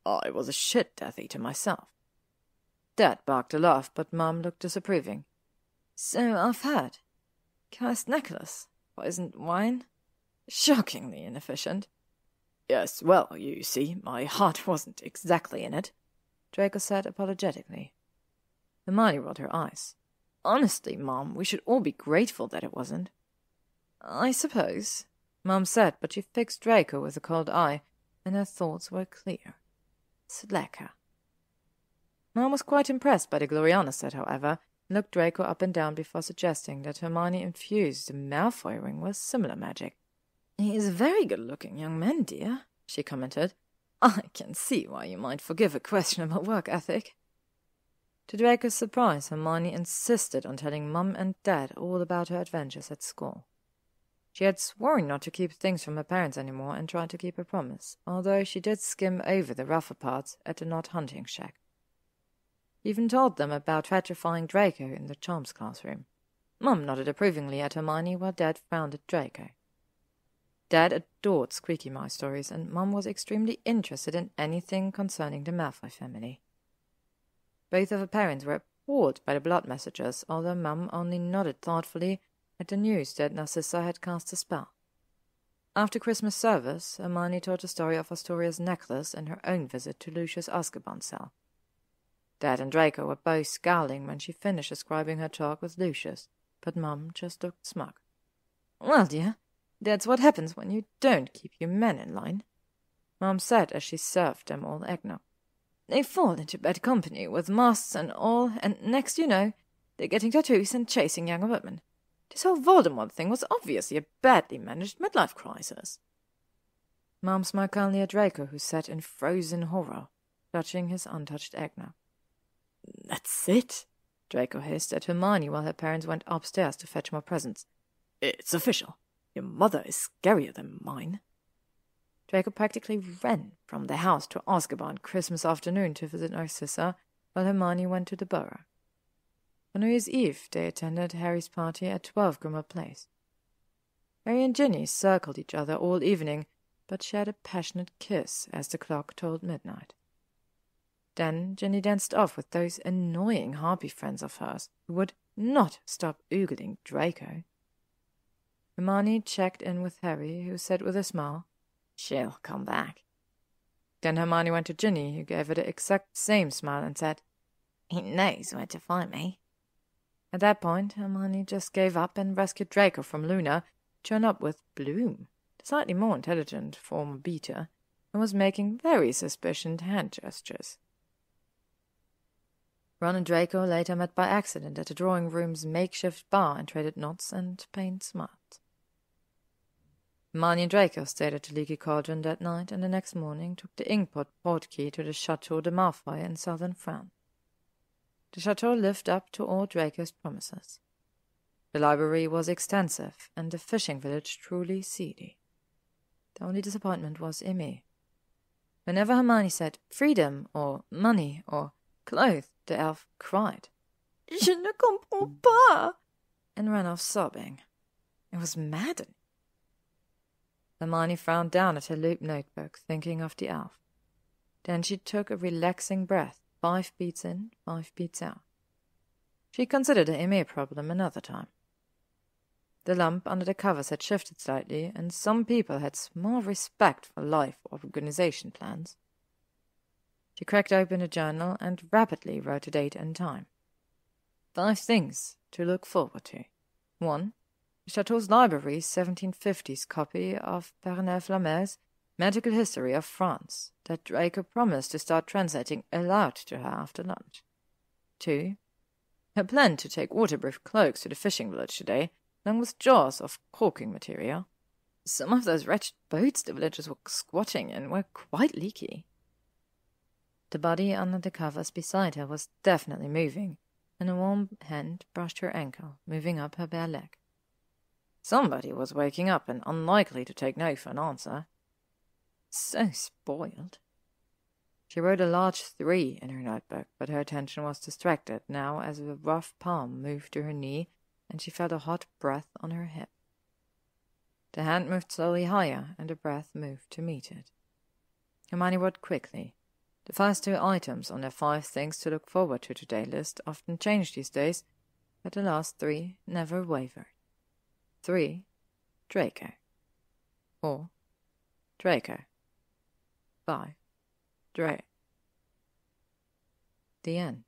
E: "I was a shit Death Eater myself."
B: Dad barked a laugh, but Mum looked disapproving.
F: "So I've heard. Cursed necklace, poisoned wine. Shockingly inefficient."
E: "Yes, well, you see, my heart wasn't exactly in it,"
B: Draco said apologetically. Hermione rolled her eyes.
F: "Honestly, Mom, we should all be grateful that it wasn't."
B: "I suppose," Mum said, but she fixed Draco with a cold eye, and her thoughts were clear. Slacker. Mum was quite impressed by the Gloriana set, however, and looked Draco up and down before suggesting that Hermione infused the Malfoy ring with similar magic.
F: "He is a very good-looking young man, dear," she commented. "I can see why you might forgive a questionable work ethic."
B: To Draco's surprise, Hermione insisted on telling Mum and Dad all about her adventures at school. She had sworn not to keep things from her parents anymore and tried to keep her promise, although she did skim over the rougher parts at the not hunting shack. Even told them about petrifying Draco in the charms classroom. Mum nodded approvingly at Hermione while Dad frowned at Draco. Dad adored Squeaky Mouse stories, and Mum was extremely interested in anything concerning the Malfoy family. Both of her parents were appalled by the blood messages, although Mum only nodded thoughtfully at the news that Narcissa had cast a spell. After Christmas service, Hermione told the story of Astoria's necklace and her own visit to Lucius' Azkaban cell. Dad and Draco were both scowling when she finished describing her talk with Lucius, but Mum just looked smug.
F: "Well, dear, that's what happens when you don't keep your men in line,"
B: Mum said as she served them all eggnog.
F: "They fall into bad company with masks and all, and next you know, they're getting tattoos and chasing younger women. This whole Voldemort thing was obviously a badly managed midlife crisis."
B: Mum smiled kindly at Draco, who sat in frozen horror, clutching his untouched eggnog.
E: "That's it,"
B: Draco hissed at Hermione while her parents went upstairs to fetch more presents.
E: "It's official. Your mother is scarier than mine."
B: Draco practically ran from the house to Azkaban Christmas afternoon to visit Narcissa, while Hermione went to the Burrow. On New Year's Eve, they attended Harry's party at 12 Grimmauld Place. Harry and Ginny circled each other all evening, but shared a passionate kiss as the clock told midnight. Then Ginny danced off with those annoying harpy friends of hers, who would not stop oogling Draco. Hermione checked in with Harry, who said with a smile,
G: "She'll come back."
B: Then Hermione went to Ginny, who gave her the exact same smile and said,
G: "He knows where to find me."
B: At that point, Hermione just gave up and rescued Draco from Luna, joined up with Bloom, the slightly more intelligent former Beta, and was making very suspicious hand gestures. Ron and Draco later met by accident at the drawing room's makeshift bar and traded nods and paint smiles. Hermione and Draco stayed at the Leaky Cauldron that night, and the next morning took the Inkpot portkey to the Chateau de Malfoy in southern France. The chateau lived up to all Draco's promises. The library was extensive, and the fishing village truly seedy. The only disappointment was Aimée. Whenever Hermione said freedom, or money, or clothes, the elf cried,
F: "Je ne comprends pas,"
B: and ran off sobbing. It was maddening. Hermione frowned down at her loop notebook, thinking of the elf. Then she took a relaxing breath, 5 beats in, 5 beats out. She considered the Aimée problem another time. The lump under the covers had shifted slightly, and some people had small respect for life or organization plans. She cracked open a journal and rapidly wrote the date and time. 5 things to look forward to. 1. The Chateau's library's 1750s copy of Pernelle Flammer's Magical History of France that Draco promised to start translating aloud to her after lunch. 2. Her plan to take waterproof cloaks to the fishing village today, along with jars of caulking material. Some of those wretched boats the villagers were squatting in were quite leaky. The body under the covers beside her was definitely moving, and a warm hand brushed her ankle, moving up her bare leg. Somebody was waking up and unlikely to take no for an answer. So spoiled. She wrote a large 3 in her notebook, but her attention was distracted now as a rough palm moved to her knee and she felt a hot breath on her hip. The hand moved slowly higher, and the breath moved to meet it. Hermione wrote quickly. The first 2 items on their 5 things to look forward to today list often changed these days, but the last 3 never wavered. 3. Draco. 4. Draco. 5. Draco. The end.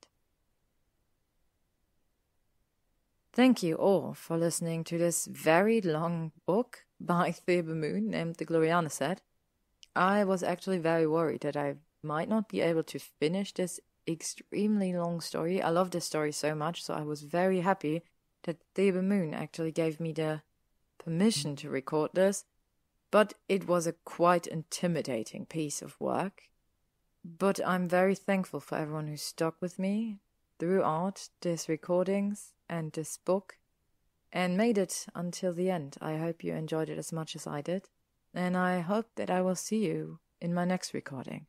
B: Thank you all for listening to this very long book by ThebeMoon named The Gloriana Set. I was actually very worried that I might not be able to finish this extremely long story. I love this story so much, so I was very happy that ThebeMoon actually gave me the permission to record this, but it was a quite intimidating piece of work. But I'm very thankful for everyone who stuck with me throughout these recordings and this book and made it until the end. I hope you enjoyed it as much as I did, and I hope that I will see you in my next recording.